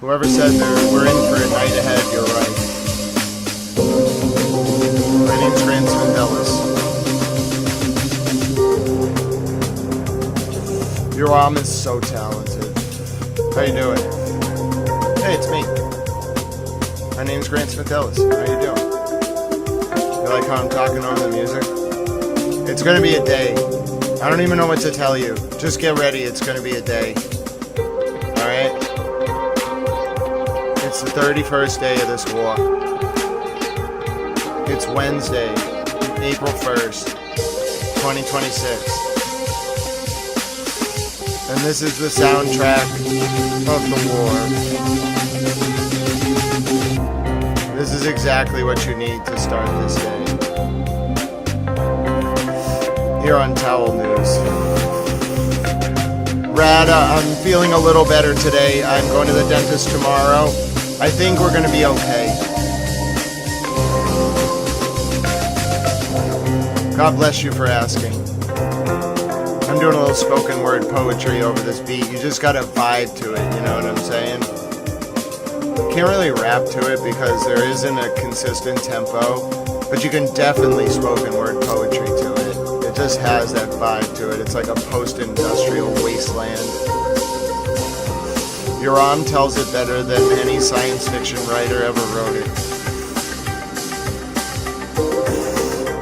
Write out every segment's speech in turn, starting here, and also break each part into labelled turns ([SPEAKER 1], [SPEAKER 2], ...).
[SPEAKER 1] Whoever said we're in for a night ahead, you're right. My name's Grant Smith Ellis. Your mom is so talented. How you doing? Hey, it's me. My name's Grant Smith Ellis. How you doing? You like how I'm talking over the music? It's gonna be a day. I don't even know what to tell you. Just get ready, it's gonna be a day. Alright? It's the 31st day of this war. It's Wednesday, April 1st, 2026. And this is the soundtrack of the war. This is exactly what you need to start this day. Here on Towel News. Rad, I'm feeling a little better today. I'm going to the dentist tomorrow. I think we're going to be okay. God bless you for asking. I'm doing a little spoken word poetry over this beat. You just got to vibe to it, you know what I'm saying? Can't really rap to it because there isn't a consistent tempo, but you can definitely spoken word poetry to it. It just has that vibe to it. It's like a post-industrial wasteland. Yoram tells it better than any science fiction writer ever wrote it.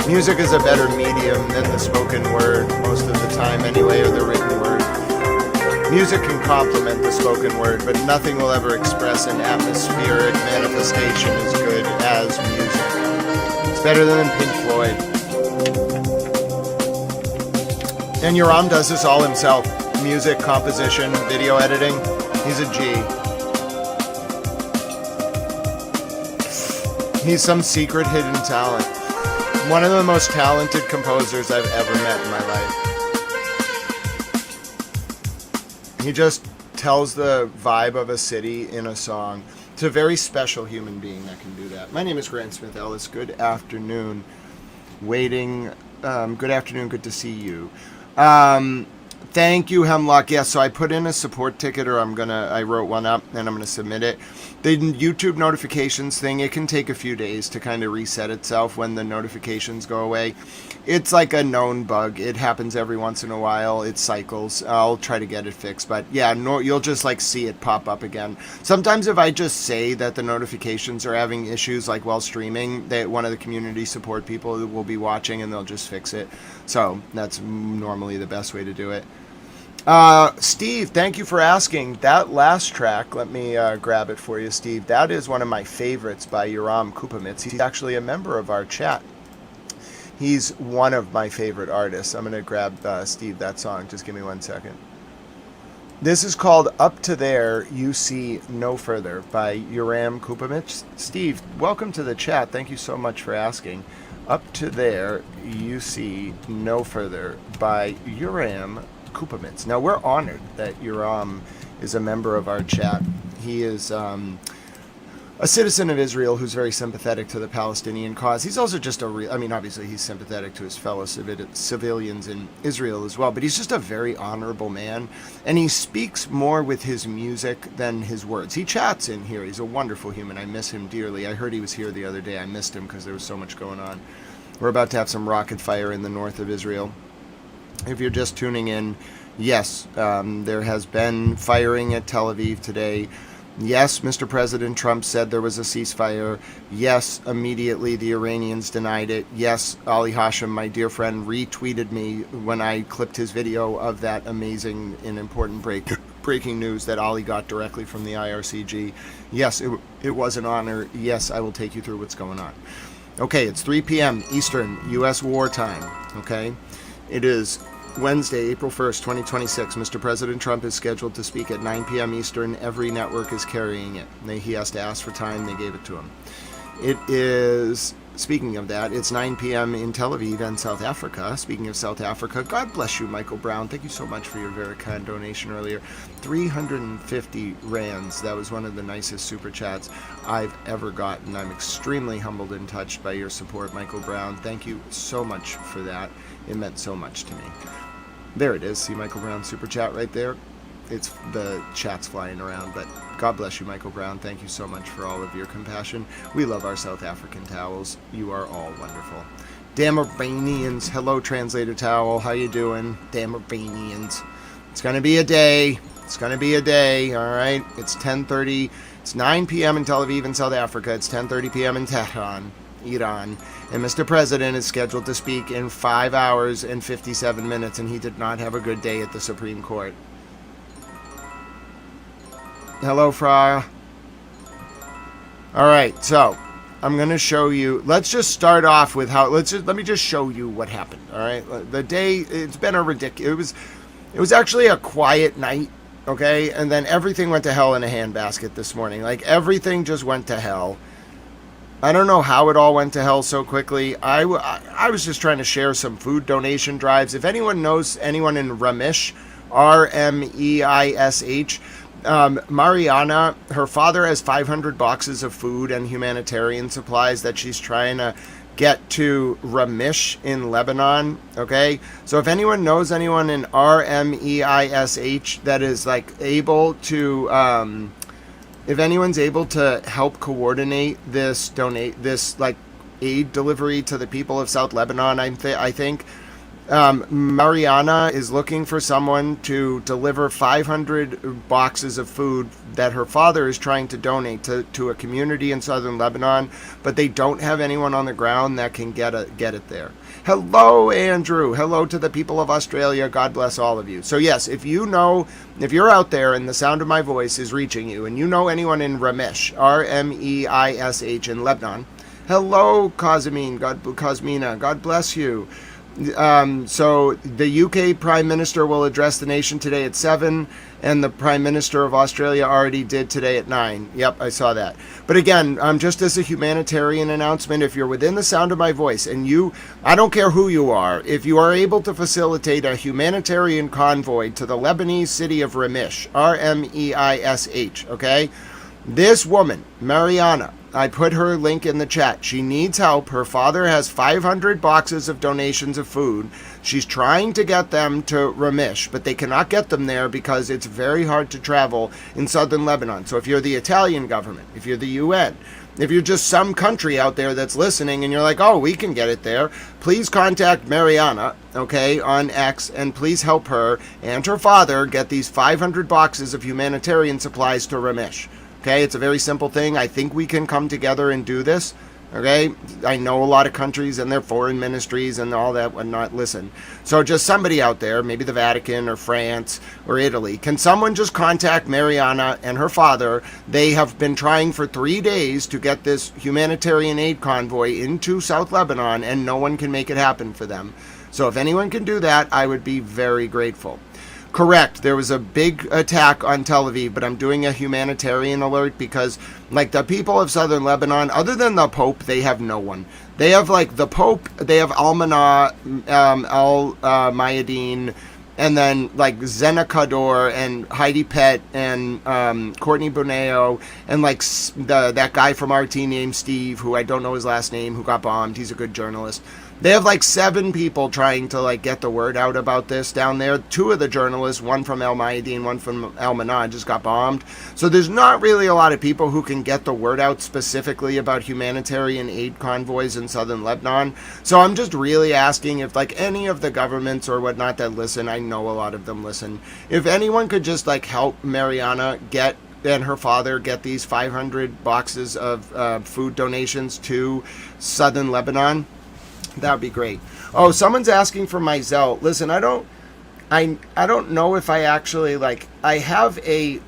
[SPEAKER 1] Music is a better medium than the spoken word most of the time anyway, or the written word. Music can complement the spoken word, but nothing will ever express an atmospheric manifestation as good as music. It's better than Pink Floyd. And Yoram does this all himself. Music, composition, video editing. He's a G. He's some secret hidden talent. One of the most talented composers I've ever met in my life. He just tells the vibe of a city in a song. It's a very special human being that can do that. My name is Grant Smith Ellis. Good afternoon. Good afternoon. Good to see you. Thank you, Hemlock. Yes, so I put in a support ticket, or I wrote one up and I'm gonna submit it. The YouTube notifications thing, it can take a few days to kind of reset itself when the notifications go away. It's like a known bug. It happens every once in a while. It cycles. I'll try to get it fixed, but yeah, you'll just like see it pop up again. Sometimes if I just say that the notifications are having issues, like while streaming, one of the community support people will be watching and they'll just fix it. So that's normally the best way to do it. Steve, thank you for asking. That last track, let me grab it for you, Steve. That is one of my favorites by Yoram Kupamits. He's actually a member of our chat. He's one of my favorite artists. I'm going to grab, Steve, that song. Just give me 1 second. This is called Up to There, You See No Further by Yoram Kupamits. Steve, welcome to the chat. Thank you so much for asking. Up to There, You See No Further by Yoram Kupamits. Now, we're honored that Yoram is a member of our chat. He is a citizen of Israel who's very sympathetic to the Palestinian cause. He's also just obviously he's sympathetic to his fellow civilians in Israel as well, but he's just a very honorable man, and he speaks more with his music than his words. He chats in here. He's a wonderful human. I miss him dearly. I heard he was here the other day. I missed him because there was so much going on. We're about to have some rocket fire in the north of Israel. If you're just tuning in, yes, there has been firing at Tel Aviv today. Yes, Mr. President Trump said there was a ceasefire. Yes, immediately the Iranians denied it. Yes, Ali Hashem, my dear friend, retweeted me when I clipped his video of that amazing and important breaking news that Ali got directly from the IRCG. Yes, it was an honor. Yes, I will take you through what's going on. Okay, it's 3 p.m. Eastern, U.S. wartime. Okay, it is Wednesday, April 1st, 2026. Mr. President Trump is scheduled to speak at 9 p.m. Eastern. Every network is carrying it. He has to ask for time. They gave it to him. It is, speaking of that, it's 9 p.m. in Tel Aviv and South Africa. Speaking of South Africa, God bless you, Michael Brown. Thank you so much for your very kind donation earlier. 350 rands. That was one of the nicest super chats I've ever gotten. I'm extremely humbled and touched by your support, Michael Brown. Thank you so much for that. It meant so much to me. There it is. See Michael Brown's super chat right there? it's the chat's flying around. But God bless you, Michael Brown. Thank you so much for all of your compassion. We love our South African towels. You are all wonderful. Damn Albanians. Hello, Translator Towel. How you doing? Damn Albanians. It's going to be a day. It's going to be a day, all right? It's 10:30. It's 9 p.m. in Tel Aviv in South Africa. It's 10:30 p.m. in Tehran, Iran. And Mr. President is scheduled to speak in 5 hours and 57 minutes, and he did not have a good day at the Supreme Court. Hello, Fra. All right, so I'm going to show you. Let's just start off with how. Let me just show you what happened. All right, the day. It's been a ridiculous. It was actually a quiet night. Okay, and then everything went to hell in a handbasket this morning. Like everything just went to hell. I don't know how it all went to hell so quickly. I was just trying to share some food donation drives. If anyone knows anyone in Ramesh, Rmeish. Mariana, her father has 500 boxes of food and humanitarian supplies that she's trying to get to Ramesh in Lebanon. Okay, so if anyone knows anyone in Rmeish that is like able to, if anyone's able to help coordinate this like aid delivery to the people of South Lebanon, I think. Mariana is looking for someone to deliver 500 boxes of food that her father is trying to donate to a community in southern Lebanon, but they don't have anyone on the ground that can get it there. Hello, Andrew. Hello to the people of Australia. God bless all of you. So yes, if you're out there and the sound of my voice is reaching you, and you know anyone in Ramesh, Rmeish in Lebanon, hello, Cosmina. God bless you. So the UK Prime Minister will address the nation today at 7, and the Prime Minister of Australia already did today at 9. Yep, I saw that. But again, just as a humanitarian announcement, if you're within the sound of my voice, and I don't care who you are, if you are able to facilitate a humanitarian convoy to the Lebanese city of Ramesh, Rmeish, okay? This woman, Mariana, I put her link in the chat. She needs help. Her father has 500 boxes of donations of food. She's trying to get them to Ramesh, but they cannot get them there because it's very hard to travel in southern Lebanon. So if you're the Italian government, if you're the UN, if you're just some country out there that's listening and you're like, oh, we can get it there, please contact Mariana, okay, on X, and please help her and her father get these 500 boxes of humanitarian supplies to Ramesh. Okay, it's a very simple thing. I think we can come together and do this. Okay, I know a lot of countries and their foreign ministries and all that whatnot. Listen, so just somebody out there, maybe the Vatican or France or Italy, can someone just contact Mariana and her father? They have been trying for 3 days to get this humanitarian aid convoy into South Lebanon, and no one can make it happen for them. So if anyone can do that, I would be very grateful. Correct. There was a big attack on Tel Aviv, but I'm doing a humanitarian alert because, like, the people of southern Lebanon, other than the Pope, they have no one. They have, like, the Pope, they have Al-Mana, Al-Mayadeen, and then, like, Zena Kador and Heidi Pett and Courtney Boneo and, like, that guy from RT named Steve, who I don't know his last name, who got bombed. He's a good journalist. They have like 7 people trying to like get the word out about this down there. 2 of the journalists, one from El Mayadeen, one from El Manan, just got bombed. So there's not really a lot of people who can get the word out specifically about humanitarian aid convoys in southern Lebanon. So I'm just really asking if like any of the governments or whatnot that listen, I know a lot of them listen, if anyone could just like help Mariana and her father get these 500 boxes of food donations to southern Lebanon. That would be great. Oh, someone's asking for my Zelle. Listen, I don't know if I actually like. I have a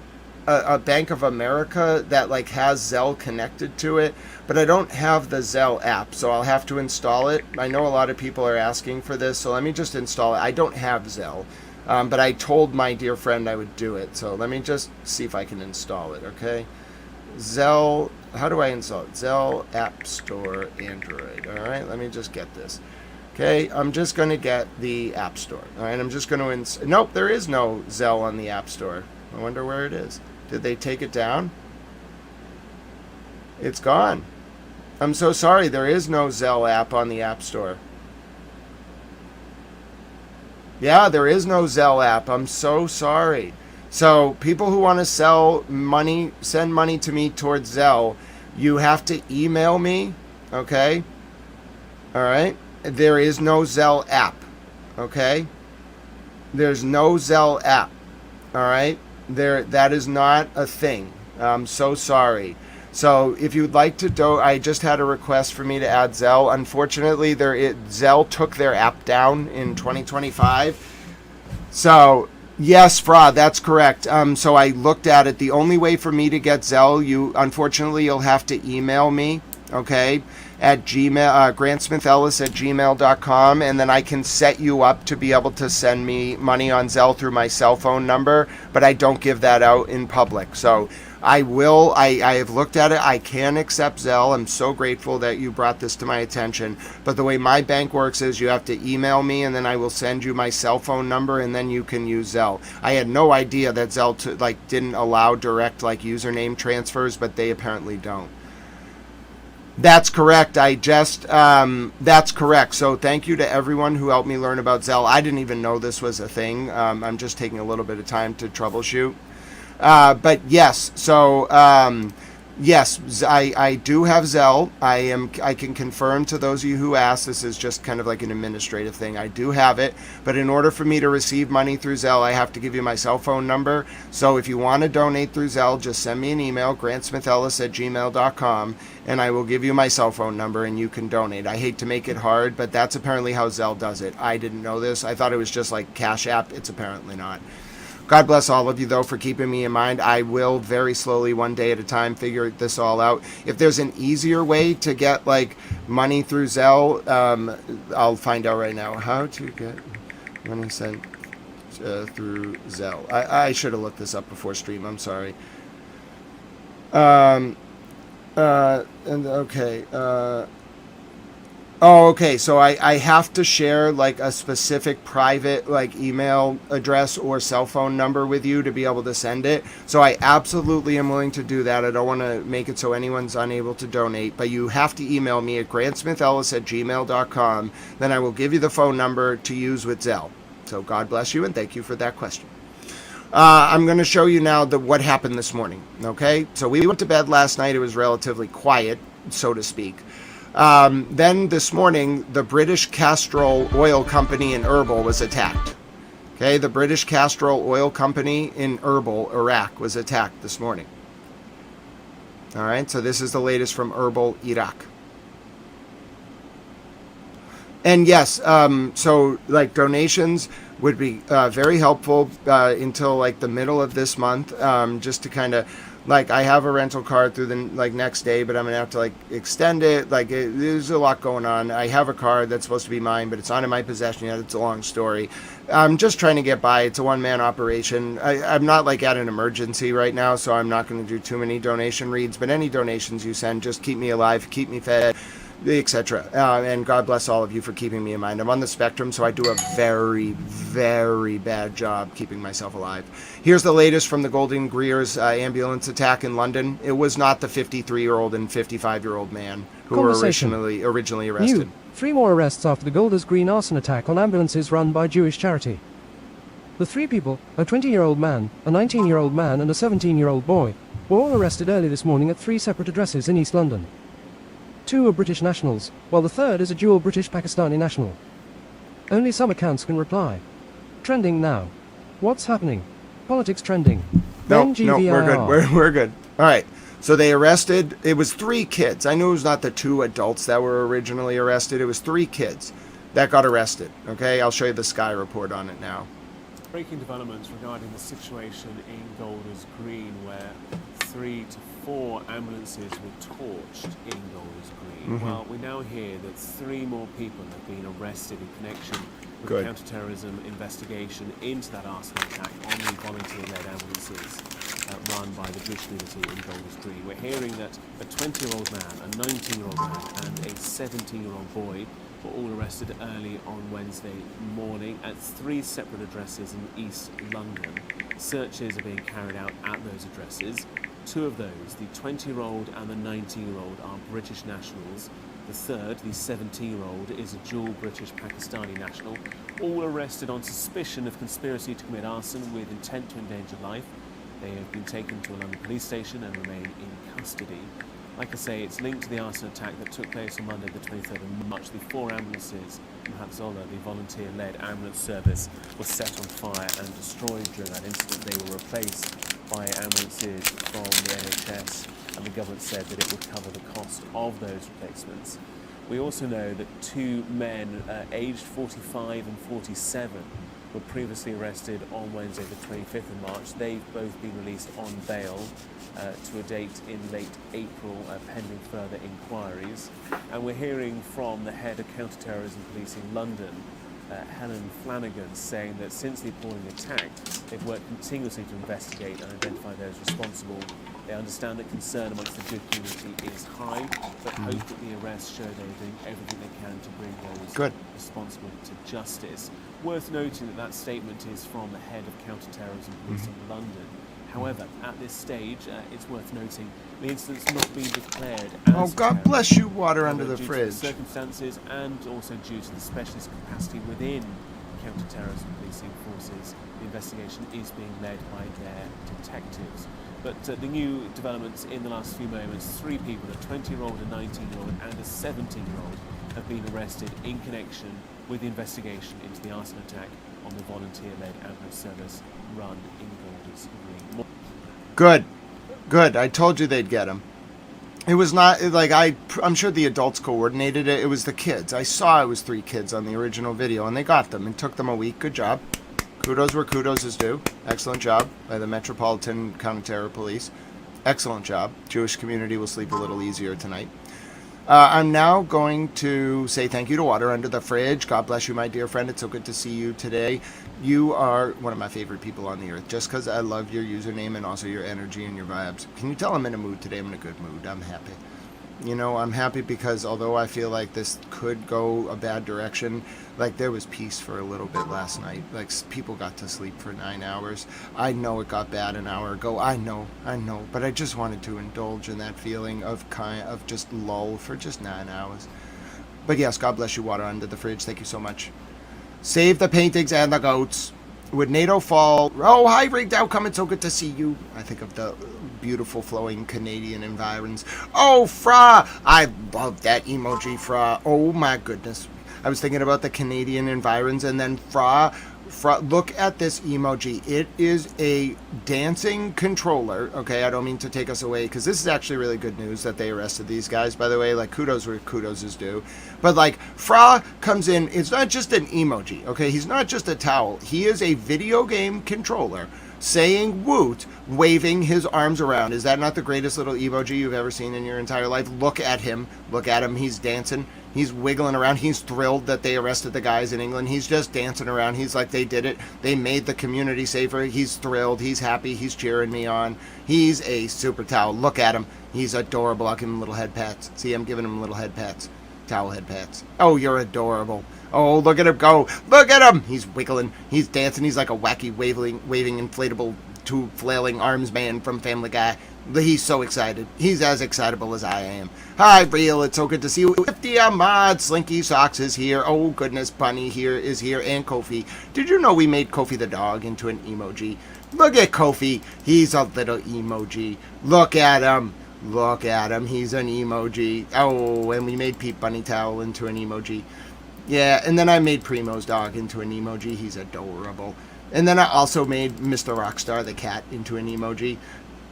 [SPEAKER 1] Bank of America that like has Zelle connected to it, but I don't have the Zelle app, so I'll have to install it. I know a lot of people are asking for this, so let me just install it. I don't have Zelle, but I told my dear friend I would do it, so let me just see if I can install it. Okay, Zelle. How do I install it? Zelle App Store Android. All right, let me just get this. Okay, I'm just going to get the App Store. All right, I'm just going to... Nope, there is no Zelle on the App Store. I wonder where it is. Did they take it down? It's gone. I'm so sorry. There is no Zelle app on the App Store. Yeah, there is no Zelle app. I'm so sorry. So people who want to send money to me towards Zelle, you have to email me, okay? All right? There is no Zelle app, okay? There's no Zelle app, all right? That is not a thing. I'm so sorry. So if you'd like to I just had a request for me to add Zelle. Unfortunately, Zelle took their app down in 2025. So yes, Fra, that's correct. So I looked at it. The only way for me to get Zelle, unfortunately, you'll have to email me, okay, at Gmail, grantsmithellis@gmail.com, and then I can set you up to be able to send me money on Zelle through my cell phone number, but I don't give that out in public. So I have looked at it. I can accept Zelle. I'm so grateful that you brought this to my attention. But the way my bank works is you have to email me, and then I will send you my cell phone number, and then you can use Zelle. I had no idea that Zelle didn't allow direct username transfers, but they apparently don't. That's correct. That's correct. So thank you to everyone who helped me learn about Zelle. I didn't even know this was a thing. I'm just taking a little bit of time to troubleshoot. But yes, so yes, I do have Zelle. I can confirm to those of you who asked, this is just kind of like an administrative thing. I do have it, but in order for me to receive money through Zelle, I have to give you my cell phone number. So if you want to donate through Zelle, just send me an email, grantsmithellis@gmail.com, and I will give you my cell phone number and you can donate. I hate to make it hard, but that's apparently how Zelle does it. I didn't know this. I thought it was just like Cash App. It's apparently not. God bless all of you, though, for keeping me in mind. I will very slowly, one day at a time, figure this all out. If there's an easier way to get money through Zelle, I'll find out right now. How to get money sent through Zelle. I should have looked this up before stream. I'm sorry. Okay. So I have to share a specific private email address or cell phone number with you to be able to send it. So I absolutely am willing to do that. I don't want to make it so anyone's unable to donate, but you have to email me at grantsmithellis@gmail.com. Then I will give you the phone number to use with Zelle. So God bless you and thank you for that question. I'm going to show you now what happened this morning. Okay. So we went to bed last night. It was relatively quiet, so to speak. Then this morning, the British Castrol Oil Company in Erbil was attacked. Okay, the British Castrol Oil Company in Erbil, Iraq, was attacked this morning. All right, so this is the latest from Erbil, Iraq. And yes, so donations would be very helpful until the middle of this month, just to kind of I have a rental car through the next day, but I'm gonna have to extend it. There's a lot going on. I have a car that's supposed to be mine, but it's not in my possession yet. It's a long story. I'm just trying to get by. It's a one-man operation. I'm not at an emergency right now, so I'm not going to do too many donation reads. But any donations you send, just keep me alive, keep me fed, etc. And God bless all of you for keeping me in mind. I'm on the spectrum, so I do a very, very bad job keeping myself alive. Here's the latest from the Golden Greer's ambulance attack in London. It was not the 53-year-old and 55-year-old man who were originally arrested.
[SPEAKER 2] New. 3 more arrests after the Golders Green arson attack on ambulances run by Jewish charity. The 3 people, a 20-year-old man, a 19-year-old man and a 17-year-old boy, were all arrested early this morning at 3 separate addresses in East London. 2 are British nationals, while the third is a dual British-Pakistani national. Only some accounts can reply. Trending now. What's happening? Politics trending.
[SPEAKER 1] No, we're good. All right. So they arrested, it was 3 kids. I knew it was not the 2 adults that were originally arrested. It was 3 kids that got arrested. Okay, I'll show you the Sky report on it now.
[SPEAKER 3] Breaking developments regarding the situation in Golders Green, where 3 to 4 ambulances were torched in Golders Green.
[SPEAKER 1] Mm-hmm.
[SPEAKER 3] Well, we now hear that 3 more people have been arrested in connection with counter-terrorism investigation into that arson attack on the volunteer-led ambulances run by the Jewish community in Golders Green. We're hearing that a 20-year-old man, a 19-year-old man and a 17-year-old boy were all arrested early on Wednesday morning at 3 separate addresses in East London. Searches are being carried out at those addresses. Two of those, the 20-year-old and the 19-year-old, are British nationals. The third, the 17-year-old, is a dual British-Pakistani national, all arrested on suspicion of conspiracy to commit arson with intent to endanger life. They have been taken to a London police station and remain in custody. Like I say, it's linked to the arson attack that took place on Monday the 23rd of March. The 4 ambulances from Hatzollah, the volunteer-led ambulance service, were set on fire and destroyed during that incident. They were replaced by ambulances from the NHS, and the government said that it would cover the cost of those replacements. We also know that 2 men aged 45 and 47 were previously arrested on Wednesday the 25th of March. They've both been released on bail to a date in late April, pending further inquiries. And we're hearing from the head of counter-terrorism policing London, Helen Flanagan, saying that since the appalling attack, they've worked continuously to investigate and identify those responsible. They understand that concern amongst the good community is high, but hope that the arrests show they're doing everything they can to bring those responsible to justice. Worth noting that that statement is from the head of counter-terrorism policing London. However, at this stage, it's worth noting the incident's not been declared as
[SPEAKER 1] Oh, God bless you, water under the
[SPEAKER 3] due
[SPEAKER 1] fridge.
[SPEAKER 3] to the circumstances and also due to the specialist capacity within counter-terrorism policing forces. The investigation is being led by their detectives. But the new developments in the last few moments, 3 people, a 20-year-old, a 19-year-old and a 17-year-old, have been arrested in connection with the investigation into the arson attack on the volunteer-led ambulance service run in Golders Green.
[SPEAKER 1] Good. I told you they'd get him. It was not like I'm sure the adults coordinated it. It was the kids. I saw it was 3 kids on the original video, and they got them. It took them a week. Good job. Kudos where kudos is due. Excellent job by the Metropolitan Counter-Terror Police. Excellent job. Jewish community will sleep a little easier tonight. I'm now going to say thank you to Water Under the Fridge. God bless you, my dear friend. It's so good to see you today. You are one of my favorite people on the earth, just because I love your username and also your energy and your vibes. Can you tell I'm in a mood today? I'm in a good mood. I'm happy. You know, I'm happy because although I feel like this could go a bad direction, like there was peace for a little bit last night. Like people got to sleep for 9 hours. I know it got bad an hour ago. I know. But I just wanted to indulge in that feeling of just lull for just 9 hours. But yes, God bless you, Water Under the Fridge. Thank you so much. Save the paintings and the goats. Would NATO fall? Oh, hi, Rigged Out coming. So good to see you. I think of the beautiful flowing Canadian environs. Oh, Fra! I love that emoji, Fra. Oh, my goodness. I was thinking about the Canadian environs, and then Fra, look at this emoji. It is a dancing controller. Okay, I don't mean to take us away, because this is actually really good news that they arrested these guys, by the way. Like, kudos where kudos is due. But, like, Fra comes in. It's not just an emoji, okay? He's not just a towel. He is a video game controller saying woot, waving his arms around. Is that not the greatest little emoji you've ever seen in your entire life? Look at him. Look at him. He's dancing. He's wiggling around. He's thrilled that they arrested the guys in England. He's just dancing around. He's like, they did it. They made the community safer. He's thrilled. He's happy. He's cheering me on. He's a super towel. Look at him. He's adorable. I'll give him little head pats. See, I'm giving him little head pats. Towel head pats. Oh, you're adorable. Oh, look at him go. Look at him. He's wiggling. He's dancing. He's like a wacky waving inflatable two flailing arms man from Family Guy. He's so excited. He's as excitable as I am. Hi, Real. It's so good to see you. 50 Ahmad. Slinky Socks is here. Oh, goodness. Bunny here is here. And Kofi. Did you know we made Kofi the dog into an emoji? Look at Kofi. He's a little emoji. Look at him. Look at him. He's an emoji. Oh, and we made Pete Bunny Towel into an emoji. Yeah, and then I made Primo's dog into an emoji. He's adorable. And then I also made Mr. Rockstar the cat into an emoji.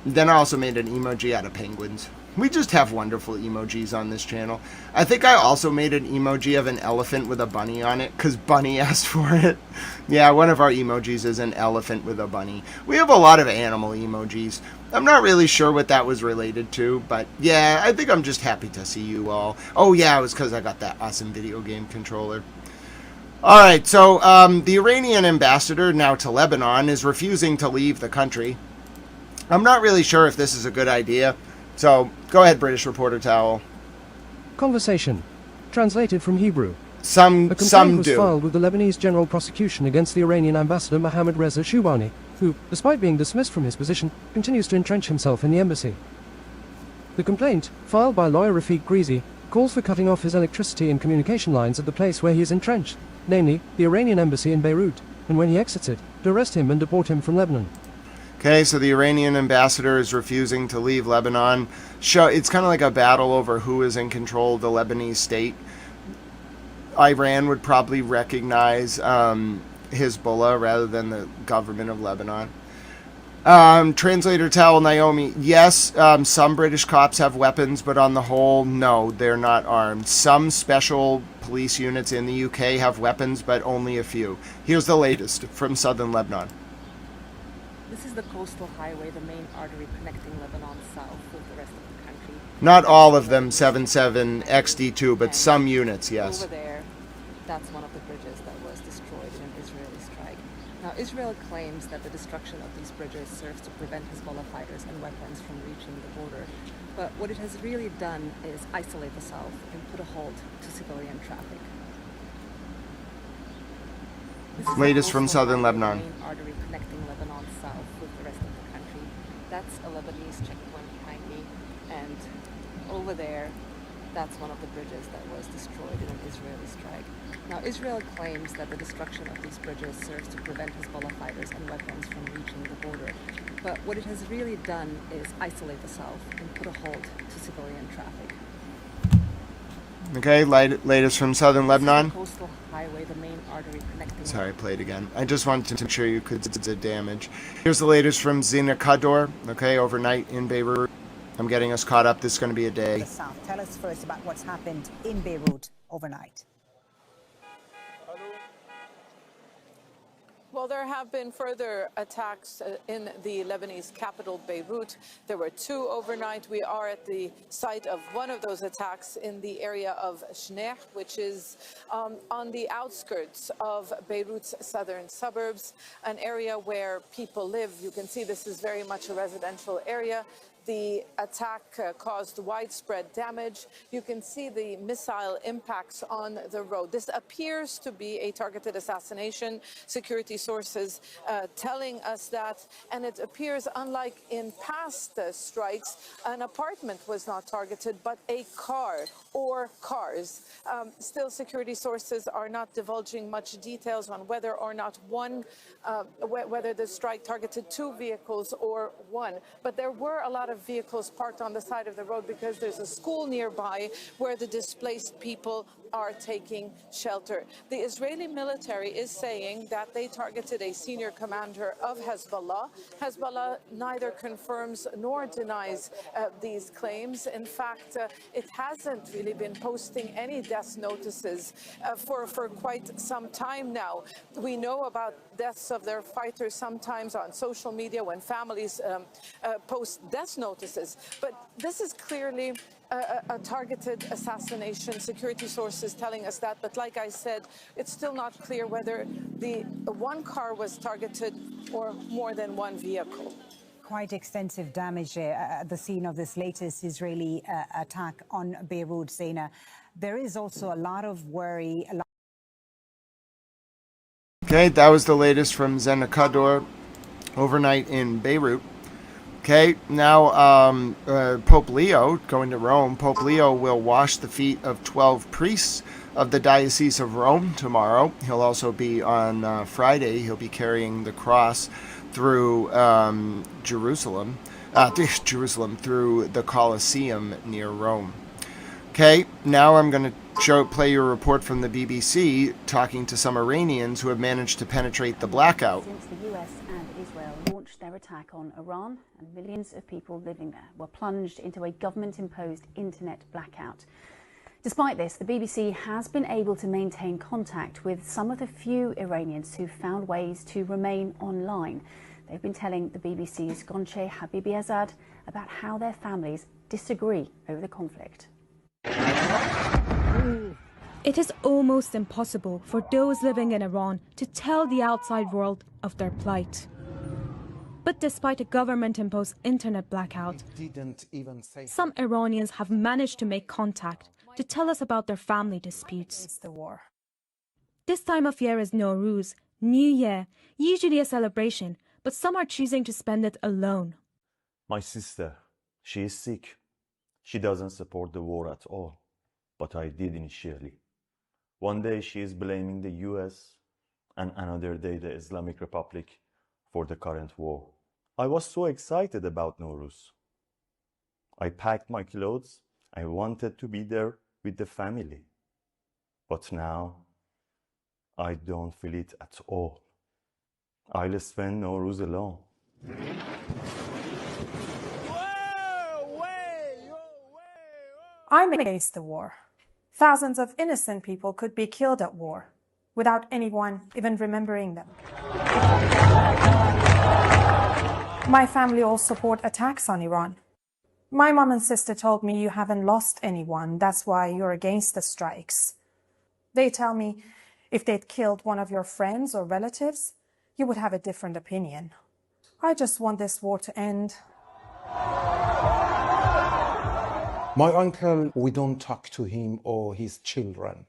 [SPEAKER 1] Then I also made an emoji out of penguins. We just have wonderful emojis on this channel. I think I also made an emoji of an elephant with a bunny on it, because Bunny asked for it. Yeah, one of our emojis is an elephant with a bunny. We have a lot of animal emojis. I'm not really sure what that was related to, but yeah, I think I'm just happy to see you all. Oh yeah, it was because I got that awesome video game controller. Alright, so the Iranian ambassador, now to Lebanon, is refusing to leave the country. I'm not really sure if this is a good idea. So, go ahead, British Reporter Towel.
[SPEAKER 2] Conversation. Translated from Hebrew.
[SPEAKER 1] Some
[SPEAKER 2] A complaint was
[SPEAKER 1] do.
[SPEAKER 2] filed with the Lebanese General Prosecution against the Iranian ambassador Mohammad Reza Shubani, who, despite being dismissed from his position, continues to entrench himself in the embassy. The complaint, filed by lawyer Rafiq Greasy, calls for cutting off his electricity and communication lines at the place where he is entrenched, namely the Iranian embassy in Beirut, and when he exits it, to arrest him and deport him from Lebanon.
[SPEAKER 1] Okay, so the Iranian ambassador is refusing to leave Lebanon. It's kind of like a battle over who is in control of the Lebanese state. Iran would probably recognize Hezbollah rather than the government of Lebanon. Translator tell Naomi, yes, some British cops have weapons, but on the whole, no, they're not armed. Some special police units in the UK have weapons, but only a few. Here's the latest from southern Lebanon.
[SPEAKER 4] This is the coastal highway, the main artery connecting Lebanon south with the rest of the country.
[SPEAKER 1] Not all of them 77 XD2, but some units, yes.
[SPEAKER 4] Over there, that's one of the bridges that was destroyed in an Israeli strike. Now, Israel claims that the destruction of these bridges serves to prevent Hezbollah fighters and weapons from reaching the border. But what it has really done is isolate the south and put a halt to civilian traffic.
[SPEAKER 1] Latest from southern Lebanon.
[SPEAKER 4] The main artery connecting Lebanon south with the rest of the country. That's a Lebanese checkpoint behind me, and over there, that's one of the bridges that was destroyed in an Israeli strike. Now, Israel claims that the destruction of these bridges serves to prevent Hezbollah fighters and weapons from reaching the border. But what it has really done is isolate the south and put a halt to civilian traffic.
[SPEAKER 1] Okay, latest from southern Lebanon.
[SPEAKER 4] Coastal highway, the main artery connecting.
[SPEAKER 1] Sorry, play it again. I just wanted to make sure you could see the damage. Here's the latest from Zina Kador. Okay, overnight in Beirut. I'm getting us caught up. This is going to be a day.
[SPEAKER 5] The south. Tell us first about what's happened in Beirut overnight.
[SPEAKER 6] Well, there have been further attacks in the Lebanese capital, Beirut. There were 2 overnight. We are at the site of one of those attacks in the area of Shneh, which is on the outskirts of Beirut's southern suburbs, an area where people live. You can see this is very much a residential area. The attack caused widespread damage. You can see the missile impacts on the road. This appears to be a targeted assassination. Security sources telling us that. And it appears, unlike in past strikes, an apartment was not targeted, but a car or cars. Still, security sources are not divulging much details on whether or not whether the strike targeted 2 vehicles or 1. But there were a lot of vehicles parked on the side of the road because there's a school nearby where the displaced people are taking shelter. The Israeli military is saying that they targeted a senior commander of Hezbollah. Hezbollah neither confirms nor denies these claims. In fact, it hasn't really been posting any death notices for quite some time now. We know about deaths of their fighters sometimes on social media when families post death notices. But this is clearly a targeted assassination. Security sources telling us that. But like I said, it's still not clear whether the 1 car was targeted or more than 1 vehicle.
[SPEAKER 5] Quite extensive damage at the scene of this latest Israeli attack on Beirut, Zaina. There is also a lot of worry.
[SPEAKER 1] Okay, that was the latest from Zena Kador overnight in Beirut. Okay, now Pope Leo, going to Rome, Pope Leo will wash the feet of 12 priests of the Diocese of Rome tomorrow. He'll also be on Friday, he'll be carrying the cross through Jerusalem, through the Colosseum near Rome. Okay, now I'm going to play you a report from the BBC talking to some Iranians who have managed to penetrate the blackout.
[SPEAKER 7] Since the US and Israel launched their attack on Iran, and millions of people living there were plunged into a government-imposed internet blackout. Despite this, the BBC has been able to maintain contact with some of the few Iranians who found ways to remain online. They've been telling the BBC's Gonche Habibiazad about how their families disagree over the conflict.
[SPEAKER 8] It is almost impossible for those living in Iran to tell the outside world of their plight. But despite a government-imposed internet blackout, some Iranians have managed to make contact to tell us about their family disputes. This time of year is Nowruz, New Year, usually a celebration, but some are choosing to spend it alone.
[SPEAKER 9] My sister, she is sick. She doesn't support the war at all, but I did initially. One day she is blaming the US and another day the Islamic Republic for the current war. I was so excited about Nowruz. I packed my clothes. I wanted to be there with the family. But now, I don't feel it at all. I'll spend Nowruz alone.
[SPEAKER 10] I'm against the war. Thousands of innocent people could be killed at war, without anyone even remembering them. My family all support attacks on Iran. My mom and sister told me you haven't lost anyone, that's why you're against the strikes. They tell me if they'd killed one of your friends or relatives, you would have a different opinion. I just want this war to end.
[SPEAKER 11] My uncle, we don't talk to him or his children.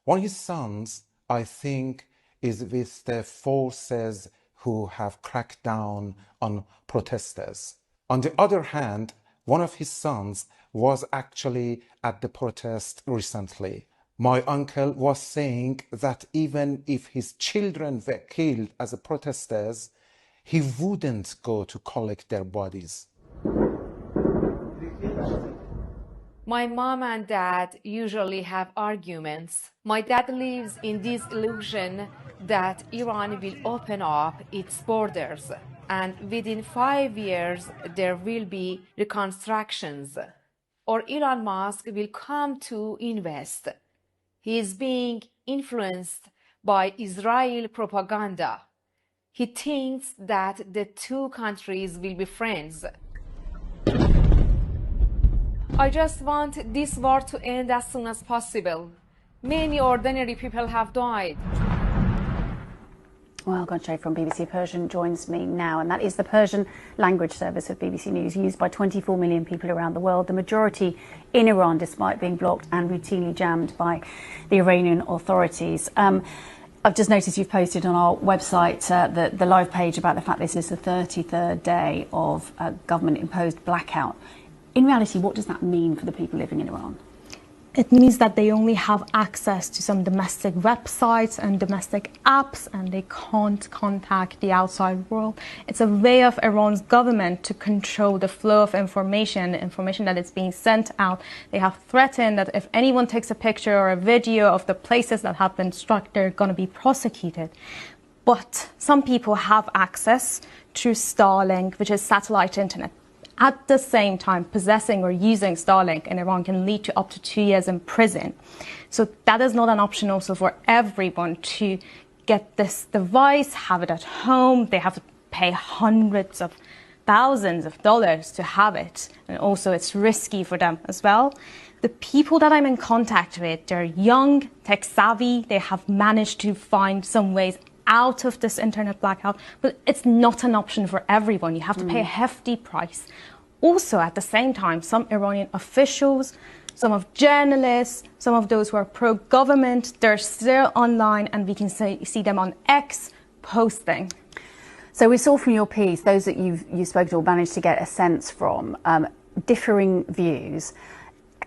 [SPEAKER 11] One of his sons, I think, is with the forces who have cracked down on protesters. On the other hand, one of his sons was actually at the protest recently. My uncle was saying that even if his children were killed as protesters, he wouldn't go to collect their bodies.
[SPEAKER 12] My mom and dad usually have arguments. My dad lives in this illusion that Iran will open up its borders, and within 5 years there will be reconstructions, or Elon Musk will come to invest. He is being influenced by Israel propaganda. He thinks that the two countries will be friends. I just want this war to end as soon as possible. Many ordinary people have died.
[SPEAKER 7] Well, Gonche from BBC Persian joins me now, and that is the Persian language service of BBC News, used by 24 million people around the world, the majority in Iran, despite being blocked and routinely jammed by the Iranian authorities. I've just noticed you've posted on our website the live page about the fact this is the 33rd day of a government-imposed blackout. In reality, what does that mean for the people living in Iran?
[SPEAKER 8] It means that they only have access to some domestic websites and domestic apps, and they can't contact the outside world. It's a way of Iran's government to control the flow of information, the information that is being sent out. They have threatened that if anyone takes a picture or a video of the places that have been struck, they're going to be prosecuted. But some people have access to Starlink, which is satellite internet. At the same time, possessing or using Starlink in Iran can lead to up to 2 years in prison. So that is not an option also for everyone to get this device, have it at home. They have to pay hundreds of thousands of dollars to have it. And also it's risky for them as well. The people that I'm in contact with, they're young, tech savvy. They have managed to find some ways out of this internet blackout, but it's not an option for everyone. You have to pay a hefty price. Also, at the same time, some Iranian officials, some of journalists, some of those who are pro-government, they're still online, and we can see them on X posting.
[SPEAKER 7] So we saw from your piece, those that you spoke to or managed to get a sense from, differing views.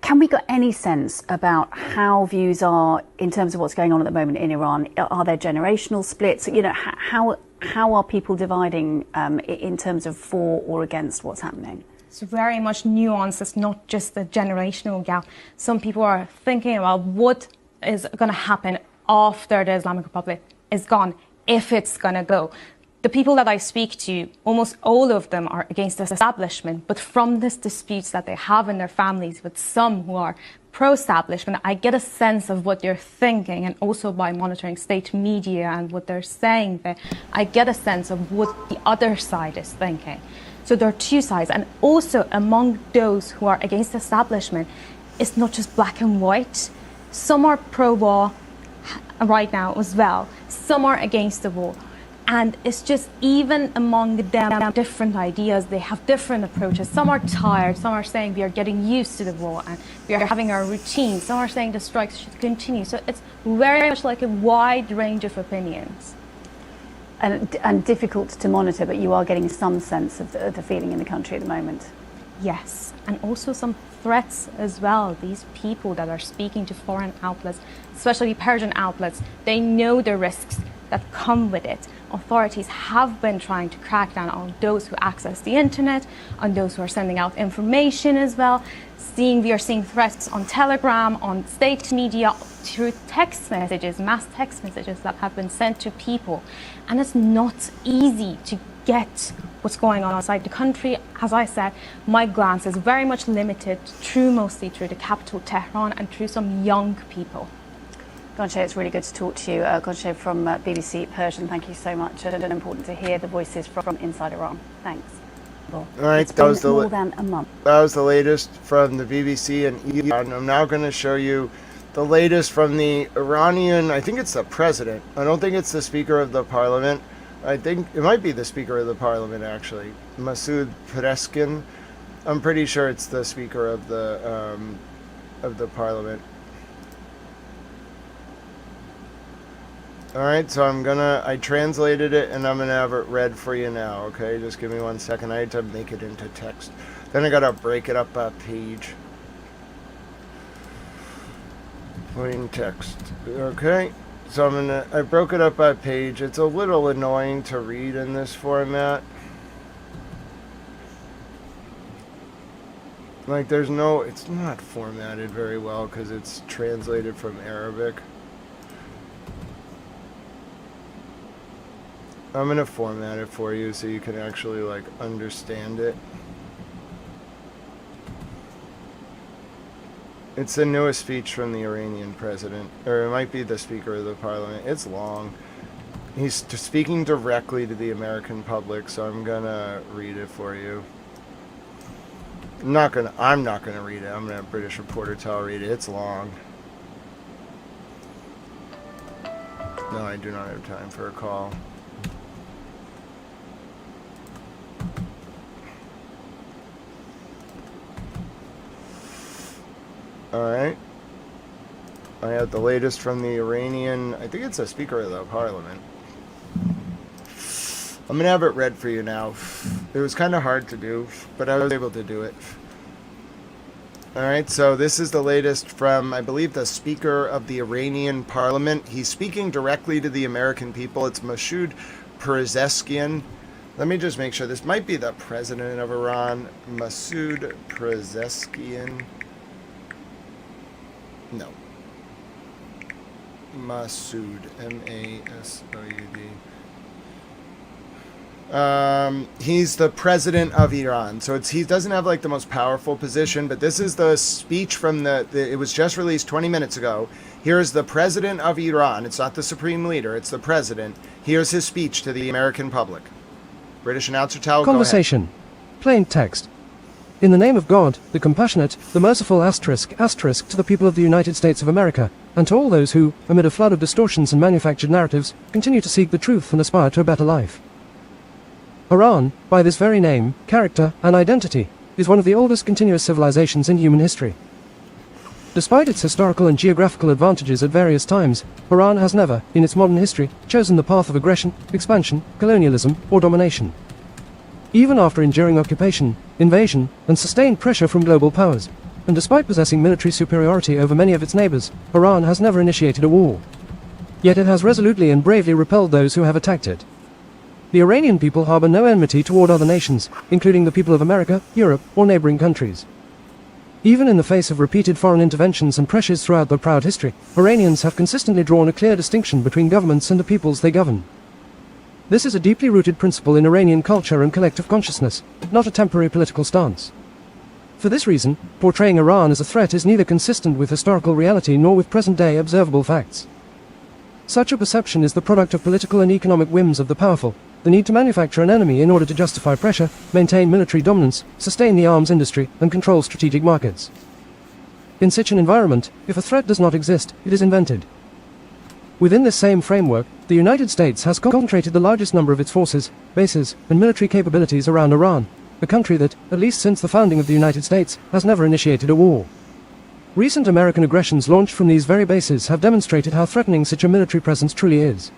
[SPEAKER 7] Can we get any sense about how views are in terms of what's going on at the moment in Iran? Are there generational splits? You know, how are people dividing in terms of for or against what's happening?
[SPEAKER 8] It's very much nuanced. It's not just a generational gap. Some people are thinking about what is going to happen after the Islamic Republic is gone, if it's going to go. The people that I speak to, almost all of them are against the establishment, but from these disputes that they have in their families with some who are pro-establishment, I get a sense of what they're thinking, and also by monitoring state media and what they're saying there, I get a sense of what the other side is thinking. So there are two sides, and also among those who are against the establishment, it's not just black and white. Some are pro-war right now as well. Some are against the war. And it's just even among them different ideas. They have different approaches. Some are tired. Some are saying we are getting used to the war and we are having our routine. Some are saying the strikes should continue. So it's very much like a wide range of opinions.
[SPEAKER 7] and difficult to monitor, but you are getting some sense of the feeling in the country at the moment.
[SPEAKER 8] Yes, and also some threats as well. These people that are speaking to foreign outlets, especially Persian outlets, they know the risks that come with it. Authorities have been trying to crack down on those who access the internet, on those who are sending out information as well. We are seeing threats on Telegram, on state media, through text messages, mass text messages that have been sent to people. And it's not easy to get what's going on outside the country. As I said, my glance is very much limited mostly through the capital, Tehran, and through some young people.
[SPEAKER 7] Gonche, it's really good to talk to you. Gonche from BBC Persian, thank you so much. And important to hear the voices from inside Iran. Thanks.
[SPEAKER 1] All right,
[SPEAKER 7] that was more than a month.
[SPEAKER 1] That was the latest from the BBC and Iran. I'm now going to show you the latest from the Iranian, I think it's the president. I don't think it's the Speaker of the Parliament. I think it might be the Speaker of the Parliament, actually. Masoud Pezeshkian. I'm pretty sure it's the Speaker of the Parliament. Alright, so I translated it and I'm gonna have it read for you now, okay? Just give me 1 second. I had to make it into text. Then I gotta break it up by page. Plain text. Okay, so I broke it up by page. It's a little annoying to read in this format. Like it's not formatted very well because it's translated from Arabic. I'm going to format it for you so you can actually understand it. It's the newest speech from the Iranian president, or it might be the Speaker of the Parliament. It's long. He's speaking directly to the American public, so I'm going to read it for you. I'm not going to read it. I'm going to have British Reporter Tel read it. It's long. No, I do not have time for a call. Alright. I have the latest from the Iranian, I think it's the Speaker of the Parliament. I'm going to have it read for you now. It was kind of hard to do, but I was able to do it. Alright, so this is the latest from, I believe, the Speaker of the Iranian Parliament. He's speaking directly to the American people. It's Masoud Pezeshkian. Let me just make sure. This might be the President of Iran. Masoud Pezeshkian. No. Masoud, M-A-S-O-U-D. He's the president of Iran, so he doesn't have the most powerful position, but this is the speech from it was just released 20 minutes ago. Here's the president of Iran. It's not the supreme leader, it's the president. Here's his speech to the American public. British announcer Tal,
[SPEAKER 2] Conversation. Plain text. In the name of God, the compassionate, the merciful asterisk to the people of the United States of America, and to all those who, amid a flood of distortions and manufactured narratives, continue to seek the truth and aspire to a better life. Iran, by this very name, character, and identity, is one of the oldest continuous civilizations in human history. Despite its historical and geographical advantages at various times, Iran has never, in its modern history, chosen the path of aggression, expansion, colonialism, or domination. Even after enduring occupation, invasion, and sustained pressure from global powers, and despite possessing military superiority over many of its neighbors, Iran has never initiated a war. Yet it has resolutely and bravely repelled those who have attacked it. The Iranian people harbor no enmity toward other nations, including the people of America, Europe, or neighboring countries. Even in the face of repeated foreign interventions and pressures throughout their proud history, Iranians have consistently drawn a clear distinction between governments and the peoples they govern. This is a deeply rooted principle in Iranian culture and collective consciousness, not a temporary political stance. For this reason, portraying Iran as a threat is neither consistent with historical reality nor with present-day observable facts. Such a perception is the product of political and economic whims of the powerful, the need to manufacture an enemy in order to justify pressure, maintain military dominance, sustain the arms industry, and control strategic markets. In such an environment, if a threat does not exist, it is invented. Within this same framework, the United States has concentrated the largest number of its forces, bases, and military capabilities around Iran, a country that, at least since the founding of the United States, has never initiated a war. Recent American aggressions launched from these very bases have demonstrated how threatening such a military presence truly is.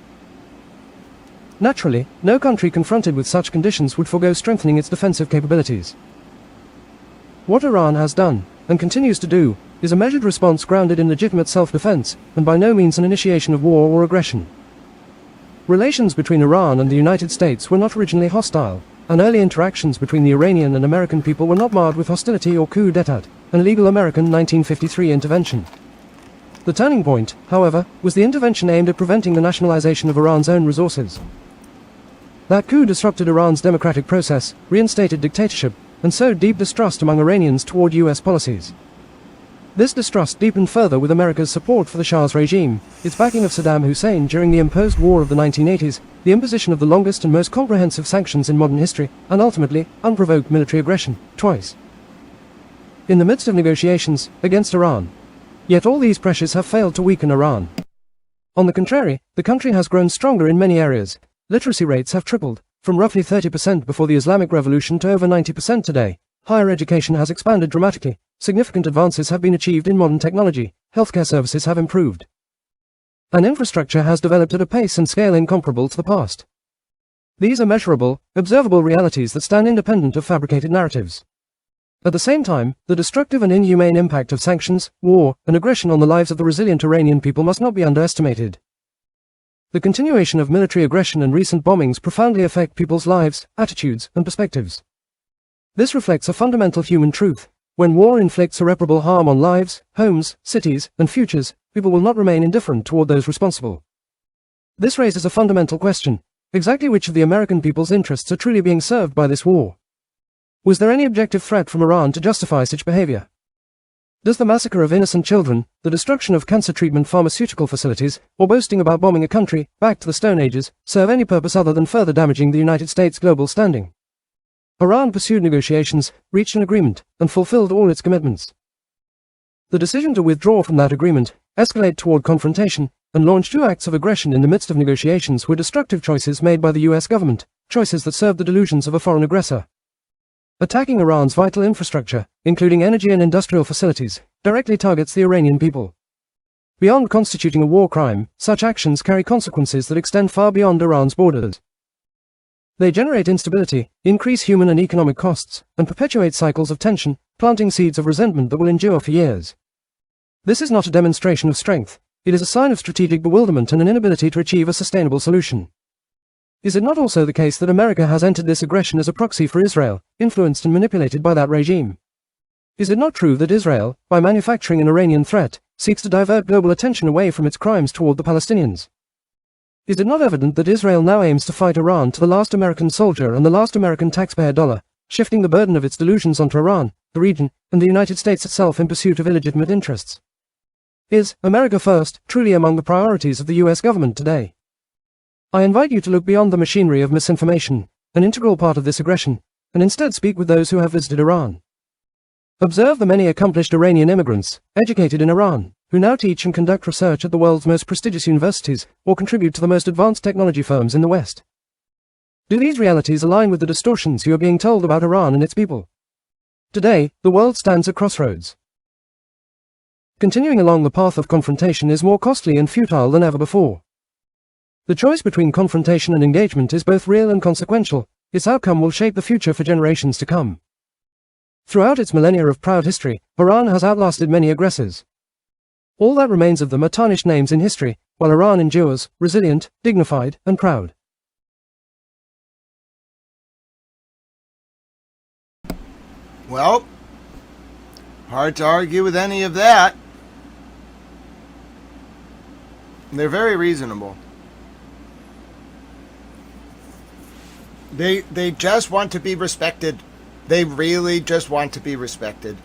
[SPEAKER 2] Naturally, no country confronted with such conditions would forego strengthening its defensive capabilities. What Iran has done, and continues to do, is a measured response grounded in legitimate self-defense, and by no means an initiation of war or aggression. Relations between Iran and the United States were not originally hostile, and early interactions between the Iranian and American people were not marred with hostility or coup d'état, an illegal American 1953 intervention. The turning point, however, was the intervention aimed at preventing the nationalization of Iran's own resources. That coup disrupted Iran's democratic process, reinstated dictatorship, and sowed deep distrust among Iranians toward US policies. This distrust deepened further with America's support for the Shah's regime, its backing of Saddam Hussein during the imposed war of the 1980s, the imposition of the longest and most comprehensive sanctions in modern history, and ultimately, unprovoked military aggression, twice. In the midst of negotiations against Iran. Yet all these pressures have failed to weaken Iran. On the contrary, the country has grown stronger in many areas. Literacy rates have tripled, from roughly 30% before the Islamic Revolution to over 90% today. Higher education has expanded dramatically. Significant advances have been achieved in modern technology. Healthcare services have improved. And infrastructure has developed at a pace and scale incomparable to the past. These are measurable, observable realities that stand independent of fabricated narratives. At the same time, the destructive and inhumane impact of sanctions, war, and aggression on the lives of the resilient Iranian people must not be underestimated. The continuation of military aggression and recent bombings profoundly affect people's lives, attitudes, and perspectives. This reflects a fundamental human truth. When war inflicts irreparable harm on lives, homes, cities, and futures, people will not remain indifferent toward those responsible. This raises a fundamental question. Exactly which of the American people's interests are truly being served by this war? Was there any objective threat from Iran to justify such behavior? Does the massacre of innocent children, the destruction of cancer treatment pharmaceutical facilities, or boasting about bombing a country, back to the Stone Ages, serve any purpose other than further damaging the United States' global standing? Iran pursued negotiations, reached an agreement, and fulfilled all its commitments. The decision to withdraw from that agreement, escalate toward confrontation, and launch 2 acts of aggression in the midst of negotiations were destructive choices made by the US government, choices that served the delusions of a foreign aggressor. Attacking Iran's vital infrastructure, including energy and industrial facilities, directly targets the Iranian people. Beyond constituting a war crime, such actions carry consequences that extend far beyond Iran's borders. They generate instability, increase human and economic costs, and perpetuate cycles of tension, planting seeds of resentment that will endure for years. This is not a demonstration of strength. It is a sign of strategic bewilderment and an inability to achieve a sustainable solution. Is it not also the case that America has entered this aggression as a proxy for Israel, influenced and manipulated by that regime? Is it not true that Israel, by manufacturing an Iranian threat, seeks to divert global attention away from its crimes toward the Palestinians? Is it not evident that Israel now aims to fight Iran to the last American soldier and the last American taxpayer dollar, shifting the burden of its delusions onto Iran, the region, and the United States itself in pursuit of illegitimate interests? Is America First truly among the priorities of the US government today? I invite you to look beyond the machinery of misinformation, an integral part of this aggression, and instead speak with those who have visited Iran. Observe the many accomplished Iranian immigrants, educated in Iran, who now teach and conduct research at the world's most prestigious universities, or contribute to the most advanced technology firms in the West. Do these realities align with the distortions you are being told about Iran and its people? Today, the world stands at crossroads. Continuing along the path of confrontation is more costly and futile than ever before. The choice between confrontation and engagement is both real and consequential. Its outcome will shape the future for generations to come. Throughout its millennia of proud history, Iran has outlasted many aggressors. All that remains of them are tarnished names in history, while Iran endures, resilient, dignified, and proud.
[SPEAKER 1] Well, hard to argue with any of that. They're very reasonable. They just want to be respected. They really just want to be respected.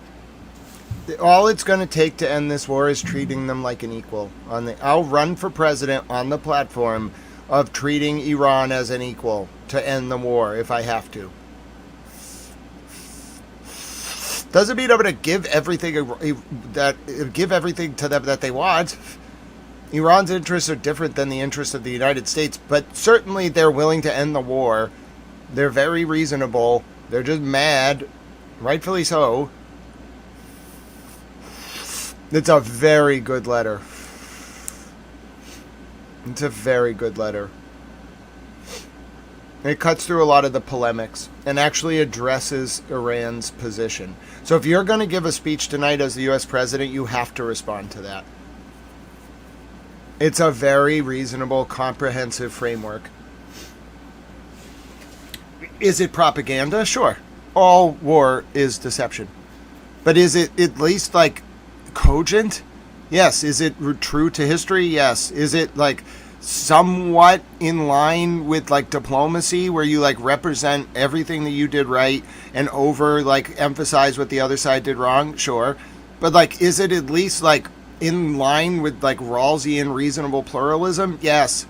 [SPEAKER 1] All it's going to take to end this war is treating them like an equal. I'll run for president on the platform of treating Iran as an equal to end the war if I have to. Doesn't mean I'm going to give everything to them that they want. Iran's interests are different than the interests of the United States, but certainly they're willing to end the war. They're very reasonable. They're just mad, rightfully so. It's a very good letter. It's a very good letter. It cuts through a lot of the polemics and actually addresses Iran's position. So if you're going to give a speech tonight as the U.S. president, you have to respond to that. It's a very reasonable, comprehensive framework. Is it propaganda? Sure. All war is deception. But is it at least, like, cogent? Yes. Is it true to history? Yes. Is it, like, somewhat in line with, like, diplomacy, where you, like, represent everything that you did right and emphasize what the other side did wrong? Sure. But, like, is it at least, like, in line with, like, Rawlsian reasonable pluralism? Yes.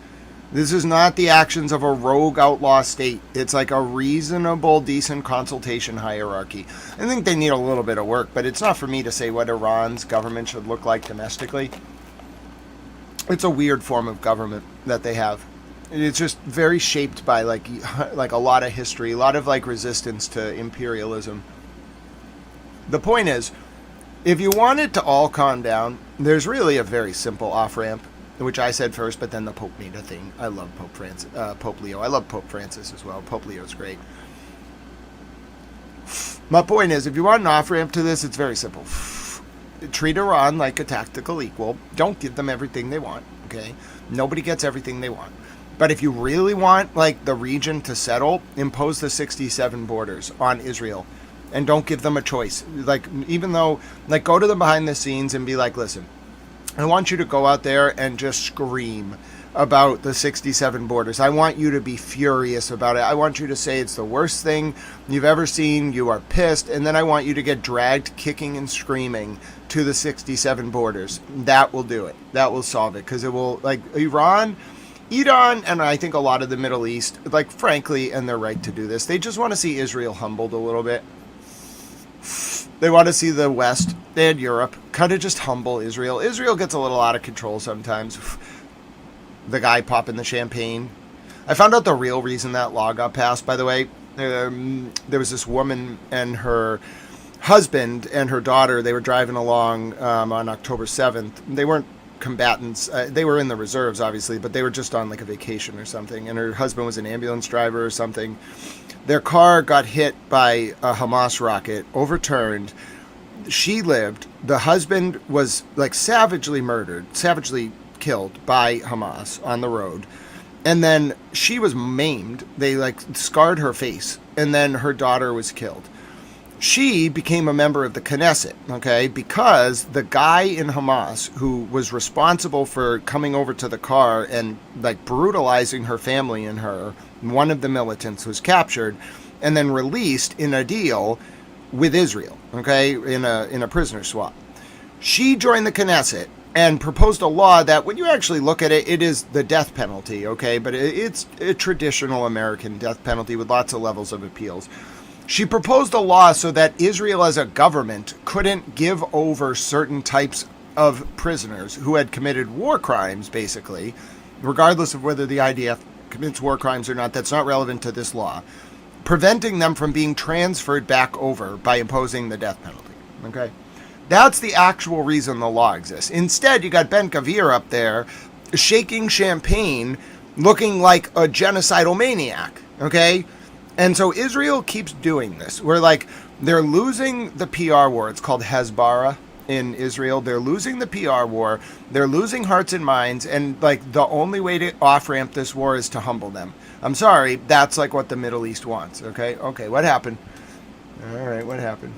[SPEAKER 1] This is not the actions of a rogue outlaw state. It's like a reasonable, decent consultation hierarchy. I think they need a little bit of work, but it's not for me to say what Iran's government should look like domestically. It's a weird form of government that they have. It's just very shaped by like a lot of history, a lot of like resistance to imperialism. The point is, if you want it to all calm down, there's really a very simple off-ramp, which I said first, but then the Pope made a thing. I love Pope Leo. I love Pope Francis as well. Pope Leo's great. My point is, if you want an off-ramp to this, it's very simple. Treat Iran like a tactical equal. Don't give them everything they want, okay? Nobody gets everything they want. But if you really want, like, the region to settle, impose the 67 borders on Israel. And don't give them a choice. Like, even though, like, go to them behind the scenes and be like, listen, I want you to go out there and just scream about the 67 borders. I want you to be furious about it. I want you to say it's the worst thing you've ever seen. You are pissed. And then I want you to get dragged kicking and screaming to the 67 borders. That will do it. That will solve it. Because it will, like, Iran, and I think a lot of the Middle East, like, frankly, and they're right to do this, they just want to see Israel humbled a little bit. They want to see the West and Europe kind of just humble Israel. Israel gets a little out of control sometimes. The guy popping the champagne. I found out the real reason that law got passed, by the way. There was this woman and her husband and her daughter. They were driving along on October 7th. They weren't combatants. They were in the reserves, obviously, but they were just on like a vacation or something. And her husband was an ambulance driver or something. Their car got hit by a Hamas rocket, overturned. She lived. The husband was like savagely murdered, savagely killed by Hamas on the road. And then she was maimed. They like scarred her face. And then her daughter was killed. She became a member of the Knesset, okay, because the guy in Hamas who was responsible for coming over to the car and like brutalizing her family and her, one of the militants was captured and then released in a deal with Israel, okay, in a prisoner swap. She joined the Knesset and proposed a law that, when you actually look at it, it is the death penalty, okay, but it's a traditional American death penalty with lots of levels of appeals. She proposed a law so that Israel as a government couldn't give over certain types of prisoners who had committed war crimes, basically, regardless of whether the IDF commits war crimes or not. That's not relevant to this law. Preventing them from being transferred back over by imposing the death penalty. Okay? That's the actual reason the law exists. Instead, you got Ben Gvir up there shaking champagne, looking like a genocidal maniac. Okay? And so Israel keeps doing this. We're like, they're losing the PR war. It's called Hezbollah in Israel. They're losing the PR war. They're losing hearts and minds. And like the only way to off-ramp this war is to humble them. I'm sorry. That's like what the Middle East wants. Okay. What happened? All right. What happened?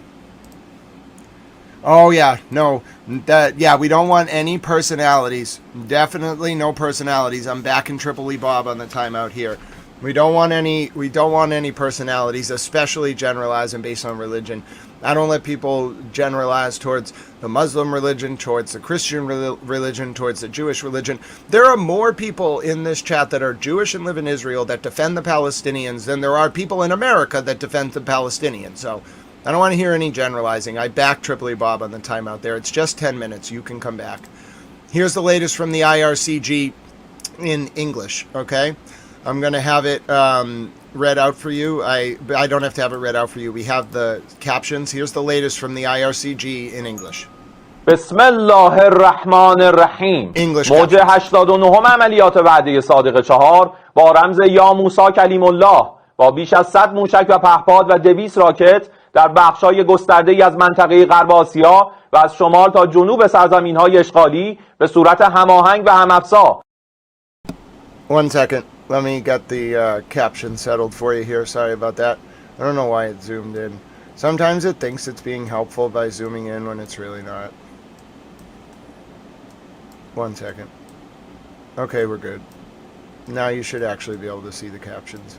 [SPEAKER 1] Oh, yeah. No. We don't want any personalities. Definitely no personalities. I'm back in Tripoli Bob on the timeout here. We don't want any personalities, especially generalized and based on religion. I don't let people generalize towards the Muslim religion, towards the Christian religion, towards the Jewish religion. There are more people in this chat that are Jewish and live in Israel that defend the Palestinians than there are people in America that defend the Palestinians. So I don't want to hear any generalizing. I back Tripoli Bob on the timeout there. It's just 10 minutes. You can come back. Here's the latest from the IRCG in English, okay? I'm going to have it read out for you. I don't have to have it read out for you. We have the captions. Here's the latest from the IRCG in English.
[SPEAKER 13] بسم الله الرحمن الرحیم. موج 89 عملیات وعده صادق 4 با رمز یا موسی کلیم الله با بیش از 100 موشک و پهپاد و 200 راکت در بخش‌های گسترده‌ای از منطقه غرب آسیا و از شمال تا جنوب سرزمین‌های اشغالی به صورت هماهنگ و هم‌افزا.
[SPEAKER 1] One second. Let me get the caption settled for you here. Sorry about that. I don't know why it zoomed in. Sometimes it thinks it's being helpful by zooming in when it's really not. One second. Okay, we're good. Now you should actually be able to see the captions.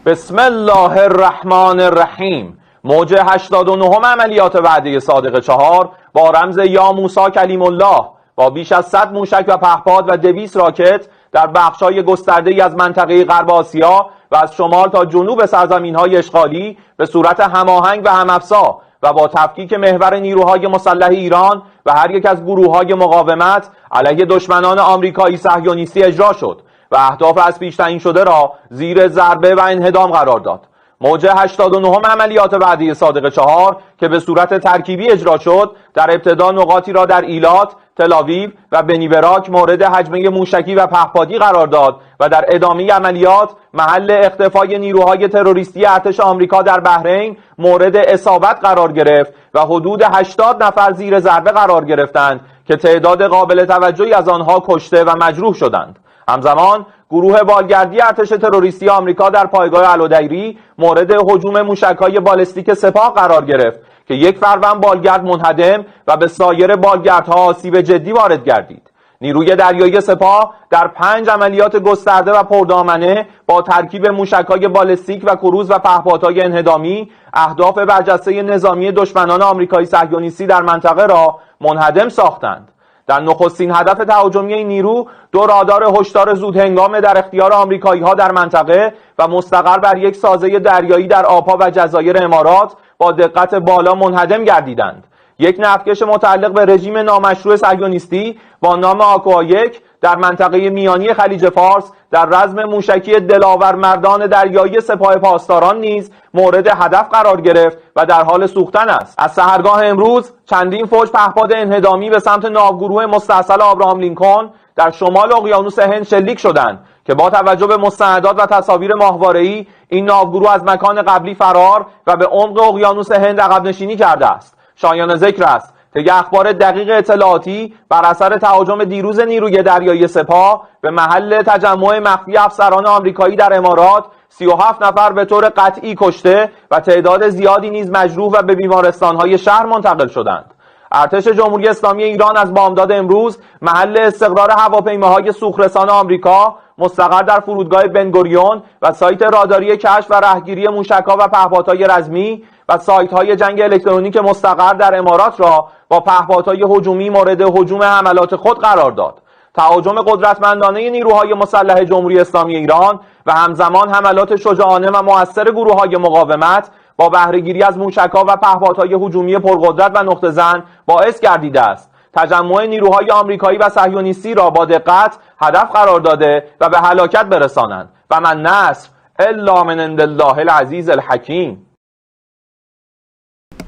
[SPEAKER 13] بسم الله الرحمن الرحیم. موج 89 عملیات وعده صادق 4 با رمز یا موسی کلیم الله با بیش از 100 موشک و پهپاد و 200 راکت در بخش‌های گسترده‌ای از منطقه غرب آسیا و از شمال تا جنوب سرزمین‌های اشغالی به صورت هماهنگ و هم‌افزا و با تفکیک محور نیروهای مسلح ایران و هر یک از گروه‌های مقاومت علیه دشمنان آمریکایی صهیونیستی اجرا شد و اهداف از پیش تعیین شده را زیر ضربه و انهدام قرار داد. موج 89 عملیات وعده صادق 4 که به صورت ترکیبی اجرا شد در ابتدا نقاطی را در ایلات، تل آویو و بنی براک مورد هجمه موشکی و پهپادی قرار داد و در ادامه عملیات محل اختفای نیروهای تروریستی ارتش آمریکا در بحرین مورد اصابت قرار گرفت و حدود 80 نفر زیر ضربه قرار گرفتند که تعداد قابل توجهی از آنها کشته و مجروح شدند. همزمان گروه بالگردی ارتش تروریستی آمریکا در پایگاه الودیری مورد هجوم موشک‌های بالستیک سپاه قرار گرفت که یک فروند بالگرد منهدم و به سایر بالگردها آسیب جدی وارد گردید. نیروی دریایی سپاه در 5 عملیات گسترده و پردامنه با ترکیب موشک‌های بالستیک و کروز و پهپادهای انهدامی اهداف برجسته نظامی دشمنان آمریکایی صهیونیستی در منطقه را منهدم ساختند. در نخستین هدف تهاجمی این نیرو 2 رادار هشدار زودهنگام در اختیار آمریکایی‌ها در منطقه و مستقر بر یک سازه دریایی در آبها و جزایر امارات با دقت بالا منهدم گردیدند. یک نفتکش متعلق به رژیم نامشروع صهیونیستی با نام آکوا 1 در منطقه میانی خلیج فارس در رزم موشکی دلاور مردان دریایی سپاه پاسداران نیز مورد هدف قرار گرفت و در حال سوختن است. از سحرگاه امروز چندین فوج پهپاد انهدامی به سمت ناوگروه مستاصل آبراهام لینکلن در شمال اقیانوس هند شلیک شدند که با توجه به مستندات و تصاویر ماهواره‌ای این ناوگروه از مکان قبلی فرار و به عمق اقیانوس هند عقب نشینی کرده است. شایان ذکر است طی اخبار دقیق اطلاعاتی بر اثر تهاجم دیروز نیروی دریایی سپاه به محل تجمع مخفی افسران آمریکایی در امارات 37 نفر به طور قطعی کشته و تعداد زیادی نیز مجروح و به بیمارستان‌های شهر منتقل شدند. ارتش جمهوری اسلامی ایران از بامداد امروز محل استقرار هواپیماهای سوخرسان آمریکا مستقر در فرودگاه بنگوریون و سایت راداری کشف و رهگیری موشک‌ها و پهپادهای رزمی و سایت‌های جنگ الکترونیک مستقر در امارات را با پهپادهای هجومی مورد هجوم حملات خود قرار داد. تهاجم قدرتمندانه نیروهای مسلح جمهوری اسلامی ایران و همزمان حملات شجاعانه و مؤثر گروه‌های مقاومت با بهره‌گیری از موشک‌ها و پهپادهای هجومی پرقدرت و نقطه‌زن باعث گردیده است تجمع نیروهای آمریکایی و صهیونیستی را با دقت هدف قرار داده و به هلاکت برسانند و من نصر الا من عند الله العزیز الحکیم.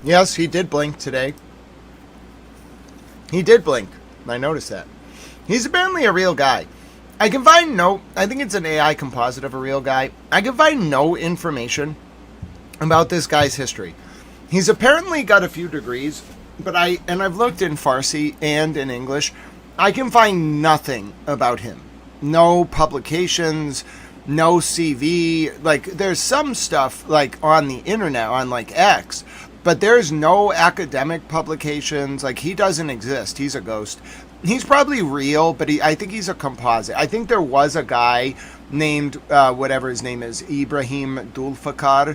[SPEAKER 1] Yes, he did blink today. He did blink. I noticed that. He's apparently a real guy. I can find I think it's an AI composite of a real guy. I can find no information about this guy's history. He's apparently got a few degrees, but I've looked in Farsi and in English. I can find nothing about him. No publications, no CV. Like, there's some stuff like on the internet, on like X, but there's no academic publications. Like, he doesn't exist. He's a ghost. He's probably real, but I think he's a composite. I think there was a guy named, whatever his name is, Ibrahim Dulfakar,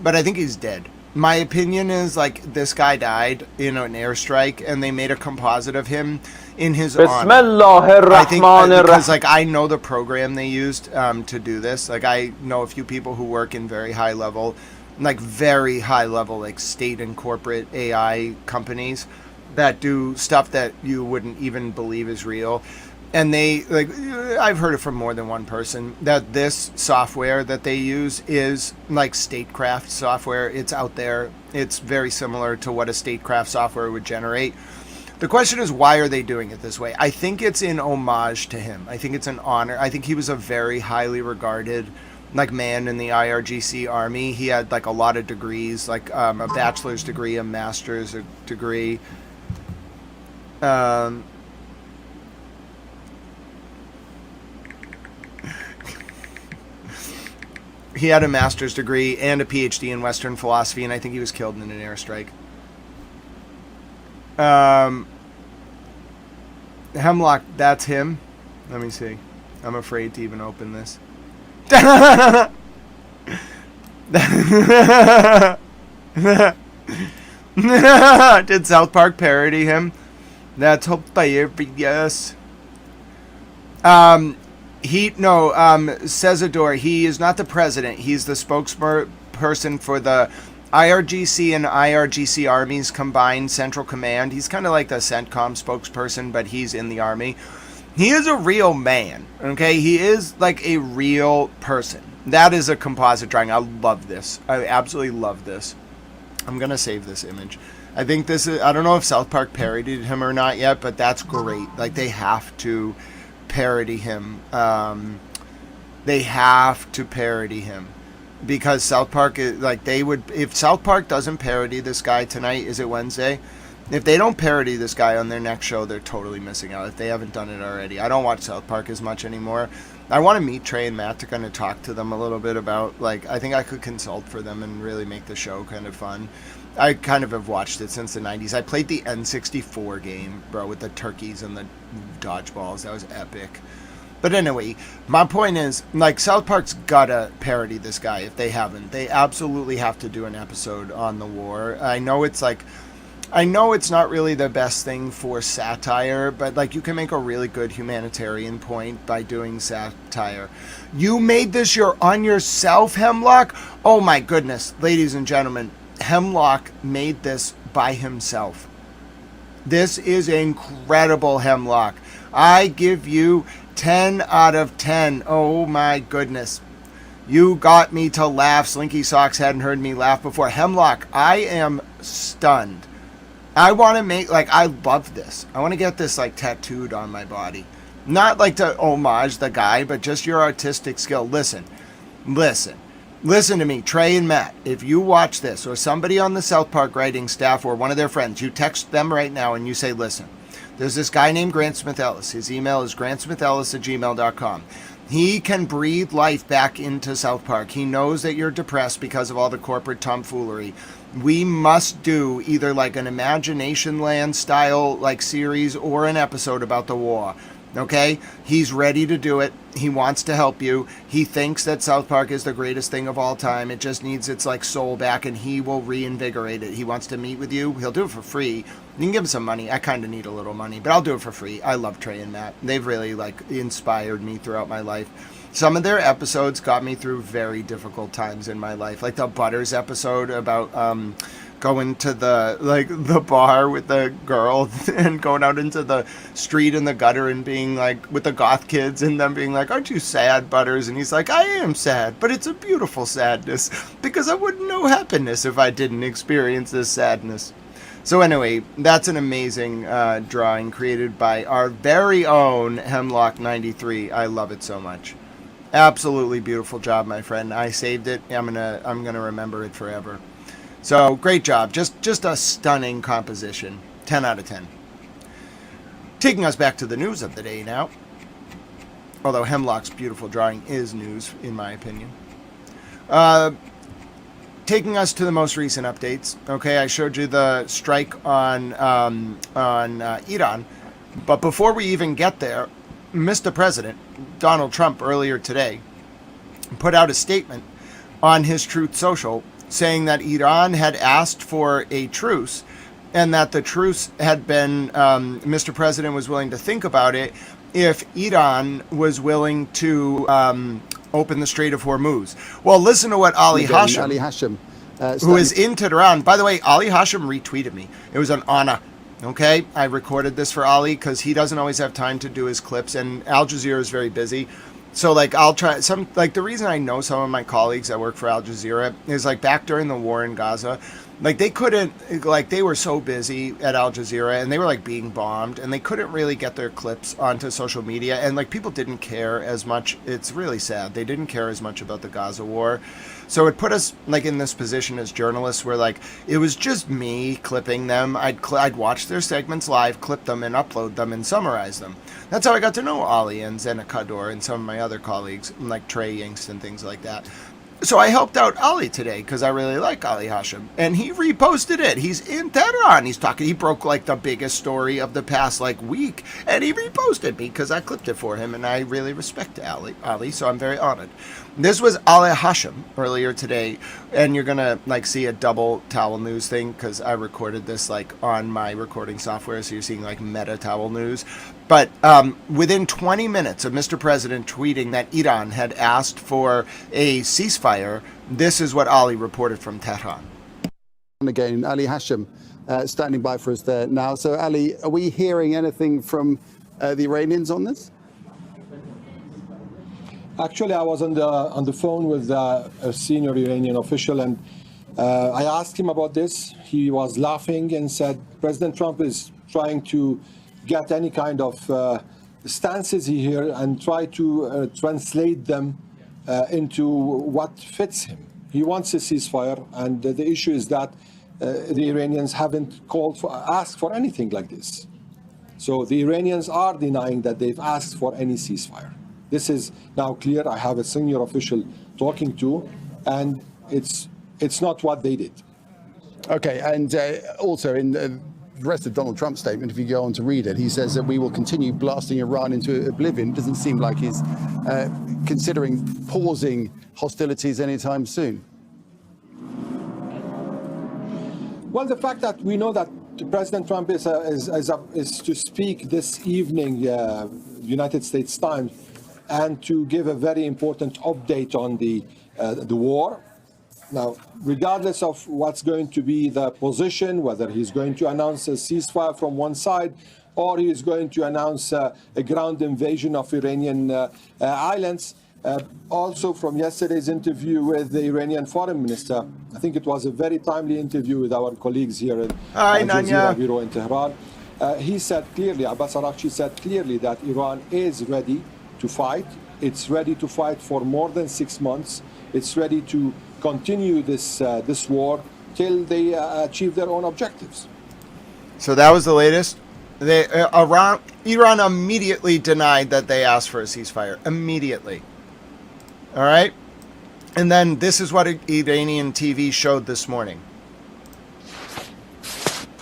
[SPEAKER 1] but I think he's dead. My opinion is, like, this guy died in an airstrike, and they made a composite of him in his honor. I think, because, like, I know the program they used to do this. Like, I know a few people who work in very high level, like, state and corporate AI companies that do stuff that you wouldn't even believe is real. And they, like, I've heard it from more than one person, that this software that they use is like statecraft software. It's out there. It's very similar to what a statecraft software would generate. The question is, why are they doing it this way? I think it's in homage to him. I think it's an honor. I think he was a very highly regarded man in the IRGC army. He had a lot of degrees, a bachelor's degree, a master's degree. He had a master's degree and a PhD in Western philosophy, and I think he was killed in an airstrike. Hemlock, that's him. Let me see. I'm afraid to even open this. Did South Park parody him? That's hilarious. Cezador, he is not the president. He's the spokesperson for the IRGC and IRGC armies combined Central Command. He's kind of like the CENTCOM spokesperson, but he's in the army. He is a real man, okay? He is a real person. That is a composite drawing. I love this. I absolutely love this. I'm going to save this image. I think this is, I don't know if South Park parodied him or not yet, but that's great. They have to parody him. They have to parody him. Because South Park is if South Park doesn't parody this guy tonight, is it Wednesday? If they don't parody this guy on their next show, they're totally missing out if they haven't done it already. I don't watch South Park as much anymore. I want to meet Trey and Matt to kind of talk to them a little bit about, I think I could consult for them and really make the show kind of fun. I kind of have watched it since the 90s. I played the N64 game, bro, with the turkeys and the dodgeballs. That was epic. But anyway, my point is, South Park's gotta parody this guy if they haven't. They absolutely have to do an episode on the war. I know it's not really the best thing for satire, but you can make a really good humanitarian point by doing satire. You made this on yourself, Hemlock? Oh my goodness, ladies and gentlemen, Hemlock made this by himself. This is incredible, Hemlock. I give you 10 out of 10. Oh my goodness. You got me to laugh. Slinky Socks hadn't heard me laugh before. Hemlock, I am stunned. I want to make, I love this. I want to get this, tattooed on my body. Not, to homage the guy, but just your artistic skill. Listen to me, Trey and Matt. If you watch this, or somebody on the South Park writing staff, or one of their friends, you text them right now and you say, listen, there's this guy named Grant Smith Ellis. His email is grantsmithellis@gmail.com. He can breathe life back into South Park. He knows that you're depressed because of all the corporate tomfoolery. We must do either an Imagination Land style series or an episode about the war. Okay? He's ready to do it. He wants to help you. He thinks that South Park is the greatest thing of all time. It just needs its soul back, and he will reinvigorate it. He wants to meet with you. He'll do it for free. You can give him some money. I kind of need a little money, but I'll do it for free. I love Trey and Matt. They've really inspired me throughout my life. Some of their episodes got me through very difficult times in my life, like the Butters episode about going to the bar with the girl and going out into the street in the gutter and being with the goth kids and them being aren't you sad, Butters? And he's like, I am sad, but it's a beautiful sadness because I wouldn't know happiness if I didn't experience this sadness. So anyway, that's an amazing drawing created by our very own Hemlock93. I love it so much. Absolutely beautiful job, my friend. I saved it. I'm gonna remember it forever. So great job. Just a stunning composition. 10 out of 10. Taking us back to the news of the day now. Although Hemlock's beautiful drawing is news, in my opinion. Taking us to the most recent updates. Okay, I showed you the strike on Iran. But before we even get there, Mr. President Donald Trump earlier today put out a statement on his Truth Social saying that Iran had asked for a truce and that the truce had been, Mr. President was willing to think about it if Iran was willing to open the Strait of Hormuz. Well, listen to what Ali Hashim, who is in Tehran. By the way, Ali Hashim retweeted me. It was an honor. Okay, I recorded this for Ali because he doesn't always have time to do his clips, and Al Jazeera is very busy. So I'll try the reason I know some of my colleagues that work for Al Jazeera is back during the war in Gaza, Like they couldn't, like they were so busy at Al Jazeera and they were like being bombed and they couldn't really get their clips onto social media, and like people didn't care as much. It's really sad. They didn't care as much about the Gaza war. So it put us like in this position as journalists where like it was just me clipping them. I'd watch their segments live, clip them and upload them and summarize them. That's how I got to know Ali and Zena Kador and some of my other colleagues like Trey Yingst and things like that. So I helped out Ali today because I really like Ali Hashim, and he reposted it. He's in Tehran. He broke like the biggest story of the past like week, and he reposted me because I clipped it for him, and I really respect Ali, so I'm very honored. This was Ali Hashim earlier today, and you're gonna like see a double towel news thing because I recorded this like on my recording software, so you're seeing like meta towel news. But within 20 minutes of Mr. President tweeting that Iran had asked for a ceasefire, this is what Ali reported from Tehran.
[SPEAKER 14] And again, Ali Hashim standing by for us there now. So Ali, are we hearing anything from the Iranians on this?
[SPEAKER 15] Actually, I was on the phone with a senior Iranian official, and I asked him about this. He was laughing and said President Trump is trying to get any kind of stances here and try to translate them into what fits him. He wants a ceasefire, and the issue is that the Iranians haven't asked for anything like this. So the Iranians are denying that they've asked for any ceasefire. This is now clear. I have a senior official talking to, and it's not what they did.
[SPEAKER 14] Okay, and also in the rest of Donald Trump's statement, if you go on to read it, he says that we will continue blasting Iran into oblivion. It doesn't seem like he's considering pausing hostilities anytime soon.
[SPEAKER 15] Well, the fact that we know that President Trump is to speak this evening, United States time, and to give a very important update on the war. Now, regardless of what's going to be the position, whether he's going to announce a ceasefire from one side or he is going to announce a ground invasion of Iranian islands, also from yesterday's interview with the Iranian foreign minister, I think it was a very timely interview with our colleagues here in Jazeera Bureau in Tehran. He said clearly, Abbas Araghchi said clearly that Iran is ready to fight. It's ready to fight for more than 6 months. It's ready to continue this war till they achieve their own objectives.
[SPEAKER 1] So that was the latest. Iran immediately denied that they asked for a ceasefire. Immediately. All right? And then this is what Iranian TV showed this morning.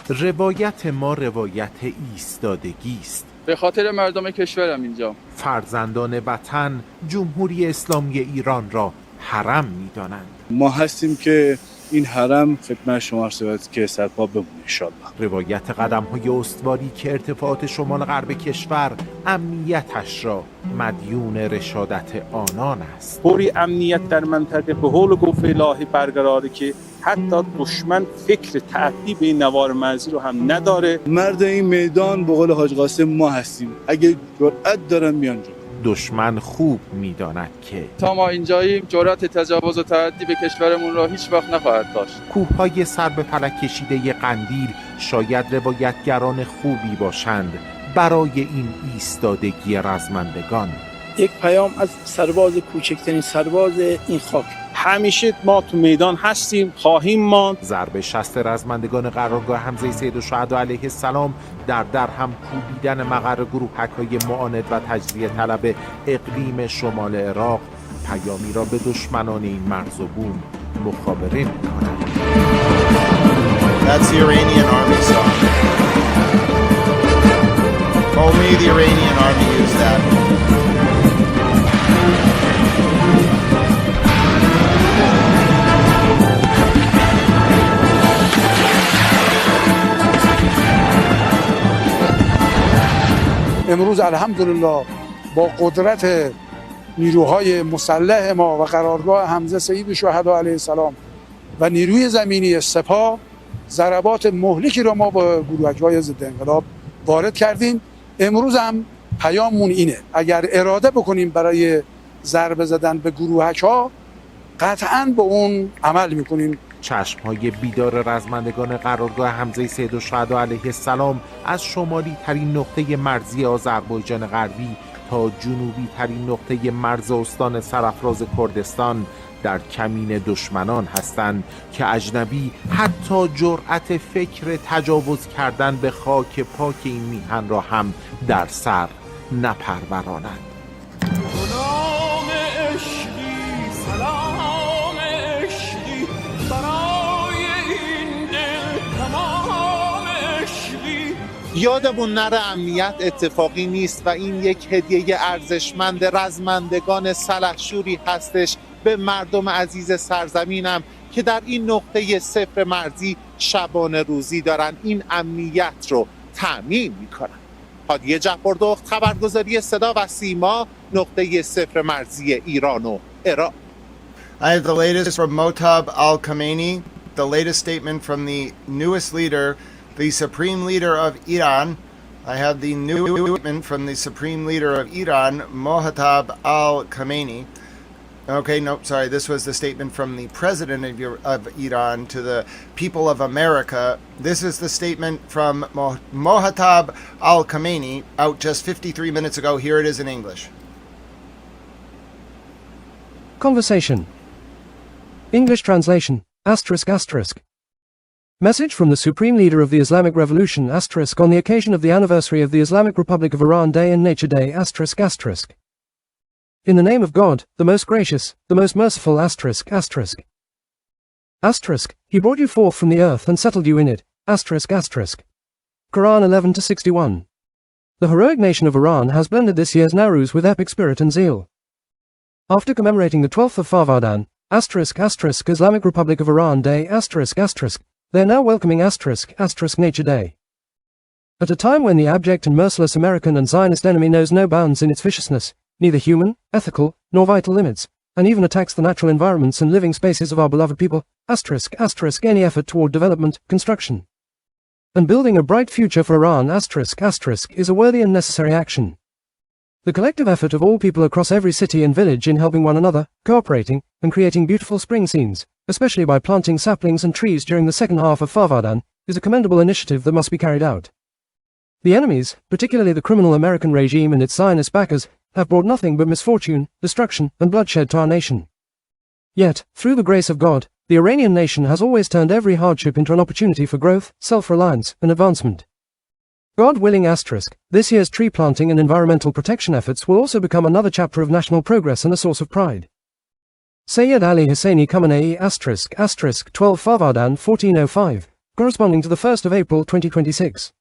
[SPEAKER 16] روایت ما روایت ایستادگی است.
[SPEAKER 17] به خاطر مردم کشورم اینجا.
[SPEAKER 16] فرزندان وطن جمهوری اسلامی ایران را حرم می‌دانند.
[SPEAKER 17] ما هستیم که این حرم خدمت شما است که سرپا بمونه ان شاءالله.
[SPEAKER 16] روایت قدم‌های استواری که ارتفاعات شمال غرب کشور امنیتش را مدیون رشادت آنان است.
[SPEAKER 17] پوری امنیت در منطقه به حول گفته الهی برقراره که حتی دشمن فکر تعدی به این نوار مرزی رو هم نداره. مرد این میدان به قول حاج قاسم ما هستیم. اگه جرأت دارن میان جلو.
[SPEAKER 16] دشمن خوب می‌داند که
[SPEAKER 17] تا ما اینجاییم جرأت تجاوز و تعدی به کشورمون را هیچ وقت نخواهد داشت.
[SPEAKER 16] کوه‌های سر به فلک کشیده قندیل شاید روایتگران خوبی باشند برای این ایستادگی رزمندگان.
[SPEAKER 18] یک پیام از سرباز کوچکترین سرباز این خاک.
[SPEAKER 17] همیشه ما تو میدان هستیم، خواهیم ماند.
[SPEAKER 16] ضرب شست رزمندگان قرارگاه حمزه سید الشهدا علیه السلام در هم کوبیدن مقر گروهک‌های معاند و تجزیه طلب اقلیم شمال عراق پیامی را به دشمنان این مرز و بوم مخابره می‌کند.
[SPEAKER 1] That's the Iranian army song. Only the Iranian army used that.
[SPEAKER 18] امروز الحمدلله با قدرت نیروهای مسلح ما و قرارگاه حمزه سید شهدا علیه السلام و نیروی زمینی سپاه ضربات مهلکی را ما با گروهک‌های ضد انقلاب وارد کردیم. امروز هم پیاممون اینه اگر اراده بکنیم برای ضربه زدن به گروهک‌ها قطعاً به اون عمل میکنیم
[SPEAKER 16] چشمهای بیدار رزمندگان قرارگاه حمزه سید الشهدا علیه السلام از شمالی ترین نقطه مرزی آذربایجان غربی تا جنوبی ترین نقطه مرز استان سرافراز کردستان در کمین دشمنان هستند که اجنبی حتی جرأت فکر تجاوز کردن به خاک پاک این میهن را هم در سر نپروراند.
[SPEAKER 19] سلام عشقی سلام عشقی برای این دل تمام عشقی.
[SPEAKER 16] یادمون نره امنیت اتفاقی نیست و این یک هدیه ارزشمند رزمندگان سلحشوری هستش به مردم عزیز سرزمینم که در این نقطه صفر مرزی شبانه روزی دارن این امنیت رو تأمین میکنن. هادی جعفردخت، خبرگزاری صدا و سیما، نقطه صفر مرزی ایران و عراق.
[SPEAKER 1] I have the latest from Mohtab al-Khamenei, the latest statement from the newest leader, the supreme leader of Iran. I have the new statement from the supreme leader of Iran, Mohtab al-Khamenei. Okay, no, sorry, this was the statement from the president of Iran to the people of America. This is the statement from Mohtab al-Khamenei, out just 53 minutes ago. Here it is in English.
[SPEAKER 2] Conversation. English translation, asterisk asterisk. Message from the Supreme Leader of the Islamic Revolution, asterisk, on the occasion of the anniversary of the Islamic Republic of Iran Day and Nature Day, asterisk asterisk. In the name of God, the most gracious, the most merciful, asterisk asterisk. Asterisk, he brought you forth from the earth and settled you in it, asterisk asterisk. Quran 11-61. The heroic nation of Iran has blended this year's Nowruz with epic spirit and zeal. After commemorating the 12th of Farvadan, asterisk asterisk Islamic Republic of Iran Day, asterisk asterisk, they are now welcoming asterisk asterisk Nature Day. At a time when the abject and merciless American and Zionist enemy knows no bounds in its viciousness, neither human, ethical, nor vital limits, and even attacks the natural environments and living spaces of our beloved people, asterisk asterisk any effort toward development, construction, and building a bright future for Iran, asterisk asterisk, is a worthy and necessary action. The collective effort of all people across every city and village in helping one another, cooperating, and creating beautiful spring scenes, especially by planting saplings and trees during the second half of Farvadan, is a commendable initiative that must be carried out. The enemies, particularly the criminal American regime and its Zionist backers, have brought nothing but misfortune, destruction, and bloodshed to our nation. Yet, through the grace of God, the Iranian nation has always turned every hardship into an opportunity for growth, self-reliance, and advancement. God willing, asterisk, this year's tree planting and environmental protection efforts will also become another chapter of national progress and a source of pride. Sayyid Ali Husseini Khamenei, asterisk asterisk 12 Farvadan 1405, corresponding to the 1st of April 2026.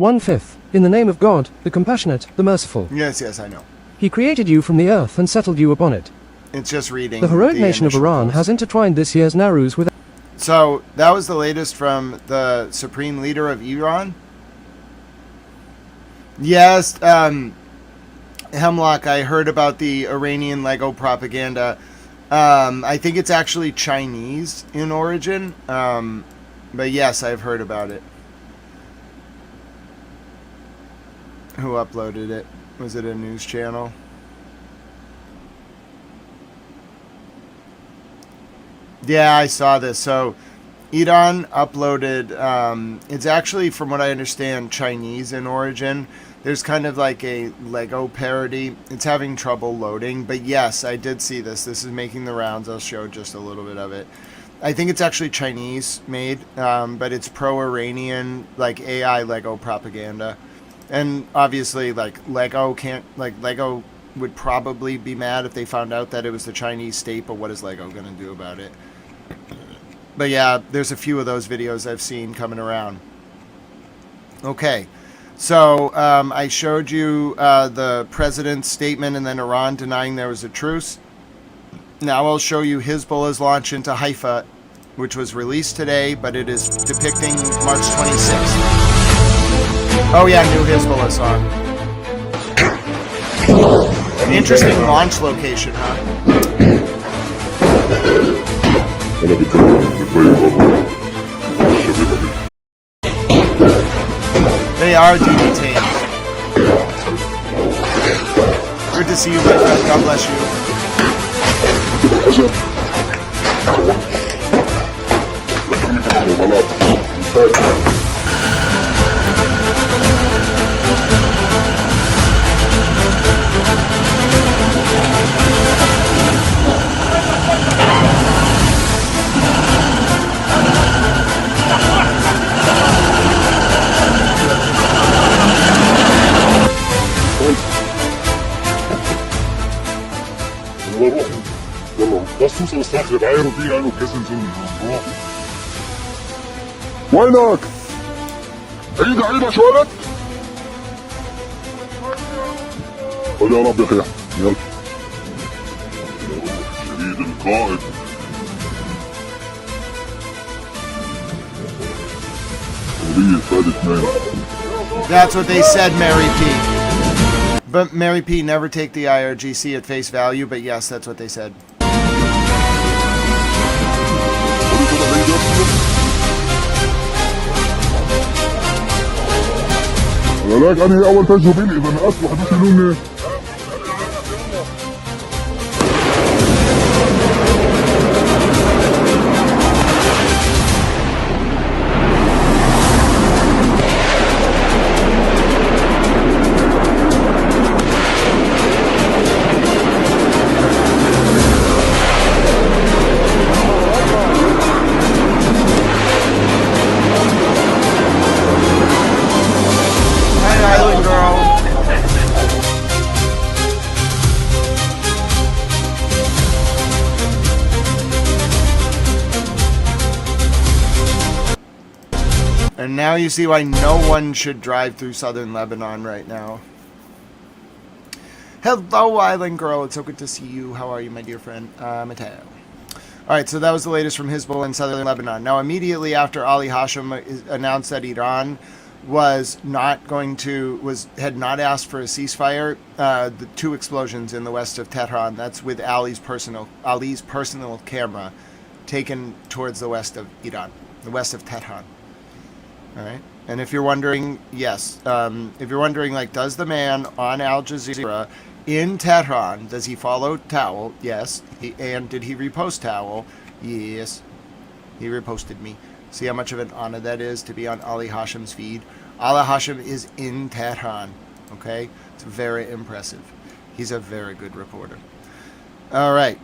[SPEAKER 2] 1/5. In the name of God, the compassionate, the merciful.
[SPEAKER 1] Yes, I know.
[SPEAKER 2] He created you from the earth and settled you upon it.
[SPEAKER 1] It's just reading.
[SPEAKER 2] The heroic nation of Iran has intertwined this year's Nowruz with...
[SPEAKER 1] So, that was the latest from the Supreme Leader of Iran. Yes, Hemlock, I heard about the Iranian Lego propaganda. I think it's actually Chinese in origin. But yes, I've heard about it. Who uploaded it? Was it a news channel? Yeah, I saw this. So, Iran uploaded, it's actually, from what I understand, Chinese in origin. There's kind of like a Lego parody. It's having trouble loading, but yes, I did see this. This is making the rounds. I'll show just a little bit of it. I think it's actually Chinese made, but it's pro-Iranian, like AI Lego propaganda. And obviously, like, Lego would probably be mad if they found out that it was the Chinese state, but what is Lego going to do about it? But yeah, there's a few of those videos I've seen coming around. Okay, so I showed you the president's statement and then Iran denying there was a truce. Now I'll show you Hezbollah's launch into Haifa, which was released today, but it is depicting March 26th. Oh yeah, new Hezbollah song. Interesting launch location, huh? They are detained. Good to see you, my friend. God bless you.
[SPEAKER 20] وينك؟ عيد عيد شو ولد؟ قل يا رب يا اخي يلا شديد القائد.
[SPEAKER 1] That's what they said, Mary P. But Mary P, never take the IRGC at face value, but yes, that's what they said.
[SPEAKER 20] ولكن أنا أول تجربة لي إذا ما أصبح بشلوني.
[SPEAKER 1] And now you see why no one should drive through southern Lebanon right now. Hello, Island Girl. It's so good to see you. How are you, my dear friend? Mateo. Alright, so that was the latest from Hezbollah in southern Lebanon. Now, immediately after Ali Hashem announced that Iran had not asked for a ceasefire, the two explosions in the west of Tehran, that's with Ali's personal camera, taken towards the west of Iran, the west of Tehran. All right. And if you're wondering, yes, if you're wondering, like, does the man on Al Jazeera in Tehran, does he follow Towel? Yes. And did he repost Towel? Yes. He reposted me. See how much of an honor that is to be on Ali Hashem's feed? Ali Hashem is in Tehran. Okay? It's very impressive. He's a very good reporter. All right.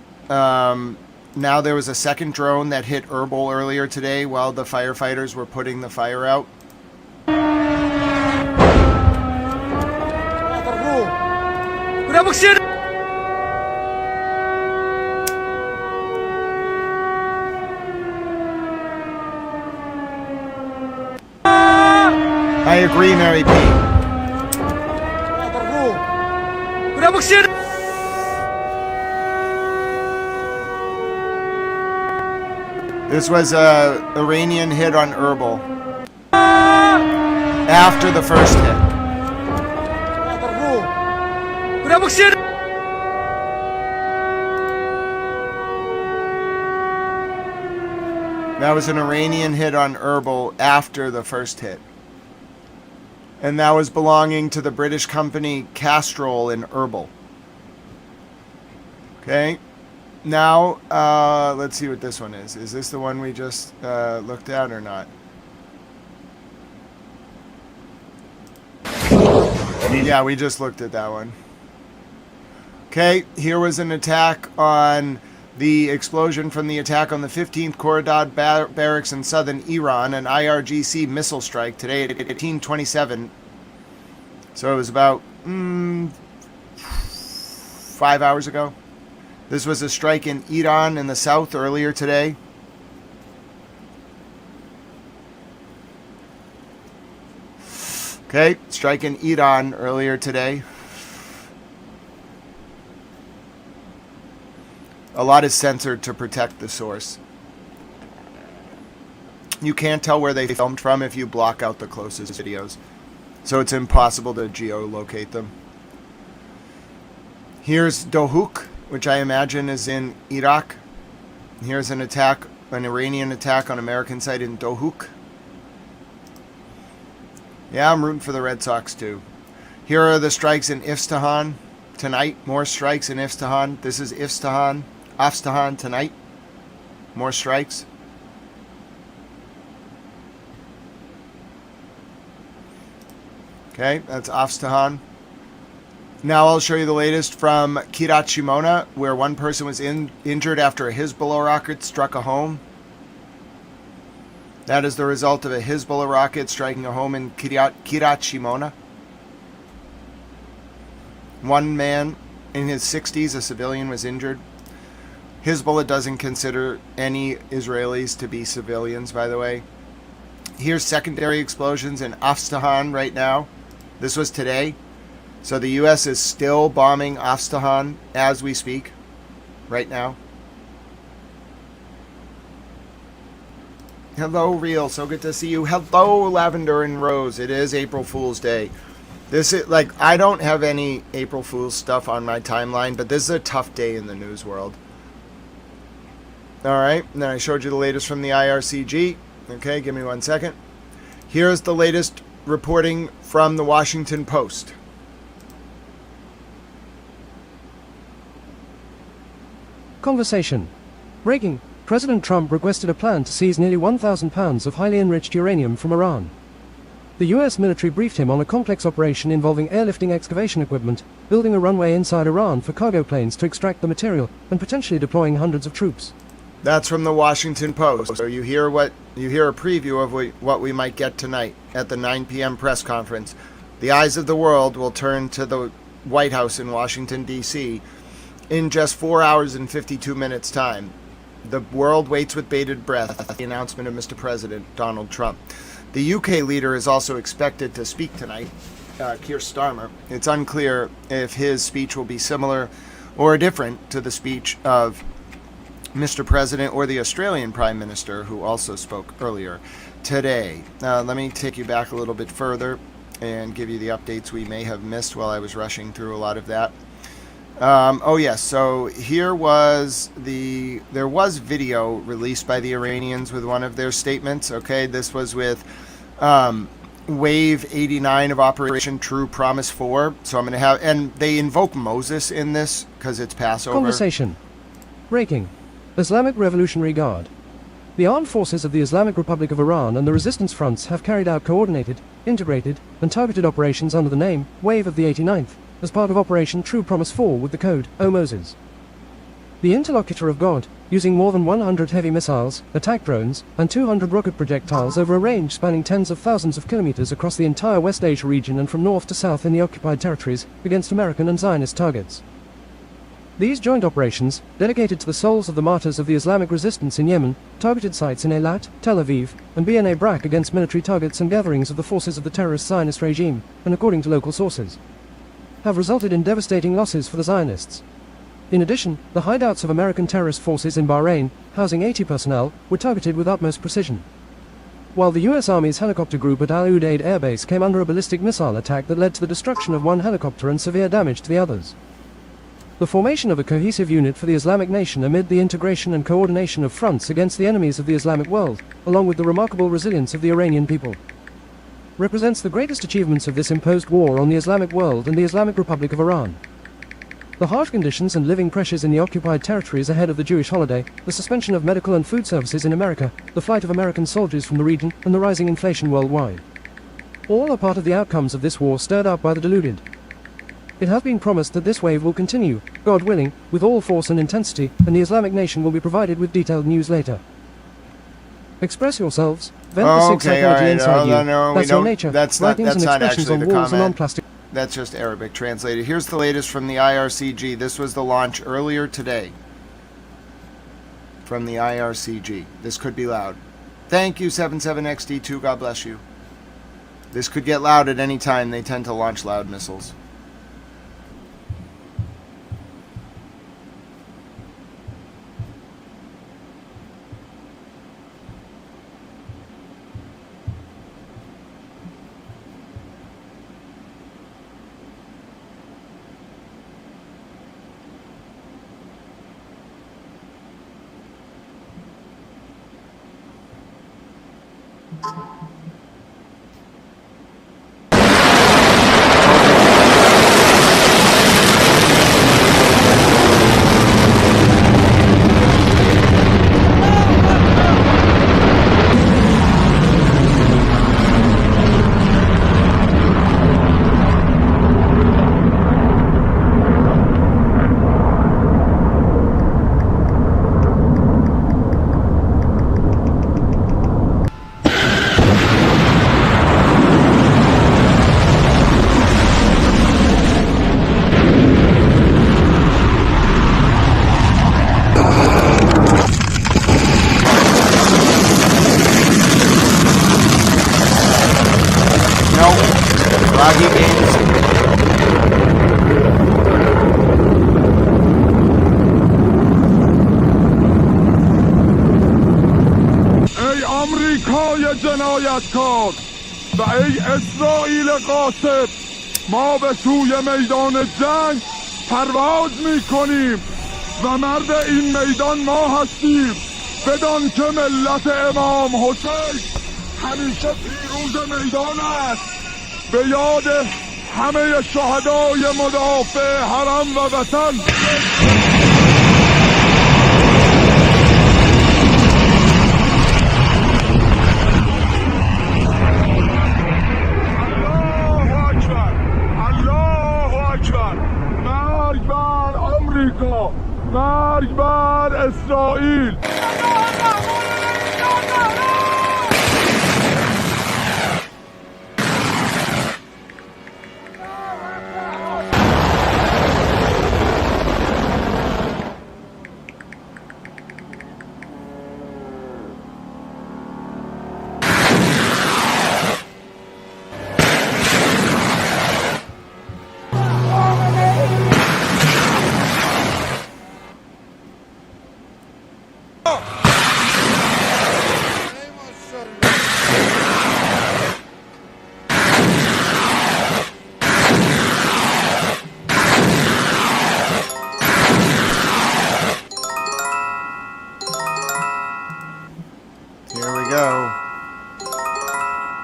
[SPEAKER 1] Now there was a second drone that hit Erbil earlier today while the firefighters were putting the fire out. I agree, Mary P. This was a Iranian hit on Erbil after the first hit. That was an Iranian hit on Erbil after the first hit. And that was belonging to the British company Castrol in Erbil. Okay. Now, let's see what this one is. Is this the one we just looked at or not? Yeah, we just looked at that one. Okay, here was an attack on the explosion from the attack on the 15th Khoradad barracks in southern Iran, an IRGC missile strike today at 18:27. So it was about 5 hours ago. This was a strike in Iran in the south earlier today. Okay, strike in Iran earlier today. A lot is censored to protect the source. You can't tell where they filmed from if you block out the closest videos. So it's impossible to geolocate them. Here's Dohuk, which I imagine is in Iraq. Here's an attack, an Iranian attack on American site in Dohuk. Yeah, I'm rooting for the Red Sox too. Here are the strikes in Isfahan tonight. More strikes in Isfahan. This is Isfahan tonight. More strikes. Okay, that's Isfahan. Now I'll show you the latest from Kiryat Shimona, where one person was injured after a Hezbollah rocket struck a home. That is the result of a Hezbollah rocket striking a home in Kiryat Shimona. One man in his 60s, a civilian, was injured. Hezbollah doesn't consider any Israelis to be civilians, by the way. Here's secondary explosions in Isfahan right now. This was today. So the U.S. is still bombing Isfahan as we speak, right now. Hello, Real. So good to see you. Hello, Lavender and Rose. It is April Fool's Day. This is like, I don't have any April Fool's stuff on my timeline, but this is a tough day in the news world. All right, and then I showed you the latest from the IRCG. Okay, give me 1 second. Here's the latest reporting from the Washington Post.
[SPEAKER 2] Conversation. Breaking. President Trump requested a plan to seize nearly 1,000 pounds of highly enriched uranium from Iran. The US military briefed him on a complex operation involving airlifting excavation equipment, building a runway inside Iran for cargo planes to extract the material, and potentially deploying hundreds of troops.
[SPEAKER 1] That's from the Washington Post. So you hear a preview of what we might get tonight at the 9 p.m. press conference. The eyes of the world will turn to the White House in Washington, D.C. in just 4 hours and 52 minutes' time. The world waits with bated breath the announcement of Mr. President Donald Trump. The UK leader is also expected to speak tonight, Keir Starmer. It's unclear if his speech will be similar or different to the speech of Mr. President or the Australian Prime Minister, who also spoke earlier today. Let me take you back a little bit further and give you the updates we may have missed while I was rushing through a lot of that. Oh yes, so here was there was video released by the Iranians with one of their statements. Okay, this was with Wave 89 of Operation True Promise 4. So I'm going to have, and they invoke Moses in this because it's Passover.
[SPEAKER 2] Conversation. Breaking. Islamic Revolutionary Guard. The armed forces of the Islamic Republic of Iran and the resistance fronts have carried out coordinated, integrated, and targeted operations under the name Wave of the 89th, as part of Operation True Promise 4 with the code O Moses. The interlocutor of God, using more than 100 heavy missiles, attack drones, and 200 rocket projectiles over a range spanning tens of thousands of kilometers across the entire West Asia region and from north to south in the occupied territories, against American and Zionist targets. These joint operations, dedicated to the souls of the martyrs of the Islamic resistance in Yemen, targeted sites in Eilat, Tel Aviv, and Bnei Brak against military targets and gatherings of the forces of the terrorist Zionist regime, and according to local sources, have resulted in devastating losses for the Zionists. In addition, the hideouts of American terrorist forces in Bahrain, housing 80 personnel, were targeted with utmost precision. While the U.S. Army's helicopter group at Al Udeid Air Base came under a ballistic missile attack that led to the destruction of one helicopter and severe damage to the others. The formation of a cohesive unit for the Islamic nation amid the integration and coordination of fronts against the enemies of the Islamic world, along with the remarkable resilience of the Iranian people, represents the greatest achievements of this imposed war on the Islamic world and the Islamic Republic of Iran. The harsh conditions and living pressures in the occupied territories ahead of the Jewish holiday, the suspension of medical and food services in America, the flight of American soldiers from the region, and the rising inflation worldwide. All are part of the outcomes of this war stirred up by the deluded. It has been promised that this wave will continue, God willing, with all force and intensity, and the Islamic nation will be provided with detailed news later. Express yourselves, vent the sick psychology inside you. That's your nature, writings and expressions on walls and on plastic.
[SPEAKER 1] That's just Arabic translated. Here's the latest from the IRCG. This was the launch earlier today from the IRCG. This could be loud. Thank you, 77XD2. God bless you. This could get loud at any time. They tend to launch loud missiles. راهی gains.
[SPEAKER 20] ای آمریکای جنایتکار و ای اسرائیل غاصب، ما به سوی میدان جنگ پرواز می کنیم و مرد این میدان ما هستیم. بدان که ملت امام حسین همیشه پیروز میدان است. به یاد همه شهدای مدافع حرم و وطن. مرگ بر آمریکا، مرگ بر اسرائیل.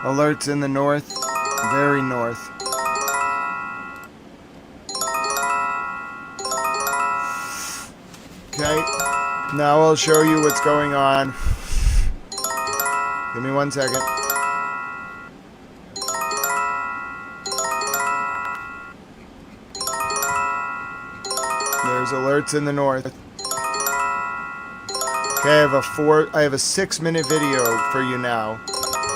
[SPEAKER 1] Alerts in the north, very north. Okay, now I'll show you what's going on. Give me 1 second. There's alerts in the north. Okay, I have a 6-minute video for you now.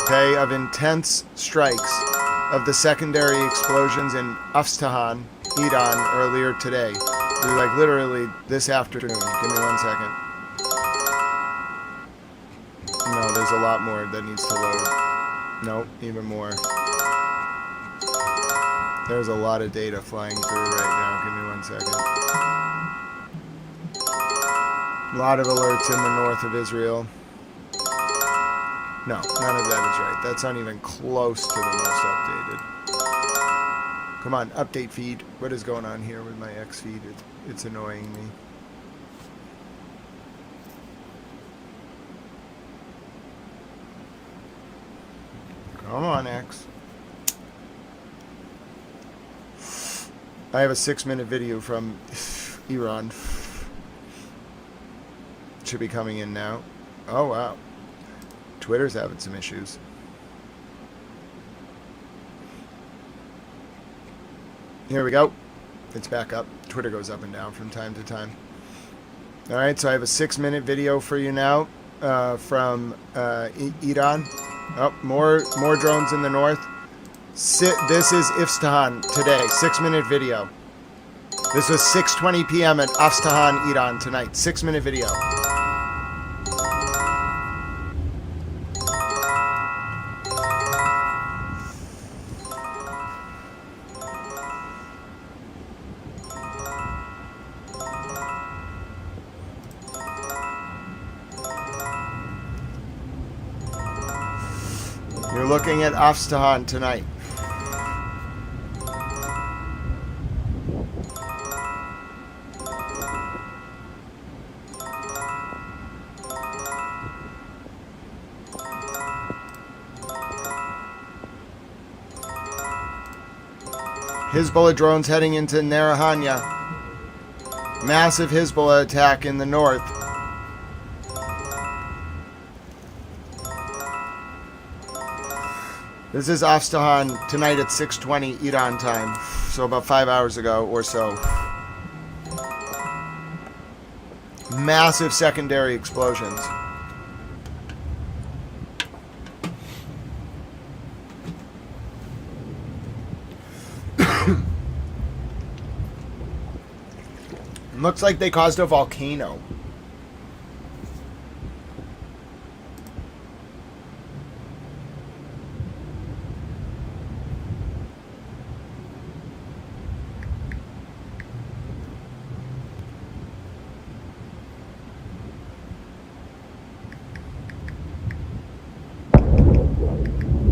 [SPEAKER 1] Okay, of intense strikes of the secondary explosions in Isfahan, Iran, earlier today. Like literally this afternoon. Give me 1 second. No, there's a lot more that needs to load. Nope, even more. There's a lot of data flying through right now. Give me 1 second. A lot of alerts in the north of Israel. No, none of that is right. That's not even close to the most updated. Come on, update feed. What is going on here with my X feed? It's annoying me. Come on, X. I have a 6-minute video from Iran. Should be coming in now. Oh, wow. Twitter's having some issues. Here we go. It's back up. Twitter goes up and down from time to time. Alright, so I have a 6-minute video for you now from Iran. Oh, more drones in the north. This is Isfahan today. 6-minute video. This was 6:20 p.m. at Isfahan, Iran tonight. 6-minute video. You're looking at Isfahan tonight. Hezbollah drones heading into Narahanya. Massive Hezbollah attack in the north. This is Isfahan tonight at 6:20 Iran time, so about 5 hours ago or so. Massive secondary explosions. Looks like they caused a volcano.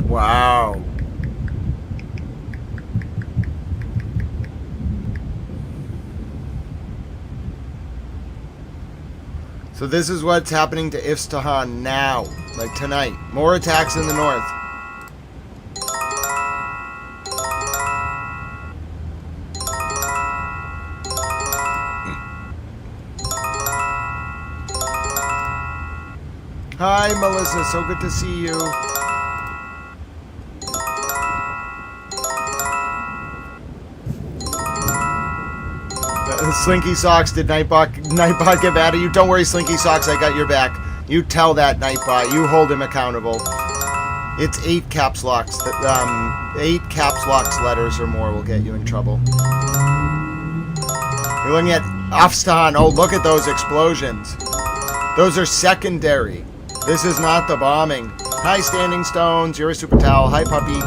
[SPEAKER 1] Wow. So this is what's happening to Isfahan now, like tonight. More attacks in the north. Hi, Melissa. So good to see you. Slinky Socks, did Nightbot get mad at you? Don't worry, Slinky Socks, I got your back. You tell that Nightbot. You hold him accountable. It's 8 caps locks. 8 caps locks letters or more will get you in trouble. You're looking at Isfahan. Oh, look at those explosions. Those are secondary. This is not the bombing. Hi, Standing Stones. You're a super towel. Hi, puppy.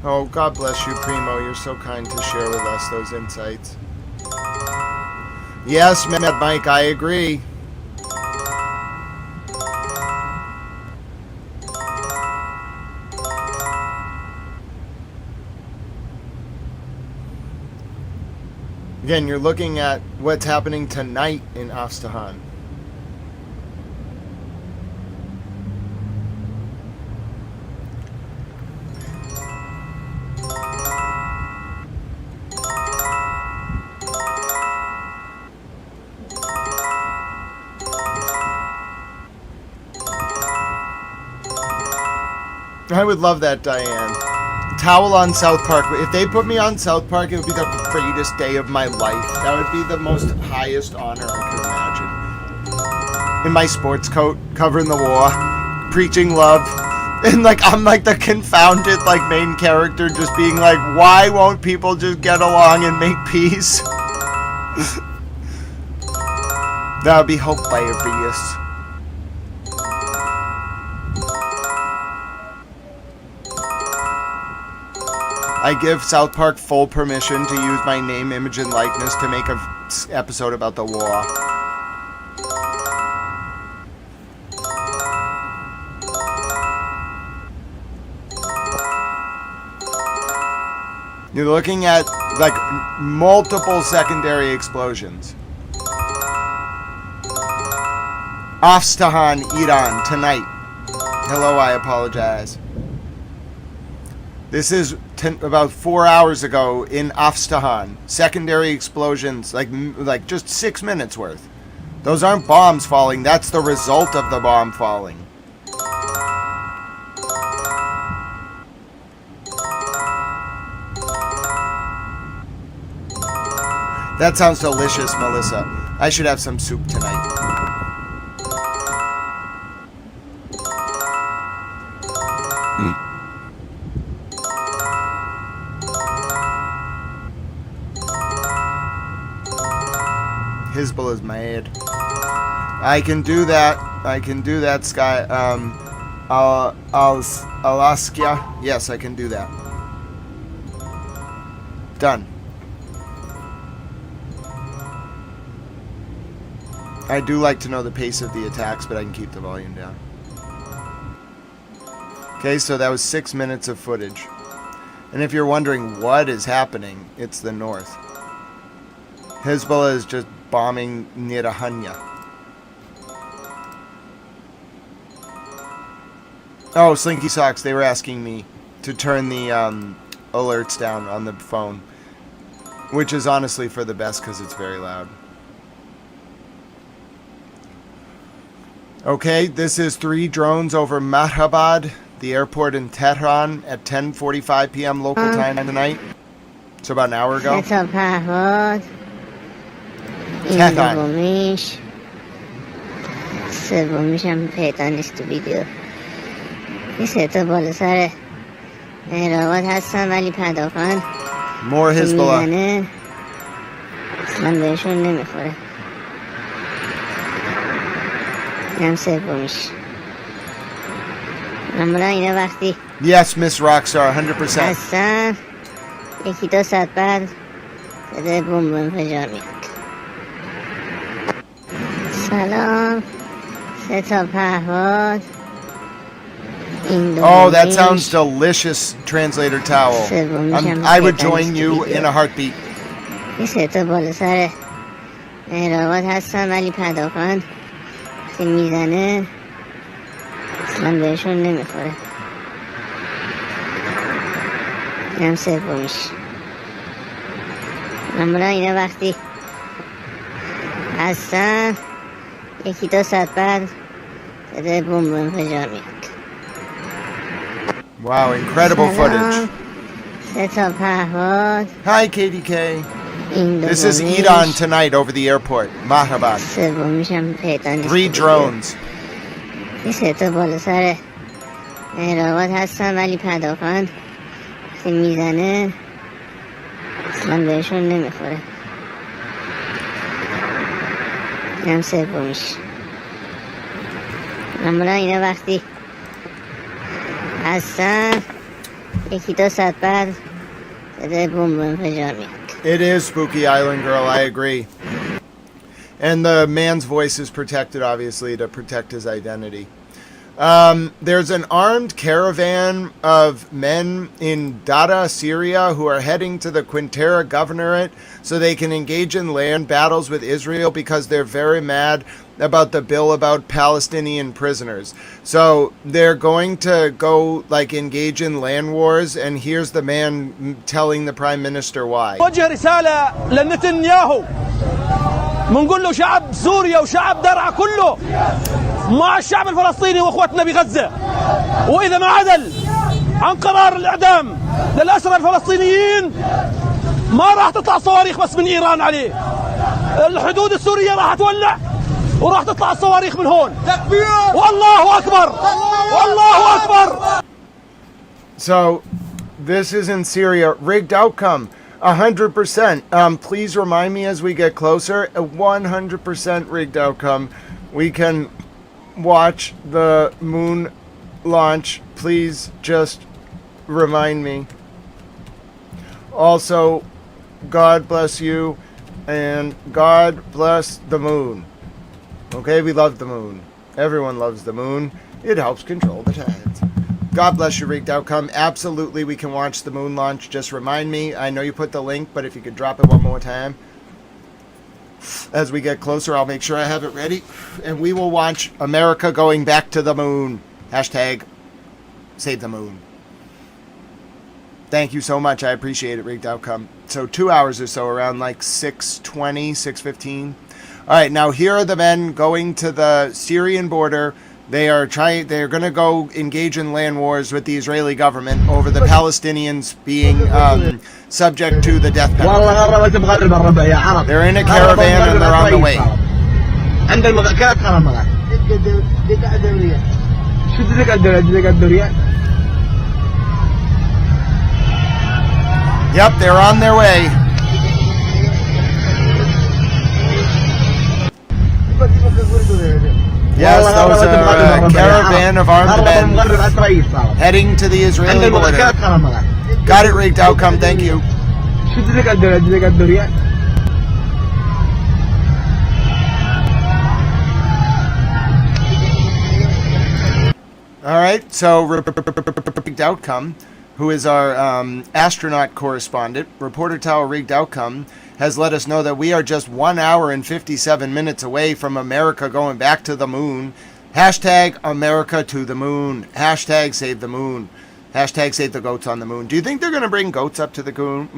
[SPEAKER 1] Oh, God bless you, Primo. You're so kind to share with us those insights. Yes, Mad Mike, I agree. Again, you're looking at what's happening tonight in Isfahan. I would love that, Diane. Towel on South Park. If they put me on South Park, it would be the greatest day of my life. That would be the most highest honor I could imagine. In my sports coat, covering the war, preaching love, and like I'm like the confounded like main character, just being like, why won't people just get along and make peace? That would be hilarious. I give South Park full permission to use my name, image, and likeness to make an episode about the war. You're looking at like multiple secondary explosions. Isfahan, Iran, tonight. Hello, I apologize. This is about 4 hours ago in Isfahan. Secondary explosions, like just 6 minutes worth. Those aren't bombs falling. That's the result of the bomb falling. That sounds delicious, Melissa. I should have some soup tonight. Hezbollah's mad. I can do that. I can do that, Sky. Alaska. Yes, I can do that. Done. I do like to know the pace of the attacks, but I can keep the volume down. Okay, so that was 6 minutes of footage. And if you're wondering what is happening, it's the north. Hezbollah is just bombing Nirahanya. Oh, Slinky Socks, they were asking me to turn the alerts down on the phone, which is honestly for the best because it's very loud. Okay, this is 3 drones over Mahrabad, the airport in Tehran, at 10:45 p.m. local time tonight. So about an hour ago. Tehran.
[SPEAKER 21] سومیش هم پیدا نیست تو ویدیو این سه تا بالا سر مهرآباد هستن ولی پدافند
[SPEAKER 1] More Hezbollah.
[SPEAKER 21] اصلا بهشون نمیخوره اینم سومیش معمولا اینا وقتی
[SPEAKER 1] Yes, Miss Rockstar, 100%.
[SPEAKER 21] هستن یکی دو ساعت بعد صدای بمب انفجار میاد. سلام 3 تا پهپاد.
[SPEAKER 1] Oh, that sounds delicious, translator towel. I would join you in a heartbeat.
[SPEAKER 21] این 3 تا بالا سر مهرآباد هستن ولی پدافند که میزنه اصلا بهشون نمیخوره. اینم سومیش. معمولا اینا وقتی هستن 1-2 ساعت بعد صدای بمب انفجار میاد.
[SPEAKER 1] Wow, incredible footage.
[SPEAKER 21] 3 تا پهپاد.
[SPEAKER 1] Hi, KDK. This is Iran tonight over the airport. Mahrabad. 3 drones.
[SPEAKER 21] این 3 تا بالا سر مهرآباد هستن ولی پدافند وقتی میزنه اصلا بهشون نمیخوره. اینم سومیش. معمولا اینا وقتی هستن 1-2 ساعت بعد صدای بمب انفجار میاد.
[SPEAKER 1] It is spooky, Island Girl. I agree. And the man's voice is protected, obviously, to protect his identity. There's an armed caravan of men in Dada, Syria, who are heading to the Quintero Governorate so they can engage in land battles with Israel because they're very mad about the bill about Palestinian prisoners. So they're going to go engage in land wars, and here's the man telling the Prime Minister why.
[SPEAKER 3] وجه رسالة لنتنياهو منقول له شعب سوريا وشعب درعا كله مع الشعب الفلسطيني واخوتنا بغزة، واذا ما عدل عن قرار الاعدام للأسرى الفلسطينيين ما راح تطلع صواريخ بس من ايران عليه. الحدود السورية راح تولع وراح تطلع الصواريخ من هون. تكبير والله اكبر والله اكبر.
[SPEAKER 1] So this is in Syria. Rigged outcome 100%. Please remind me as we get closer. A 100% rigged outcome. We can watch the moon launch. Please just remind me. Also, God bless you and God bless the moon. Okay, we love the moon. Everyone loves the moon. It helps control the tides. God bless you, rigged outcome. Absolutely, we can watch the moon launch. Just remind me. I know you put the link, but if you could drop it one more time. As we get closer, I'll make sure I have it ready. And we will watch America going back to the moon. Hashtag save the moon. Thank you so much. I appreciate it, rigged outcome. So 2 hours or so, around like 6:20, 6:15. All right, now here are the men going to the Syrian border. They're going to go engage in land wars with the Israeli government over the Palestinians being subject to the death penalty. They're in a caravan and they're on the way. Yep, they're on their way. Yes, those are a caravan of armed men heading to the Israeli border. Got it, rigged outcome, thank you. All right, so rigged outcome, who is our astronaut correspondent, Reporter Tower Rigged Outcome, has let us know that we are just 1 hour and 57 minutes away from America going back to the moon. Hashtag America to the moon. Hashtag save the moon. Hashtag save the goats on the moon. Do you think they're going to bring goats up to the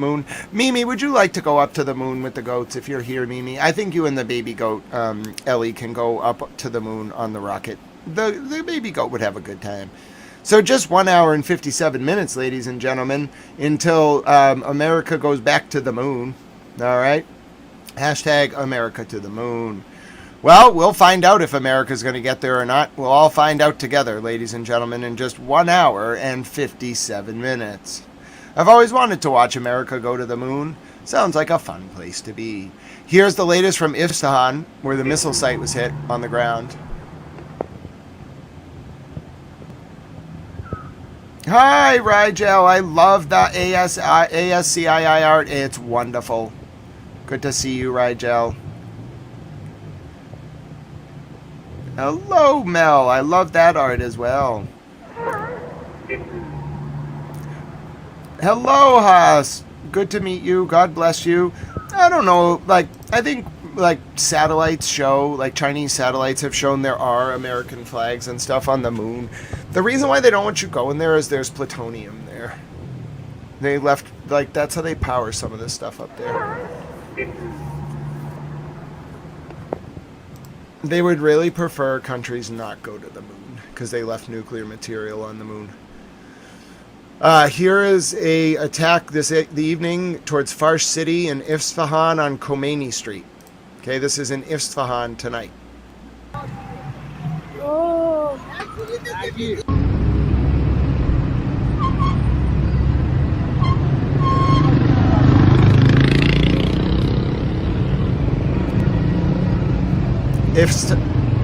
[SPEAKER 1] moon? Mimi, would you like to go up to the moon with the goats if you're here, Mimi? I think you and the baby goat, Ellie, can go up to the moon on the rocket. The baby goat would have a good time. So just 1 hour and 57 minutes, ladies and gentlemen, until America goes back to the moon. All right. Hashtag America to the moon. Well, we'll find out if America's going to get there or not. We'll all find out together, ladies and gentlemen, in just 1 hour and 57 minutes. I've always wanted to watch America go to the moon. Sounds like a fun place to be. Here's the latest from Isfahan, where the missile site was hit on the ground. Hi, Rigel. I love the ASCII art. It's wonderful. Good to see you, Rigel. Hello, Mel. I love that art as well. Hello, Haas. Good to meet you. God bless you. I don't know. Like, I think, like, satellites show, like, Chinese satellites have shown there are American flags and stuff on the moon. The reason why they don't want you going there is there's plutonium there. They left, like, that's how they power some of this stuff up there. They would really prefer countries not go to the moon because they left nuclear material on the moon. Here is a attack the evening towards Fars City in Isfahan on Khomeini Street. Okay, this is in Isfahan tonight.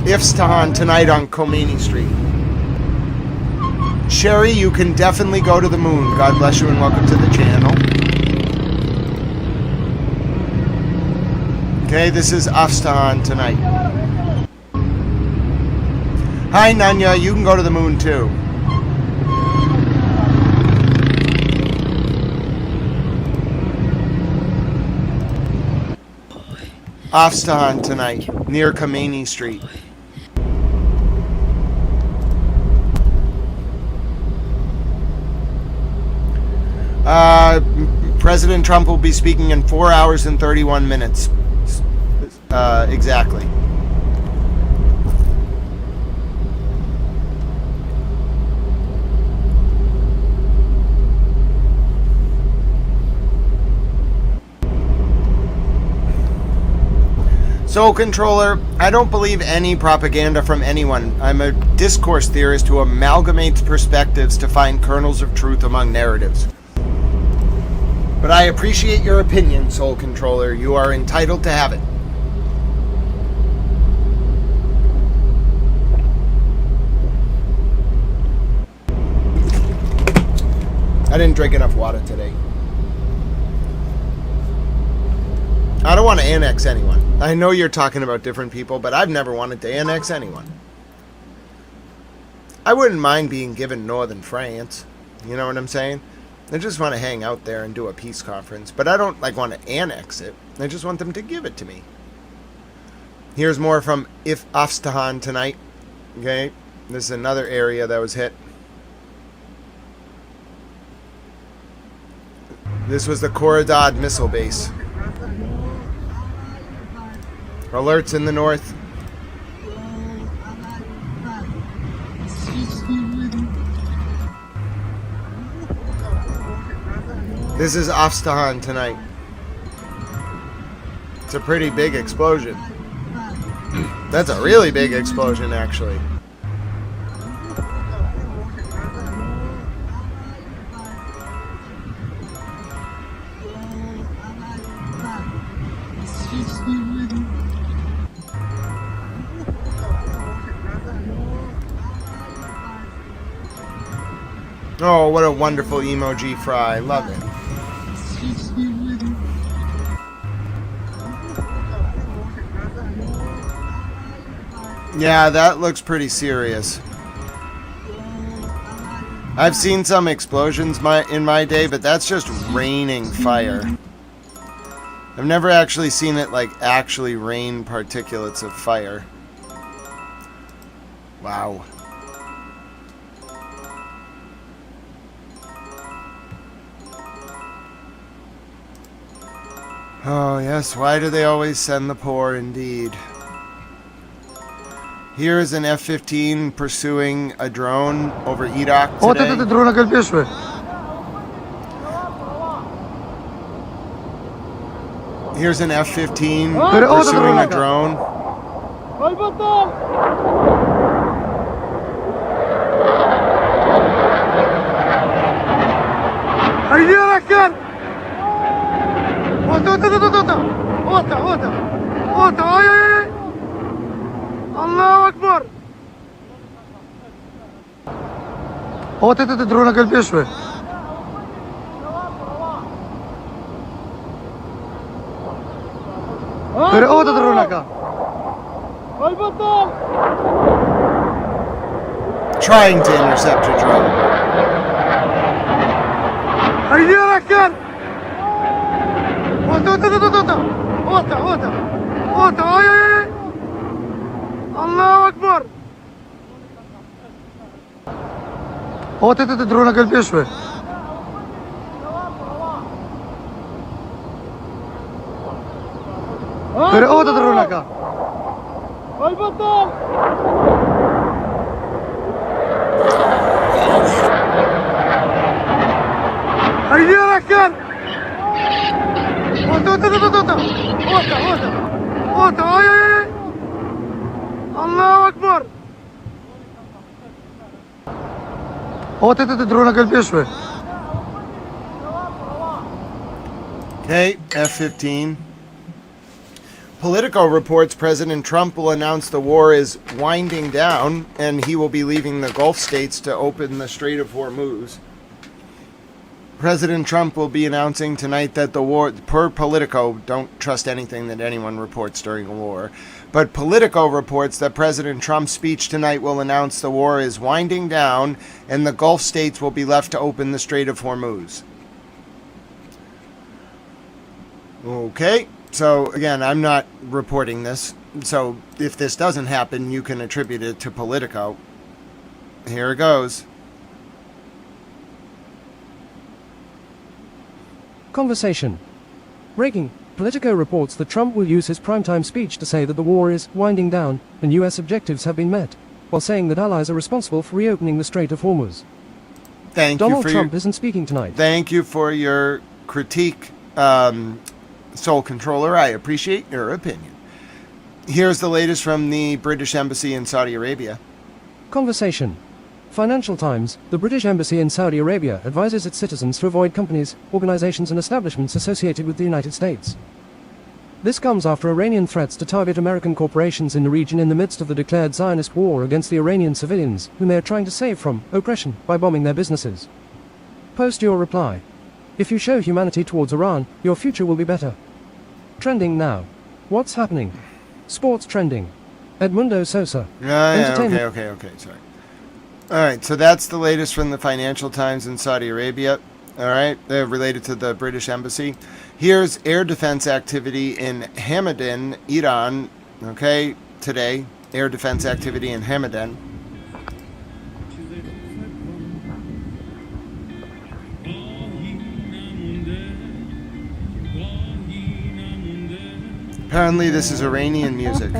[SPEAKER 1] Isfahan tonight on Khomeini Street. Sherry, you can definitely go to the moon. God bless you and welcome to the channel. Okay, this is Isfahan tonight. Hi, Nanya. You can go to the moon too. Isfahan tonight, near Khomeini Street. President Trump will be speaking in 4 hours and 31 minutes. Exactly. Soul Controller, I don't believe any propaganda from anyone. I'm a discourse theorist who amalgamates perspectives to find kernels of truth among narratives. But I appreciate your opinion, Soul Controller. You are entitled to have it. I didn't drink enough water today. I don't want to annex anyone. I know you're talking about different people, but I've never wanted to annex anyone. I wouldn't mind being given northern France. You know what I'm saying? I just want to hang out there and do a peace conference, but I don't want to annex it. I just want them to give it to me. Here's more from Isfahan tonight. Okay, this is another area that was hit. This was the Khoradad missile base. Alerts in the north. This is Isfahan tonight. It's a pretty big explosion. That's a really big explosion, actually. Oh, what a wonderful emoji fry. Love it. Yeah, that looks pretty serious. I've seen some explosions in my day, but that's just raining fire. I've never actually seen it actually rain particulates of fire. Wow. Oh yes, why do they always send the poor indeed? Here is an F-15 pursuing a drone over Iraq today. Here's an F-15 pursuing a drone.
[SPEAKER 4] الله أكبر. تدرونك البيشوي.
[SPEAKER 1] Trying to intercept a drone.
[SPEAKER 4] الله أكبر. درونك البيشوي. درونك. البطل. هيا ركن. الله أكبر. درونك البيشوي.
[SPEAKER 1] Okay, F-15. Politico reports President Trump will announce the war is winding down and he will be leaving the Gulf states to open the Strait of Hormuz. President Trump will be announcing tonight that the war, per Politico, don't trust anything that anyone reports during a war, but Politico reports that President Trump's speech tonight will announce the war is winding down and the Gulf states will be left to open the Strait of Hormuz. Okay, so again, I'm not reporting this, so if this doesn't happen, you can attribute it to Politico. Here it goes.
[SPEAKER 2] Conversation. Breaking. Politico reports that Trump will use his primetime speech to say that the war is winding down and U.S. objectives have been met, while saying that allies are responsible for reopening the Strait of Hormuz. Donald Trump isn't speaking tonight.
[SPEAKER 1] Thank you for your critique, Soul Controller. I appreciate your opinion. Here's the latest from the British Embassy in Saudi Arabia.
[SPEAKER 2] Conversation. Financial Times. The British Embassy in Saudi Arabia advises its citizens to avoid companies, organizations and establishments associated with the United States. This comes after Iranian threats to target American corporations in the region in the midst of the declared Zionist war against the Iranian civilians, whom they are trying to save from oppression by bombing their businesses. Post your reply. If you show humanity towards Iran, your future will be better. Trending now. What's happening? Sports trending. Edmundo Sosa.
[SPEAKER 1] Okay, sorry. Alright, so that's the latest from the Financial Times in Saudi Arabia. Alright, they're related to the British Embassy. Here's air defense activity in Hamadan, Iran. Okay, today, air defense activity in Hamadan. Apparently this is Iranian music.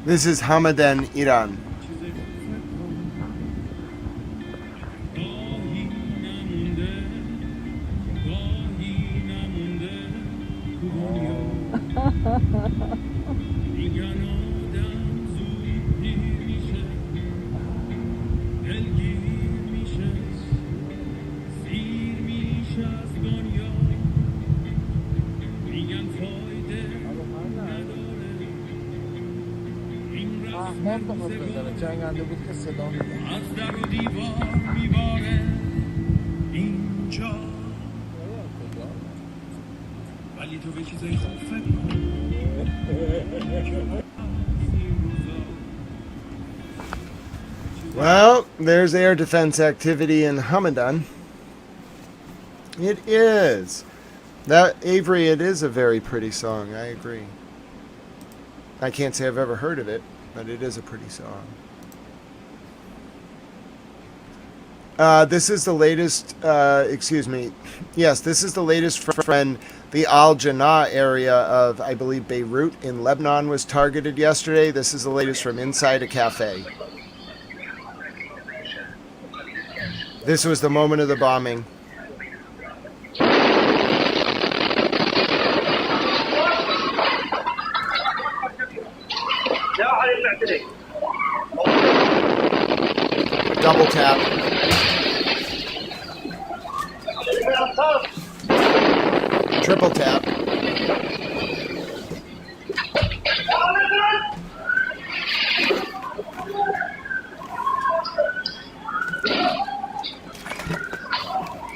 [SPEAKER 1] This is Hamadan, Iran.
[SPEAKER 16] جنگنده بود که صدا ولی تو به چیزای خوب فکر
[SPEAKER 1] Well, there's air defense activity in Hamadan. It is. That, Avery, it is a very pretty song. I agree. I can't say I've ever heard of it, but it is a pretty song. This is the latest, Yes, this is the latest from the Al Janah area of, I believe, Beirut in Lebanon was targeted yesterday. This is the latest from inside a cafe. This was the moment of the bombing. Double tap. Triple tap.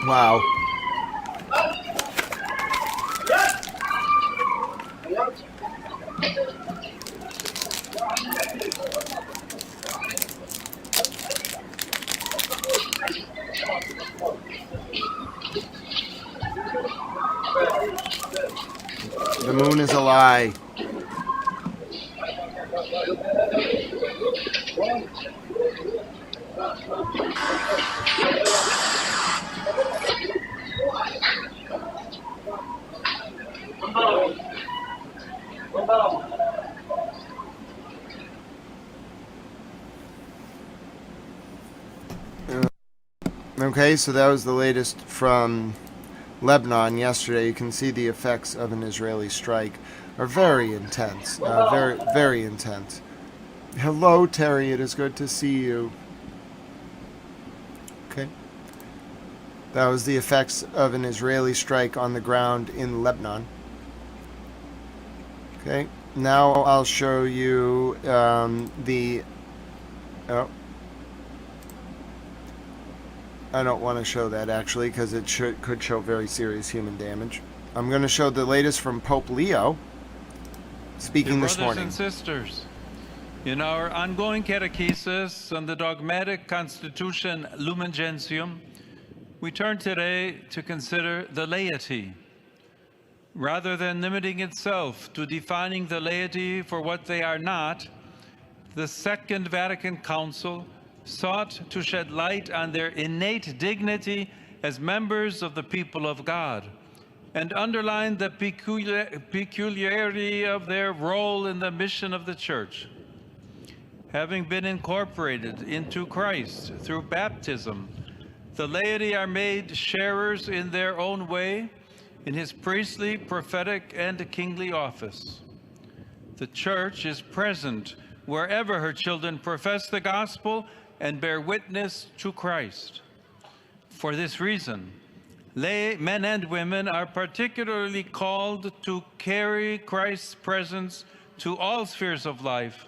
[SPEAKER 1] Wow. The moon is a lie. Okay, so that was the latest from Lebanon yesterday. You can see the effects of an Israeli strike are very intense, very, very intense. Hello, Terry. It is good to see you. Okay. That was the effects of an Israeli strike on the ground in Lebanon. Okay. Now I'll show you I don't want to show that actually because it could show very serious human damage. I'm going to show the latest from Pope Leo speaking this morning.
[SPEAKER 6] Brothers and sisters, in our ongoing catechesis on the dogmatic constitution Lumen Gentium, we turn today to consider the laity. Rather than limiting itself to defining the laity for what they are not, the Second Vatican Council sought to shed light on their innate dignity as members of the people of God and underline the peculiarity of their role in the mission of the Church. Having been incorporated into Christ through baptism, the laity are made sharers in their own way in his priestly, prophetic, and kingly office. The Church is present wherever her children profess the gospel and bear witness to Christ. For this reason, lay men and women are particularly called to carry Christ's presence to all spheres of life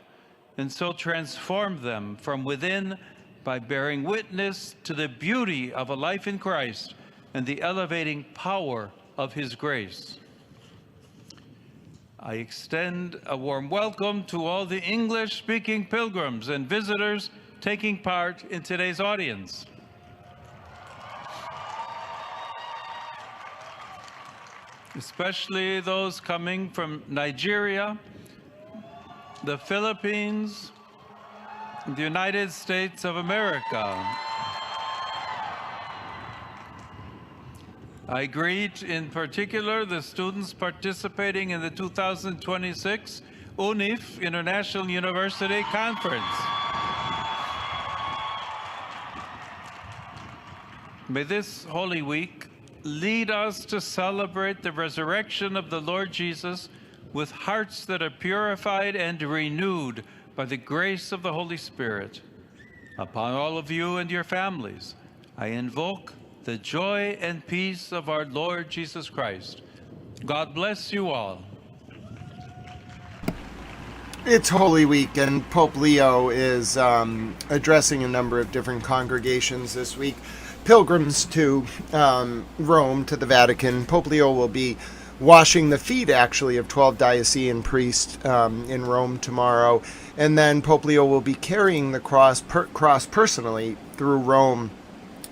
[SPEAKER 6] and so transform them from within by bearing witness to the beauty of a life in Christ and the elevating power of his grace. I extend a warm welcome to all the English-speaking pilgrims and visitors taking part in today's audience. Especially those coming from Nigeria, the Philippines, the United States of America. I greet in particular the students participating in the 2026 UNIF International University Conference. May this Holy Week lead us to celebrate the resurrection of the Lord Jesus with hearts that are purified and renewed by the grace of the Holy Spirit. Upon all of you and your families, I invoke the joy and peace of our Lord Jesus Christ. God bless you all.
[SPEAKER 1] It's Holy Week, and Pope Leo is addressing a number of different congregations this week. Pilgrims to Rome, to the Vatican. Pope Leo will be washing the feet, actually, of 12 diocesan priests in Rome tomorrow. And then Pope Leo will be carrying the cross personally through Rome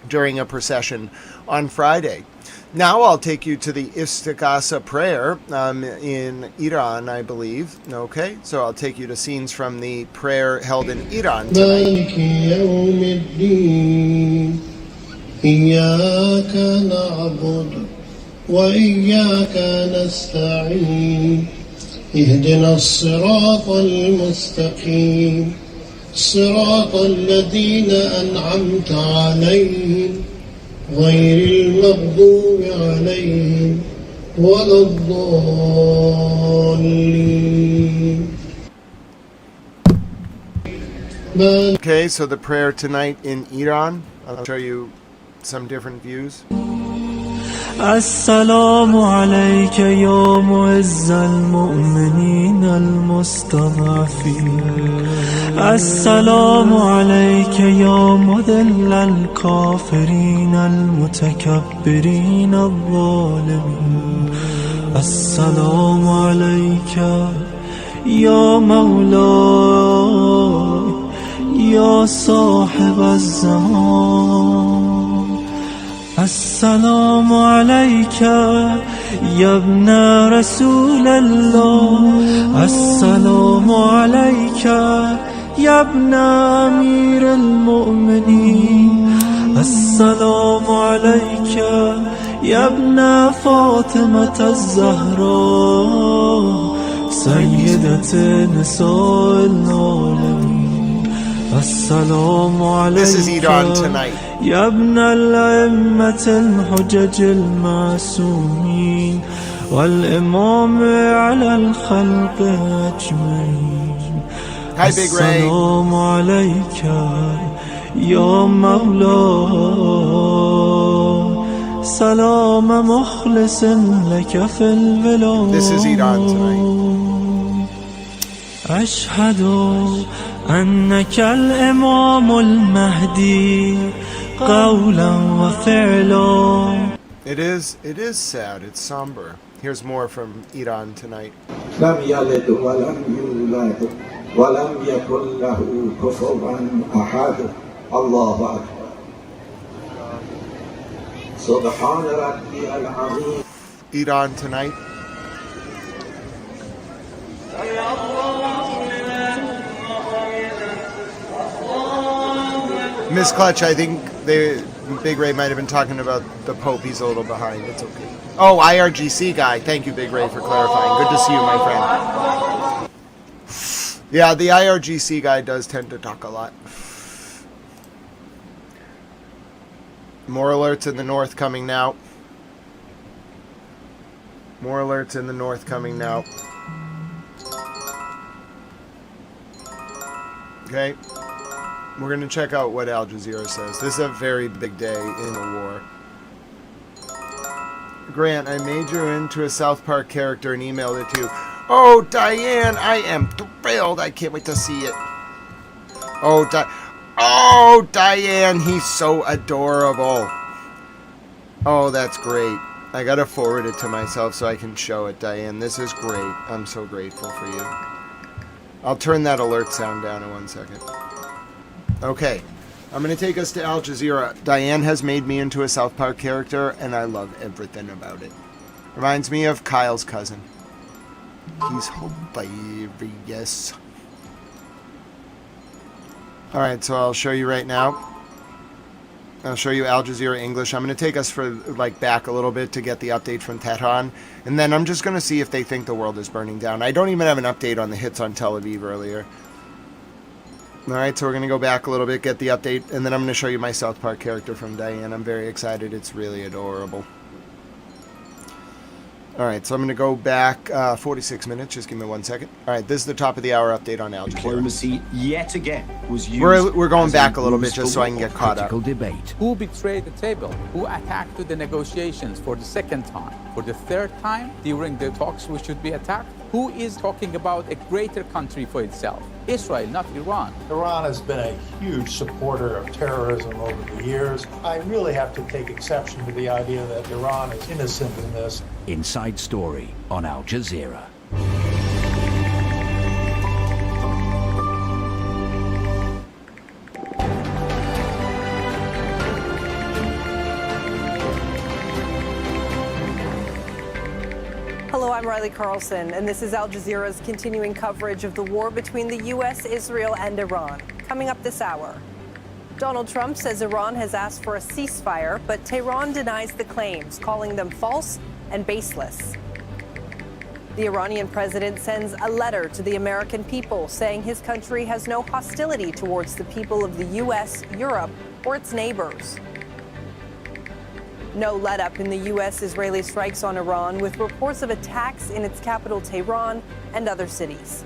[SPEAKER 1] during a procession on Friday. Now I'll take you to the Istighasa prayer in Iran, I believe. Okay, so I'll take you to scenes from the prayer held in Iran tonight.
[SPEAKER 22] إياك نعبد وإياك نستعين اهدنا الصراط المستقيم صراط الذين أنعمت عليهم غير المغضوب عليهم ولا الضالين.
[SPEAKER 1] Okay, so the prayer tonight in Iran. I'll show you some different views.
[SPEAKER 5] السلام عليك يا معز المؤمنين المستضعفين السلام عليك يا مذل الكافرين المتكبرين الظالمين السلام عليك يا مولاي يا صاحب الزمان السلام عليك يا ابن رسول الله السلام عليك يا ابن أمير المؤمنين السلام عليك يا ابن فاطمة الزهراء سيدة نساء العالمين السلام عليك يا ابن الأئمة الحجج المعصومين والإمام على الخلق أجمعين السلام عليك يا مولاي سلام مخلص لك في الولاء أشهد أنك الإمام المهدي قولا وفعلا.
[SPEAKER 1] It is sad, it's somber. Here's more from Iran tonight.
[SPEAKER 9] لم يلد ولم يولد ولم يكن له كفوا أحد الله أكبر سبحان ربي العظيم.
[SPEAKER 1] Iran tonight. Miss Clutch, I think Big Ray might have been talking about the Pope. He's a little behind. It's okay. Oh, IRGC guy. Thank you, Big Ray, for clarifying. Good to see you, my friend. Yeah, the IRGC guy does tend to talk a lot. More alerts in the north coming now. More alerts in the north coming now. Okay. We're going to check out what Al Jazeera says. This is a very big day in the war. Grant, I made you into a South Park character and emailed it to you. Oh, Diane, I am thrilled. I can't wait to see it. Oh, Diane, he's so adorable. Oh, that's great. I got to forward it to myself so I can show it, Diane. This is great. I'm so grateful for you. I'll turn that alert sound down in 1 second. Okay, I'm going to take us to Al Jazeera. Diane has made me into a South Park character, and I love everything about it. Reminds me of Kyle's cousin. He's hilarious. Alright, so I'll show you right now. I'll show you Al Jazeera English. I'm going to take us back a little bit to get the update from Tehran. And then I'm just going to see if they think the world is burning down. I don't even have an update on the hits on Tel Aviv earlier. Alright, so we're going to go back a little bit, get the update, and then I'm going to show you my South Park character from Diane. I'm very excited. It's really adorable. Alright, so I'm going to go back 46 minutes. Just give me 1 second. Alright, this is the top of the hour update on Al Jazeera.
[SPEAKER 23] Diplomacy yet again was used.
[SPEAKER 1] We're going back a little bit just so I can get caught up.
[SPEAKER 23] Debate.
[SPEAKER 24] Who betrayed the table? Who attacked the negotiations for the second time? For the third time during the talks we should be attacked? Who is talking about a greater country for itself? Israel, not Iran.
[SPEAKER 25] Iran has been a huge supporter of terrorism over the years. I really have to take exception to the idea that Iran is innocent in this.
[SPEAKER 23] Inside Story on Al Jazeera.
[SPEAKER 26] Hello, I'm Riley Carlson, and this is Al Jazeera's continuing coverage of the war between the U.S., Israel, and Iran. Coming up this hour, Donald Trump says Iran has asked for a ceasefire, but Tehran denies the claims, calling them false and baseless. The Iranian president sends a letter to the American people saying his country has no hostility towards the people of the U.S., Europe, or its neighbors. No let-up in the U.S.-Israeli strikes on Iran, with reports of attacks in its capital, Tehran, and other cities.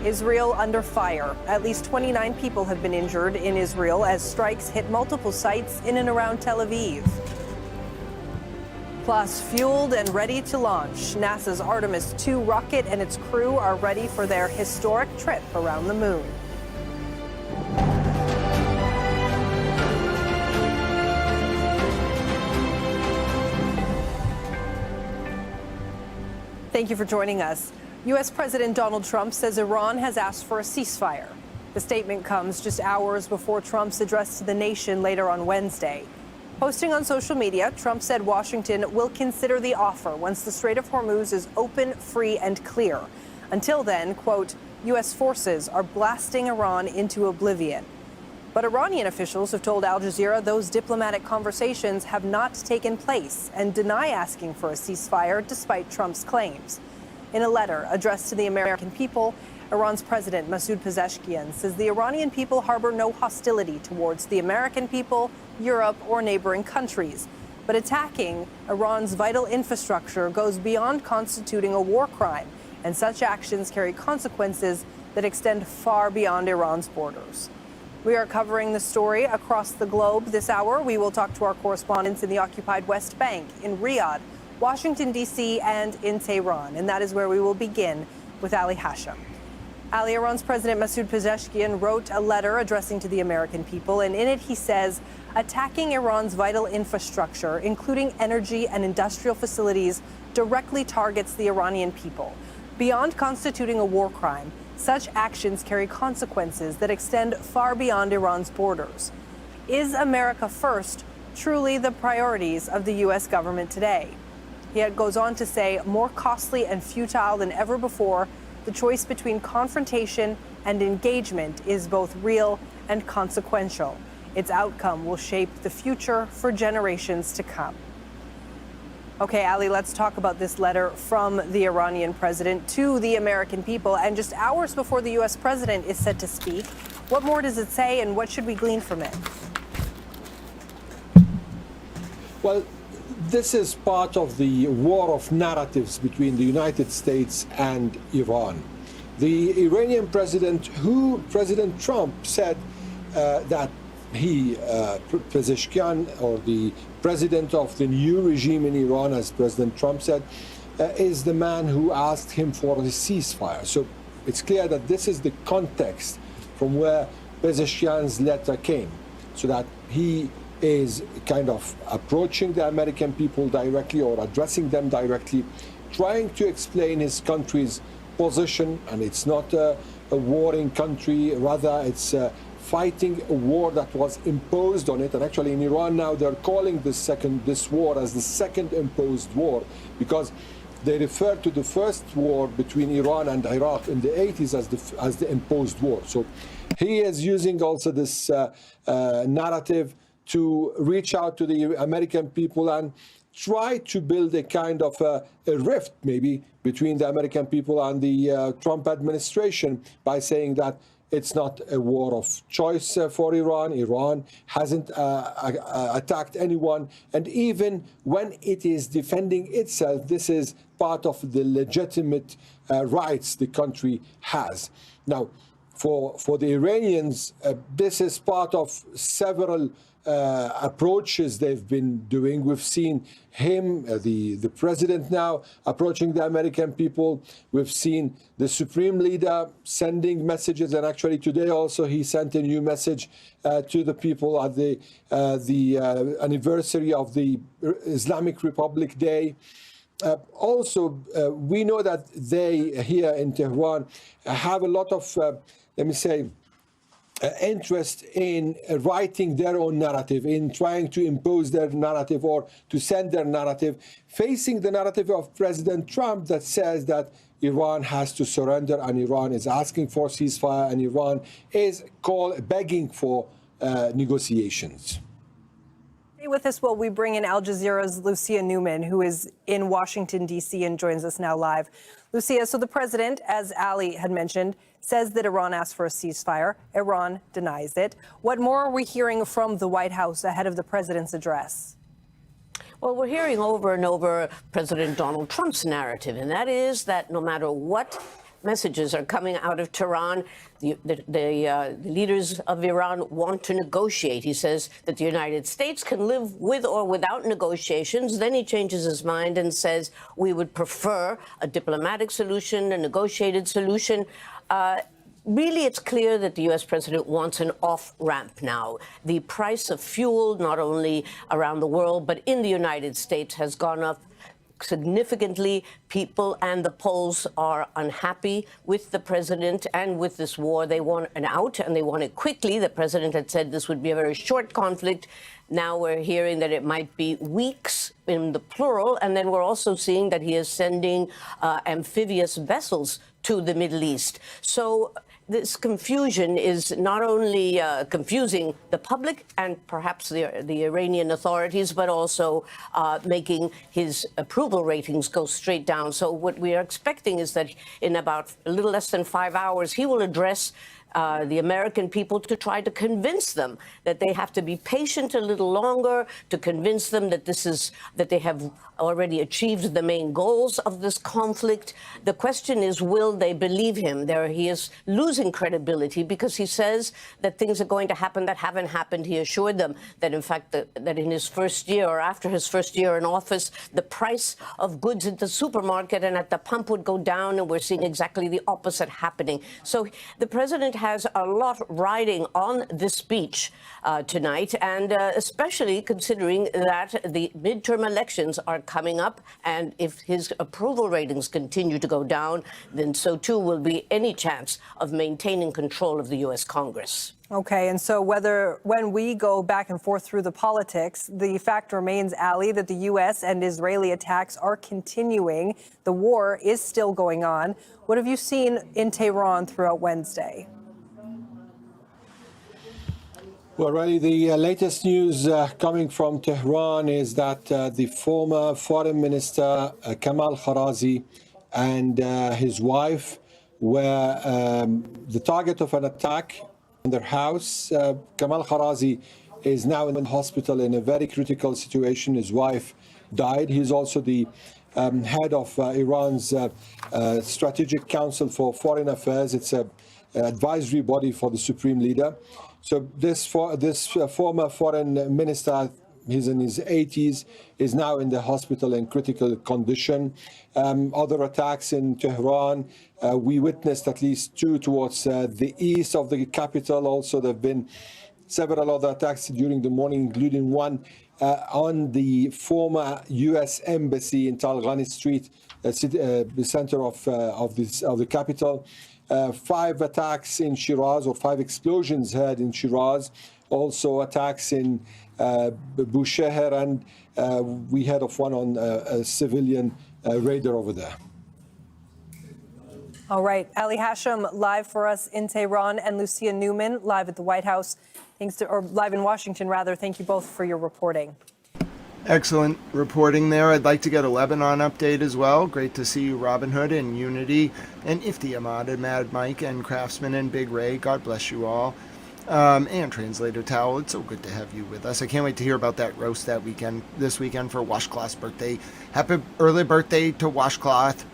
[SPEAKER 26] Israel under fire. At least 29 people have been injured in Israel as strikes hit multiple sites in and around Tel Aviv. Plus, fueled and ready to launch, NASA's Artemis II rocket and its crew are ready for their historic trip around the moon. Thank you for joining us. U.S. President Donald Trump says Iran has asked for a ceasefire. The statement comes just hours before Trump's address to the nation later on Wednesday. Posting on social media, Trump said Washington will consider the offer once the Strait of Hormuz is open, free, and clear. Until then, quote, U.S. forces are blasting Iran into oblivion. But Iranian officials have told Al Jazeera those diplomatic conversations have not taken place and deny asking for a ceasefire despite Trump's claims. In a letter addressed to the American people, Iran's President Masoud Pezeshkian says the Iranian people harbor no hostility towards the American people, Europe, or neighboring countries. But attacking Iran's vital infrastructure goes beyond constituting a war crime, and such actions carry consequences that extend far beyond Iran's borders. We are covering the story across the globe this hour. We will talk to our correspondents in the occupied West Bank, in Riyadh, Washington, D.C., and in Tehran. And that is where we will begin with Ali Hashem. Ali, Iran's President Masoud Pezeshkian wrote a letter addressing to the American people, and in it he says, attacking Iran's vital infrastructure, including energy and industrial facilities, directly targets the Iranian people. Beyond constituting a war crime, such actions carry consequences that extend far beyond Iran's borders. Is America first truly the priorities of the U.S. government today? He goes on to say, more costly and futile than ever before, the choice between confrontation and engagement is both real and consequential. Its outcome will shape the future for generations to come. Okay, Ali, let's talk about this letter from the Iranian president to the American people. And just hours before the U.S. president is set to speak, what more does it say and what should we glean from it?
[SPEAKER 15] Well, this is part of the war of narratives between the United States and Iran. The Iranian president, who President Trump said that he, Pezeshkian, or the president of the new regime in Iran, as President Trump said, is the man who asked him for a ceasefire. So it's clear that this is the context from where Pezeshkian's letter came, so that he is kind of approaching the American people directly or addressing them directly, trying to explain his country's position, and it's not a warring country, rather it's fighting a war that was imposed on it. And actually in Iran now they're calling this war as the second imposed war, because they refer to the first war between Iran and Iraq in the 80s as the imposed war. So he is using also this narrative to reach out to the American people and try to build a kind of a rift maybe between the American people and the Trump administration by saying that it's not a war of choice for Iran. Iran hasn't attacked anyone. And even when it is defending itself, this is part of the legitimate rights the country has. Now, for the Iranians, this is part of several approaches they've been doing. We've seen him, the president now, approaching the American people. We've seen the supreme leader sending messages, and actually today also he sent a new message to the people at the anniversary of the Islamic Republic Day. Also, we know that they here in Tehran have a lot of, let me say, interest in writing their own narrative, in trying to impose their narrative or to send their narrative, facing the narrative of President Trump that says that Iran has to surrender and Iran is asking for ceasefire and Iran is begging for negotiations.
[SPEAKER 26] Stay with us while we bring in Al Jazeera's Lucia Newman, who is in Washington, D.C. and joins us now live. Lucia, so the president, as Ali had mentioned, says that Iran asked for a ceasefire. Iran denies it. What more are we hearing from the White House ahead of the president's address?
[SPEAKER 7] Well, we're hearing over and over President Donald Trump's narrative, and that is that no matter what messages are coming out of Tehran. The leaders of Iran want to negotiate. He says that the United States can live with or without negotiations. Then he changes his mind and says we would prefer a diplomatic solution, a negotiated solution. Really, it's clear that the U.S. president wants an off-ramp now. The price of fuel, not only around the world, but in the United States, has gone up significantly. People and the Poles are unhappy with the president and with this war. They want an out, and they want it quickly. The president had said this would be a very short conflict. Now we're hearing that it might be weeks in the plural, and then we're also seeing that he is sending amphibious vessels to the Middle East. So this confusion is not only confusing the public and perhaps the Iranian authorities, but also making his approval ratings go straight down. So what we are expecting is that in about a little less than 5 hours, he will address the American people to try to convince them that they have to be patient a little longer, to convince them that that they have already achieved the main goals of this conflict. The question is, will they believe him? He is losing credibility because he says that things are going to happen that haven't happened. He assured them that, in fact, that in his first year or after his first year in office, the price of goods at the supermarket and at the pump would go down, and we're seeing exactly the opposite happening. So the president has a lot riding on this speech tonight, and especially considering that the midterm elections are coming up, and if his approval ratings continue to go down, then so too will be any chance of maintaining control of the U.S. Congress.
[SPEAKER 26] Okay, and so when we go back and forth through the politics, the fact remains, Ali, that the U.S. and Israeli attacks are continuing. The war is still going on. What have you seen in Tehran throughout Wednesday?
[SPEAKER 15] Well, really, the latest news coming from Tehran is that the former foreign minister, Kamal Kharazi, and his wife were the target of an attack in their house. Kamal Kharazi is now in the hospital in a very critical situation. His wife died. He's also the head of Iran's Strategic Council for Foreign Affairs. It's an advisory body for the supreme leader. So this former foreign minister, he's in his 80s, is now in the hospital in critical condition. Other attacks in Tehran, we witnessed at least 2 towards the east of the capital. Also, there have been several other attacks during the morning, including one on the former U.S. embassy in Talghani Street, the center of the capital. 5 attacks in Shiraz, or 5 explosions heard in Shiraz. Also attacks in Bushehr, and we heard of one on a civilian raider over there.
[SPEAKER 26] All right, Ali Hashem live for us in Tehran, and Lucia Newman live at the White House. Or live in Washington, rather. Thank you both for your reporting.
[SPEAKER 1] Excellent reporting there. I'd like to get a Lebanon update as well. Great to see you, Robin Hood and Unity and Ifti Ahmad and Mad Mike and Craftsman and Big Ray. God bless you all. And Translator Towel. It's so good to have you with us. I can't wait to hear about that roast this weekend for Washcloth's birthday. Happy early birthday to Washcloth.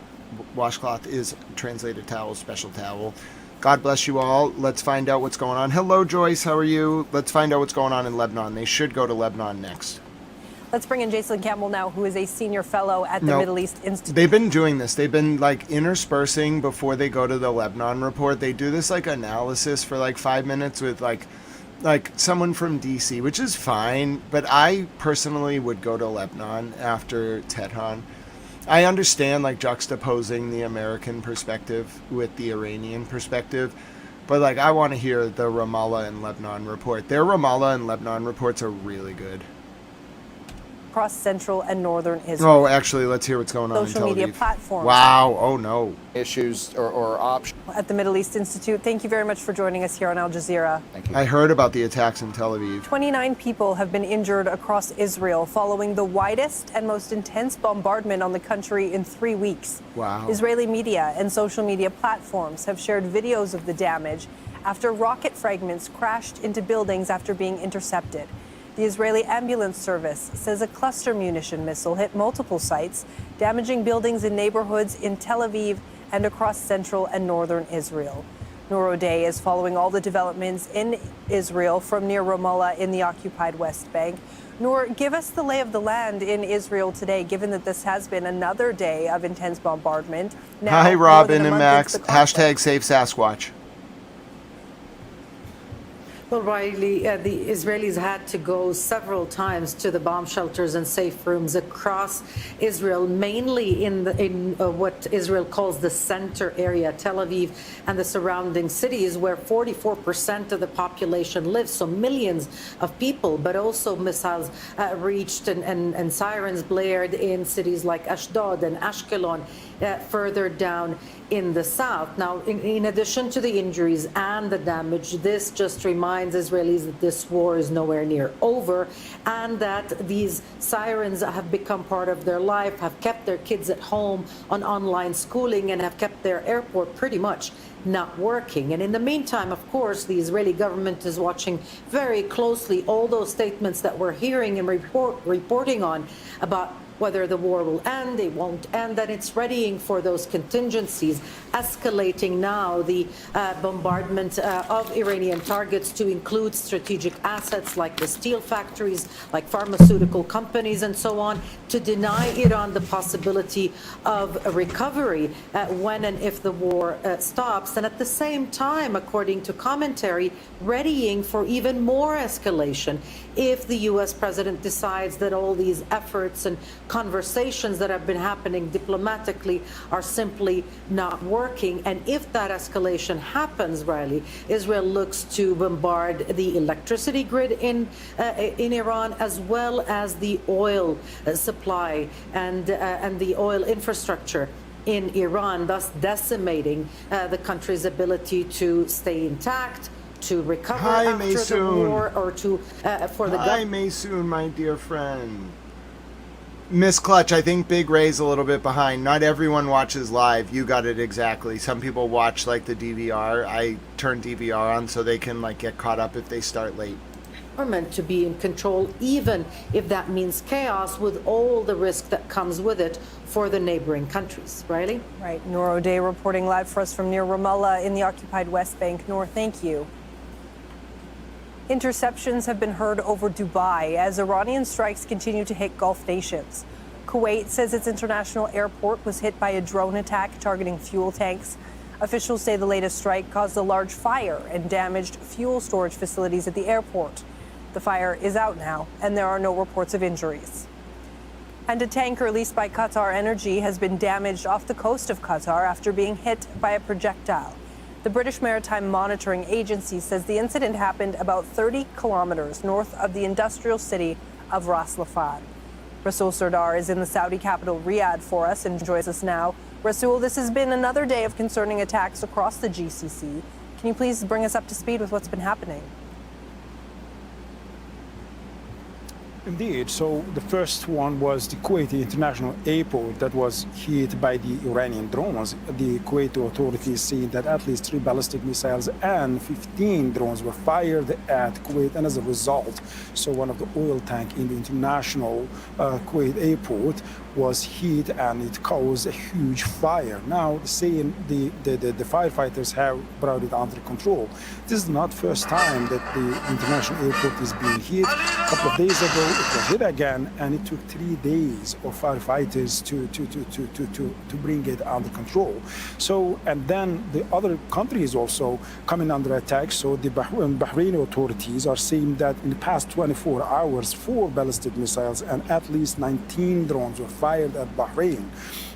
[SPEAKER 1] Washcloth is Translator Towel's special towel. God bless you all. Let's find out what's going on. Hello, Joyce. How are you? Let's find out what's going on in Lebanon. They should go to Lebanon next.
[SPEAKER 26] Let's bring in Jason Campbell now, who is a senior fellow at the Middle East Institute.
[SPEAKER 1] They've been doing this. They've been interspersing before they go to the Lebanon report. They do this analysis for 5 minutes with like someone from DC, which is fine. But I personally would go to Lebanon after Tehran. I understand juxtaposing the American perspective with the Iranian perspective. But I want to hear the Ramallah and Lebanon report. Their Ramallah and Lebanon reports are really good.
[SPEAKER 26] Across central and northern Israel.
[SPEAKER 1] Oh, actually, let's hear what's going on in Tel Aviv.
[SPEAKER 26] Social media platforms.
[SPEAKER 1] Wow. Oh, no.
[SPEAKER 8] Issues or options.
[SPEAKER 26] At the Middle East Institute, thank you very much for joining us here on Al Jazeera.
[SPEAKER 8] Thank you.
[SPEAKER 1] I heard about the attacks in Tel Aviv.
[SPEAKER 26] 29 people have been injured across Israel following the widest and most intense bombardment on the country in 3 weeks.
[SPEAKER 1] Wow.
[SPEAKER 26] Israeli media and social media platforms have shared videos of the damage after rocket fragments crashed into buildings after being intercepted. The Israeli ambulance service says a cluster munition missile hit multiple sites, damaging buildings in neighborhoods in Tel Aviv and across central and northern Israel. Noor O'Day is following all the developments in Israel from near Ramallah in the occupied West Bank. Noor, give us the lay of the land in Israel today, given that this has been another day of intense bombardment. Now,
[SPEAKER 1] hi, Robin and Max. Hashtag Save Sasquatch.
[SPEAKER 10] Well, Riley, the Israelis had to go several times to the bomb shelters and safe rooms across Israel, mainly in what Israel calls the center area, Tel Aviv and the surrounding cities, where 44% of the population lives, so millions of people, but also missiles reached and sirens blared in cities like Ashdod and Ashkelon, further down in the south. Now, in addition to the injuries and the damage, this just reminds Israelis that this war is nowhere near over, and that these sirens have become part of their life, have kept their kids at home on online schooling, and have kept their airport pretty much not working. And in the meantime, of course, the Israeli government is watching very closely all those statements that we're hearing and reporting on about whether the war will end, it won't end, and it's readying for those contingencies, escalating now the bombardment of Iranian targets to include strategic assets like the steel factories, like pharmaceutical companies, and so on, to deny Iran the possibility of a recovery when and if the war stops. And at the same time, according to commentary, readying for even more escalation if the U.S. president decides that all these efforts and conversations that have been happening diplomatically are simply not working. And if that escalation happens, Riley, Israel looks to bombard the electricity grid in Iran, as well as the oil supply and the oil infrastructure in Iran, thus decimating the country's ability to stay intact, to recover after the war, or to for the
[SPEAKER 1] Hi, Maysoon, my dear friend. Miss Clutch, I think Big Ray's a little bit behind. Not everyone watches live. You got it exactly. Some people watch like the DVR. I turn DVR on so they can like get caught up if they start late.
[SPEAKER 10] Government to be in control, even if that means chaos, with all the risk that comes with it for the neighboring countries. Riley?
[SPEAKER 26] Right. Noor O'Day reporting live for us from near Ramallah in the occupied West Bank. Noor, thank you. Interceptions have been heard over Dubai as Iranian strikes continue to hit Gulf nations. Kuwait says its international airport was hit by a drone attack targeting fuel tanks. Officials say the latest strike caused a large fire and damaged fuel storage facilities at the airport. The fire is out now, and there are no reports of injuries. And a tanker leased by Qatar Energy has been damaged off the coast of Qatar after being hit by a projectile. The British Maritime Monitoring Agency says the incident happened about 30 kilometers north of the industrial city of Ras Laffan. Rasul Sardar is in the Saudi capital Riyadh for us and joins us now. Rasul, this has been another day of concerning attacks across the GCC. Can you please bring us up to speed with what's been happening?
[SPEAKER 11] Indeed. So the first one was the Kuwaiti International Airport that was hit by the Iranian drones. The Kuwaiti authorities say that at least 3 ballistic missiles and 15 drones were fired at Kuwait, and as a result, so one of the oil tank in the international Kuwait airport was hit, and it caused a huge fire. Now, saying the firefighters have brought it under control. This is not first time that the international airport is being hit. A couple of days ago, it was hit again, and it took 3 days of firefighters to bring it under control. So, and then the other countries also coming under attack. So the Bahrain authorities are saying that in the past 24 hours, 4 ballistic missiles and at least 19 drones were fired at Bahrain.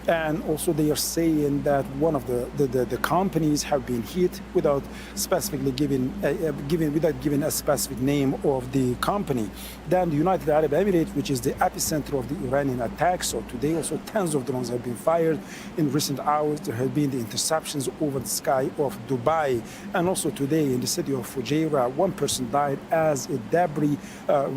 [SPEAKER 11] And also they are saying that one of the companies have been hit without specifically giving a specific name of the company. Then the United Arab Emirates, which is the epicenter of the Iranian attack. So today also tens of drones have been fired. In recent hours there have been the interceptions over the sky of Dubai. And also today in the city of Fujairah, 1 person died as a debris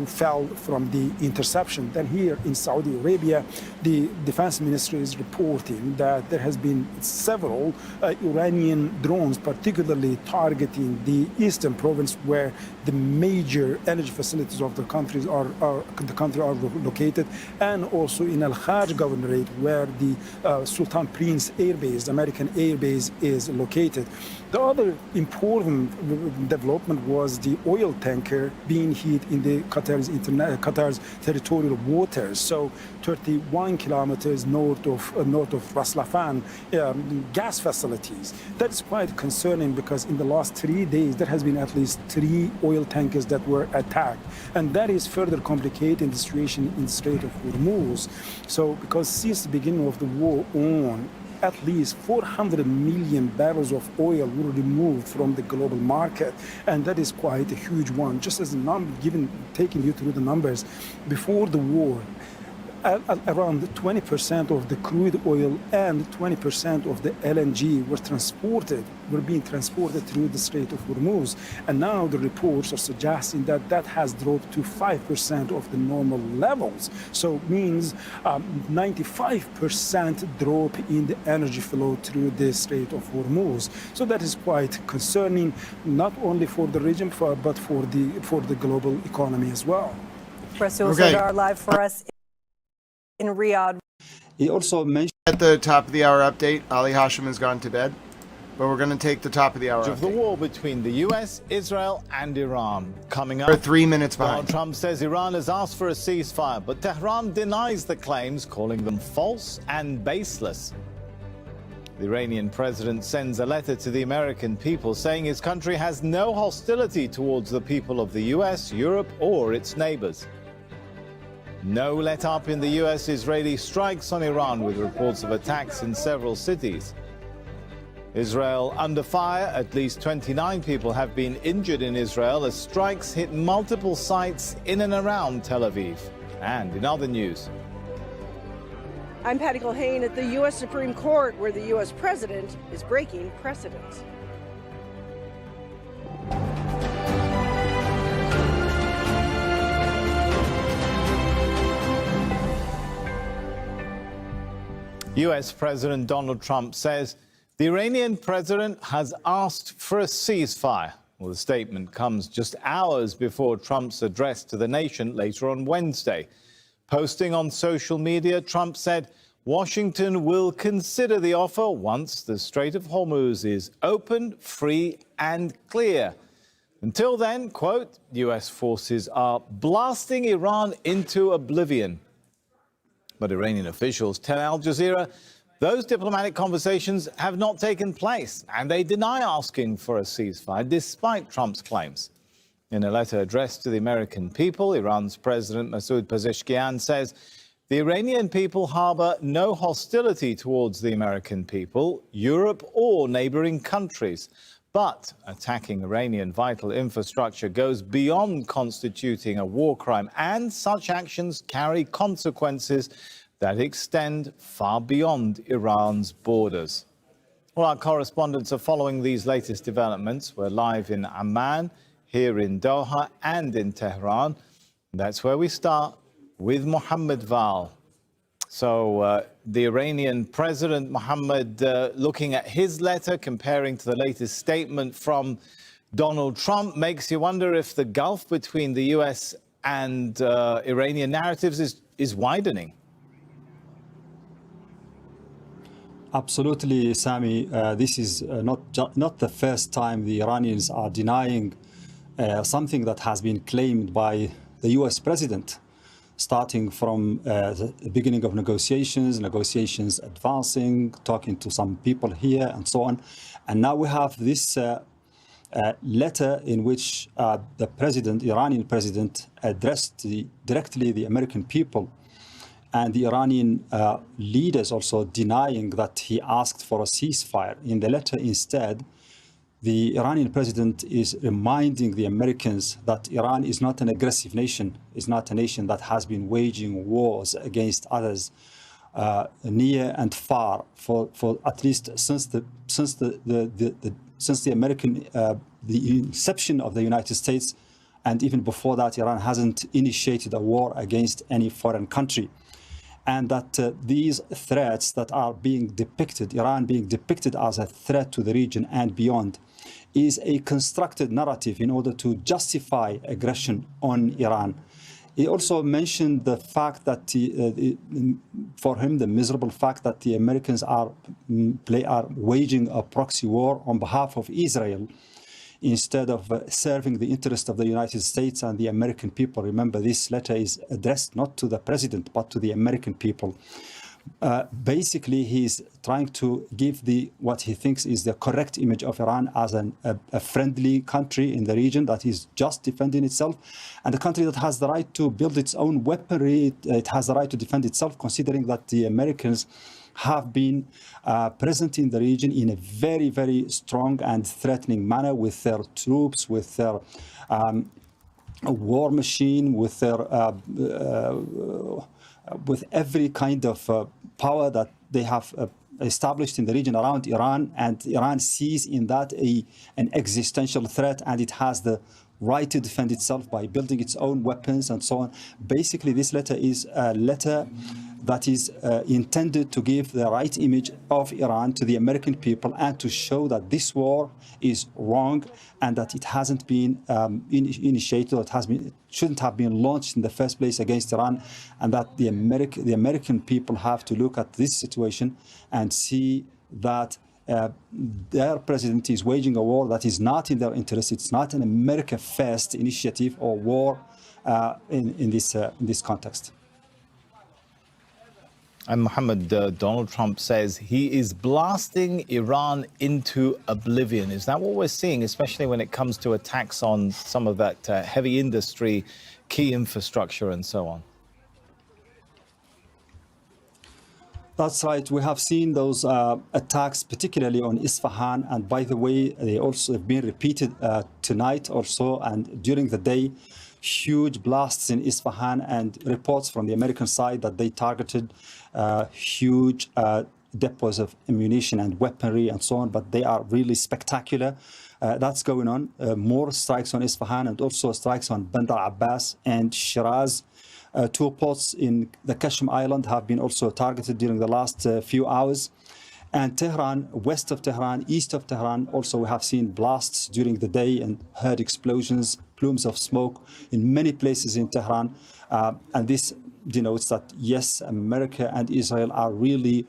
[SPEAKER 11] fell from the interception. Then here in Saudi Arabia, the defense ministry is reporting reporting that there has been several Iranian drones, particularly targeting the eastern province where the major energy facilities of the country are located, and also in Al-Khaj governorate where the Sultan Prince Air Base, the American Air Base, is located. The other important development was the oil tanker being hit in the Qatar's territorial waters, so 31 kilometers north of Ras Laffan gas facilities. That's quite concerning because in the last 3 days there has been at least 3 oil tankers that were attacked, and that is further complicating the situation in the Strait of Hormuz. So because since the beginning of the war on, at least 400 million barrels of oil were removed from the global market, and that is quite a huge one. Just as a number, taking you through the numbers, before the war, around 20% of the crude oil and 20% of the LNG were being transported through the Strait of Hormuz. And now the reports are suggesting that that has dropped to 5% of the normal levels. So it means 95% drop in the energy flow through the Strait of Hormuz. So that is quite concerning, not only for the region, but for the global economy as well.
[SPEAKER 26] Rasul Zadar live for us in Riyadh.
[SPEAKER 12] He also mentioned
[SPEAKER 1] at the top of the hour update, Ali Hashim has gone to bed, but we're going to take the top of the hour
[SPEAKER 13] of the war between the US, Israel and Iran. Coming up,
[SPEAKER 1] we're 3 minutes behind.
[SPEAKER 13] Donald Trump says Iran has asked for a ceasefire, but Tehran denies the claims, calling them false and baseless. The Iranian president sends a letter to the American people saying his country has no hostility towards the people of the US, Europe or its neighbors. No let-up in the US-Israeli strikes on Iran, with reports of attacks in several cities. Israel under fire. At least 29 people have been injured in Israel as strikes hit multiple sites in and around Tel Aviv. And in other news,
[SPEAKER 14] I'm Patty Culhane at the U.S. Supreme Court, where the U.S. president is breaking precedent.
[SPEAKER 13] US President Donald Trump says the Iranian president has asked for a ceasefire. Well, the statement comes just hours before Trump's address to the nation later on Wednesday. Posting on social media, Trump said Washington will consider the offer once the Strait of Hormuz is open, free and clear. Until then, quote, US forces are blasting Iran into oblivion. But Iranian officials tell Al Jazeera those diplomatic conversations have not taken place, and they deny asking for a ceasefire despite Trump's claims. In a letter addressed to the American people, Iran's President Masoud Pezeshkian says the Iranian people harbor no hostility towards the American people, Europe or neighboring countries. But attacking Iranian vital infrastructure goes beyond constituting a war crime, and such actions carry consequences that extend far beyond Iran's borders. Well, our correspondents are following these latest developments. We're live in Amman, here in Doha and in Tehran. That's where we start with Mohammed Val. So the Iranian president, Mohammed, looking at his letter, comparing to the latest statement from Donald Trump, makes you wonder if the gulf between the US and Iranian narratives is widening.
[SPEAKER 12] Absolutely, Sami. This is not the first time the Iranians are denying something that has been claimed by the US president, starting from the beginning of negotiations advancing, talking to some people here and so on. And now we have this letter in which the Iranian president addressed directly the American people, and the Iranian leaders also denying that he asked for a ceasefire. In the letter, instead, the Iranian president is reminding the Americans that Iran is not an aggressive nation, is not a nation that has been waging wars against others near and far for at least since the inception of the United States, and even before that, Iran hasn't initiated a war against any foreign country. and that these threats that are being depicted, Iran being depicted as a threat to the region and beyond, is a constructed narrative in order to justify aggression on Iran. He also mentioned the fact that, for him, the miserable fact that the Americans are waging a proxy war on behalf of Israel instead of serving the interest of the United States and the American people. Remember, this letter is addressed not to the president, but to the American people. Basically, he's trying to give what he thinks is the correct image of Iran as a friendly country in the region that is just defending itself, and a country that has the right to build its own weaponry. It has the right to defend itself, considering that the Americans have been present in the region in a very, very strong and threatening manner with their troops, with their war machine, with their with every kind of power that they have established in the region around Iran, and Iran sees in that an existential threat, and it has the right to defend itself by building its own weapons and so on. Basically, this letter is a letter that is intended to give the right image of Iran to the American people and to show that this war is wrong and that it hasn't been initiated, or it shouldn't have been launched in the first place against Iran, and that the American people have to look at this situation and see that their president is waging a war that is not in their interest. It's not an America First initiative or war in this context.
[SPEAKER 13] And Mohammed, Donald Trump says he is blasting Iran into oblivion. Is that what we're seeing, especially when it comes to attacks on some of that heavy industry, key infrastructure and so on?
[SPEAKER 12] That's right. We have seen those attacks, particularly on Isfahan. And by the way, they also have been repeated tonight also and during the day. Huge blasts in Isfahan, and reports from the American side that they targeted huge depots of ammunition and weaponry and so on. But they are really spectacular. That's going on. More strikes on Isfahan and also strikes on Bandar Abbas and Shiraz. Two ports in the Kashmir Island have been also targeted during the last few hours. And Tehran, west of Tehran, east of Tehran, also we have seen blasts during the day and heard explosions, plumes of smoke in many places in Tehran. And this denotes that, yes, America and Israel are really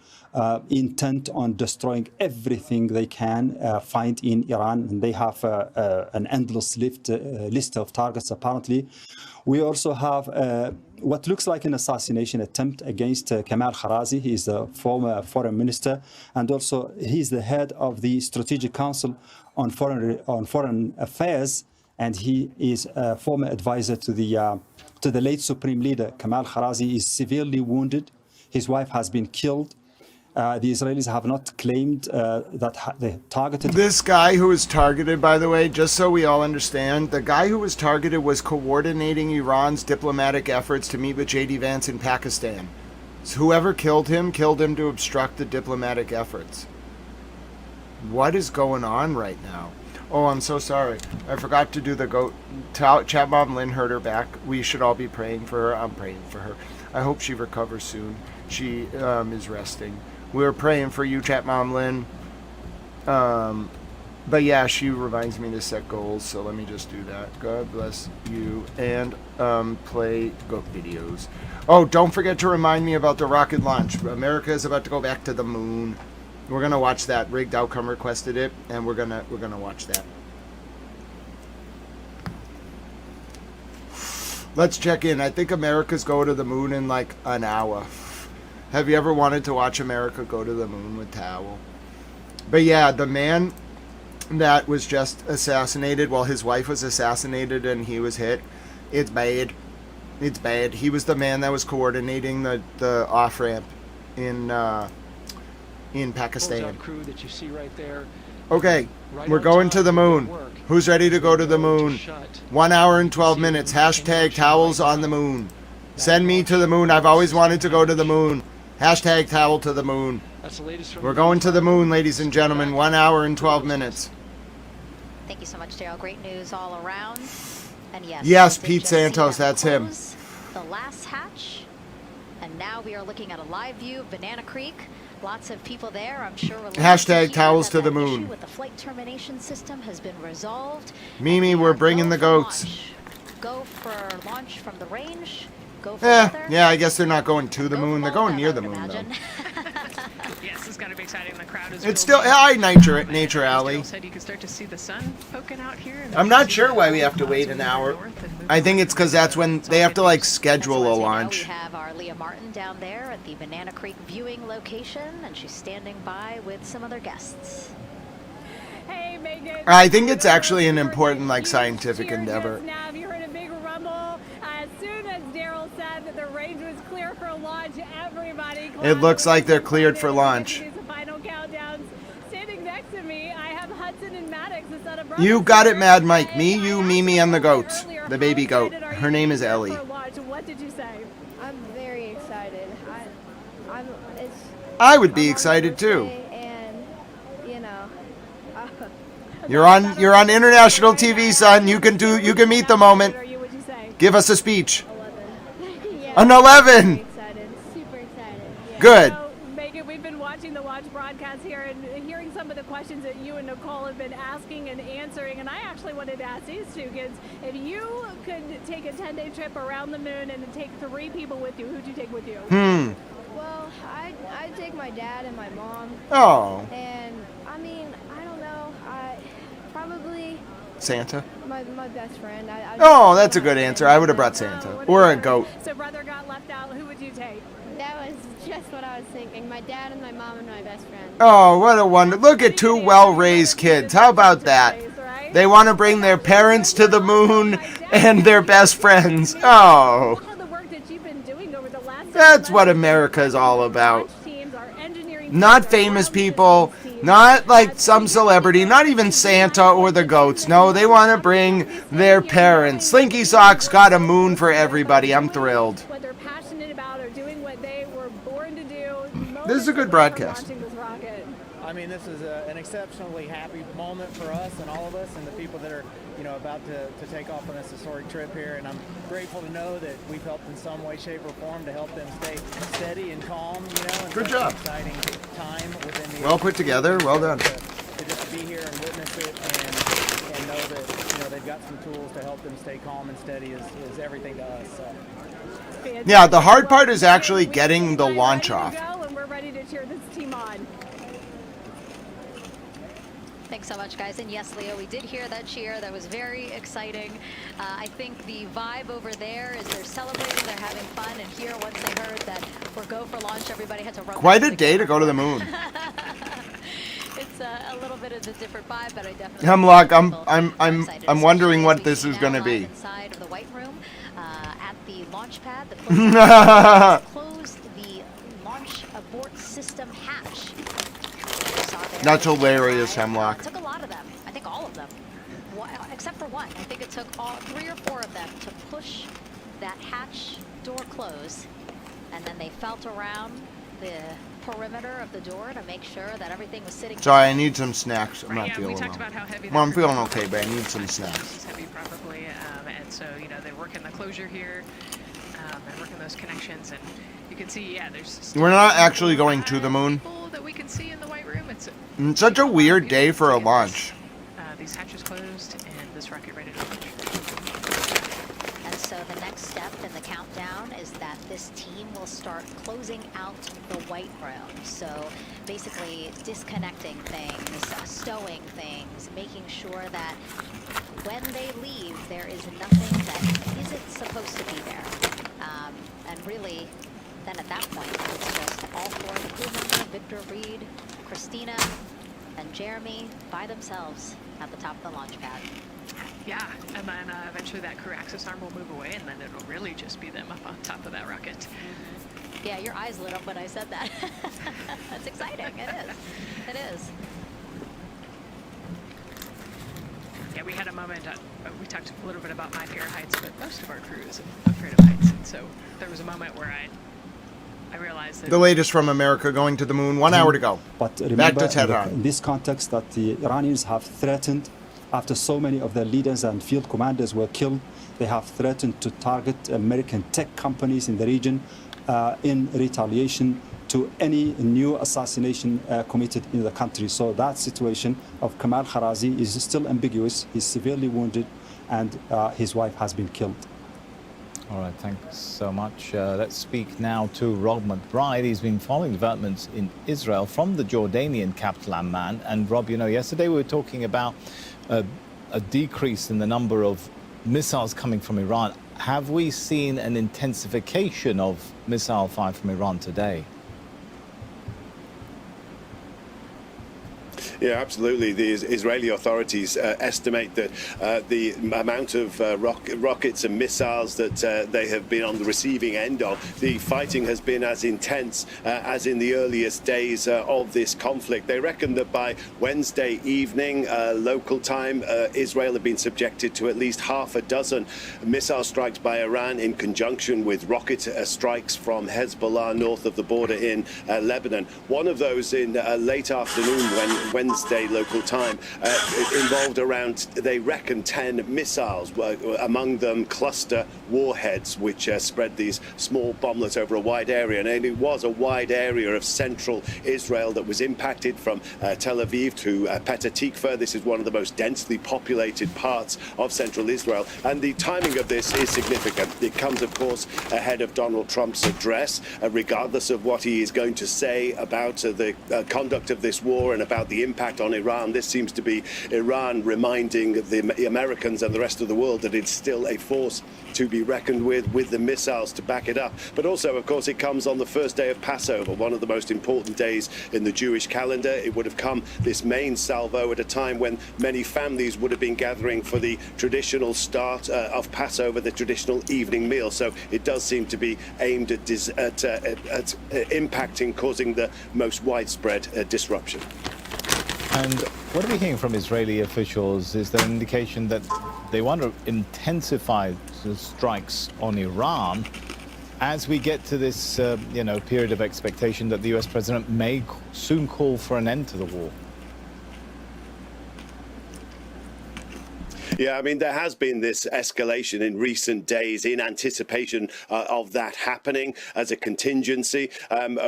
[SPEAKER 12] intent on destroying everything they can find in Iran. And they have an endless list of targets, apparently. We also have what looks like an assassination attempt against Kamal Kharazi. He is the former foreign minister, and also he's the head of the Strategic Council on Foreign Affairs, and he is a former advisor to the late Supreme Leader. Kamal Kharazi is severely wounded. His wife has been killed. The Israelis have not claimed that they targeted.
[SPEAKER 1] This guy who was targeted, by the way, just so we all understand, the guy who was targeted was coordinating Iran's diplomatic efforts to meet with J.D. Vance in Pakistan. So whoever killed him to obstruct the diplomatic efforts. What is going on right now? Oh, I'm so sorry. I forgot to do the chat mom Lynn hurt her back. We should all be praying for her. I'm praying for her. I hope she recovers soon. She is resting. We're praying for you, Chat Mom Lynn. But yeah, she reminds me to set goals, so let me just do that. God bless you. And play go videos. Oh, don't forget to remind me about the rocket launch. America is about to go back to the moon. We're gonna watch that. Rigged Outcome requested it, and we're gonna watch that. Let's check in. I think America's go to the moon in like an hour. Have you ever wanted to watch America go to the moon with Towel? But yeah, the man that was just assassinated, well, his wife was assassinated and he was hit. It's bad. It's bad. He was the man that was coordinating the off-ramp in Pakistan.
[SPEAKER 3] Crew that you see right there.
[SPEAKER 1] Okay, we're going to the moon. Who's ready to go to the moon? 1 hour and 12 minutes. Hashtag towels on the moon. Send me to the moon. I've always wanted to go to the moon. Hashtag towel to the moon.
[SPEAKER 3] That's the latest from
[SPEAKER 1] We're going to the moon, ladies and gentlemen. 1 hour and 12 minutes.
[SPEAKER 17] Thank you so much, Daryl. Great news all around. And yes,
[SPEAKER 1] Pete Santos, that's him.
[SPEAKER 17] The last hatch And now we are looking at a live view of Banana Creek. Lots of people there. I'm sure we're
[SPEAKER 1] Hashtag towels to the moon.
[SPEAKER 17] with the flight termination system has been resolved.
[SPEAKER 1] Mimi, we're bringing the goats.
[SPEAKER 17] Go for launch from the range. Go for weather.
[SPEAKER 1] Yeah, I guess they're not going to the moon. They're going near the moon, though.
[SPEAKER 3] Yes, it's going to be exciting. The crowd is.
[SPEAKER 1] It's still Nature Alley.
[SPEAKER 3] Said you can start to see the sun poking out here.
[SPEAKER 1] I'm not sure why we have to wait an hour. I think it's because that's when they have to like schedule a launch.
[SPEAKER 17] We have our Leah Martin down there at the Banana Creek viewing location, and she's standing by with some other guests.
[SPEAKER 14] Hey, Megan.
[SPEAKER 1] I think it's actually an important like scientific endeavor.
[SPEAKER 14] Now, have you heard a big rumble? As soon as Daryl said that the range was clear for launch, everybody.
[SPEAKER 1] It looks like they're cleared for launch.
[SPEAKER 14] Final countdowns. Standing next to me, I have Hudson and Maddox, the son of
[SPEAKER 1] You got it, Mad Mike. Me, you, Mimi, and the goats. The baby goat. Her name is Ellie.
[SPEAKER 14] What did you say?
[SPEAKER 4] I'm very excited.
[SPEAKER 1] I would be excited too.
[SPEAKER 4] And you know,
[SPEAKER 1] You're on international TV, son. You can meet the moment. Give us a speech. An 11.
[SPEAKER 4] excited, super excited. Yeah.
[SPEAKER 1] Good.
[SPEAKER 14] So, Megan, we've been watching the Watch broadcast here and hearing some of the questions that you and Nicole have been asking and answering. And I actually wanted to ask these two kids, if you could take a 10-day trip around the moon and take 3 people with you, who'd you take with you?
[SPEAKER 4] Well, I'd take my dad and my mom.
[SPEAKER 1] Oh.
[SPEAKER 4] And I mean, I don't know. Probably
[SPEAKER 1] Santa.
[SPEAKER 4] my best friend.
[SPEAKER 1] Oh, that's a good answer. I would have brought Santa or a goat.
[SPEAKER 14] So brother got left out. Who would you take?
[SPEAKER 4] That was just what I was thinking. My dad and my mom and my best friend.
[SPEAKER 1] Oh, what a wonder! Look at 2 well-raised kids. How about that? They want to bring their parents to the moon and their best friends. Oh. That's what America is all about. Not famous people, not like some celebrity, not even Santa or the goats. No, they want to bring their parents. Slinky Socks got a moon for everybody. I'm thrilled.
[SPEAKER 14] What they're passionate about or doing what they were born to do.
[SPEAKER 1] This is a good broadcast.
[SPEAKER 18] I mean, this is an exceptionally happy moment for us and all of us and the people that are, about to take off on this historic trip here. And I'm grateful to know that we've helped in some way, shape, or form to help them stay steady and calm, in
[SPEAKER 1] Good
[SPEAKER 18] such
[SPEAKER 1] job.
[SPEAKER 18] an exciting time within the
[SPEAKER 1] Well put together. Well done.
[SPEAKER 18] To just be here and witness it and know that, they've got some tools to help them stay calm and steady is everything to us. So.
[SPEAKER 1] Yeah, the hard part is actually getting the launch off.
[SPEAKER 14] And we're ready to cheer this team on.
[SPEAKER 17] Thanks so much, guys. And yes, Leo, we did hear that cheer. That was very exciting. I think the vibe over there is they're celebrating, they're having fun. And here, once they heard that we're go for launch, everybody had to run.
[SPEAKER 1] Quite a day to go to the moon.
[SPEAKER 17] It's a little bit of a different vibe, but I definitely.
[SPEAKER 1] Hemlock, I'm wondering what this is going to be.
[SPEAKER 17] Inside of the White Room, at the launch pad, the closed the launch abort system hatch.
[SPEAKER 1] That's hilarious, Hemlock.
[SPEAKER 17] It took a lot of them. I think all of them, except for one. I think it took 3 or 4 of them to push that hatch door close, and then they felt around the perimeter of the door to make sure that everything was sitting.
[SPEAKER 1] Sorry, I need some snacks. I'm not
[SPEAKER 3] we
[SPEAKER 1] feeling
[SPEAKER 3] talked
[SPEAKER 1] well.
[SPEAKER 3] about how heavy
[SPEAKER 1] Well, I'm feeling okay, but I need some snacks.
[SPEAKER 3] It's heavy probably, and so they're working the closure here, and working those connections, and you can see, there's.
[SPEAKER 1] We're not actually going to the moon.
[SPEAKER 3] That we can see in the White Room. It's
[SPEAKER 1] such a weird day for a launch.
[SPEAKER 3] These hatches closed and this rocket ready to launch.
[SPEAKER 17] And so the next step in the countdown is that this team will start closing out the White Room. So basically disconnecting things, stowing things, making sure that when they leave, there is nothing that isn't supposed to be there. And really, then at that point, it's just all 4 of the crew members, Victor, Reed, Christina, and Jeremy by themselves at the top of the launch pad.
[SPEAKER 3] Yeah, and then eventually that crew access arm will move away, and then it'll really just be them up on top of that rocket.
[SPEAKER 17] Yeah, your eyes lit up when I said that. That's exciting. It is. It is.
[SPEAKER 3] Yeah, we had a moment, we talked a little bit about my fear of heights, but most of our crew is afraid of heights. And so there was a moment where I realized that...
[SPEAKER 1] The latest from America going to the moon, 1 hour to go.
[SPEAKER 12] But
[SPEAKER 1] back
[SPEAKER 12] remember,
[SPEAKER 1] to Tehran.
[SPEAKER 12] in this context, that the Iranians have threatened, after so many of their leaders and field commanders were killed, they have threatened to target American tech companies in the region in retaliation to any new assassination committed in the country. So that situation of Kamal Kharazi is still ambiguous. He's severely wounded, and his wife has been killed.
[SPEAKER 13] All right, thanks so much. Let's speak now to Rob McBride. He's been following developments in Israel from the Jordanian capital, Amman. And Rob, you know, yesterday we were talking about a decrease in the number of missiles coming from Iran. Have we seen an intensification of missile fire from Iran today?
[SPEAKER 2] Yeah, absolutely. The Israeli authorities estimate that the amount of rockets and missiles that they have been on the receiving end of, the fighting has been as intense as in the earliest days of this conflict. They reckon that by Wednesday evening, local time, Israel had been subjected to at least half a dozen missile strikes by Iran in conjunction with rocket strikes from Hezbollah north of the border in Lebanon. One of those in late afternoon when Wednesday local time involved around, they reckon, 10 missiles, among them cluster warheads, which spread these small bomblets over a wide area. And it was a wide area of central Israel that was impacted from Tel Aviv to Petah Tikva. This is one of the most densely populated parts of central Israel. And the timing of this is significant. It comes, of course, ahead of Donald Trump's address, regardless of what he is going to say about the conduct of this war and about the impact on Iran. This seems to be Iran reminding the Americans and the rest of the world that it's still a force to be reckoned with the missiles to back it up. But also, of course, it comes on the first day of Passover, one of the most important days in the Jewish calendar. It would have come, this main salvo, at a time when many families would have been gathering for the traditional start of Passover, the traditional evening meal. So it does seem to be aimed at impacting, causing the most widespread disruption.
[SPEAKER 13] And what are we hearing from Israeli officials? Is there an indication that they want to intensify the strikes on Iran as we get to this, period of expectation that the US president may soon call for an end to the war?
[SPEAKER 2] Yeah, I mean, there has been this escalation in recent days in anticipation of that happening as a contingency.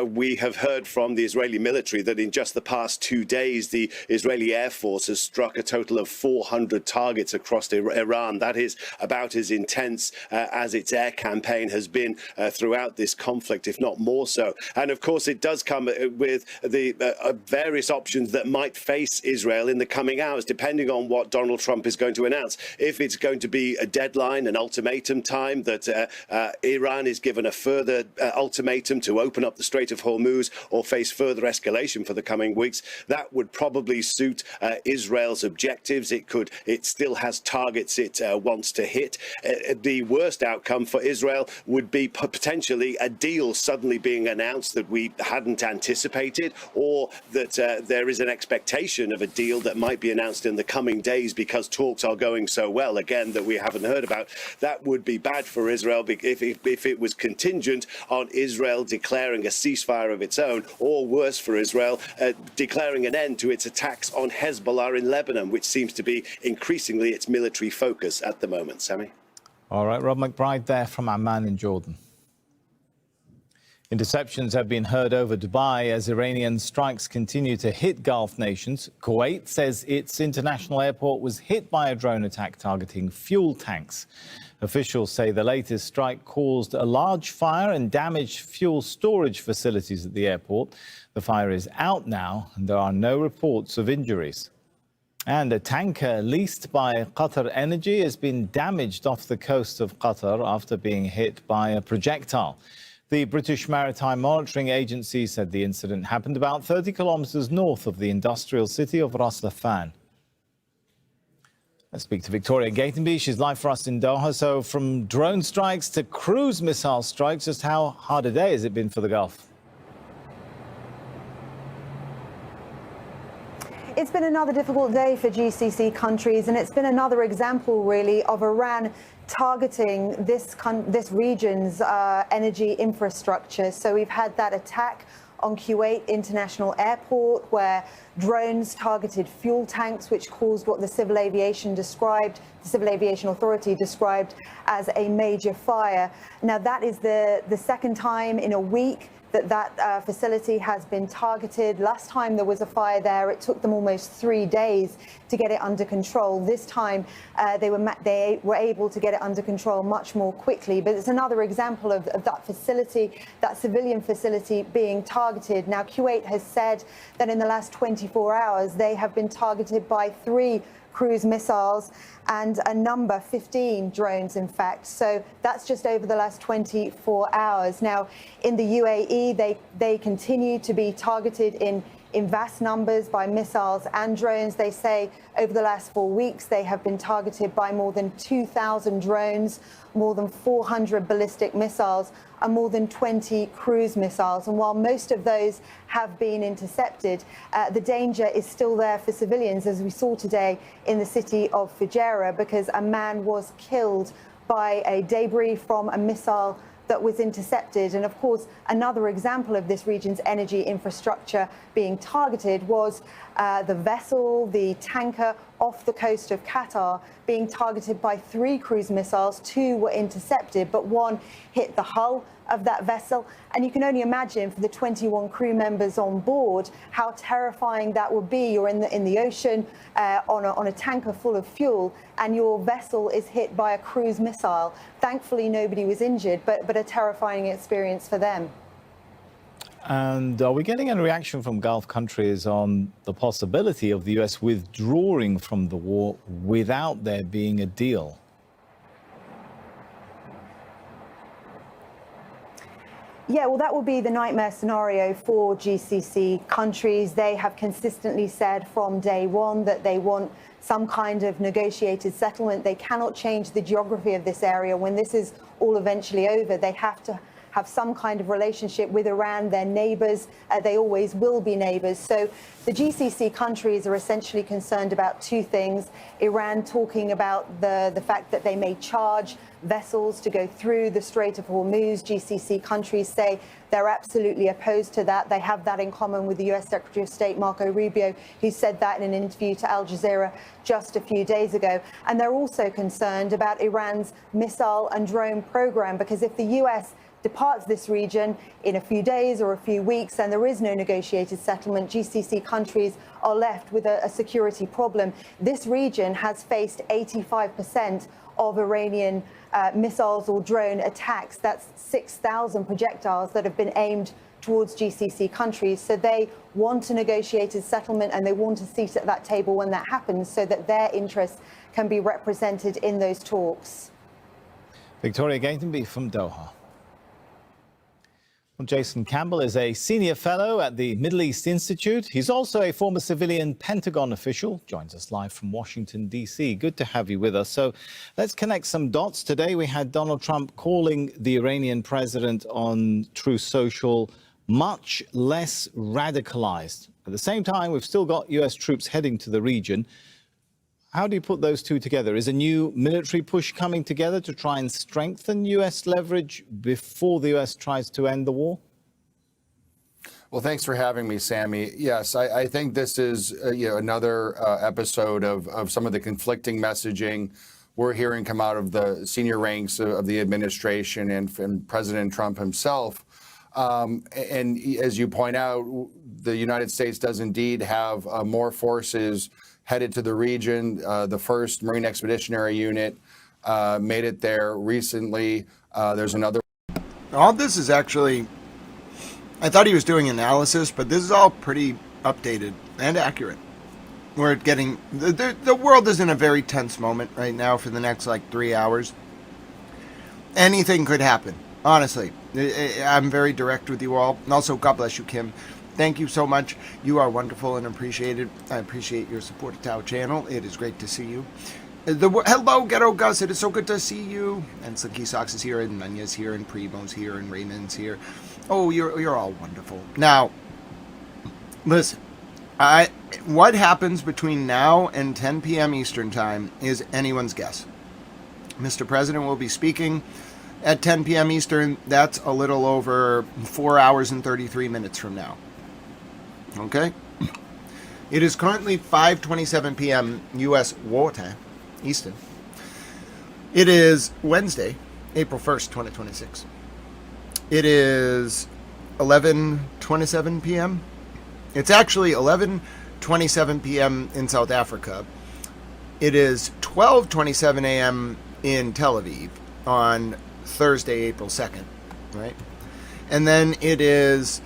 [SPEAKER 2] We have heard from the Israeli military that in just the past 2 days, the Israeli Air Force has struck a total of 400 targets across Iran. That is about as intense as its air campaign has been throughout this conflict, if not more so. And of course, it does come with the various options that might face Israel in the coming hours, depending on what Donald Trump is going to announce. If it's going to be a deadline, an ultimatum time, that Iran is given a further ultimatum to open up the Strait of Hormuz or face further escalation for the coming weeks, that would probably suit Israel's objectives. It still has targets it wants to hit. The worst outcome for Israel would be potentially a deal suddenly being announced that we hadn't anticipated, or that there is an expectation of a deal that might be announced in the coming days because talks are going so well, again, that we haven't heard about. That would be bad for Israel if it was contingent on Israel declaring a ceasefire of its own, or worse for Israel, declaring an end to its attacks on Hezbollah in Lebanon, which seems to be increasingly its military focus at the moment. Sammy?
[SPEAKER 13] All right, Rob McBride there from Amman in Jordan. Interceptions have been heard over Dubai as Iranian strikes continue to hit Gulf nations. Kuwait says its international airport was hit by a drone attack targeting fuel tanks. Officials say the latest strike caused a large fire and damaged fuel storage facilities at the airport. The fire is out now and there are no reports of injuries. And a tanker leased by Qatar Energy has been damaged off the coast of Qatar after being hit by a projectile. The British Maritime Monitoring Agency said the incident happened about 30 kilometers north of the industrial city of Ras Laffan. Let's speak to Victoria Gatenby. She's live for us in Doha. So from drone strikes to cruise missile strikes, just how hard a day has it been for the Gulf?
[SPEAKER 6] It's been another difficult day for GCC countries, and it's been another example, really, of Iran targeting this region's energy infrastructure. So we've had that attack on Kuwait International Airport, where drones targeted fuel tanks, which caused what the Civil Aviation Authority described as a major fire. Now, that is the second time in a week that facility has been targeted. Last time there was a fire there, it took them almost 3 days to get it under control. This time they were able to get it under control much more quickly. But it's another example of that facility, that civilian facility, being targeted. Now, Kuwait has said that in the last 24 hours they have been targeted by 3 cruise missiles and 15 drones, in fact. So that's just over the last 24 hours. Now, in the UAE, they continue to be targeted in vast numbers by missiles and drones. They say over the last 4 weeks, they have been targeted by more than 2,000 drones, more than 400 ballistic missiles, and more than 20 cruise missiles. And while most of those have been intercepted, the danger is still there for civilians, as we saw today in the city of Fujairah, because a man was killed by a debris from a missile that was intercepted. And of course, another example of this region's energy infrastructure being targeted was the vessel, the tanker off the coast of Qatar, being targeted by 3 cruise missiles. 2 were intercepted, but 1 hit the hull of that vessel. And you can only imagine, for the 21 crew members on board, how terrifying that would be. You're in the ocean on a tanker full of fuel, and your vessel is hit by a cruise missile. Thankfully, nobody was injured, but a terrifying experience for them.
[SPEAKER 13] And are we getting a reaction from Gulf countries on the possibility of the US withdrawing from the war without there being a deal?
[SPEAKER 6] Yeah, well, that will be the nightmare scenario for GCC countries. They have consistently said from day one that they want some kind of negotiated settlement. They cannot change the geography of this area. When this is all eventually over, they have to have some kind of relationship with Iran, their neighbors. They always will be neighbors. So the GCC countries are essentially concerned about 2 things. Iran talking about the fact that they may charge vessels to go through the Strait of Hormuz. GCC countries say they're absolutely opposed to that. They have that in common with the US Secretary of State, Marco Rubio, who said that in an interview to Al Jazeera just a few days ago. And they're also concerned about Iran's missile and drone program, because if the US departs this region in a few days or a few weeks and there is no negotiated settlement, GCC countries are left with a security problem. This region has faced 85% of Iranian missiles or drone attacks. That's 6,000 projectiles that have been aimed towards GCC countries. So they want a negotiated settlement, and they want a seat at that table when that happens, so that their interests can be represented in those talks.
[SPEAKER 13] Victoria Gatenby from Doha. Well, Jason Campbell is a senior fellow at the Middle East Institute. He's also a former civilian Pentagon official. Joins us live from Washington, D.C. Good to have you with us. So let's connect some dots. Today we had Donald Trump calling the Iranian president on Truth Social much less radicalized. At the same time, we've still got U.S. troops heading to the region. How do you put those two together? Is a new military push coming together to try and strengthen U.S. leverage before the U.S. tries to end the war?
[SPEAKER 8] Well, thanks for having me, Sammy. Yes, I think this is another episode of some of the conflicting messaging we're hearing come out of the senior ranks of the administration and President Trump himself. And as you point out, the United States does indeed have more forces headed to the region. The first Marine Expeditionary Unit made it there recently. There's another.
[SPEAKER 1] All this is actually, I thought he was doing analysis, but this is all pretty updated and accurate. We're getting, the world is in a very tense moment right now for the next 3 hours. Anything could happen, honestly. I'm very direct with you all. And also, God bless you, Kim. Thank you so much. You are wonderful and appreciated. I appreciate your support of Tao channel. It is great to see you. Hello, Ghetto Gus. It is so good to see you. And Slinky Socks is here, and Nanya's here, and Primo's here, and Raymond's here. Oh, you're all wonderful. Now, listen. What happens between now and 10 p.m. Eastern Time is anyone's guess. Mr. President will be speaking at 10 p.m. Eastern. That's a little over 4 hours and 33 minutes from now. Okay? It is currently 5:27 p.m. U.S. water, Eastern. It is Wednesday, April 1st, 2026. It is 11:27 p.m. It's actually 11:27 p.m. in South Africa. It is 12:27 a.m. in Tel Aviv on Thursday, April 2nd, right? And then it is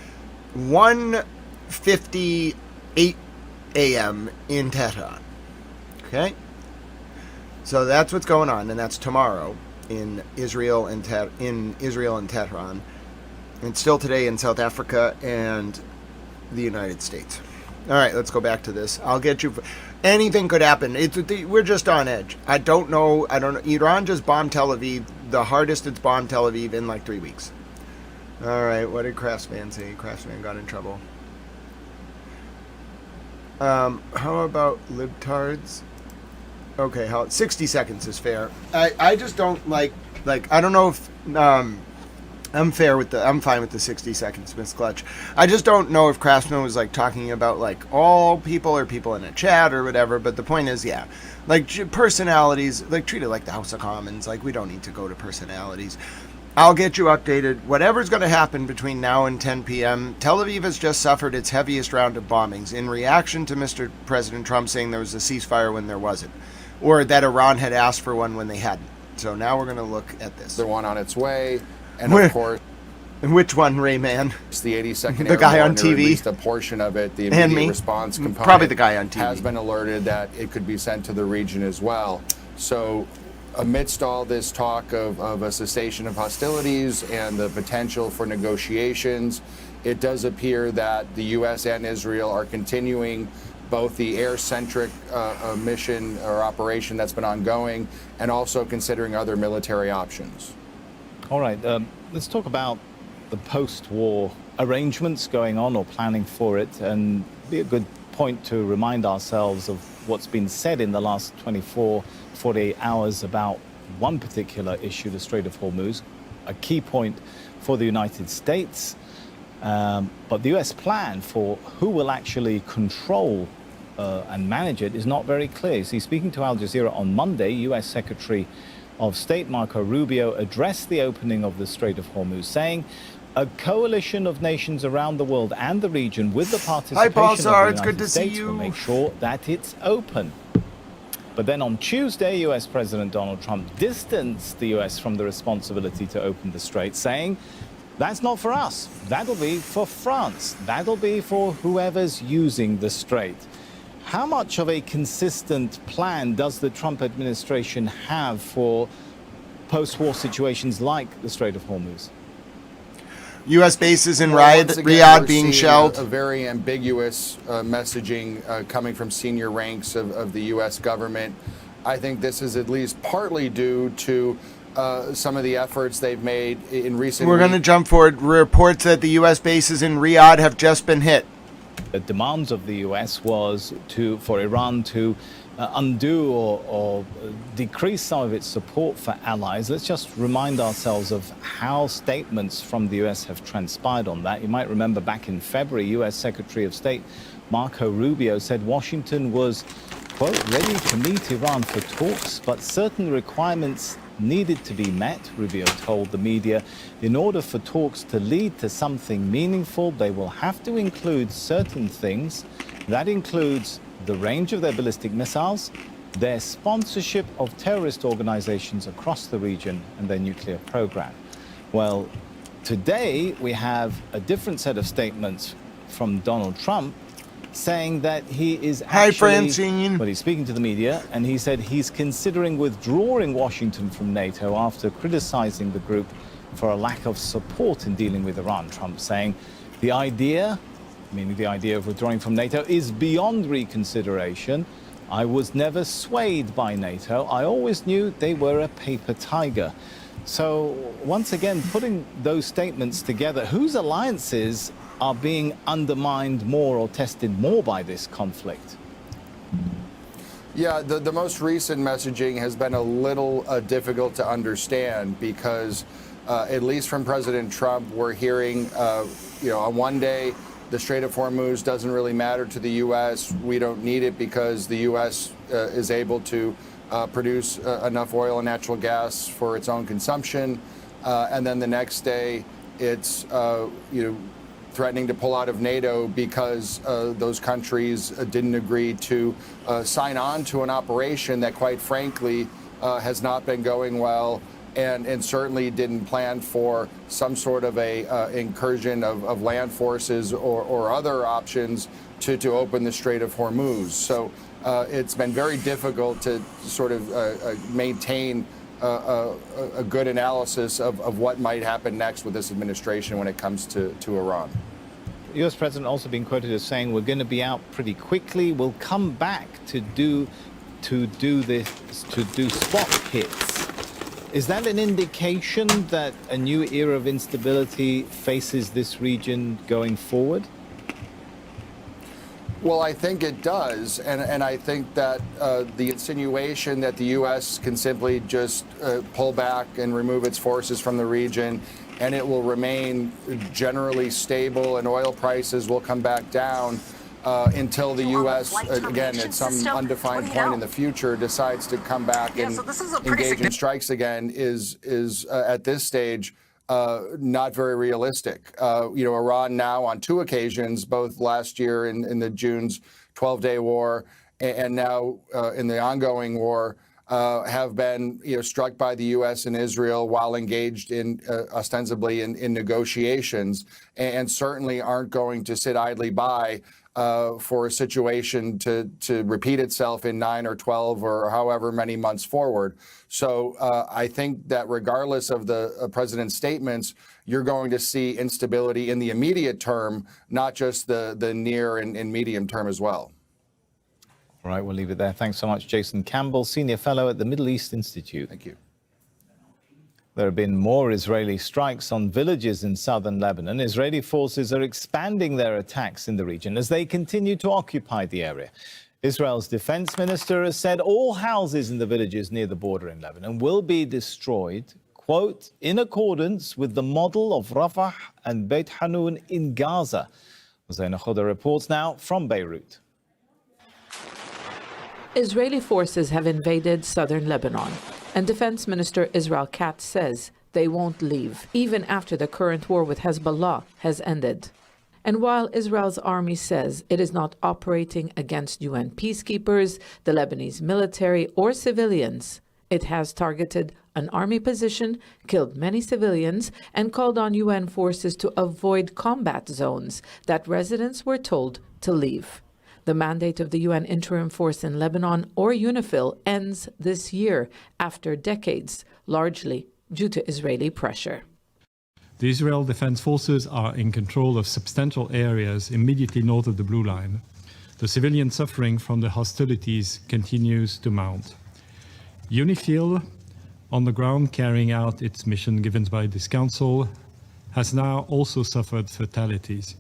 [SPEAKER 1] 1:58 a.m. in Tehran. Okay? So that's what's going on, and that's tomorrow in Israel and Tehran. And still today in South Africa and the United States. All right, let's go back to this. I'll get you. Anything could happen. We're just on edge. I don't know. Iran just bombed Tel Aviv, the hardest it's bombed Tel Aviv in like 3 weeks. All right, what did Craftsman say? Craftsman got in trouble. How about libtards? Okay, 60 seconds is fair. I just don't like I don't know if I'm fine with the 60 seconds, Miss Clutch. I just don't know if Craftsman was like talking about like all people or people in a chat or whatever, but the point is, yeah, like personalities, like treat it like the House of Commons. Like we don't need to go to personalities. I'll get you updated. Whatever's going to happen between now and 10 p.m., Tel Aviv has just suffered its heaviest round of bombings in reaction to Mr. President Trump saying there was a ceasefire when there wasn't, or that Iran had asked for one when they hadn't. So now we're going to look at this.
[SPEAKER 8] The one on its way, and of course...
[SPEAKER 1] Which one, Rayman?
[SPEAKER 8] It's the 82nd
[SPEAKER 1] The guy on
[SPEAKER 8] Airborne, or
[SPEAKER 1] TV?
[SPEAKER 8] at least a portion of it, the
[SPEAKER 1] And
[SPEAKER 8] immediate
[SPEAKER 1] me?
[SPEAKER 8] response component.
[SPEAKER 1] Probably the guy on TV.
[SPEAKER 8] Has been alerted that it could be sent to the region as well. So amidst all this talk of a cessation of hostilities and the potential for negotiations, it does appear that the U.S. and Israel are continuing both the air-centric mission or operation that's been ongoing and also considering other military options.
[SPEAKER 13] All right, let's talk about the post-war arrangements going on or planning for it, and be a good point to remind ourselves of what's been said in the last 48 hours about one particular issue, the Strait of Hormuz, a key point for the United States. But the U.S. plan for who will actually control and manage it is not very clear. See, speaking to Al Jazeera on Monday, U.S. Secretary of State Marco Rubio addressed the opening of the Strait of Hormuz, saying a coalition of nations around the world and the region with the participation of the United States will make sure that it's open. But then on Tuesday, U.S. President Donald Trump distanced the U.S. from the responsibility to open the strait, saying, that's not for us. That'll be for France. That'll be for whoever's using the strait. How much of a consistent plan does the Trump administration have for post-war situations like the Strait of Hormuz?
[SPEAKER 1] U.S. bases in
[SPEAKER 8] Once again,
[SPEAKER 1] Riyadh
[SPEAKER 8] we're
[SPEAKER 1] being
[SPEAKER 8] seeing
[SPEAKER 1] shelled.
[SPEAKER 8] A very ambiguous messaging coming from senior ranks of the U.S. government. I think this is at least partly due to some of the efforts they've made in recent
[SPEAKER 1] We're going to jump forward. Reports that the U.S. bases in Riyadh have just been hit.
[SPEAKER 13] The demands of the U.S. was for Iran to undo or decrease some of its support for allies. Let's just remind ourselves of how statements from the U.S. have transpired on that. You might remember back in February, U.S. Secretary of State Marco Rubio said Washington was, quote, ready to meet Iran for talks, but certain requirements needed to be met, Rubio told the media. In order for talks to lead to something meaningful, they will have to include certain things. That includes the range of their ballistic missiles, their sponsorship of terrorist organizations across the region, and their nuclear program. Well, today we have a different set of statements from Donald Trump saying that he is actually...
[SPEAKER 1] Hi, Francine.
[SPEAKER 13] Well, he's speaking to the media, and he said he's considering withdrawing Washington from NATO after criticizing the group for a lack of support in dealing with Iran. Trump saying the idea, meaning the idea of withdrawing from NATO, is beyond reconsideration. I was never swayed by NATO. I always knew they were a paper tiger. So once again, putting those statements together, whose alliances are being undermined more or tested more by this conflict?
[SPEAKER 8] Yeah, the most recent messaging has been a little difficult to understand because, at least from President Trump, we're hearing, on one day, the Strait of Hormuz doesn't really matter to the U.S. We don't need it because the U.S. Is able to produce enough oil and natural gas for its own consumption. And then the next day, it's, threatening to pull out of NATO because those countries didn't agree to sign on to an operation that, quite frankly, has not been going well and certainly didn't plan for some sort of a incursion of land forces or other options to open the Strait of Hormuz. So it's been very difficult to sort of maintain a good analysis of what might happen next with this administration when it comes to Iran.
[SPEAKER 13] The U.S. president also been quoted as saying we're going to be out pretty quickly. We'll come back to do spot hits. Is that an indication that a new era of instability faces this region going forward?
[SPEAKER 8] Well, I think it does, and I think that the insinuation that the U.S. can simply just pull back and remove its forces from the region and it will remain generally stable and oil prices will come back down until the U.S., again, at some undefined point in the future, decides to come back and engage in strikes again is at this stage not very realistic. Iran now on two occasions, both last year in the June's 12-day war and now in the ongoing war, have been struck by the U.S. and Israel while engaged in ostensibly in negotiations, and certainly aren't going to sit idly by for a situation to repeat itself in 9 or 12 or however many months forward. So I think that regardless of the president's statements, you're going to see instability in the immediate term, not just the near and medium term as well.
[SPEAKER 13] All right, we'll leave it there. Thanks so much, Jason Campbell, Senior Fellow at the Middle East Institute.
[SPEAKER 8] Thank you.
[SPEAKER 13] There have been more Israeli strikes on villages in southern Lebanon. Israeli forces are expanding their attacks in the region as they continue to occupy the area. Israel's defense minister has said all houses in the villages near the border in Lebanon will be destroyed, quote, in accordance with the model of Rafah and Beit Hanun in Gaza. Zaina Khoda reports now from Beirut.
[SPEAKER 5] Israeli forces have invaded southern Lebanon, and Defense Minister Israel Katz says they won't leave, even after the current war with Hezbollah has ended. And while Israel's army says it is not operating against UN peacekeepers, the Lebanese military, or civilians, it has targeted an army position, killed many civilians, and called on UN forces to avoid combat zones that residents were told to leave. The mandate of the UN interim force in Lebanon, or UNIFIL, ends this year after decades, largely due to Israeli pressure.
[SPEAKER 16] The Israel Defense Forces are in control of substantial areas immediately north of the Blue Line. The civilian suffering from the hostilities continues to mount. UNIFIL, on the ground carrying out its mission given by this council, has now also suffered fatalities.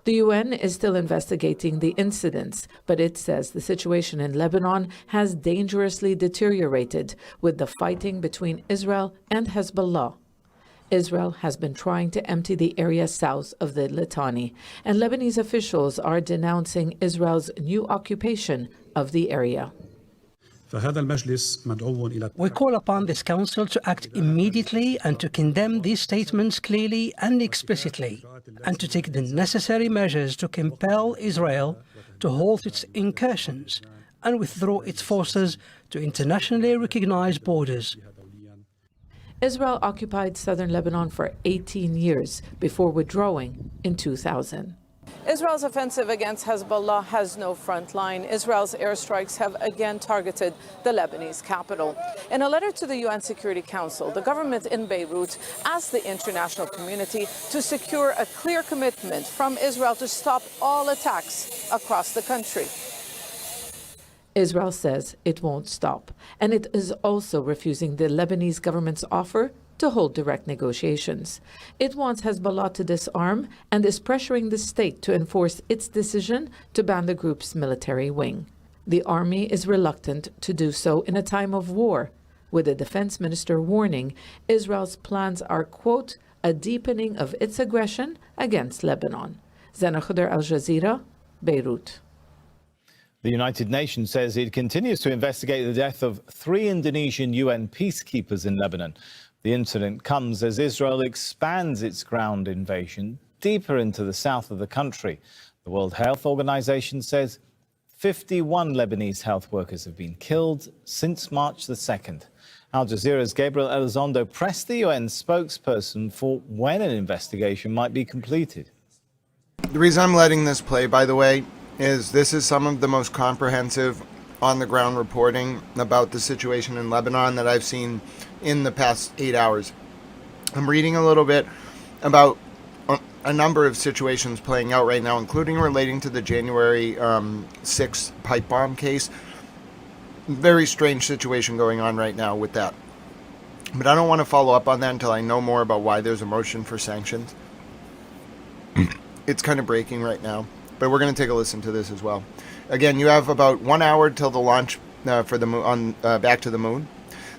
[SPEAKER 5] The UN is still investigating the incidents, but it says the situation in Lebanon has dangerously deteriorated with the fighting between Israel and Hezbollah. Israel has been trying to empty the area south of the Litani, and Lebanese officials are denouncing Israel's new occupation of the area.
[SPEAKER 19] We call upon this council to act immediately and to condemn these statements clearly and explicitly, and to take the necessary measures to compel Israel to halt its incursions and withdraw its forces to internationally recognized borders.
[SPEAKER 5] Israel occupied southern Lebanon for 18 years before withdrawing in 2000.
[SPEAKER 20] Israel's offensive against Hezbollah has no front line. Israel's airstrikes have again targeted the Lebanese capital. In a letter to the UN Security Council, the government in Beirut asked the international community to secure a clear commitment from Israel to stop all attacks across the country.
[SPEAKER 5] Israel says it won't stop, and it is also refusing the Lebanese government's offer to hold direct negotiations. It wants Hezbollah to disarm and is pressuring the state to enforce its decision to ban the group's military wing. The army is reluctant to do so in a time of war, with the defense minister warning Israel's plans are, quote, a deepening of its aggression against Lebanon. Zana Khuder, Al Jazeera, Beirut.
[SPEAKER 13] The United Nations says it continues to investigate the death of 3 Indonesian UN peacekeepers in Lebanon. The incident comes as Israel expands its ground invasion deeper into the south of the country. The World Health Organization says 51 Lebanese health workers have been killed since March the 2nd. Al Jazeera's Gabriel Elizondo pressed the UN spokesperson for when an investigation might be completed.
[SPEAKER 1] The reason I'm letting this play, by the way, is this is some of the most comprehensive on-the-ground reporting about the situation in Lebanon that I've seen in the past 8 hours. I'm reading a little bit about a number of situations playing out right now, including relating to the January 6th pipe bomb case. Very strange situation going on right now with that. But I don't want to follow up on that until I know more about why there's a motion for sanctions. It's kind of breaking right now, but we're going to take a listen to this as well. Again, you have about 1 hour till the launch for the moon, back to the moon.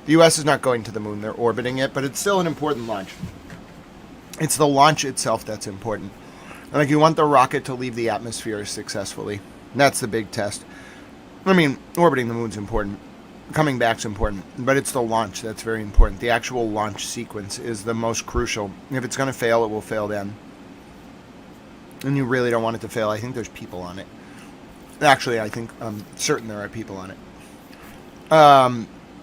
[SPEAKER 1] The U.S. is not going to the moon; they're orbiting it, but it's still an important launch. It's the launch itself that's important. Like, you want the rocket to leave the atmosphere successfully. That's the big test. I mean, orbiting the moon's important. Coming back's important, but it's the launch that's very important. The actual launch sequence is the most crucial. If it's going to fail, it will fail then. And you really don't want it to fail. I think there's people on it. Actually, I'm certain there are people on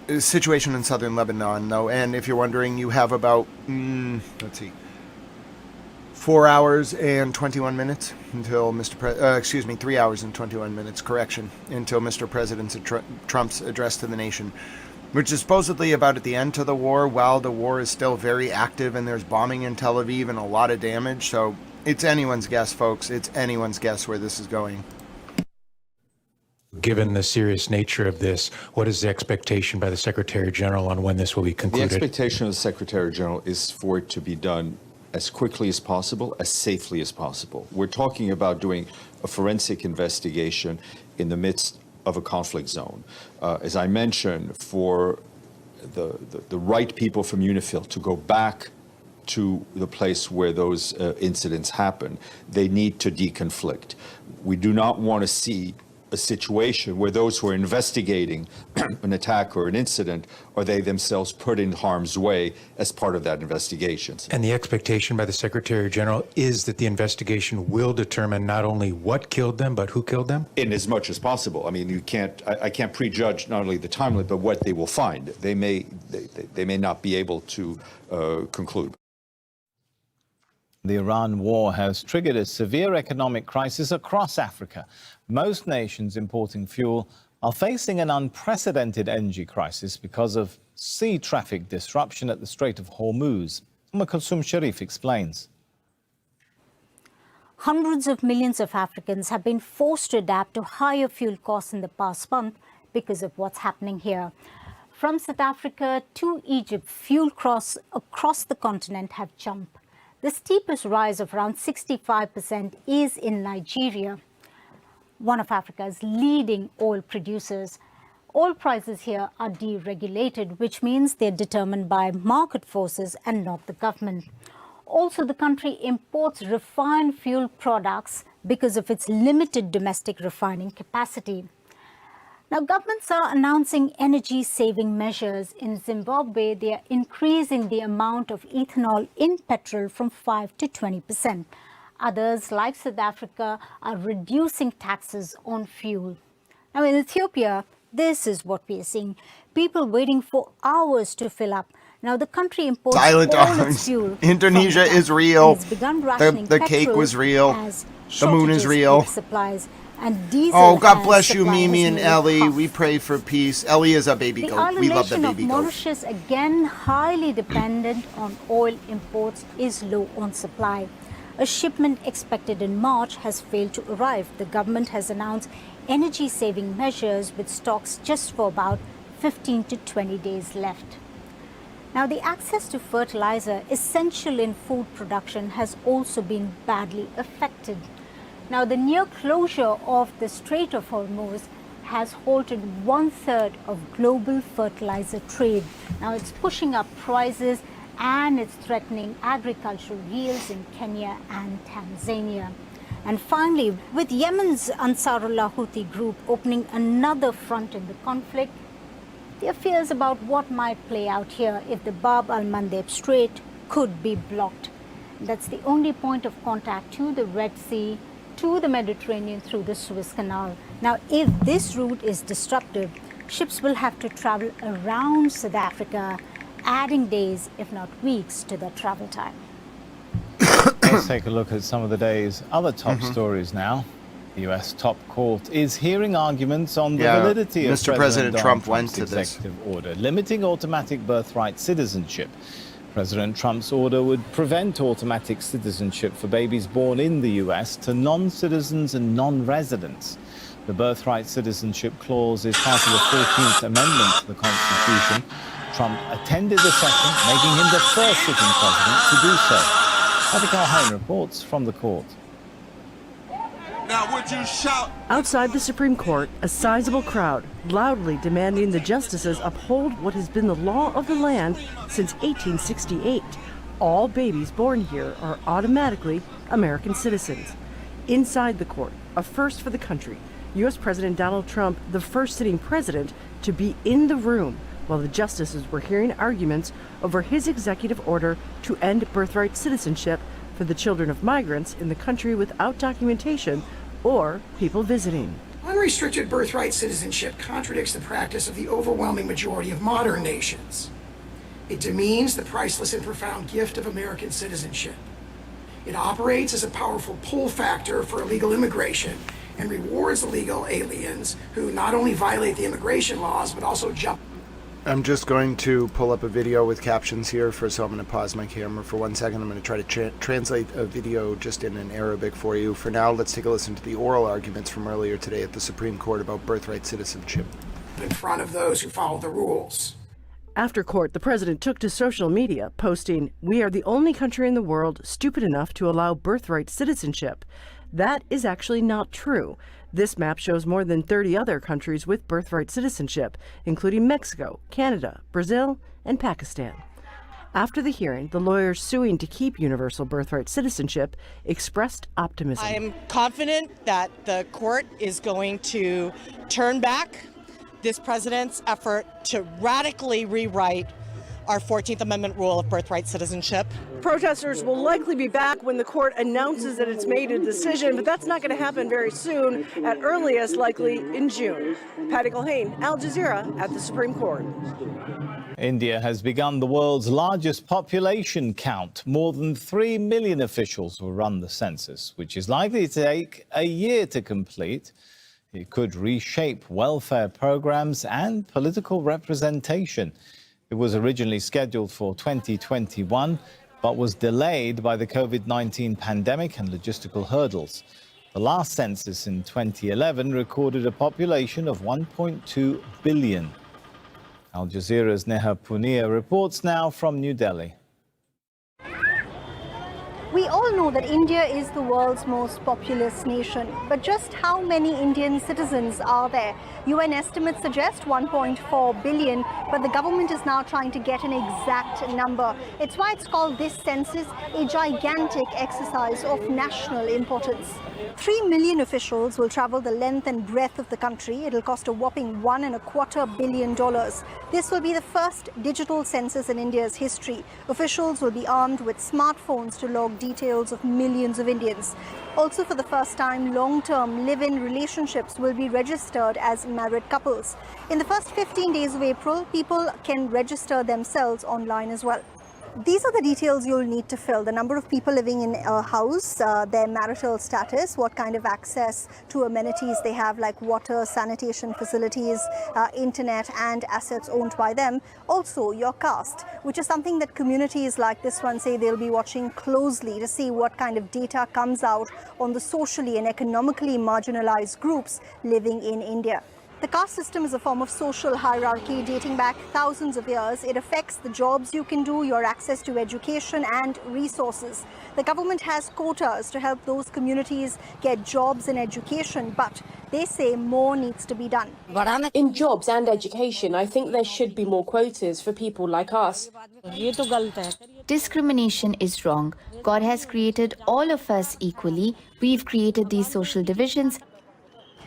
[SPEAKER 1] it. Situation in southern Lebanon, though, and if you're wondering, you have about, 4 hours and 21 minutes until 3 hours and 21 minutes, until Mr. President Trump's address to the nation, which is supposedly about at the end to the war, while the war is still very active and there's bombing in Tel Aviv and a lot of damage. So it's anyone's guess, folks. It's anyone's guess where this is going.
[SPEAKER 9] Given the serious nature of this, what is the expectation by the Secretary General on when this will be concluded?
[SPEAKER 21] The expectation of the Secretary General is for it to be done as quickly as possible, as safely as possible. We're talking about doing a forensic investigation in the midst of a conflict zone. As I mentioned, for the right people from UNIFIL to go back to the place where those incidents happen, they need to deconflict. We do not want to see a situation where those who are investigating an attack or an incident are they themselves put in harm's way as part of that investigation.
[SPEAKER 9] And the expectation by the Secretary General is that the investigation will determine not only what killed them, but who killed them?
[SPEAKER 21] In as much as possible. I mean, I can't prejudge not only the timeline, but what they will find. They may not be able to conclude.
[SPEAKER 13] The Iran war has triggered a severe economic crisis across Africa. Most nations importing fuel are facing an unprecedented energy crisis because of sea traffic disruption at the Strait of Hormuz. Kulsum Sharif explains.
[SPEAKER 22] Hundreds of millions of Africans have been forced to adapt to higher fuel costs in the past month because of what's happening here. From South Africa to Egypt, fuel costs across the continent have jumped. The steepest rise of around 65% is in Nigeria, one of Africa's leading oil producers. Oil prices here are deregulated, which means they're determined by market forces and not the government. Also, the country imports refined fuel products because of its limited domestic refining capacity. Now, governments are announcing energy-saving measures. In Zimbabwe, they are increasing the amount of ethanol in petrol from 5 to 20%. Others, like South Africa, are reducing taxes on fuel. Now, in Ethiopia, this is what we are seeing. People waiting for hours to fill up. Now, the country imports all its fuel.
[SPEAKER 1] Indonesia is real. The cake
[SPEAKER 22] petrol
[SPEAKER 1] was real. The moon is
[SPEAKER 22] shortages
[SPEAKER 1] real.
[SPEAKER 22] in supplies. And diesel
[SPEAKER 1] oh, God bless you,
[SPEAKER 22] supplies
[SPEAKER 1] Mimi and
[SPEAKER 22] made
[SPEAKER 1] Ellie.
[SPEAKER 22] tough.
[SPEAKER 1] We pray for peace. Ellie is a baby goat. We love the
[SPEAKER 22] The
[SPEAKER 1] baby
[SPEAKER 22] of
[SPEAKER 1] goat.
[SPEAKER 22] Mauritius, again highly dependent on oil imports, is low on supply. A shipment expected in March has failed to arrive. The government has announced energy-saving measures with stocks just for about 15 to 20 days left. Now, the access to fertilizer, essential in food production, has also been badly affected. Now, the near closure of the Strait of Hormuz has halted 1/3 of global fertilizer trade. Now it's pushing up prices and it's threatening agricultural yields in Kenya and Tanzania. And finally, with Yemen's Ansarullah Houthi group opening another front in the conflict, there are fears about what might play out here if the Bab al-Mandeb Strait could be blocked. That's the only point of contact to the Red Sea, to the Mediterranean through the Suez Canal. Now, if this route is disrupted, ships will have to travel around South Africa, adding days, if not weeks, to their travel time.
[SPEAKER 13] Let's take a look at some of the day's other top stories now. The U.S. top court is hearing arguments on the validity of
[SPEAKER 1] President Trump
[SPEAKER 13] Donald
[SPEAKER 1] went
[SPEAKER 13] Trump's
[SPEAKER 1] to this.
[SPEAKER 13] executive order limiting automatic birthright citizenship. President Trump's order would prevent automatic citizenship for babies born in the U.S. to non-citizens and non-residents. The birthright citizenship clause is part of the 14th Amendment to the Constitution. Trump attended the session, making him the first sitting president to do so. Vatican reports from the court.
[SPEAKER 7] Now, would you shout?
[SPEAKER 10] Outside the Supreme Court, a sizable crowd loudly demanding the justices uphold what has been the law of the land since 1868. All babies born here are automatically American citizens. Inside the court, a first for the country, U.S. President Donald Trump, the first sitting president to be in the room while the justices were hearing arguments over his executive order to end birthright citizenship for the children of migrants in the country without documentation or people visiting.
[SPEAKER 15] Unrestricted birthright citizenship contradicts the practice of the overwhelming majority of modern nations. It demeans the priceless and profound gift of American citizenship. It operates as a powerful pull factor for illegal immigration and rewards illegal aliens who not only violate the immigration laws, but also jump.
[SPEAKER 1] I'm just going to pull up a video with captions here, so I'm going to pause my camera for 1 second. I'm going to try to translate a video just in an Arabic for you. For now, let's take a listen to the oral arguments from earlier today at the Supreme Court about birthright citizenship.
[SPEAKER 15] In front of those who follow the rules.
[SPEAKER 10] After court, the president took to social media, posting, "We are the only country in the world stupid enough to allow birthright citizenship." That is actually not true. This map shows more than 30 other countries with birthright citizenship, including Mexico, Canada, Brazil, and Pakistan. After the hearing, the lawyers suing to keep universal birthright citizenship expressed optimism.
[SPEAKER 23] I am confident that the court is going to turn back this president's effort to radically rewrite our 14th Amendment rule of birthright citizenship.
[SPEAKER 10] Protesters will likely be back when the court announces that it's made a decision, but that's not going to happen very soon, at earliest likely in June. Patty Culhane, Al Jazeera at the Supreme Court.
[SPEAKER 13] India has begun the world's largest population count. More than 3 million officials will run the census, which is likely to take a year to complete. It could reshape welfare programs and political representation. It was originally scheduled for 2021, but was delayed by the COVID-19 pandemic and logistical hurdles. The last census in 2011 recorded a population of 1.2 billion. Al Jazeera's Neha Punia reports now from New Delhi.
[SPEAKER 22] We all know that India is the world's most populous nation, but just how many Indian citizens are there? UN estimates suggest 1.4 billion, but the government is now trying to get an exact number. It's why it's called this census a gigantic exercise of national importance. 3 million officials will travel the length and breadth of the country. It'll cost a whopping $1.25 billion. This will be the first digital census in India's history. Officials will be armed with smartphones to log details of millions of Indians. Also, for the first time, long-term live-in relationships will be registered as married couples. In the first 15 days of April, people can register themselves online as well. These are the details you'll need to fill: the number of people living in a house, their marital status, what kind of access to amenities they have like water, sanitation facilities, internet and assets owned by them. Also your caste, which is something that communities like this one say they'll be watching closely to see what kind of data comes out on the socially and economically marginalized groups living in India.
[SPEAKER 4] The caste system is a form of social hierarchy dating back thousands of years. It affects the jobs you can do, your access to education and resources. The government has quotas to help those communities get jobs and education, but they say more needs to be done.
[SPEAKER 11] In jobs and education, I think there should be more quotas for people like us.
[SPEAKER 18] Discrimination is wrong. God has created all of us equally. We've created these social divisions.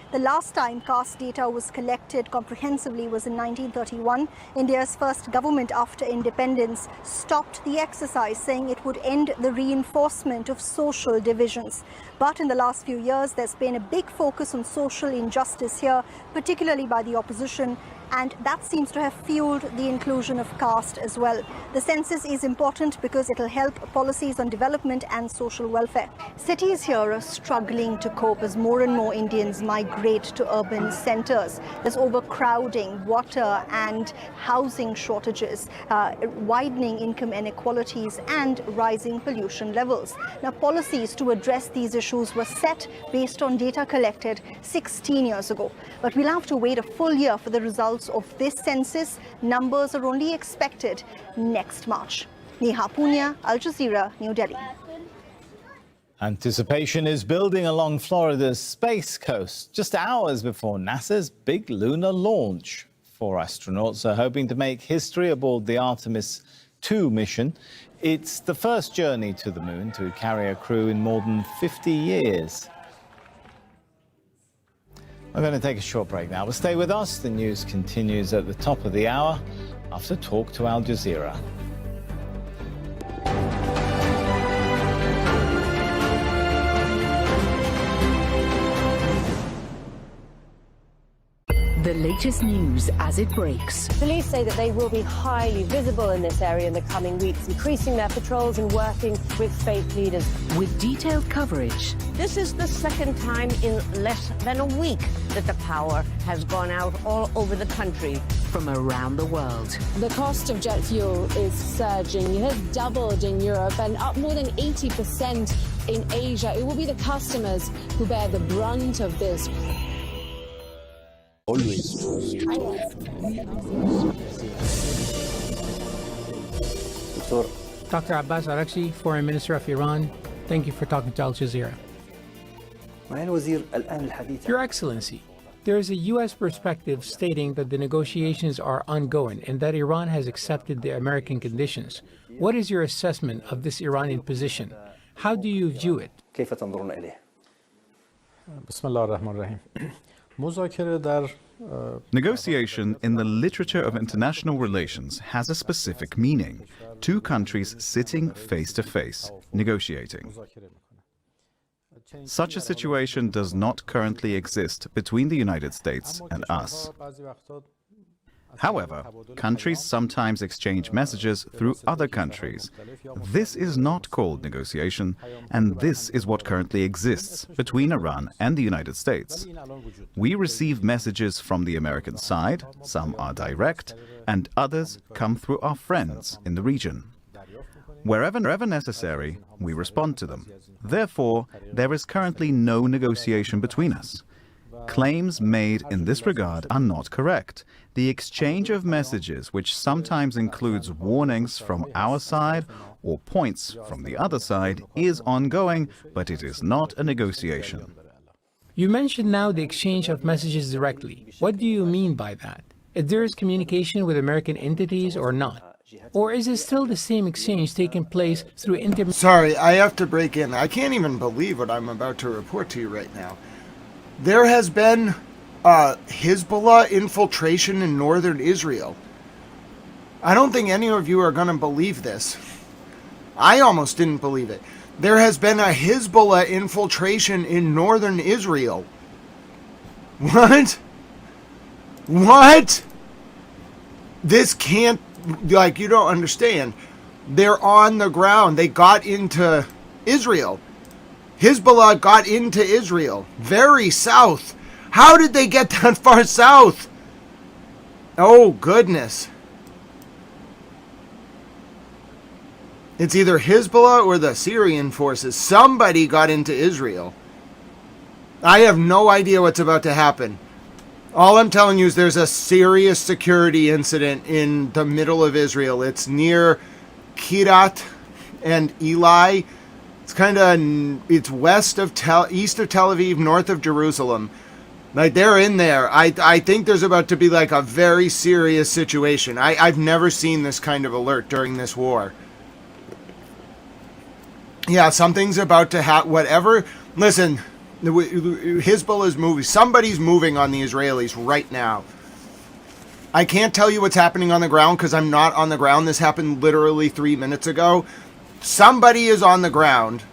[SPEAKER 4] The last time caste data was collected comprehensively was in 1931. India's first government after independence stopped the exercise, saying it would end the reinforcement of social divisions. But in the last few years, there's been a big focus on social injustice here, particularly by the opposition, and that seems to have fueled the inclusion of caste as well. The census is important because it'll help policies on development and social welfare. Cities here are struggling to cope as more and more Indians migrate to urban centers. There's overcrowding, water and housing shortages, widening income inequalities and rising pollution levels. Now, policies to address these issues were set based on data collected 16 years ago. But we'll have to wait a full year for the results of this census. Numbers are only expected next March. Neha Punya, Al Jazeera, New Delhi.
[SPEAKER 13] Anticipation is building along Florida's Space Coast just hours before NASA's big lunar launch. 4 astronauts are hoping to make history aboard the Artemis II mission. It's the first journey to the moon to carry a crew in more than 50 years. We're going to take a short break now, but stay with us. The news continues at the top of the hour after talk to Al Jazeera.
[SPEAKER 24] The latest news as it breaks.
[SPEAKER 25] Police say that they will be highly visible in this area in the coming weeks, increasing their patrols and working with faith leaders.
[SPEAKER 24] With detailed coverage.
[SPEAKER 26] This is the second time in less than a week that the power has gone out all over the country.
[SPEAKER 24] From around the world.
[SPEAKER 27] The cost of jet fuel is surging. It has doubled in Europe and up more than 80% in Asia. It will be the customers who bear the brunt of this.
[SPEAKER 28] Always
[SPEAKER 19] Dr. Abbas Araghchi, Foreign Minister of Iran, thank you for talking to Al Jazeera. Your Excellency, there is a U.S. perspective stating that the negotiations are ongoing and that Iran has accepted the American conditions. What is your assessment of this Iranian position? How do you view it?
[SPEAKER 29] Negotiation in the literature of international relations has a specific meaning. Two countries sitting face to face, negotiating. Such a situation does not currently exist between the United States and us. However, countries sometimes exchange messages through other countries. This is not called negotiation, and this is what currently exists between Iran and the United States. We receive messages from the American side, some are direct, and others come through our friends in the region. Wherever necessary, we respond to them. Therefore, there is currently no negotiation between us. Claims made in this regard are not correct. The exchange of messages, which sometimes includes warnings from our side or points from the other side, is ongoing, but it is not a negotiation.
[SPEAKER 19] You mentioned now the exchange of messages directly. What do you mean by that? If there is communication with American entities or not? Or is it still the same exchange taking place through
[SPEAKER 1] Sorry, I have to break in. I can't even believe what I'm about to report to you right now. There has been Hezbollah infiltration in northern Israel. I don't think any of you are going to believe this. I almost didn't believe it. There has been a Hezbollah infiltration in northern Israel. What? What? This can't, like, you don't understand. They're on the ground. They got into Israel. Hezbollah got into Israel, very south. How did they get that far south? Oh, goodness. It's either Hezbollah or the Syrian forces. Somebody got into Israel. I have no idea what's about to happen. All I'm telling you is there's a serious security incident in the middle of Israel. It's near Kiryat and Eli. It's it's east of Tel Aviv, north of Jerusalem. Like, they're in there. I think there's about to be like a very serious situation. I've never seen this kind of alert during this war. Yeah, something's about to happen. Whatever. Listen, Hezbollah is moving. Somebody's moving on the Israelis right now. I can't tell you what's happening on the ground because I'm not on the ground. This happened literally 3 minutes ago. Somebody is on the ground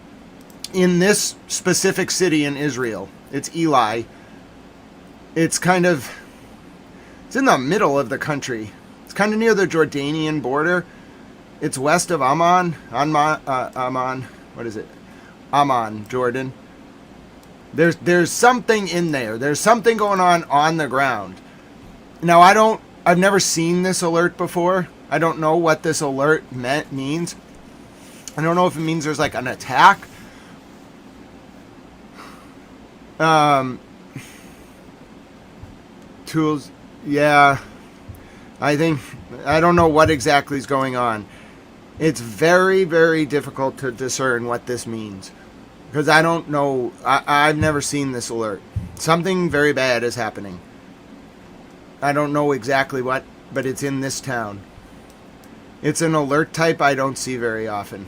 [SPEAKER 1] in this specific city in Israel. It's Eli. It's it's in the middle of the country. It's kind of near the Jordanian border. It's west of Amman. What is it? Amman, Jordan. There's something in there. There's something going on the ground. Now, I've never seen this alert before. I don't know what this alert means. I don't know if it means there's like an attack. Tools. Yeah. I don't know what exactly is going on. It's very, very difficult to discern what this means. Because I don't know. I've never seen this alert. Something very bad is happening. I don't know exactly what, but it's in this town. It's an alert type I don't see very often.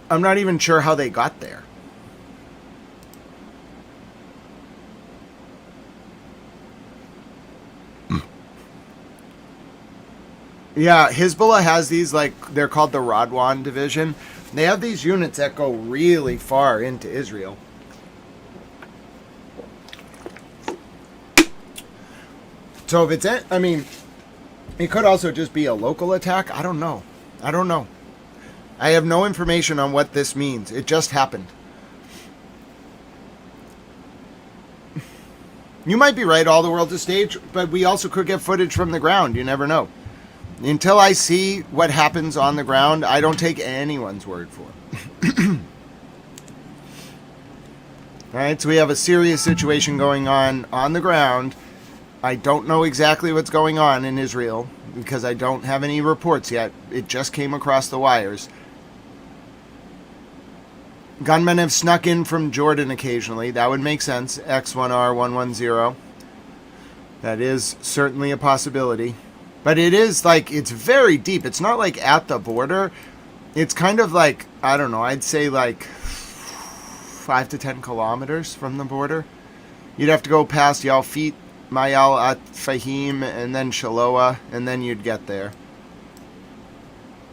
[SPEAKER 1] I'm not even sure how they got there. Yeah, Hezbollah has these, like, they're called the Radwan Division. They have these units that go really far into Israel. So if it's, it could also just be a local attack. I don't know. I have no information on what this means. It just happened. You might be right, all the world's a stage, but we also could get footage from the ground. You never know. Until I see what happens on the ground, I don't take anyone's word for it. Alright, so we have a serious situation going on the ground. I don't know exactly what's going on in Israel because I don't have any reports yet. It just came across the wires. Gunmen have snuck in from Jordan occasionally. That would make sense. X1R110. That is certainly a possibility. But it is like, it's very deep. It's not like at the border. It's kind of like, I don't know, I'd say like 5 to 10 kilometers from the border. You'd have to go past Yalfit, Mayal at Fahim, and then Shaloa, and then you'd get there.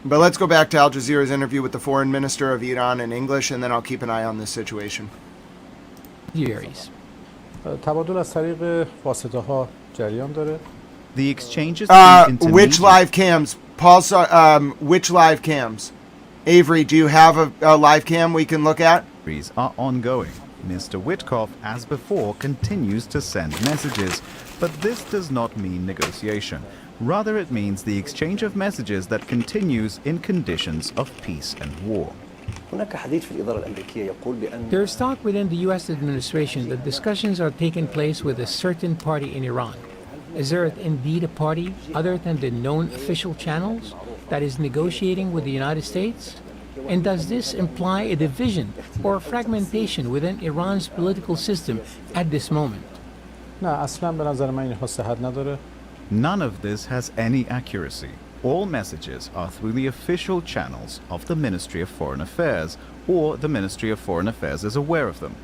[SPEAKER 1] But let's go back to Al Jazeera's interview with the foreign minister of Iran in English, and then I'll keep an eye on this situation.
[SPEAKER 29] The exchanges
[SPEAKER 1] which live cams? Paul saw, which live cams? Avery, do you have a live cam we can look at?
[SPEAKER 29] Are ongoing. Mr. Witkoff, as before, continues to send messages, but this does not mean negotiation. Rather, it means the exchange of messages that continues in conditions of peace and war.
[SPEAKER 2] There is talk within the U.S. administration that discussions are taking place with a certain party in Iran. Is there indeed a party, other than the known official channels, that is negotiating with the United States? And does this imply a division or fragmentation within Iran's political system at this moment?
[SPEAKER 29] None of this has any accuracy. All messages are through the official channels of the Ministry of Foreign Affairs, or the Ministry of Foreign Affairs is aware of them.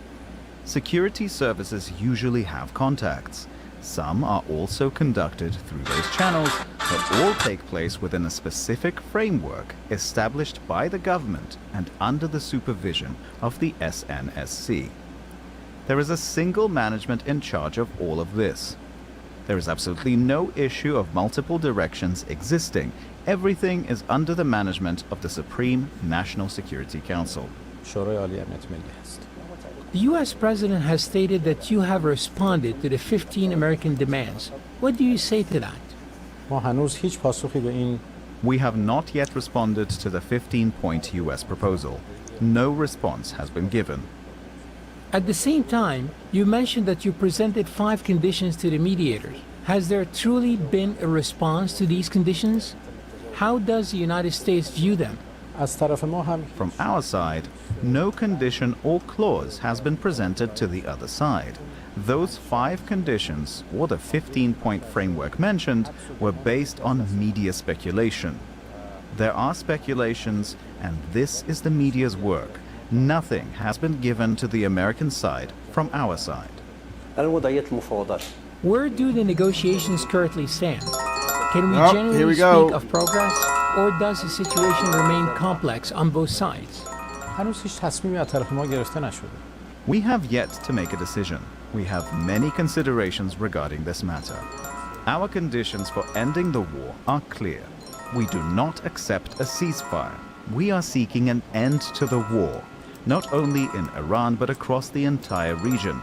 [SPEAKER 29] Security services usually have contacts. Some are also conducted through those channels, but all take place within a specific framework established by the government and under the supervision of the SNSC. There is a single management in charge of all of this. There is absolutely no issue of multiple directions existing. Everything is under the management of the Supreme National Security Council.
[SPEAKER 2] The U.S. President has stated that you have responded to the 15 American demands. What do you say to that?
[SPEAKER 29] We have not yet responded to the 15-point U.S. proposal. No response has been given.
[SPEAKER 2] At the same time, you mentioned that you presented 5 conditions to the mediators. Has there truly been a response to these conditions? How does the United States view them?
[SPEAKER 29] From our side, no condition or clause has been presented to the other side. Those 5 conditions, or the 15-point framework mentioned, were based on media speculation. There are speculations, and this is the media's work. Nothing has been given to the American side from our side.
[SPEAKER 2] Where do the negotiations currently stand? Can we
[SPEAKER 1] Here
[SPEAKER 2] generally
[SPEAKER 1] we go.
[SPEAKER 2] speak of progress, or does the situation remain complex on both sides?
[SPEAKER 29] We have yet to make a decision. We have many considerations regarding this matter. Our conditions for ending the war are clear. We do not accept a ceasefire. We are seeking an end to the war, not only in Iran but across the entire region.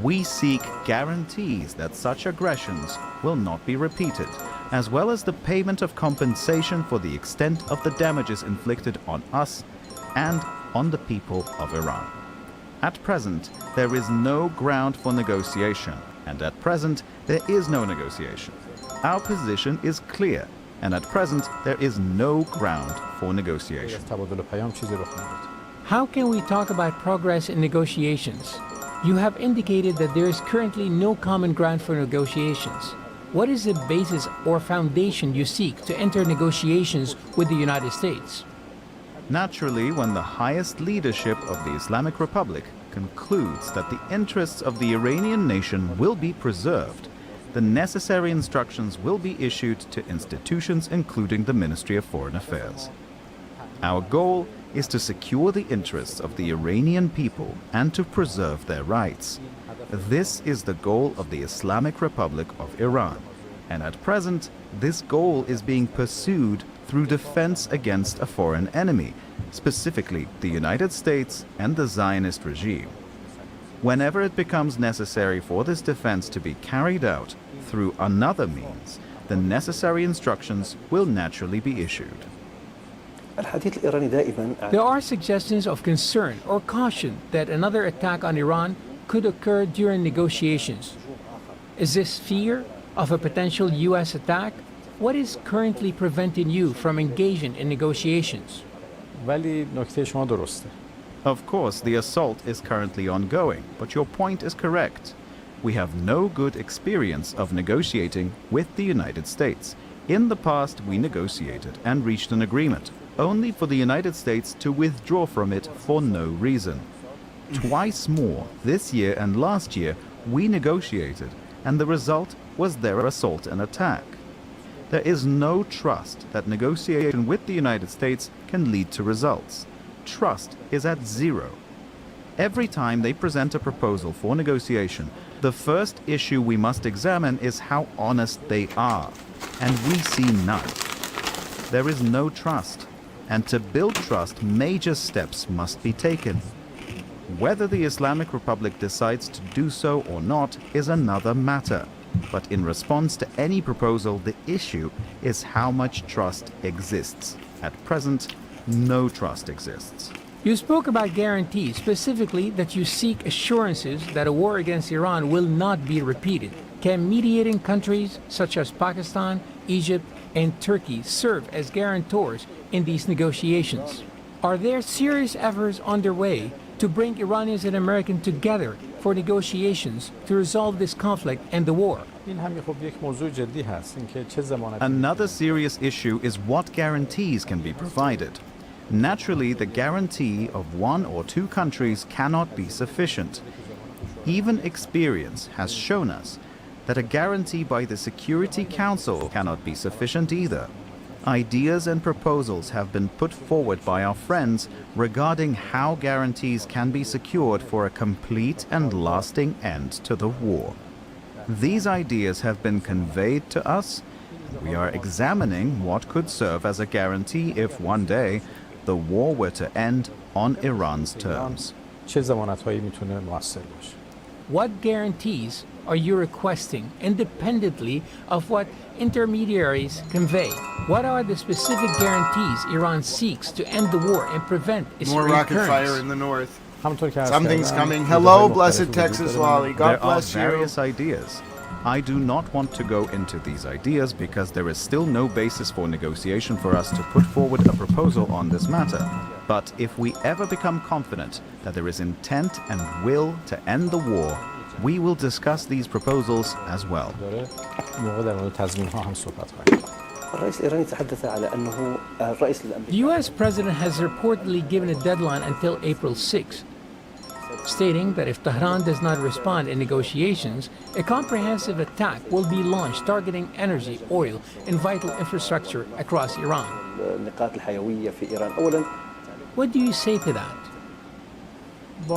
[SPEAKER 29] We seek guarantees that such aggressions will not be repeated, as well as the payment of compensation for the extent of the damages inflicted on us and on the people of Iran. At present, there is no ground for negotiation, and at present, there is no negotiation. Our position is clear, and at present, there is no ground for negotiation.
[SPEAKER 2] How can we talk about progress in negotiations? You have indicated that there is currently no common ground for negotiations. What is the basis or foundation you seek to enter negotiations with the United States?
[SPEAKER 29] Naturally, when the highest leadership of the Islamic Republic concludes that the interests of the Iranian nation will be preserved, the necessary instructions will be issued to institutions including the Ministry of Foreign Affairs. Our goal is to secure the interests of the Iranian people and to preserve their rights. This is the goal of the Islamic Republic of Iran, and at present, this goal is being pursued through defense against a foreign enemy, specifically the United States and the Zionist regime. Whenever it becomes necessary for this defense to be carried out through another means, the necessary instructions will naturally be issued.
[SPEAKER 2] There are suggestions of concern or caution that another attack on Iran could occur during negotiations. Is this fear of a potential U.S. attack? What is currently preventing you from engaging in negotiations?
[SPEAKER 29] Of course, the assault is currently ongoing, but your point is correct. We have no good experience of negotiating with the United States. In the past, we negotiated and reached an agreement, only for the United States to withdraw from it for no reason. Twice more, this year and last year, we negotiated, and the result was their assault and attack. There is no trust that negotiation with the United States can lead to results. Trust is at zero. Every time they present a proposal for negotiation, the first issue we must examine is how honest they are, and we see none. There is no trust, and to build trust, major steps must be taken. Whether the Islamic Republic decides to do so or not is another matter. But in response to any proposal, the issue is how much trust exists. At present, no trust exists.
[SPEAKER 2] You spoke about guarantees, specifically that you seek assurances that a war against Iran will not be repeated. Can mediating countries such as Pakistan, Egypt, and Turkey serve as guarantors in these negotiations? Are there serious efforts underway to bring Iranians and Americans together for negotiations to resolve this conflict and the war?
[SPEAKER 29] Another serious issue is what guarantees can be provided. Naturally, the guarantee of one or two countries cannot be sufficient. Even experience has shown us that a guarantee by the Security Council cannot be sufficient either. Ideas and proposals have been put forward by our friends regarding how guarantees can be secured for a complete and lasting end to the war. These ideas have been conveyed to us. We are examining what could serve as a guarantee if one day the war were to end on Iran's terms.
[SPEAKER 2] What guarantees are you requesting independently of what intermediaries convey? What are the specific guarantees Iran seeks to end the war and prevent its
[SPEAKER 1] More rocket
[SPEAKER 2] recurrence?
[SPEAKER 1] fire in the north. Something's coming. Hello, blessed Texas Lolly. God bless you.
[SPEAKER 29] There are various ideas. I do not want to go into these ideas because there is still no basis for negotiation for us to put forward a proposal on this matter. But if we ever become confident that there is intent and will to end the war, we will discuss these proposals as well.
[SPEAKER 2] The U.S. president has reportedly given a deadline until April 6, stating that if Tehran does not respond in negotiations, a comprehensive attack will be launched targeting energy, oil, and vital infrastructure across Iran. What do you say to that?
[SPEAKER 29] They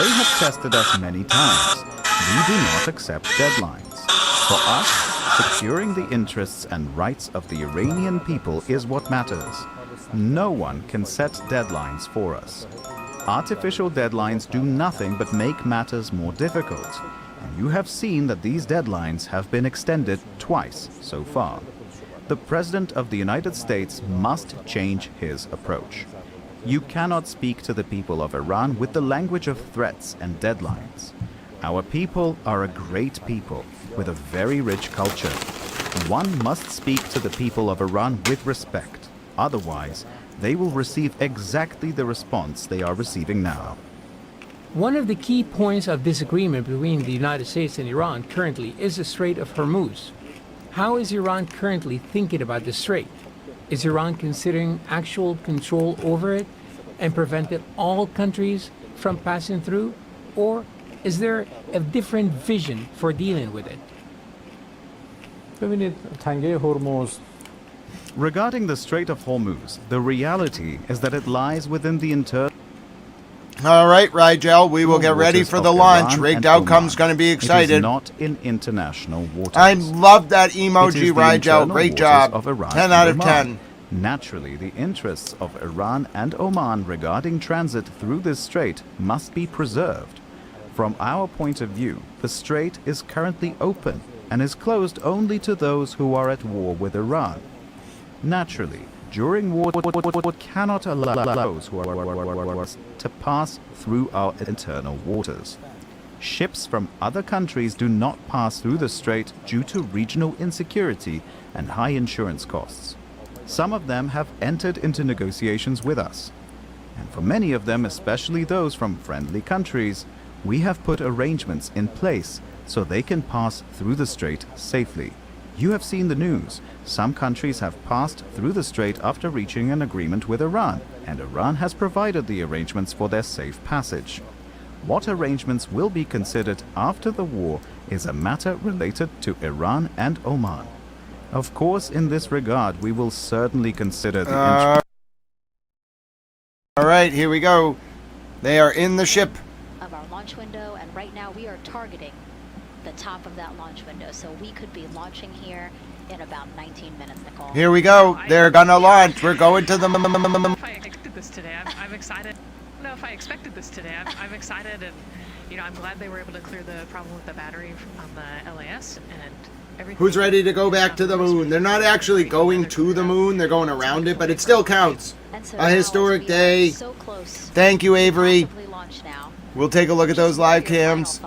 [SPEAKER 29] have tested us many times. We do not accept deadlines. For us, securing the interests and rights of the Iranian people is what matters. No one can set deadlines for us. Artificial deadlines do nothing but make matters more difficult. And you have seen that these deadlines have been extended twice so far. The President of the United States must change his approach. You cannot speak to the people of Iran with the language of threats and deadlines. Our people are a great people with a very rich culture. One must speak to the people of Iran with respect. Otherwise, they will receive exactly the response they are receiving now.
[SPEAKER 2] One of the key points of disagreement between the United States and Iran currently is the Strait of Hormuz. How is Iran currently thinking about the strait? Is Iran considering actual control over it and preventing all countries from passing through? Or is there a different vision for dealing with it?
[SPEAKER 29] Regarding the Strait of Hormuz, the reality is that it lies within the internal...
[SPEAKER 1] All right, Rigel, we will get ready for the launch. Rigged Outcome's going to be excited.
[SPEAKER 29] It is not in international waters.
[SPEAKER 1] I love that emoji, Rigel. Great job. 10 out of 10.
[SPEAKER 29] Naturally, the interests of Iran and Oman regarding transit through this strait must be preserved. From our point of view, the strait is currently open and is closed only to those who are at war with Iran. Naturally, during war, cannot allow those who are to pass through our internal waters. Ships from other countries do not pass through the strait due to regional insecurity and high insurance costs. Some of them have entered into negotiations with us. And for many of them, especially those from friendly countries, we have put arrangements in place so they can pass through the strait safely. You have seen the news. Some countries have passed through the strait after reaching an agreement with Iran, and Iran has provided the arrangements for their safe passage. What arrangements will be considered after the war is a matter related to Iran and Oman. Of course, in this regard, we will certainly consider the
[SPEAKER 1] all right, here we go. They are in the ship.
[SPEAKER 3] Of our launch window, and right now we are targeting the top of that launch window, so we could be launching here in about 19 minutes, Nicole.
[SPEAKER 1] Here we go. They're gonna launch. We're going to the...
[SPEAKER 6] If I expected this today, I'm excited. I don't know if I expected this today. I'm excited, and you know, I'm glad they were able to clear the problem with the battery on the LAS and everything.
[SPEAKER 1] Who's ready to go back to the moon? They're not actually going to the moon. They're going around it, but it still counts. A historic day. Thank you, Avery. We'll take a look at those live cams.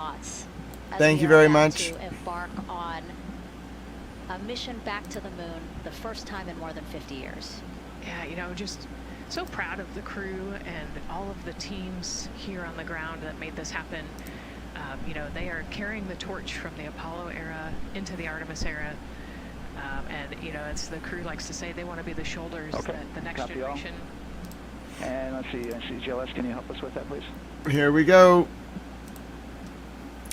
[SPEAKER 1] Thank you very much.
[SPEAKER 3] To embark on a mission back to the moon, the first time in more than 50 years.
[SPEAKER 6] Yeah, you know, just so proud of the crew and all of the teams here on the ground that made this happen. You know, they are carrying the torch from the Apollo era into the Artemis era. And, you know, it's the crew likes to say they want to be the shoulders that the next generation.
[SPEAKER 8] And let's see, GLS, can you help us with that, please?
[SPEAKER 1] Here we go.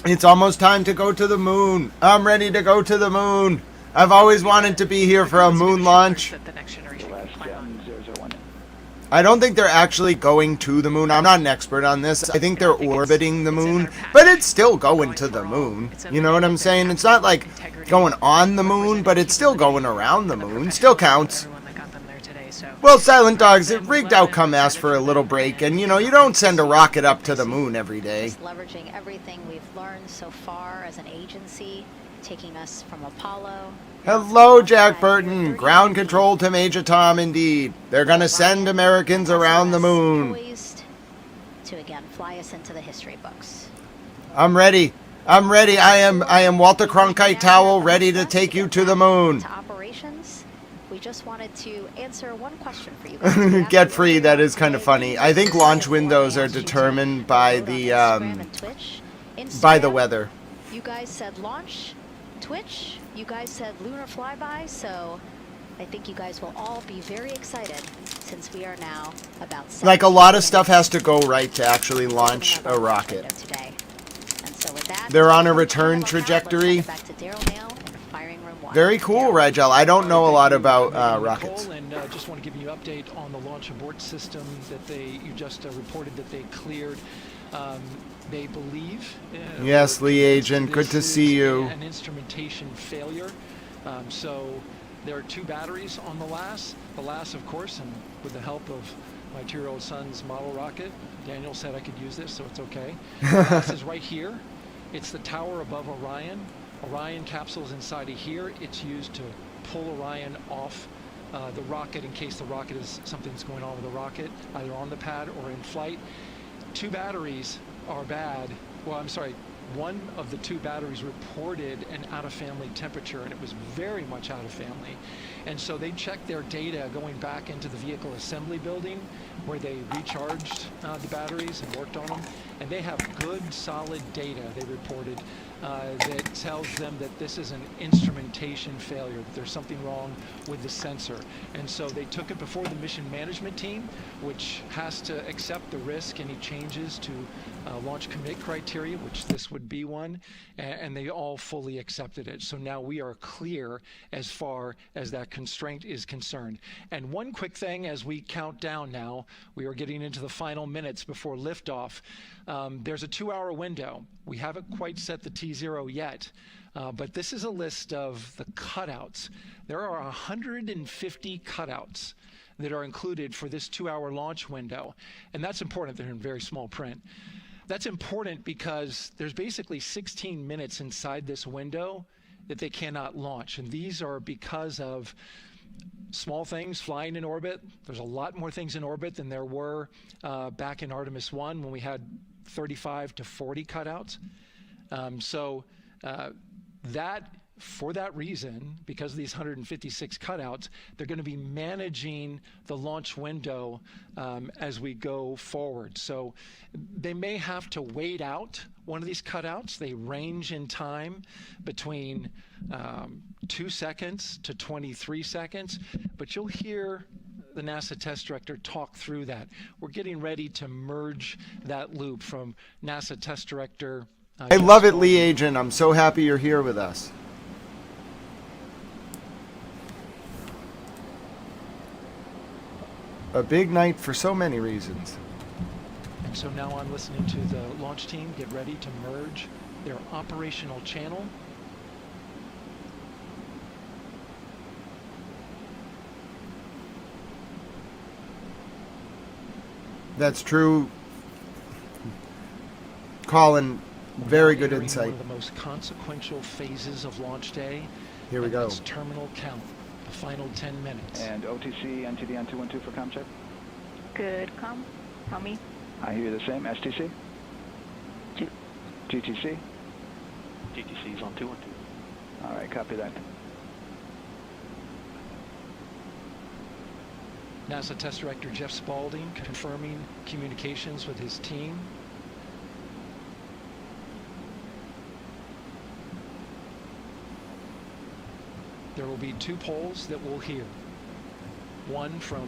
[SPEAKER 1] It's almost time to go to the moon. I'm ready to go to the moon. I've always wanted to be here for a moon launch. I don't think they're actually going to the moon. I'm not an expert on this. I think they're orbiting the moon, but it's still going to the moon. You know what I'm saying? It's not like going on the moon, but it's still going around the moon. Still counts. Well, Silent Dogs, it rigged outcome asked for a little break, and you know, you don't send a rocket up to the moon every day.
[SPEAKER 3] Just leveraging everything we've learned so far as an agency taking us from Apollo.
[SPEAKER 1] Hello, Jack Burton. Ground control to Major Tom, indeed. They're going to send Americans around the moon.
[SPEAKER 3] Poised to again fly us into the history books.
[SPEAKER 1] I'm ready. I'm ready. I am Walter Cronkite Towel, ready to take you to the moon.
[SPEAKER 3] To operations, we just wanted to answer one question for you guys.
[SPEAKER 1] Get free. That is kind of funny. I think launch windows are determined by the weather.
[SPEAKER 3] You guys said launch, Twitch. You guys said lunar flyby. So I think you guys will all be very excited since we are now about.
[SPEAKER 1] Like a lot of stuff has to go right to actually launch a rocket.
[SPEAKER 3] Today. And so with that,
[SPEAKER 1] they're on a return trajectory. Very cool, Rigel. I don't know a lot about rockets.
[SPEAKER 5] And just want to give you an update on the launch abort system that you just reported that they cleared. They believe.
[SPEAKER 1] Yes, Lee Agent. Good to see you.
[SPEAKER 5] An instrumentation failure. So there are 2 batteries on the LAS. The LAS, of course, and with the help of my 2-year-old son's model rocket, Daniel said I could use this, so it's okay. The LAS is right here. It's the tower above Orion. Orion capsule's inside of here. It's used to pull Orion off the rocket in case the rocket is something's going on with the rocket, either on the pad or in flight. 2 batteries are bad. Well, I'm sorry. One of the 2 batteries reported an out-of-family temperature, and it was very much out of family. And so they checked their data going back into the vehicle assembly building where they recharged the batteries and worked on them. And they have good, solid data, they reported, that tells them that this is an instrumentation failure, that there's something wrong with the sensor. And so they took it before the mission management team, which has to accept the risk, any changes to launch commit criteria, which this would be one, and they all fully accepted it. So now we are clear as far as that constraint is concerned. And one quick thing as we count down now, we are getting into the final minutes before liftoff. There's a 2-hour window. We haven't quite set the T0 yet, but this is a list of the cutouts. There are 150 cutouts that are included for this 2-hour launch window, and that's important. They're in very small print. That's important because there's basically 16 minutes inside this window that they cannot launch, and these are because of small things flying in orbit. There's a lot more things in orbit than there were back in Artemis I when we had 35 to 40 cutouts. For that reason, because of these 156 cutouts, they're going to be managing the launch window as we go forward. So they may have to wait out one of these cutouts. They range in time between 2 seconds to 23 seconds, but you'll hear the NASA test director talk through that. We're getting ready to merge that loop from NASA test director.
[SPEAKER 1] I love it, Lee Agent. I'm so happy you're here with us. A big night for so many reasons.
[SPEAKER 5] And so now I'm listening to the launch team get ready to merge their operational channel.
[SPEAKER 1] That's true. Colin, very good insight.
[SPEAKER 5] One of the most consequential phases of launch day.
[SPEAKER 1] Here we go.
[SPEAKER 5] That's terminal count. The final 10 minutes.
[SPEAKER 8] And OTC, NTD on 212 for comm check.
[SPEAKER 9] Good, comm. Tell me.
[SPEAKER 8] I hear the same. STC? GTC?
[SPEAKER 9] GTC is on 212.
[SPEAKER 8] All right, copy that.
[SPEAKER 5] NASA Test Director Jeff Spaulding confirming communications with his team. There will be 2 polls that we'll hear. One from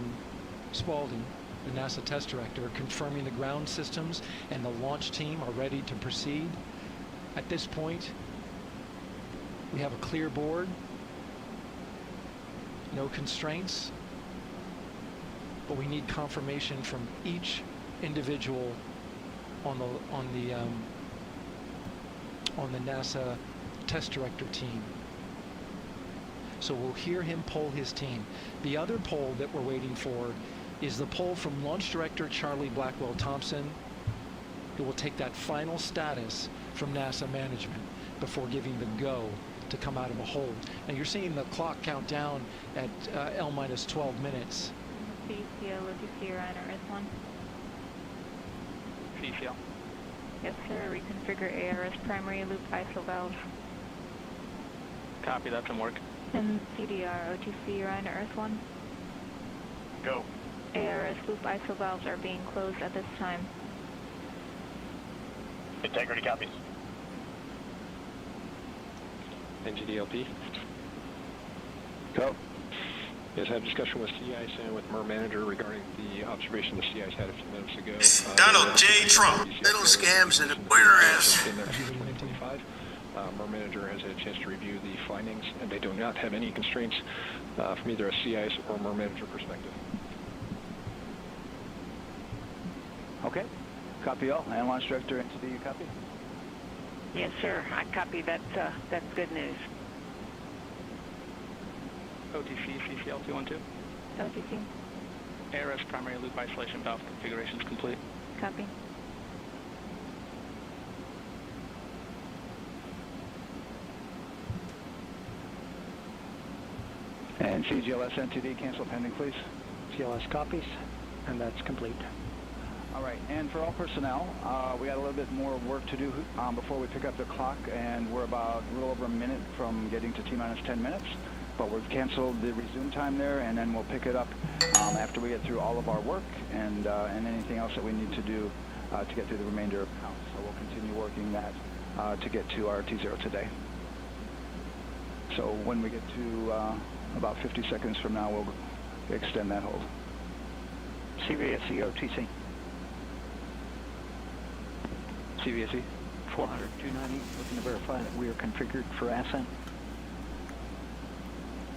[SPEAKER 5] Spaulding, the NASA Test Director, confirming the ground systems and the launch team are ready to proceed. At this point, we have a clear board, no constraints, but we need confirmation from each individual on the NASA Test Director team. So we'll hear him poll his team. The other poll that we're waiting for is the poll from Launch Director Charlie Blackwell Thompson, who will take that final status from NASA management before giving the go to come out of a hold. And you're seeing the clock count down at L minus 12 minutes.
[SPEAKER 9] CCL, OTC, Iran, RS1. CCL. Yes, sir. Reconfigure ARS primary loop ISO valve. Copy, that's in work. And CDR, OTC, Iran, RS1. Go. ARS loop ISO valves are being closed at this time.
[SPEAKER 7] Integrity copies.
[SPEAKER 12] NGDLP. Go. Yes, I had a discussion with sea ice and with MER manager regarding the observation the sea ice had a few minutes ago.
[SPEAKER 14] Donald J. Trump, little scams and winter ass.
[SPEAKER 12] MER manager has had a chance to review the findings, and they do not have any constraints from either a sea ice or MER manager perspective.
[SPEAKER 8] Okay. Copy all. And launch director into the copy.
[SPEAKER 9] Yes, sir. I copy. That's good news.
[SPEAKER 12] OTC, CCL 212.
[SPEAKER 9] OTC.
[SPEAKER 12] ARS primary loop isolation valve configuration is complete.
[SPEAKER 9] Copy.
[SPEAKER 8] And CGLS NTD cancel pending, please.
[SPEAKER 12] CLS copies, and that's complete.
[SPEAKER 8] All right, and for all personnel, we got a little bit more work to do before we pick up the clock, and we're about a little over a minute from getting to T-minus 10 minutes, but we've canceled the resume time there, and then we'll pick it up after we get through all of our work and anything else that we need to do to get through the remainder of the count. So we'll continue working that to get to our T0 today. So when we get to about 50 seconds from now, we'll extend that hold.
[SPEAKER 12] CVSE OTC. CVSE 400 290, looking to verify that we are configured for ascent.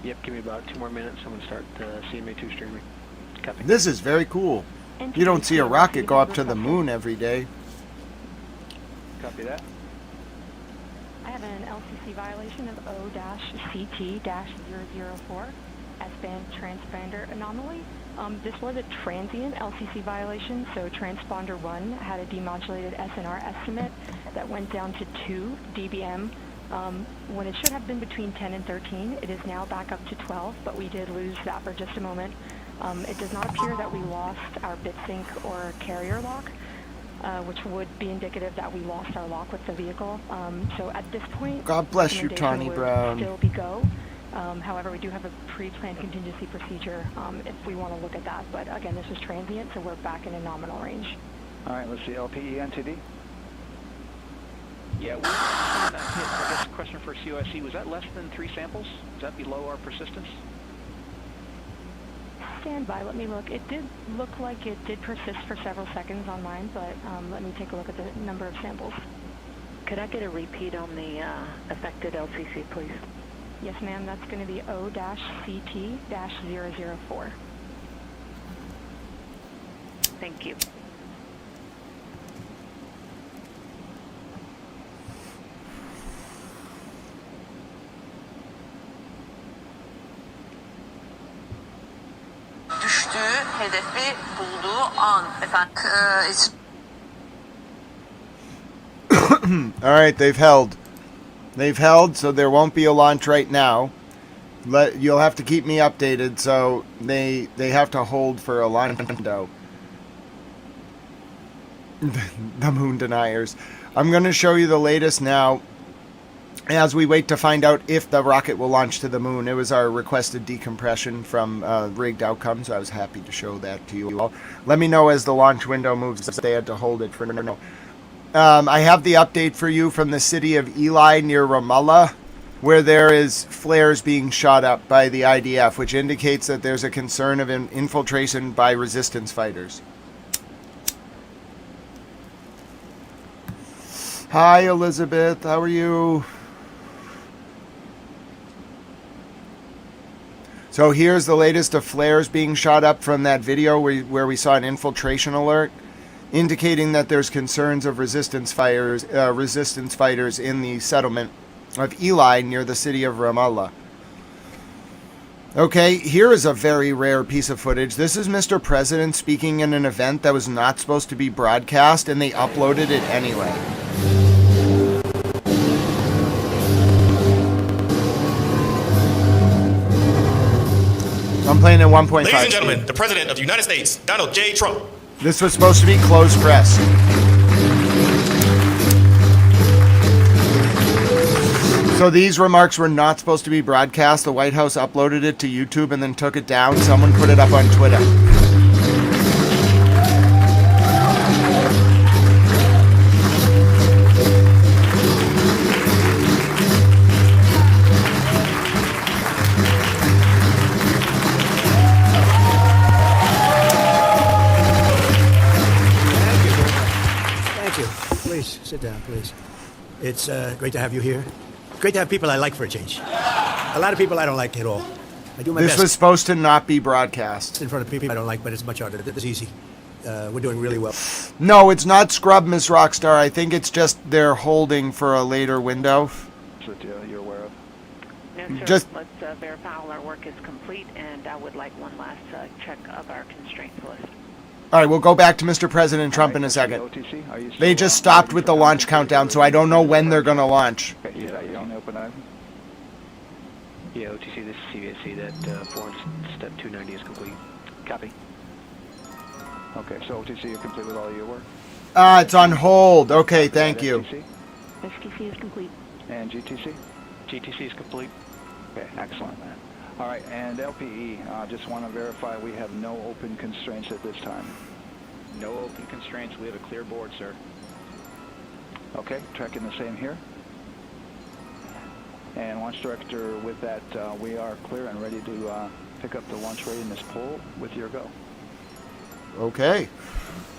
[SPEAKER 12] Yep, give me about 2 more minutes. I'm going to start CMA2 streaming. Copy.
[SPEAKER 1] This is very cool. You don't see a rocket go up to the moon every day.
[SPEAKER 8] Copy that.
[SPEAKER 9] I have an LCC violation of O-CT-004, S-band transponder anomaly. This was a transient LCC violation, so transponder 1 had a demodulated SNR estimate that went down to 2 dBm when it should have been between 10 and 13. It is now back up to 12, but we did lose that for just a moment. It does not appear that we lost our bit sync or carrier lock, which would be indicative that we lost our lock with the vehicle. So at this point,
[SPEAKER 1] God bless you, Tawny Brown.
[SPEAKER 9] Still be go. However, we do have a pre-planned contingency procedure if we want to look at that. But again, this is transient, so we're back in a nominal range.
[SPEAKER 8] All right, let's see, LPE NTD.
[SPEAKER 12] Yeah, we that hit. I guess question for COSC, was that less than 3 samples? Is that below our persistence?
[SPEAKER 9] Stand by, let me look. It did look like it did persist for several seconds on mine, but let me take a look at the number of samples.
[SPEAKER 15] Could I get a repeat on the affected LCC, please?
[SPEAKER 9] Yes, ma'am, that's going to be O-CT-004.
[SPEAKER 15] Thank you.
[SPEAKER 16] Düştüğü hedefi bulduğu an efendim.
[SPEAKER 1] All right, they've held. They've held, so there won't be a launch right now. You'll have to keep me updated, so they have to hold for a launch window. The moon deniers. I'm going to show you the latest now as we wait to find out if the rocket will launch to the moon. It was our requested decompression from rigged outcomes, so I was happy to show that to you all. Let me know as the launch window moves. They had to hold it for now. I have the update for you from the city of Eli near Ramallah, where there is flares being shot up by the IDF, which indicates that there's a concern of infiltration by resistance fighters. Hi, Elizabeth. How are you? So here's the latest of flares being shot up from that video where we saw an infiltration alert, indicating that there's concerns of resistance fighters in the settlement of Eli near the city of Ramallah. Okay, here is a very rare piece of footage. This is Mr. President speaking in an event that was not supposed to be broadcast, and they uploaded it anyway. plane in 1.5
[SPEAKER 7] Ladies and
[SPEAKER 1] speed.
[SPEAKER 7] gentlemen, the President of the United States, Donald J. Trump.
[SPEAKER 1] This was supposed to be closed press. So these remarks were not supposed to be broadcast. The White House uploaded it to YouTube and then took it down. Someone put it up on Twitter.
[SPEAKER 10] Thank you. Please, sit down, please. It's great to have you here. Great to have people I like for a change. A lot of people I don't like at all. I do my
[SPEAKER 1] This
[SPEAKER 10] best
[SPEAKER 1] was supposed to not be broadcast.
[SPEAKER 10] in front of people I don't like, but it's much harder. This is easy. We're doing really well.
[SPEAKER 1] No, it's not scrub, Miss Rockstar. I think it's just they're holding for a later window.
[SPEAKER 8] That you're aware of.
[SPEAKER 15] No, sir.
[SPEAKER 1] Just-
[SPEAKER 15] Let's verify all our work is complete, and I would like one last check of our constraints list.
[SPEAKER 1] All right, we'll go back to Mr. President Trump in a second. They just stopped with the launch countdown, so I don't know when they're going to launch.
[SPEAKER 8] Yeah, you don't open that.
[SPEAKER 11] Yeah, OTC, this is CVSC. That foreign step 290 is complete. Copy.
[SPEAKER 8] Okay, so OTC, you're complete with all your work?
[SPEAKER 1] It's on hold. Okay, thank you.
[SPEAKER 15] STC is complete.
[SPEAKER 8] And GTC?
[SPEAKER 11] GTC is complete.
[SPEAKER 8] Okay, excellent. All right, and LPE, just want to verify we have no open constraints at this time.
[SPEAKER 11] No open constraints. We have a clear board, sir.
[SPEAKER 8] Okay, tracking the same here. And Launch Director, with that, we are clear and ready to pick up the launch readiness pole with your go.
[SPEAKER 1] Okay.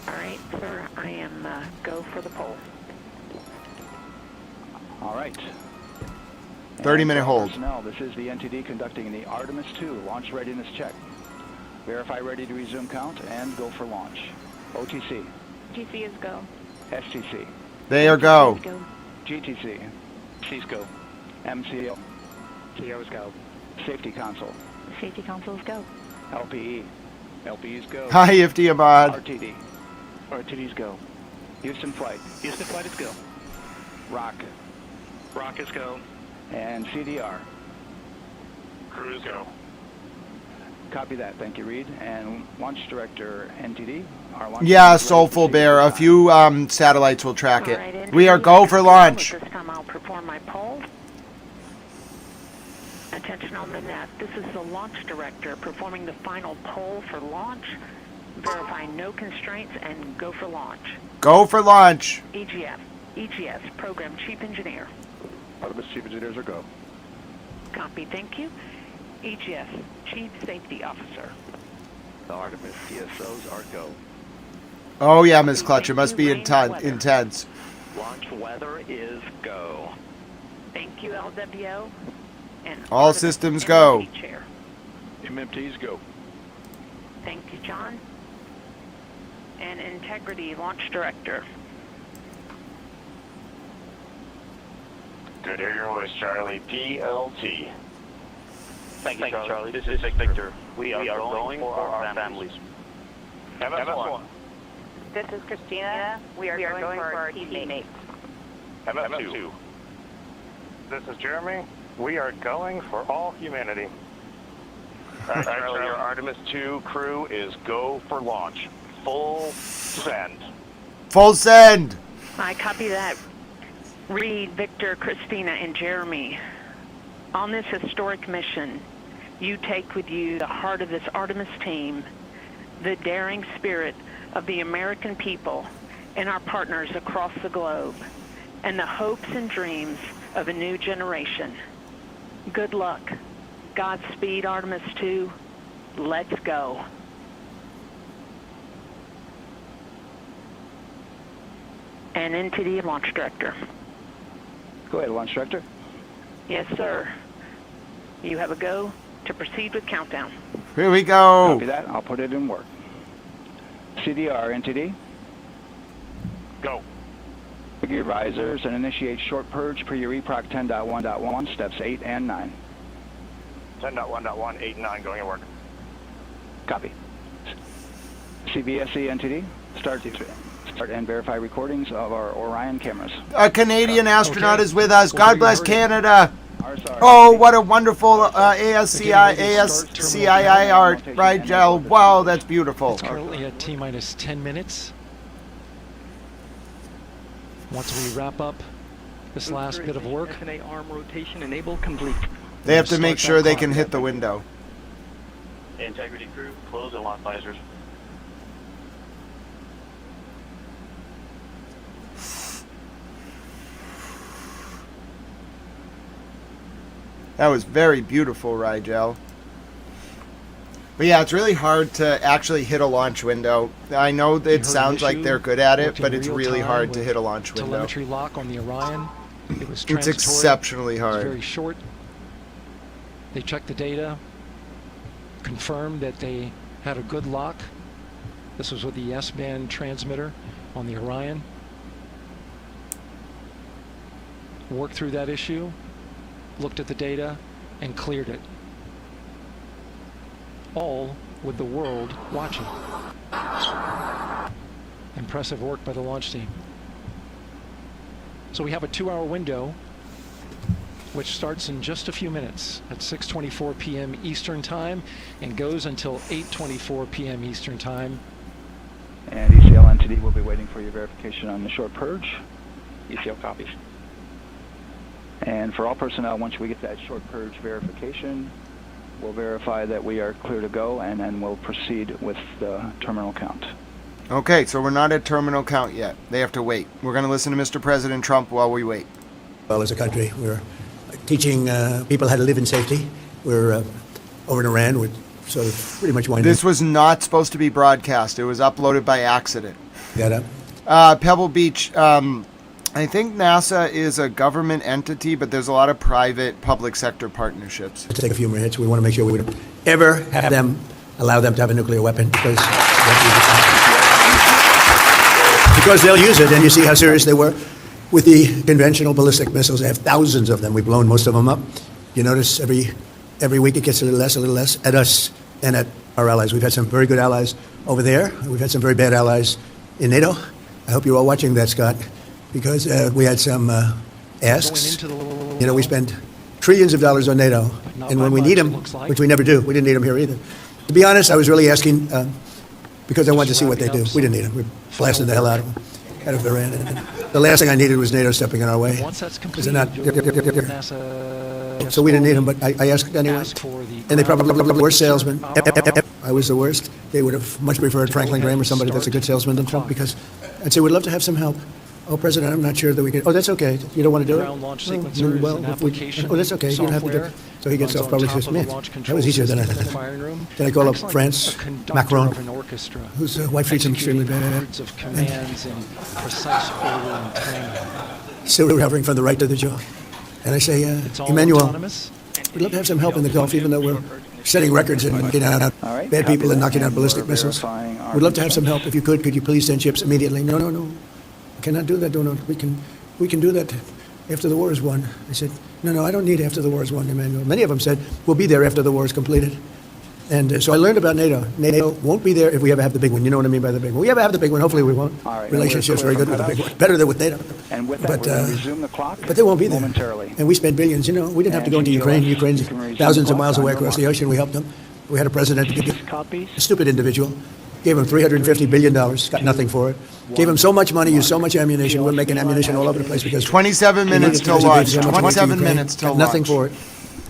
[SPEAKER 15] All right, sir. I am go for the poll.
[SPEAKER 8] All right.
[SPEAKER 1] 30-minute hold.
[SPEAKER 8] Personnel, this is the NTD conducting the Artemis II launch readiness check. Verify ready to resume count and go for launch. OTC.
[SPEAKER 15] GC is go.
[SPEAKER 8] STC.
[SPEAKER 1] They are go.
[SPEAKER 8] GTC.
[SPEAKER 11] C's go.
[SPEAKER 8] MCO.
[SPEAKER 11] CO's go.
[SPEAKER 8] Safety console.
[SPEAKER 15] Safety console is go.
[SPEAKER 8] LPE.
[SPEAKER 11] LPE's go.
[SPEAKER 1] Hi, Ifti Ahmad.
[SPEAKER 8] RTD.
[SPEAKER 11] RTD's go.
[SPEAKER 8] Houston flight.
[SPEAKER 11] Houston flight is go.
[SPEAKER 8] Rock.
[SPEAKER 11] Rock is go.
[SPEAKER 8] And CDR.
[SPEAKER 11] Cruise go.
[SPEAKER 8] Copy that. Thank you, Reed. And Launch Director NTD. Our launch
[SPEAKER 1] Yeah, Soulful Bear. A few satellites will track it.
[SPEAKER 15] Right,
[SPEAKER 1] We are go for launch.
[SPEAKER 15] This time I'll perform my poll. Attention on the net. This is the Launch Director performing the final poll for launch. Verify no constraints and go for launch.
[SPEAKER 1] Go for launch.
[SPEAKER 15] EGS, Program Chief Engineer.
[SPEAKER 8] Artemis Chief Engineers are go.
[SPEAKER 15] Copy, thank you. EGS, Chief Safety Officer.
[SPEAKER 11] The Artemis CSOs are go.
[SPEAKER 1] Oh, yeah, Miss Clutcher. Must be intense.
[SPEAKER 11] Launch weather is go.
[SPEAKER 15] Thank you, LWO. And
[SPEAKER 1] All
[SPEAKER 15] Artemis
[SPEAKER 1] systems go.
[SPEAKER 15] MMT Chair.
[SPEAKER 11] MMT's go.
[SPEAKER 15] Thank you, John. And Integrity Launch Director.
[SPEAKER 17] Good to hear your voice, Charlie. PLT.
[SPEAKER 11] Thank you, Charlie. This is Victor. We are going for our families.
[SPEAKER 17] MS1.
[SPEAKER 16] This is Christina. We are going for our teammates.
[SPEAKER 17] MS2. This is Jeremy. We are going for all humanity. Charlie, your Artemis II crew is go for launch. Full send.
[SPEAKER 1] Full send.
[SPEAKER 15] I copy that. Reed, Victor, Christina, and Jeremy. On this historic mission, you take with you the heart of this Artemis team, the daring spirit of the American people and our partners across the globe, and the hopes and dreams of a new generation. Good luck. Godspeed, Artemis II. Let's go. And NTD Launch Director.
[SPEAKER 8] Go ahead, Launch Director.
[SPEAKER 15] Yes, sir. You have a go to proceed with countdown.
[SPEAKER 1] Here we go.
[SPEAKER 8] Copy that. I'll put it in work. CDR, NTD.
[SPEAKER 17] Go.
[SPEAKER 8] Your risers and initiate short purge per your EPROC 10.1.1, steps 8 and 9.
[SPEAKER 17] 10.1.1, 8 and 9 going to work.
[SPEAKER 8] Copy. CBSE, NTD. Start and verify recordings of our Orion cameras.
[SPEAKER 1] A Canadian astronaut is with us. God bless Canada.
[SPEAKER 8] RSR,
[SPEAKER 1] Oh, what a wonderful ASCII art, Rigel. Wow, that's beautiful.
[SPEAKER 5] It's currently at T-minus 10 minutes. Once we wrap up this last bit of work,
[SPEAKER 11] SNA arm rotation enable complete.
[SPEAKER 1] They have to make sure they can hit the window.
[SPEAKER 17] Integrity crew, close and lock visors.
[SPEAKER 1] That was very beautiful, Rigel. But yeah, it's really hard to actually hit a launch window. I know that it sounds like they're good at it, but it's really hard to hit a launch window.
[SPEAKER 5] Telemetry lock on the Orion. It was
[SPEAKER 1] It's exceptionally hard.
[SPEAKER 5] It's very short. They checked the data, confirmed that they had a good lock. This was with the S-band transmitter on the Orion. Worked through that issue, looked at the data, and cleared it. All with the world watching. Impressive work by the launch team. So we have a 2-hour window which starts in just a few minutes at 6:24 p.m. Eastern Time and goes until 8:24 p.m. Eastern Time.
[SPEAKER 8] And ECL entity will be waiting for your verification on the short purge.
[SPEAKER 11] ECL copies.
[SPEAKER 8] And for all personnel, once we get that short purge verification, we'll verify that we are clear to go, and then we'll proceed with the terminal count.
[SPEAKER 1] Okay, so we're not at terminal count yet. They have to wait. We're going to listen to Mr. President Trump while we wait.
[SPEAKER 10] Well, as a country, we're teaching people how to live in safety. We're over in Iran. We're sort of pretty much winding.
[SPEAKER 1] This was not supposed to be broadcast. It was uploaded by accident.
[SPEAKER 10] Got up.
[SPEAKER 1] Pebble Beach. I think NASA is a government entity, but there's a lot of private public sector partnerships.
[SPEAKER 10] Let's take a few more hits. We want to make sure we don't ever have them allow them to have a nuclear weapon because they'll use it. And you see how serious they were with the conventional ballistic missiles. They have thousands of them. We've blown most of them up. You notice every week it gets a little less at us and at our allies. We've had some very good allies over there. We've had some very bad allies in NATO. I hope you're all watching that, Scott, because we had some asks. You know, we spend trillions of dollars on NATO, and when we need them, which we never do, we didn't need them here either. To be honest, I was really asking because I wanted to see what they do. We didn't need them. We blasted the hell out of them, out of Iran. And the last thing I needed was NATO stepping in our way.
[SPEAKER 5] Once that's complete,
[SPEAKER 10] so we didn't need them, but I asked anyway. And they probably were the worst salesman. I was the worst. They would have much preferred Franklin Graham or somebody that's a good salesman than Trump, because I'd say we'd love to have some help. Oh, President, I'm not sure that we can. Oh, that's okay. You don't want to do it? Well, that's okay. You don't have to do it. So he gets off probably says, man, that was easier than I thought. Then I call up France, Macron, whose wife treats him extremely bad. Still recovering from the right to the jaw. And I say, Emmanuel, we'd love to have some help in the Gulf, even though we're setting records and getting out bad people and knocking out ballistic missiles. We'd love to have some help. If you could you please send ships immediately? No. Cannot do that. No. We can do that after the war is won. I said, no, I don't need after the war is won, Emmanuel. Many of them said, we'll be there after the war is completed. And so I learned about NATO. NATO won't be there if we ever have the big one. You know what I mean by the big one. We ever have the big one. Hopefully we won't. Relationships very good with the big one. Better than with NATO.
[SPEAKER 8] And with that, we're going to resume the clock
[SPEAKER 10] but they won't be there.
[SPEAKER 8] Momentarily.
[SPEAKER 10] And we spend billions. You know, we didn't have to go into Ukraine. Ukraine's thousands of miles away across the ocean. We helped them. We had a president, a stupid individual. Gave him $350 billion, got nothing for it. Gave him so much money, used so much ammunition. We're making ammunition all over the place because
[SPEAKER 1] 27 minutes till launch. 27 minutes till launch.
[SPEAKER 10] Nothing for it.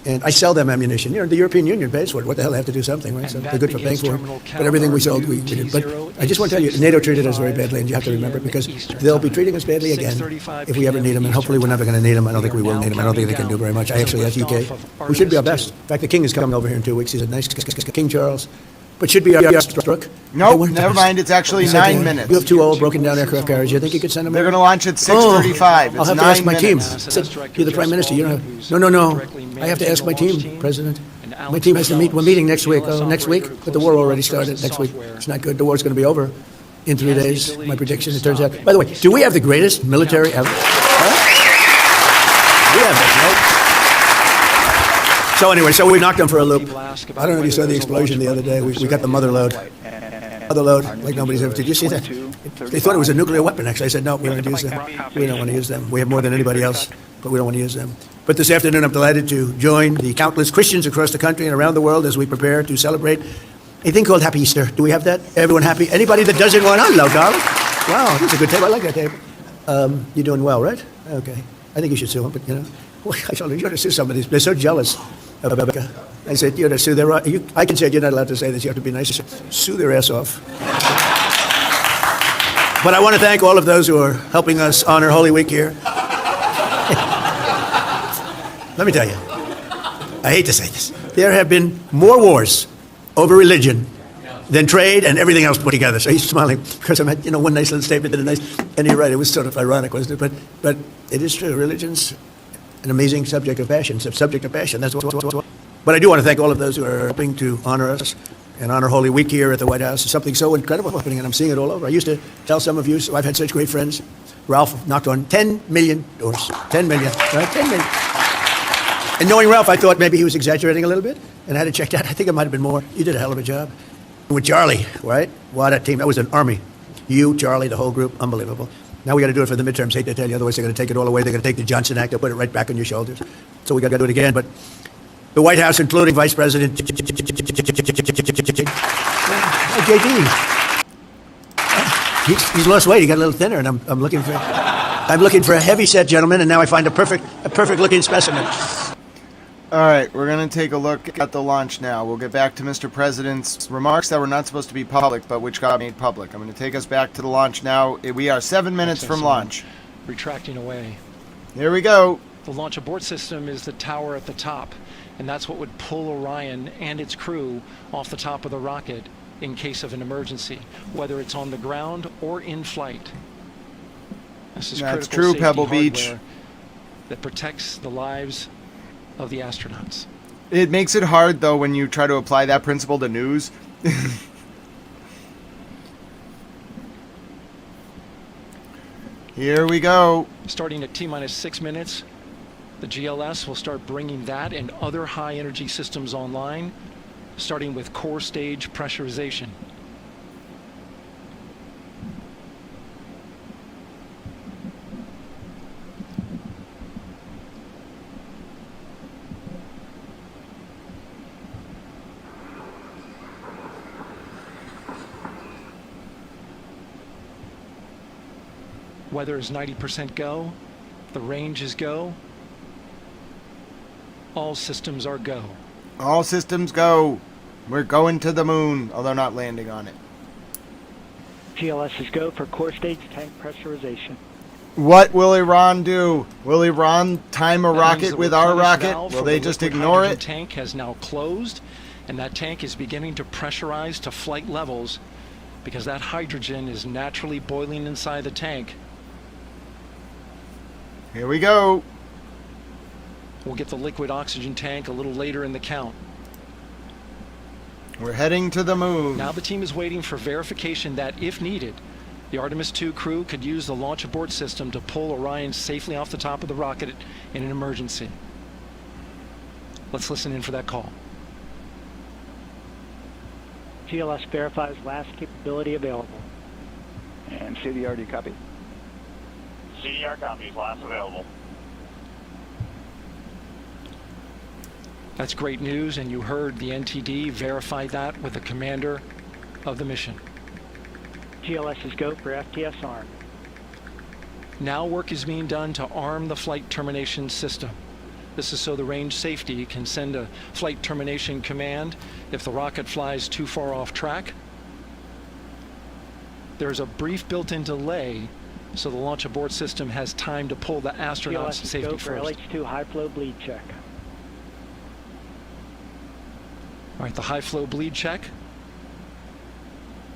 [SPEAKER 10] And I sell them ammunition. You know, the European Union pays for it. What the hell? They have to do something, right? So they're good for paying for it. But everything we sold, we did. But I just want to tell you, NATO treated us very badly, and you have to remember, because they'll be treating us badly again if we ever need them. And hopefully we're never going to need them. I don't think we will need them. I don't think they can do very much. I actually asked UK, who should be our best. In fact, the King is coming over here in 2 weeks. He's a nice King Charles. But should be our struck.
[SPEAKER 1] Nope, never mind. It's actually 9 minutes.
[SPEAKER 10] You have 2 old, broken down aircraft carriers. You think you could send them?
[SPEAKER 1] They're going to launch at 6:35.
[SPEAKER 10] I'll have to ask my team. I said, you're the Prime Minister. You don't have. No. I have to ask my team, President. My team has to meet. We're meeting next week. Oh, next week? But the war already started next week. It's not good. The war's going to be over in 3 days. My prediction, it turns out. By the way, do we have the greatest military ever? We have that, right? So anyway, we knocked them for a loop. I don't know if you saw the explosion the other day. We got the mother load. Mother load, like nobody's ever. Did you see that? They thought it was a nuclear weapon, actually. I said, no, we don't use them. We don't want to use them. We have more than anybody else, but we don't want to use them. But But this afternoon, I'm delighted to join the countless Christians across the country and around the world as we prepare to celebrate a thing called Happy Easter. Do we have that? Everyone happy? Anybody that doesn't want, hello, darling. Wow, that's a good table. I like that table. You're doing well, right? Okay. I think you should sue them, but, you know, I told you, you ought to sue somebody. They're so jealous of Rebecca. I said, you ought to sue their... I can say you're not allowed to say this. You have to be nice. Sue their ass off. But I want to thank all of those who are helping us honor Holy Week here. Let me tell you, I hate to say this. There have been more wars over religion than trade and everything else put together. So he's smiling because I meant, you know, one nice little statement and a nice... And you're right, it was sort of ironic, wasn't it? But it is true. Religion's an amazing subject of passion. It's a subject of passion. That's what. But I do want to thank all of those who are helping to honor us and honor Holy Week here at the White House. It's something so incredible happening, and I'm seeing it all over. I used to tell some of you, so I've had such great friends. Ralph knocked on 10 million doors. 10 million, right? 10 million. And knowing Ralph, I thought maybe he was exaggerating a little bit, and I had to check that. I think it might have been more. You did a hell of a job. With Charlie, right? What a team. That was an army. You, Charlie, the whole group, unbelievable. Now we got to do it for the midterms. Hate to tell you, otherwise they're going to take it all away. They're going to take the Johnson Act, they'll put it right back on your shoulders. So we got to do it again. But the White House, including Vice President JD, he's lost weight. He got a little thinner, and I'm looking for a heavy set gentleman, and now I find a perfect looking specimen.
[SPEAKER 1] All right, we're going to take a look at the launch now. We'll get back to Mr. President's remarks that were not supposed to be public, but which got made public. I'm going to take us back to the launch now. We are 7 minutes from launch.
[SPEAKER 5] Retracting away.
[SPEAKER 1] Here we go.
[SPEAKER 5] The launch abort system is the tower at the top, and that's what would pull Orion and its crew off the top of the rocket in case of an emergency, whether it's on the ground or in flight. This is
[SPEAKER 1] That's
[SPEAKER 5] critical
[SPEAKER 1] true, Pebble
[SPEAKER 5] safety
[SPEAKER 1] Beach.
[SPEAKER 5] hardware that protects the lives of the astronauts.
[SPEAKER 1] It makes it hard, though, when you try to apply that principle to news. Here we go.
[SPEAKER 5] Starting at T-minus 6 minutes, the GLS will start bringing that and other high-energy systems online, starting with core stage pressurization. Weather is 90% go. The range is go. All systems are go.
[SPEAKER 1] All systems go. We're going to the moon, although not landing on it.
[SPEAKER 8] GLS is go for core stage tank pressurization.
[SPEAKER 1] What will Iran do? Will Iran time a
[SPEAKER 5] That means
[SPEAKER 1] rocket
[SPEAKER 5] the
[SPEAKER 1] with our
[SPEAKER 5] replenish
[SPEAKER 1] rocket?
[SPEAKER 5] valve
[SPEAKER 1] Will
[SPEAKER 5] for
[SPEAKER 1] they
[SPEAKER 5] the
[SPEAKER 1] just
[SPEAKER 5] liquid
[SPEAKER 1] ignore
[SPEAKER 5] hydrogen
[SPEAKER 1] it?
[SPEAKER 5] Tank has now closed, and that tank is beginning to pressurize to flight levels because that hydrogen is naturally boiling inside the tank.
[SPEAKER 1] Here we go.
[SPEAKER 5] We'll get the liquid oxygen tank a little later in the count.
[SPEAKER 1] We're heading to the moon.
[SPEAKER 5] Now the team is waiting for verification that, if needed, the Artemis II crew could use the launch abort system to pull Orion safely off the top of the rocket in an emergency. Let's listen in for that call.
[SPEAKER 8] GLS verifies last capability available. And CDR, do you copy?
[SPEAKER 17] CDR copies, last available.
[SPEAKER 5] That's great news, and you heard the NTD verify that with the commander of the mission.
[SPEAKER 8] GLS is go for FTS arm.
[SPEAKER 5] Now work is being done to arm the flight termination system. This is so the range safety can send a flight termination command if the rocket flies too far off track. There's a brief built-in delay, so the launch abort system has time to pull the astronauts to safety
[SPEAKER 8] for
[SPEAKER 5] first.
[SPEAKER 8] LH2 high flow bleed check.
[SPEAKER 5] All right, the high flow bleed check.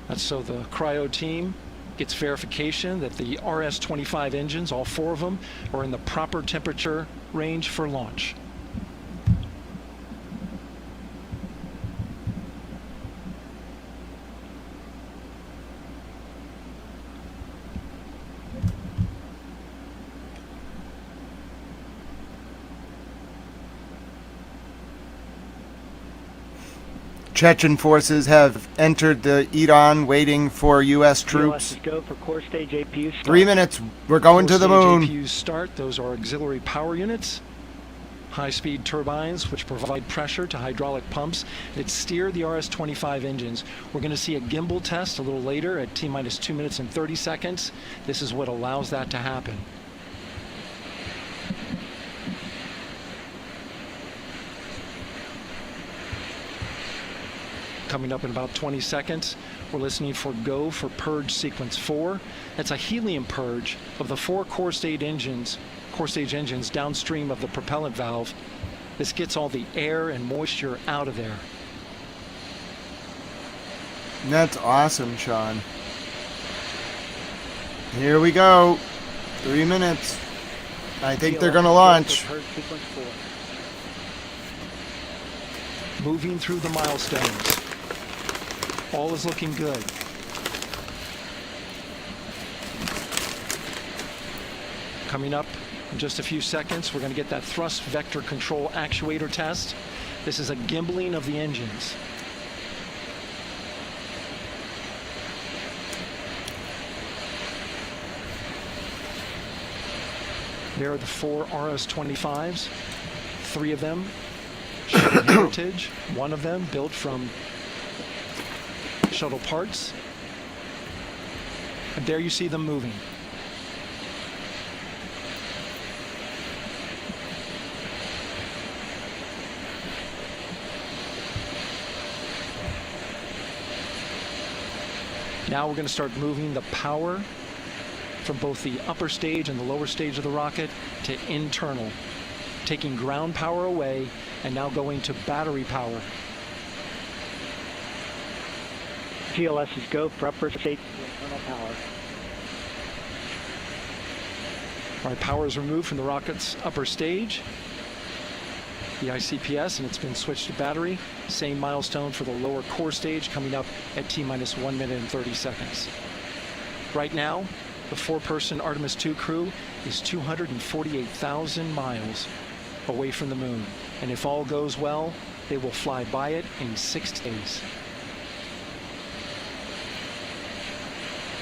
[SPEAKER 5] That's so the cryo team gets verification that the RS-25 engines, all 4 of them, are in the proper temperature range for launch.
[SPEAKER 1] Chechen forces have entered the Iran waiting for U.S. troops.
[SPEAKER 8] Go for core stage APU start.
[SPEAKER 1] 3 minutes. We're going to the moon.
[SPEAKER 5] APUs start. Those are auxiliary power units. high-speed turbines which provide pressure to hydraulic pumps that steer the RS-25 engines. We're going to see a gimbal test a little later at T-minus 2 minutes and 30 seconds. This is what allows that to happen. Coming up in about 20 seconds, we're listening for go for purge sequence 4. That's a helium purge of the 4 core stage engines downstream of the propellant valve. This gets all the air and moisture out of there.
[SPEAKER 1] That's awesome, Sean. Here we go. 3 minutes. I think they're gonna launch.
[SPEAKER 5] Moving through the milestones. All is looking good. Coming up in just a few seconds, we're going to get that thrust vector control actuator test. This is a gimbaling of the engines. There are the 4 RS-25s, 3 of them shuttle heritage, 1 of them built from shuttle parts. And there you see them moving. Now we're going to start moving the power from both the upper stage and the lower stage of the rocket to internal, taking ground power away and now going to battery power.
[SPEAKER 11] GLS is go for upper stage internal power.
[SPEAKER 5] All right, power is removed from the rocket's upper stage, the ICPS, and it's been switched to battery. Same milestone for the lower core stage coming up at T-minus 1 minute and 30 seconds. Right now, the 4-person Artemis II crew is 248,000 miles away from the moon. And if all goes well, they will fly by it in 6 days.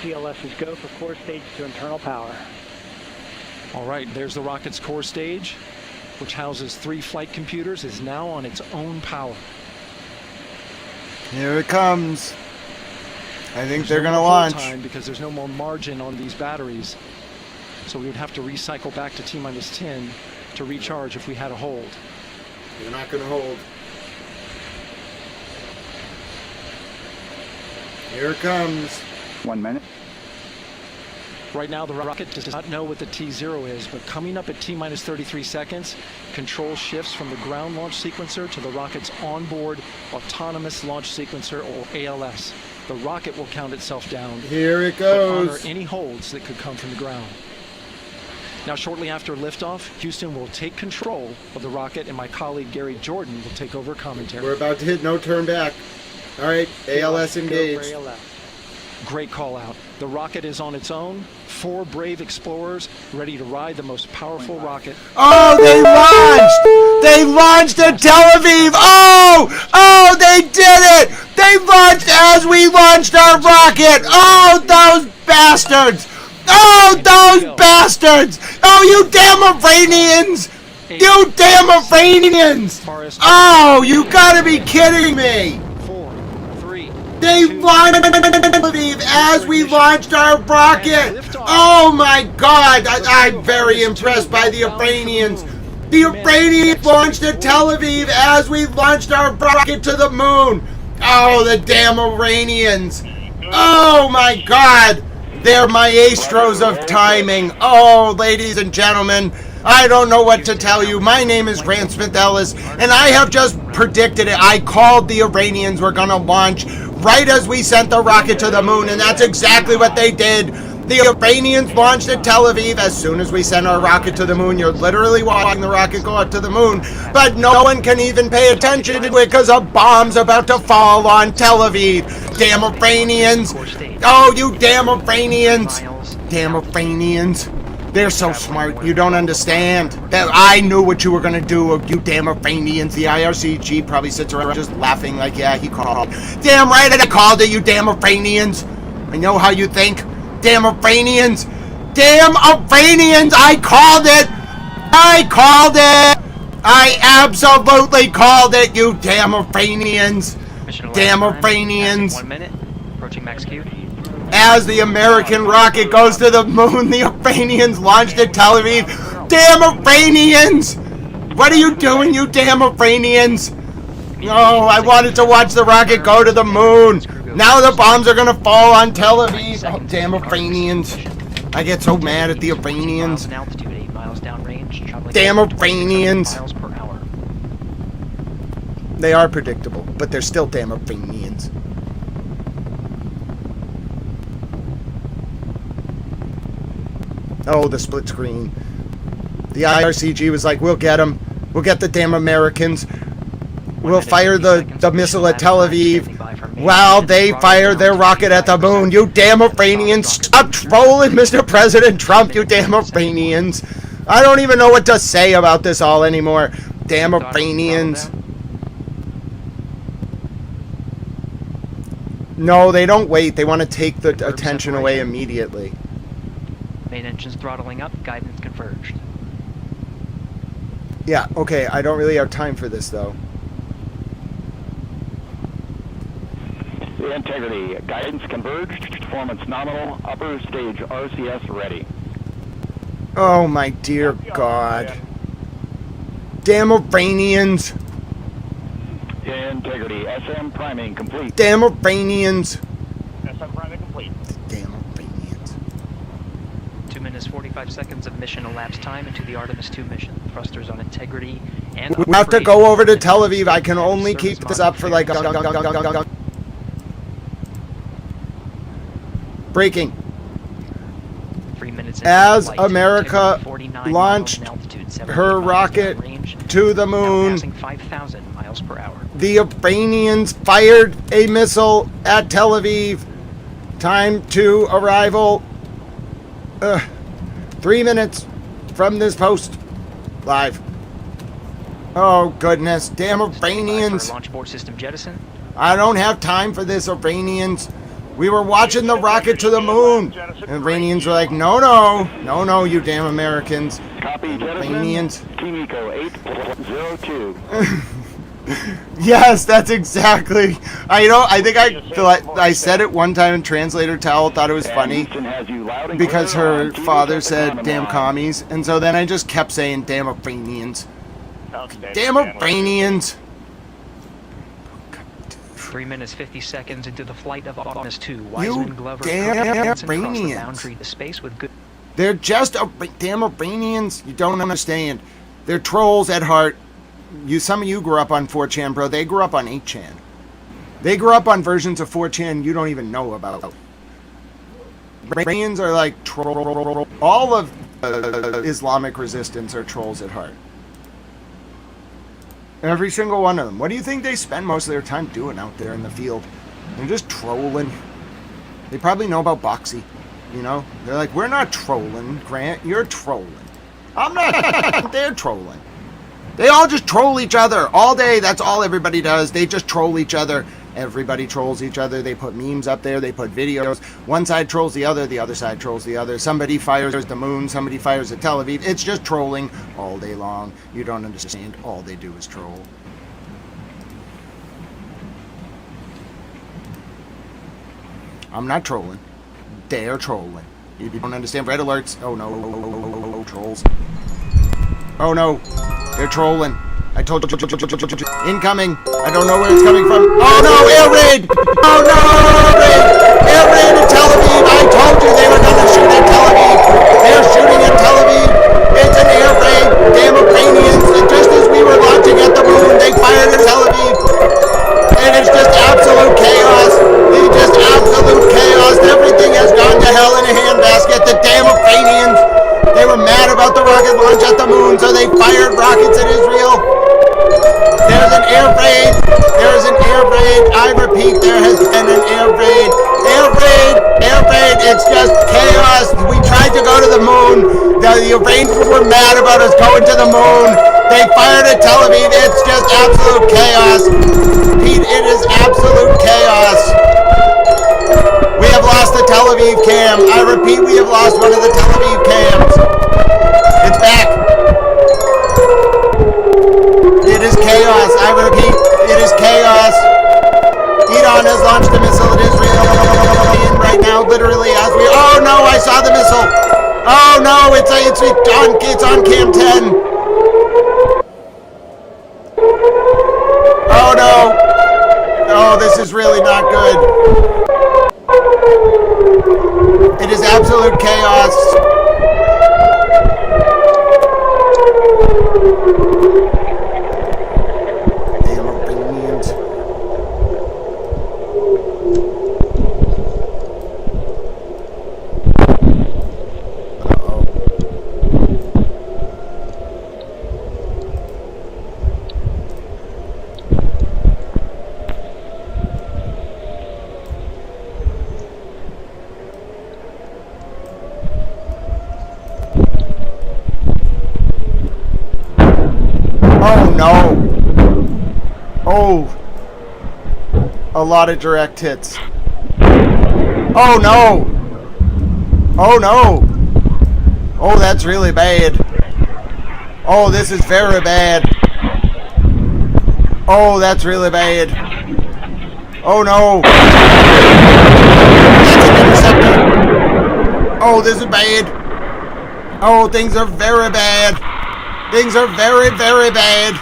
[SPEAKER 11] GLS is go for core stage to internal power.
[SPEAKER 5] All right, there's the rocket's core stage, which houses 3 flight computers, is now on its own power.
[SPEAKER 1] Here it comes. I think they're going to launch.
[SPEAKER 5] Time because there's no more margin on these batteries. So we would have to recycle back to T-minus 10 to recharge if we had a hold.
[SPEAKER 1] They're not going to hold. Here it comes.
[SPEAKER 8] 1 minute.
[SPEAKER 5] Right now, the rocket does not know what the T0 is, but coming up at T-minus 33 seconds, control shifts from the ground launch sequencer to the rocket's onboard autonomous launch sequencer, or ALS. The rocket will count itself down.
[SPEAKER 1] Here it
[SPEAKER 5] But
[SPEAKER 1] goes.
[SPEAKER 5] honor any holds that could come from the ground. Now, shortly after liftoff, Houston will take control of the rocket, and my colleague Gary Jordan will take over commentary.
[SPEAKER 1] We're about to hit no turn back. All right, ALS engaged.
[SPEAKER 5] Great call out. The rocket is on its own. 4 brave explorers ready to ride the most powerful rocket.
[SPEAKER 1] Oh, they launched! They launched at Tel Aviv! Oh, they did it! They launched as we launched our rocket! Oh, those bastards! Oh, those bastards! Oh, you damn Iranians! You damn Iranians! Oh, you gotta be kidding me! They launched as we launched our rocket. Oh my God! I'm very impressed by the Iranians. The Iranians launched at Tel Aviv as we launched our rocket to the moon. Oh, the damn Iranians! Oh my God! They're maestros of timing. Oh, ladies and gentlemen, I don't know what to tell you. My name is Grant Smith Ellis, and I have just predicted it. I called the Iranians were going to launch right as we sent the rocket to the moon, and that's exactly what they did. The Iranians launched at Tel Aviv as soon as we sent our rocket to the moon. You're literally watching the rocket go up to the moon, but no one can even pay attention to it because a bomb's about to fall on Tel Aviv. Damn Iranians. Oh, you damn Iranians. Damn Iranians. They're so smart. You don't understand. That I knew what you were going to do, you damn Iranians. The IRGC probably sits around just laughing like, yeah, he called. Damn right I called it, you damn Iranians. I know how you think. Damn Iranians. Damn Iranians. I called it. I called it. I absolutely called it, you damn Iranians. Damn Iranians.
[SPEAKER 11] 1 minute. Approaching max Q.
[SPEAKER 1] As the American rocket goes to the moon, the Iranians launched at Tel Aviv. Damn Iranians! What are you doing, you damn Iranians? No, I wanted to watch the rocket go to the moon. Now the bombs are gonna fall on Tel Aviv. Oh, damn Iranians. I get so mad at the Iranians. Damn Iranians. They are predictable, but they're still damn Iranians. Oh, the split screen. The IRCG was like, we'll get them. We'll get the damn Americans. We'll fire the missile at Tel Aviv while they fire their rocket at the moon. You damn Iranians. Stop trolling Mr. President Trump, you damn Iranians. I don't even know what to say about this all anymore. Damn Iranians. No, they don't wait. They want to take the attention away immediately.
[SPEAKER 11] Main engines throttling up. Guidance converged.
[SPEAKER 1] Yeah, okay. I don't really have time for this, though.
[SPEAKER 8] Integrity. Guidance converged. Performance nominal. Upper stage RCS ready.
[SPEAKER 1] Oh, my dear God. Damn Iranians.
[SPEAKER 8] Integrity. SM priming complete.
[SPEAKER 1] Damn Iranians.
[SPEAKER 17] SM priming complete.
[SPEAKER 1] Damn Iranians.
[SPEAKER 11] 2 minutes 45 seconds of mission elapsed time into the Artemis II mission. Thrusters on integrity and
[SPEAKER 1] We have to go over to Tel Aviv. I can only keep this up for like... Breaking.
[SPEAKER 11] 3 minutes
[SPEAKER 1] as America launched her rocket to the moon,
[SPEAKER 11] 5,000 miles per hour.
[SPEAKER 1] The Iranians fired a missile at Tel Aviv. Time to arrival. 3 minutes from this post. Live. Oh, goodness. Damn Iranians.
[SPEAKER 11] Launch board system jettison.
[SPEAKER 1] I don't have time for this, Iranians. We were watching the rocket to the moon. And Iranians were like, no, no. No, no, you damn Americans.
[SPEAKER 8] Copy,
[SPEAKER 1] Iranians.
[SPEAKER 8] Team Eco 802.
[SPEAKER 1] Yes, that's exactly. I think I said it one time and translator Tal thought it was funny because her father said damn commies, and so then I just kept saying damn Iranians. Damn Iranians.
[SPEAKER 11] 3 minutes 50 seconds into the flight of Artemis II.
[SPEAKER 1] You damn Iranians. They're just damn Iranians. You don't understand. They're trolls at heart. Some of you grew up on 4chan, bro. They grew up on 8chan. They grew up on versions of 4chan you don't even know about. Iranians are like troll. All of Islamic resistance are trolls at heart. Every single one of them. What do you think they spend most of their time doing out there in the field? They're just trolling. They probably know about Boxy. You know? They're like, we're not trolling, Grant. You're trolling. I'm not. They're trolling. They all just troll each other all day. That's all everybody does. They just troll each other. Everybody trolls each other. They put memes up there. They put videos. One side trolls the other side trolls the other. Somebody fires the moon. Somebody fires at Tel Aviv. It's just trolling all day long. You don't understand. All they do is troll. I'm not trolling. They're trolling. You don't understand. Red alerts. Oh no, trolls. Oh no, they're trolling. I told you, incoming. I don't know where it's coming from. Oh no, air raid! Oh no, air raid! Air raid at Tel Aviv! I told you they were gonna shoot at Tel Aviv! They're shooting at Tel Aviv! It's an air raid! Damn Ukrainians! And just as we were launching at the moon, they fired at Tel Aviv! And it's just absolute chaos! It's just absolute chaos! Everything has gone to hell in a handbasket! The damn Ukrainians! They were mad about the rocket launch at the moon, so they fired rockets at Israel. There's an air raid. There's an air raid. I repeat, there has been an air raid. Air raid. Air raid. It's just chaos. We tried to go to the moon. The Iranians were mad about us going to the moon. They fired at Tel Aviv. It's just absolute chaos. Pete, it is absolute chaos. We have lost the Tel Aviv cam. I repeat, we have lost one of the Tel Aviv cams. It's back. Iran has launched a missile at Israel. Right now, literally, as we... Oh, no, I saw the missile. Oh, no, it's on cam 10. Oh, no. Oh, this is really not good. It is absolute chaos. A lot of direct hits. Oh no! Oh no! Oh, that's really bad. Oh, this is very bad. Oh, that's really bad. Oh no! That's an interceptor. Oh, this is bad. Oh, things are very bad. Things are very, very bad.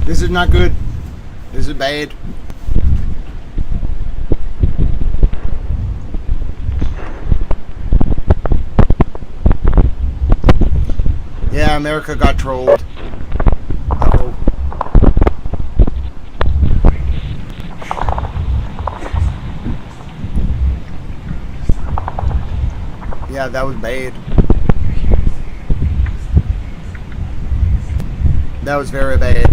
[SPEAKER 1] This is not good. This is bad. Yeah, America got trolled. Uh-oh. Yeah, that was bad. That was very bad.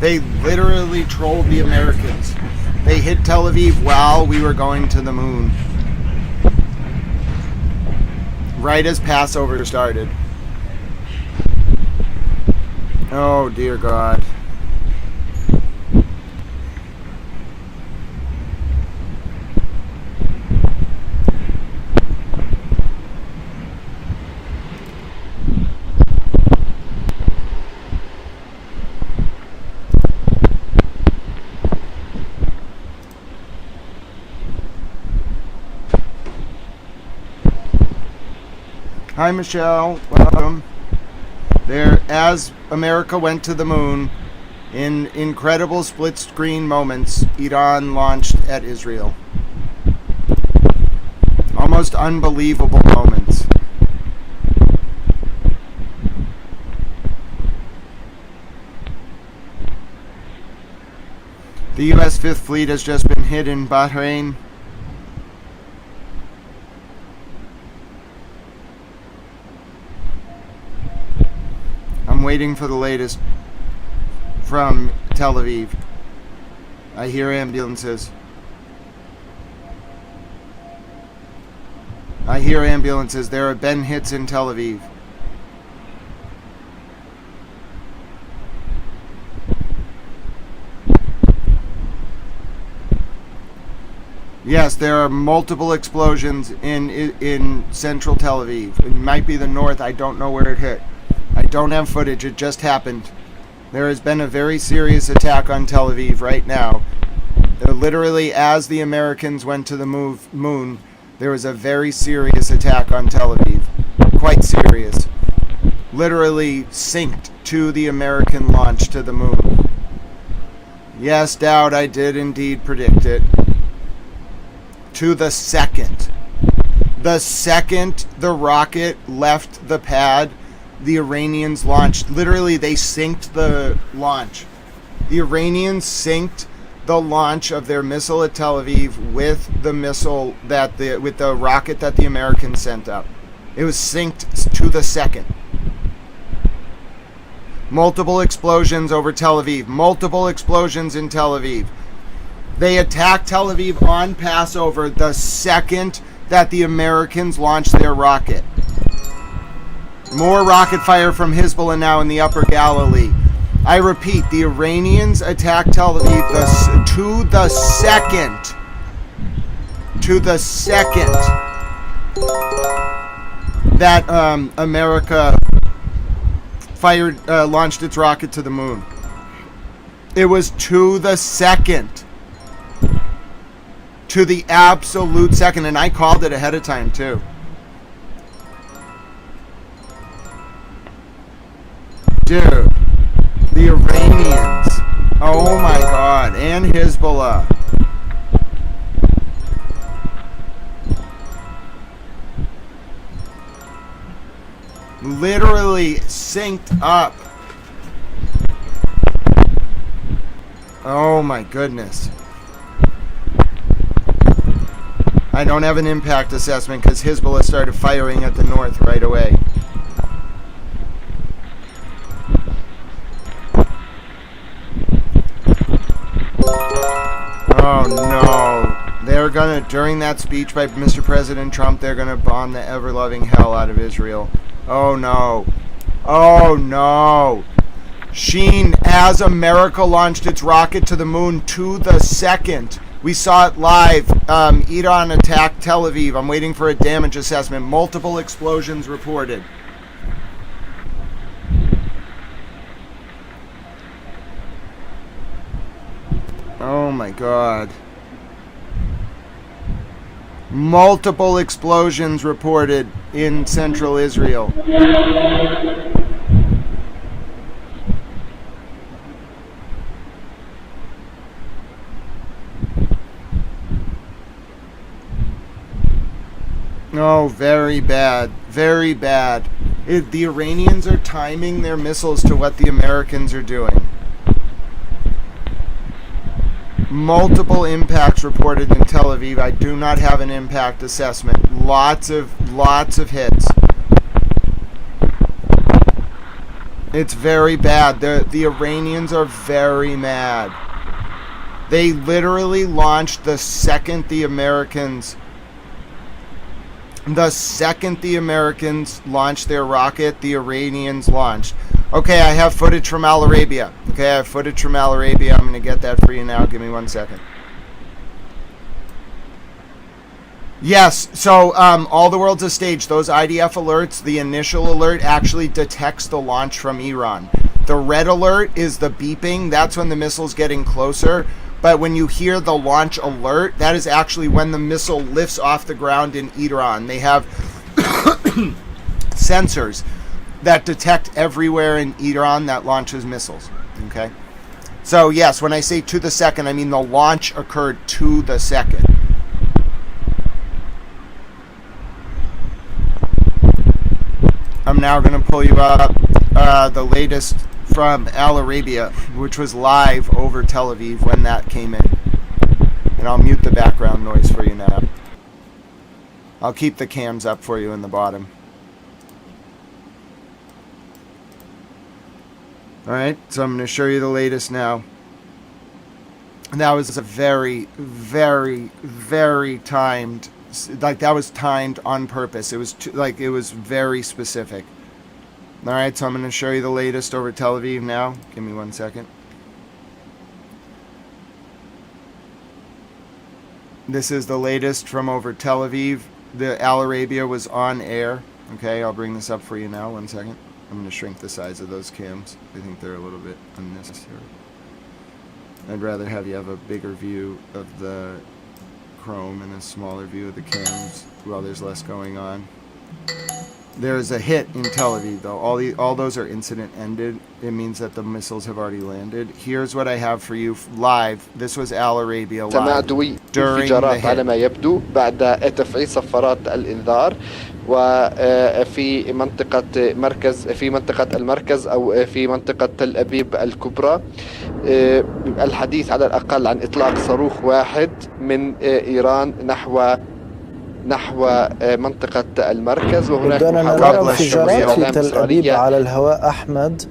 [SPEAKER 1] They literally trolled the Americans. They hit Tel Aviv while we were going to the moon. Right as Passover started. Oh, dear God. Hi, Michelle. Welcome. There, as America went to the moon, in incredible split-screen moments, Iran launched at Israel. Almost unbelievable moments. The U.S. Fifth Fleet has just been hit in Bahrain. I'm waiting for the latest from Tel Aviv. I hear ambulances. I hear ambulances. There have been hits in Tel Aviv. Yes, there are multiple explosions in central Tel Aviv. It might be the north. I don't know where it hit. I don't have footage. It just happened. There has been a very serious attack on Tel Aviv right now. Literally, as the Americans went to the moon, there was a very serious attack on Tel Aviv. Quite serious. Literally synced to the American launch to the moon. Yes, Dowd, I did indeed predict it. To the second. The second the rocket left the pad, the Iranians launched. Literally, they synced the launch. The Iranians synced the launch of their missile at Tel Aviv with the missile with the rocket that the Americans sent up. It was synced to the second. Multiple explosions over Tel Aviv. Multiple explosions in Tel Aviv. They attacked Tel Aviv on Passover the second that the Americans launched their rocket. More rocket fire from Hezbollah now in the upper Galilee. I repeat, the Iranians attacked Tel Aviv to the second that America launched its rocket to the moon. It was to the second. To the absolute second. And I called it ahead of time, too. Dude. The Iranians. Oh my God. And Hezbollah. Literally synced up. Oh my goodness. I don't have an impact assessment because Hezbollah started firing at the north right away. Oh no. They're gonna, during that speech by Mr. President Trump, they're gonna bomb the ever-loving hell out of Israel. Oh no. Oh no. Sheen, as America launched its rocket to the moon to the second. We saw it live. Iran attacked Tel Aviv. I'm waiting for a damage assessment. Multiple explosions reported. Oh my God. Multiple explosions reported in central Israel. Oh, very bad. Very bad. The Iranians are timing their missiles to what the Americans are doing. Multiple impacts reported in Tel Aviv. I do not have an impact assessment. Lots of hits. It's very bad. The Iranians are very mad. They literally launched the second the Americans launched their rocket, the Iranians launched. Okay, I have footage from Al Arabia. I'm going to get that for you now. Give me 1 second. Yes, so all the world's a stage. Those IDF alerts, the initial alert actually detects the launch from Iran. The red alert is the beeping. That's when the missile's getting closer. But when you hear the launch alert, that is actually when the missile lifts off the ground in Iran. They have sensors that detect everywhere in Iran that launches missiles. Okay? So yes, when I say to the second, I mean the launch occurred to the second. I'm now going to pull you up the latest from Al Arabia, which was live over Tel Aviv when that came in. And I'll mute the background noise for you now. I'll keep the cams up for you in the bottom. Alright, so I'm going to show you the latest now. And that was a very, very, very timed, like that was timed on purpose. It was it was very specific. Alright, so I'm going to show you the latest over Tel Aviv now. Give me 1 second. This is the latest from over Tel Aviv. The Al Arabia was on air. Okay, I'll bring this up for you now. 1 second. I'm going to shrink the size of those cams. I think they're a little bit unnecessary. I'd rather have you have a bigger view of the Chrome and a smaller view of the cams while there's less going on. There's a hit in Tel Aviv, though. All those are incident ended. It means that the missiles have already landed. Here's what I have for you live. This was Al Arabia live during the hit.
[SPEAKER 4] على ما يبدو بعد تفعيل صفارات الإنذار وفي منطقة المركز أو في منطقة تل أبيب الكبرى. الحديث على الأقل عن إطلاق صاروخ واحد من إيران نحو منطقة المركز. وهناك
[SPEAKER 13] بدنا نرى انفجارات في تل أبيب على الهواء. أحمد،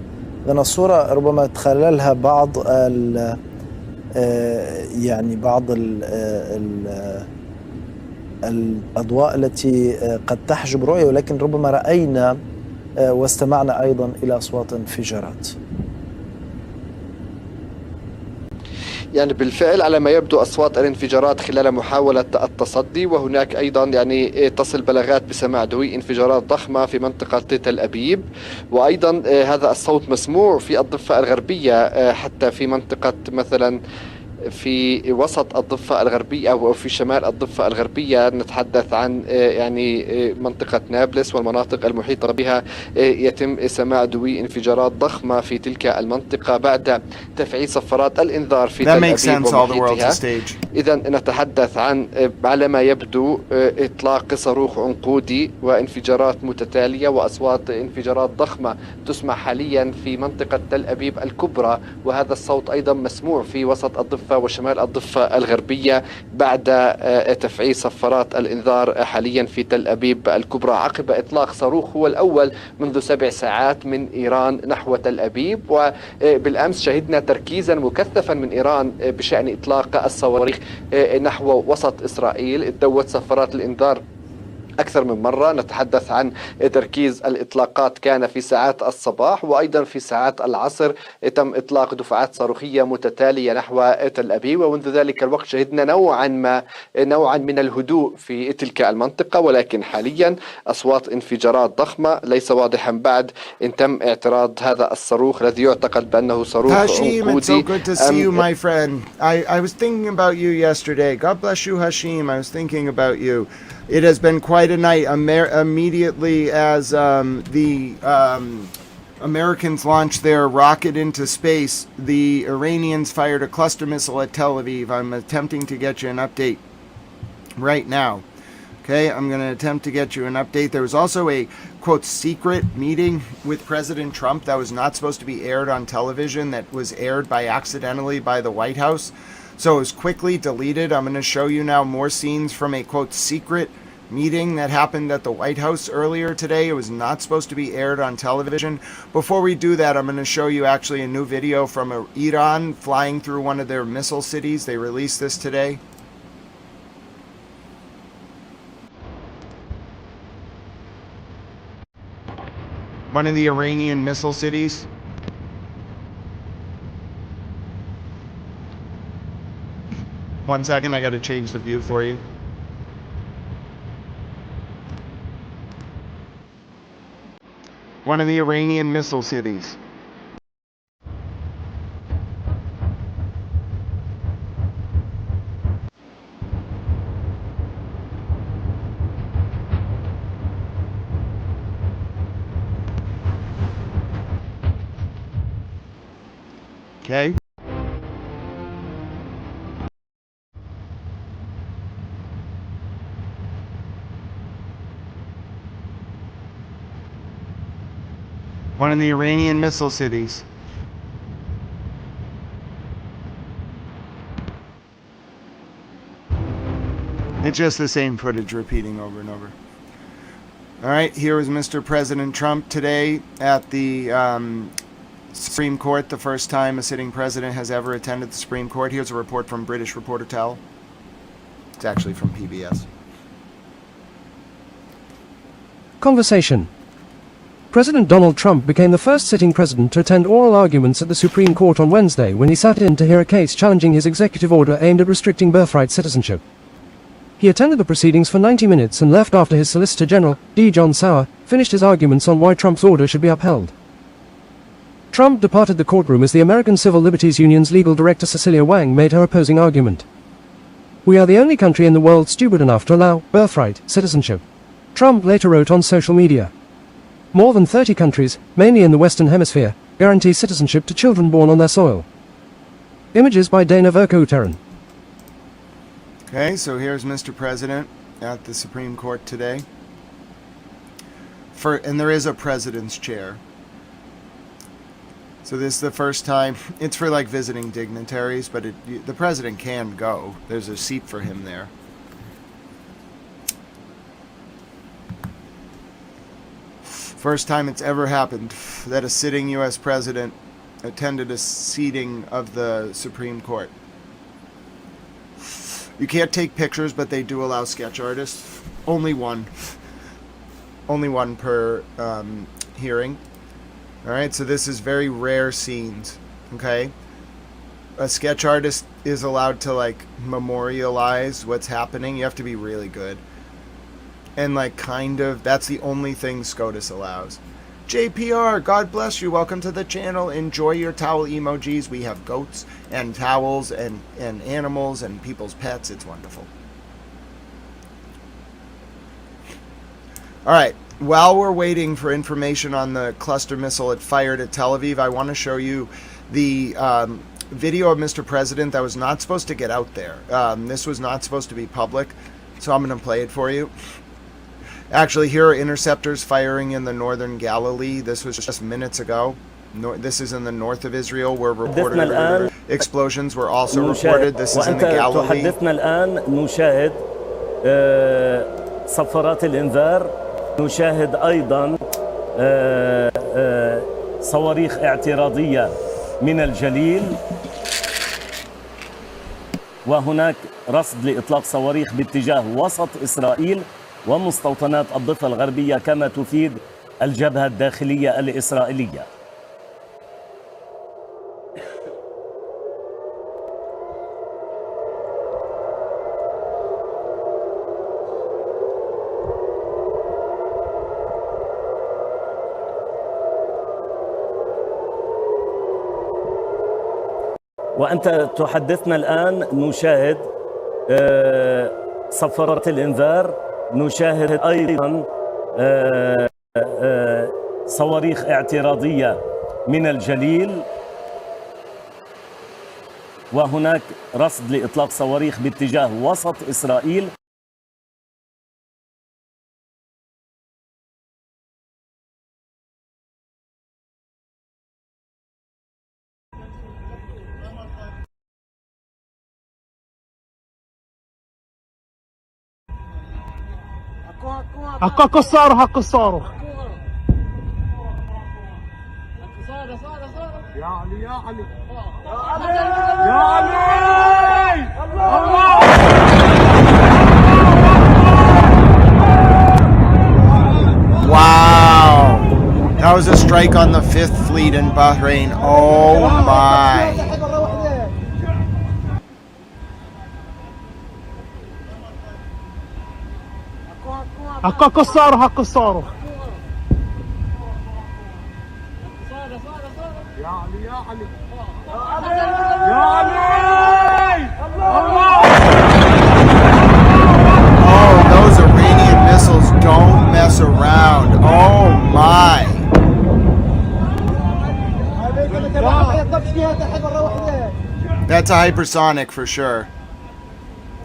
[SPEAKER 13] لأن الصورة ربما تخللها بعض يعني بعض الأضواء التي قد تحجب رؤية، ولكن ربما رأينا واستمعنا أيضا إلى أصوات انفجارات.
[SPEAKER 4] يعني بالفعل على ما يبدو أصوات الانفجارات خلال محاولة التصدي، وهناك أيضا يعني تصل بلاغات بسماع دوي انفجارات ضخمة في منطقة تل أبيب، وأيضا هذا الصوت مسموع في الضفة الغربية، حتى في منطقة مثلا في وسط الضفة الغربية أو في شمال الضفة الغربية. نتحدث عن يعني منطقة نابلس والمناطق المحيطة بها، يتم سماع دوي انفجارات ضخمة في تلك المنطقة بعد تفعيل صفارات الإنذار في تل أبيب ومحيطها. إذا نتحدث عن على ما يبدو إطلاق صاروخ عنقودي وانفجارات متتالية وأصوات انفجارات ضخمة تسمع حاليا في منطقة تل أبيب الكبرى، وهذا الصوت أيضا مسموع في وسط الضفة وشمال الضفة الغربية بعد تفعيل صفارات الإنذار حاليا في تل أبيب الكبرى عقب إطلاق صاروخ هو الأول منذ 7 ساعات من إيران نحو تل أبيب. وبالأمس شهدنا تركيزا مكثفا من إيران بشأن إطلاق الصواريخ نحو وسط إسرائيل. ادوت صفارات الإنذار أكثر من مرة. نتحدث عن تركيز الإطلاقات كان في ساعات الصباح وأيضا في ساعات العصر تم إطلاق دفعات صاروخية متتالية نحو تل أبيب، ومنذ ذلك الوقت شهدنا نوعا من الهدوء في تلك المنطقة، ولكن حاليا أصوات انفجارات ضخمة. ليس واضحا بعد إن تم اعتراض هذا الصاروخ الذي يعتقد بأنه صاروخ
[SPEAKER 1] Hashim,
[SPEAKER 4] عنقودي.
[SPEAKER 1] it's so good to see you, my friend. I was thinking about you yesterday. God bless you, Hashim. I was thinking about you. It has been quite a night. Immediately as the Americans launched their rocket into space, the Iranians fired a cluster missile at Tel Aviv. I'm attempting to get you an update right now. Okay, I'm going to attempt to get you an update. There was also a, quote, secret meeting with President Trump that was not supposed to be aired on television, that was aired by accidentally by the White House. So it was quickly deleted. I'm going to show you now more scenes from a, quote, secret meeting that happened at the White House earlier today. It was not supposed to be aired on television. Before we do that, I'm going to show you actually a new video from Iran flying through one of their missile cities. They released this today. One of the Iranian missile cities. One second, I got to change the view for you. One of the Iranian missile cities. Okay. One of the Iranian missile cities. It's just the same footage repeating over and over. All right, here was Mr. President Trump today at the Supreme Court, the first time a sitting president has ever attended the Supreme Court. Here's a report from British reporter Tel. It's actually from PBS.
[SPEAKER 18] Conversation. President Donald Trump became the first sitting president to attend oral arguments at the Supreme Court on Wednesday when he sat in to hear a case challenging his executive order aimed at restricting birthright citizenship. He attended the proceedings for 90 minutes and left after his Solicitor General, D. John Sauer, finished his arguments on why Trump's order should be upheld. Trump departed the courtroom as the American Civil Liberties Union's legal director Cecilia Wang made her opposing argument. "We are the only country in the world stupid enough to allow birthright citizenship," Trump later wrote on social media. More than 30 countries, mainly in the Western Hemisphere, guarantee citizenship to children born on their soil. Images by Dana Vercouteren.
[SPEAKER 1] Okay, so here's Mr. President at the Supreme Court today. And there is a president's chair. So this is the first time. It's for like visiting dignitaries, but the president can go. There's a seat for him there. First time it's ever happened that a sitting U.S. president attended a seating of the Supreme Court. You can't take pictures, but they do allow sketch artists. Only one per hearing. All right, so this is very rare scenes. Okay, a sketch artist is allowed to like memorialize what's happening. You have to be really good, and like kind of that's the only thing SCOTUS allows. JPR, God bless you. Welcome to the channel. Enjoy your towel emojis. We have goats and towels and animals and people's pets. It's wonderful. All right. While we're waiting for information on the cluster missile it fired at Tel Aviv, I want to show you the video of Mr. President that was not supposed to get out there. This was not supposed to be public, so I'm going to play it for you. Actually, here are interceptors firing in the northern Galilee. This was just minutes ago. This is in the north of Israel where reported explosions were also reported. This is in the Galilee.
[SPEAKER 20] تحدثنا الآن نشاهد صفارات الإنذار. نشاهد أيضا صواريخ اعتراضية من الجليل. وهناك رصد لإطلاق صواريخ باتجاه وسط إسرائيل ومستوطنات الضفة الغربية كما تفيد الجبهة الداخلية الإسرائيلية. وأنت تحدثنا الآن نشاهد صفارات الإنذار. نشاهد أيضا صواريخ اعتراضية من الجليل. وهناك رصد لإطلاق صواريخ باتجاه وسط إسرائيل.
[SPEAKER 21] حق الصاروخ حق الصاروخ يا علي يا علي يا علي الله.
[SPEAKER 1] Wow, that was a strike on the 5th Fleet in Bahrain. Oh my.
[SPEAKER 21] حق الصاروخ حق الصاروخ يا علي يا علي يا علي الله.
[SPEAKER 1] Oh, those Iranian missiles don't mess around. Oh my. That's a hypersonic for sure.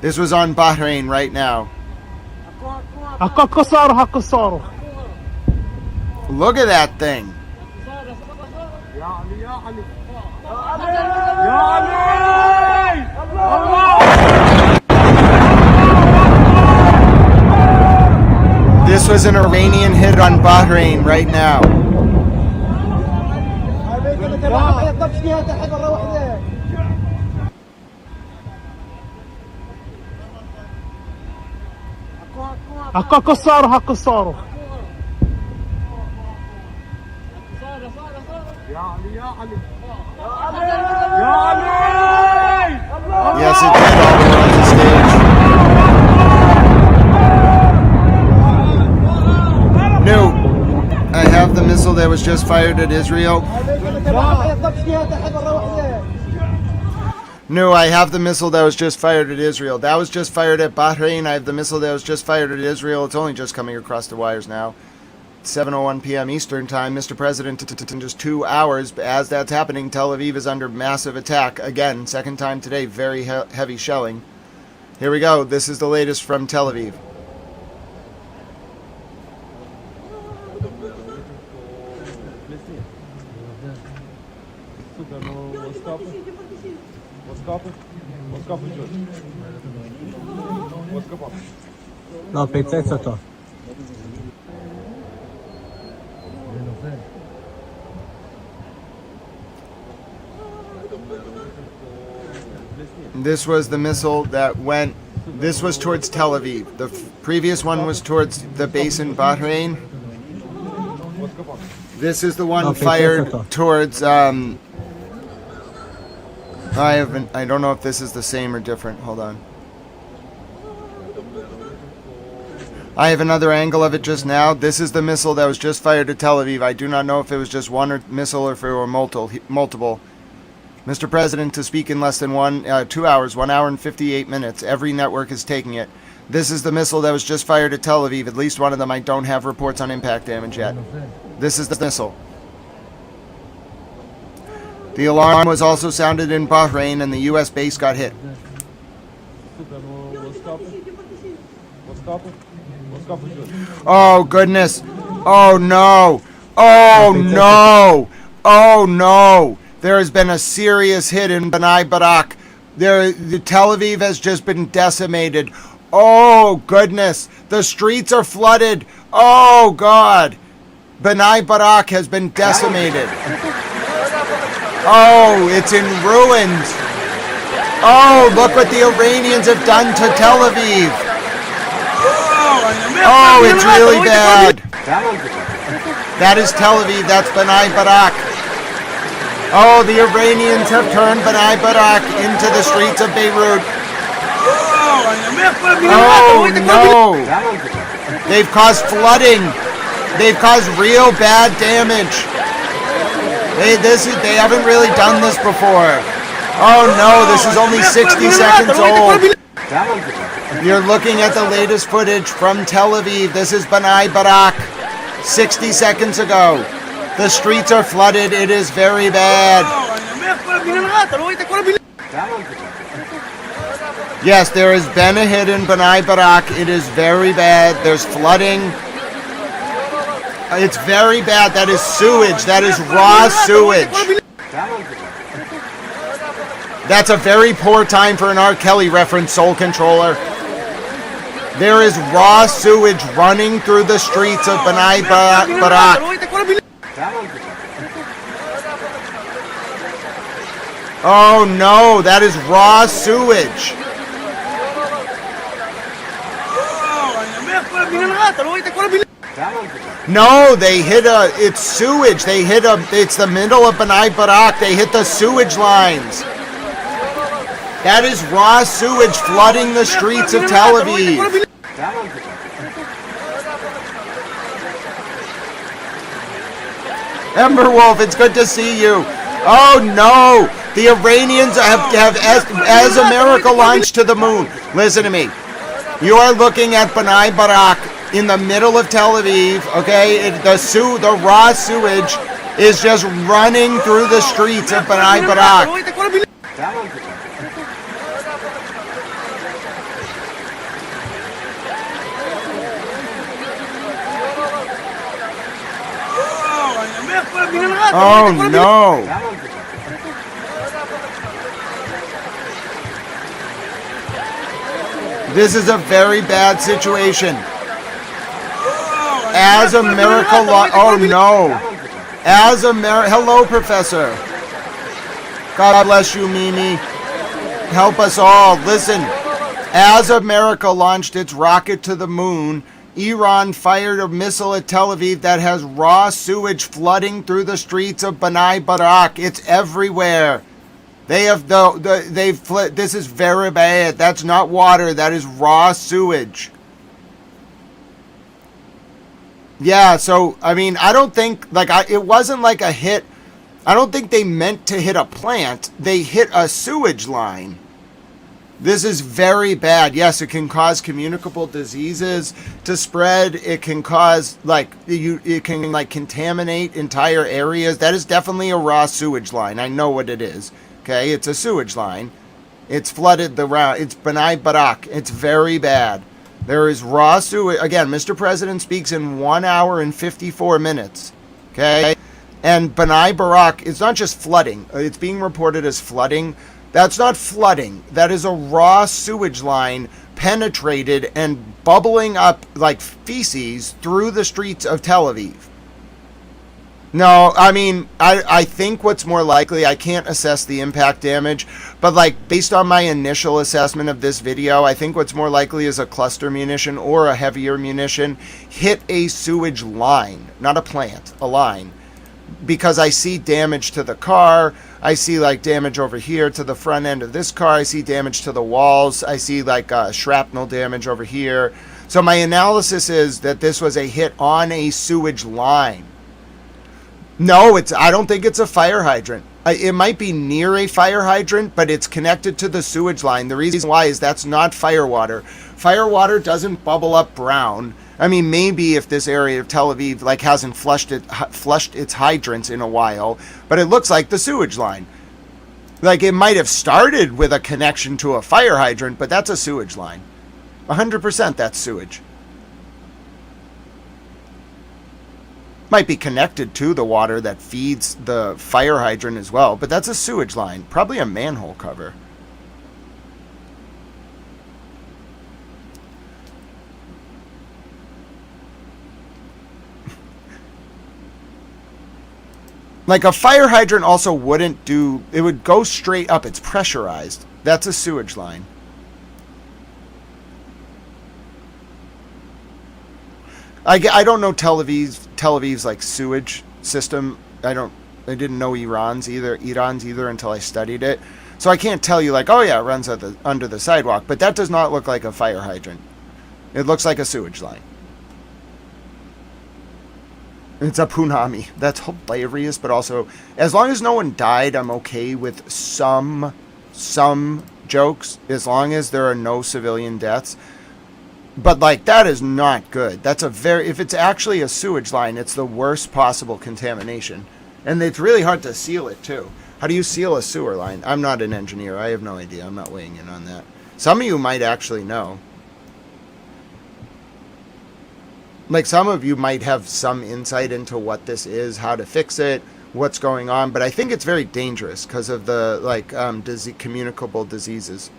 [SPEAKER 1] This was on Bahrain right now.
[SPEAKER 21] حق الصاروخ حق الصاروخ.
[SPEAKER 1] Look at that thing.
[SPEAKER 21] يا علي يا علي يا علي الله.
[SPEAKER 1] This was an Iranian hit on Bahrain right now.
[SPEAKER 21] حق الصاروخ حق الصاروخ يا علي يا علي يا علي.
[SPEAKER 1] Yes, it did all the way on the stage. No, I have the missile that was just fired at Israel. No, I have the missile that was just fired at Israel. That was just fired at Bahrain. I have the missile that was just fired at Israel. It's only just coming across the wires now. 7:01 p.m. Eastern Time. Mr. President, in just 2 hours, as that's happening, Tel Aviv is under massive attack. Again, second time today, very heavy shelling. Here we go. This is the latest from Tel Aviv.
[SPEAKER 21] No, pezzetto to.
[SPEAKER 1] This was the missile that went. This was towards Tel Aviv. The previous one was towards the base in Bahrain. This is the one fired towards. I don't know if this is the same or different. Hold on. I have another angle of it just now. This is the missile that was just fired to Tel Aviv. I do not know if it was just one missile or if it were multiple. Mr. President, to speak in less than 2 hours, 1 hour and 58 minutes. Every network is taking it. This is the missile that was just fired at Tel Aviv. At least one of them. I don't have reports on impact damage yet. This is the missile. The alarm was also sounded in Bahrain, and the U.S. base got hit. Oh, goodness. Oh, no. Oh, no. Oh, no. There has been a serious hit in Bnei Barak. The Tel Aviv has just been decimated. Oh, goodness. The streets are flooded. Oh, God. Bnei Barak has been decimated. Oh, it's in ruins. Oh, look what the Iranians have done to Tel Aviv. Oh, it's really bad. That is Tel Aviv. That's Bnei Barak. Oh, the Iranians have turned Bnei Barak into the streets of Beirut. Oh, no. They've caused flooding. They've caused real bad damage. They haven't really done this before. Oh, no, this is only 60 seconds old. You're looking at the latest footage from Tel Aviv. This is Bnei Barak 60 seconds ago. The streets are flooded. It is very bad. Yes, there has been a hit in Bnei Barak. It is very bad. There's flooding. It's very bad. That is sewage. That is raw sewage. That's a very poor time for an R. Kelly reference, Soul Controller. There is raw sewage running through the streets of Bnei Barak. Oh no, that is raw sewage. No, they hit it's sewage. It's the middle of Bnei Barak. They hit the sewage lines. That is raw sewage flooding the streets of Tel Aviv. Emberwolf, it's good to see you. Oh no, the Iranians have as America launched to the moon. Listen to me. You are looking at Bnei Barak in the middle of Tel Aviv, okay? The raw sewage is just running through the streets of Bnei Barak. Oh no! This is a very bad situation. As a miracle, oh no! Hello, Professor. God bless you, Mimi. Help us all. Listen, as America launched its rocket to the moon, Iran fired a missile at Tel Aviv that has raw sewage flooding through the streets of Bnei Barak. It's everywhere. This is very bad. That's not water. That is raw sewage. Yeah, so, I mean, I don't think, it wasn't like a hit. I don't think they meant to hit a plant. They hit a sewage line. This is very bad. Yes, it can cause communicable diseases to spread. It can cause, it can contaminate entire areas. That is definitely a raw sewage line. I know what it is. Okay, it's a sewage line. It's flooded it's Bnei Barak. It's very bad. There is raw sewage. Again, Mr. President speaks in 1 hour and 54 minutes. Okay? And Bnei Barak, it's not just flooding. It's being reported as flooding. That's not flooding. That is a raw sewage line penetrated and bubbling up like feces through the streets of Tel Aviv. No, I mean, I think what's more likely, I can't assess the impact damage, but like based on my initial assessment of this video, I think what's more likely is a cluster munition or a heavier munition hit a sewage line, not a plant, a line. Because I see damage to the car, I see like damage over here to the front end of this car, I see damage to the walls, I see like shrapnel damage over here. So my analysis is that this was a hit on a sewage line. No, I don't think it's a fire hydrant. It might be near a fire hydrant, but it's connected to the sewage line. The reason why is that's not fire water. Fire water doesn't bubble up brown. I mean, maybe if this area of Tel Aviv like hasn't flushed its hydrants in a while, but it looks like the sewage line. Like it might have started with a connection to a fire hydrant, but that's a sewage line. 100% that's sewage. Might be connected to the water that feeds the fire hydrant as well, but that's a sewage line, probably a manhole cover. Like a fire hydrant also wouldn't do, it would go straight up, it's pressurized. That's a sewage line. I don't know Tel Aviv's like sewage system. I didn't know Iran's either until I studied it. So I can't tell you like, oh yeah, it runs under the sidewalk, but that does not look like a fire hydrant. It looks like a sewage line. It's a punami. That's hilarious, but also as long as no one died, I'm okay with some jokes as long as there are no civilian deaths. But like that is not good. That's if it's actually a sewage line, it's the worst possible contamination. And it's really hard to seal it too. How do you seal a sewer line? I'm not an engineer. I have no idea. I'm not weighing in on that. Some of you might actually know. Like some of you might have some insight into what this is, how to fix it, what's going on, but I think it's very dangerous because of the like communicable diseases.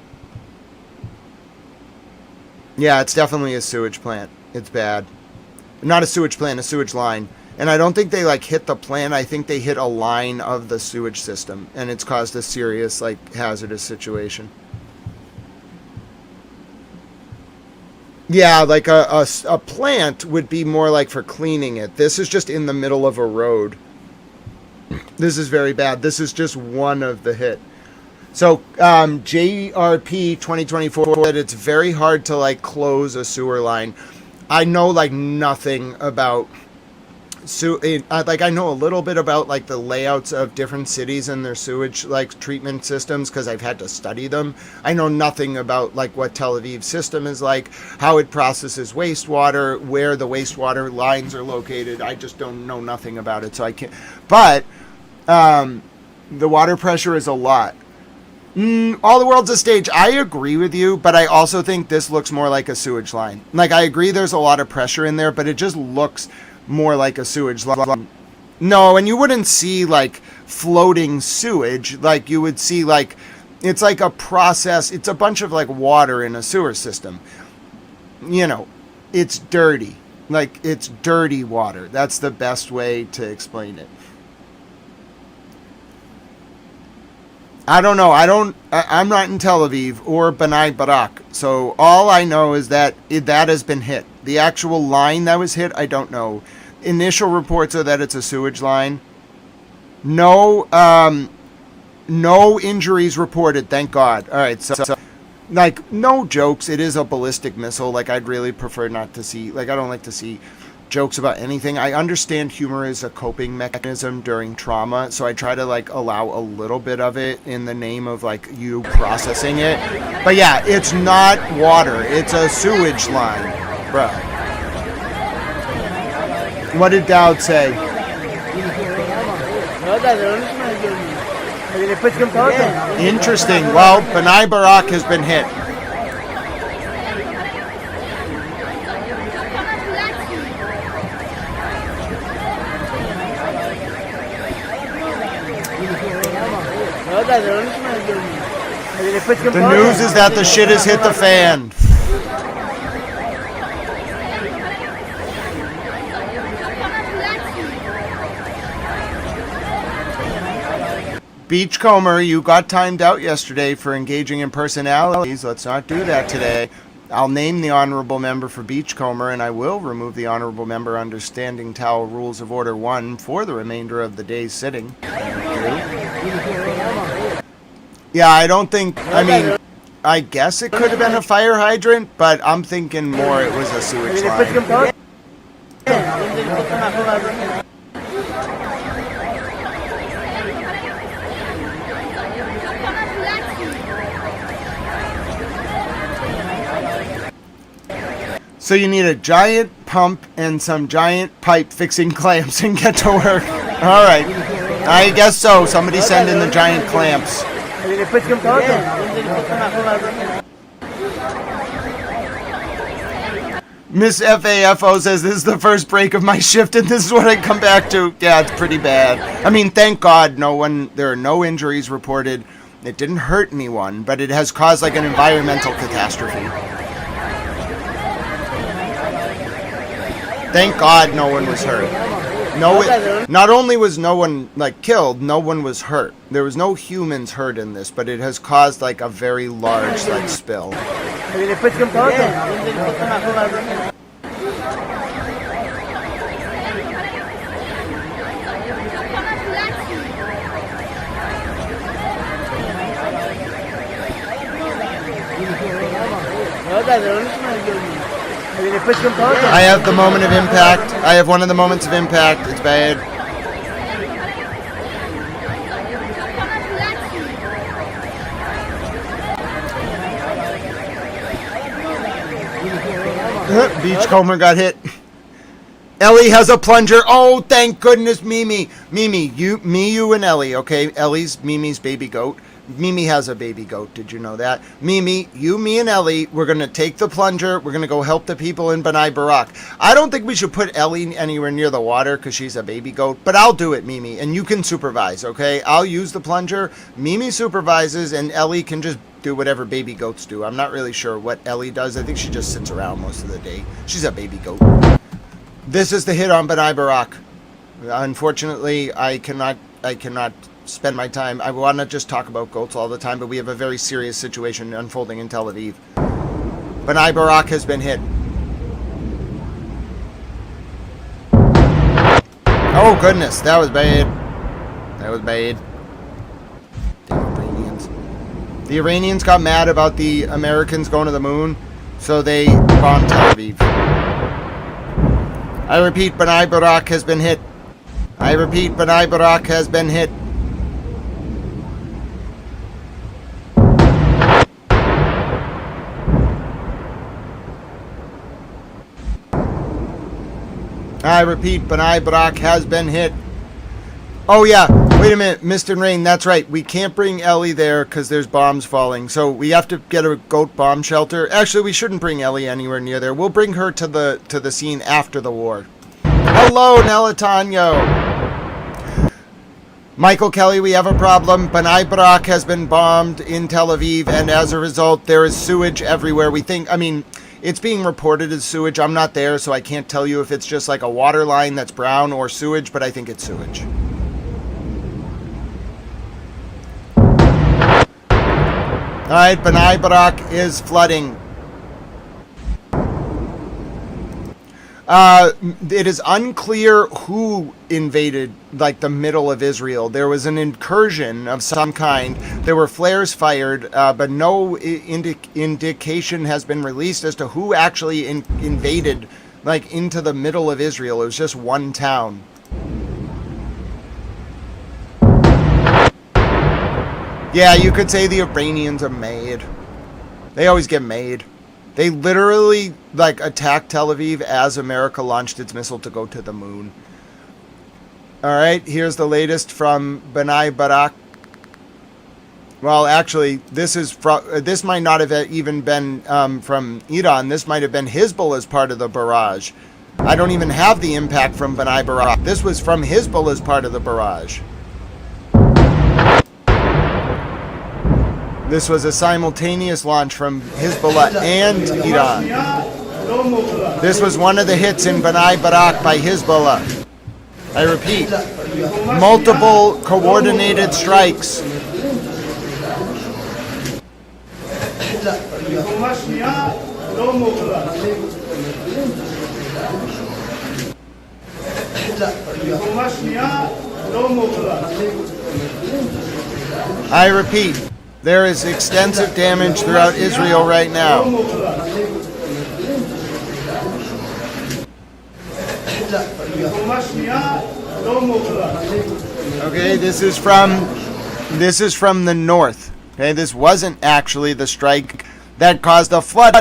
[SPEAKER 1] Yeah, it's definitely a sewage plant. It's bad. Not a sewage plant, a sewage line. And I don't think they like hit the plant. I think they hit a line of the sewage system, and it's caused a serious like hazardous situation. Yeah, like a plant would be more like for cleaning it. This is just in the middle of a road. This is very bad. This is just one of the hit. So JRP 2024 said it's very hard to like close a sewer line. I know like nothing about like I know a little bit about like the layouts of different cities and their sewage like treatment systems because I've had to study them. I know nothing about like what Tel Aviv's system is like, how it processes wastewater, where the wastewater lines are located. I just don't know nothing about it, so I can't. But the water pressure is a lot. All the world's a stage. I agree with you, but I also think this looks more like a sewage line. Like I agree there's a lot of pressure in there, but it just looks more like a sewage line. No, and you wouldn't see like floating sewage. Like you would see like, it's like a process. It's a bunch of like water in a sewer system. You know, it's dirty. Like it's dirty water. That's the best way to explain it. I don't know. I'm not in Tel Aviv or Bnei Brak. So all I know is that that has been hit. The actual line that was hit, I don't know. Initial reports are that it's a sewage line. No injuries reported, thank God. All right, so like no jokes. It is a ballistic missile. Like I'd really prefer not to see. Like I don't like to see jokes about anything. I understand humor is a coping mechanism during trauma, so I try to like allow a little bit of it in the name of like you processing it. But yeah, it's not water. It's a sewage line, bro. What did Dowd say? Interesting. Well, Bnei Brak has been hit. The news is that the shit has hit the fan. Beachcomber, you got timed out yesterday for engaging in personalities. Let's not do that today. I'll name the honorable member for Beachcomber, and I will remove the honorable member under Standing Towel Rules of Order 1 for the remainder of the day's sitting. Yeah, I don't think, I mean, I guess it could have been a fire hydrant, but I'm thinking more it was a sewage line. So you need a giant pump and some giant pipe fixing clamps and get to work. All right. I guess so. Somebody send in the giant clamps. Miss FAFO says, this is the first break of my shift and this is what I come back to. Yeah, it's pretty bad. I mean, thank God there are no injuries reported. It didn't hurt anyone, but it has caused like an environmental catastrophe. Thank God no one was hurt. Not only was no one like killed, no one was hurt. There was no humans hurt in this, but it has caused like a very large like spill. I have the moment of impact. I have one of the moments of impact. It's bad. Beachcomber got hit. Ellie has a plunger. Oh, thank goodness, Mimi. Mimi, you and Ellie, okay? Ellie's Mimi's baby goat. Mimi has a baby goat. Did you know that? Mimi, me, and Ellie, we're going to take the plunger. We're going to go help the people in Bnei Barak. I don't think we should put Ellie anywhere near the water because she's a baby goat, but I'll do it, Mimi, and you can supervise, okay? I'll use the plunger. Mimi supervises, and Ellie can just do whatever baby goats do. I'm not really sure what Ellie does. I think she just sits around most of the day. She's a baby goat. This is the hit on Bnei Barak. Unfortunately, I cannot spend my time. I want to just talk about goats all the time, but we have a very serious situation unfolding in Tel Aviv. Bnei Barak has been hit. Oh goodness, that was bad. That was bad. Damn Iranians. The Iranians got mad about the Americans going to the moon, so they bombed Tel Aviv. I repeat, Bnei Barak has been hit. I repeat, Bnei Barak has been hit. I repeat, Bnei Barak has been hit. Oh yeah, wait a minute, Mr. Rain, that's right. We can't bring Ellie there because there's bombs falling. So we have to get a goat bomb shelter. Actually, we shouldn't bring Ellie anywhere near there. We'll bring her to the scene after the war. Hello, Nelatanyo. Michael Kelly, we have a problem. Bnei Barak has been bombed in Tel Aviv, and as a result, there is sewage everywhere. It's being reported as sewage. I'm not there, so I can't tell you if it's just like a water line that's brown or sewage, but I think it's sewage. Alright, Bnei Barak is flooding. It is unclear who invaded, like, the middle of Israel. There was an incursion of some kind. There were flares fired, but no indication has been released as to who actually invaded, like, into the middle of Israel. It was just one town. Yeah, you could say the Iranians are mad. They always get mad. They literally, like, attacked Tel Aviv as America launched its missile to go to the moon. All right, here's the latest from Bnei Barak. Well, actually, this might not have even been from Iran. This might have been Hezbollah as part of the barrage. I don't even have the impact from Bnei Barak. This was from Hezbollah as part of the barrage. This was a simultaneous launch from Hezbollah and Iran. This was one of the hits in Bnei Barak by Hezbollah. I repeat, multiple coordinated strikes. I repeat, there is extensive damage throughout Israel right now. Okay, this is from the north. Okay, this wasn't actually the strike that caused a flood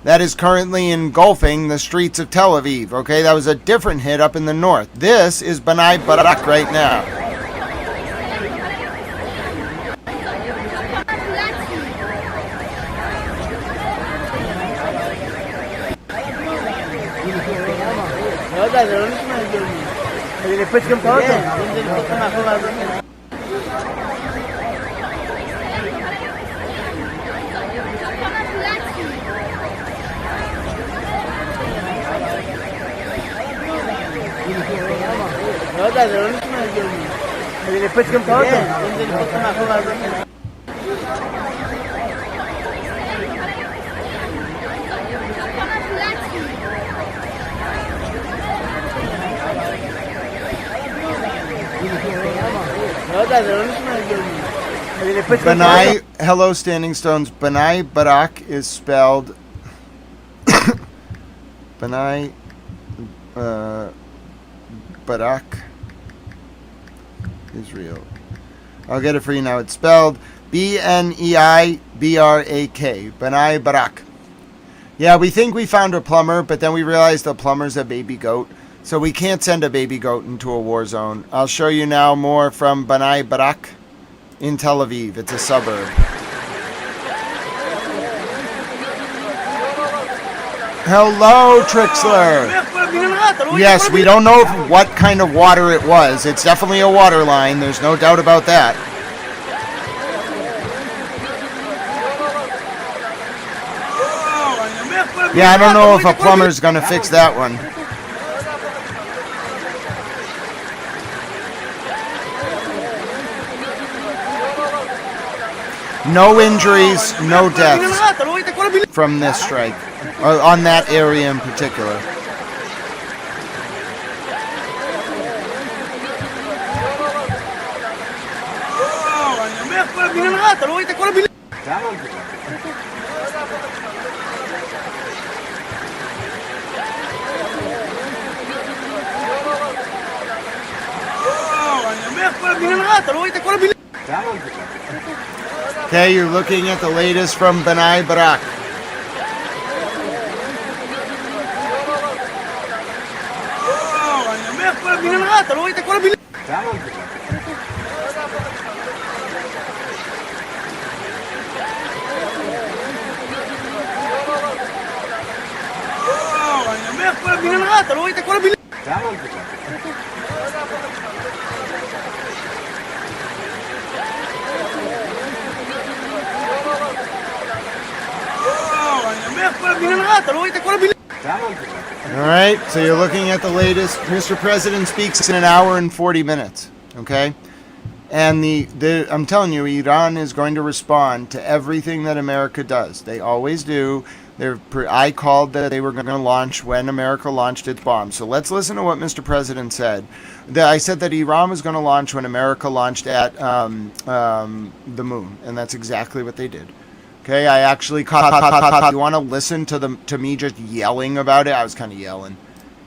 [SPEAKER 1] that is currently engulfing the streets of Tel Aviv. Okay, that was a different hit up in the north. This is Bnei Barak right now. Bnei, hello Standing Stones. Bnei Barak is spelled Bnei Barak Israel. I'll get it for you now. It's spelled Bnei Brak. Bnei Barak. Yeah, we think we found a plumber, but then we realized the plumber's a baby goat. So we can't send a baby goat into a war zone. I'll show you now more from Bnei Barak in Tel Aviv. It's a suburb. Hello, Trixler. Yes, we don't know what kind of water it was. It's definitely a water line. There's no doubt about that. Yeah, I don't know if a plumber's going to fix that one. No injuries, no deaths from this strike, on that area in particular. Okay, you're looking at the latest from Bnei Barak. Alright, so you're looking at the latest. Mr. President speaks in an hour and 40 minutes. Okay? And I'm telling you, Iran is going to respond to everything that America does. They always do. I called that they were going to launch when America launched its bombs. So let's listen to what Mr. President said. I said that Iran was going to launch when America launched at the moon. And that's exactly what they did. Okay, I actually you want to listen to me just yelling about it? I was kind of yelling.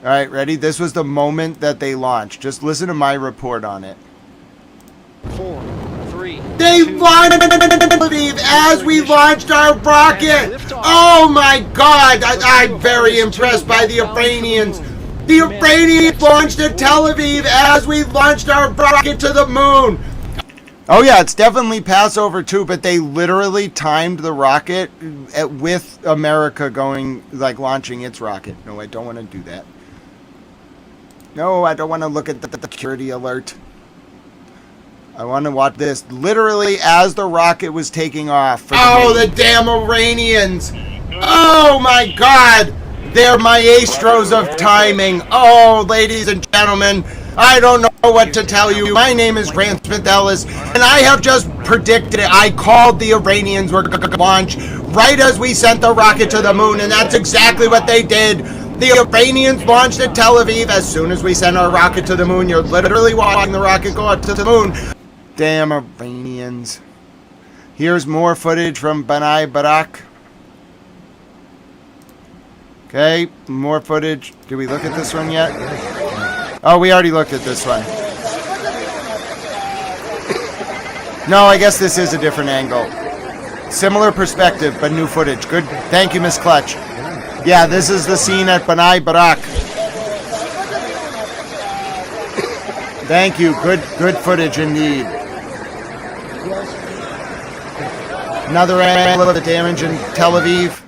[SPEAKER 1] All right, ready? This was the moment that they launched. Just listen to my report on it.
[SPEAKER 5] 4, 3.
[SPEAKER 1] They launched as we launched our rocket. Oh my God! I'm very impressed by the Iranians. The Iranians launched at Tel Aviv as we launched our rocket to the moon. Oh yeah, it's definitely Passover too, but they literally timed the rocket with America launching its rocket. No, I don't want to do that. No, I don't want to look at the security alert. I want to watch this literally as the rocket was taking off. Oh, the damn Iranians! Oh my God! They're maestros of timing. Oh, ladies and gentlemen, I don't know what to tell you. My name is Grant Smith Ellis, and I have just predicted it. I called the Iranians were going to launch right as we sent the rocket to the moon, and that's exactly what they did. The Iranians launched at Tel Aviv as soon as we sent our rocket to the moon. You're literally watching the rocket go up to the moon. Damn Iranians. Here's more footage from Bnei Brak. Okay, more footage. Did we look at this one yet? Oh, we already looked at this one. No, I guess this is a different angle. Similar perspective, but new footage. Good. Thank you, Miss Clutch. Yeah, this is the scene at Bnei Brak. Thank you. Good footage indeed. Another angle of the damage in Tel Aviv.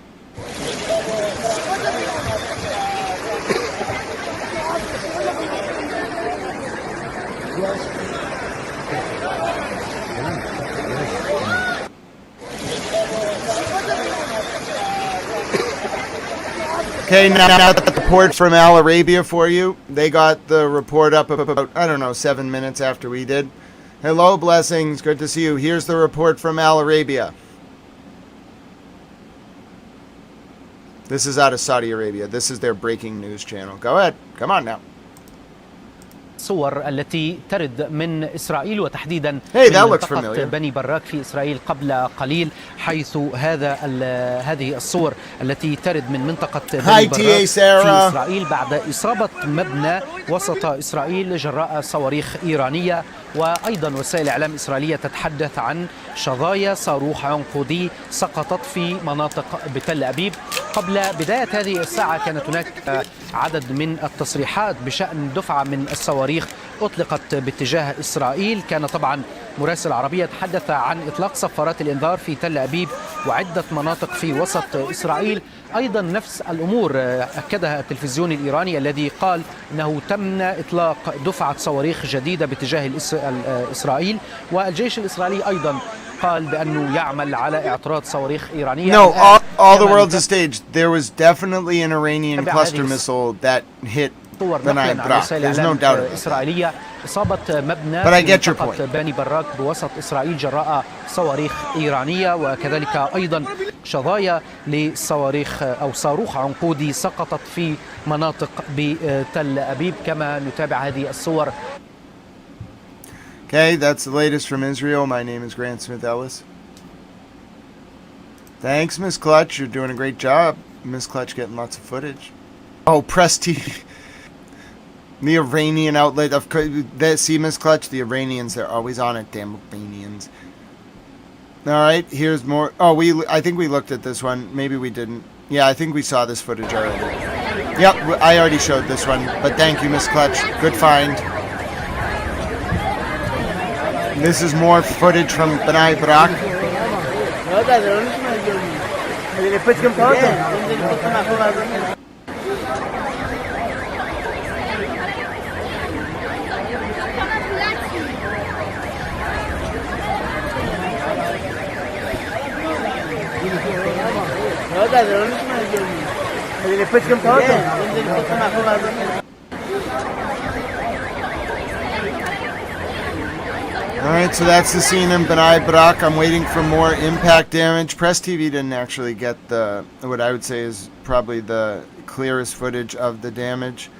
[SPEAKER 1] Okay, now the report from Al Arabia for you. They got the report up about, I don't know, 7 minutes after we did. Hello, blessings. Good to see you. Here's the report from Al Arabia. This is out of Saudi Arabia. This is their breaking news channel. Go ahead. Come on now.
[SPEAKER 2] الصور التي ترد من إسرائيل وتحديدا من
[SPEAKER 1] منطقة
[SPEAKER 2] بني براك في إسرائيل قبل قليل، حيث هذه الصور التي ترد من منطقة بني براك في إسرائيل بعد إصابة مبنى وسط إسرائيل جراء صواريخ إيرانية. وأيضا وسائل إعلام إسرائيلية تتحدث عن شظايا صاروخ عنقودي سقطت في مناطق بتل أبيب. قبل بداية هذه الساعة كانت هناك عدد من التصريحات بشأن دفعة من الصواريخ أطلقت باتجاه إسرائيل. كان طبعا مراسل عربية تحدث عن إطلاق صفارات الإنذار في تل أبيب وعدة مناطق في وسط إسرائيل. أيضا نفس الأمور أكدها التلفزيون الإيراني الذي قال أنه تم إطلاق دفعة صواريخ جديدة باتجاه إسرائيل. والجيش الإسرائيلي أيضا قال بأنه يعمل على اعتراض صواريخ إيرانية.
[SPEAKER 1] No, all the world's a stage. There was definitely an Iranian cluster missile that hit Bnei Brak. There's no doubt about it.
[SPEAKER 2] إصابة مبنى
[SPEAKER 1] But I get your
[SPEAKER 2] منطقة بني براك بوسط إسرائيل جراء صواريخ إيرانية، وكذلك أيضا شظايا لصواريخ أو صاروخ عنقودي سقطت في مناطق بتل أبيب كما نتابع هذه الصور.
[SPEAKER 1] Okay, that's the latest from Israel. My name is Grant Smith Ellis. Thanks, Miss Clutch. You're doing a great job. Miss Clutch getting lots of footage. Oh, Press TV. The Iranian outlet. Of course, see, Miss Clutch, the Iranians, they're always on it. Damn Iranians. Alright, here's more. Oh, I think we looked at this one. Maybe we didn't. Yeah, I think we saw this footage already. Yep, I already showed this one. But thank you, Miss Clutch. Good find. This is more footage from Bnei Brak. Alright, so that's the scene in Bnei Brak. I'm waiting for more impact damage. Press TV didn't actually get what I would say is probably the clearest footage of the damage.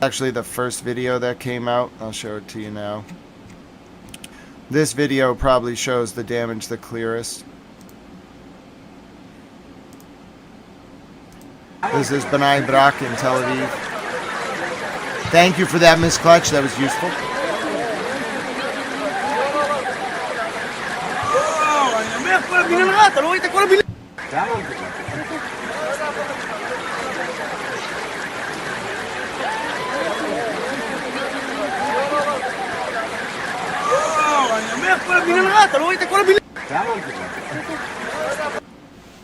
[SPEAKER 1] Actually, the first video that came out. I'll show it to you now. This video probably shows the damage the clearest. This is Bnei Brak in Tel Aviv. Thank you for that, Miss Clutch. That was useful.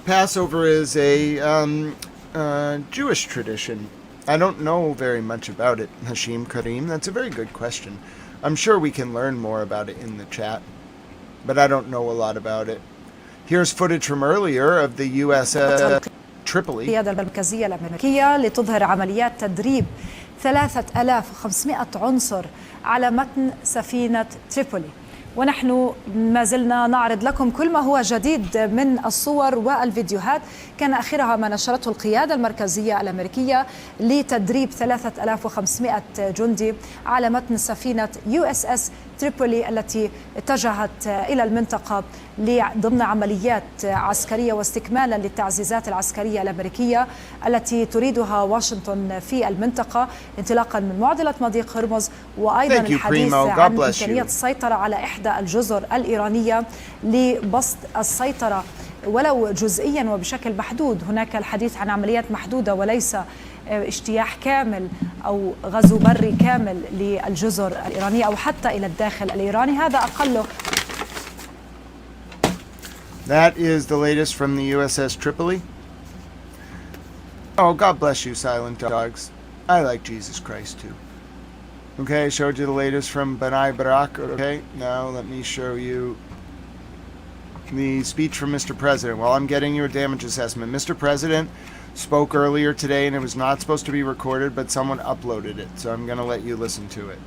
[SPEAKER 1] Passover is a Jewish tradition. I don't know very much about it, Hashim Karim. That's a very good question. I'm sure we can learn more about it in the chat, but I don't know a lot about it. Here's footage from earlier of the USS Tripoli.
[SPEAKER 19] القيادة المركزية الأمريكية لتظهر عمليات تدريب 3500 عنصر على متن سفينة تريبولي. ونحن ما زلنا نعرض لكم كل ما هو جديد من الصور والفيديوهات. كان آخرها ما نشرته القيادة المركزية الأمريكية لتدريب 3500 جندي على متن سفينة USS تريبولي التي اتجهت إلى المنطقة ضمن عمليات عسكرية واستكمالا للتعزيزات العسكرية الأمريكية التي تريدها واشنطن في المنطقة، انطلاقا من معضلة مضيق هرمز، وأيضا الحديث عن إمكانية السيطرة على إحدى الجزر الإيرانية لبسط السيطرة ولو جزئيا وبشكل محدود. هناك الحديث عن عمليات محدودة وليس اجتياح كامل أو غزو بري كامل للجزر الإيرانية أو حتى إلى الداخل الإيراني. هذا أقله.
[SPEAKER 1] That is the latest from the USS Tripoli. Oh, God bless you, silent dogs. I like Jesus Christ too. Okay, I showed you the latest from B'nai Barak. Okay, now let me show you the speech from Mr. President. While I'm getting you a damage assessment, Mr. President spoke earlier today and it was not supposed to be recorded, but someone uploaded it, so I'm going to let you listen to it.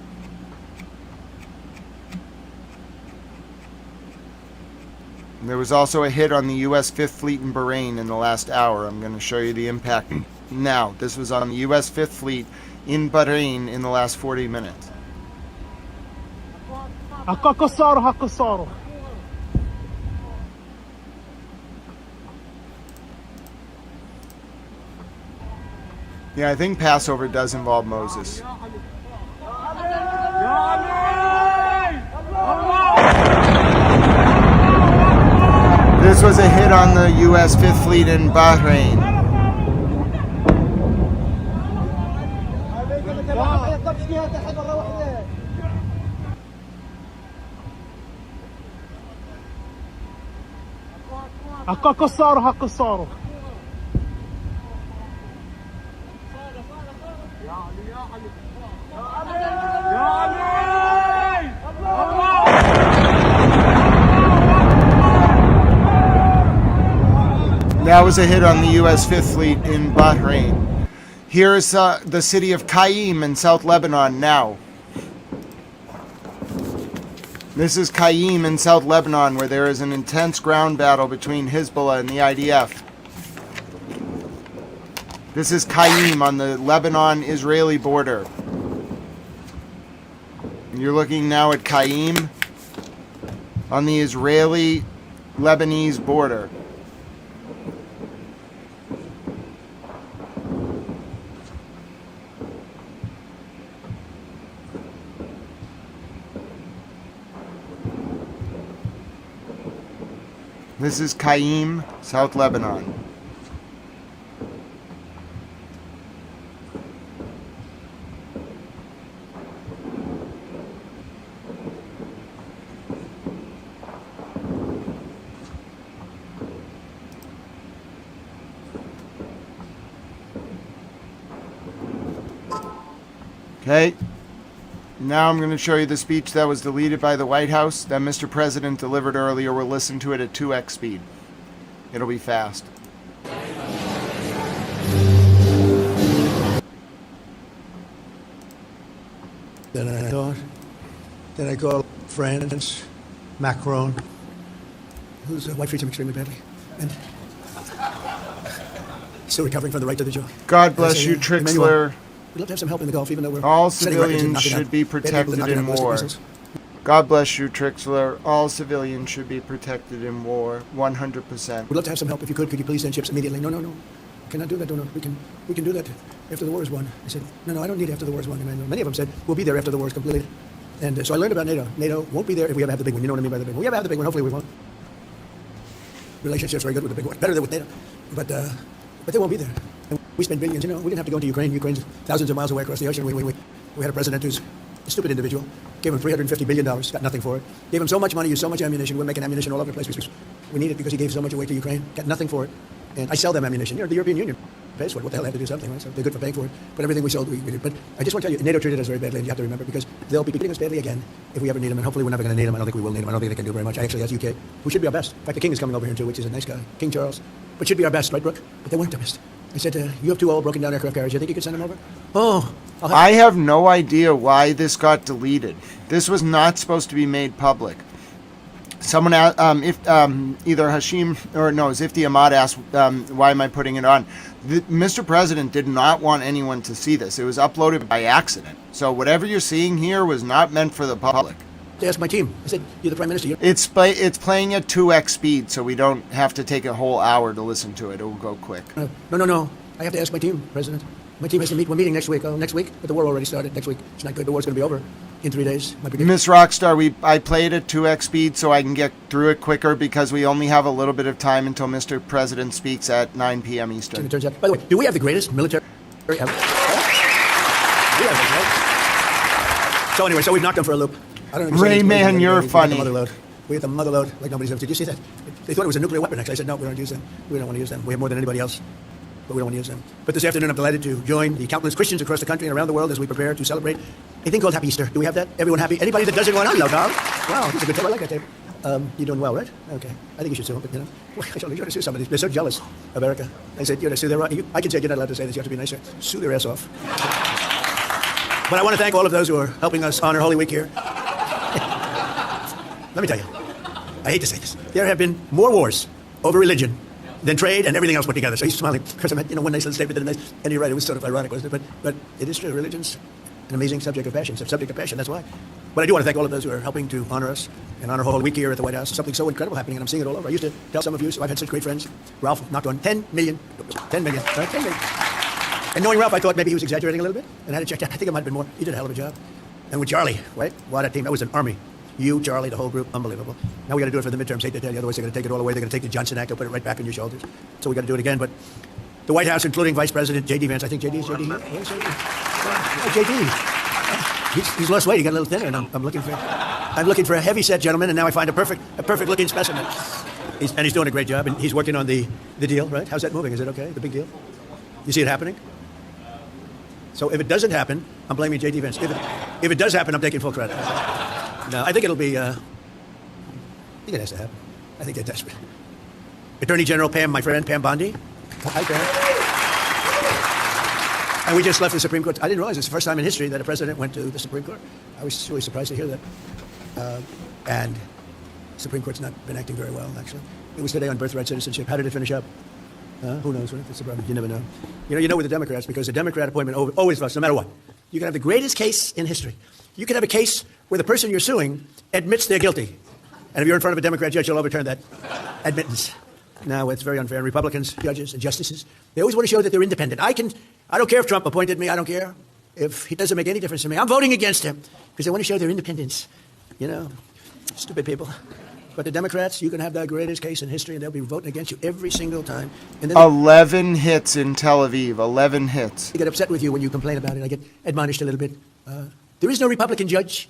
[SPEAKER 1] There was also a hit on the U.S. Fifth Fleet in Bahrain in the last hour. I'm going to show you the impact now. This was on the U.S. Fifth Fleet in Bahrain in the last 40 minutes. Yeah, I think Passover does involve Moses. This was a hit on the U.S. Fifth Fleet in Bahrain. That was a hit on the U.S. Fifth Fleet in Bahrain. Here's the city of Qaim in South Lebanon now. This is Qaim in South Lebanon, where there is an intense ground battle between Hezbollah and the IDF. This is Qaim on the Lebanon-Israeli border. You're looking now at Qaim on the Israeli-Lebanese border. This is Qaim, South Lebanon. Okay. Now I'm going to show you the speech that was deleted by the White House that Mr. President delivered earlier. We'll listen to it at 2x speed. It'll be fast.
[SPEAKER 10] Then I thought, then I called France, Macron, whose wife treats him extremely badly, and still recovering from the right to the jaw.
[SPEAKER 1] God bless you, Trixler.
[SPEAKER 10] We'd love to have some help in the Gulf, even though we're
[SPEAKER 1] all civilians should be protected in war. God bless you, Trixler. All civilians should be protected in war, 100%.
[SPEAKER 10] We'd love to have some help if you could. Could you please send ships immediately? No. Cannot do that. No. We can do that after the war is won. I said, no, I don't need after the war is won. And many of them said, we'll be there after the war is completed. And so I learned about NATO. NATO won't be there if we ever have the big one. You know what I mean by the big one. We ever have the big one. Hopefully we won't. Relationship's very good with the big one. Better than with NATO. But they won't be there. And we spent billions. We didn't have to go into Ukraine. Ukraine's thousands of miles away across the ocean. We had a president who's a stupid individual. Gave him $350 billion. Got nothing for it. Gave him so much money, used so much ammunition. We're making ammunition all over the place. We need it because he gave so much away to Ukraine. Got nothing for it. And I sell them ammunition. The European Union pays for it. What the hell, I have to do something, right? So they're good for paying for it. But everything we sold, we did. But I just want to tell you, NATO treated us very badly, and you have to remember, because they'll be treating us badly again if we ever need them. And hopefully we're never going to need them. I don't think we will need them. I don't think they can do very much. I actually asked UK, who should be our best. In fact, the King is coming over here too, which is a nice guy, King Charles. But should be our best, right, Brooke? But they weren't the best. I said, you have 2 old broken down aircraft carriers. You think you could send them over? Oh,
[SPEAKER 1] I have no idea why this got deleted. This was not supposed to be made public. Someone asked, either Hashim or no, Zifti Ahmad asked, why am I putting it on? Mr. President did not want anyone to see this. It was uploaded by accident. So whatever you're seeing here was not meant for the public.
[SPEAKER 10] They asked my team. I said, you're the Prime Minister.
[SPEAKER 1] It's playing at 2x speed, so we don't have to take a whole hour to listen to it. It will go quick.
[SPEAKER 10] No. I have to ask my team, President. My team has to meet. We're meeting next week. Next week? But the war already started. Next week. It's not good. The war's going to be over in 3 days.
[SPEAKER 1] Miss Rockstar, I play it at 2x speed so I can get through it quicker because we only have a little bit of time until Mr. President speaks at 9 p.m. Eastern.
[SPEAKER 10] It turns out, by the way, do we have the greatest military ever? So anyway, so we've knocked them for a loop. I don't know.
[SPEAKER 1] Rayman, you're funny.
[SPEAKER 10] We had the mother load like nobody's ever. Did you see that? They thought it was a nuclear weapon. Actually, I said, no, we don't use them. We don't want to use them. We have more than anybody else, but we don't want to use them. But this afternoon, I'm delighted to join the countless Christians across the country and around the world as we prepare to celebrate a thing called Happy Easter. Do we have that? Everyone happy? Anybody that doesn't want to? Wow, that's a good tip. I like that tip. You're doing well, right? Okay. I think you should sue them, but, you ought to sue somebody. They're so jealous of America. I said, you ought to sue their right. I can say you're not allowed to say this. You have to be nicer. Sue their ass off. But I want to thank all of those who are helping us honor Holy Week here. Let me tell you, I hate to say this. There have been more wars over religion than trade and everything else put together. So he's smiling because I met, one nice little statement that nice, and you're right, it was sort of ironic, wasn't it? But it is true. Religion's an amazing subject of passion. It's a subject of passion, that's why. But I do want to thank all of those who are helping to honor us and honor Holy Week here at the White House. Something so incredible happening, and I'm seeing it all over. I used to tell some of you, so I've had such great friends. Ralph knocked on 10 million. 10 million, right? 10 million. And knowing Ralph, I thought maybe he was exaggerating a little bit, and I had to check that. I think it might have been more. He did a hell of a job. And with Charlie, right? What a team. That was an army. You, Charlie, the whole group, unbelievable. Now we got to do it for the midterms. Hate to tell you, otherwise they're going to take it all away. They're going to take the Johnson Act and put it right back on your shoulders. So we got to do it again. But the White House, including Vice President J.D. Vance, I think J.D. is J.D. here. Where's J.D.? J.D. He's lost weight. He got a little thinner, and I'm looking for a heavy-set gentleman. And now I find a perfect-looking specimen. He's doing a great job, and he's working on the deal, right? How's that moving? Is it okay? The big deal? You see it happening? So if it doesn't happen, I'm blaming J.D. Vance. If it does happen, I'm taking full credit. No, I think it'll be, I think it has to happen. I think they're desperate. Attorney General Pam, my friend, Pam Bondi. Hi, Pam. And we just left the Supreme Court. I didn't realize it's the first time in history that a president went to the Supreme Court. I was really surprised to hear that. And the Supreme Court's not been acting very well, actually. It was today on birthright citizenship. How did it finish up? Who knows? Right? That's the problem. You never know. You know with the Democrats, because the Democrat appointment always votes, no matter what. You can have the greatest case in history. You can have a case where the person you're suing admits they're guilty. And if you're in front of a Democrat judge, you'll overturn that admittance. Now, it's very unfair. Republicans, judges, and justices, they always want to show that they're independent. I don't care if Trump appointed me. I don't care if he doesn't make any difference to me. I'm voting against him because they want to show their independence. Stupid people. But the Democrats, you can have the greatest case in history, and they'll be voting against you every single time. And then
[SPEAKER 1] 11 hits in Tel Aviv. 11 hits.
[SPEAKER 10] They get upset with you when you complain about it. I get admonished a little bit. There is no Republican judge,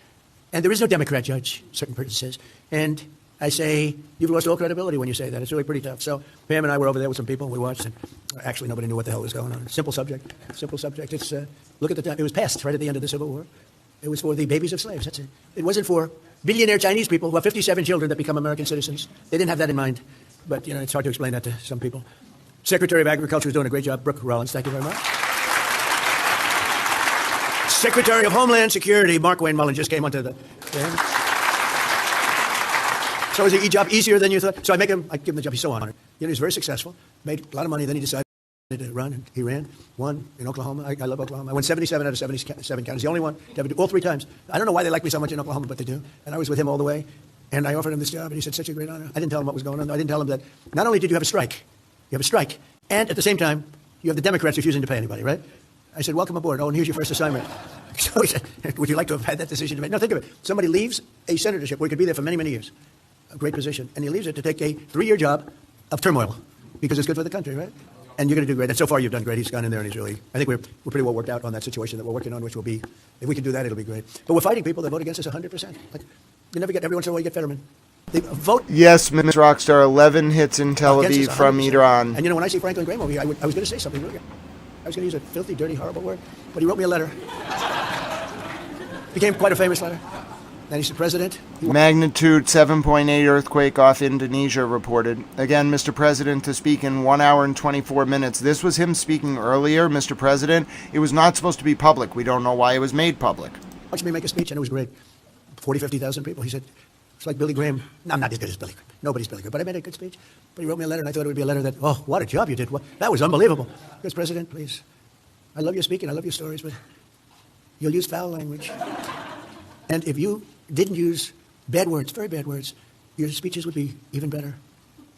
[SPEAKER 10] and there is no Democrat judge, a certain person says. And I say, you've lost all credibility when you say that. It's really pretty tough. So Pam and I were over there with some people. We watched, and actually nobody knew what the hell was going on. Simple subject. It's look at the time. It was passed right at the end of the Civil War. It was for the babies of slaves. That's it. It wasn't for billionaire Chinese people who have 57 children that become American citizens. They didn't have that in mind. But, it's hard to explain that to some people. Secretary of Agriculture is doing a great job. Brooke Rollins, thank you very much. Secretary of Homeland Security, Mark Wayne Mullen, just came onto the thing. So is the job easier than you thought? So I give him the job. He's so honored. He's very successful. Made a lot of money. Then he decided to run, and he ran. Won in Oklahoma. I love Oklahoma. I won 77 out of 77 counties. The only one to ever do all 3 times. I don't know why they like me so much in Oklahoma, but they do. And I was with him all the way. And I offered him this job, and he said, such a great honor. I didn't tell him what was going on. I didn't tell him that not only did you have a strike, and at the same time, you have the Democrats refusing to pay anybody, right? I said, welcome aboard. Oh, and here's your first assignment. So he said, would you like to have had that decision to make? No, think of it. Somebody leaves a senatorship where he could be there for many, many years. A great position. And he leaves it to take a 3-year job of turmoil because it's good for the country, right? And you're going to do great. And so far, you've done great. He's gone in there, and he's really, I think we're pretty well worked out on that situation that we're working on, which will be, if we can do that, it'll be great. But we're fighting people that vote against us 100%. Like, you never get, every once in a while, you get Fetterman. They vote.
[SPEAKER 1] Yes, Ms. Rockstar, 11 hits in Tel Aviv from Iran.
[SPEAKER 10] And when I see Franklin Graham over here, I was going to say something really. I was going to use a filthy, dirty, horrible word, but he wrote me a letter. Became quite a famous letter. And he said, President.
[SPEAKER 1] Magnitude 7.8 earthquake off Indonesia reported. Again, Mr. President to speak in 1 hour and 24 minutes. This was him speaking earlier, Mr. President. It was not supposed to be public. We don't know why it was made public.
[SPEAKER 10] Watched me make a speech, and it was great. 40, 50,000 people. He said, it's like Billy Graham. No, I'm not as good as Billy Graham. Nobody's Billy Graham. But I made a good speech. But he wrote me a letter, and I thought it would be a letter that, oh, what a job you did. That was unbelievable. Because, President, please, I love your speaking. I love your stories, but you'll use foul language. And if you didn't use bad words, very bad words, your speeches would be even better.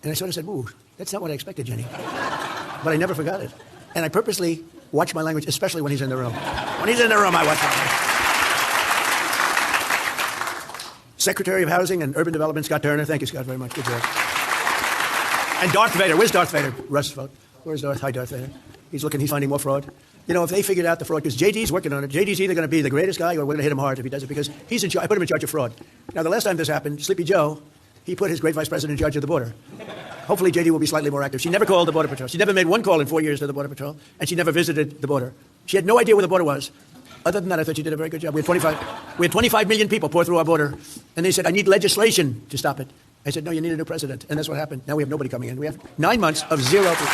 [SPEAKER 10] And I sort of said, ooh, that's not what I expected, Jenny. But I never forgot it. And I purposely watch my language, especially when he's in the room. When he's in the room, I watch my language. Secretary of Housing and Urban Development, Scott Turner. Thank you, Scott, very much. Good job. And Darth Vader. Where's Darth Vader? Russ, vote. Where's Darth? Hi, Darth Vader. He's finding more fraud. You know, if they figured out the fraud, because JD's working on it, JD's either going to be the greatest guy or we're going to hit him hard if he does it, because he's in charge. I put him in charge of fraud. Now, the last time this happened, Sleepy Joe, he put his great vice president in charge of the border. Hopefully, JD will be slightly more active. She never called the Border Patrol. She never made one call in 4 years to the Border Patrol, and she never visited the border. She had no idea where the border was. Other than that, I thought she did a very good job. We had 25 million people pour through our border, and they said, I need legislation to stop it. I said, no, you need a new president. And that's what happened. Now we have nobody coming in. We have 9 months of zero people.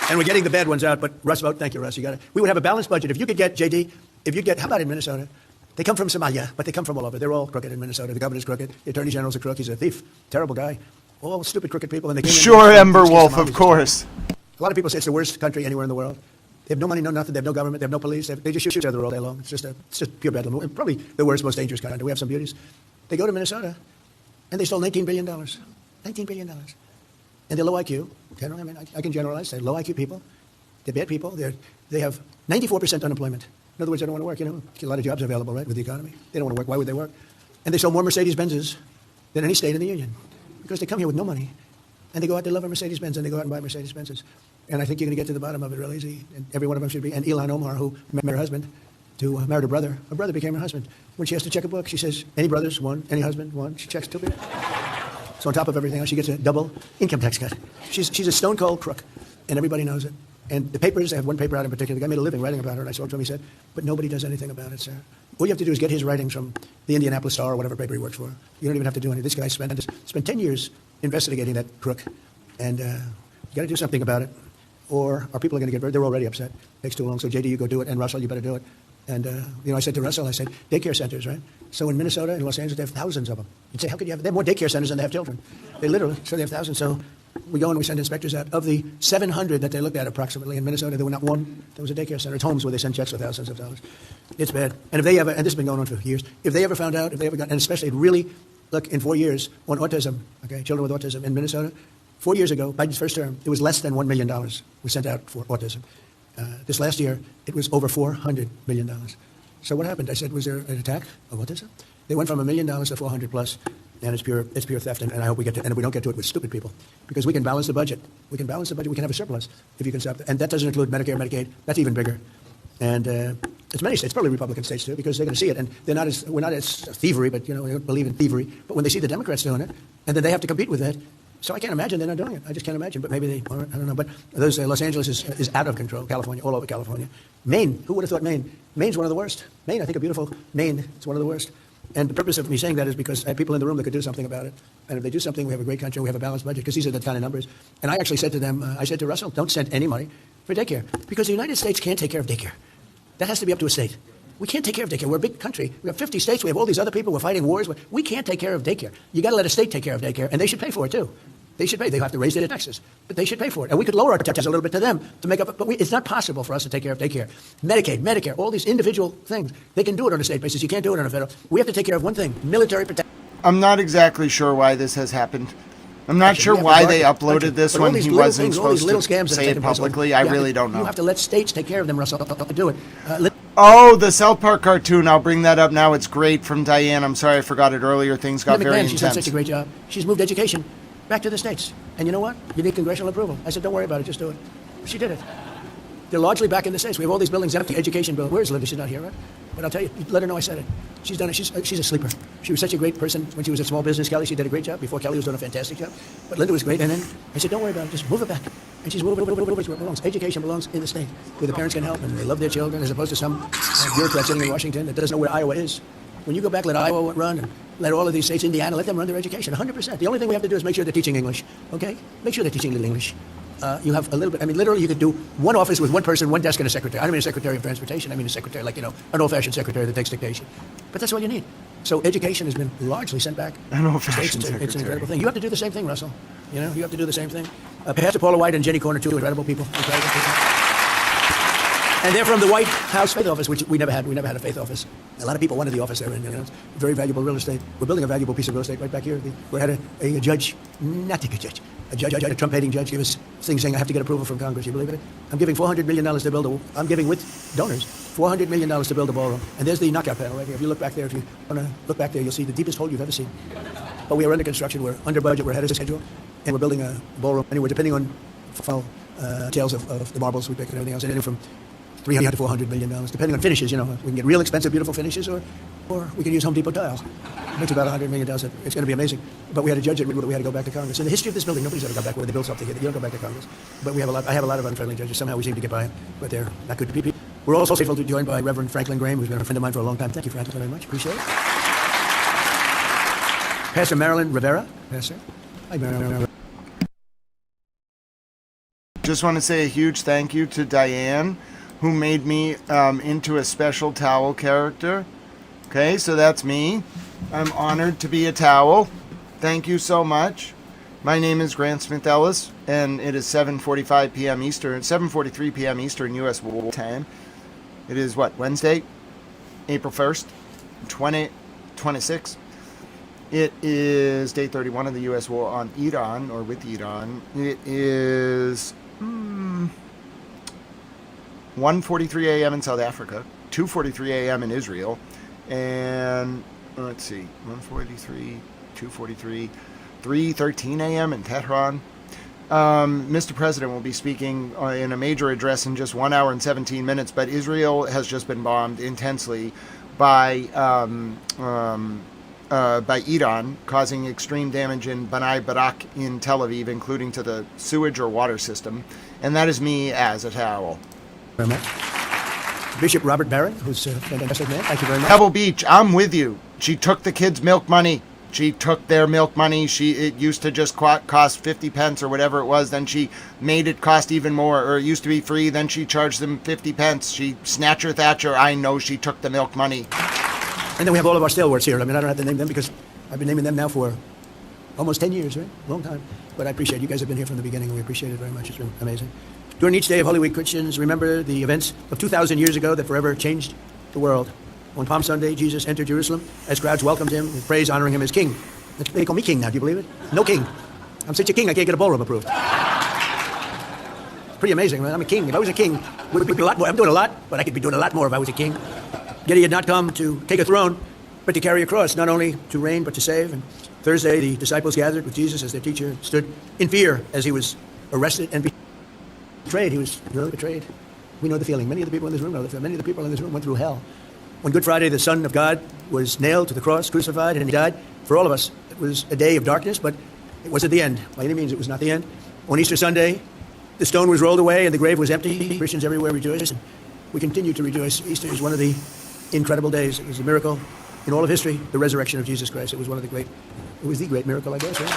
[SPEAKER 10] And we're getting the bad ones out, but Russ, vote. Thank you, Russ. You got it. We would have a balanced budget. If you could get, JD, how about in Minnesota? They come from Somalia, but they come from all over. They're all crooked in Minnesota. The governor's crooked. The attorney general's a crook. He's a thief. Terrible guy. All stupid, crooked people. And they came
[SPEAKER 1] sure, Ember Wolf, of course.
[SPEAKER 10] A lot of people say it's the worst country anywhere in the world. They have no money, no nothing. They have no government. They have no police. They just shoot each other all day long. It's just pure bedlam. Probably the worst, most dangerous country. We have some beauties. They go to Minnesota, and they stole $19 billion. $19 billion. And they're low IQ. Generally, I mean, I can generalize. They're low IQ people. They're bad people. They have 94% unemployment. In other words, they don't want to work. You know, a lot of jobs available, right, with the economy. They don't want to work. Why would they work? And they sell more Mercedes-Benzes than any state in the union because they come here with no money. And they go out, they love a Mercedes-Benz, and they go out and buy Mercedes-Benzes. And I think you're going to get to the bottom of it real easy. And every one of them should be. And Ilhan Omar, who married her husband, married her brother. Her brother became her husband. When she has to check a book, she says, any brothers? One. Any husband? One. She checks 2 people. So on top of everything else, she gets a double income tax cut. She's a stone-cold crook, and everybody knows it. And the papers, I have one paper out in particular, the guy made a living writing about her, and I spoke to him, he said, but nobody does anything about it, sir. All you have to do is get his writings from the Indianapolis Star or whatever paper he works for. You don't even have to do anything. This guy spent 10 years investigating that crook, and you got to do something about it, or our people are going to they're already upset. It takes too long, so JD, you go do it, and Russell, you better do it. And, I said to Russell, I said, daycare centers, right? So in Minnesota and Los Angeles, they have thousands of them. You'd say, how could you have, they have more daycare centers than they have children. They literally, so they have thousands. So we go and we send inspectors out. Of the 700 that they looked at approximately in Minnesota, there were not one that was a daycare center. It's homes where they send checks for thousands of dollars. It's bad. And if they ever, and this has been going on for years, if they ever found out, and especially really, look, in 4 years, on autism, okay, children with autism in Minnesota, 4 years ago, Biden's first term, it was less than $1 million was sent out for autism. This last year, it was over $400 million. So what happened? I said, was there an attack of autism? They went from $1 million to 400 plus, and it's pure theft. And I hope we get to, and we don't get to it with stupid people, because we can balance the budget. We can balance the budget. We can have a surplus if you can stop it. And that doesn't include Medicare, Medicaid. That's even bigger. And it's many states, probably Republican states too, because they're going to see it. And we're not as thievery, but we don't believe in thievery. But when they see the Democrats doing it, and then they have to compete with that. So I can't imagine they're not doing it. I just can't imagine. But maybe they are. I don't know. But those Los Angeles is out of control. California, all over California. Maine, who would have thought Maine? Maine's one of the worst. Maine, I think a beautiful Maine. It's one of the worst. And the purpose of me saying that is because I have people in the room that could do something about it. And if they do something, we have a great country. We have a balanced budget, because these are the kind of numbers. And I actually said to them, I said to Russell, don't send any money for daycare, because the United States can't take care of daycare. That has to be up to a state. We can't take care of daycare. We're a big country. We have 50 states. We have all these other people. We're fighting wars. We can't take care of daycare. You got to let a state take care of daycare, and they should pay for it too. They should pay. They have to raise their taxes, but they should pay for it. And we could lower our taxes a little bit to them to make up. But it's not possible for us to take care of daycare, Medicaid, Medicare, all these individual things. They can do it on a state basis. You can't do it on a federal. We have to take care of one thing: military protection.
[SPEAKER 1] I'm not exactly sure why this has happened. I'm not sure why they uploaded this when he wasn't supposed to say it publicly. I really don't know.
[SPEAKER 10] You have to let states take care of them, Russell. Do it.
[SPEAKER 1] Oh, the South Park cartoon. I'll bring that up now. It's great, from Diane. I'm sorry I forgot it earlier. Things got very intense.
[SPEAKER 10] She's done such a great job. She's moved education back to the states. And you know what? You need congressional approval. I said, don't worry about it. Just do it. She did it. They're largely back in the states. We have all these buildings empty. Education bill. Where's Linda? She's not here, right? But I'll tell you, let her know I said it. She's done it. She's a sleeper. She was such a great person when she was at Small Business Kelly. She did a great job. Before Kelly was doing a fantastic job. But Linda was great. And then I said, don't worry about it. Just move it back. And she's where it belongs. Education belongs in the state, where the parents can help and they love their children, as opposed to some bureaucrat sitting in Washington that doesn't know where Iowa is. When you go back, let Iowa run, and let all of these states, Indiana, let them run their education, 100%. The only thing we have to do is make sure they're teaching English, okay? Make sure they're teaching a little English. You have a little bit, I mean, literally you could do one office with one person, one desk, and a secretary. I don't mean a secretary of transportation. I mean a secretary, like, an old-fashioned secretary that takes dictation. But that's all you need. So education has been largely sent back.
[SPEAKER 1] An old-fashioned secretary.
[SPEAKER 10] It's an incredible thing. You have to do the same thing, Russell. You have to do the same thing. Pastor Paula White and Jenny Corner, two incredible people. And they're from the White House Faith Office, which we never had. We never had a faith office. A lot of people wanted the office there, and it's very valuable real estate. We're building a valuable piece of real estate right back here. We had a judge, not a good judge, a Trump-hating judge, give us things saying I have to get approval from Congress. You believe it? I'm giving $400 million to build I'm giving with donors $400 million to build a ballroom. And there's the knockout panel right here. If you look back there, if you want to look back there, you'll see the deepest hole you've ever seen. But we are under construction. We're under budget. We're ahead of schedule, and we're building a ballroom. Anyway, depending on details of the marbles we pick and everything else, anything from $300 to $400 million, depending on finishes. We can get real expensive, beautiful finishes, or we can use Home Depot tile. It makes about $100 million. It's going to be amazing. But we had a judge that ruled that we had to go back to Congress. In the history of this building, nobody's ever got back where they built something here. You don't go back to Congress. But I have a lot of unfriendly judges. Somehow we seem to get by, but they're not good people. We're also able to be joined by Reverend Franklin Graham, who's been a friend of mine for a long time. Thank you, Franklin, very much. Appreciate it. Pastor Marilyn Rivera. Pastor. Hi, Marilyn.
[SPEAKER 1] Just want to say a huge thank you to Diane, who made me into a special towel character. Okay, so that's me. I'm honored to be a towel. Thank you so much. My name is Grant Smith Ellis, and it is 7:45 p.m. Eastern, 7:43 p.m. Eastern U.S. time. It is Wednesday, April 1st, 2026. It is day 31 of the U.S. war on Iran, or with Iran. It is 1:43 a.m. in South Africa, 2:43 a.m. in Israel, and let's see, 1:43, 2:43, 3:13 a.m. in Tehran. Mr. President will be speaking in a major address in just 1 hour and 17 minutes, but Israel has just been bombed intensely by Iran, causing extreme damage in Bnei Brak in Tel Aviv, including to the sewage or water system. And that is me as a towel.
[SPEAKER 10] Very much. Bishop Robert Barron, who's a fantastic man. Thank you very much.
[SPEAKER 1] Pebble Beach, I'm with you. She took the kids' milk money. She took their milk money. It used to just cost 50 pence or whatever it was. Then she made it cost even more, or it used to be free. Then she charged them 50 pence. She Snatcher Thatcher. I know she took the milk money.
[SPEAKER 10] And then we have all of our stalwarts here. I mean, I don't have to name them because I've been naming them now for almost 10 years, right? Long time. But I appreciate it. You guys have been here from the beginning, and we appreciate it very much. It's been amazing. During each day of Holy Week, Christians remember the events of 2,000 years ago that forever changed the world. On Palm Sunday, Jesus entered Jerusalem as crowds welcomed him with praise, honoring him as king. They call me king now. Do you believe it? No king. I'm such a king, I can't get a ballroom approved. It's pretty amazing, right? I'm a king. If I was a king, we'd be a lot more. I'm doing a lot, but I could be doing a lot more if I was a king. Yet he had not come to take a throne, but to carry a cross, not only to reign, but to save. And Thursday, the disciples gathered with Jesus as their teacher, stood in fear as he was arrested and betrayed. He was really betrayed. We know the feeling. Many of the people in this room know the feeling. Many of the people in this room went through hell. On Good Friday, the Son of God was nailed to the cross, crucified, and he died for all of us. It was a day of darkness, but it wasn't the end. By any means, it was not the end. On Easter Sunday, the stone was rolled away and the grave was empty. Christians everywhere rejoiced, and we continue to rejoice. Easter is one of the incredible days. It was a miracle in all of history, the resurrection of Jesus Christ. It was the great miracle, I guess, right?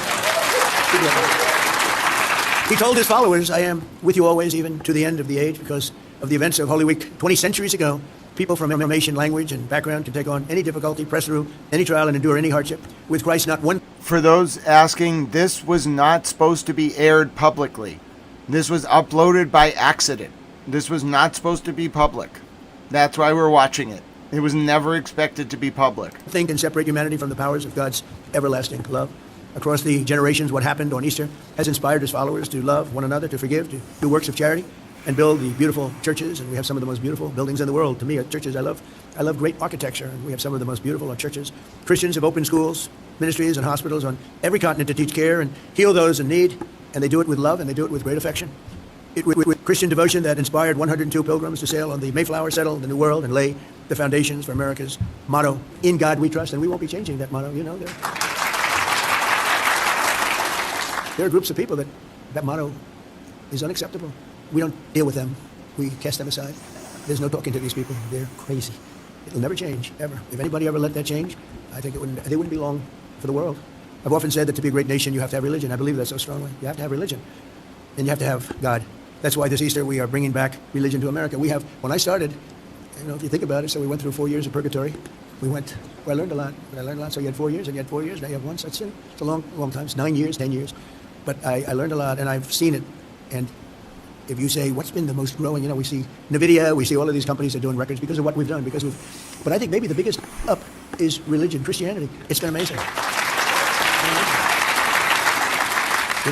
[SPEAKER 10] He told his followers, I am with you always, even to the end of the age, because of the events of Holy Week 20 centuries ago. People from every nation, language, and background can take on any difficulty, press through any trial, and endure any hardship. With Christ, not one...
[SPEAKER 1] For those asking, this was not supposed to be aired publicly. This was uploaded by accident. This was not supposed to be public. That's why we're watching it. It was never expected to be public.
[SPEAKER 10] Nothing can separate humanity from the powers of God's everlasting love. Across the generations, what happened on Easter has inspired his followers to love one another, to forgive, to do works of charity, and build the beautiful churches. And we have some of the most beautiful buildings in the world. To me, churches, I love great architecture, and we have some of the most beautiful churches. Christians have opened schools, ministries, and hospitals on every continent to teach care and heal those in need, and they do it with love, and they do it with great affection. With Christian devotion that inspired 102 pilgrims to sail on the Mayflower, settle the New World, and lay the foundations for America's motto, in God we trust, and we won't be changing that motto. There are groups of people that motto is unacceptable. We don't deal with them. We cast them aside. There's no talking to these people. They're crazy. It'll never change, ever. If anybody ever let that change, I think they wouldn't be long for the world. I've often said that to be a great nation, you have to have religion. I believe that so strongly. You have to have religion. And you have to have God. That's why this Easter we are bringing back religion to America. When I started, if you think about it, so we went through 4 years of purgatory. I learned a lot. So you had 4 years, and you had 4 years, now you have one. So it's a long, long time. It's 9 years, 10 years. But I learned a lot, and I've seen it. And if you say, what's been the most growing, we see NVIDIA, we see all of these companies that are doing records because of what we've done. But I think maybe the biggest up is religion, Christianity. It's been amazing.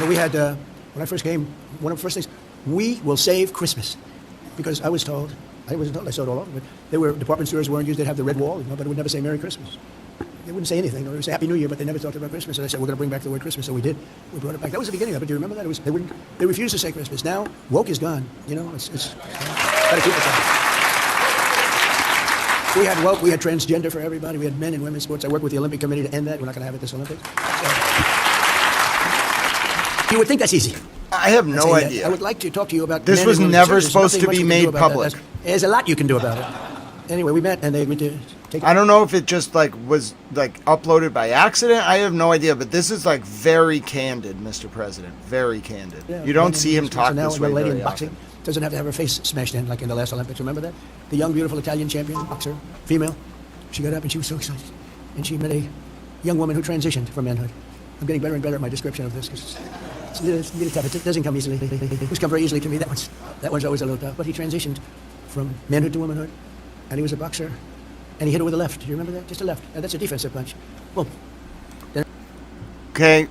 [SPEAKER 10] We had, when I first came, one of the first things, we will save Christmas. Because I wasn't told, I saw it all over, but there were department stores weren't used, they'd have the red wall, but it would never say Merry Christmas. They wouldn't say anything. They would say Happy New Year, but they never talked about Christmas. And I said, we're going to bring back the word Christmas. So we did. We brought it back. That was the beginning of it. Do you remember that? They refused to say Christmas. Now, woke is gone. It's got to keep it down. We had woke. We had transgender for everybody. We had men and women's sports. I worked with the Olympic Committee to end that. We're not going to have it this Olympics. You would think that's easy.
[SPEAKER 1] I have no idea.
[SPEAKER 10] I would like to talk to you about
[SPEAKER 1] this. Was never supposed to be made public.
[SPEAKER 10] There's a lot you can do about it. Anyway, we met and they agreed to take it.
[SPEAKER 1] I don't know if it just was uploaded by accident. I have no idea, but this is very candid, Mr. President. Very candid. Yeah, you don't see him talk this way
[SPEAKER 10] lady
[SPEAKER 1] very
[SPEAKER 10] in boxing
[SPEAKER 1] often.
[SPEAKER 10] Doesn't have to have her face smashed in like in the last Olympics. Remember that? The young, beautiful Italian champion boxer, female. She got up and she was so excited. And she met a young woman who transitioned from manhood. I'm getting better and better at my description of this because it's a little tough. It doesn't come easily. It's come very easily to me. That one's always a little tough. But he transitioned from manhood to womanhood. And he was a boxer, and he hit her with a left. Do you remember that? Just a left. And that's a defensive punch. Boom.
[SPEAKER 1] Okay,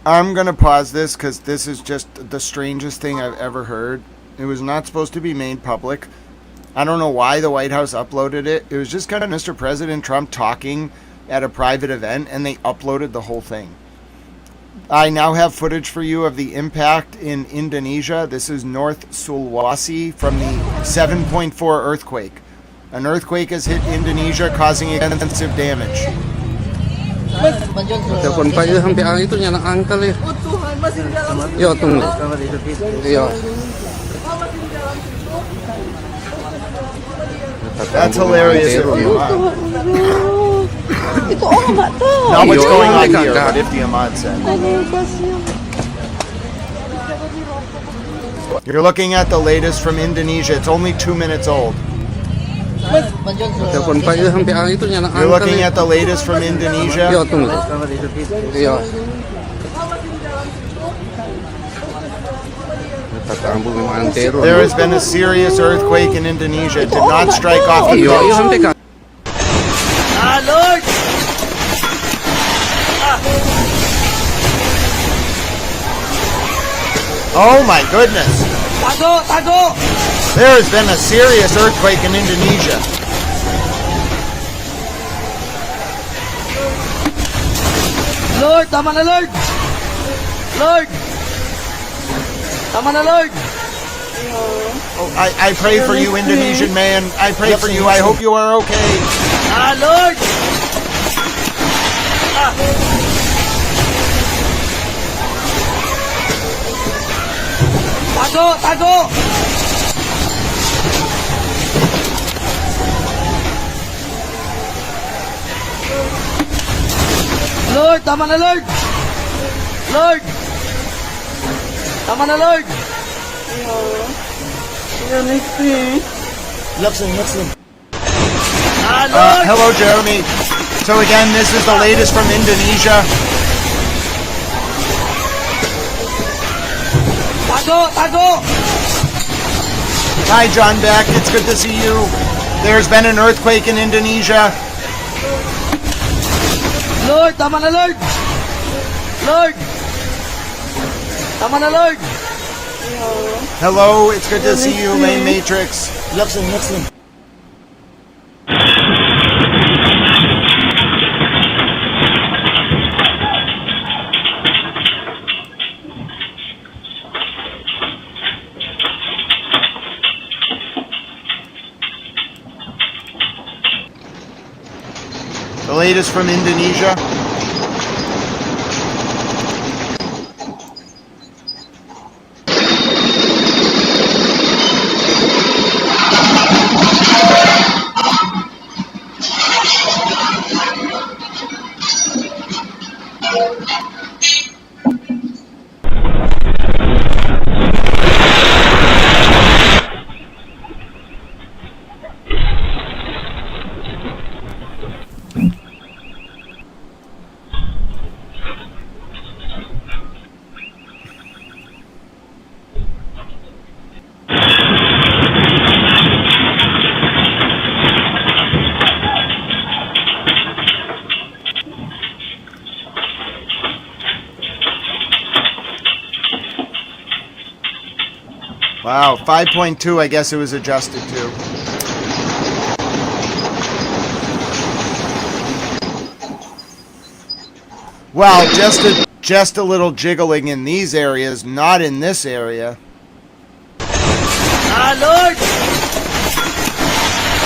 [SPEAKER 1] I'm going to pause this because this is just the strangest thing I've ever heard. It was not supposed to be made public. I don't know why the White House uploaded it. It was just kind of Mr. President Trump talking at a private event, and they uploaded the whole thing. I now have footage for you of the impact in Indonesia. This is North Sulawesi from the 7.4 earthquake. An earthquake has hit Indonesia, causing extensive damage.
[SPEAKER 6] Telepon Pak itu sampai itu nyala angkel ya. Yo tunggu. Yo.
[SPEAKER 1] That's hilarious.
[SPEAKER 6] Itu orang nggak tahu.
[SPEAKER 1] Now what's going on here? What if the Ahmad said? You're looking at the latest from Indonesia. It's only 2 minutes old.
[SPEAKER 6] Telepon Pak itu sampai itu nyala angkel.
[SPEAKER 1] You're looking at the latest from Indonesia.
[SPEAKER 6] Yo tunggu. Yo.
[SPEAKER 1] There has been a serious earthquake in Indonesia. It did not strike off the coast.
[SPEAKER 21] Lord!
[SPEAKER 1] Oh my goodness!
[SPEAKER 21] Tago!
[SPEAKER 1] There has been a serious earthquake in Indonesia.
[SPEAKER 21] Lord, tama na Lord! Lord! Tama na Lord!
[SPEAKER 1] Oh, I pray for you, Indonesian man. I pray for you. I hope you are okay.
[SPEAKER 21] Lord! Tago! Lord, tama na Lord! Lord! Tama na Lord!
[SPEAKER 1] Hello, Jeremy. So again, this is the latest from Indonesia.
[SPEAKER 21] Tago!
[SPEAKER 1] Hi, John Beck. It's good to see you. There's been an earthquake in Indonesia.
[SPEAKER 21] Lord, tama na Lord! Lord! Tama na Lord!
[SPEAKER 1] Hello, it's good to see you, Lane Matrix.
[SPEAKER 21] Listen.
[SPEAKER 1] The latest from Indonesia. Wow, 5.2, I guess it was adjusted to. Well, just a little jiggling in these areas, not in this area.
[SPEAKER 21] Ah, Lord!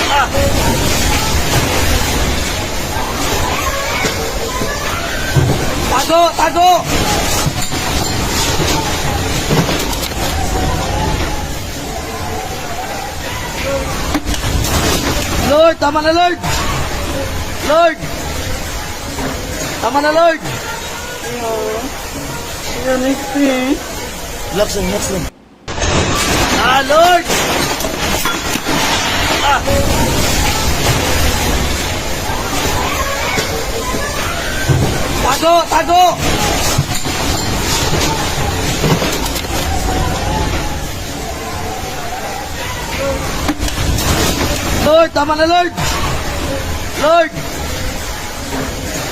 [SPEAKER 21] Ah! Tago! Tago! Lord, tama na, Lord! Lord! Tama na, Lord!
[SPEAKER 1] Relax lang.
[SPEAKER 21] Ah, Lord! Ah! Tago! Tago! Lord, tama na, Lord! Lord!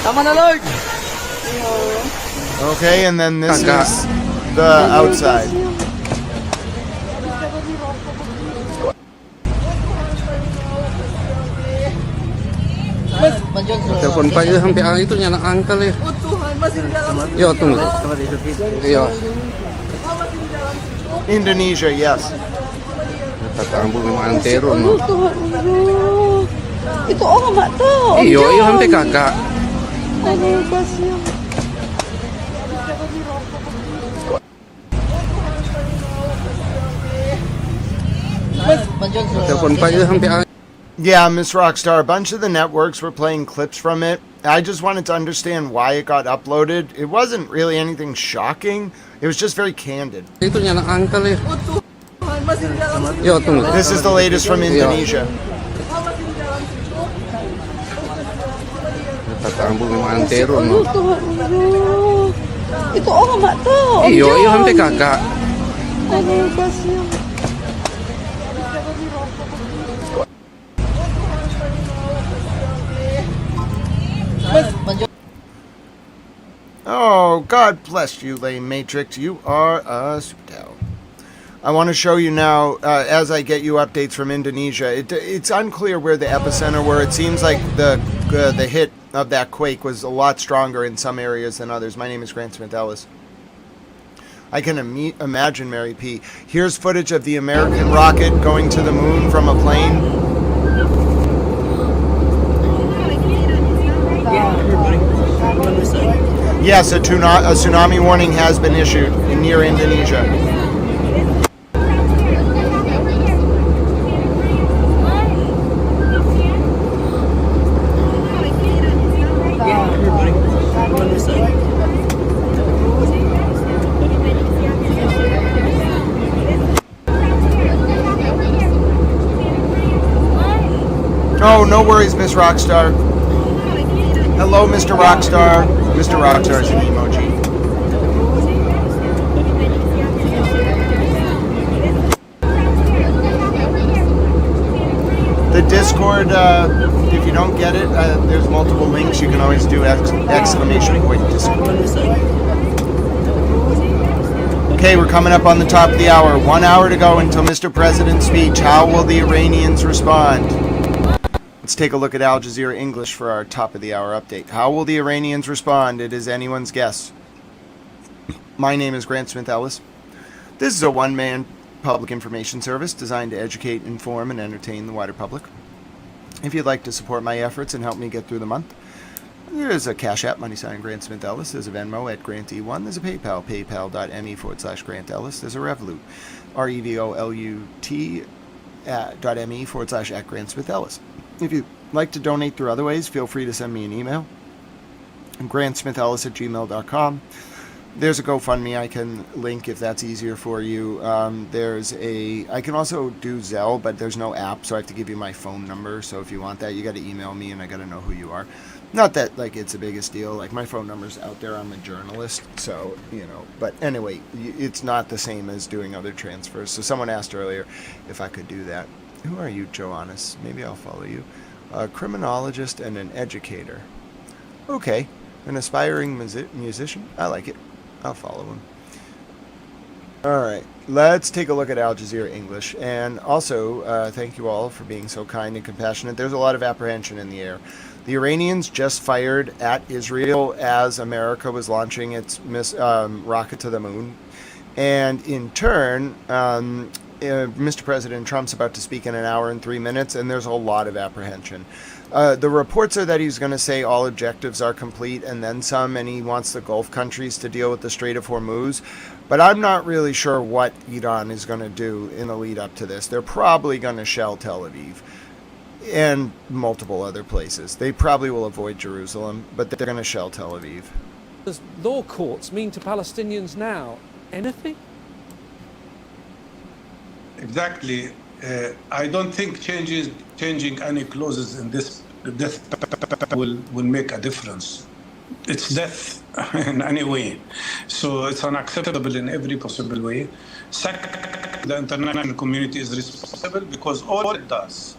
[SPEAKER 21] Tama na, Lord!
[SPEAKER 1] Okay, and then this is the outside.
[SPEAKER 6] Telepon Pak itu sampai itu nyala angkel ya.
[SPEAKER 21] Oh Tuhan, masih di dalam.
[SPEAKER 6] Yo, tunggu. Iya.
[SPEAKER 1] Indonesia, yes.
[SPEAKER 6] Kata ambu memang antero no.
[SPEAKER 3] Tuhan, itu orang mak tahu.
[SPEAKER 6] Iyo, iyo sampai kakak.
[SPEAKER 3] Aduh, kasihan.
[SPEAKER 6] Telepon Pak itu sampai.
[SPEAKER 1] Yeah, Miss Rockstar, a bunch of the networks were playing clips from it. I just wanted to understand why it got uploaded. It wasn't really anything shocking. It was just very candid.
[SPEAKER 6] Itu nyala angkel ya.
[SPEAKER 21] Oh Tuhan, masih di dalam.
[SPEAKER 6] Yo, tunggu.
[SPEAKER 1] This is the latest from Indonesia.
[SPEAKER 6] Kata ambu memang antero no.
[SPEAKER 3] Tuhan, itu orang mak tahu.
[SPEAKER 6] Iyo, iyo sampai kakak.
[SPEAKER 3] Aduh, kasihan.
[SPEAKER 1] Oh, God bless you, Lane Matrix. You are a superstar. I want to show you now, as I get you updates from Indonesia. It's unclear where the epicenter were. It seems like the hit of that quake was a lot stronger in some areas than others. My name is Grant Smith Ellis. I can imagine, Mary P. Here's footage of the American rocket going to the moon from a plane. Yes, a tsunami warning has been issued near Indonesia. Oh, no worries, Miss Rockstar. Hello, Mr. Rockstar. Mr. Rockstar is an emoji. The Discord, if you don't get it, there's multiple links. You can always do exclamation point Discord. Okay, we're coming up on the top of the hour. 1 hour to go until Mr. President's speech. How will the Iranians respond? Let's take a look at Al Jazeera English for our top of the hour update. How will the Iranians respond? It is anyone's guess. My name is Grant Smith Ellis. This is a one-man public information service designed to educate, inform, and entertain the wider public. If you'd like to support my efforts and help me get through the month, there's a Cash App, $ Grant Smith Ellis. There's a Venmo at GrantE1. There's a PayPal, paypal.me/Grant Ellis. There's a Revolut, revolut.me/@Grant Smith Ellis. If you'd like to donate through other ways, feel free to send me an email. GrantSmithEllis@gmail.com. There's a GoFundMe I can link if that's easier for you. I can also do Zelle, but there's no app, so I have to give you my phone number. So if you want that, you got to email me, and I got to know who you are. Not that like it's the biggest deal. Like my phone number's out there. I'm a journalist, so But anyway, it's not the same as doing other transfers. So someone asked earlier if I could do that. Who are you, Joannis? Maybe I'll follow you. A criminologist and an educator. Okay, an aspiring musician. I like it. I'll follow him. All right, let's take a look at Al Jazeera English. And also, thank you all for being so kind and compassionate. There's a lot of apprehension in the air. The Iranians just fired at Israel as America was launching its rocket to the moon. And in turn, Mr. President Trump's about to speak in an hour and 3 minutes, and there's a lot of apprehension. The reports are that he's going to say all objectives are complete and then some, and he wants the Gulf countries to deal with the Strait of Hormuz. But I'm not really sure what Iran is going to do in the lead up to this. They're probably going to shell Tel Aviv and multiple other places. They probably will avoid Jerusalem, but they're going to shell Tel Aviv.
[SPEAKER 14] Does law courts mean to Palestinians now anything?
[SPEAKER 22] Exactly. I don't think changing any clauses in this death will make a difference. It's death in any way. So it's unacceptable in every possible way. Second, the international community is responsible because all it does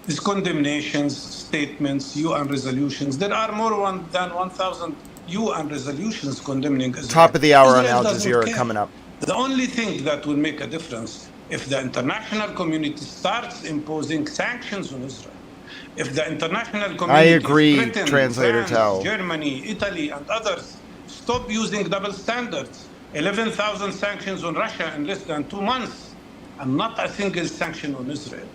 [SPEAKER 22] is condemnations, statements, UN resolutions. There are more than 1,000 UN resolutions condemning Israel.
[SPEAKER 1] Top of the hour
[SPEAKER 22] Israel
[SPEAKER 1] on Al Jazeera coming up.
[SPEAKER 22] The only thing that will make a difference if the international community starts imposing sanctions on Israel. If the international community,
[SPEAKER 1] I agree,
[SPEAKER 22] Britain,
[SPEAKER 1] Translator
[SPEAKER 22] France,
[SPEAKER 1] Tel.
[SPEAKER 22] Germany, Italy, and others stop using double standards, 11,000 sanctions on Russia in less than 2 months, and not a single sanction on Israel.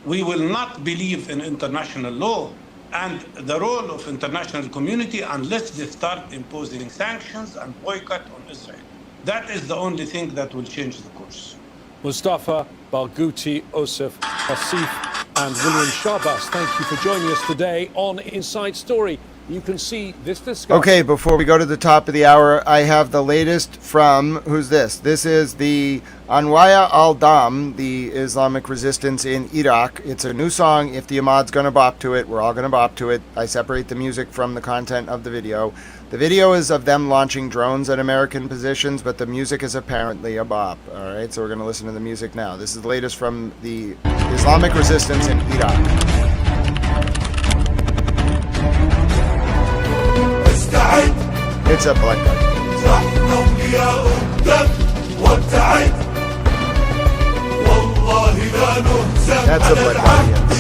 [SPEAKER 22] We will not believe in international law and the role of international community unless they start imposing sanctions and boycott on Israel. That is the only thing that will change the course.
[SPEAKER 14] Mustafa, Barghouti, Osif, Asif, and William Shahbaz, thank you for joining us today on Inside Story. You can see this discussion.
[SPEAKER 1] Okay, before we go to the top of the hour, I have the latest from, who's this? This is the Anwaya al-Dam, the Islamic resistance in Iraq. It's a new song. If the Ahmad's going to bop to it, we're all going to bop to it. I separate the music from the content of the video. The video is of them launching drones at American positions, but the music is apparently a bop. All right, so we're going to listen to the music now. This is the latest from the Islamic resistance in Iraq. It's a blackout. That's a blackout,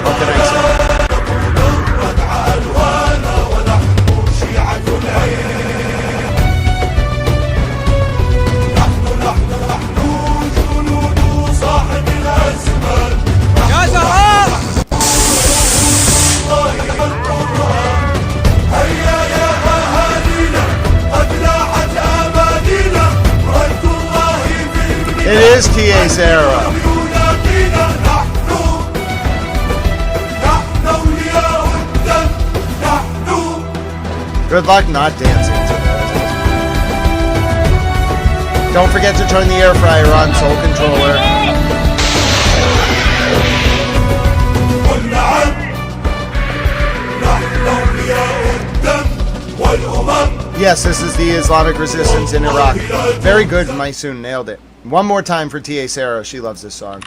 [SPEAKER 1] What can I say? It is T.A. Sarah. Good luck not dancing to that. Don't forget to turn the air fryer on, Soul Controller. Yes, this is the Islamic resistance in Iraq. Very good, Maysoon, nailed it. One more time for T.A. Sarah, she loves this song.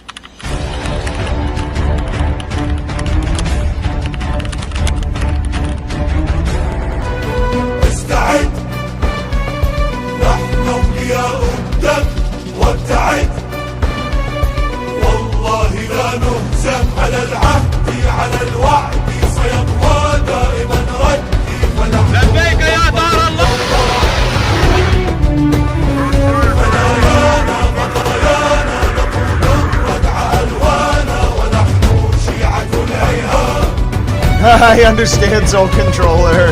[SPEAKER 1] I understand, Soul Controller.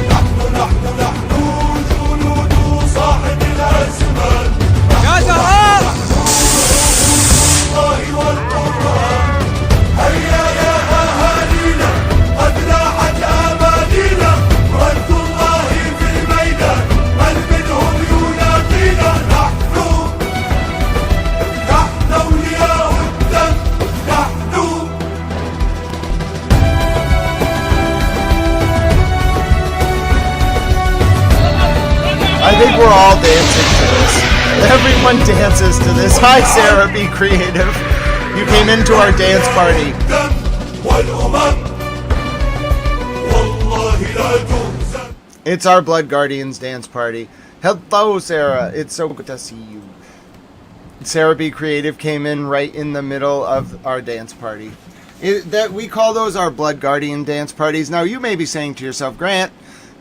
[SPEAKER 1] I think we're all dancing to this. Everyone dances to this. Hi, Sarah, be creative. You came into our dance party. It's our Blood Guardians dance party. Hello, Sarah. It's so good to see you. Sarah B. Creative came in right in the middle of our dance party. That we call those our Blood Guardian dance parties. Now, you may be saying to yourself, Grant,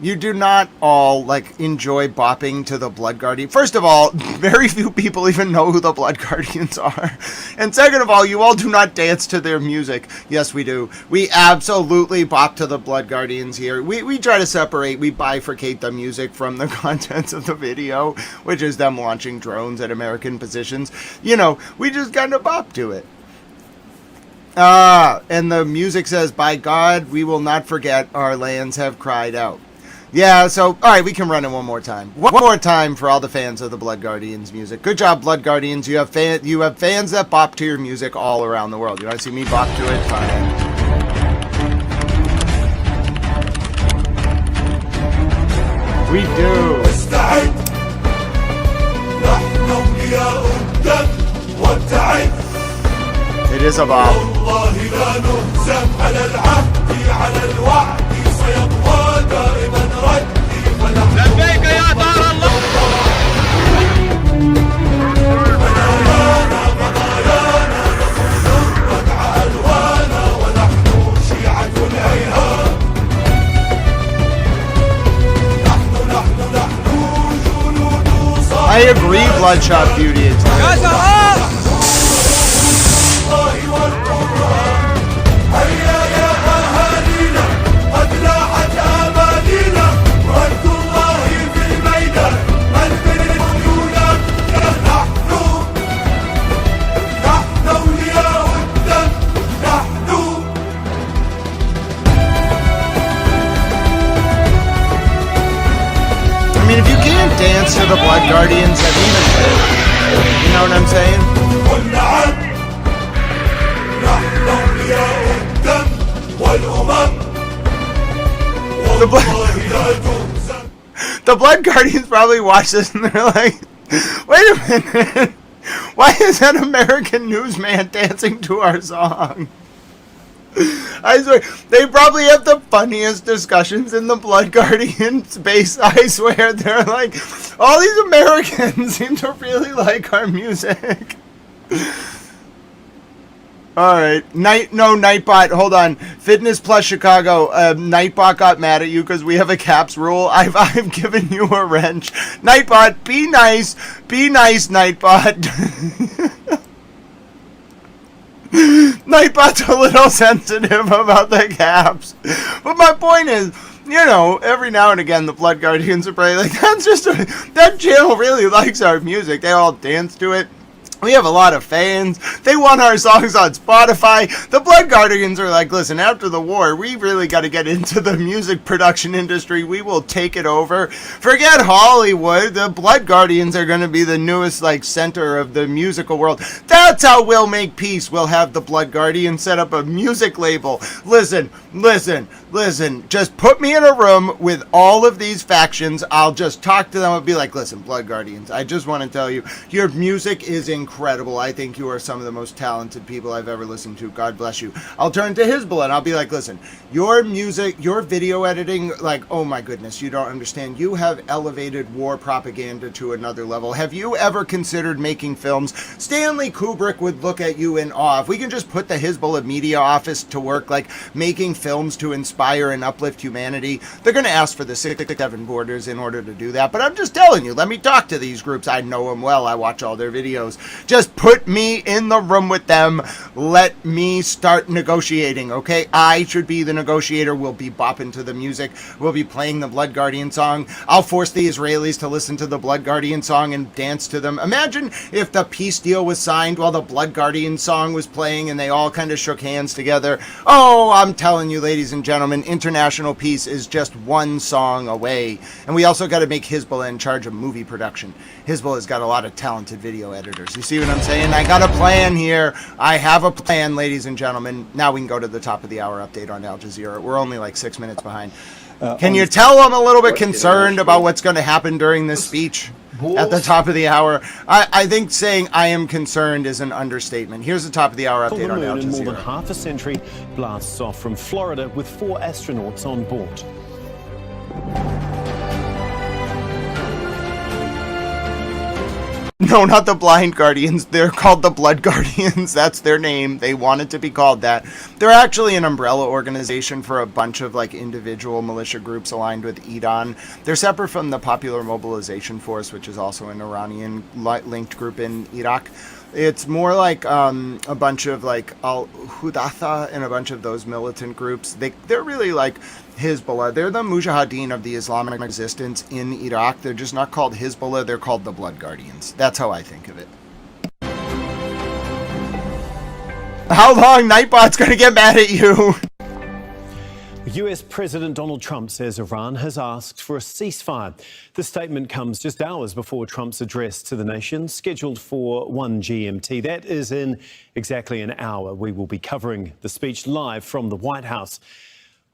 [SPEAKER 1] you do not all, like, enjoy bopping to the Blood Guardian. First of all, very few people even know who the Blood Guardians are. And second of all, you all do not dance to their music. Yes, we do. We absolutely bop to the Blood Guardians here. We try to separate, we bifurcate the music from the contents of the video, which is them launching drones at American positions. You know, we just kind of bop to it. And the music says, by God, we will not forget, our lands have cried out. Yeah, so, alright, we can run it one more time. One more time for all the fans of the Blood Guardians music. Good job, Blood Guardians. You have fans that bop to your music all around the world. You want to see me bop to it? Fine. We do. It is a bop.
[SPEAKER 21] لبيك يا دار الله
[SPEAKER 1] I agree, Bloodshot Beauty. It's dance to the Blood Guardians, I mean, you know what I'm saying? The Blood Guardians probably watch this and they're like, wait a minute, why is that American newsman dancing to our song? I swear, they probably have the funniest discussions in the Blood Guardian space. I swear, they're like, all these Americans seem to really like our music. Alright, Nightbot, hold on. Fitness Plus Chicago, Nightbot got mad at you because we have a caps rule. I've given you a wrench. Nightbot, be nice, Nightbot. Nightbot's a little sensitive about the caps. But my point is, you know, every now and again the Blood Guardians are probably like, that channel really likes our music. They all dance to it. We have a lot of fans. They want our songs on Spotify. The Blood Guardians are like, listen, after the war, we really got to get into the music production industry. We will take it over. Forget Hollywood. The Blood Guardians are going to be the newest, like, center of the musical world. That's how we'll make peace. We'll have the Blood Guardians set up a music label. Listen. Just put me in a room with all of these factions. I'll just talk to them. I'll be like, listen, Blood Guardians, I just want to tell you, your music is incredible. I think you are some of the most talented people I've ever listened to. God bless you. I'll turn to Hezbollah and I'll be like, listen, your music, your video editing, like, oh my goodness, you don't understand. You have elevated war propaganda to another level. Have you ever considered making films? Stanley Kubrick would look at you in awe. If we can just put the Hezbollah media office to work, like making films to inspire and uplift humanity, they're going to ask for the 6-7 borders in order to do that. But I'm just telling you, let me talk to these groups. I know them well. I watch all their videos. Just put me in the room with them. Let me start negotiating, okay? I should be the negotiator. We'll be bopping to the music. We'll be playing the Blood Guardian song. I'll force the Israelis to listen to the Blood Guardian song and dance to them. Imagine if the peace deal was signed while the Blood Guardian song was playing and they all kind of shook hands together. Oh, I'm telling you, ladies and gentlemen, international peace is just one song away. And we also got to make Hezbollah in charge of movie production. Hezbollah's got a lot of talented video editors. You see what I'm saying? I got a plan here. I have a plan, ladies and gentlemen. Now we can go to the top of the hour update on Al Jazeera. We're only like 6 minutes behind. Can you tell I'm a little bit concerned about what's going to happen during this speech at the top of the hour? I think saying I am concerned is an understatement. Here's the top of the hour update on Al Jazeera.
[SPEAKER 9] In more than half a century, blasts off from Florida with 4 astronauts on board.
[SPEAKER 1] No, not the Blind Guardians. They're called the Blood Guardians. That's their name. They wanted to be called that. They're actually an umbrella organization for a bunch of like individual militia groups aligned with Iran. They're separate from the Popular Mobilization Force, which is also an Iranian linked group in Iraq. It's more like a bunch of like Al-Hudatha and a bunch of those militant groups. They're really like Hezbollah. They're the Mujahideen of the Islamic resistance in Iraq. They're just not called Hezbollah. They're called the Blood Guardians. That's how I think of it. How long? Nightbot's gonna get mad at you.
[SPEAKER 9] US President Donald Trump says Iran has asked for a ceasefire. The statement comes just hours before Trump's address to the nation, scheduled for 1 GMT. That is in exactly an hour. We will be covering the speech live from the White House.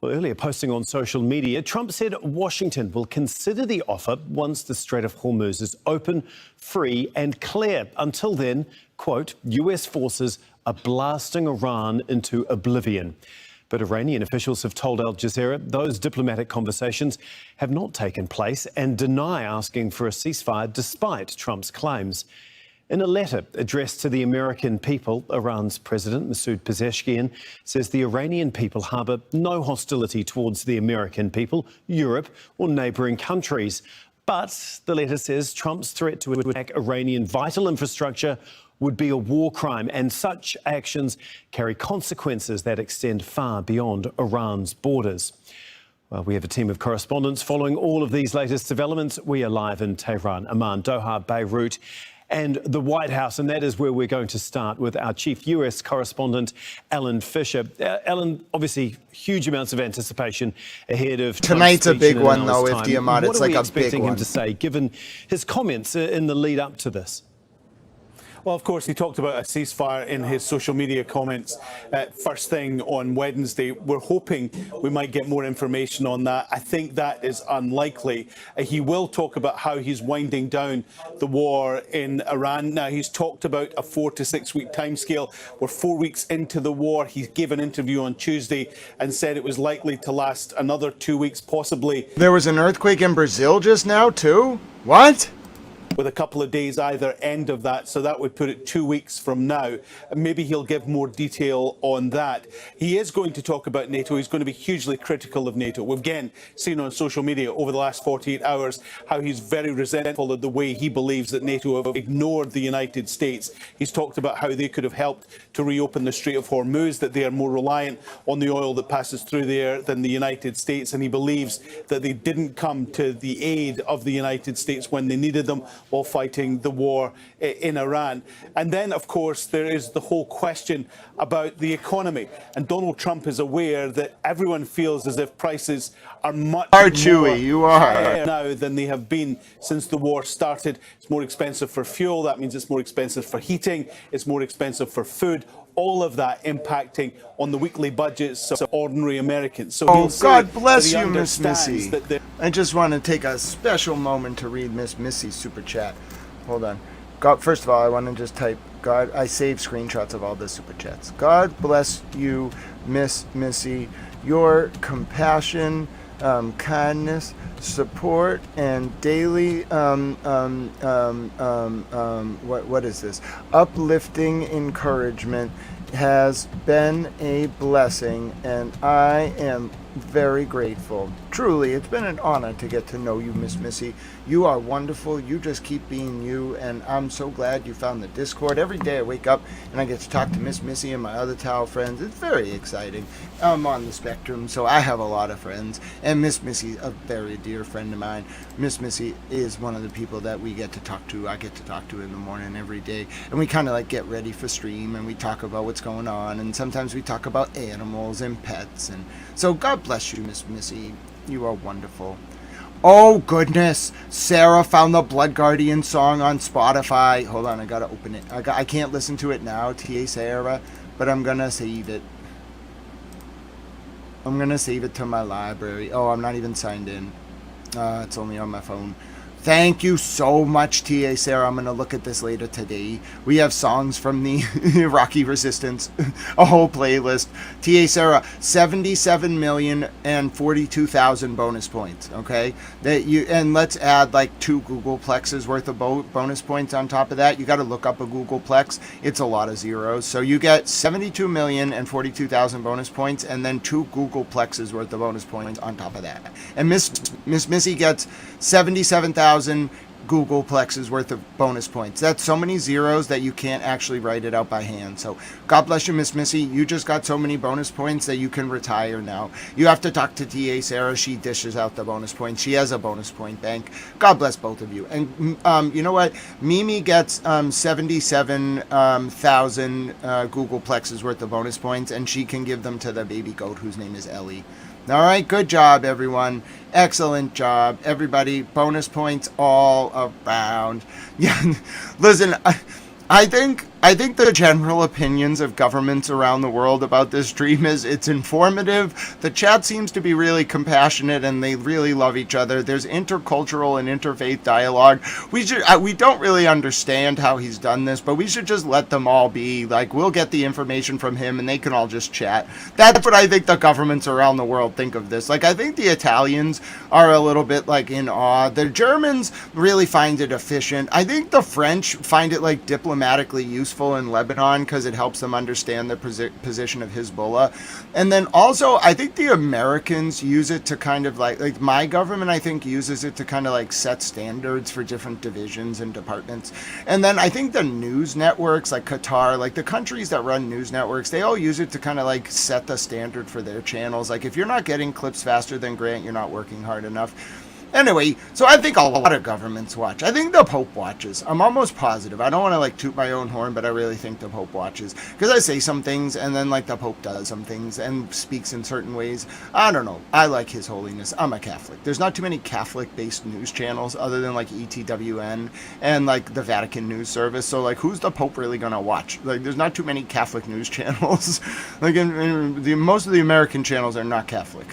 [SPEAKER 9] Well, earlier posting on social media, Trump said Washington will consider the offer once the Strait of Hormuz is open, free and clear. Until then, quote, US forces are blasting Iran into oblivion. But Iranian officials have told Al Jazeera those diplomatic conversations have not taken place and deny asking for a ceasefire despite Trump's claims. In a letter addressed to the American people, Iran's President Masoud Pezeshkian says the Iranian people harbour no hostility towards the American people, Europe or neighbouring countries. But the letter says Trump's threat to attack Iranian vital infrastructure would be a war crime, and such actions carry consequences that extend far beyond Iran's borders. Well, we have a team of correspondents following all of these latest developments. We are live in Tehran, Amman, Doha, Beirut and the White House, and that is where we're going to start with our chief US correspondent, Alan Fisher. Alan, obviously huge amounts of anticipation ahead of
[SPEAKER 1] tonight's a big one, though, if Diamant, it's like a big one. What are we
[SPEAKER 9] expecting him to say, given his comments in the lead up to this?
[SPEAKER 12] Well, of course, he talked about a ceasefire in his social media comments first thing on Wednesday. We're hoping we might get more information on that. I think that is unlikely. He will talk about how he's winding down the war in Iran. Now, he's talked about a 4 to 6 week timescale. We're 4 weeks into the war. He gave an interview on Tuesday and said it was likely to last another 2 weeks, possibly.
[SPEAKER 1] There was an earthquake in Brazil just now, too? What?
[SPEAKER 12] With a couple of days either end of that, so that would put it 2 weeks from now. Maybe he'll give more detail on that. He is going to talk about NATO. He's going to be hugely critical of NATO. We've again seen on social media over the last 48 hours how he's very resentful of the way he believes that NATO have ignored the United States. He's talked about how they could have helped to reopen the Strait of Hormuz, that they are more reliant on the oil that passes through there than the United States, and he believes that they didn't come to the aid of the United States when they needed them, while fighting the war in Iran. And then, of course, there is the whole question about the economy. And Donald Trump is aware that everyone feels as if prices are much more higher now than they have been since the war started. It's more expensive for fuel. That means it's more expensive for heating. It's more expensive for food. All of that impacting on the weekly budgets of ordinary Americans. So
[SPEAKER 1] God bless you, Miss Missy. I just want to take a special moment to read Miss Missy's super chat. Hold on. God, first of all, I want to just type God. I saved screenshots of all the super chats. God bless you, Miss Missy. Your compassion, kindness, support, and daily what is this? Uplifting encouragement has been a blessing, and I am very grateful. Truly, it's been an honor to get to know you, Miss Missy. You are wonderful. You just keep being you, and I'm so glad you found the Discord. Every day I wake up and I get to talk to Miss Missy and my other Tao friends. It's very exciting. I'm on the spectrum, so I have a lot of friends, and Miss Missy, a very dear friend of mine. Miss Missy is one of the people that we get to talk to. I get to talk to in the morning every day, and we kind of like get ready for stream, and we talk about what's going on, and sometimes we talk about animals and pets, and so God bless you, Miss Missy. You are wonderful. Oh goodness, Sarah found the Blood Guardian song on Spotify. Hold on, I gotta open it. I can't listen to it now, T.A. Sarah, but I'm gonna save it. I'm gonna save it to my library. Oh, I'm not even signed in. It's only on my phone. Thank you so much, T.A. Sarah. I'm going to look at this later today. We have songs from the Iraqi resistance, a whole playlist. T.A. Sarah, 77,042,000 bonus points, okay? And let's add like 2 Googleplexes worth of bonus points on top of that. You got to look up a Googleplex. It's a lot of zeros. So you get 72,042,000 bonus points and then 2 Googleplexes worth of bonus points on top of that. And Miss Missy gets 77,000 Googleplexes worth of bonus points. That's so many zeros that you can't actually write it out by hand. So God bless you, Miss Missy. You just got so many bonus points that you can retire now. You have to talk to T.A. Sarah. She dishes out the bonus points. She has a bonus point bank. God bless both of you. And you know what? Mimi gets 77,000 Googleplexes worth of bonus points, and she can give them to the baby goat whose name is Ellie. All right, good job, everyone. Excellent job, everybody. Bonus points all around. Yeah, listen, I think the general opinions of governments around the world about this stream is it's informative. The chat seems to be really compassionate and they really love each other. There's intercultural and interfaith dialogue. We don't really understand how he's done this, but we should just let them all be. Like, we'll get the information from him and they can all just chat. That's what I think the governments around the world think of this. Like, I think the Italians are a little bit like in awe. The Germans really find it efficient. I think the French find it like diplomatically useful in Lebanon because it helps them understand the position of Hezbollah. And then also, I think the Americans use it to kind of like my government, I think, uses it to kind of like set standards for different divisions and departments. And then I think the news networks like Qatar, like the countries that run news networks, they all use it to kind of like set the standard for their channels. Like, if you're not getting clips faster than Grant, you're not working hard enough. Anyway, so I think a lot of governments watch. I think the Pope watches. I'm almost positive. I don't want to like toot my own horn, but I really think the Pope watches. Because I say some things and then like the Pope does some things and speaks in certain ways. I don't know. I like His Holiness. I'm a Catholic. There's not too many Catholic-based news channels other than like ETWN and like the Vatican News Service. So like, who's the Pope really going to watch? Like, there's not too many Catholic news channels. Like, most of the American channels are not Catholic.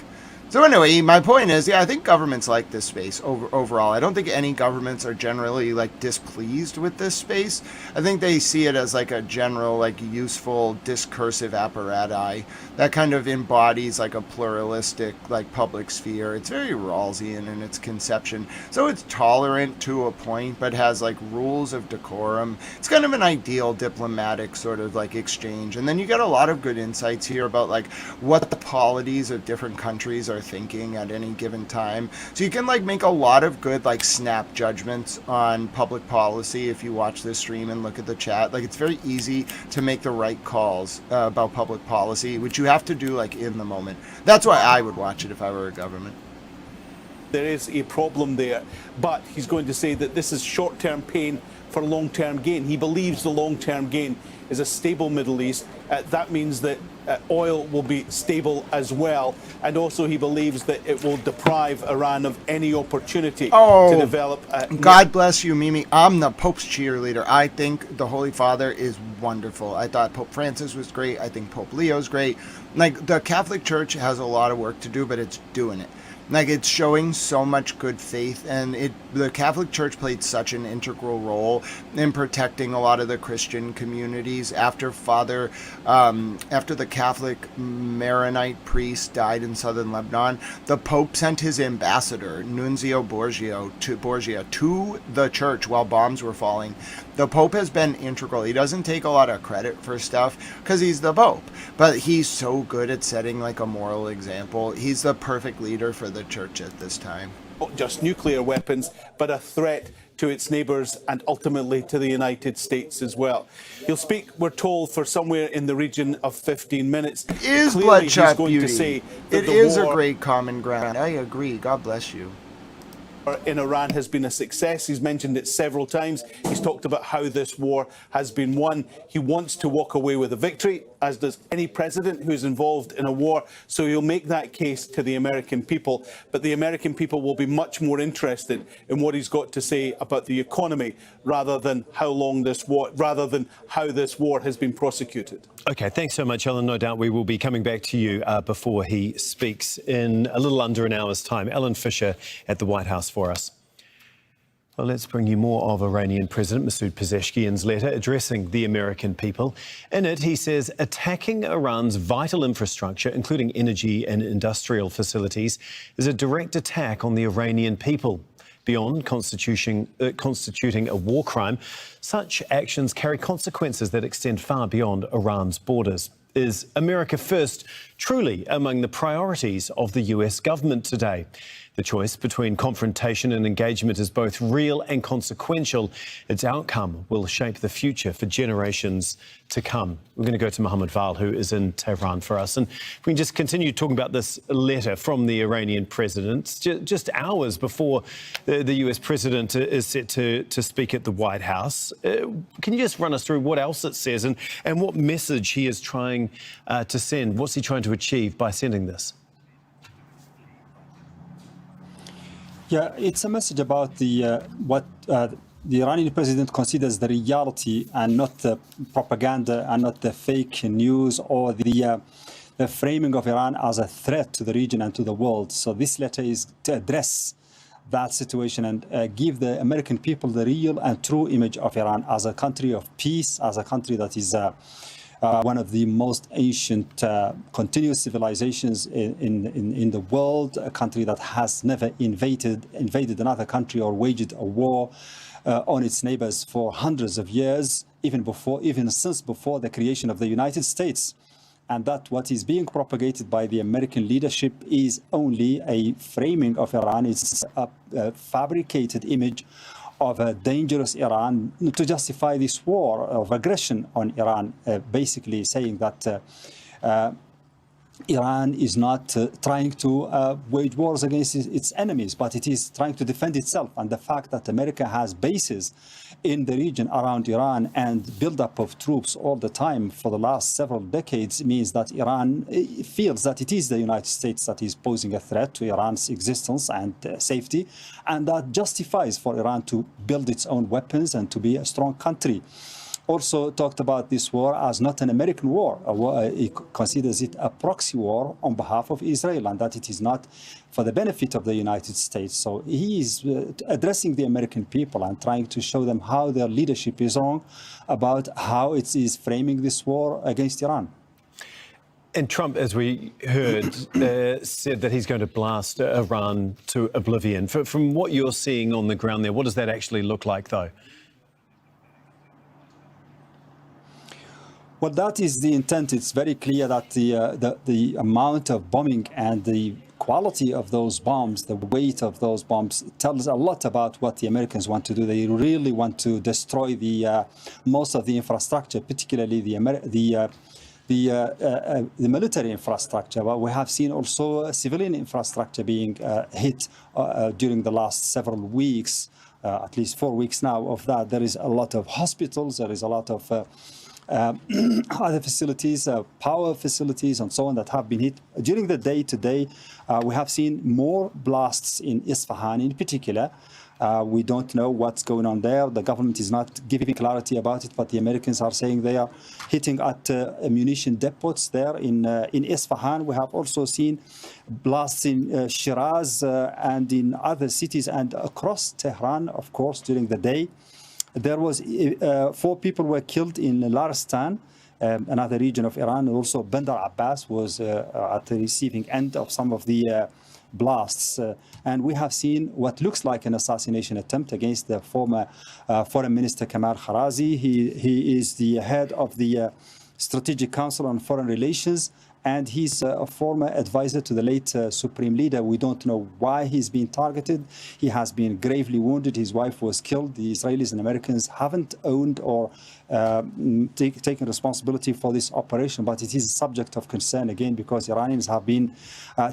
[SPEAKER 1] So anyway, my point is, yeah, I think governments like this space overall. I don't think any governments are generally like displeased with this space. I think they see it as like a general, like useful discursive apparatus that kind of embodies like a pluralistic, like public sphere. It's very Rawlsian in its conception. So it's tolerant to a point, but has like rules of decorum. It's kind of an ideal diplomatic sort of like exchange. And then you get a lot of good insights here about like what the polities of different countries are thinking at any given time. So you can like make a lot of good like snap judgments on public policy if you watch this stream and look at the chat. Like, it's very easy to make the right calls about public policy, which you have to do like in the moment. That's why I would watch it if I were a government.
[SPEAKER 12] There is a problem there, but he's going to say that this is short-term pain for long-term gain. He believes the long-term gain is a stable Middle East. That means that oil will be stable as well. And also he believes that it will deprive Iran of any opportunity to develop.
[SPEAKER 1] God bless you, Mimi. I'm the Pope's cheerleader. I think the Holy Father is wonderful. I thought Pope Francis was great. I think Pope Leo's great. Like, the Catholic Church has a lot of work to do, but it's doing it. Like, it's showing so much good faith, and the Catholic Church played such an integral role in protecting a lot of the Christian communities after the Catholic Maronite priest died in southern Lebanon. The Pope sent his ambassador, Nunzio Borgia, to the church while bombs were falling. The Pope has been integral. He doesn't take a lot of credit for stuff because he's the Pope, but he's so good at setting like a moral example. He's the perfect leader for the church at this time.
[SPEAKER 12] Not just nuclear weapons, but a threat to its neighbours and ultimately to the United States as well. He'll speak, we're told, for somewhere in the region of 15 minutes.
[SPEAKER 1] It is
[SPEAKER 12] Clearly,
[SPEAKER 1] bloodshot
[SPEAKER 12] he's going
[SPEAKER 1] beauty.
[SPEAKER 12] to say that
[SPEAKER 1] it is a great common ground. I agree. God bless you.
[SPEAKER 12] In Iran has been a success. He's mentioned it several times. He's talked about how this war has been won. He wants to walk away with a victory, as does any president who's involved in a war. So he'll make that case to the American people. But the American people will be much more interested in what he's got to say about the economy rather than how this war has been prosecuted.
[SPEAKER 9] OK, thanks so much, Ellen. No doubt we will be coming back to you before he speaks in a little under an hour's time. Ellen Fisher at the White House for us. Well, let's bring you more of Iranian President Masoud Pezeshkian's letter addressing the American people. In it, he says attacking Iran's vital infrastructure, including energy and industrial facilities, is a direct attack on the Iranian people. Beyond constituting a war crime, such actions carry consequences that extend far beyond Iran's borders. Is America First truly among the priorities of the US government today? The choice between confrontation and engagement is both real and consequential. Its outcome will shape the future for generations to come. We're going to go to Mohammed Val, who is in Tehran for us. And we can just continue talking about this letter from the Iranian president, just hours before the US president is set to speak at the White House. Can you just run us through what else it says and what message he is trying to send? What's he trying to achieve by sending this?
[SPEAKER 7] Yeah, it's a message about what the Iranian president considers the reality and not the propaganda and not the fake news or the framing of Iran as a threat to the region and to the world. So this letter is to address that situation and give the American people the real and true image of Iran as a country of peace, as a country that is one of the most ancient continuous civilizations in the world, a country that has never invaded another country or waged a war on its neighbors for hundreds of years, even since before the creation of the United States. And that what is being propagated by the American leadership is only a framing of Iran. It's a fabricated image of a dangerous Iran to justify this war of aggression on Iran, basically saying that Iran is not trying to wage wars against its enemies, but it is trying to defend itself. And the fact that America has bases in the region around Iran and buildup of troops all the time for the last several decades means that Iran feels that it is the United States that is posing a threat to Iran's existence and safety, and that justifies for Iran to build its own weapons and to be a strong country. Also talked about this war as not an American war. He considers it a proxy war on behalf of Israel, and that it is not for the benefit of the United States. So he is addressing the American people and trying to show them how their leadership is wrong about how it is framing this war against Iran.
[SPEAKER 9] And Trump, as we heard, said that he's going to blast Iran to oblivion. From what you're seeing on the ground there, what does that actually look like, though?
[SPEAKER 7] Well, that is the intent. It's very clear that the amount of bombing and the quality of those bombs, the weight of those bombs, tells a lot about what the Americans want to do. They really want to destroy the most of the infrastructure, particularly the military infrastructure. But we have seen also civilian infrastructure being hit during the last several weeks, at least 4 weeks now. Of that, there is a lot of hospitals. There is a lot of other facilities, power facilities and so on that have been hit. During the day today, we have seen more blasts in Isfahan in particular. We don't know what's going on there. The government is not giving clarity about it, but the Americans are saying they are hitting at ammunition depots there in Isfahan. We have also seen blasts in Shiraz and in other cities and across Tehran, of course, during the day. There was 4 people were killed in Laristan, another region of Iran. Also, Bandar Abbas was at the receiving end of some of the blasts. And we have seen what looks like an assassination attempt against the former Foreign Minister Kamal Kharazi. He is the head of the Strategic Council on Foreign Relations, and he's a former advisor to the late Supreme Leader. We don't know why he's been targeted. He has been gravely wounded. His wife was killed. The Israelis and Americans haven't owned or taken responsibility for this operation, but it is a subject of concern again because Iranians have been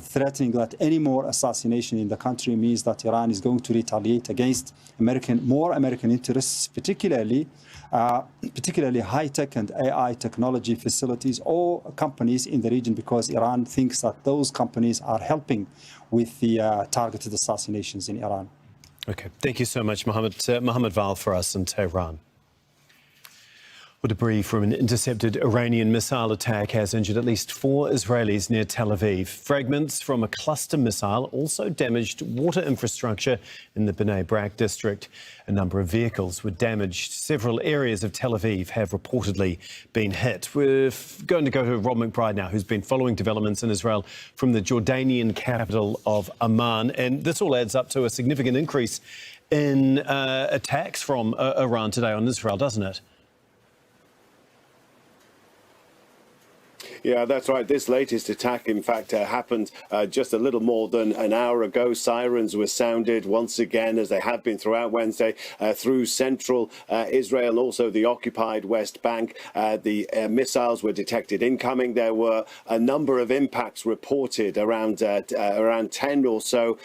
[SPEAKER 7] threatening that any more assassination in the country means that Iran is going to retaliate against more American interests, particularly high-tech and AI technology facilities or companies in the region, because Iran thinks that those companies are helping with the targeted assassinations in Iran.
[SPEAKER 9] Okay, thank you so much, Mohammed Val, for us in Tehran. Well, debris from an intercepted Iranian missile attack has injured at least 4 Israelis near Tel Aviv. Fragments from a cluster missile also damaged water infrastructure in the Bnei Brak district. A number of vehicles were damaged. Several areas of Tel Aviv have reportedly been hit. We're going to go to Rob McBride now, who's been following developments in Israel from the Jordanian capital of Amman. And this all adds up to a significant increase in attacks from Iran today on Israel, doesn't it?
[SPEAKER 15] Yeah, that's right. This latest attack, in fact, happened just a little more than an hour ago. Sirens were sounded once again, as they have been throughout Wednesday, through central Israel, also the occupied West Bank. The missiles were detected incoming. There were a number of impacts reported around 10 or so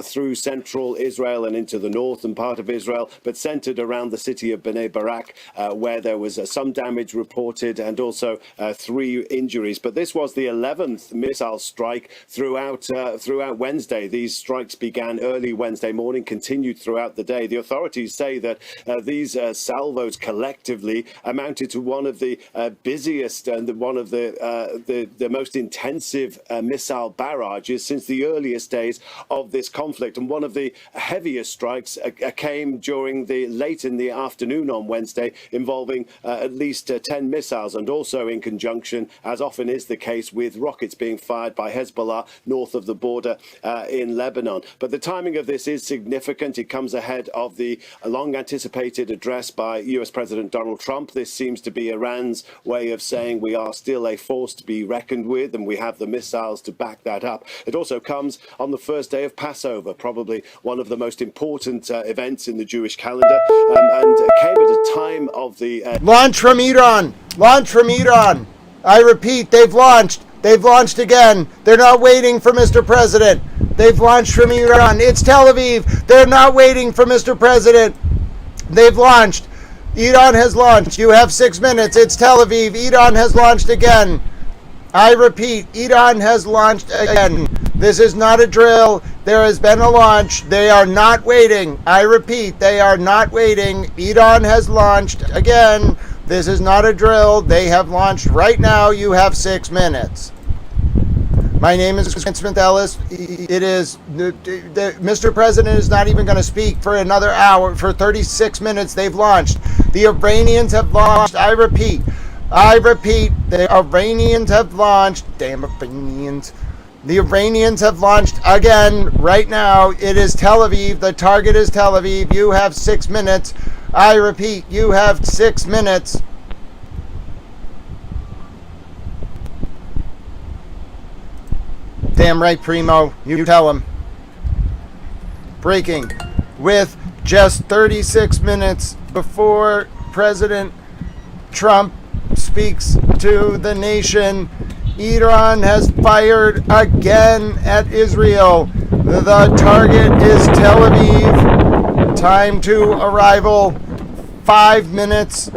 [SPEAKER 15] through central Israel and into the northern part of Israel, but centered around the city of Bnei Brak, where there was some damage reported and also 3 injuries. But this was the 11th missile strike throughout Wednesday. These strikes began early Wednesday morning, continued throughout the day. The authorities say that these salvos collectively amounted to one of the busiest and one of the most intensive missile barrages since the earliest days of this conflict. And one of the heaviest strikes came during late in the afternoon on Wednesday, involving at least 10 missiles, and also in conjunction, as often is the case, with rockets being fired by Hezbollah north of the border in Lebanon. But the timing of this is significant. It comes ahead of the long-anticipated address by US President Donald Trump. This seems to be Iran's way of saying we are still a force to be reckoned with, and we have the missiles to back that up. It also comes on the first day of Passover, probably one of the most important events in the Jewish calendar, and came at a time of the...
[SPEAKER 1] Launch from Iran! Launch from Iran! I repeat, they've launched. They've launched again. They're not waiting for Mr. President. They've launched from Iran. It's Tel Aviv. They're not waiting for Mr. President. They've launched. Iran has launched. You have 6 minutes. It's Tel Aviv. Iran has launched again. I repeat, Iran has launched again. This is not a drill. There has been a launch. They are not waiting. I repeat, they are not waiting. Iran has launched again. This is not a drill. They have launched right now. You have 6 minutes. My name is Smith Ellis. It is Mr. President is not even going to speak for another hour. For 36 minutes, they've launched. The Iranians have launched. I repeat, the Iranians have launched. Damn Iranians. The Iranians have launched again right now. It is Tel Aviv. The target is Tel Aviv. You have 6 minutes. I repeat, you have 6 minutes. Damn right, Primo. You tell him. Breaking. With just 36 minutes before President Trump speaks to the nation, Iran has fired again at Israel. The target is Tel Aviv. Time to arrival, 5 minutes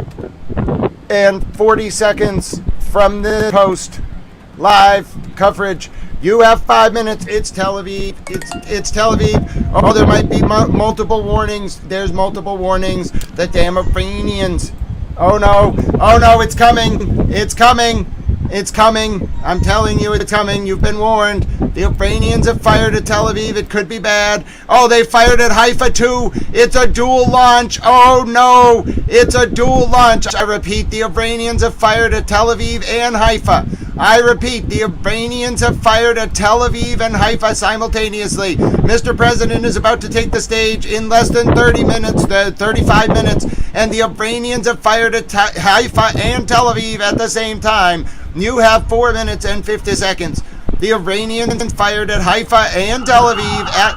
[SPEAKER 1] and 40 seconds from the post. Live coverage. You have 5 minutes. It's Tel Aviv. It's Tel Aviv. Oh, there might be multiple warnings. There's multiple warnings. The damn Iranians. Oh no. Oh no, it's coming. It's coming. It's coming. I'm telling you, it's coming. You've been warned. The Iranians have fired at Tel Aviv. It could be bad. Oh, they fired at Haifa too. It's a dual launch. Oh no, it's a dual launch. I repeat, the Iranians have fired at Tel Aviv and Haifa. I repeat, the Iranians have fired at Tel Aviv and Haifa simultaneously. Mr. President is about to take the stage in less than 30 minutes, 35 minutes, and the Iranians have fired at Haifa and Tel Aviv at the same time. You have 4 minutes and 50 seconds. The Iranians fired at Haifa and Tel Aviv at...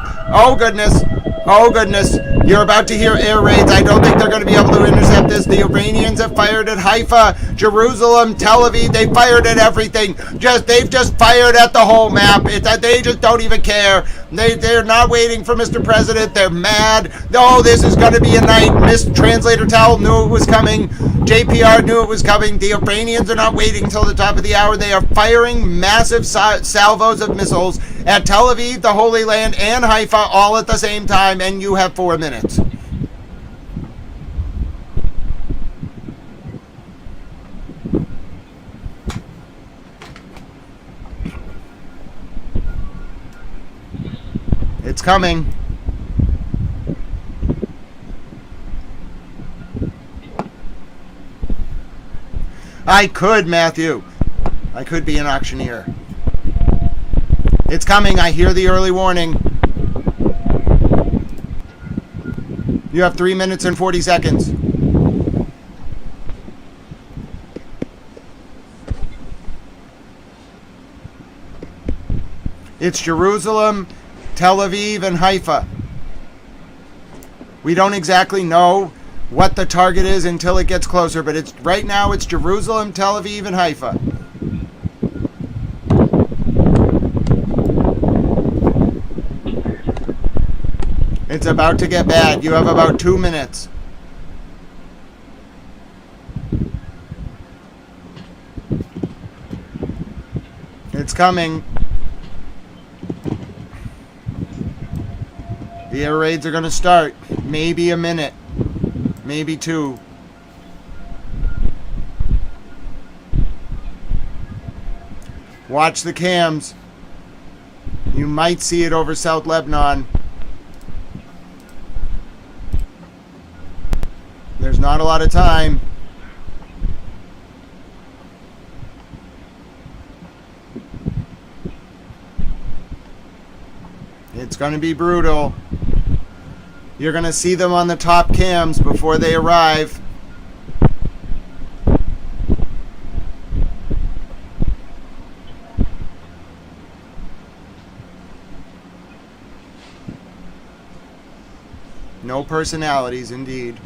[SPEAKER 1] Oh, goodness. You're about to hear air raids. I don't think they're going to be able to intercept this. The Iranians have fired at Haifa, Jerusalem, Tel Aviv. They fired at everything. They've just fired at the whole map. They just don't even care. They're not waiting for Mr. President. They're mad. Oh, this is going to be a night. Miss Translator Tal knew it was coming. JPR knew it was coming. The Iranians are not waiting until the top of the hour. They are firing massive salvos of missiles at Tel Aviv, the Holy Land, and Haifa all at the same time, and you have 4 minutes. It's coming. I could, Matthew. I could be an auctioneer. It's coming. I hear the early warning. You have 3 minutes and 40 seconds. It's Jerusalem, Tel Aviv, and Haifa. We don't exactly know what the target is until it gets closer, but it's right now it's Jerusalem, Tel Aviv, and Haifa. It's about to get bad. You have about 2 minutes. It's coming. The air raids are going to start. Maybe a minute. Maybe 2. Watch the cams. You might see it over South Lebanon. There's not a lot of time. It's going to be brutal. You're going to see them on the top cams before they arrive. No personalities, indeed.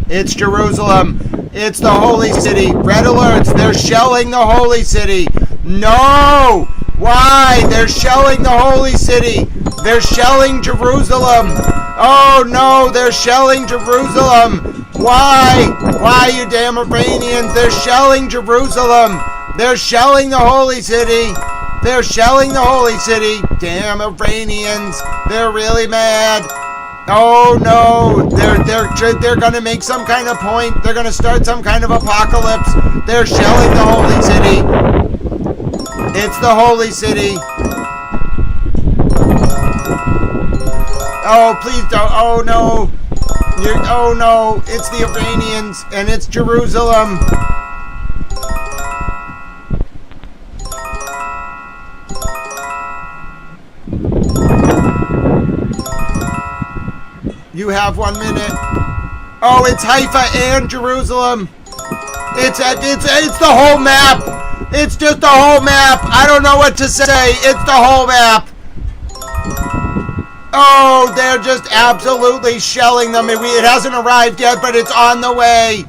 [SPEAKER 1] It's Jerusalem. It's the holy city. Red alerts. They're shelling the holy city. No! Why? They're shelling the holy city. They're shelling Jerusalem. Oh no, they're shelling Jerusalem. Why? Why, you damn Iranians? They're shelling Jerusalem. They're shelling the holy city. They're shelling the holy city. Damn Iranians. They're really mad. Oh no, they're gonna make some kind of point. They're gonna start some kind of apocalypse. They're shelling the holy city. It's the holy city. Oh, please don't. Oh no. Oh no. It's the Iranians and it's Jerusalem. You have 1 minute. Oh, it's Haifa and Jerusalem. It's the whole map. It's just the whole map. I don't know what to say. It's the whole map. Oh, they're just absolutely shelling them. It hasn't arrived yet, but it's on the way.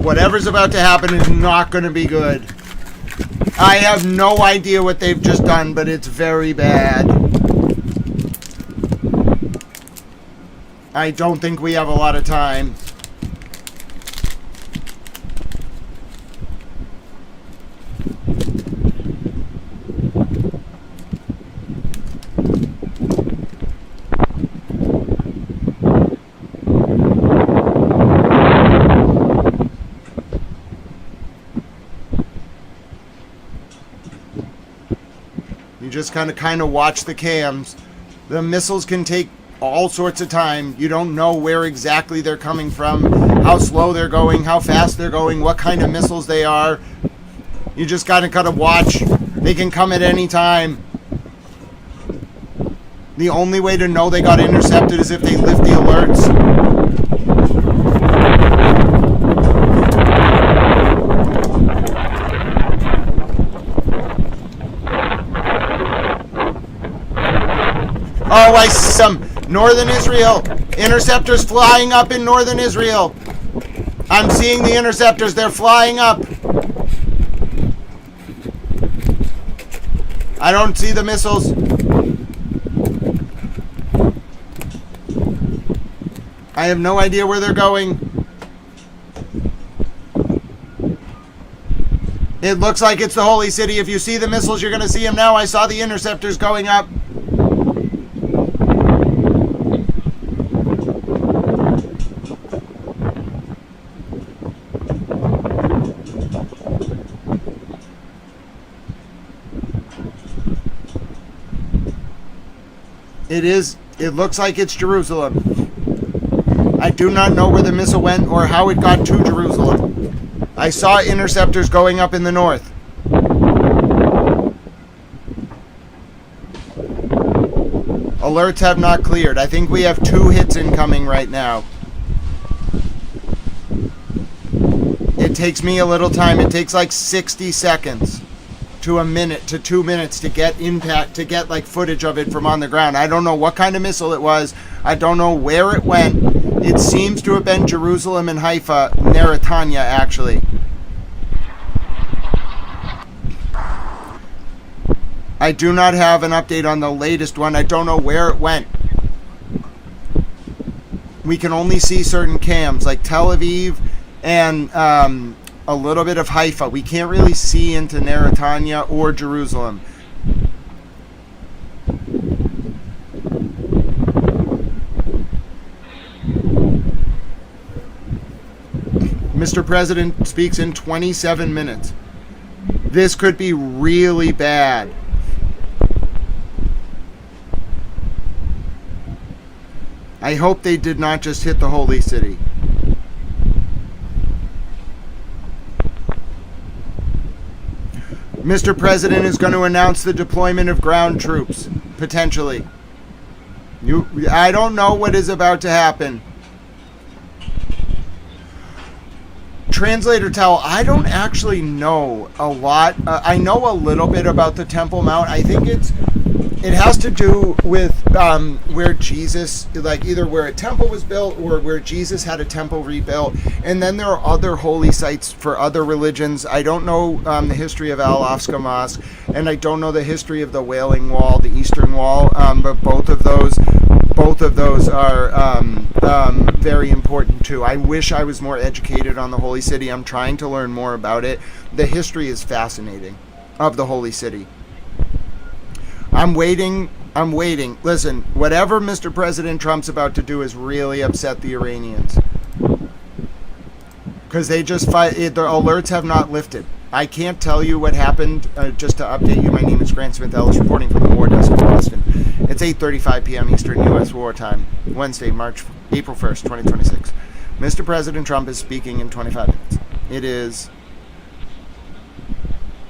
[SPEAKER 1] Whatever's about to happen is not going to be good. I have no idea what they've just done, but it's very bad. I don't think we have a lot of time. You just kind of watch the cams. The missiles can take all sorts of time. You don't know where exactly they're coming from, how slow they're going, how fast they're going, what kind of missiles they are. You just gotta watch. They can come at any time. The only way to know they got intercepted is if they lift the alerts. Oh, I see some northern Israel. Interceptors flying up in northern Israel. I'm seeing the interceptors. They're flying up. I don't see the missiles. I have no idea where they're going. It looks like it's the holy city. If you see the missiles, you're going to see them now. I saw the interceptors going up. It looks like it's Jerusalem. I do not know where the missile went or how it got to Jerusalem. I saw interceptors going up in the north. Alerts have not cleared. I think we have 2 hits incoming right now. It takes me a little time. It takes like 60 seconds to a minute to 2 minutes to get impact, to get like footage of it from on the ground. I don't know what kind of missile it was. I don't know where it went. It seems to have been Jerusalem and Haifa, Neritanya actually. I do not have an update on the latest one. I don't know where it went. We can only see certain cams like Tel Aviv and a little bit of Haifa. We can't really see into Neritanya or Jerusalem. Mr. President speaks in 27 minutes. This could be really bad. I hope they did not just hit the holy city. Mr. President is going to announce the deployment of ground troops, potentially. I don't know what is about to happen. Translator Towel, I don't actually know a lot. I know a little bit about the Temple Mount. I think it has to do with where Jesus, like either where a temple was built or where Jesus had a temple rebuilt. And then there are other holy sites for other religions. I don't know the history of Al-Aqsa Mosque, and I don't know the history of the Wailing Wall, the Eastern Wall, but both of those are very important too. I wish I was more educated on the Holy City. I'm trying to learn more about it. The history is fascinating of the Holy City. I'm waiting. Listen, whatever Mr. President Trump's about to do is really upset the Iranians. Because they just fight, the alerts have not lifted. I can't tell you what happened. Just to update you, my name is Grant Smith Ellis, reporting from the War Desk in Boston. It's 8:35 p.m. Eastern U.S. wartime, Wednesday, April 1st, 2026. Mr. President Trump is speaking in 25 minutes. It is...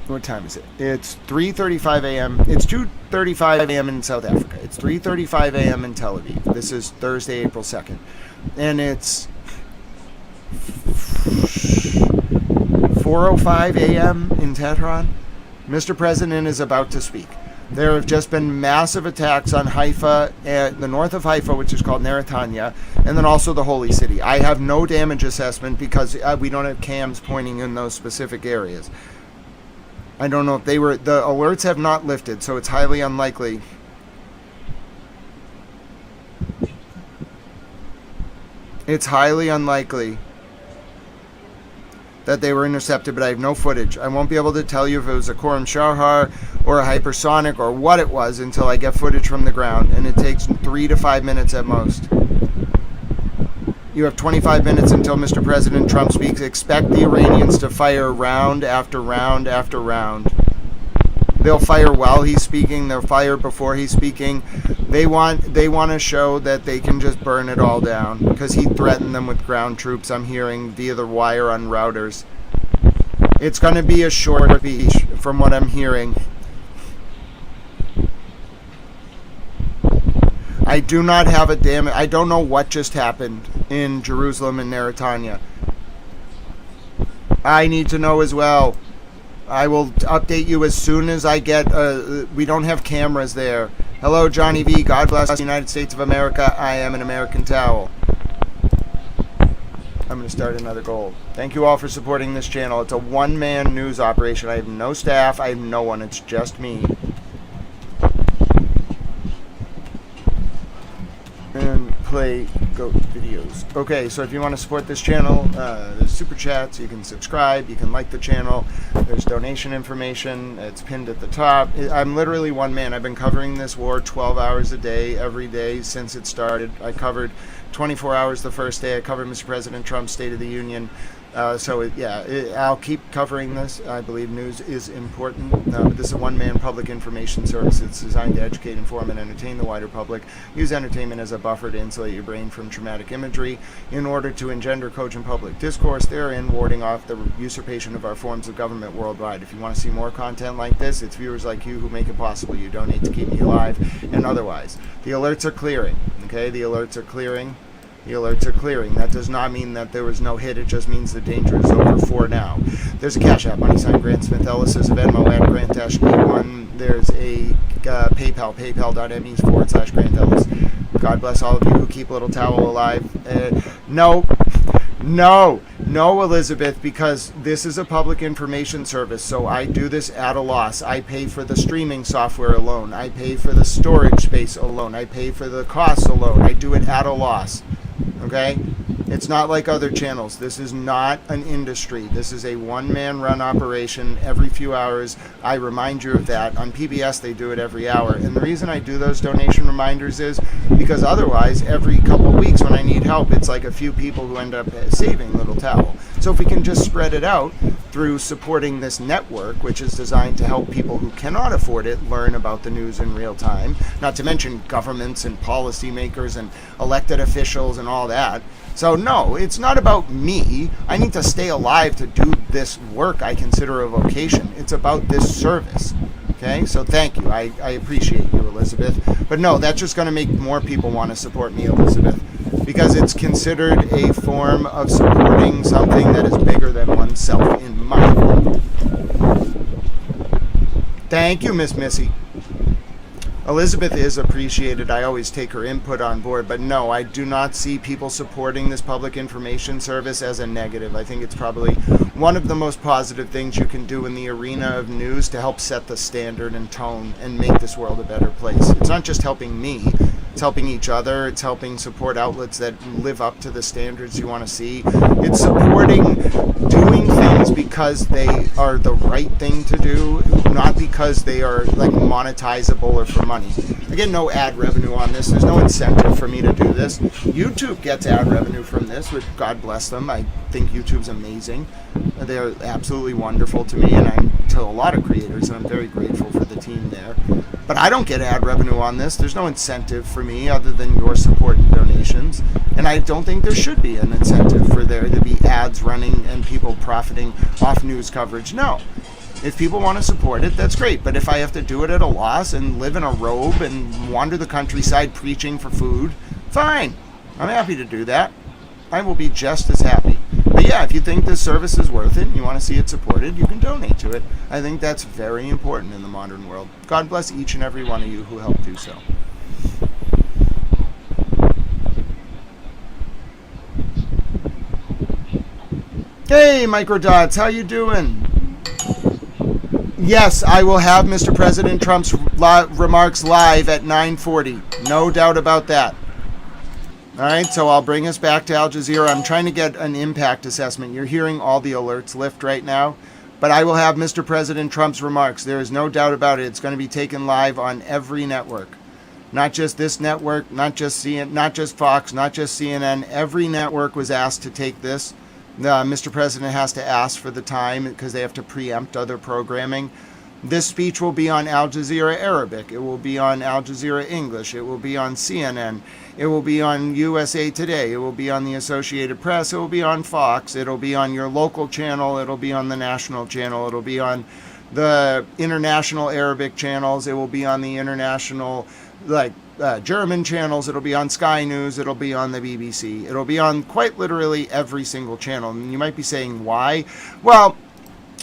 [SPEAKER 1] What time is it? It's 3:35 a.m. It's 2:35 a.m. in South Africa. It's 3:35 a.m. in Tel Aviv. This is Thursday, April 2nd. And it's 4:05 a.m. in Tehran. Mr. President is about to speak. There have just been massive attacks on Haifa, the north of Haifa, which is called Neritanya, and then also the Holy City. I have no damage assessment because we don't have cams pointing in those specific areas. I don't know if the alerts have not lifted, so it's highly unlikely. It's highly unlikely that they were intercepted, but I have no footage. I won't be able to tell you if it was a Khorram Shahar or a hypersonic or what it was until I get footage from the ground, and it takes 3 to 5 minutes at most. You have 25 minutes until Mr. President Trump speaks. Expect the Iranians to fire round after round after round. They'll fire while he's speaking. They'll fire before he's speaking. They want to show that they can just burn it all down because he threatened them with ground troops, I'm hearing, via the wire on routers. It's going to be a short speech from what I'm hearing. I do not have I don't know what just happened in Jerusalem and Neritanya. I need to know as well. I will update you as soon as I get, we don't have cameras there. Hello, Johnny V. God bless the United States of America. I am an American towel. I'm going to start another goal. Thank you all for supporting this channel. It's a one-man news operation. I have no staff. I have no one. It's just me. And play goat videos. Okay, so if you want to support this channel, there's super chats, you can subscribe, you can like the channel, there's donation information, it's pinned at the top. I'm literally one man. I've been covering this war 12 hours a day, every day since it started. I covered 24 hours the first day. I covered Mr. President Trump's State of the Union. I'll keep covering this. I believe news is important. But this is a one-man public information service. It's designed to educate, inform, and entertain the wider public. Use entertainment as a buffer to insulate your brain from traumatic imagery in order to engender cogent public discourse, therein warding off the usurpation of our forms of government worldwide. If you want to see more content like this, it's viewers like you who make it possible. You donate to keep me alive and otherwise. The alerts are clearing. Okay, the alerts are clearing. The alerts are clearing. That does not mean that there was no hit. It just means the danger is over for now. There's a Cash App, money sign Grant Smith Ellis. There's a Venmo at Grant-E1. There's a PayPal, paypal.me/Grant Ellis. God bless all of you who keep Little Towel alive. No, Elizabeth, because this is a public information service, so I do this at a loss. I pay for the streaming software alone. I pay for the storage space alone. I pay for the costs alone. I do it at a loss. Okay? It's not like other channels. This is not an industry. This is a one-man run operation every few hours. I remind you of that. On PBS, they do it every hour. And the reason I do those donation reminders is because otherwise, every couple of weeks when I need help, it's like a few people who end up saving Little Towel. So if we can just spread it out through supporting this network, which is designed to help people who cannot afford it learn about the news in real time, not to mention governments and policymakers and elected officials and all that. So no, it's not about me. I need to stay alive to do this work I consider a vocation. It's about this service. Okay, so thank you. I appreciate you, Elizabeth. But no, that's just going to make more people want to support me, Elizabeth, because it's considered a form of supporting something that is bigger than oneself, in my opinion. Thank you, Miss Missy. Elizabeth is appreciated. I always take her input on board, but no, I do not see people supporting this public information service as a negative. I think it's probably one of the most positive things you can do in the arena of news to help set the standard and tone and make this world a better place. It's not just helping me, it's helping each other, it's helping support outlets that live up to the standards you want to see. It's supporting doing things because they are the right thing to do, not because they are like monetizable or for money. I get no ad revenue on this. There's no incentive for me to do this. YouTube gets ad revenue from this, which God bless them. I think YouTube's amazing. They're absolutely wonderful to me, and I'm to a lot of creators, and I'm very grateful for the team there. But I don't get ad revenue on this. There's no incentive for me other than your support and donations. And I don't think there should be an incentive for there to be ads running and people profiting off news coverage. No. If people want to support it, that's great. But if I have to do it at a loss and live in a robe and wander the countryside preaching for food, fine. I'm happy to do that. I will be just as happy. But yeah, if you think this service is worth it and you want to see it supported, you can donate to it. I think that's very important in the modern world. God bless each and every one of you who helped do so. Hey, Microdots, how you doing? Yes, I will have Mr. President Trump's remarks live at 9:40. No doubt about that. All right, so I'll bring us back to Al Jazeera. I'm trying to get an impact assessment. You're hearing all the alerts lift right now, but I will have Mr. President Trump's remarks. There is no doubt about it. It's going to be taken live on every network. Not just this network, not just Fox, not just CNN. Every network was asked to take this. Mr. President has to ask for the time because they have to preempt other programming. This speech will be on Al Jazeera Arabic. It will be on Al Jazeera English. It will be on CNN. It will be on USA Today. It will be on the Associated Press. It will be on Fox. It'll be on your local channel. It'll be on the national channel. It'll be on the international Arabic channels. It will be on the international, German channels. It'll be on Sky News. It'll be on the BBC. It'll be on quite literally every single channel. And you might be saying, why? Well,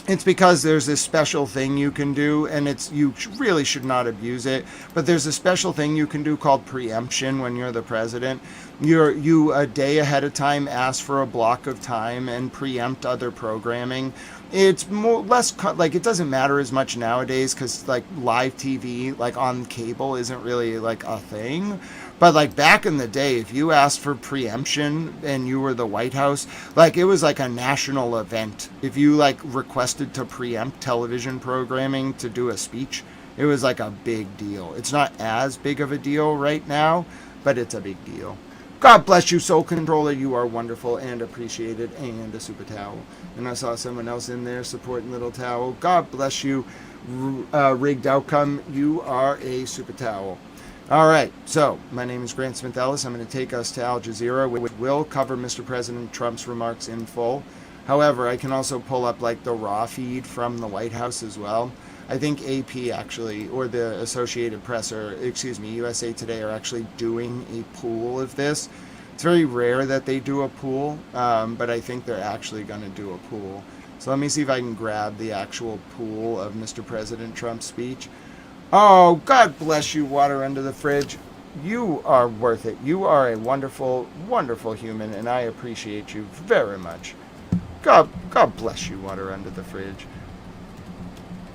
[SPEAKER 1] it's because there's this special thing you can do, and you really should not abuse it, but there's a special thing you can do called preemption when you're the president. You a day ahead of time ask for a block of time and preempt other programming. It's less it doesn't matter as much nowadays because live TV on cable isn't really a thing. But like back in the day, if you asked for preemption and you were the White House, like it was like a national event. If you like requested to preempt television programming to do a speech, it was like a big deal. It's not as big of a deal right now, but it's a big deal. God bless you, Soul Controller. You are wonderful and appreciated, and a super towel. And I saw someone else in there supporting Little Towel. God bless you, Rigged Outcome. You are a super towel. All right, so my name is Grant Smith Ellis. I'm going to take us to Al Jazeera. We will cover Mr. President Trump's remarks in full. However, I can also pull up like the raw feed from the White House as well. I think AP actually, or the Associated Press, or excuse me, USA Today are actually doing a pool of this. It's very rare that they do a pool, but I think they're actually going to do a pool. So let me see if I can grab the actual pool of Mr. President Trump's speech. Oh, God bless you, Water Under the Fridge. You are worth it. You are a wonderful, wonderful human, and I appreciate you very much. God bless you, Water Under the Fridge.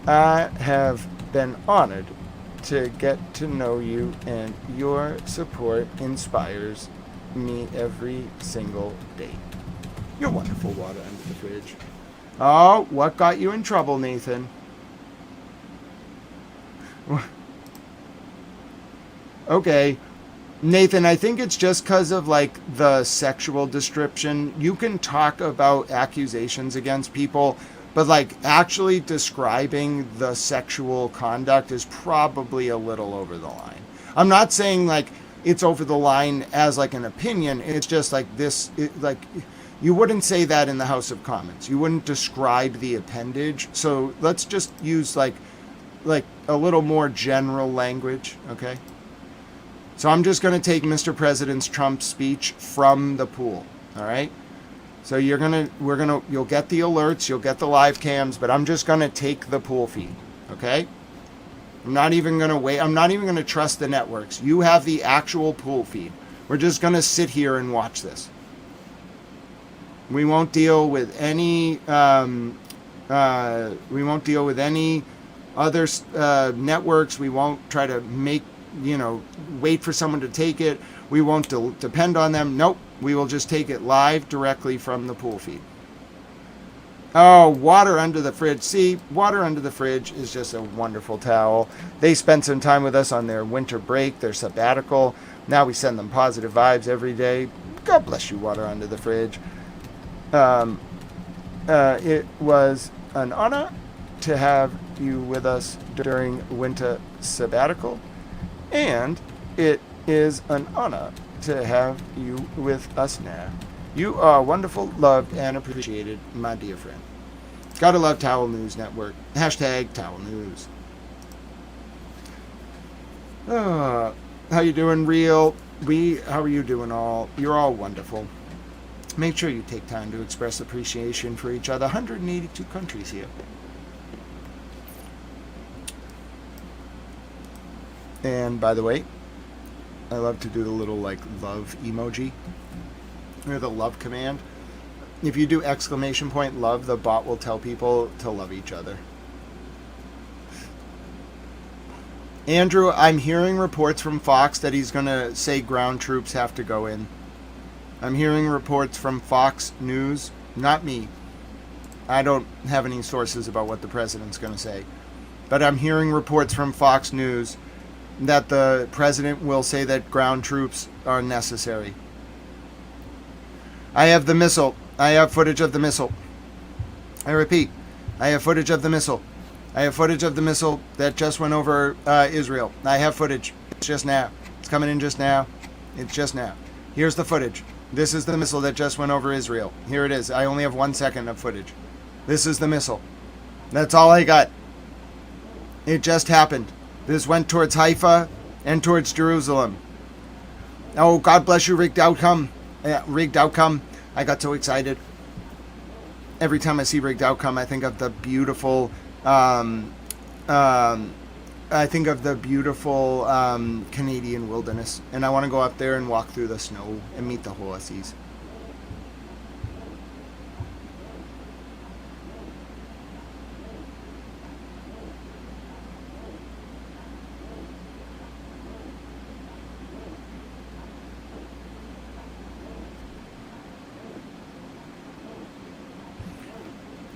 [SPEAKER 1] I have been honored to get to know you, and your support inspires me every single day. You're wonderful, Water Under the Fridge. Oh, what got you in trouble, Nathan? Okay, Nathan, I think it's just because of like the sexual description. You can talk about accusations against people, but like actually describing the sexual conduct is probably a little over the line. I'm not saying like it's over the line as like an opinion. It's just like this, like you wouldn't say that in the House of Commons. You wouldn't describe the appendage. So let's just use like a little more general language, okay? So I'm just going to take Mr. President Trump's speech from the pool, all right? So you'll get the alerts, you'll get the live cams, but I'm just going to take the pool feed, okay? I'm not even going to wait. I'm not even going to trust the networks. You have the actual pool feed. We're just going to sit here and watch this. We won't deal with any other networks. We won't try to wait for someone to take it. We won't depend on them. Nope. We will just take it live directly from the pool feed. Oh, Water Under the Fridge. See, Water Under the Fridge is just a wonderful towel. They spent some time with us on their winter break, their sabbatical. Now we send them positive vibes every day. God bless you, Water Under the Fridge. It was an honor to have you with us during winter sabbatical, and it is an honor to have you with us now. You are wonderful, loved, and appreciated, my dear friend. Gotta love Towel News Network. Hashtag Towel News. How you doing, Real? How are you doing all? You're all wonderful. Make sure you take time to express appreciation for each other. 182 countries here. And by the way, I love to do the little like love emoji, or the love command. If you do exclamation point love, the bot will tell people to love each other. Andrew, I'm hearing reports from Fox that he's going to say ground troops have to go in. I'm hearing reports from Fox News, not me. I don't have any sources about what the president's going to say. But I'm hearing reports from Fox News that the president will say that ground troops are necessary. I have the missile. I have footage of the missile. I repeat, I have footage of the missile. I have footage of the missile that just went over Israel. I have footage. It's just now. It's coming in just now. It's just now. Here's the footage. This is the missile that just went over Israel. Here it is. I only have 1 second of footage. This is the missile. That's all I got. It just happened. This went towards Haifa and towards Jerusalem. Oh, God bless you, Rigged Outcome. Rigged Outcome. I got so excited. Every time I see Rigged Outcome, I think of the beautiful Canadian wilderness, and I want to go up there and walk through the snow and meet the horses.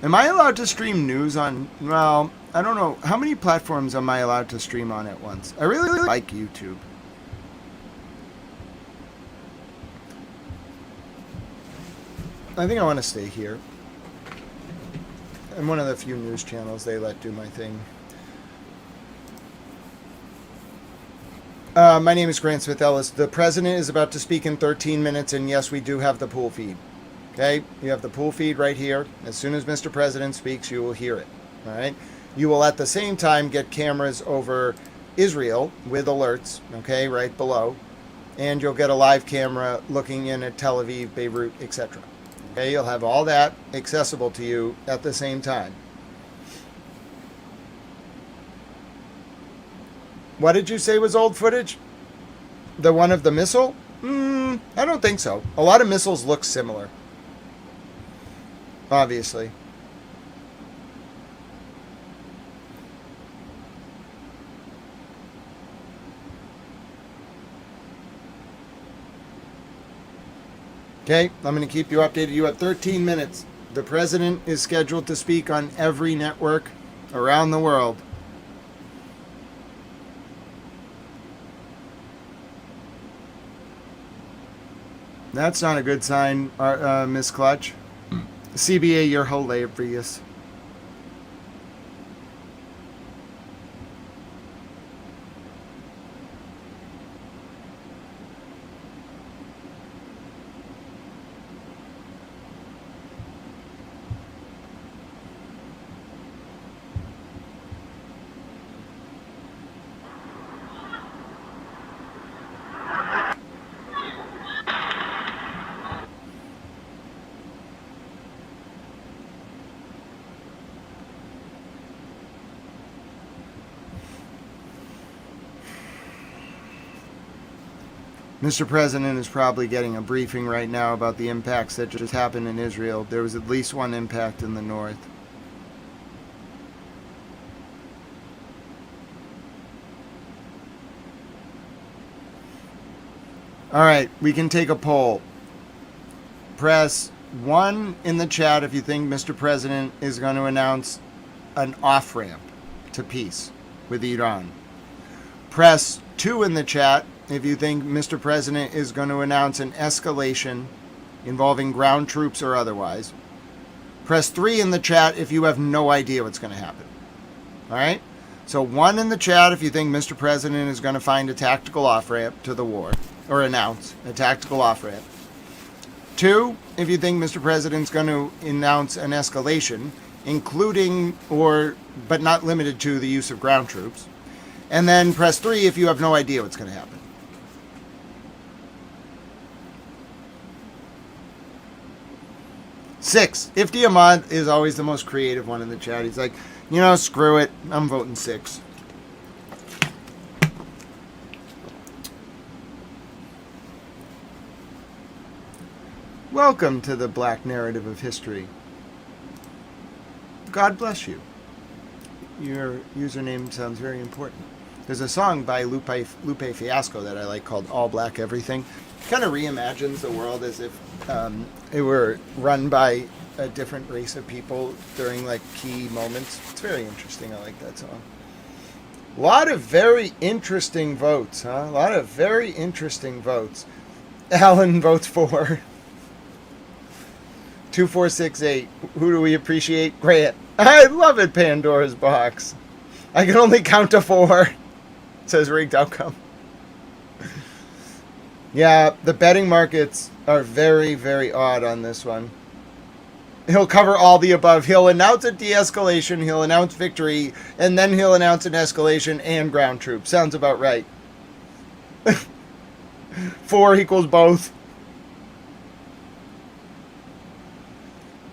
[SPEAKER 1] Am I allowed to stream news on, well, I don't know. How many platforms am I allowed to stream on at once? I really like YouTube. I think I want to stay here. I'm one of the few news channels they let do my thing. My name is Grant Smith Ellis. The president is about to speak in 13 minutes, and yes, we do have the pool feed. Okay? You have the pool feed right here. As soon as Mr. President speaks, you will hear it. All right? You will at the same time get cameras over Israel with alerts, okay, right below. And you'll get a live camera looking in at Tel Aviv, Beirut, etc. Okay? You'll have all that accessible to you at the same time. What did you say was old footage? The one of the missile? I don't think so. A lot of missiles look similar. Obviously. Okay, I'm going to keep you updated. You have 13 minutes. The president is scheduled to speak on every network around the world. That's not a good sign, Miss Clutch. CBA, you're hilarious. Mr. President is probably getting a briefing right now about the impacts that just happened in Israel. There was at least one impact in the north. All right, we can take a poll. Press 1 in the chat if you think Mr. President is going to announce an off-ramp to peace with Iran. Press 2 in the chat if you think Mr. President is going to announce an escalation involving ground troops or otherwise. Press 3 in the chat if you have no idea what's going to happen. All right? So 1 in the chat if you think Mr. President is going to find a tactical off-ramp to the war, or announce a tactical off-ramp. 2 if you think Mr. President's going to announce an escalation, including but not limited to the use of ground troops. And then press 3 if you have no idea what's going to happen. Six. Ifti Ahmad is always the most creative one in the chat. He's like, screw it. I'm voting 6. Welcome to the black narrative of history. God bless you. Your username sounds very important. There's a song by Lupe Fiasco that I like called All Black Everything. It kind of reimagines the world as if it were run by a different race of people during key moments. It's very interesting. I like that song. A lot of very interesting votes, huh? A lot of very interesting votes. Alan votes for 2468. Who do we appreciate? Grant. I love it, Pandora's Box. I can only count to 4. Says rigged outcome. Yeah, the betting markets are very, very odd on this one. He'll cover all the above. He'll announce a de-escalation, he'll announce victory, and then he'll announce an escalation and ground troops. Sounds about right. 4 equals both.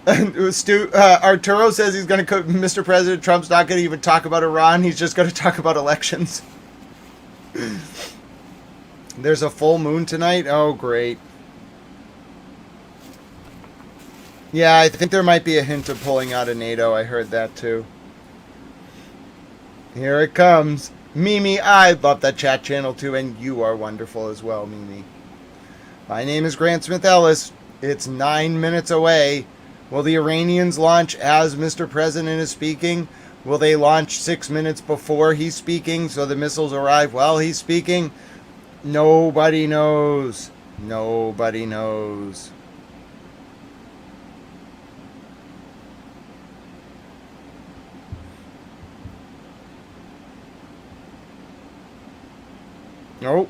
[SPEAKER 1] Arturo says he's going to... Mr. President Trump's not going to even talk about Iran. He's just going to talk about elections. There's a full moon tonight? Oh, great. Yeah, I think there might be a hint of pulling out of NATO. I heard that too. Here it comes. Mimi, I love that chat channel too, and you are wonderful as well, Mimi. My name is Grant Smith Ellis. It's 9 minutes away Will the Iranians launch as Mr. President is speaking? Will they launch 6 minutes before he's speaking so the missiles arrive while he's speaking? Nobody knows. Nobody knows. Nope.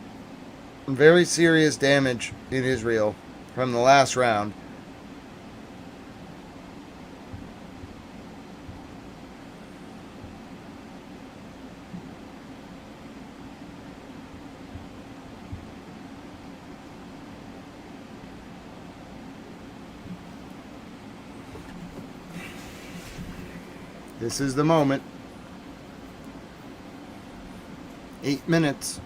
[SPEAKER 1] Very serious damage in Israel from the last round. This is the moment. 8 minutes.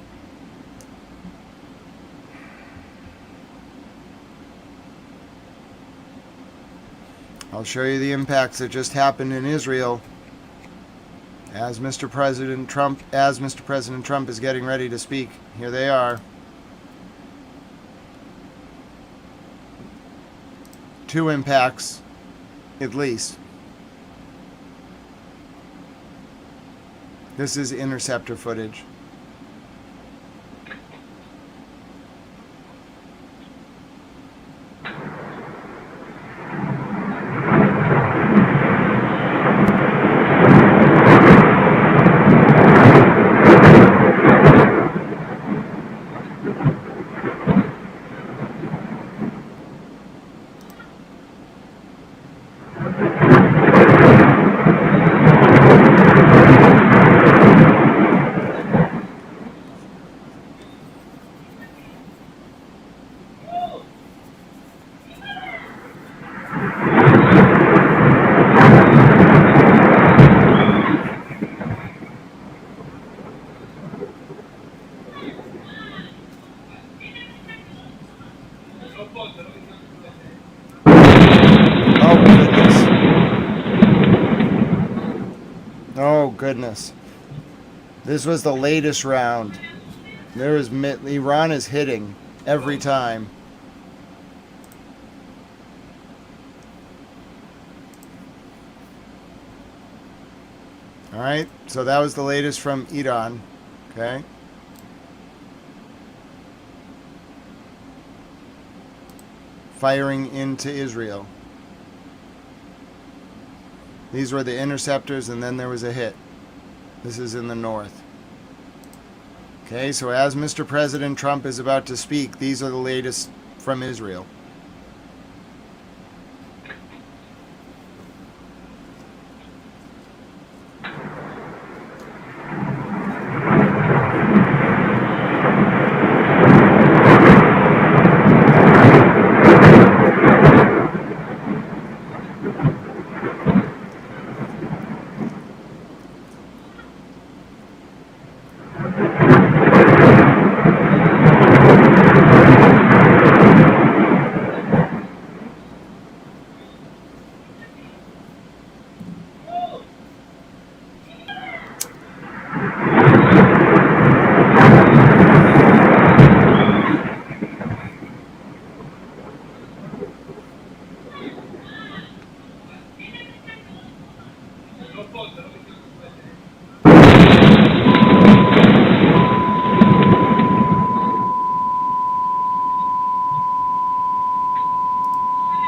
[SPEAKER 1] I'll show you the impacts that just happened in Israel as Mr. President Trump is getting ready to speak. Here they are. 2 impacts, at least. This is interceptor footage. Oh goodness. This was the latest round. Iran is hitting every time. All right, so that was the latest from Iran. Okay. Firing into Israel. These were the interceptors, and then there was a hit. This is in the north. Okay, so as Mr. President Trump is about to speak, these are the latest from Israel.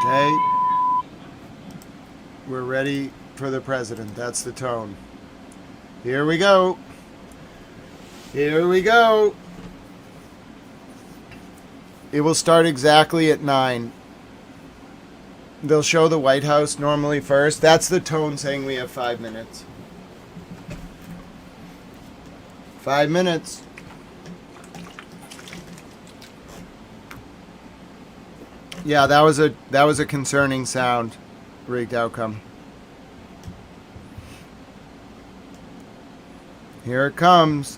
[SPEAKER 1] Okay, we're ready for the president. That's the tone. Here we go. Here we go. It will start exactly at 9. They'll show the White House normally first. That's the tone saying we have 5 minutes. 5 minutes. Yeah, that was a concerning sound. Rigged outcome. Here it comes.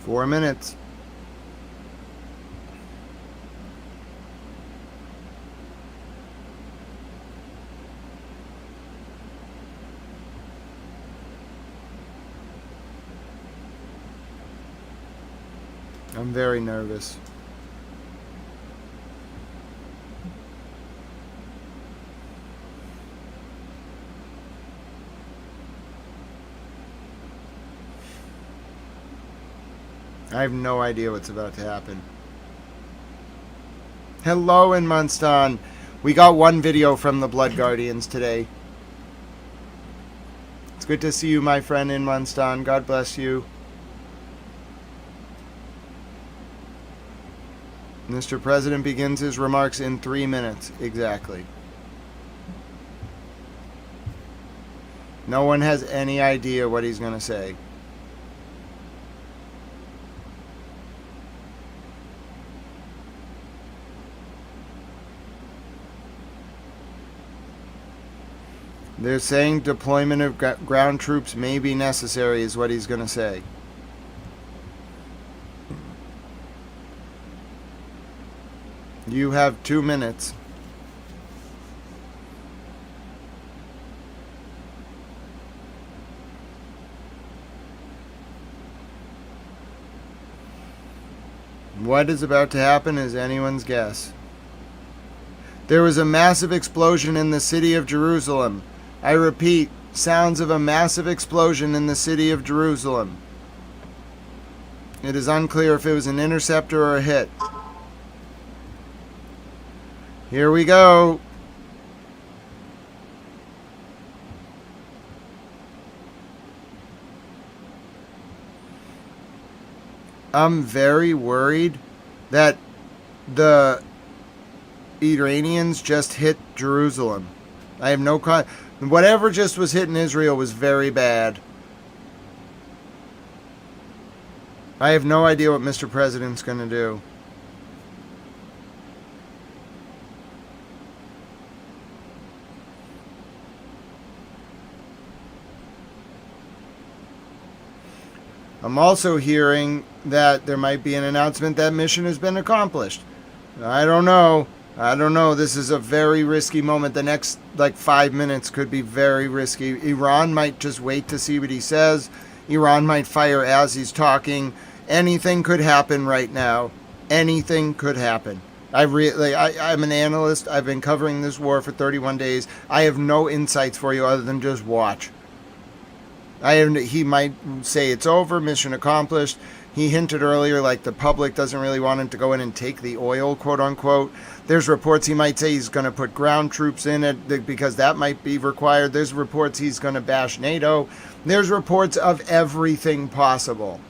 [SPEAKER 1] 4 minutes. I'm very nervous. I have no idea what's about to happen. Hello in Munston. We got one video from the Blood Guardians today. It's good to see you, my friend in Munston. God bless you. Mr. President begins his remarks in 3 minutes. Exactly. No one has any idea what he's going to say. They're saying deployment of ground troops may be necessary is what he's going to say. You have 2 minutes. What is about to happen is anyone's guess. There was a massive explosion in the city of Jerusalem. I repeat, sounds of a massive explosion in the city of Jerusalem. It is unclear if it was an interceptor or a hit. Here we go. I'm very worried that the Iranians just hit Jerusalem. I have no whatever just was hitting Israel was very bad. I have no idea what Mr. President's going to do. I'm also hearing that there might be an announcement that mission has been accomplished. I don't know. This is a very risky moment. The next 5 minutes could be very risky. Iran might just wait to see what he says. Iran might fire as he's talking. Anything could happen right now. Anything could happen. I'm an analyst. I've been covering this war for 31 days. I have no insights for you other than just watch. He might say it's over, mission accomplished. He hinted earlier the public doesn't really want him to go in and take the oil, quote unquote. There's reports he might say he's going to put ground troops in it because that might be required. There's reports he's going to bash NATO. There's reports of everything possible.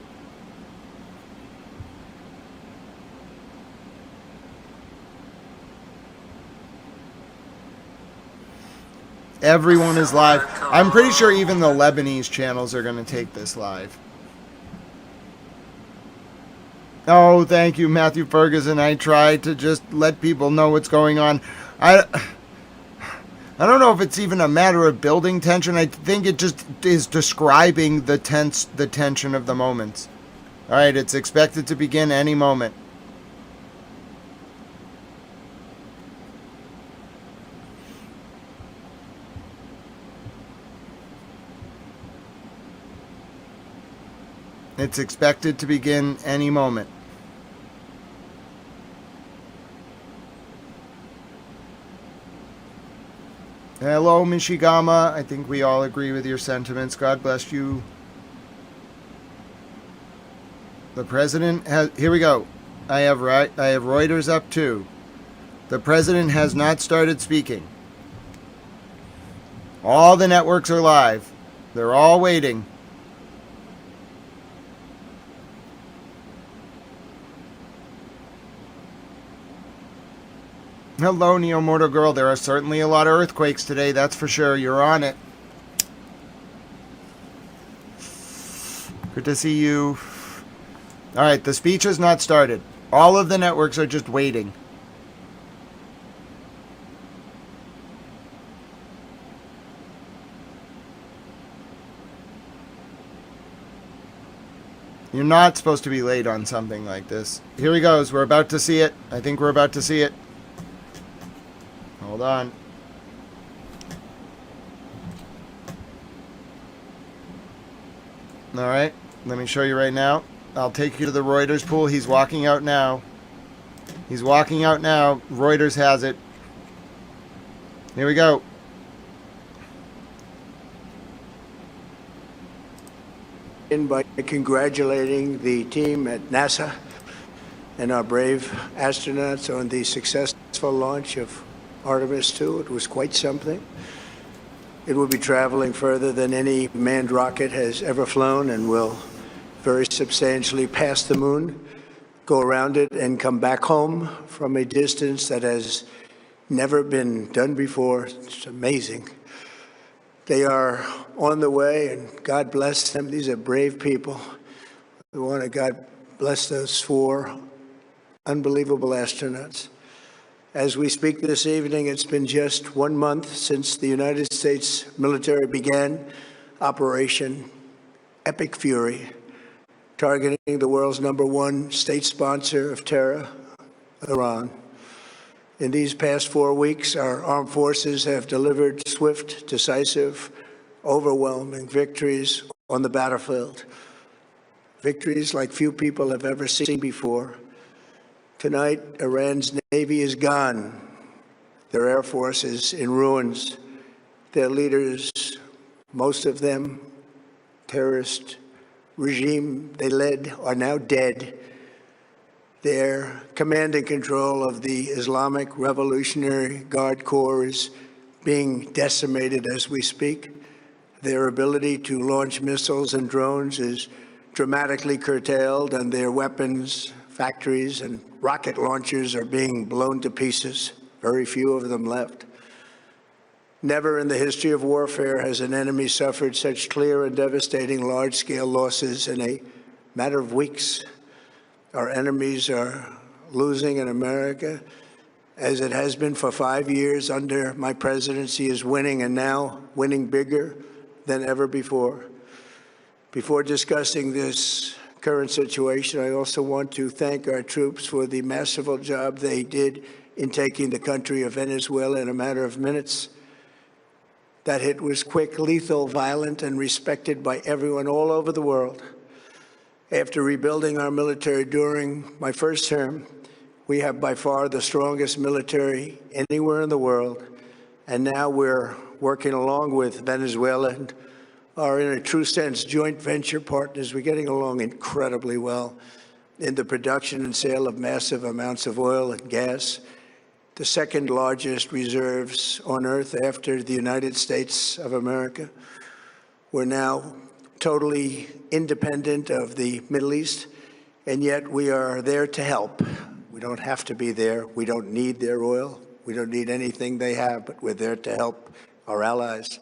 [SPEAKER 1] Everyone is live. I'm pretty sure even the Lebanese channels are going to take this live. Oh, thank you, Matthew Ferguson. I try to just let people know what's going on. I don't know if it's even a matter of building tension. I think it just is describing the tension of the moments. All right, it's expected to begin any moment. It's expected to begin any moment. Hello, Mishigama. I think we all agree with your sentiments. God bless you. The president has... Here we go. I have Reuters up too. The president has not started speaking. All the networks are live. They're all waiting. Hello, Neo Mortal Girl. There are certainly a lot of earthquakes today, that's for sure. You're on it. Good to see you. All right, the speech has not started. All of the networks are just waiting. You're not supposed to be late on something like this. Here he goes. We're about to see it. I think we're about to see it. Hold on. All right. Let me show you right now. I'll take you to the Reuters pool. He's walking out now. He's walking out now. Reuters has it. Here we go.
[SPEAKER 16] By congratulating the team at NASA and our brave astronauts on the successful launch of Artemis II. It was quite something. It will be traveling further than any manned rocket has ever flown and will very substantially pass the moon, go around it, and come back home from a distance that has never been done before. It's amazing. They are on the way, and God bless them. These are brave people. We want to God bless those 4 unbelievable astronauts. As we speak this evening, it's been just 1 month since the United States military began Operation Epic Fury, targeting the world's #1 state sponsor of terror, Iran. In these past 4 weeks, our armed forces have delivered swift, decisive, overwhelming victories on the battlefield. Victories like few people have ever seen before. Tonight, Iran's Navy is gone. Their Air Force is in ruins. Their leaders, most of them, terrorist regime they led, are now dead. Their command and control of the Islamic Revolutionary Guard Corps is being decimated as we speak. Their ability to launch missiles and drones is dramatically curtailed, and their weapons, factories, and rocket launchers are being blown to pieces. Very few of them left. Never in the history of warfare has an enemy suffered such clear and devastating large-scale losses in a matter of weeks. Our enemies are losing, in America, as it has been for 5 years under my presidency, is winning, and now winning bigger than ever before. Before discussing this current situation, I also want to thank our troops for the masterful job they did in taking the country of Venezuela in a matter of minutes. That hit was quick, lethal, violent, and respected by everyone all over the world. After rebuilding our military during my first term, we have by far the strongest military anywhere in the world. And now we're working along with Venezuela and are, in a true sense, joint venture partners. We're getting along incredibly well in the production and sale of massive amounts of oil and gas, the second largest reserves on Earth after the United States of America. We're now totally independent of the Middle East, and yet we are there to help. We don't have to be there. We don't need their oil. We don't need anything they have, but we're there to help our allies.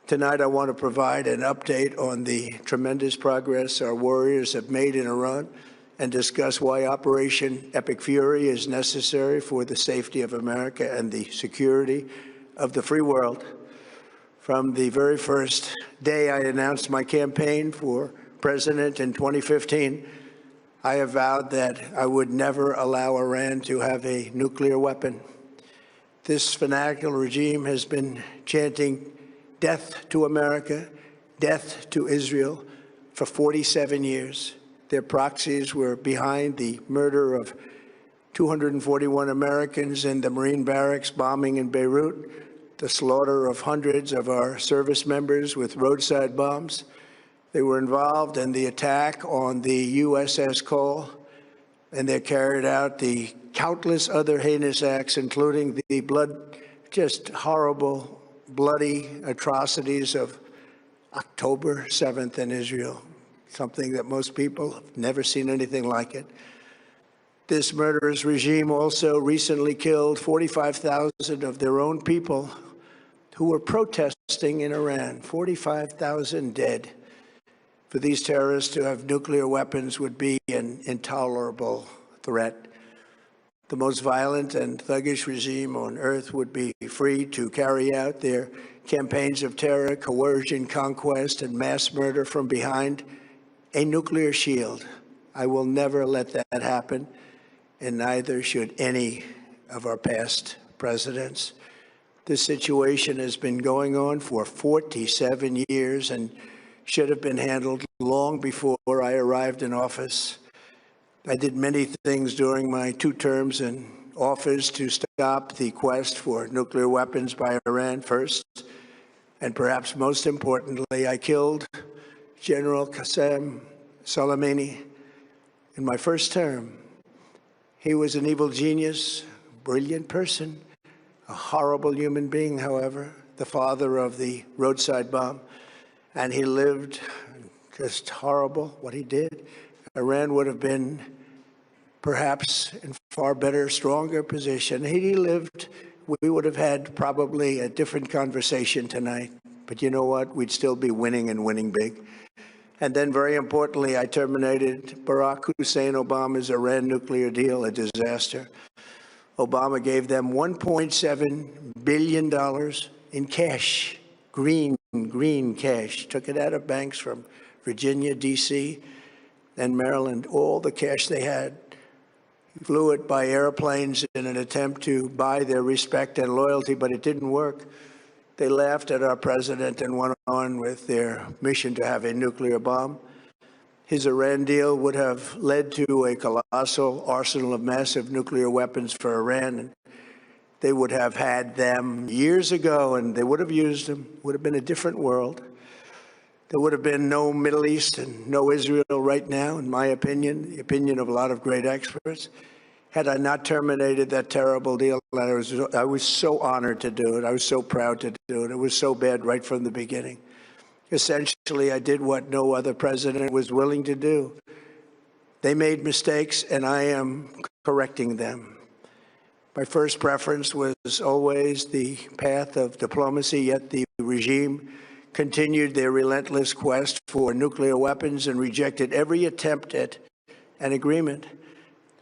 [SPEAKER 16] Tonight, I want to provide an update on the tremendous progress our warriors have made in Iran and discuss why Operation Epic Fury is necessary for the safety of America and the security of the free world. From the very first day I announced my campaign for president in 2015, I have vowed that I would never allow Iran to have a nuclear weapon. This fanatical regime has been chanting death to America, death to Israel for 47 years. Their proxies were behind the murder of 241 Americans in the Marine barracks bombing in Beirut, the slaughter of hundreds of our service members with roadside bombs. They were involved in the attack on the USS Cole, and they carried out the countless other heinous acts, including the just horrible, bloody atrocities of October 7th in Israel, something that most people have never seen anything like it. This murderous regime also recently killed 45,000 of their own people who were protesting in Iran. 45,000 dead. For these terrorists to have nuclear weapons would be an intolerable threat. The most violent and thuggish regime on earth would be free to carry out their campaigns of terror, coercion, conquest, and mass murder from behind a nuclear shield. I will never let that happen, and neither should any of our past presidents. This situation has been going on for 47 years and should have been handled long before I arrived in office. I did many things during my 2 terms in office to stop the quest for nuclear weapons by Iran first, and perhaps most importantly, I killed General Qasem Soleimani in my first term. He was an evil genius, brilliant person, a horrible human being, however, the father of the roadside bomb, and he lived just horrible what he did. Iran would have been perhaps in far better, stronger position. Had he lived, we would have had probably a different conversation tonight. But you know what? We'd still be winning and winning big. And then, very importantly, I terminated Barack Hussein Obama's Iran nuclear deal, a disaster. Obama gave them $1.7 billion in cash, green cash. Took it out of banks from Virginia, D.C., and Maryland, all the cash they had. Flew it by airplanes in an attempt to buy their respect and loyalty, but it didn't work. They laughed at our president and went on with their mission to have a nuclear bomb. His Iran deal would have led to a colossal arsenal of massive nuclear weapons for Iran. And they would have had them years ago, and they would have used them. It would have been a different world. There would have been no Middle East and no Israel right now, in my opinion, the opinion of a lot of great experts, had I not terminated that terrible deal. I was so honored to do it. I was so proud to do it. It was so bad right from the beginning. Essentially, I did what no other president was willing to do. They made mistakes, and I am correcting them. My first preference was always the path of diplomacy, yet the regime continued their relentless quest for nuclear weapons and rejected every attempt at an agreement.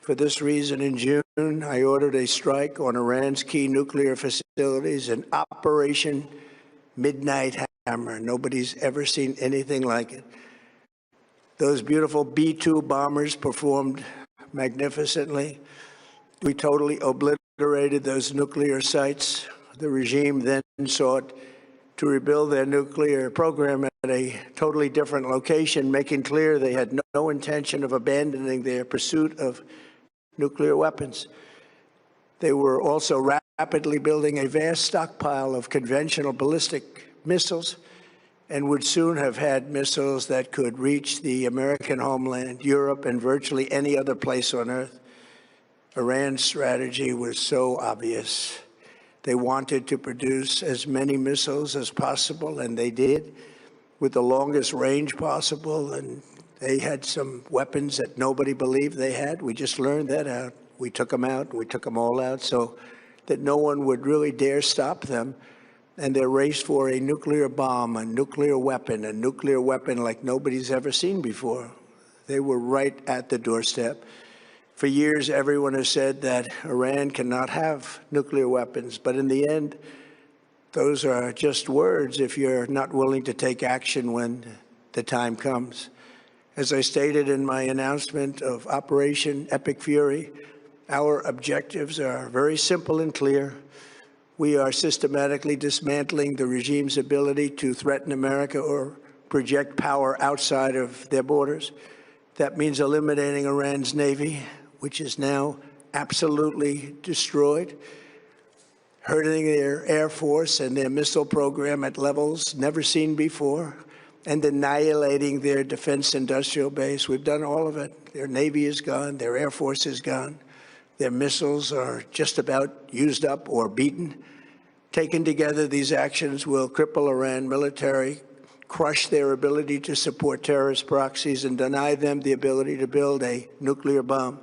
[SPEAKER 16] For this reason, in June, I ordered a strike on Iran's key nuclear facilities, an Operation Midnight Hammer. Nobody's ever seen anything like it. Those beautiful B-2 bombers performed magnificently. We totally obliterated those nuclear sites. The regime then sought to rebuild their nuclear program at a totally different location, making clear they had no intention of abandoning their pursuit of nuclear weapons. They were also rapidly building a vast stockpile of conventional ballistic missiles and would soon have had missiles that could reach the American homeland, Europe, and virtually any other place on Earth. Iran's strategy was so obvious. They wanted to produce as many missiles as possible, and they did, with the longest range possible. And they had some weapons that nobody believed they had. We just learned that out. We took them out. We took them all out so that no one would really dare stop them. And their race for a nuclear bomb, a nuclear weapon like nobody's ever seen before. They were right at the doorstep. For years, everyone has said that Iran cannot have nuclear weapons, but in the end, those are just words if you're not willing to take action when the time comes. As I stated in my announcement of Operation Epic Fury, our objectives are very simple and clear. We are systematically dismantling the regime's ability to threaten America or project power outside of their borders. That means eliminating Iran's Navy, which is now absolutely destroyed, hurting their Air Force and their missile program at levels never seen before, and annihilating their defense industrial base. We've done all of it. Their Navy is gone, their Air Force is gone, their missiles are just about used up or beaten. Taken together, these actions will cripple Iran military, crush their ability to support terrorist proxies, and deny them the ability to build a nuclear bomb.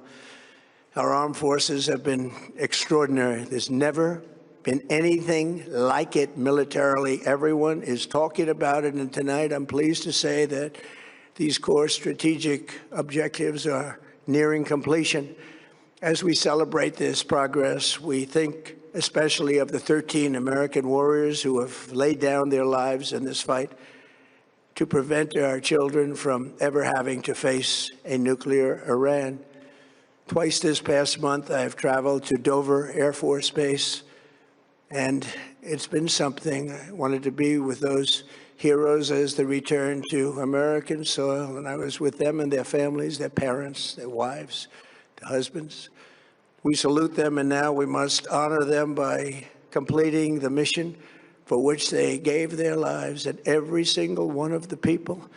[SPEAKER 16] Our armed forces have been extraordinary. There's never been anything like it militarily. Everyone is talking about it, and tonight I'm pleased to say that these core strategic objectives are nearing completion. As we celebrate this progress, we think especially of the 13 American warriors who have laid down their lives in this fight. to prevent our children from ever having to face a nuclear Iran. Twice this past month, I've traveled to Dover Air Force Base, and it's been something. I wanted to be with those heroes as they return to American soil, and I was with them and their families, their parents, their wives, their husbands. We salute them, and now we must honor them by completing the mission for which they gave their lives. And every single one of the people,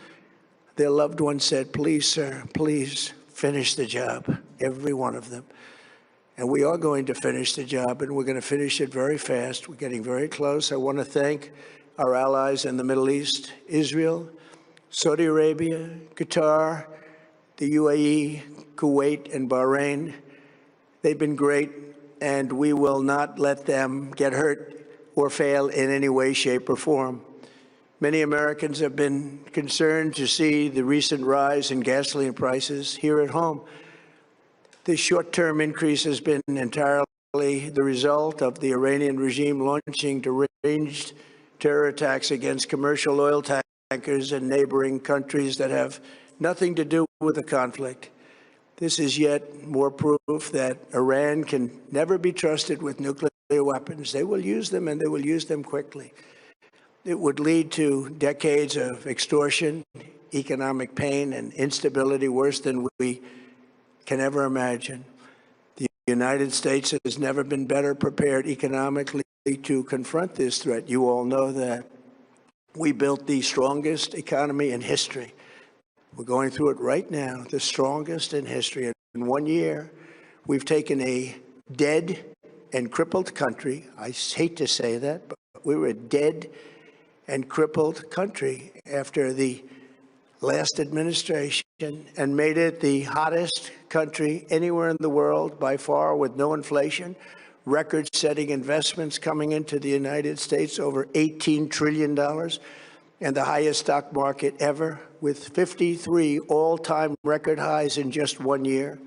[SPEAKER 16] their loved ones said, please, sir, please finish the job, every one of them. And we are going to finish the job, and we're going to finish it very fast. We're getting very close. I want to thank our allies in the Middle East, Israel, Saudi Arabia, Qatar, the UAE, Kuwait, and Bahrain. They've been great, and we will not let them get hurt or fail in any way, shape, or form. Many Americans have been concerned to see the recent rise in gasoline prices here at home. This short-term increase has been entirely the result of the Iranian regime launching deranged terror attacks against commercial oil tankers in neighboring countries that have nothing to do with the conflict. This is yet more proof that Iran can never be trusted with nuclear weapons. They will use them, and they will use them quickly. It would lead to decades of extortion, economic pain, and instability worse than we can ever imagine. The United States has never been better prepared economically to confront this threat. You all know that. We built the strongest economy in history. We're going through it right now, the strongest in history. In 1 year, we've taken a dead and crippled country. I hate to say that, but we were a dead and crippled country after the last administration, and made it the hottest country anywhere in the world by far, with no inflation, record-setting investments coming into the United States, over $18 trillion, and the highest stock market ever, with 53 all-time record highs in just 1 year.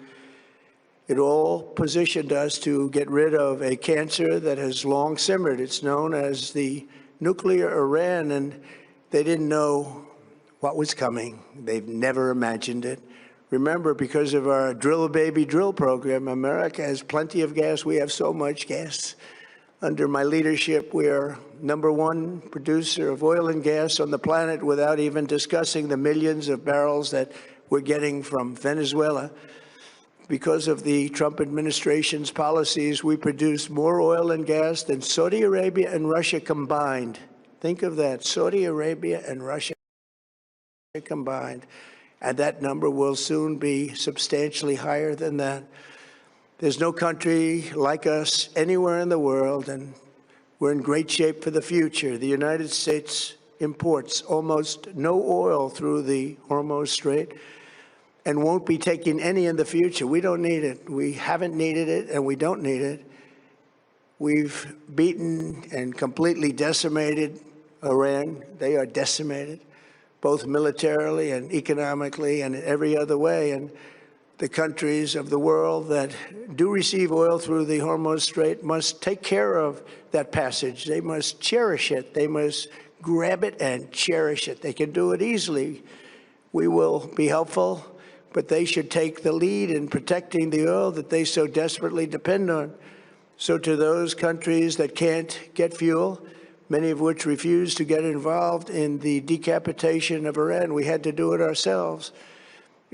[SPEAKER 16] It all positioned us to get rid of a cancer that has long simmered. It's known as the nuclear Iran, and they didn't know what was coming. They've never imagined it. Remember, because of our Drill Baby Drill program, America has plenty of gas. We have so much gas. Under my leadership, we are #1 producer of oil and gas on the planet, without even discussing the millions of barrels that we're getting from Venezuela. Because of the Trump administration's policies, we produce more oil and gas than Saudi Arabia and Russia combined. Think of that, Saudi Arabia and Russia combined. And that number will soon be substantially higher than that. There's no country like us anywhere in the world, and we're in great shape for the future. The United States imports almost no oil through the Hormuz Strait, and won't be taking any in the future. We don't need it. We haven't needed it, and we don't need it. We've beaten and completely decimated Iran. They are decimated, both militarily and economically and in every other way. And the countries of the world that do receive oil through the Hormuz Strait must take care of that passage. They must cherish it. They must grab it and cherish it. They can do it easily. We will be helpful, but they should take the lead in protecting the oil that they so desperately depend on. So to those countries that can't get fuel, many of which refuse to get involved in the decapitation of Iran, we had to do it ourselves.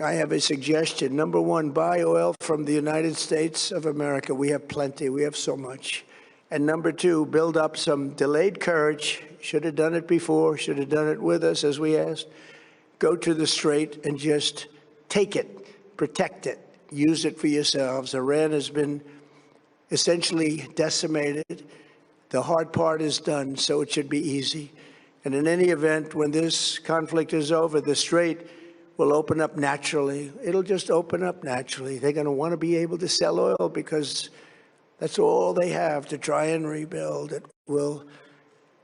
[SPEAKER 16] I have a suggestion. #1, buy oil from the United States of America. We have plenty. We have so much. And #2, build up some delayed courage. Should have done it before. Should have done it with us, as we asked. Go to the Strait and just take it, protect it, use it for yourselves. Iran has been essentially decimated. The hard part is done, so it should be easy. And in any event, when this conflict is over, the Strait will open up naturally. It'll just open up naturally. They're going to want to be able to sell oil because that's all they have to try and rebuild. It will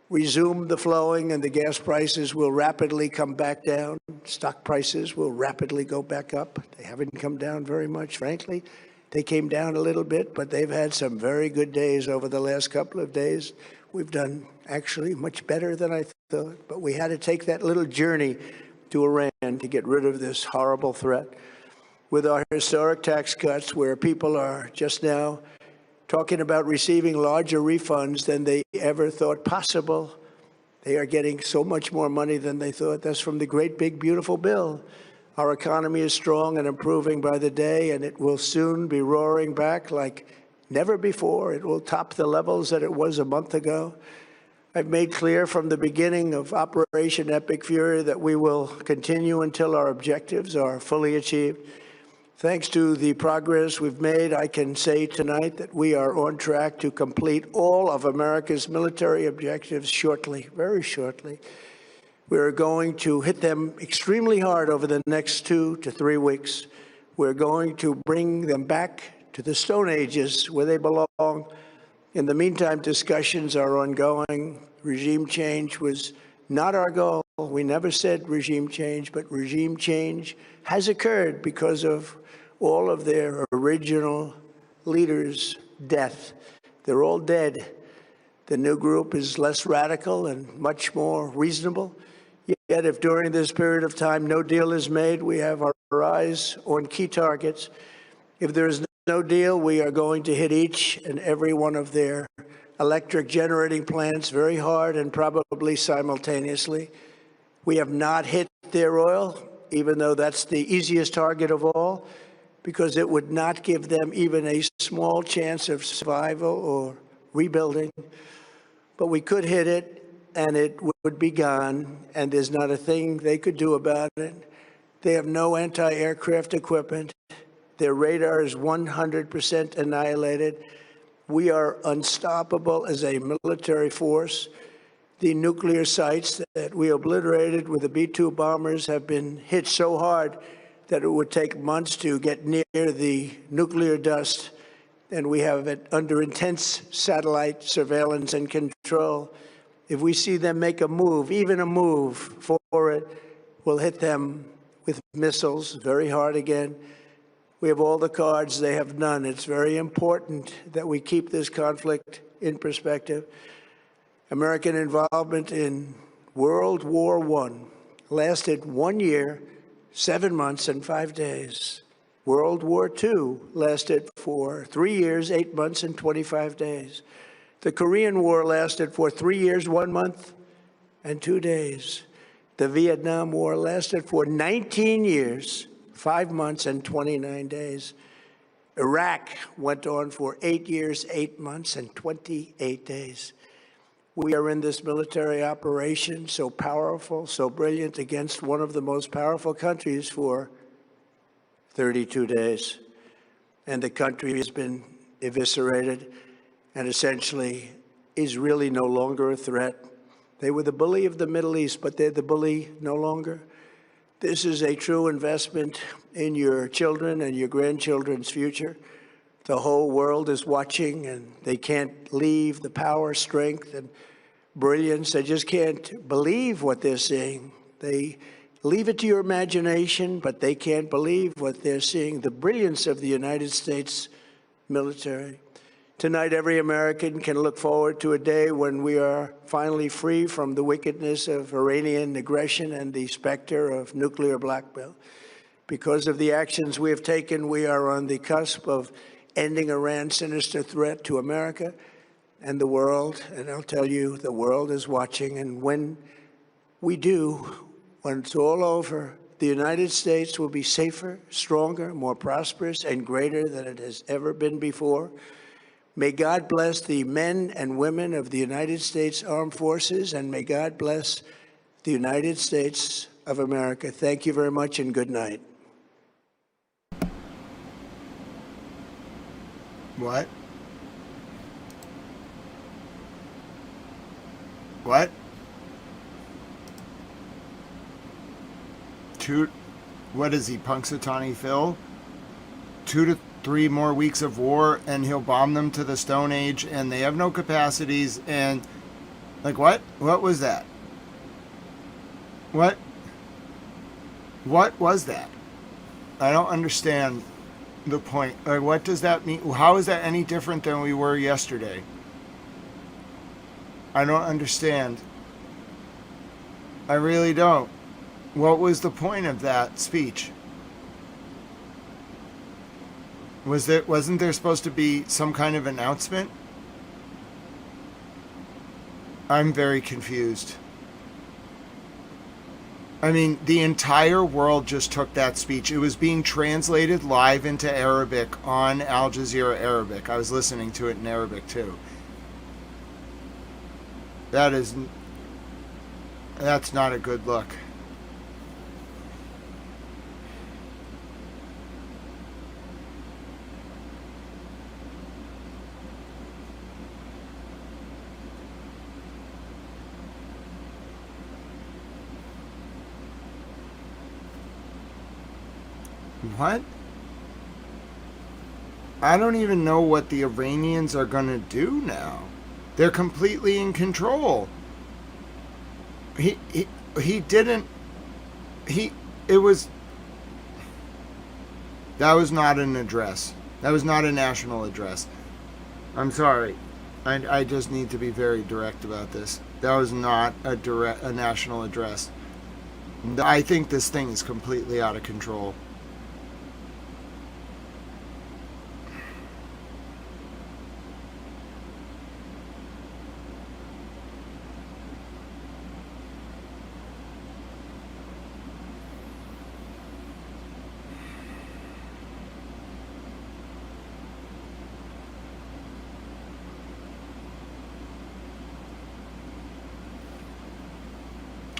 [SPEAKER 16] resume the flowing, and the gas prices will rapidly come back down. Stock prices will rapidly go back up. They haven't come down very much, frankly. They came down a little bit, but they've had some very good days over the last couple of days. We've done actually much better than I thought, but we had to take that little journey to Iran to get rid of this horrible threat. With our historic tax cuts, where people are just now talking about receiving larger refunds than they ever thought possible. They are getting so much more money than they thought. That's from the great, big, beautiful bill. Our economy is strong and improving by the day, and it will soon be roaring back like never before. It will top the levels that it was a month ago. I've made clear from the beginning of Operation Epic Fury that we will continue until our objectives are fully achieved. Thanks to the progress we've made, I can say tonight that we are on track to complete all of America's military objectives shortly, very shortly. We're going to hit them extremely hard over the next 2 to 3 weeks. We're going to bring them back to the Stone Ages where they belong. In the meantime, discussions are ongoing. Regime change was not our goal. We never said regime change, but regime change has occurred because of all of their original leaders' death. They're all dead. The new group is less radical and much more reasonable. Yet if during this period of time no deal is made, we have our eyes on key targets. If there is no deal, we are going to hit each and every one of their electric generating plants very hard and probably simultaneously. We have not hit their oil, even though that's the easiest target of all, because it would not give them even a small chance of survival or rebuilding. But we could hit it, and it would be gone, and there's not a thing they could do about it. They have no anti-aircraft equipment. Their radar is 100% annihilated. We are unstoppable as a military force. The nuclear sites that we obliterated with the B-2 bombers have been hit so hard that it would take months to get near the nuclear dust, and we have it under intense satellite surveillance and control. If we see them make a move, even a move for it, we'll hit them with missiles very hard again. We have all the cards, they have none. It's very important that we keep this conflict in perspective. American involvement in World War I lasted 1 year, 7 months, and 5 days. World War II lasted for 3 years, 8 months, and 25 days. The Korean War lasted for 3 years, 1 month, and 2 days. The Vietnam War lasted for 19 years, 5 months, and 29 days. Iraq went on for 8 years, 8 months, and 28 days. We are in this military operation, so powerful, so brilliant, against one of the most powerful countries for 32 days. And the country has been eviscerated and essentially is really no longer a threat. They were the bully of the Middle East, but they're the bully no longer. This is a true investment in your children and your grandchildren's future. The whole world is watching, and they can't leave the power, strength, and brilliance. They just can't believe what they're seeing. They leave it to your imagination, but they can't believe what they're seeing, the brilliance of the United States military. Tonight, every American can look forward to a day when we are finally free from the wickedness of Iranian aggression and the specter of nuclear blackmail. Because of the actions we have taken, we are on the cusp of ending Iran's sinister threat to America and the world. And I'll tell you, the world is watching. And when we do, when it's all over, the United States will be safer, stronger, more prosperous, and greater than it has ever been before. May God bless the men and women of the United States Armed Forces, and may God bless the United States of America. Thank you very much, and good night.
[SPEAKER 1] What? What? What is he, Punxsutawney Phil? 2 to 3 more weeks of war, and he'll bomb them to the Stone Age, and they have no capacities, and, like, what? What was that? What was that? I don't understand the point. Like, what does that mean? How is that any different than we were yesterday? I don't understand. I really don't. What was the point of that speech? Wasn't there supposed to be some kind of announcement? I'm very confused. I mean, the entire world just took that speech. It was being translated live into Arabic on Al Jazeera Arabic. I was listening to it in Arabic too. That's not a good look. What? I don't even know what the Iranians are going to do now. They're completely in control. It was, that was not an address. That was not a national address. I'm sorry. I just need to be very direct about this. That was not a national address. I think this thing is completely out of control.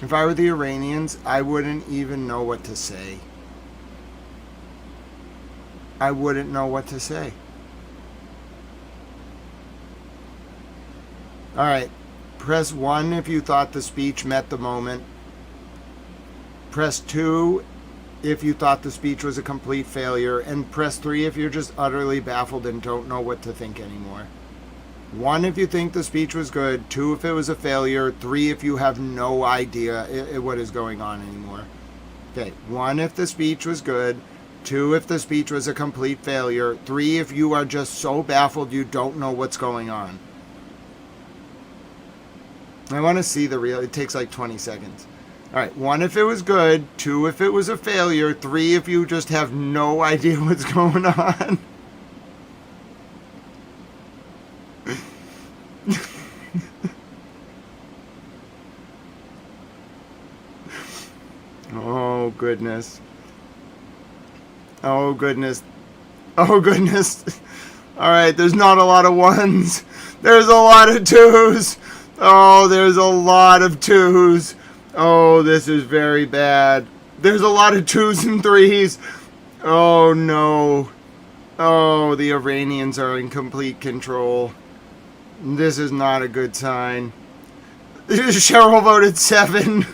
[SPEAKER 1] If I were the Iranians, I wouldn't even know what to say. I wouldn't know what to say. All right. Press 1 if you thought the speech met the moment. Press 2 if you thought the speech was a complete failure. And press 3 if you're just utterly baffled and don't know what to think anymore. 1 if you think the speech was good, 2 if it was a failure, 3 if you have no idea what is going on anymore. Okay, 1 if the speech was good, 2 if the speech was a complete failure, 3 if you are just so baffled you don't know what's going on. I want to see the real, it takes like 20 seconds. All right, 1 if it was good, 2 if it was a failure, 3 if you just have no idea what's going on. Oh goodness. Oh goodness. Oh goodness. All right, there's not a lot of 1s. There's a lot of 2s. Oh, there's a lot of 2s. Oh, this is very bad. There's a lot of 2s and 3s. Oh no. Oh, the Iranians are in complete control. This is not a good sign. Cheryl voted 7.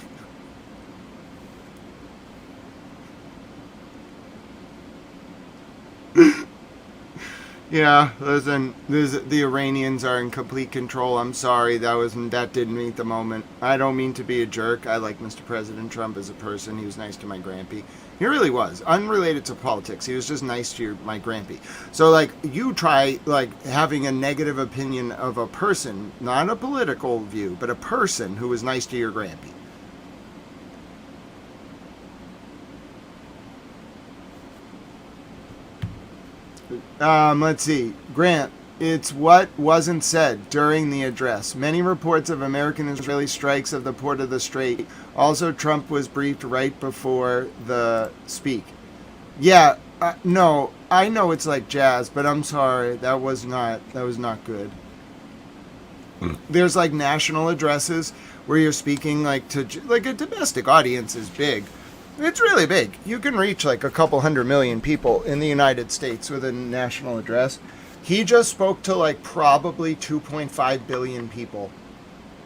[SPEAKER 1] Yeah, listen, the Iranians are in complete control. I'm sorry, that didn't meet the moment. I don't mean to be a jerk. I like Mr. President Trump as a person. He was nice to my grampy. He really was. Unrelated to politics. He was just nice to my grampy. So, like, you try, like, having a negative opinion of a person, not a political view, but a person who was nice to your grampy. Let's see. Grant, it's what wasn't said during the address. Many reports of American-Israeli strikes of the port of the Strait. Also, Trump was briefed right before the speak. Yeah, no, I know it's like jazz, but I'm sorry. That was not good. There's like national addresses where you're speaking like to like a domestic audience is big. It's really big. You can reach like a couple 100 million people in the United States with a national address. He just spoke to like probably 2.5 billion people.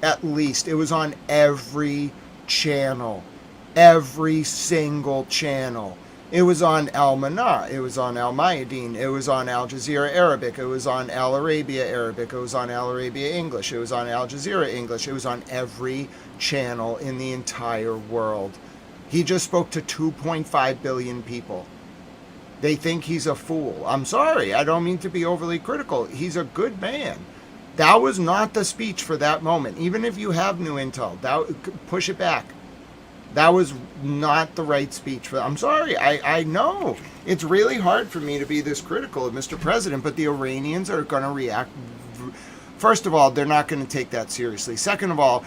[SPEAKER 1] At least. It was on every channel. Every single channel. It was on Al Mana. It was on Al Mayadeen. It was on Al Jazeera Arabic. It was on Al Arabia Arabic. It was on Al Arabia English. It was on Al Jazeera English. It was on every channel in the entire world. He just spoke to 2.5 billion people. They think he's a fool. I'm sorry. I don't mean to be overly critical. He's a good man. That was not the speech for that moment. Even if you have new intel, push it back. That was not the right speech. I'm sorry. I know. It's really hard for me to be this critical of Mr. President, but the Iranians are going to react. First of all, they're not going to take that seriously. Second of all,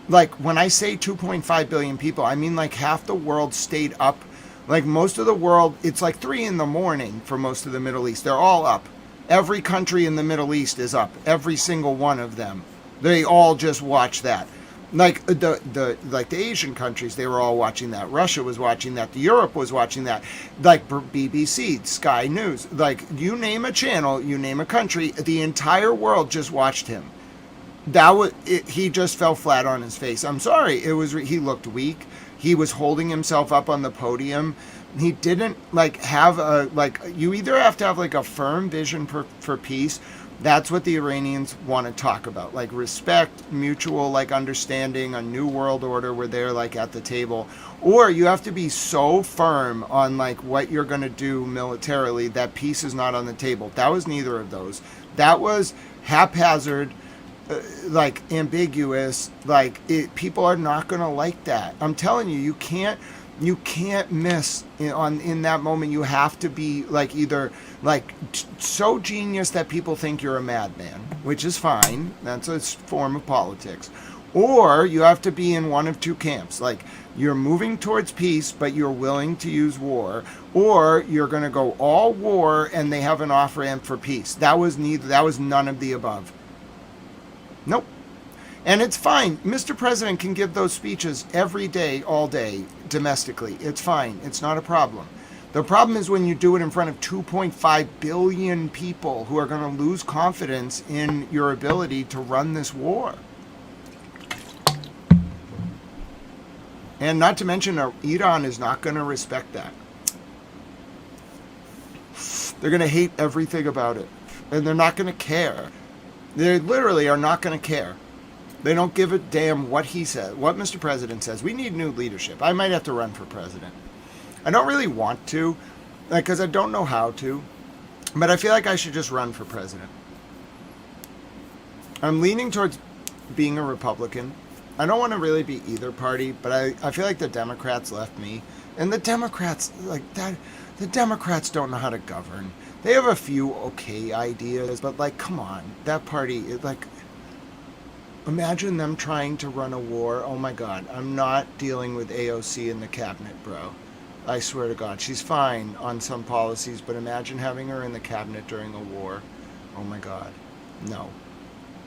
[SPEAKER 1] like when I say 2.5 billion people, I mean like half the world stayed up. Like most of the world, it's like 3 a.m. for most of the Middle East. They're all up. Every country in the Middle East is up. Every single one of them. They all just watch that. Like the Asian countries, they were all watching that. Russia was watching that. Europe was watching that. Like BBC, Sky News, like you name a channel, you name a country, the entire world just watched him. He just fell flat on his face. I'm sorry. He looked weak. He was holding himself up on the podium. He didn't you either have to have like a firm vision for peace. That's what the Iranians want to talk about, like respect, mutual like understanding, a new world order where they're like at the table, or you have to be so firm on like what you're going to do militarily that peace is not on the table. That was neither of those. That was haphazard, like ambiguous, like people are not going to like that. I'm telling you, you can't miss in that moment. You have to be like either like so genius that people think you're a madman, which is fine. That's a form of politics. Or you have to be in one of two camps. Like you're moving towards peace, but you're willing to use war, or you're going to go all war and they have an off-ramp for peace. That was none of the above. Nope. And it's fine. Mr. President can give those speeches every day, all day, domestically. It's fine. It's not a problem. The problem is when you do it in front of 2.5 billion people who are going to lose confidence in your ability to run this war. And not to mention, Iran is not going to respect that. They're going to hate everything about it. And they're not going to care. They literally are not going to care. They don't give a damn what he says, what Mr. President says. We need new leadership. I might have to run for president. I don't really want to, because I don't know how to, but I feel like I should just run for president. I'm leaning towards being a Republican. I don't want to really be either party, but I feel like the Democrats left me. And the Democrats, the Democrats don't know how to govern. They have a few okay ideas, but like, come on, that party, imagine them trying to run a war. Oh my God, I'm not dealing with AOC in the cabinet, bro. I swear to God, she's fine on some policies, but imagine having her in the cabinet during a war. Oh my God, no.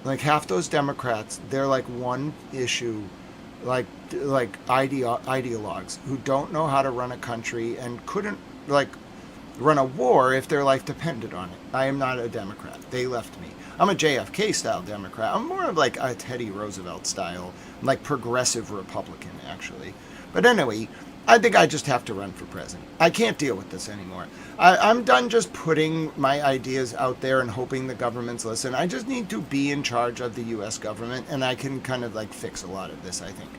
[SPEAKER 1] Like half those Democrats, they're like one issue, like ideologues who don't know how to run a country and couldn't like run a war if their life depended on it. I am not a Democrat. They left me. I'm a JFK style Democrat. I'm more of like a Teddy Roosevelt style, like progressive Republican actually. But anyway, I think I just have to run for president. I can't deal with this anymore. I'm done just putting my ideas out there and hoping the governments listen. I just need to be in charge of the U.S. government, and I can kind of like fix a lot of this, I think.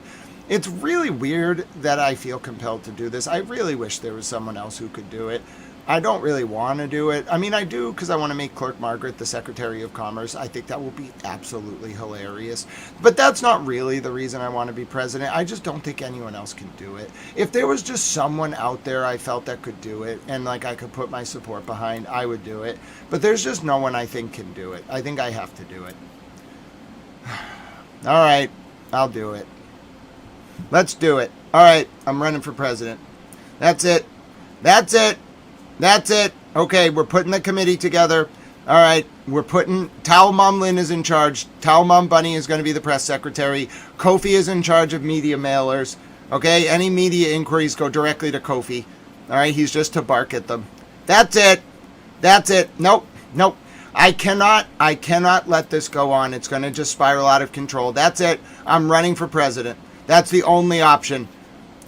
[SPEAKER 1] It's really weird that I feel compelled to do this. I really wish there was someone else who could do it. I don't really want to do it. I mean, I do because I want to make Clerk Margaret the Secretary of Commerce. I think that will be absolutely hilarious. But that's not really the reason I want to be president. I just don't think anyone else can do it. If there was just someone out there I felt that could do it and like I could put my support behind, I would do it. But there's just no one I think can do it. I think I have to do it. All right, I'll do it. Let's do it. All right, I'm running for president. That's it. That's it. That's it. Okay, we're putting the committee together. All right, we're putting... Tal Mumlin is in charge. Tal Bunny is going to be the press secretary. Kofi is in charge of media mailers. Okay, any media inquiries go directly to Kofi. All right, he's just to bark at them. That's it. That's it. Nope. Nope. I cannot let this go on. It's going to just spiral out of control. That's it. I'm running for president. That's the only option.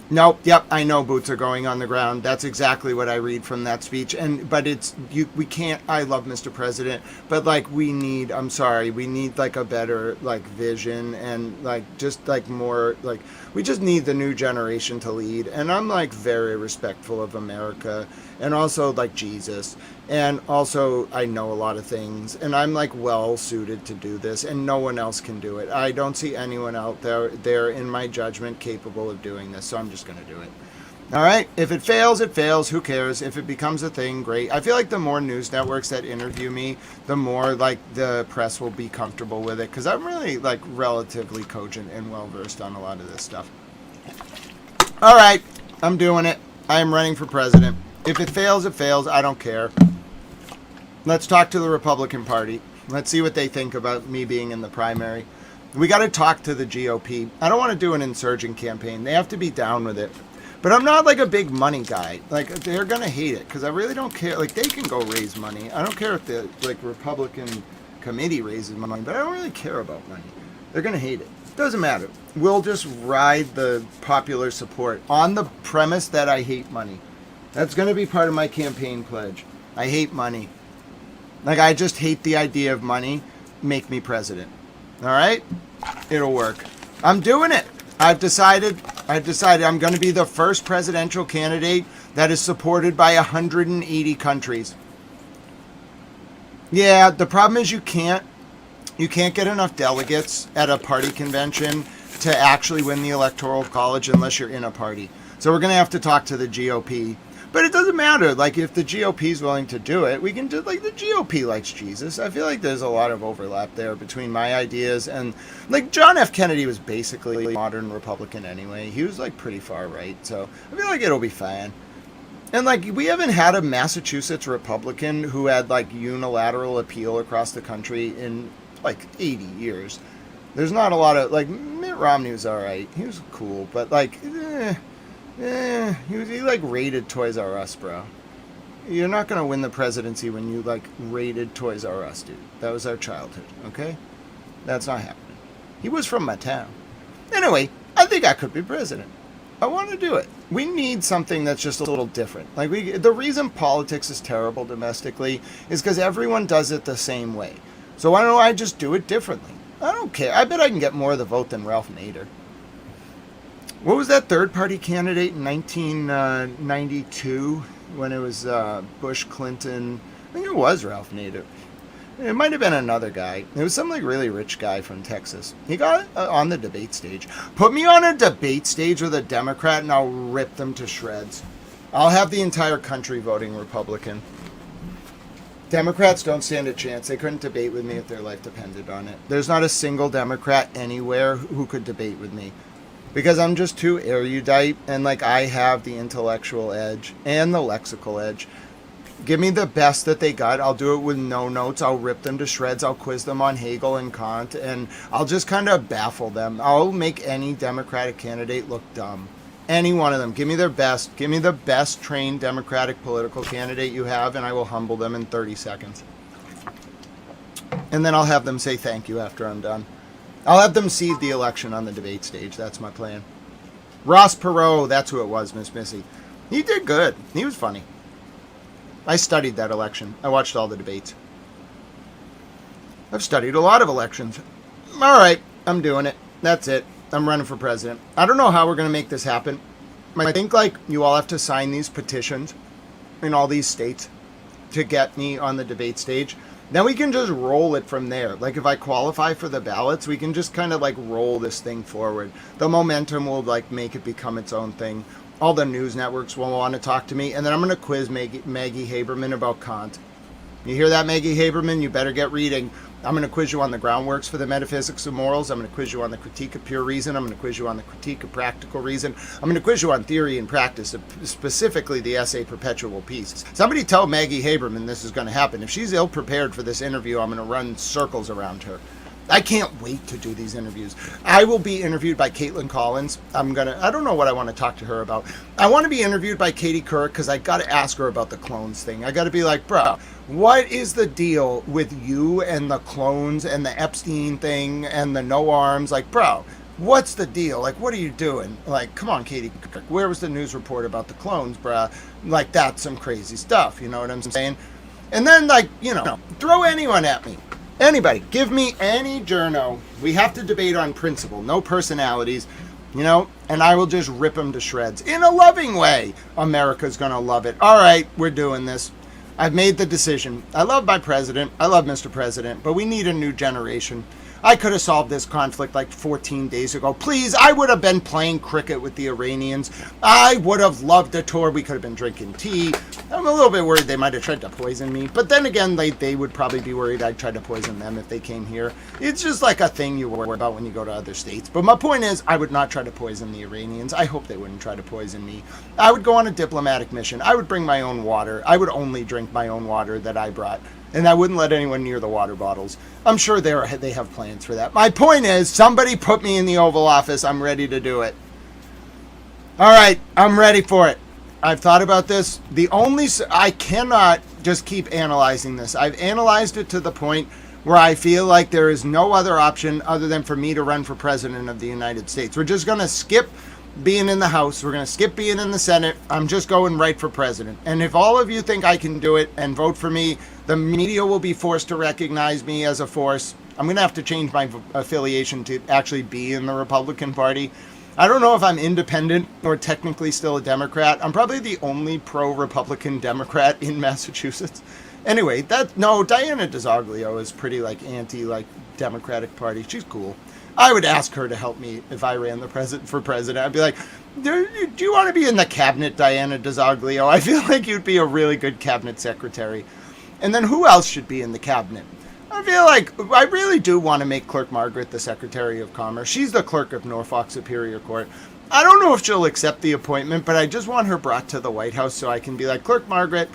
[SPEAKER 1] Nope. Yep. I know boots are going on the ground. That's exactly what I read from that speech. But we can't. I love Mr. President, but like we need. I'm sorry. We need like a better like vision and like just like more like we just need the new generation to lead. And I'm like very respectful of America and also like Jesus. And also, I know a lot of things, and I'm like well suited to do this, and no one else can do it. I don't see anyone out there in my judgment capable of doing this, so I'm just going to do it. All right, if it fails, it fails. Who cares? If it becomes a thing, great. I feel like the more news networks that interview me, the more like the press will be comfortable with it, because I'm really like relatively cogent and well versed on a lot of this stuff. All right, I'm doing it. I am running for president. If it fails, it fails. I don't care. Let's talk to the Republican Party. Let's see what they think about me being in the primary. We got to talk to the GOP. I don't want to do an insurgent campaign. They have to be down with it. But I'm not like a big money guy. Like, they're going to hate it because I really don't care. Like, they can go raise money. I don't care if the like Republican committee raises money, but I don't really care about money. They're going to hate it. Doesn't matter. We'll just ride the popular support on the premise that I hate money. That's going to be part of my campaign pledge. I hate money. Like, I just hate the idea of money. Make me president. All right? It'll work. I'm doing it. I've decided I'm going to be the first presidential candidate that is supported by 180 countries. Yeah, the problem is you can't get enough delegates at a party convention to actually win the Electoral College unless you're in a party. So we're going to have to talk to the GOP. But it doesn't matter. Like, if the GOP is willing to do it, we can do, like, the GOP likes Jesus. I feel like there's a lot of overlap there between my ideas and, like, John F. Kennedy was basically a modern Republican anyway. He was, like, pretty far right. So I feel like it'll be fine. And, like, we haven't had a Massachusetts Republican who had, like, unilateral appeal across the country in, like, 80 years. There's not a lot of, like, Mitt Romney was all right. He was cool, but, like, he like raided Toys R Us, bro. You're not going to win the presidency when you like raided Toys R Us, dude. That was our childhood, okay? That's not happening. He was from my town. Anyway, I think I could be president. I want to do it. We need something that's just a little different. Like, the reason politics is terrible domestically is because everyone does it the same way. So why don't I just do it differently? I don't care. I bet I can get more of the vote than Ralph Nader. What was that third-party candidate in 1992 when it was Bush, Clinton? I think it was Ralph Nader. It might have been another guy. It was some like really rich guy from Texas. He got on the debate stage. Put me on a debate stage with a Democrat and I'll rip them to shreds. I'll have the entire country voting Republican. Democrats don't stand a chance. They couldn't debate with me if their life depended on it. There's not a single Democrat anywhere who could debate with me. Because I'm just too erudite, and like I have the intellectual edge and the lexical edge. Give me the best that they got. I'll do it with no notes. I'll rip them to shreds. I'll quiz them on Hegel and Kant, and I'll just kind of baffle them. I'll make any Democratic candidate look dumb. Any one of them. Give me their best. Give me the best trained Democratic political candidate you have, and I will humble them in 30 seconds. And then I'll have them say thank you after I'm done. I'll have them cede the election on the debate stage. That's my plan. Ross Perot, that's who it was, Miss Missy. He did good. He was funny. I studied that election. I watched all the debates. I've studied a lot of elections. All right, I'm doing it. That's it. I'm running for president. I don't know how we're going to make this happen. I think, like, you all have to sign these petitions in all these states to get me on the debate stage. Then we can just roll it from there. Like, if I qualify for the ballots, we can just kind of, like, roll this thing forward. The momentum will, like, make it become its own thing. All the news networks will want to talk to me. And then I'm going to quiz Maggie Haberman about Kant. You hear that, Maggie Haberman? You better get reading. I'm going to quiz you on the groundworks for the metaphysics of morals. I'm going to quiz you on the critique of pure reason. I'm going to quiz you on the critique of practical reason. I'm going to quiz you on theory and practice, specifically the essay Perpetual Peace. Somebody tell Maggie Haberman this is going to happen. If she's ill-prepared for this interview, I'm going to run circles around her. I can't wait to do these interviews. I will be interviewed by Caitlin Collins. I don't know what I want to talk to her about. I want to be interviewed by Katie Couric because I got to ask her about the clones thing. I got to be like, bro, what is the deal with you and the clones and the Epstein thing and the no arms? Like, bro, what's the deal? Like, what are you doing? Like, come on, Katie Couric. Where was the news report about the clones, bro? Like, that's some crazy stuff. You know what I'm saying? And then, like, you know, throw anyone at me. Anybody, give me any journo. We have to debate on principle, no personalities, you know, and I will just rip them to shreds in a loving way. America's going to love it. All right, we're doing this. I've made the decision. I love my president. I love Mr. President, but we need a new generation. I could have solved this conflict like 14 days ago. Please, I would have been playing cricket with the Iranians. I would have loved a tour. We could have been drinking tea. I'm a little bit worried they might have tried to poison me. But then again, they would probably be worried I'd try to poison them if they came here. It's just like a thing you worry about when you go to other states. But my point is, I would not try to poison the Iranians. I hope they wouldn't try to poison me. I would go on a diplomatic mission. I would bring my own water. I would only drink my own water that I brought. And I wouldn't let anyone near the water bottles. I'm sure they have plans for that. My point is, somebody put me in the Oval Office. I'm ready to do it. All right, I'm ready for it. I've thought about this. I cannot just keep analyzing this. I've analyzed it to the point where I feel like there is no other option other than for me to run for president of the United States. We're just going to skip being in the House. We're going to skip being in the Senate. I'm just going right for president. And if all of you think I can do it and vote for me, the media will be forced to recognize me as a force. I'm going to have to change my affiliation to actually be in the Republican Party. I don't know if I'm independent or technically still a Democrat. I'm probably the only pro-Republican Democrat in Massachusetts. Anyway, Diana DeZoglio is pretty Democratic Party. She's cool. I would ask her to help me if I ran for president. I'd be like, do you want to be in the cabinet, Diana DeZoglio? I feel like you'd be a really good cabinet secretary. And then who else should be in the cabinet? I feel like I really do want to make Clerk Margaret the Secretary of Commerce. She's the clerk of Norfolk Superior Court. I don't know if she'll accept the appointment, but I just want her brought to the White House so I can be like, Clerk Margaret,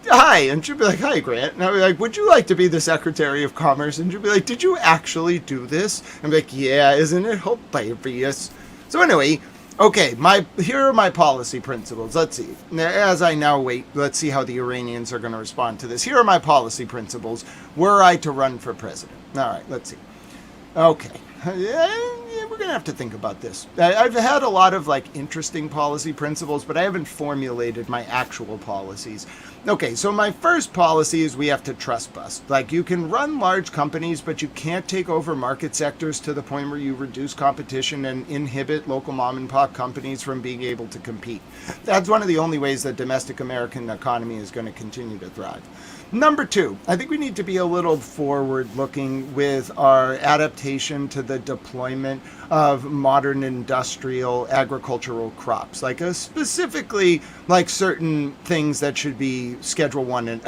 [SPEAKER 1] hi. And she'll be like, hi, Grant. And I'll be like, would you like to be the Secretary of Commerce? And she'll be like, did you actually do this? I'm like, yeah, isn't it hilarious? So anyway, okay, here are my policy principles. Let's see. As I now wait, let's see how the Iranians are going to respond to this. Here are my policy principles were I to run for president. All right, let's see. Okay. We're going to have to think about this. I've had a lot of interesting policy principles, but I haven't formulated my actual policies. Okay, so my first policy is we have to trust bust. You can run large companies, but you can't take over market sectors to the point where you reduce competition and inhibit local mom and pop companies from being able to compete. That's one of the only ways the domestic American economy is going to continue to thrive. Number two, I think we need to be a little forward-looking with our adaptation to the deployment of modern industrial agricultural crops, specifically certain things that should be Schedule 1,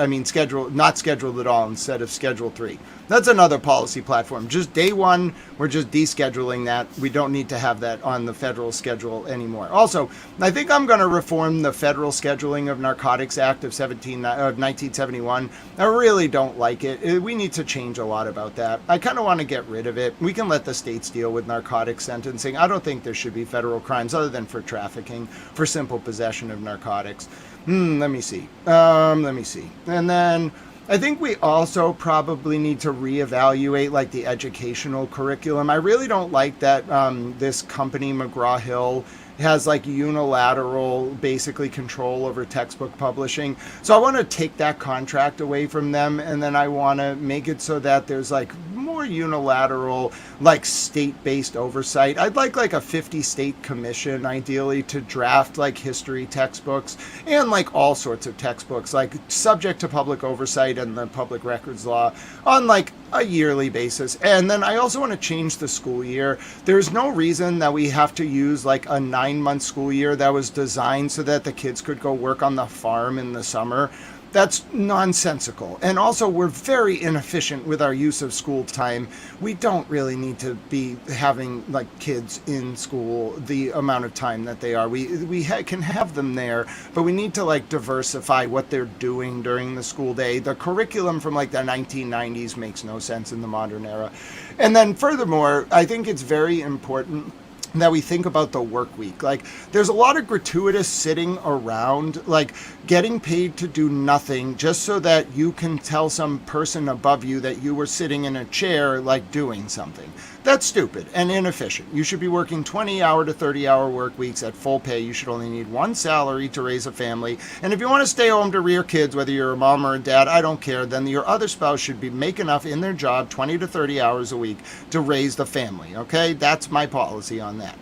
[SPEAKER 1] not scheduled at all instead of Schedule 3. That's another policy platform. Just day one, we're just descheduling that. We don't need to have that on the federal schedule anymore. Also, I think I'm going to reform the Federal Scheduling of Narcotics Act of 1971. I really don't like it. We need to change a lot about that. I kind of want to get rid of it. We can let the states deal with narcotics sentencing. I don't think there should be federal crimes other than for trafficking, for simple possession of narcotics. Let me see. And then I think we also probably need to reevaluate the educational curriculum. I really don't like that this company, McGraw-Hill, has unilateral basically control over textbook publishing. So I want to take that contract away from them, and then I want to make it so that there's more unilateral state-based oversight. I'd like a 50-state commission ideally to draft history textbooks and all sorts of textbooks subject to public oversight and the public records law on a yearly basis. And then I also want to change the school year. There's no reason that we have to use a 9-month school year that was designed so that the kids could go work on the farm in the summer. That's nonsensical. And also, we're very inefficient with our use of school time. We don't really need to be having kids in school the amount of time that they are. We can have them there, but we need to diversify what they're doing during the school day. The curriculum from the 1990s makes no sense in the modern era. And then furthermore, I think it's very important that we think about the work week. There's a lot of gratuitous sitting around, getting paid to do nothing just so that you can tell some person above you that you were sitting in a chair, doing something. That's stupid and inefficient. You should be working 20-hour to 30-hour work weeks at full pay. You should only need one salary to raise a family. And if you want to stay home to rear kids, whether you're a mom or a dad, I don't care, then your other spouse should make enough in their job 20 to 30 hours a week to raise the family, okay? That's my policy on that.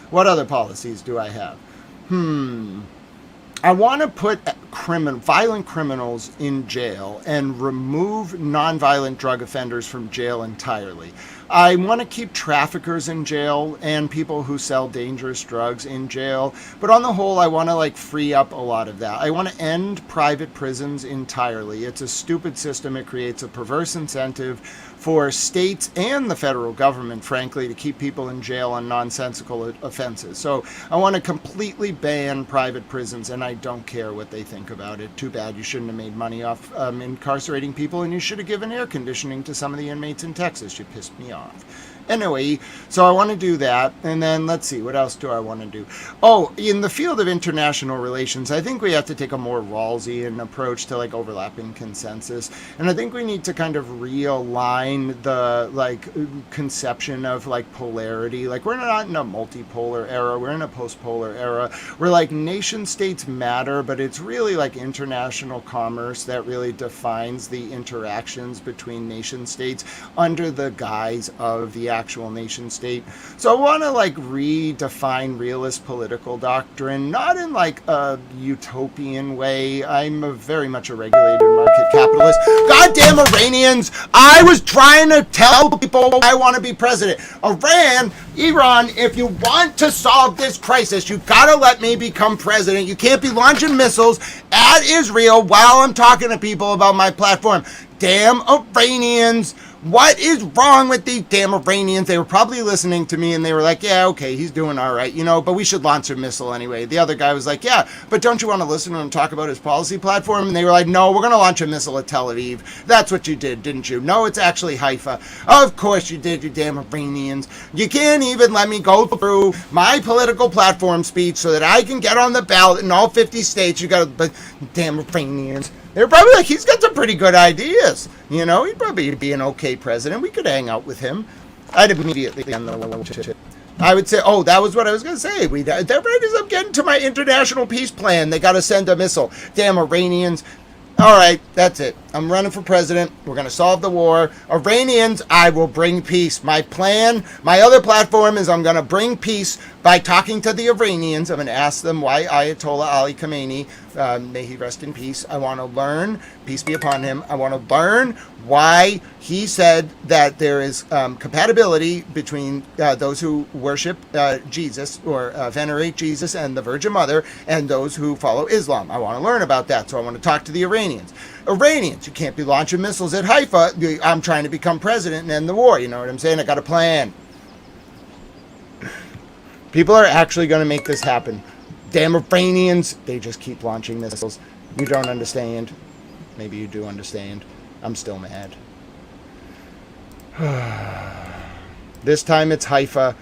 [SPEAKER 1] What other policies do I have? I want to put violent criminals in jail and remove nonviolent drug offenders from jail entirely. I want to keep traffickers in jail and people who sell dangerous drugs in jail. But on the whole, I want to free up a lot of that. I want to end private prisons entirely. It's a stupid system. It creates a perverse incentive for states and the federal government, frankly, to keep people in jail on nonsensical offenses. So I want to completely ban private prisons, and I don't care what they think about it. Too bad. You shouldn't have made money off incarcerating people, and you should have given air conditioning to some of the inmates in Texas. You pissed me off. Anyway, so I want to do that. And then let's see, what else do I want to do? Oh, in the field of international relations, I think we have to take a more Rawlsian approach to overlapping consensus. And I think we need to kind of realign the conception of polarity. We're not in a multipolar era. We're in a postpolar era where nation states matter, but it's really international commerce that really defines the interactions between nation states under the guise of the actual nation state. So I want to redefine realist political doctrine, not in a utopian way. I'm very much a regulated market capitalist. Goddamn Iranians! I was trying to tell people I want to be president. Iran, if you want to solve this crisis, you gotta let me become president. You can't be launching missiles at Israel while I'm talking to people about my platform. Damn Iranians! What is wrong with these damn Iranians? They were probably listening to me and they were like, yeah, okay, he's doing all right, but we should launch a missile anyway. The other guy was like, yeah, but don't you want to listen to him talk about his policy platform? And they were like, no, we're going to launch a missile at Tel Aviv. That's what you did, didn't you? No, it's actually Haifa. Of course you did, you damn Iranians. You can't even let me go through my political platform speech so that I can get on the ballot in all 50 states. But damn Iranians. They're probably he's got some pretty good ideas. He'd probably be an okay president. We could hang out with him. I'd immediately end the relationship. I would say, oh, that was what I was going to say. They're right as I'm getting to my international peace plan. They got to send a missile. Damn Iranians. All right, that's it. I'm running for president. We're going to solve the war. Iranians, I will bring peace. My plan, my other platform is I'm going to bring peace by talking to the Iranians. I'm going to ask them why Ayatollah Ali Khamenei, may he rest in peace. I want to learn, peace be upon him. I want to learn why he said that there is compatibility between those who worship Jesus or venerate Jesus and the Virgin Mother and those who follow Islam. I want to learn about that, so I want to talk to the Iranians. Iranians, you can't be launching missiles at Haifa. I'm trying to become president and end the war. You know what I'm saying? I got a plan. People are actually going to make this happen. Damn Iranians, they just keep launching missiles. You don't understand. Maybe you do understand. I'm still mad. This time it's Haifa.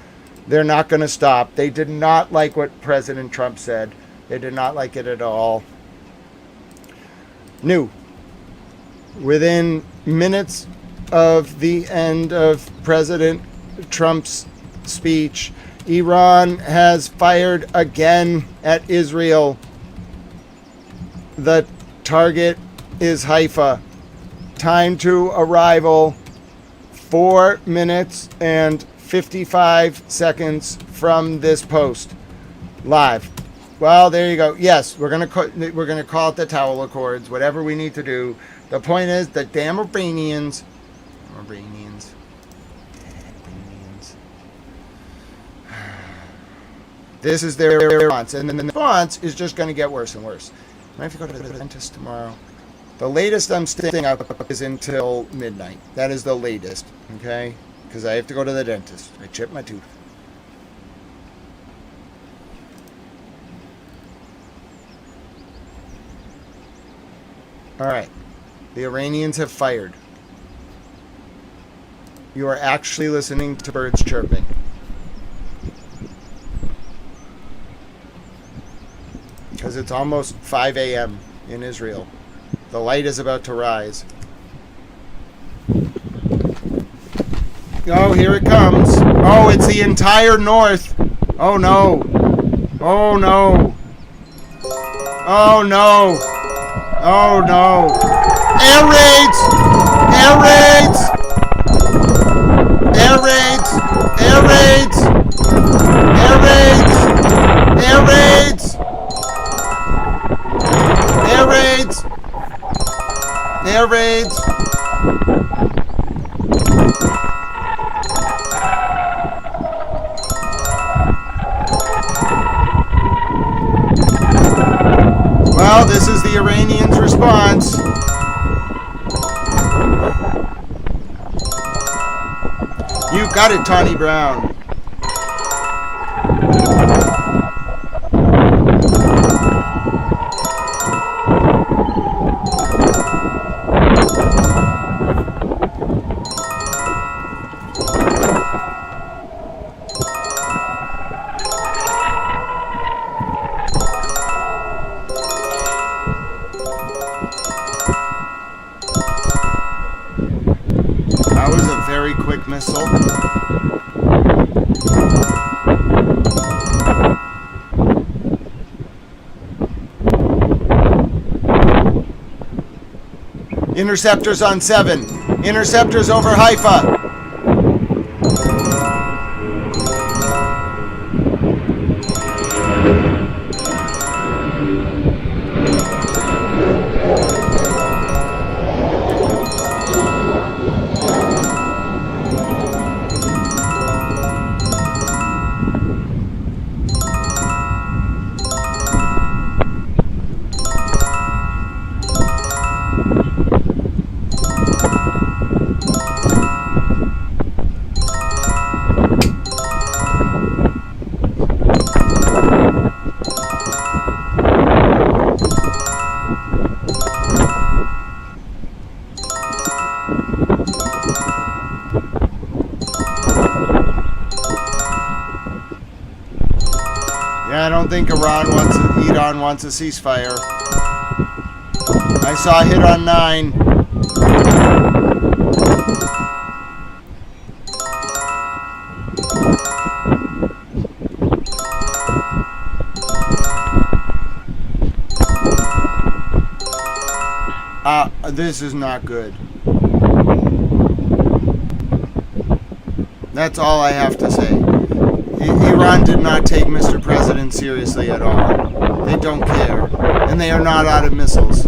[SPEAKER 1] They're not going to stop. They did not like what President Trump said. They did not like it at all. Within minutes of the end of President Trump's speech, Iran has fired again at Israel. The target is Haifa. Time to arrival, 4 minutes and 55 seconds from this post. Live. Well, there you go. Yes, we're gonna call it the Towel Accords. Whatever we need to do. The point is, the damn Iranians. This is their response, and then the response is just going to get worse and worse. I have to go to the dentist tomorrow. The latest I'm staying up is until midnight. That is the latest, okay? Because I have to go to the dentist. I chipped my tooth. All right. The Iranians have fired. You are actually listening to birds chirping. Because it's almost 5 a.m. in Israel. The light is about to rise. Oh, here it comes. Oh, it's the entire north. Oh, no. Oh, no. Oh, no. Oh, no. Air raids! Air raids! Air raids! Air raids! Air raids! Air raids! Air response. You got it, Tawny Brown. That was a very quick missile. Interceptors on 7. Interceptors over Haifa. Yeah, I don't think Iran wants a ceasefire. I saw a hit on 9. This is not good. That's all I have to say. Iran did not take Mr. President seriously at all. They don't care. And they are not out of missiles.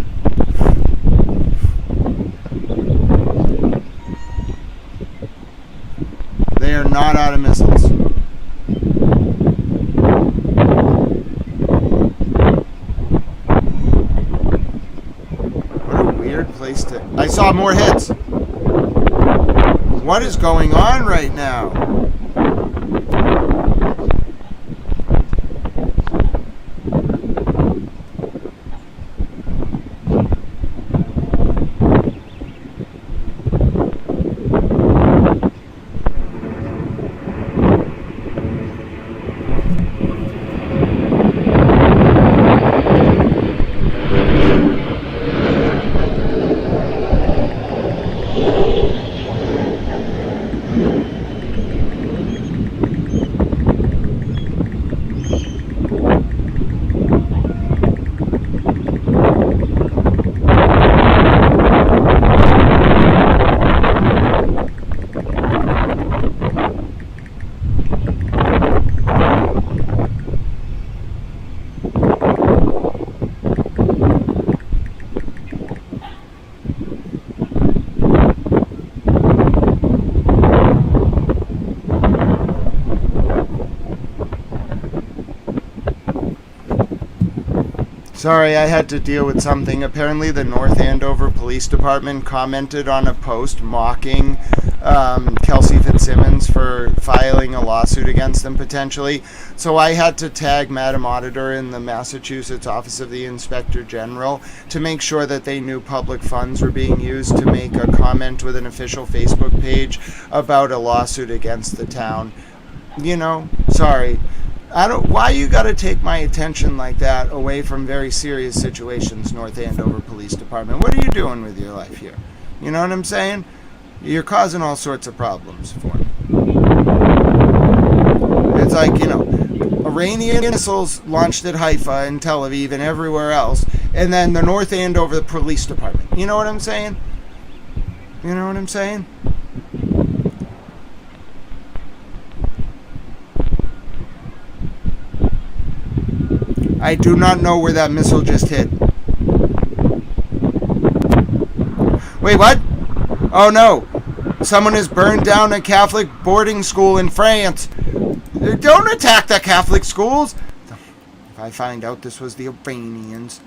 [SPEAKER 1] They are not out of missiles. What a weird place to... I saw more hits. What is going on right now? Sorry, I had to deal with something. Apparently the North Andover Police Department commented on a post mocking Kelsey Fitzsimmons for filing a lawsuit against them potentially. So I had to tag Madam Auditor in the Massachusetts Office of the Inspector General to make sure that they knew public funds were being used to make a comment with an official Facebook page about a lawsuit against the town. You know, sorry. Why you gotta take my attention like that away from very serious situations, North Andover Police Department? What are you doing with your life here? You know what I'm saying? You're causing all sorts of problems for me. It's like, you know, Iranian missiles launched at Haifa and Tel Aviv and everywhere else, and then the North Andover Police Department. You know what I'm saying? You know what I'm saying? I do not know where that missile just hit. Wait, what? Oh no. Someone has burned down a Catholic boarding school in France. Don't attack the Catholic schools. If I find out this was the Iranians.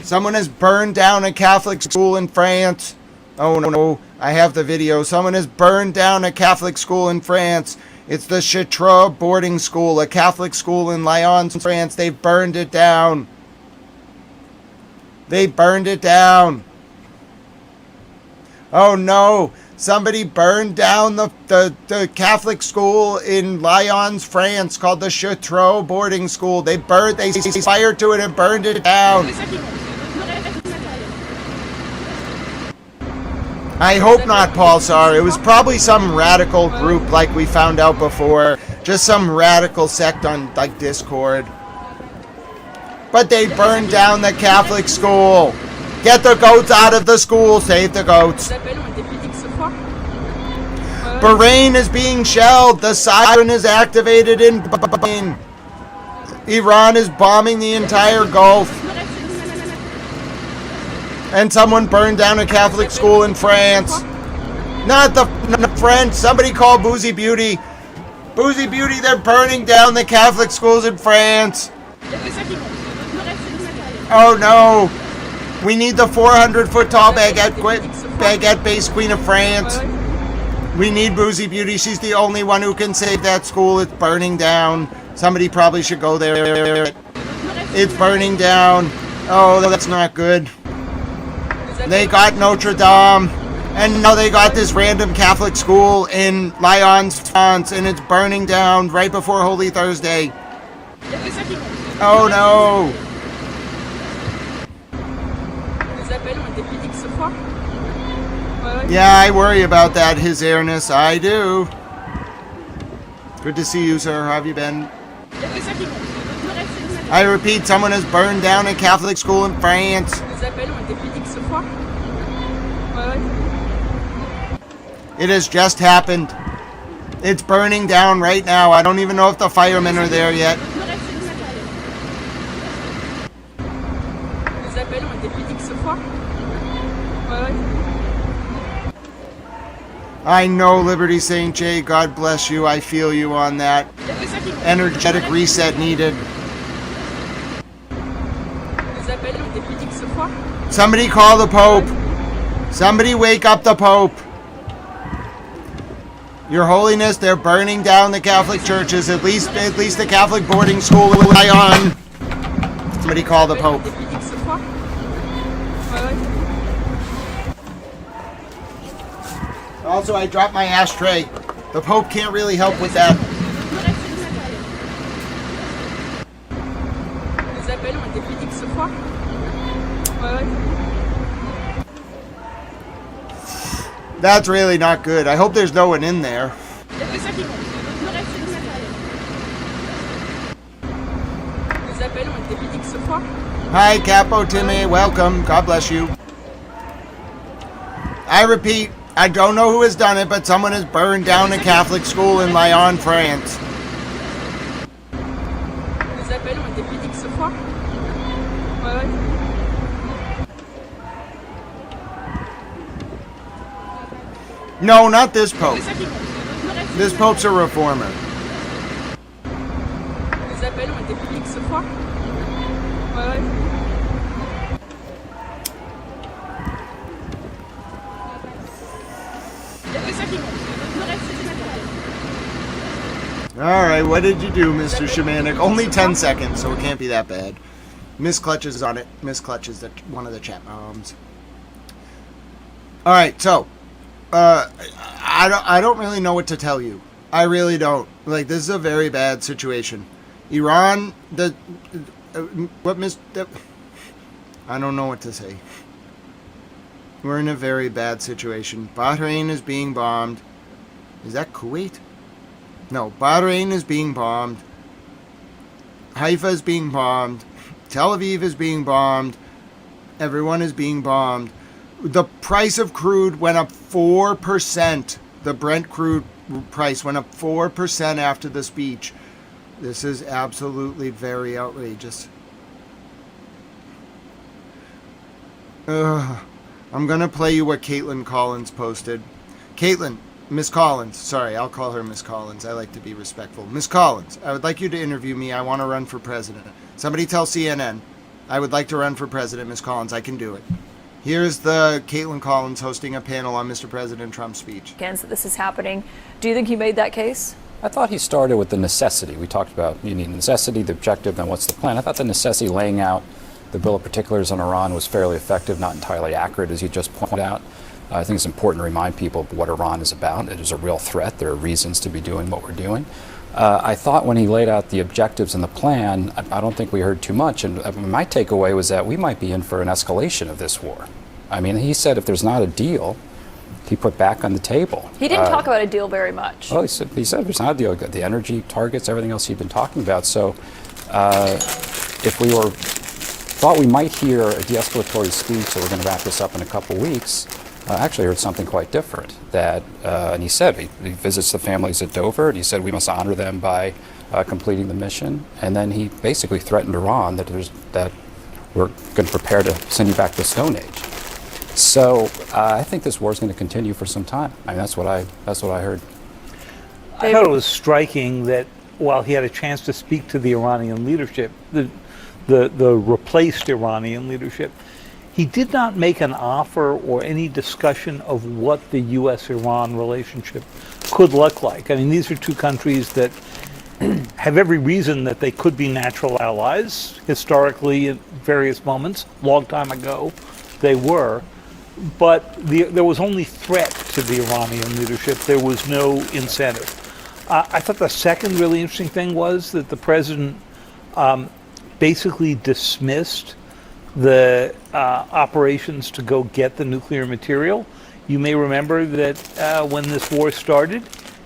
[SPEAKER 1] Someone has burned down a Catholic school in France. Oh no, I have the video. Someone has burned down a Catholic school in France. It's the Chartres boarding school, a Catholic school in Lyon, France. They've burned it down. They burned it down. Oh no, somebody burned down the Catholic school in Lyon, France called the Chartres boarding school. They set fire to it and burned it down. I hope not, Paul Sar. It was probably some radical group like we found out before. Just some radical sect on like Discord. But they burned down the Catholic school. Get the goats out of the school. Save the goats. Bahrain is being shelled. The siren is activated in Bahrain. Iran is bombing the entire Gulf. And someone burned down a Catholic school in France. Not French. Somebody call Boozy Beauty. Boozy Beauty, they're burning down the Catholic schools in France. Oh no. We need the 400-foot tall baguette-based Queen of France. We need Boozy Beauty. She's the only one who can save that school. It's burning down. Somebody probably should go there. It's burning down. Oh, that's not good. They got Notre Dame, and now they got this random Catholic school in Lyon, France, and it's burning down right before Holy Thursday. Oh no! Yeah, I worry about that, His Airness. I do. Good to see you, sir. How have you been? I repeat, someone has burned down a Catholic school in France. It has just happened. It's burning down right now. I don't even know if the firemen are there yet. I know, Liberty St. J. God bless you. I feel you on that. Energetic reset needed. Somebody call the Pope. Somebody wake up the Pope. Your Holiness, they're burning down the Catholic churches, at least the Catholic boarding school in Lyon. Somebody call the Pope. Also, I dropped my ashtray. The Pope can't really help with that. That's really not good. I hope there's no one in there. Hi, Capo Timmy. Welcome. God bless you. I repeat, I don't know who has done it, but someone has burned down a Catholic school in Lyon, France. No, not this Pope. This Pope's a reformer. Alright, what did you do, Mr. Shamanic? Only 10 seconds, so it can't be that bad. Miss Clutch is on it. Miss Clutch is one of the chat moms. Alright, so I don't really know what to tell you. I really don't. Like, this is a very bad situation. Iran, I don't know what to say. We're in a very bad situation. Bahrain is being bombed. Is that Kuwait? No, Bahrain is being bombed. Haifa is being bombed. Tel Aviv is being bombed. Everyone is being bombed. The price of crude went up 4%. The Brent crude price went up 4% after the speech. This is absolutely very outrageous. I'm going to play you what Caitlin Collins posted. Caitlin, Miss Collins. Sorry, I'll call her Miss Collins. I like to be respectful. Miss Collins, I would like you to interview me. I want to run for president. Somebody tell CNN. I would like to run for president, Ms. Collins. I can do it. Here's the Caitlin Collins hosting a panel on Mr. President Trump's speech.
[SPEAKER 8] That this is happening. Do you think he made that case?
[SPEAKER 17] I thought he started with the necessity. We talked about you need necessity, the objective, then what's the plan. I thought the necessity, laying out the bill of particulars on Iran, was fairly effective, not entirely accurate, as you just pointed out. I think it's important to remind people of what Iran is about. It is a real threat. There are reasons to be doing what we're doing. I thought when he laid out the objectives and the plan, I don't think we heard too much. And my takeaway was that we might be in for an escalation of this war. I mean, he said if there's not a deal, he put back on the table.
[SPEAKER 8] He didn't talk about a deal very much.
[SPEAKER 17] Well, he said there's not a deal. The energy targets, everything else he'd been talking about. So if we thought we might hear a de-escalatory speech, so we're going to wrap this up in a couple weeks, I actually heard something quite different. And he said he visits the families at Dover, and he said we must honor them by completing the mission. And then he basically threatened Iran that we're going to prepare to send you back to the Stone Age. So I think this war is going to continue for some time. I mean, that's what I heard.
[SPEAKER 23] I thought it was striking that while he had a chance to speak to the Iranian leadership, the replaced Iranian leadership, he did not make an offer or any discussion of what the U.S.-Iran relationship could look like. I mean, these are two countries that have every reason that they could be natural allies. Historically, at various moments, long time ago, they were. But there was only threat to the Iranian leadership. There was no incentive. I thought the second really interesting thing was that the president basically dismissed the operations to go get the nuclear material. You may remember that when this war started,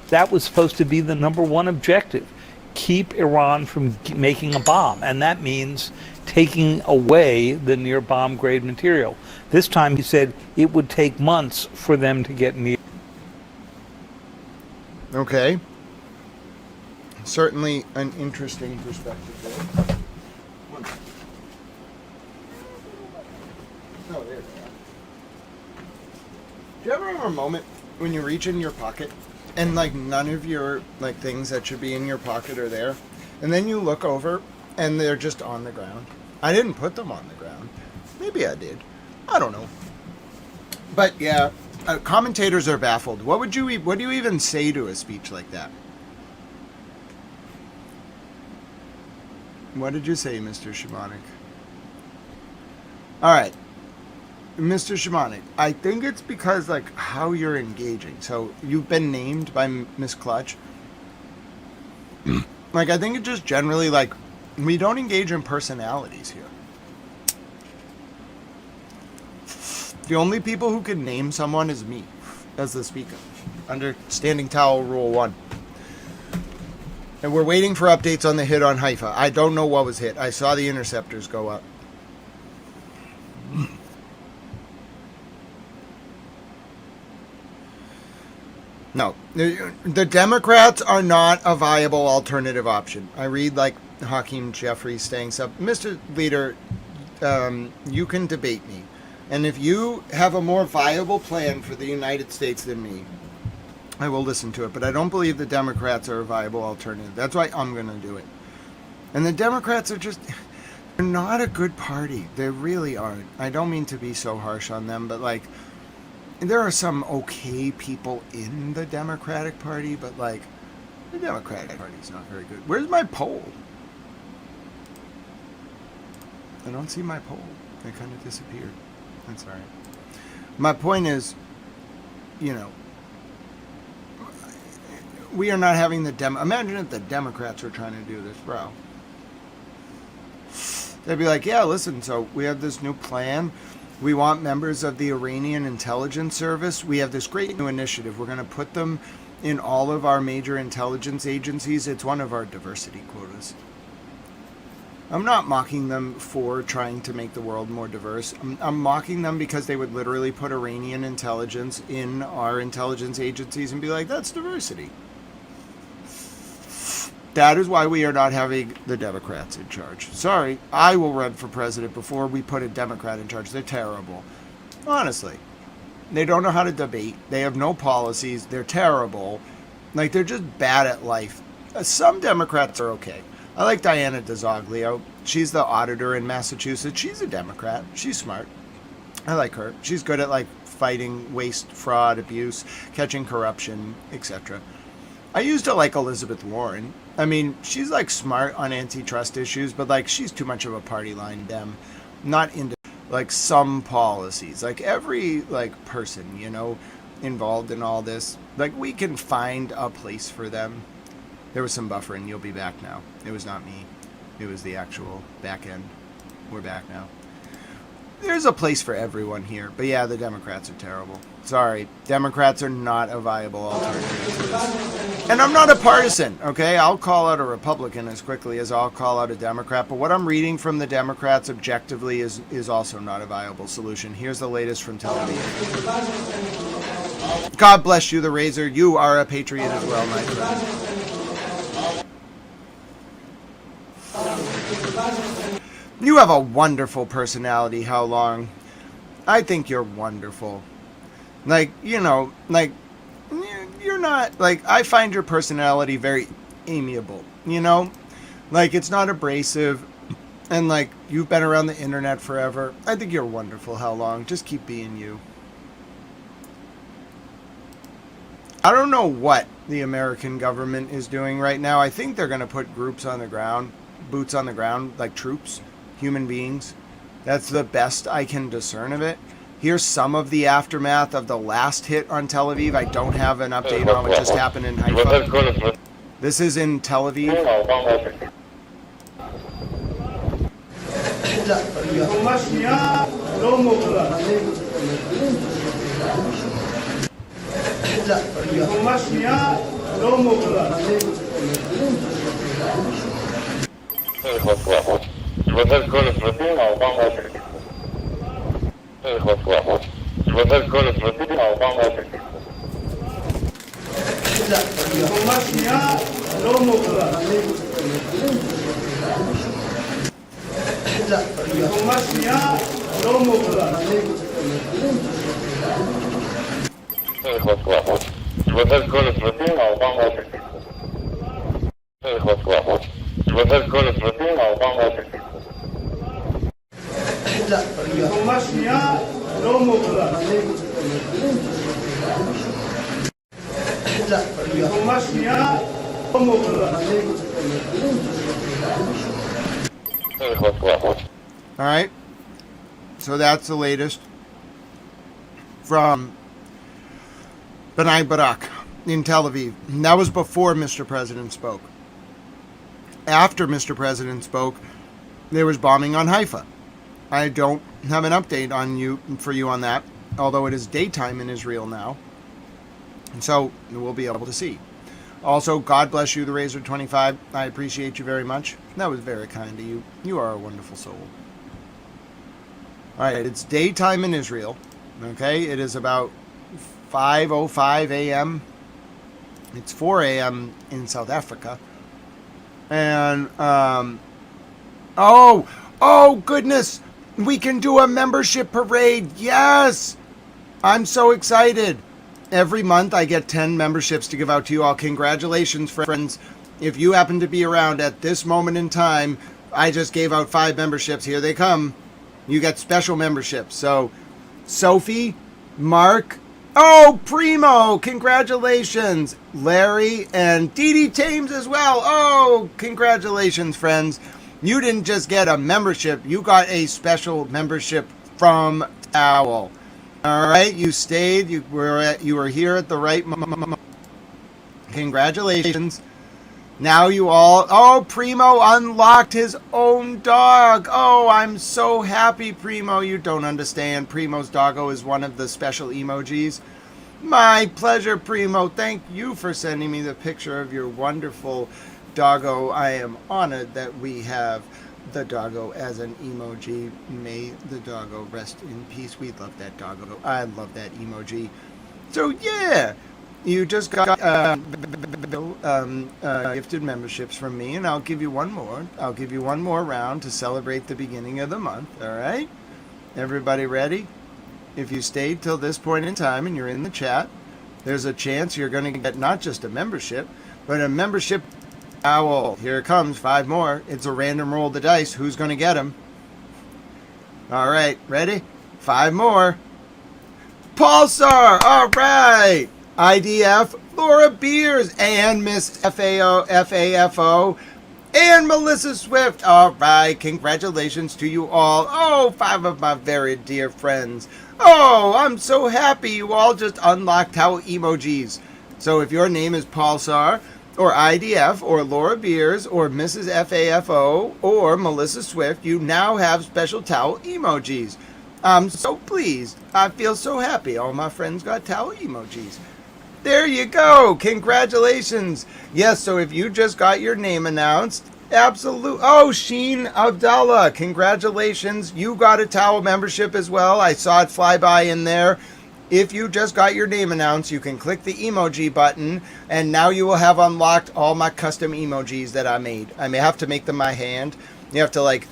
[SPEAKER 23] that was supposed to be the number one objective: keep Iran from making a bomb. And that means taking away the near bomb grade material. This time he said it would take months for them to get near.
[SPEAKER 1] Okay. Certainly an interesting perspective there. Oh, there we are. Do you ever have a moment when you reach in your pocket and like none of your like things that should be in your pocket are there, and then you look over and they're just on the ground? I didn't put them on the ground. Maybe I did. I don't know. But yeah, commentators are baffled. What do you even say to a speech like that? What did you say, Mr. Shimanik? All right. Mr. Shimanik, I think it's because like how you're engaging. So you've been named by Miss Clutch. Like I think it just generally like we don't engage in personalities here. The only people who can name someone is me as the speaker under Standing Towel Rule 1. And we're waiting for updates on the hit on Haifa. I don't know what was hit. I saw the interceptors go up. No, the Democrats are not a viable alternative option. I read like Hakeem Jeffries saying stuff. Mr. Leader, you can debate me. And if you have a more viable plan for the United States than me, I will listen to it. But I don't believe the Democrats are a viable alternative. That's why I'm going to do it. And the Democrats are they're not a good party. They really aren't. I don't mean to be so harsh on them, but like, there are some okay people in the Democratic Party, but like, the Democratic Party is not very good. Where's my poll? I don't see my poll. It kind of disappeared. That's all right. My point is, you know, we are not having imagine if the Democrats were trying to do this, bro. They'd be like, yeah, listen, so we have this new plan. We want members of the Iranian intelligence service. We have this great new initiative. We're going to put them in all of our major intelligence agencies. It's one of our diversity quotas. I'm not mocking them for trying to make the world more diverse. I'm mocking them because they would literally put Iranian intelligence in our intelligence agencies and be like, that's diversity. That is why we are not having the Democrats in charge. Sorry, I will run for president before we put a Democrat in charge. They're terrible. Honestly. They don't know how to debate. They have no policies. They're terrible. Like, they're just bad at life. Some Democrats are okay. I like Diana DeZoglio. She's the auditor in Massachusetts. She's a Democrat. She's smart. I like her. She's good at like fighting waste, fraud, abuse, catching corruption, etc. I used to like Elizabeth Warren. I mean, she's like smart on antitrust issues, but like she's too much of a party line dem. Not into like some policies. Like every like person, you know, involved in all this, like we can find a place for them. There was some buffering. You'll be back now. It was not me. It was the actual back end. We're back now. There's a place for everyone here. But yeah, the Democrats are terrible. Sorry. Democrats are not a viable alternative to this. And I'm not a partisan, okay? I'll call out a Republican as quickly as I'll call out a Democrat. But what I'm reading from the Democrats objectively is also not a viable solution. Here's the latest from Tel Aviv. God bless you, the Razor. You are a patriot as well, my friend. You have a wonderful personality, How Long. I think you're wonderful. Like, you know, like, you're not, like, I find your personality very amiable, you know? Like, it's not abrasive, and, like, you've been around the internet forever. I think you're wonderful, How Long. Just keep being you. I don't know what the American government is doing right now. I think they're going to put groups on the ground, boots on the ground, like troops. Human beings. That's the best I can discern of it. Here's some of the aftermath of the last hit on Tel Aviv. I don't have an update on what just happened in Haifa. This is in Tel Aviv.
[SPEAKER 21] بدل كل فلسطين أو ضم أفريقيا. بدل كل فلسطين أو ضم أفريقيا. بدل كل فلسطين أو ضم أفريقيا. بدل كل فلسطين أو ضم أفريقيا.
[SPEAKER 1] All right. So that's the latest from B'nai Barak in Tel Aviv. And that was before Mr. President spoke. After Mr. President spoke, there was bombing on Haifa. I don't have an update for you on that, although it is daytime in Israel now. And so we'll be able to see. Also, God bless you, the Razor 25. I appreciate you very much. That was very kind of you. You are a wonderful soul. All right, it's daytime in Israel. Okay, it is about 5:05 a.m. It's 4 a.m. in South Africa. And, oh goodness, we can do a membership parade. Yes, I'm so excited. Every month I get 10 memberships to give out to you all. Congratulations, friends. If you happen to be around at this moment in time, I just gave out 5 memberships. Here they come. You get special memberships. So, Sophie, Mark, oh, Primo, congratulations. Larry and Dee Dee Tames as well. Oh, congratulations, friends. You didn't just get a membership. You got a special membership from Owl. All right, you stayed. You were here at the right moment. Congratulations. Now you all... Oh, Primo unlocked his own dog. Oh, I'm so happy, Primo. You don't understand. Primo's doggo is one of the special emojis. My pleasure, Primo. Thank you for sending me the picture of your wonderful doggo. I am honored that we have the doggo as an emoji. May the doggo rest in peace. We love that doggo. I love that emoji. So, yeah. You just got gifted memberships from me, and I'll give you one more. I'll give you one more round to celebrate the beginning of the month, all right? Everybody ready? If you stayed till this point in time and you're in the chat, there's a chance you're going to get not just a membership, but a membership Owl. Here it comes. 5 more. It's a random roll of the dice. Who's going to get them? All right. Ready? 5 more. Pulsar. All right. IDF. Laura Beers. And Miss FAFO. And Melissa Swift. All right. Congratulations to you all. Oh, 5 of my very dear friends. Oh, I'm so happy you all just unlocked towel emojis. So if your name is Pulsar, or IDF, or Laura Beers, or Mrs. FAFO, or Melissa Swift, you now have special towel emojis. I'm so pleased. I feel so happy. All my friends got towel emojis. There you go. Congratulations. Yes, so if you just got your name announced, absolute. Oh, Sheen Abdallah, congratulations. You got a towel membership as well. I saw it fly by in there. If you just got your name announced, you can click the emoji button, and now you will have unlocked all my custom emojis that I made. I may have to make them by hand. You have to like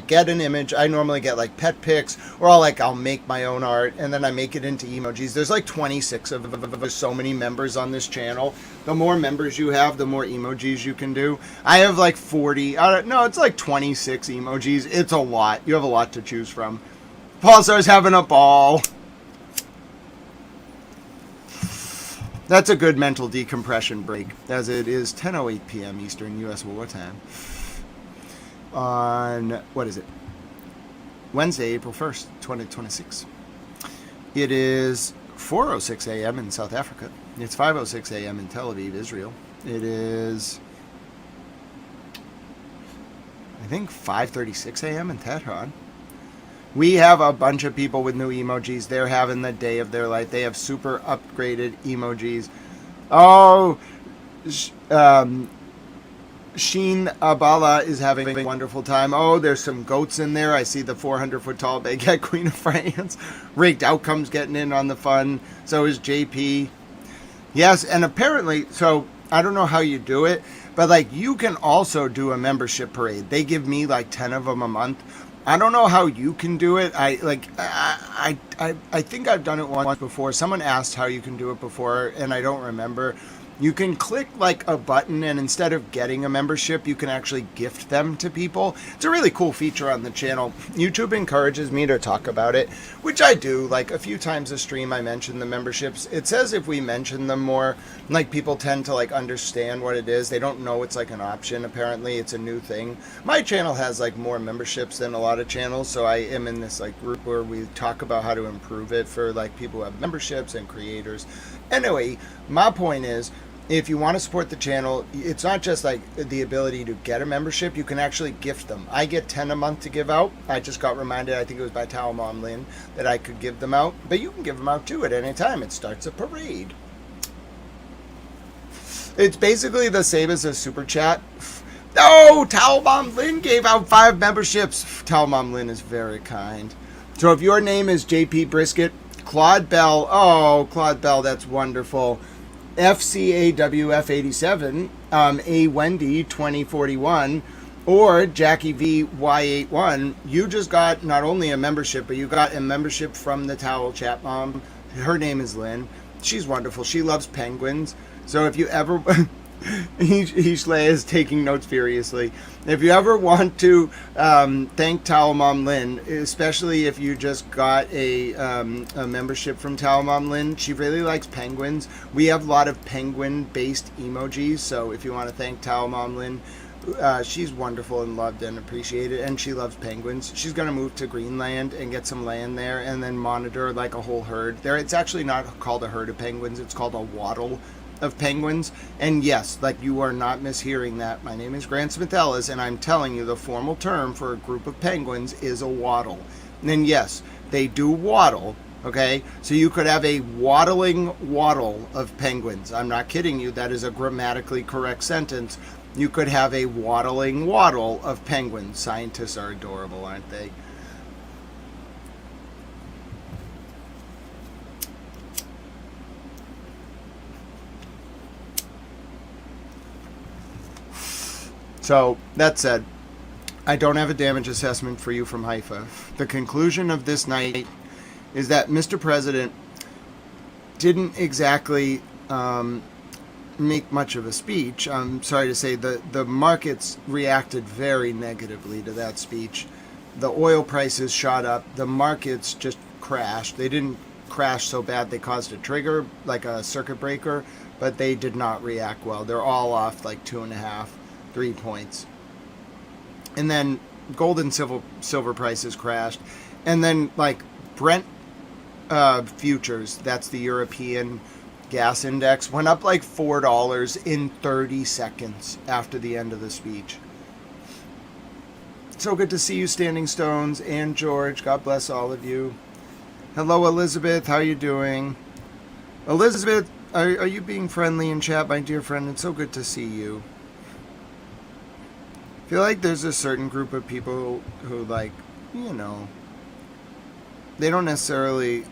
[SPEAKER 1] get an image. I normally get like pet pics, or I'll make my own art, and then I make it into emojis. There's like 26 of there's so many members on this channel. The more members you have, the more emojis you can do. I have like 40. It's like 26 emojis. It's a lot. You have a lot to choose from. Pulsar's having a ball. That's a good mental decompression break, as it is 10:08 p.m. Eastern U.S. War Time. On, what is it? Wednesday, April 1st, 2026. It is 4:06 a.m. in South Africa. It's 5:06 a.m. in Tel Aviv, Israel. It is, I think, 5:36 a.m. in Tehran. We have a bunch of people with new emojis. They're having the day of their life. They have super upgraded emojis. Oh, Sheen Abala is having a wonderful time. Oh, there's some goats in there. I see the 400-foot tall baguette Queen of France. Rigged Outcomes getting in on the fun. So is JP. Yes, and apparently, so I don't know how you do it, but like you can also do a membership parade. They give me like 10 of them a month. I don't know how you can do it. I think I've done it once before. Someone asked how you can do it before, and I don't remember. You can click like a button, and instead of getting a membership, you can actually gift them to people. It's a really cool feature on the channel. YouTube encourages me to talk about it, which I do. Like a few times a stream, I mention the memberships. It says if we mention them more, like people tend to like understand what it is. They don't know it's like an option. Apparently, it's a new thing. My channel has like more memberships than a lot of channels, so I am in this like group where we talk about how to improve it for like people who have memberships and creators. Anyway, my point is, if you want to support the channel, it's not just like the ability to get a membership, you can actually gift them. I get 10 a month to give out. I just got reminded, I think it was by Tao Mom Lynn, that I could give them out. But you can give them out too at any time. It starts a parade. It's basically the same as a super chat. Oh, Tao Mom Lynn gave out 5 memberships. Tao Mom Lynn is very kind. So if your name is JP Brisket, Claude Bell, oh, Claude Bell, that's wonderful. FCAWF87, A Wendy 2041, or Jackie V Y81, you just got not only a membership, but you got a membership from the Towel Chat Mom. Her name is Lynn. She's wonderful. She loves penguins. So if you ever... Heishley is taking notes furiously. If you ever want to thank Towel Mom Lynn, especially if you just got a membership from Towel Mom Lynn, she really likes penguins. We have a lot of penguin-based emojis, so if you want to thank Towel Mom Lynn, she's wonderful and loved and appreciated, and she loves penguins. She's going to move to Greenland and get some land there and then monitor like a whole herd. There, it's actually not called a herd of penguins, it's called a waddle of penguins. And yes, like you are not mishearing that. My name is Grant Smith Ellis, and I'm telling you the formal term for a group of penguins is a waddle. And yes, they do waddle, okay? So you could have a waddling waddle of penguins. I'm not kidding you, that is a grammatically correct sentence. You could have a waddling waddle of penguins. Scientists are adorable, aren't they? So, that said, I don't have a damage assessment for you from Haifa. The conclusion of this night is that Mr. President didn't exactly make much of a speech. I'm sorry to say the markets reacted very negatively to that speech. The oil prices shot up. The markets just crashed. They didn't crash so bad they caused a trigger, like a circuit breaker, but they did not react well. They're all off like 2.5, 3 points. And then gold and silver prices crashed. And then like Brent futures, that's the European gas index, went up like $4 in 30 seconds after the end of the speech. So good to see you, Standing Stones and George. God bless all of you. Hello, Elizabeth. How are you doing? Elizabeth, are you being friendly in chat, my dear friend? It's so good to see you. I feel like there's a certain group of people who, like, you know, they don't necessarily...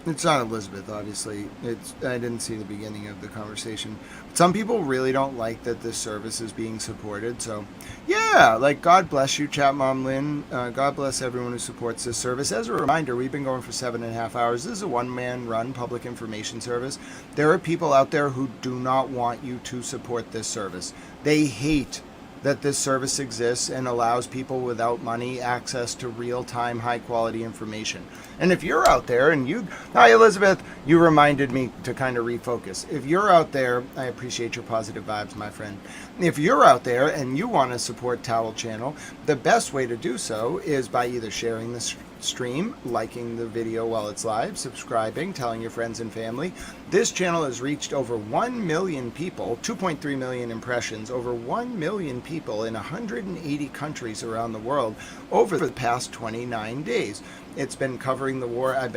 [SPEAKER 1] It's not Elizabeth, obviously. I didn't see the beginning of the conversation. But some people really don't like that this service is being supported. So, yeah, like, God bless you, Chat Mom Lynn. God bless everyone who supports this service. As a reminder, we've been going for 7.5 hours. This is a one-man run public information service. There are people out there who do not want you to support this service. They hate that this service exists and allows people without money access to real-time, high-quality information. And if you're out there and you... Hi, Elizabeth. You reminded me to kind of refocus. If you're out there, I appreciate your positive vibes, my friend. If you're out there and you want to support Towel Channel, the best way to do so is by either sharing the stream, liking the video while it's live, subscribing, telling your friends and family. This channel has reached over 1 million people, 2.3 million impressions, over 1 million people in 180 countries around the world over the past 29 days. It's been covering the war. I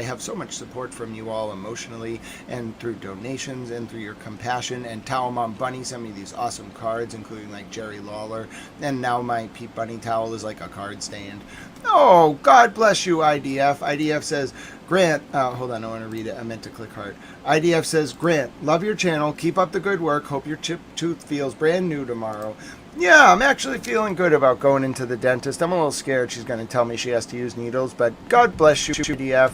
[SPEAKER 1] have so much support from you all emotionally and through donations and through your compassion. And Towel Mom Bunny sent me these awesome cards, including like Jerry Lawler. And now my Pete Bunny towel is like a card stand. Oh, God bless you, IDF. IDF says, Grant, hold on, I want to read it. I meant to click heart. IDF says, Grant, love your channel. Keep up the good work. Hope your chipped tooth feels brand new tomorrow. Yeah, I'm actually feeling good about going into the dentist. I'm a little scared she's going to tell me she has to use needles, but God bless you, IDF.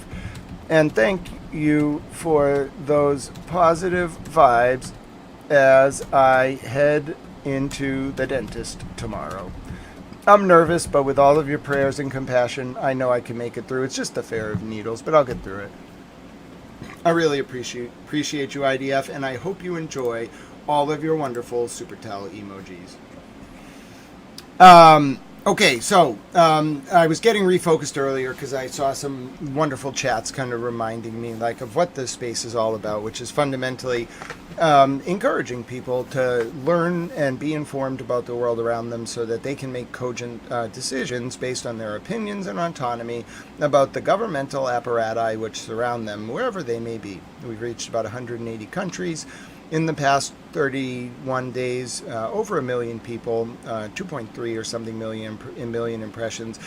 [SPEAKER 1] And thank you for those positive vibes as I head into the dentist tomorrow. I'm nervous, but with all of your prayers and compassion, I know I can make it through. It's just a fear of needles, but I'll get through it. I really appreciate you, IDF, and I hope you enjoy all of your wonderful Super Towel emojis. Okay, so I was getting refocused earlier because I saw some wonderful chats kind of reminding me like of what this space is all about, which is fundamentally encouraging people to learn and be informed about the world around them so that they can make cogent decisions based on their opinions and autonomy about the governmental apparati which surround them, wherever they may be. We've reached about 180 countries. In the past 31 days, over 1 million people, 2.3 or something million impressions.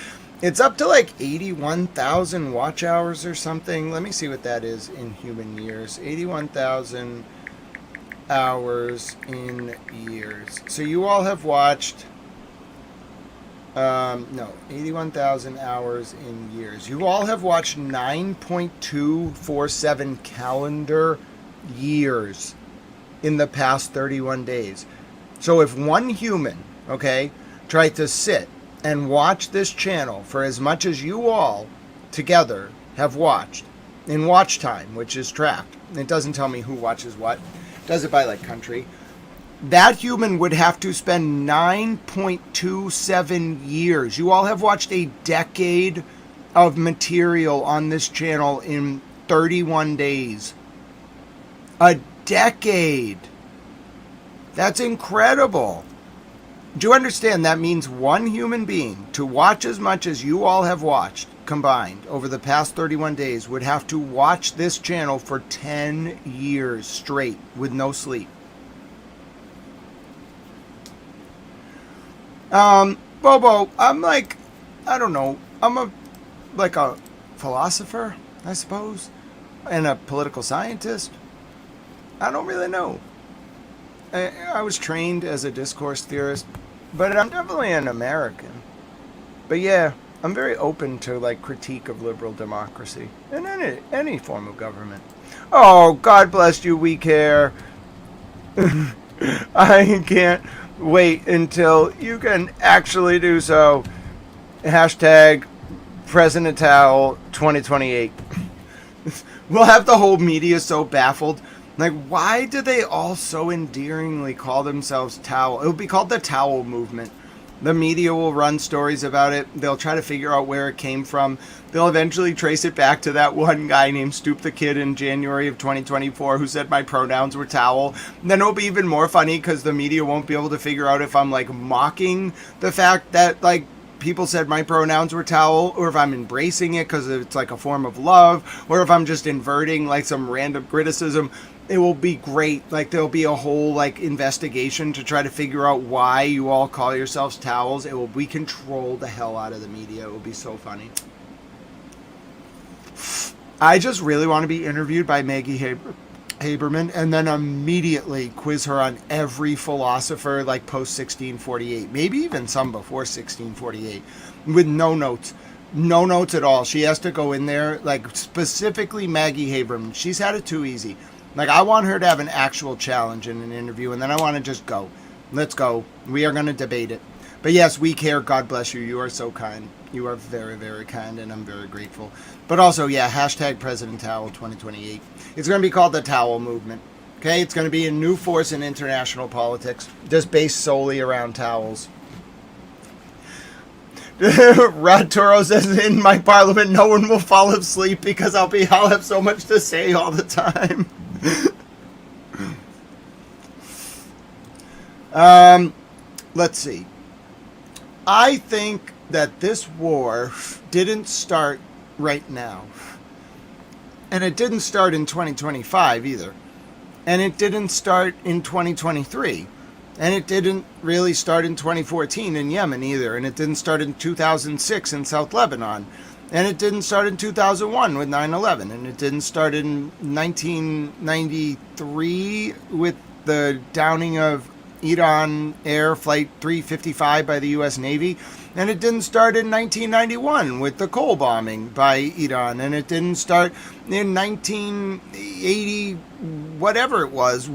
[SPEAKER 1] It's up to like 81,000 watch hours or something. Let me see what that is in human years. 81,000 hours in years. So you all have watched, 81,000 hours in years. You all have watched 9.247 calendar years in the past 31 days. So if one human, okay, tried to sit and watch this channel for as much as you all together have watched in watch time, which is tracked, it doesn't tell me who watches what, it does it by like country, that human would have to spend 9.27 years. You all have watched a decade of material on this channel in 31 days. A decade. That's incredible. Do you understand? That means one human being to watch as much as you all have watched combined over the past 31 days would have to watch this channel for 10 years straight with no sleep. Bobo, I'm like, I don't know, I'm a philosopher, I suppose, and a political scientist. I don't really know. I was trained as a discourse theorist, but I'm definitely an American. But yeah, I'm very open to like critique of liberal democracy and any form of government. Oh, God bless you, we care. I can't wait until you can actually do so. Hashtag President Towel 2028. We'll have the whole media so baffled. Like, why do they all so endearingly call themselves Towel? It will be called the Towel Movement. The media will run stories about it. They'll try to figure out where it came from. They'll eventually trace it back to that one guy named Stoop the Kid in January of 2024 who said my pronouns were towel. And then it'll be even more funny because the media won't be able to figure out if I'm like mocking the fact that like people said my pronouns were towel, or if I'm embracing it because it's like a form of love, or if I'm just inverting like some random criticism. It will be great. Like, there'll be a whole like investigation to try to figure out why you all call yourselves towels. We control the hell out of the media. It will be so funny. I just really want to be interviewed by Maggie Haberman and then immediately quiz her on every philosopher like post 1648, maybe even some before 1648, with no notes. No notes at all. She has to go in there, like specifically Maggie Haberman. She's had it too easy. Like, I want her to have an actual challenge in an interview, and then I want to just go. Let's go. We are going to debate it. But yes, we care. God bless you. You are so kind. You are very, very kind, and I'm very grateful. But also, yeah, hashtag President Towel 2028. It's going to be called the Towel Movement. Okay? It's going to be a new force in international politics, just based solely around towels. Rod Toro says, in my parliament, no one will fall asleep because I'll have so much to say all the time. Let's see. I think that this war didn't start right now. And it didn't start in 2025 either. And it didn't start in 2023. And it didn't really start in 2014 in Yemen either. And it didn't start in 2006 in South Lebanon. And it didn't start in 2001 with 9/11. And it didn't start in 1993 with the downing of Iran Air Flight 355 by the U.S. Navy. And it didn't start in 1991 with the Cole bombing by Iran. And it didn't start in 1980, whatever it was,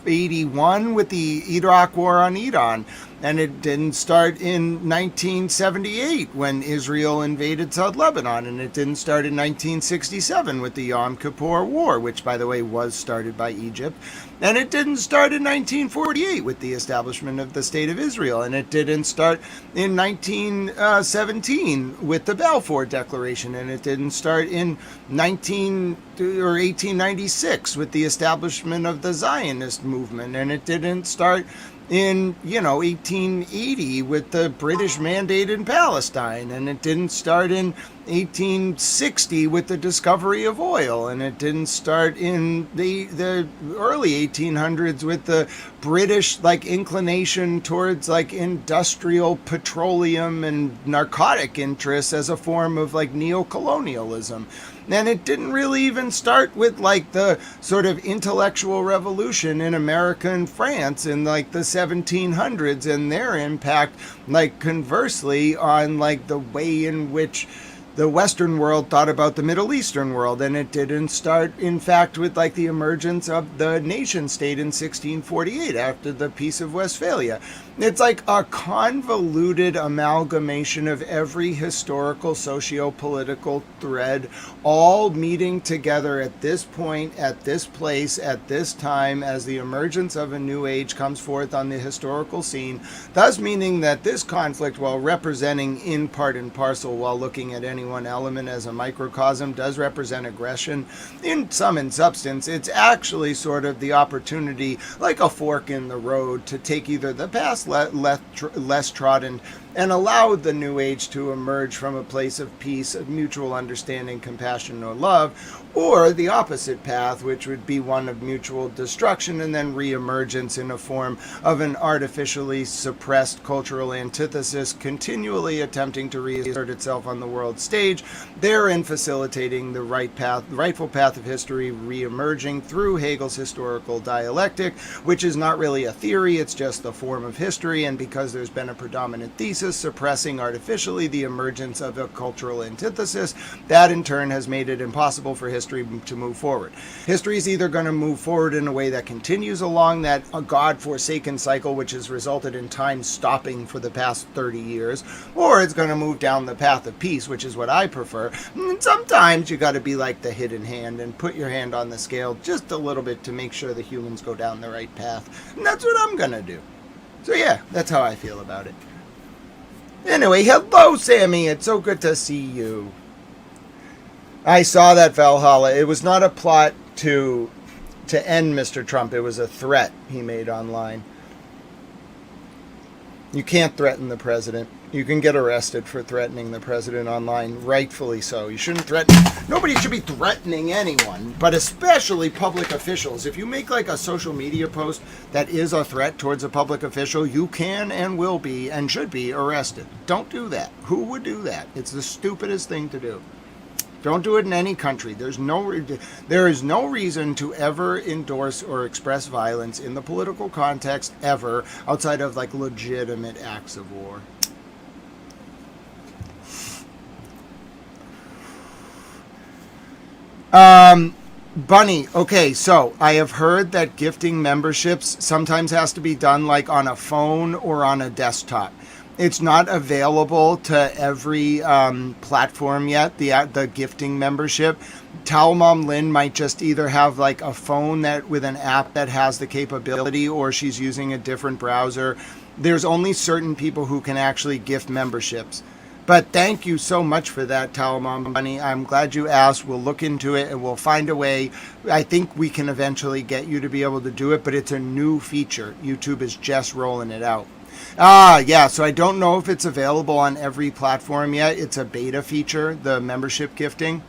[SPEAKER 1] 81 with the Iraq War on Iran. And it didn't start in 1978 when Israel invaded South Lebanon. And it didn't start in 1967 with the Yom Kippur War, which, by the way, was started by Egypt. And it didn't start in 1948 with the establishment of the State of Israel. And it didn't start in 1917 with the Balfour Declaration. And it didn't start in 1896 with the establishment of the Zionist movement. And it didn't start in, 1880 with the British mandate in Palestine. And it didn't start in 1860 with the discovery of oil. And it didn't start in the early 1800s with the British inclination towards industrial petroleum and narcotic interests as a form of neocolonialism. And it didn't really even start with the sort of intellectual revolution in America and France in the 1700s and their impact conversely on the way in which the Western world thought about the Middle Eastern world. And it didn't start, in fact, with the emergence of the nation state in 1648 after the Peace of Westphalia. It's a convoluted amalgamation of every historical, socio-political thread, all meeting together at this point, at this place, at this time, as the emergence of a new age comes forth on the historical scene, thus meaning that this conflict, while representing in part and parcel, while looking at any one element as a microcosm, does represent aggression in substance. It's actually sort of the opportunity, like a fork in the road, to take either the path less trodden and allow the new age to emerge from a place of peace, of mutual understanding, compassion, or love, or the opposite path, which would be one of mutual destruction and then reemergence in a form of an artificially suppressed cultural antithesis, continually attempting to reassert itself on the world stage stage. They're in facilitating the rightful path of history re-emerging through Hegel's historical dialectic, which is not really a theory, it's just the form of history, and because there's been a predominant thesis suppressing artificially the emergence of a cultural antithesis, that in turn has made it impossible for history to move forward. History is either going to move forward in a way that continues along that God-forsaken cycle which has resulted in time stopping for the past 30 years, or it's going to move down the path of peace, which is what I prefer. And sometimes you got to be like the hidden hand and put your hand on the scale just a little bit to make sure the humans go down the right path. And that's what I'm going to do. So yeah, that's how I feel about it. Anyway, hello Sammy, it's so good to see you. I saw that, Valhalla. It was not a plot to end Mr. Trump. It was a threat he made online. You can't threaten the president. You can get arrested for threatening the president online, rightfully so. You shouldn't threaten. Nobody should be threatening anyone, but especially public officials. If you make like a social media post that is a threat towards a public official, you can and will be and should be arrested. Don't do that. Who would do that? It's the stupidest thing to do. Don't do it in any country. There is no reason to ever endorse or express violence in the political context ever outside of like legitimate acts of war. Bunny, okay, so I have heard that gifting memberships sometimes has to be done like on a phone or on a desktop. It's not available to every platform yet, the gifting membership. Towel Mom Lynn might just either have like a phone that with an app that has the capability, or she's using a different browser. There's only certain people who can actually gift memberships. But thank you so much for that, Towel Mom Bunny. I'm glad you asked. We'll look into it and we'll find a way. I think we can eventually get you to be able to do it, but it's a new feature. YouTube is just rolling it out. Yeah, so I don't know if it's available on every platform yet. It's a beta feature, the membership gifting.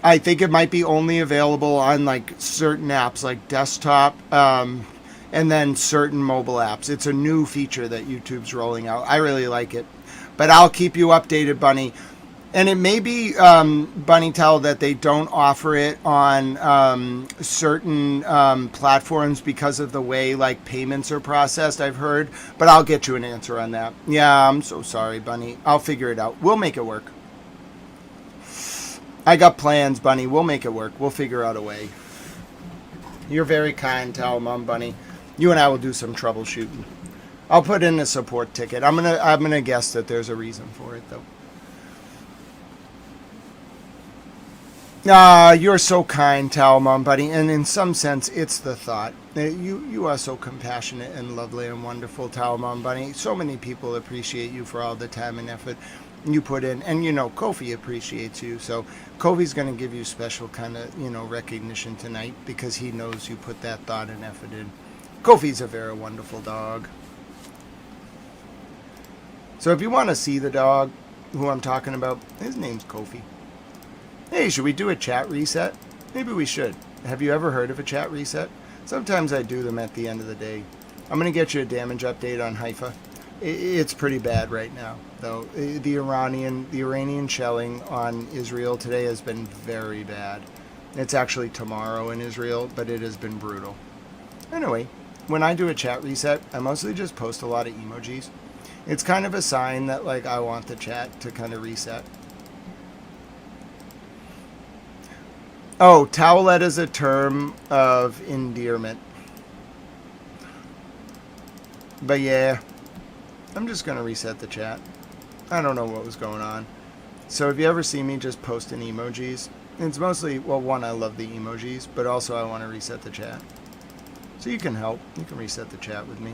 [SPEAKER 1] I think it might be only available on like certain apps like desktop and then certain mobile apps. It's a new feature that YouTube's rolling out. I really like it. But I'll keep you updated, Bunny. And it may be, Bunny Towel, that they don't offer it on certain platforms because of the way like payments are processed, I've heard. But I'll get you an answer on that. Yeah, I'm so sorry, Bunny. I'll figure it out. We'll make it work. I got plans, Bunny. We'll make it work. We'll figure out a way. You're very kind, Towel Mom Bunny. You and I will do some troubleshooting. I'll put in a support ticket. I'm gonna guess that there's a reason for it though. You're so kind, Towel Mom Buddy, and in some sense, it's the thought. You are so compassionate and lovely and wonderful, Towel Mom Bunny. So many people appreciate you for all the time and effort you put in, and you know, Kofi appreciates you. So Kofi's going to give you special kind of recognition tonight because he knows you put that thought and effort in. Kofi's a very wonderful dog. So if you want to see the dog who I'm talking about, his name's Kofi. Hey, should we do a chat reset? Maybe we should. Have you ever heard of a chat reset? Sometimes I do them at the end of the day. I'm going to get you a damage update on Haifa. It's pretty bad right now, though. The Iranian shelling on Israel today has been very bad. It's actually tomorrow in Israel, but it has been brutal. Anyway, when I do a chat reset, I mostly just post a lot of emojis. It's kind of a sign that like I want the chat to kind of reset. Oh, towelette is a term of endearment. But yeah, I'm just going to reset the chat. I don't know what was going on. So if you ever see me just posting emojis, it's mostly, well, one, I love the emojis, but also I want to reset the chat. So you can help. You can reset the chat with me.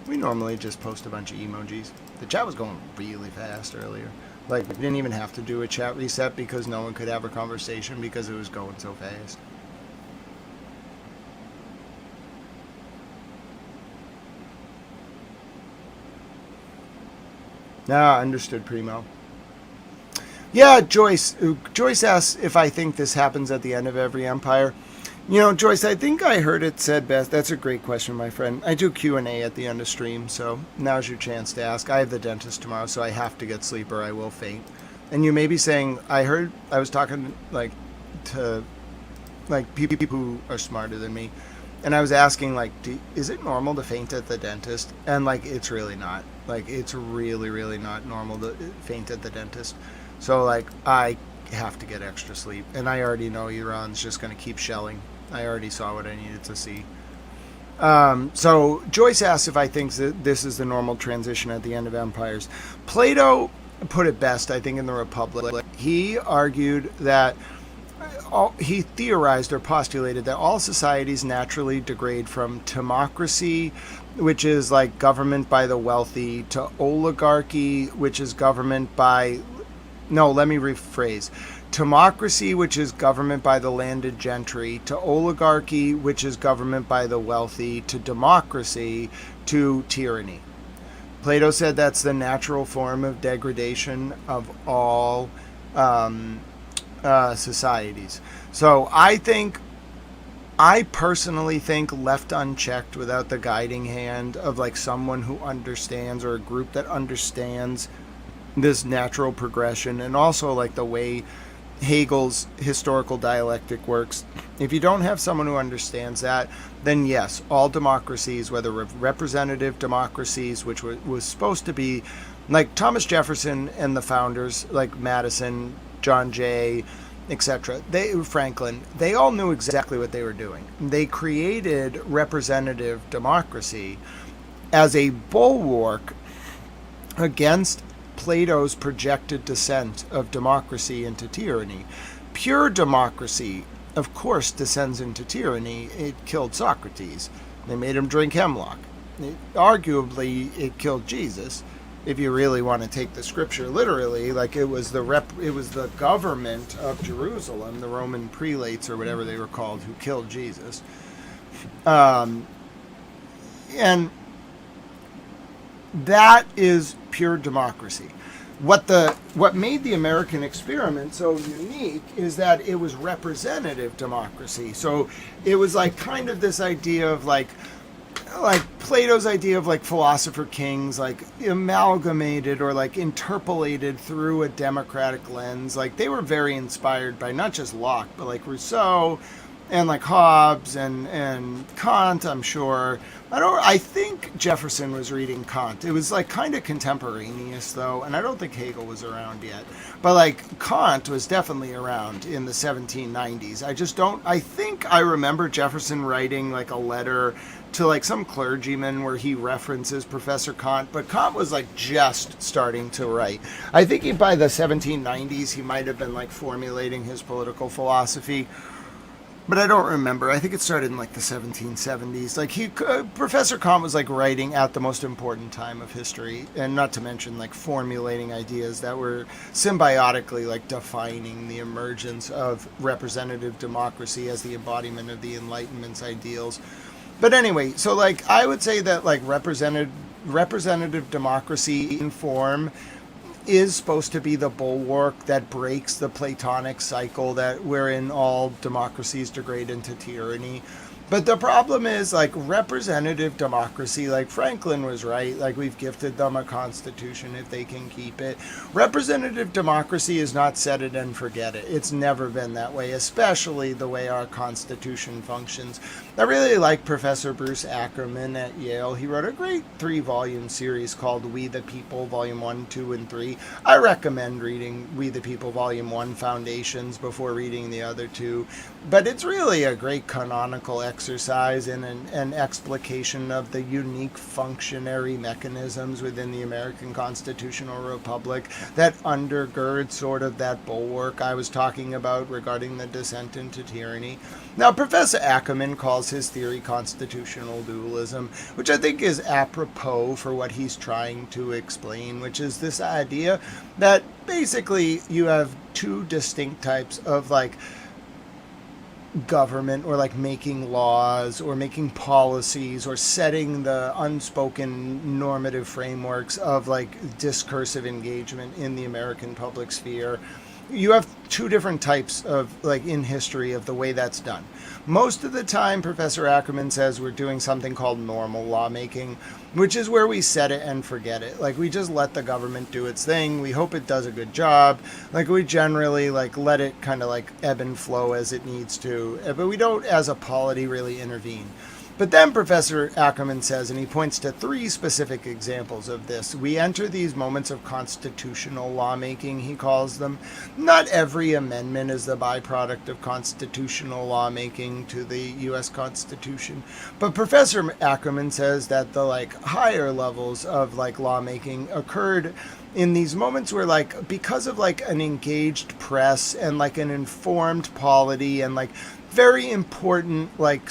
[SPEAKER 1] We normally just post a bunch of emojis. The chat was going really fast earlier. Like, we didn't even have to do a chat reset because no one could have a conversation because it was going so fast. Understood, Primo. Yeah, Joyce. Joyce asks if I think this happens at the end of every empire. You know, Joyce, I think I heard it said best. That's a great question, my friend. I do Q&A at the end of stream, so now's your chance to ask. I have the dentist tomorrow, so I have to get sleep or I will faint. And you may be saying, I was talking like to like people who are smarter than me, and I was asking like, is it normal to faint at the dentist? And like, it's really not. Like, it's really, really not normal to faint at the dentist. So like, I have to get extra sleep, and I already know Iran's just going to keep shelling. I already saw what I needed to see. So Joyce asks if I think that this is the normal transition at the end of empires. Plato put it best, I think, in the Republic. He argued that he theorized or postulated that all societies naturally degrade from timocracy, which is like government by the wealthy, to oligarchy, which is government by... No, let me rephrase. Timocracy, which is government by the landed gentry, to oligarchy, which is government by the wealthy, to democracy, to tyranny. Plato said that's the natural form of degradation of all societies. So I personally think left unchecked without the guiding hand of like someone who understands, or a group that understands this natural progression, and also like the way Hegel's historical dialectic works. If you don't have someone who understands that, then yes, all democracies, whether representative democracies, which was supposed to be like Thomas Jefferson and the founders, like Madison, John Jay, etc., Franklin, they all knew exactly what they were doing. They created representative democracy as a bulwark against Plato's projected descent of democracy into tyranny. Pure democracy, of course, descends into tyranny. It killed Socrates. They made him drink hemlock. Arguably, it killed Jesus. If you really want to take the scripture literally, like it was the government of Jerusalem, the Roman prelates or whatever they were called, who killed Jesus. And that is pure democracy. What made the American experiment so unique is that it was representative democracy. So it was like kind of this idea of like Plato's idea of like philosopher kings, like amalgamated or like interpolated through a democratic lens. Like they were very inspired by not just Locke, but like Rousseau and like Hobbes and Kant, I'm sure. I think Jefferson was reading Kant. It was like kind of contemporaneous though, and I don't think Hegel was around yet. But like Kant was definitely around in the 1790s. I think I remember Jefferson writing like a letter to like some clergyman where he references Professor Kant, but Kant was like just starting to write. I think by the 1790s he might have been like formulating his political philosophy. But I don't remember. I think it started in like the 1770s. Like Professor Kant was like writing at the most important time of history, and not to mention like formulating ideas that were symbiotically like defining the emergence of representative democracy as the embodiment of the Enlightenment's ideals. But anyway, so like I would say that like representative democracy in form is supposed to be the bulwark that breaks the Platonic cycle that wherein all democracies degrade into tyranny. But the problem is like representative democracy, like Franklin was right, like we've gifted them a constitution if they can keep it. Representative democracy is not set it and forget it. It's never been that way, especially the way our constitution functions. I really like Professor Bruce Ackerman at Yale. He wrote a great 3-volume series called We the People, Volume 1, 2, and 3. I recommend reading We the People, Volume 1, Foundations, before reading the other two. But it's really a great canonical exercise in an explication of the unique functionary mechanisms within the American Constitutional Republic that undergird sort of that bulwark I was talking about regarding the descent into tyranny. Now, Professor Ackerman calls his theory constitutional dualism, which I think is apropos for what he's trying to explain, which is this idea that basically you have two distinct types of like government, or like making laws or making policies or setting the unspoken normative frameworks of like discursive engagement in the American public sphere. you have two different types of, like, in history of the way that's done. Most of the time, Professor Ackerman says we're doing something called normal lawmaking, which is where we set it and forget it. Like, we just let the government do its thing. We hope it does a good job. Like, we generally, like, let it kind of, like, ebb and flow as it needs to. But we don't, as a polity, really intervene. But then Professor Ackerman says, and he points to three specific examples of this, we enter these moments of constitutional lawmaking, he calls them. Not every amendment is the byproduct of constitutional lawmaking to the U.S. Constitution. But Professor Ackerman says that the, like, higher levels of, like, lawmaking occurred in these moments where, like, because of, like, an engaged press and, like, an informed polity and, like, very important, like,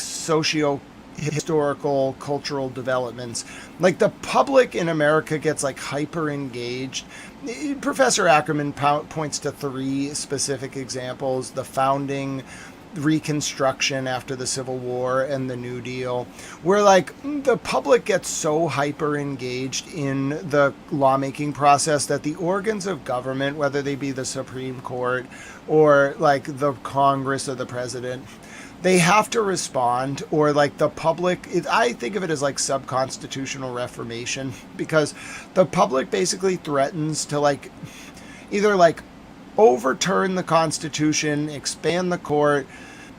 [SPEAKER 1] historical, cultural developments, like, the public in America gets, like, hyper engaged. Professor Ackerman points to three specific examples: the founding, Reconstruction after the Civil War, and the New Deal, where, like, the public gets so hyper engaged in the lawmaking process that the organs of government, whether they be the Supreme Court or, like, the Congress or the president, they have to respond, or, like, the public, I think of it as, like, sub-constitutional reformation, because the public basically threatens to, like, either, like, overturn the Constitution, expand the court,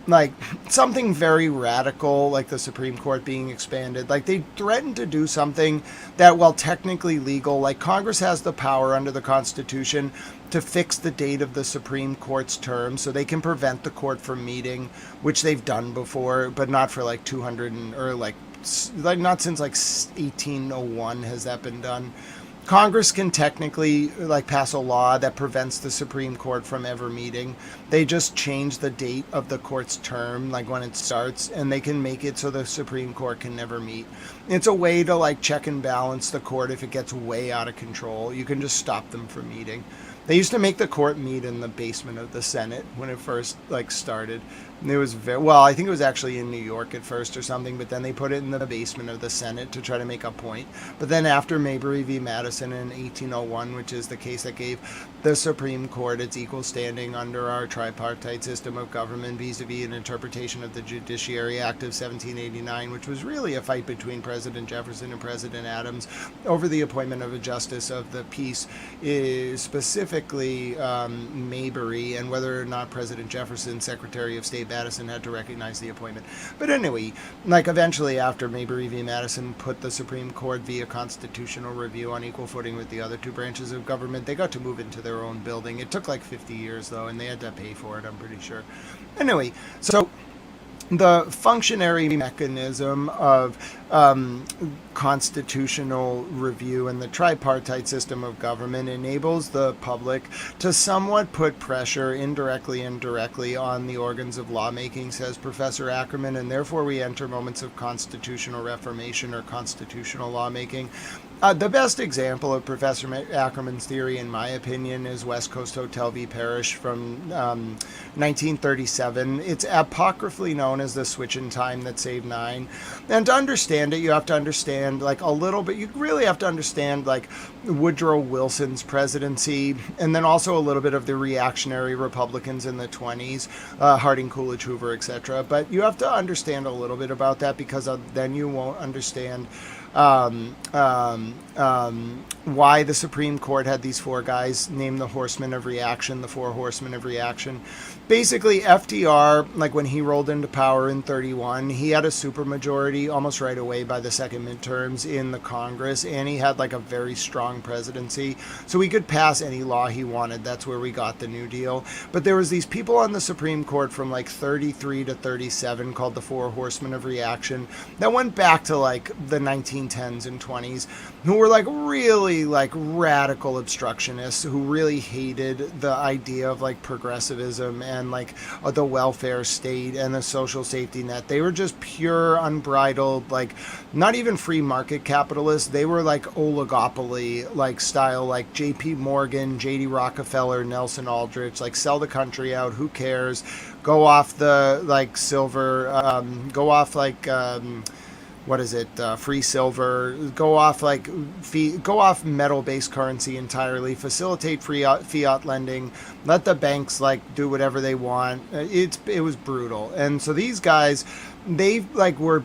[SPEAKER 1] like, something very radical, like the Supreme Court being expanded. Like, they threaten to do something that, while technically legal, like, Congress has the power under the Constitution to fix the date of the Supreme Court's term, so they can prevent the court from meeting, which they've done before, but not for, like, 200 or like not since, like, 1801 has that been done. Congress can technically, like, pass a law that prevents the Supreme Court from ever meeting. They just change the date of the court's term, like, when it starts, and they can make it so the Supreme Court can never meet. It's a way to, like, check and balance the court if it gets way out of control. You can just stop them from meeting. They used to make the court meet in the basement of the Senate when it first, like, started. And it was well, I think it was actually in New York at first or something, but then they put it in the basement of the Senate to try to make a point. But then after Mabry v. Madison in 1801, which is the case that gave the Supreme Court its equal standing under our tripartite system of government vis-a-vis an interpretation of the Judiciary Act of 1789, which was really a fight between President Jefferson and President Adams over the appointment of a justice of the peace, is specifically Mabry, and whether or not President Jefferson, Secretary of State Madison, had to recognize the appointment. But anyway, like, eventually after Mabry v. Madison put the Supreme Court via constitutional review on equal footing with the other two branches of government, they got to move into their own building. It took like 50 years though, and they had to pay for it, I'm pretty sure. Anyway, so the functionary mechanism of constitutional review and the tripartite system of government enables the public to somewhat put pressure, indirectly and directly, on the organs of lawmaking, says Professor Ackerman, and therefore we enter moments of constitutional reformation or constitutional lawmaking. The best example of Professor Ackerman's theory, in my opinion, is West Coast Hotel v. Parrish from 1937. It's apocryphally known as the switch in time that saved 9. And to understand it, you have to understand, like, a little bit. You really have to understand, like, Woodrow Wilson's presidency, and then also a little bit of the reactionary Republicans in the 20s, Harding, Coolidge, Hoover, etc. But you have to understand a little bit about that, because then you won't understand why the Supreme Court had these 4 guys named the Horsemen of Reaction, the 4 Horsemen of Reaction. Basically, FDR, like, when he rolled into power in 31, he had a supermajority almost right away by the second midterms in the Congress, and he had, like, a very strong presidency, so he could pass any law he wanted. That's where we got the New Deal. But there was these people on the Supreme Court from, like, 33 to 37 called the 4 Horsemen of Reaction that went back to, like, the 1910s and 20s, who were, like, really, like, radical obstructionists who really hated the idea of, like, progressivism and, like, the welfare state and the social safety net. They were just pure, unbridled, like, not even free market capitalists. They were, like, oligopoly, like, style, like J.P. Morgan, J.D. Rockefeller, Nelson Aldrich, like, sell the country out, who cares, go off the, like, silver, go off, like, what is it, free silver, go off metal-based currency entirely, facilitate fiat lending, let the banks do whatever they want. It was brutal. And so these guys, they were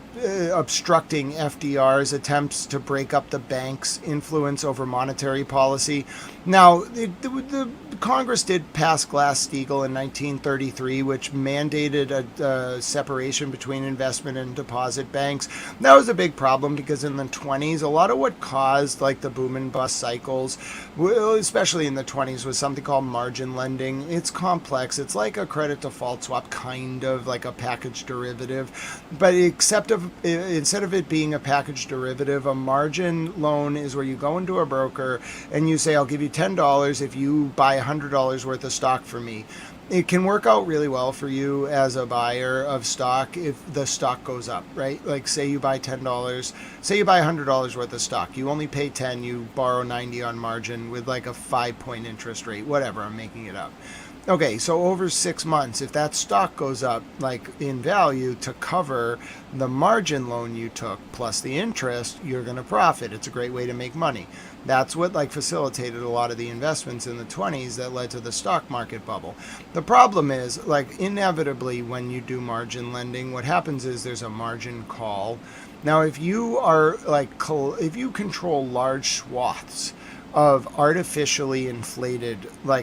[SPEAKER 1] obstructing FDR's attempts to break up the bank's influence over monetary policy. Now, the Congress did pass Glass-Steagall in 1933, which mandated a separation between investment and deposit banks. That was a big problem because in the 20s, a lot of what caused the boom and bust cycles, especially in the 20s, was something called margin lending. It's complex. It's like a credit default swap, kind of like a package derivative. But instead of it being a package derivative, a margin loan is where you go into a broker and you say, I'll give you $10 if you buy $100 worth of stock for me. It can work out really well for you as a buyer of stock if the stock goes up, right? Say you buy $10, say you buy $100 worth of stock. You only pay 10, you borrow 90 on margin with a 5-point interest rate, whatever, I'm making it up. Okay, so over 6 months, if that stock goes up in value to cover the margin loan you took plus the interest, you're going to profit. It's a great way to make money. That's what facilitated a lot of the investments in the 20s that led to the stock market bubble. The problem is inevitably when you do margin lending, what happens is there's a margin call. Now, if you are if you control large swaths of artificially inflated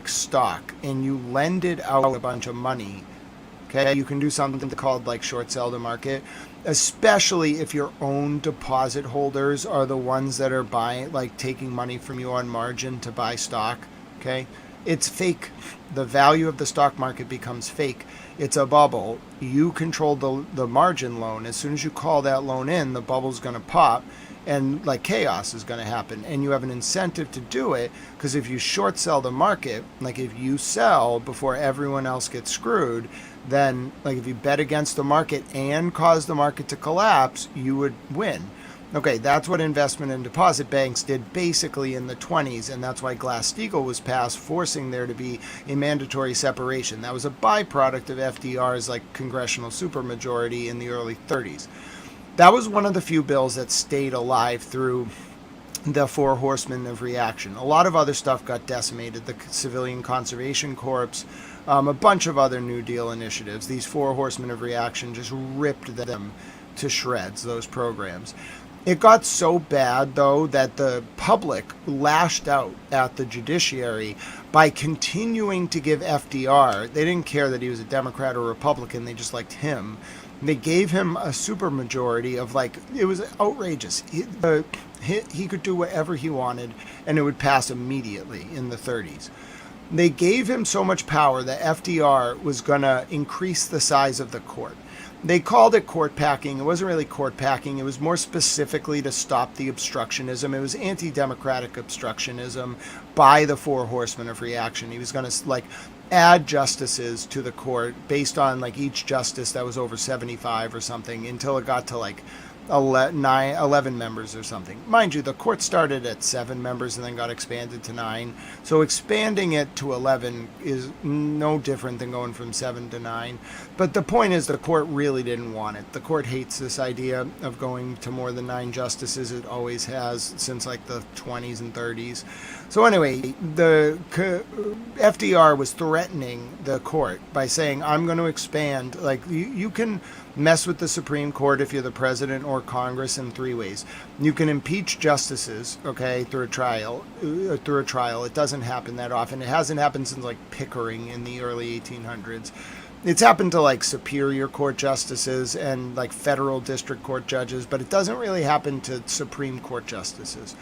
[SPEAKER 1] stock and you lend it out a bunch of money, okay, you can do something called short sell the market, especially if your own deposit holders are the ones that are buying, taking money from you on margin to buy stock. Okay, it's fake. The value of the stock market becomes fake. It's a bubble. You control the margin loan. As soon as you call that loan in, the bubble's going to pop and chaos is going to happen, and you have an incentive to do it, because if you short sell the market, if you sell before everyone else gets screwed, then if you bet against the market and cause the market to collapse, you would win. Okay, that's what investment and deposit banks did basically in the 20s, and that's why Glass-Steagall was passed, forcing there to be a mandatory separation. That was a byproduct of FDR's congressional supermajority in the early 30s. That was one of the few bills that stayed alive through the Four Horsemen of Reaction. A lot of other stuff got decimated. The Civilian Conservation Corps, a bunch of other New Deal initiatives. These Four Horsemen of Reaction just ripped them to shreds, those programs. It got so bad, though, that the public lashed out at the judiciary by continuing to give FDR, they didn't care that he was a Democrat or Republican, they just liked him. They gave him a supermajority of it was outrageous. He could do whatever he wanted and it would pass immediately in the 30s. They gave him so much power that FDR was going to increase the size of the court. They called it court packing. It wasn't really court packing. It was more specifically to stop the obstructionism. It was anti-democratic obstructionism by the Four Horsemen of Reaction. He was going to add justices to the court based on each justice that was over 75 or something, until it got to 11 members or something. Mind you, the court started at 7 members and then got expanded to 9. So expanding it to 11 is no different than going from 7 to 9. But the point is, the court really didn't want it. The court hates this idea of going to more than 9 justices. It always has since the 20s and 30s. So anyway, the FDR was threatening the court by saying, I'm going to expand. You can mess with the Supreme Court if you're the president or Congress in 3 ways. You can impeach justices, okay, through a trial. It doesn't happen that often. It hasn't happened since Pickering in the early 1800s. It's happened to Superior Court justices and federal district court judges, but it doesn't really happen to Supreme Court justices.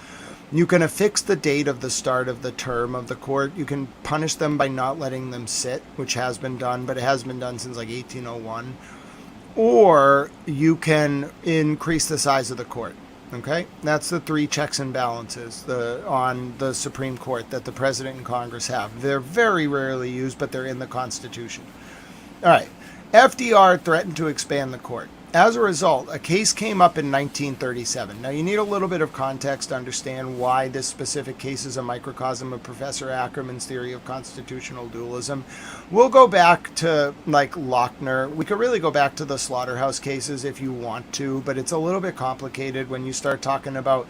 [SPEAKER 1] You can affix the date of the start of the term of the court. You can punish them by not letting them sit, which has been done, but it has been done since 1801. Or you can increase the size of the court. Okay, that's the 3 checks and balances on the Supreme Court that the president and Congress have. They're very rarely used, but they're in the Constitution. All right, FDR threatened to expand the court. as a result, a case came up in 1937. Now, you need a little bit of context to understand why this specific case is a microcosm of Professor Ackerman's theory of constitutional dualism. We'll go back to, like, Lochner. We could really go back to the slaughterhouse cases if you want to, but it's a little bit complicated when you start talking about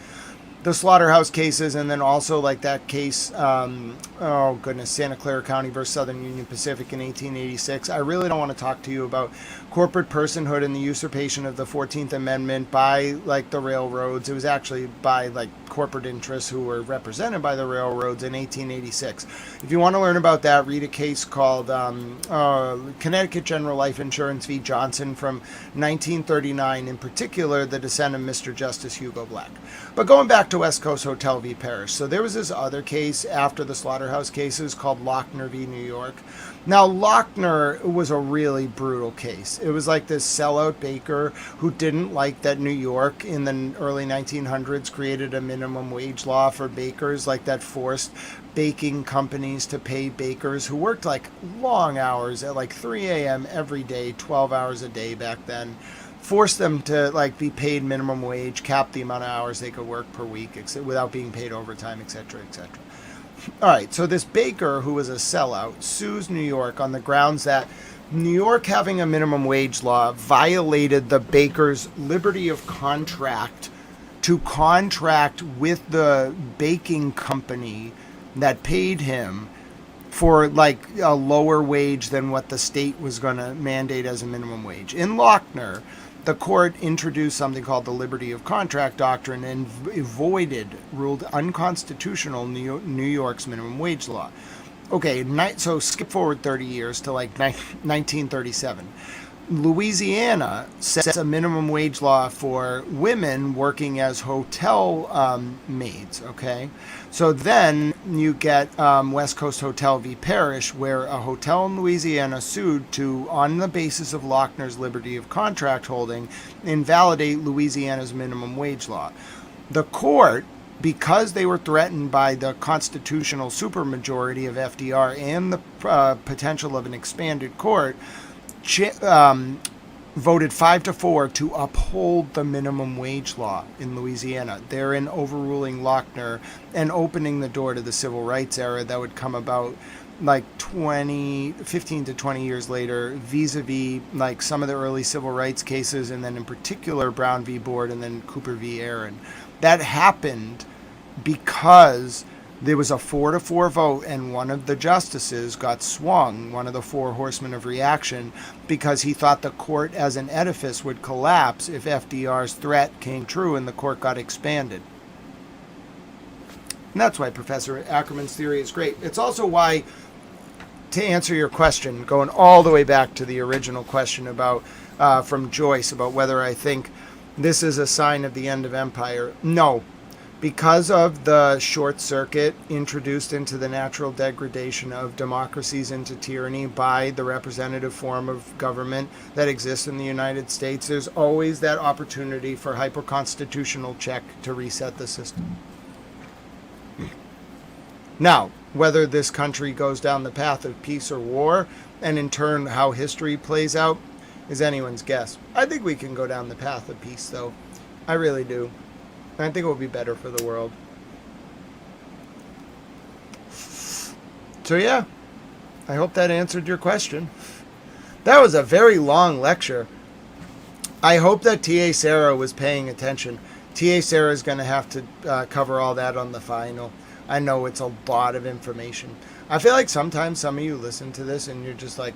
[SPEAKER 1] the slaughterhouse cases, and then also like that case, Santa Clara County versus Southern Union Pacific in 1886. I really don't want to talk to you about corporate personhood and the usurpation of the 14th Amendment by like the railroads. It was actually by like corporate interests who were represented by the railroads in 1886. If you want to learn about that, read a case called Connecticut General Life Insurance v. Johnson from 1939, in particular the dissent of Mr. Justice Hugo Black. But going back to West Coast Hotel v. Parrish. So there was this other case after the slaughterhouse cases called Lochner v. New York. Now, Lochner was a really brutal case. It was like this sellout baker who didn't like that New York in the early 1900s created a minimum wage law for bakers, like that forced baking companies to pay bakers who worked like long hours at like 3 a.m. every day, 12 hours a day back then. Force them to like be paid minimum wage, cap the amount of hours they could work per week without being paid overtime, etc., etc. All right, so this baker who was a sellout sues New York on the grounds that New York having a minimum wage law violated the baker's liberty of contract to contract with the baking company that paid him for like a lower wage than what the state was going to mandate as a minimum wage. In Lochner, the court introduced something called the liberty of contract doctrine and ruled unconstitutional New York's minimum wage law. Okay, so skip forward 30 years to like 1937. Louisiana sets a minimum wage law for women working as hotel maids, okay? So then you get West Coast Hotel v. Parrish, where a hotel in Louisiana sued to, on the basis of Lochner's liberty of contract holding, invalidate Louisiana's minimum wage law. The court, because they were threatened by the constitutional supermajority of FDR and the potential of an expanded court, voted 5-4 to uphold the minimum wage law in Louisiana, therein overruling Lochner and opening the door to the civil rights era that would come about like 15 to 20 years later, vis-a-vis like some of the early civil rights cases, and then in particular Brown v. Board and then Cooper v. Aaron. That happened because there was a 4-4 vote, and one of the justices got swung, one of the four horsemen of reaction, because he thought the court as an edifice would collapse if FDR's threat came true and the court got expanded. And that's why Professor Ackerman's theory is great. It's also why, to answer your question, going all the way back to the original question about from Joyce about whether I think this is a sign of the end of empire, no. Because of the short circuit introduced into the natural degradation of democracies into tyranny by the representative form of government that exists in the United States, there's always that opportunity for hyperconstitutional check to reset the system. Now, whether this country goes down the path of peace or war, and in turn how history plays out, is anyone's guess. I think we can go down the path of peace, though. I really do. I think it will be better for the world. So yeah, I hope that answered your question. That was a very long lecture. I hope that T.A. Sarah was paying attention. T.A. Sarah is going to have to cover all that on the final. I know it's a lot of information. I feel like sometimes some of you listen to this and you're just like,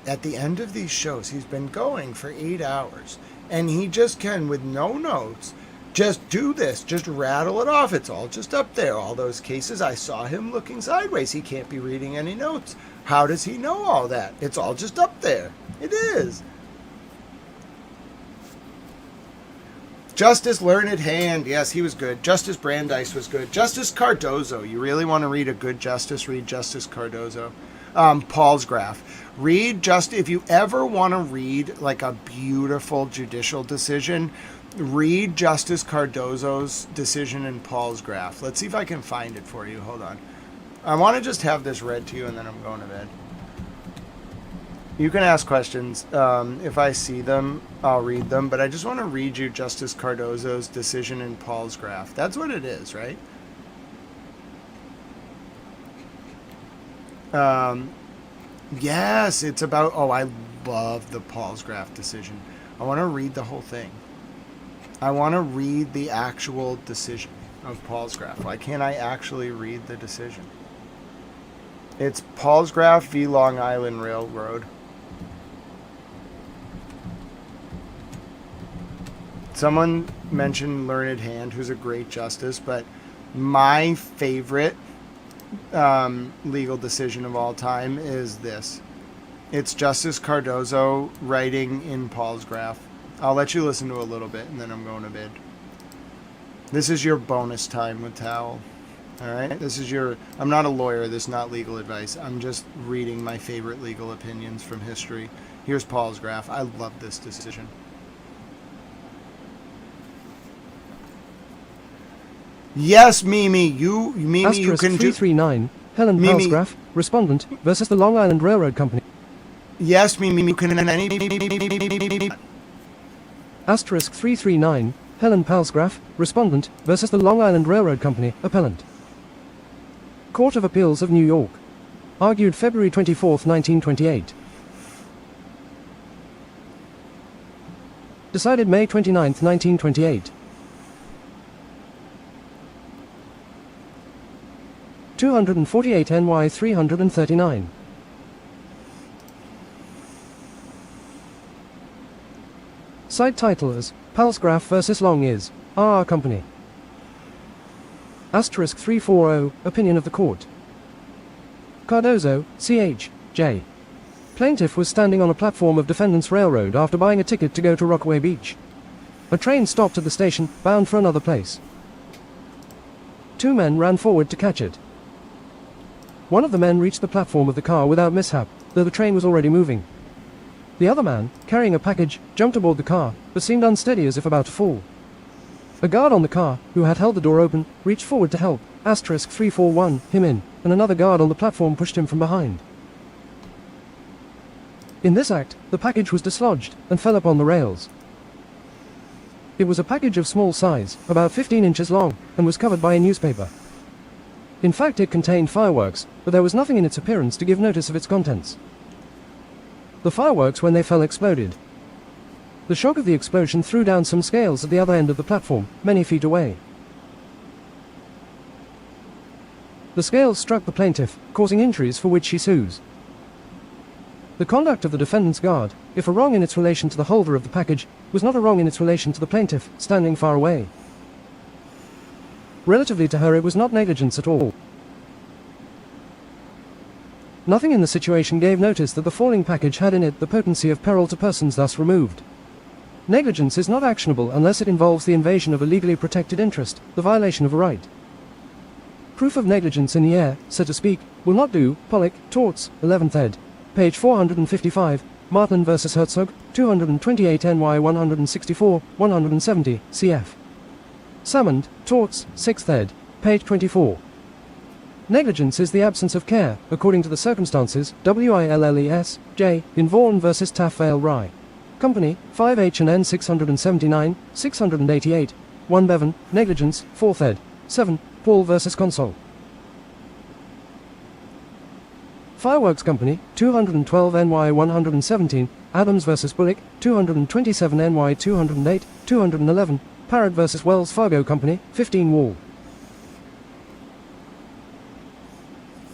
[SPEAKER 1] at the end of these shows, he's been going for 8 hours and he just can, with no notes, just do this, just rattle it off. It's all just up there. All those cases, I saw him looking sideways. He can't be reading any notes. How does he know all that? It's all just up there. It is. Justice Learned Hand. Yes, he was good. Justice Brandeis was good. Justice Cardozo. You really want to read a good justice? Read Justice Cardozo. Paul's Graph. If you ever want to read like a beautiful judicial decision, read Justice Cardozo's decision in Paul's Graph. Let's see if I can find it for you. Hold on. I want to just have this read to you and then I'm going to bed. You can ask questions. If I see them, I'll read them. But I just want to read you Justice Cardozo's decision in Paul's graph. That's what it is, right? Yes, it's about... Oh, I love the Paul's graph decision. I want to read the whole thing. I want to read the actual decision of Paul's graph. Why can't I actually read the decision? It's Paul's graph v. Long Island Railroad. Someone mentioned Learned Hand, who's a great justice, but my favorite legal decision of all time is this. It's Justice Cardozo writing in Paul's graph. I'll let you listen to a little bit, and then I'm going to bed. This is your bonus time with Towel. All right? This is your... I'm not a lawyer. This is not legal advice. I'm just reading my favorite legal opinions from history. Here's Paul's graph. I love this decision. Yes, Mimi, you can
[SPEAKER 18] 339, Helen Powell's graph, respondent, versus the Long Island Railroad Company.
[SPEAKER 1] Yes, Mimi, you can...
[SPEAKER 18] Asterisk 339, Helen Powell's graph, respondent, versus the Long Island Railroad Company, appellant. Court of Appeals of New York. Argued February 24, 1928. Decided May 29, 1928. 248 NY 339. Side title as Powell's graph versus Long is R.R. Company. Asterisk 340, opinion of the court. Cardozo, C.H., J. Plaintiff was standing on a platform of Defendant's Railroad after buying a ticket to go to Rockaway Beach. A train stopped at the station, bound for another place. Two men ran forward to catch it. One of the men reached the platform of the car without mishap, though the train was already moving. The other man, carrying a package, jumped aboard the car, but seemed unsteady as if about to fall. A guard on the car, who had held the door open, reached forward to help, asterisk 341, him in, and another guard on the platform pushed him from behind. In this act, the package was dislodged, and fell upon the rails. It was a package of small size, about 15 inches long, and was covered by a newspaper. In fact, it contained fireworks, but there was nothing in its appearance to give notice of its contents. The fireworks, when they fell, exploded. The shock of the explosion threw down some scales at the other end of the platform, many feet away. The scales struck the plaintiff, causing injuries for which she sues. The conduct of the defendant's guard, if a wrong in its relation to the holder of the package, was not a wrong in its relation to the plaintiff, standing far away. Relatively to her, it was not negligence at all. Nothing in the situation gave notice that the falling package had in it the potency of peril to persons thus removed. Negligence is not actionable unless it involves the invasion of a legally protected interest, the violation of a right. Proof of negligence in the air, so to speak, will not do. Pollock, Torts, 11th ed. Page 455, Martin v. Herzog, 228 NY 164, 170, cf. Salmond, Torts, 6th ed. Page 24. Negligence is the absence of care, according to the circumstances, Willees, J. in Vaughan v. Taff Vale Rye. Company, 5 H&N 679, 688, 1 Bevan, negligence, 4th ed. 7, Paul v. Console. Fireworks Company, 212 NY 117, Adams v. Bullock, 227 NY 208, 211, Parrott v. Wells Fargo Company, 15 Wall.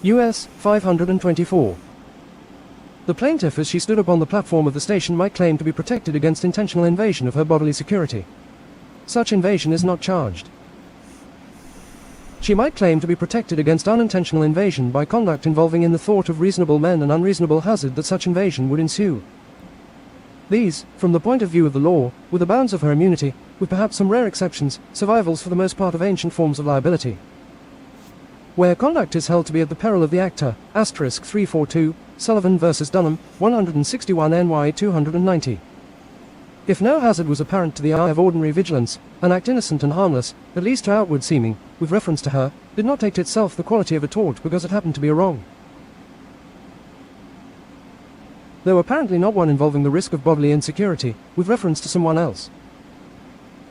[SPEAKER 18] US 524. The plaintiff, as she stood upon the platform of the station, might claim to be protected against intentional invasion of her bodily security. Such invasion is not charged. She might claim to be protected against unintentional invasion by conduct involving in the thought of reasonable men an unreasonable hazard that such invasion would ensue. These, from the point of view of the law, were the bounds of her immunity, with perhaps some rare exceptions, survivals for the most part of ancient forms of liability. Where conduct is held to be at the peril of the actor, asterisk 342, Sullivan v. Dunham, 161 NY 290. If no hazard was apparent to the eye of ordinary vigilance, an act innocent and harmless, at least to outward seeming, with reference to her, did not take to itself the quality of a tort because it happened to be a wrong. though apparently not one involving the risk of bodily insecurity, with reference to someone else.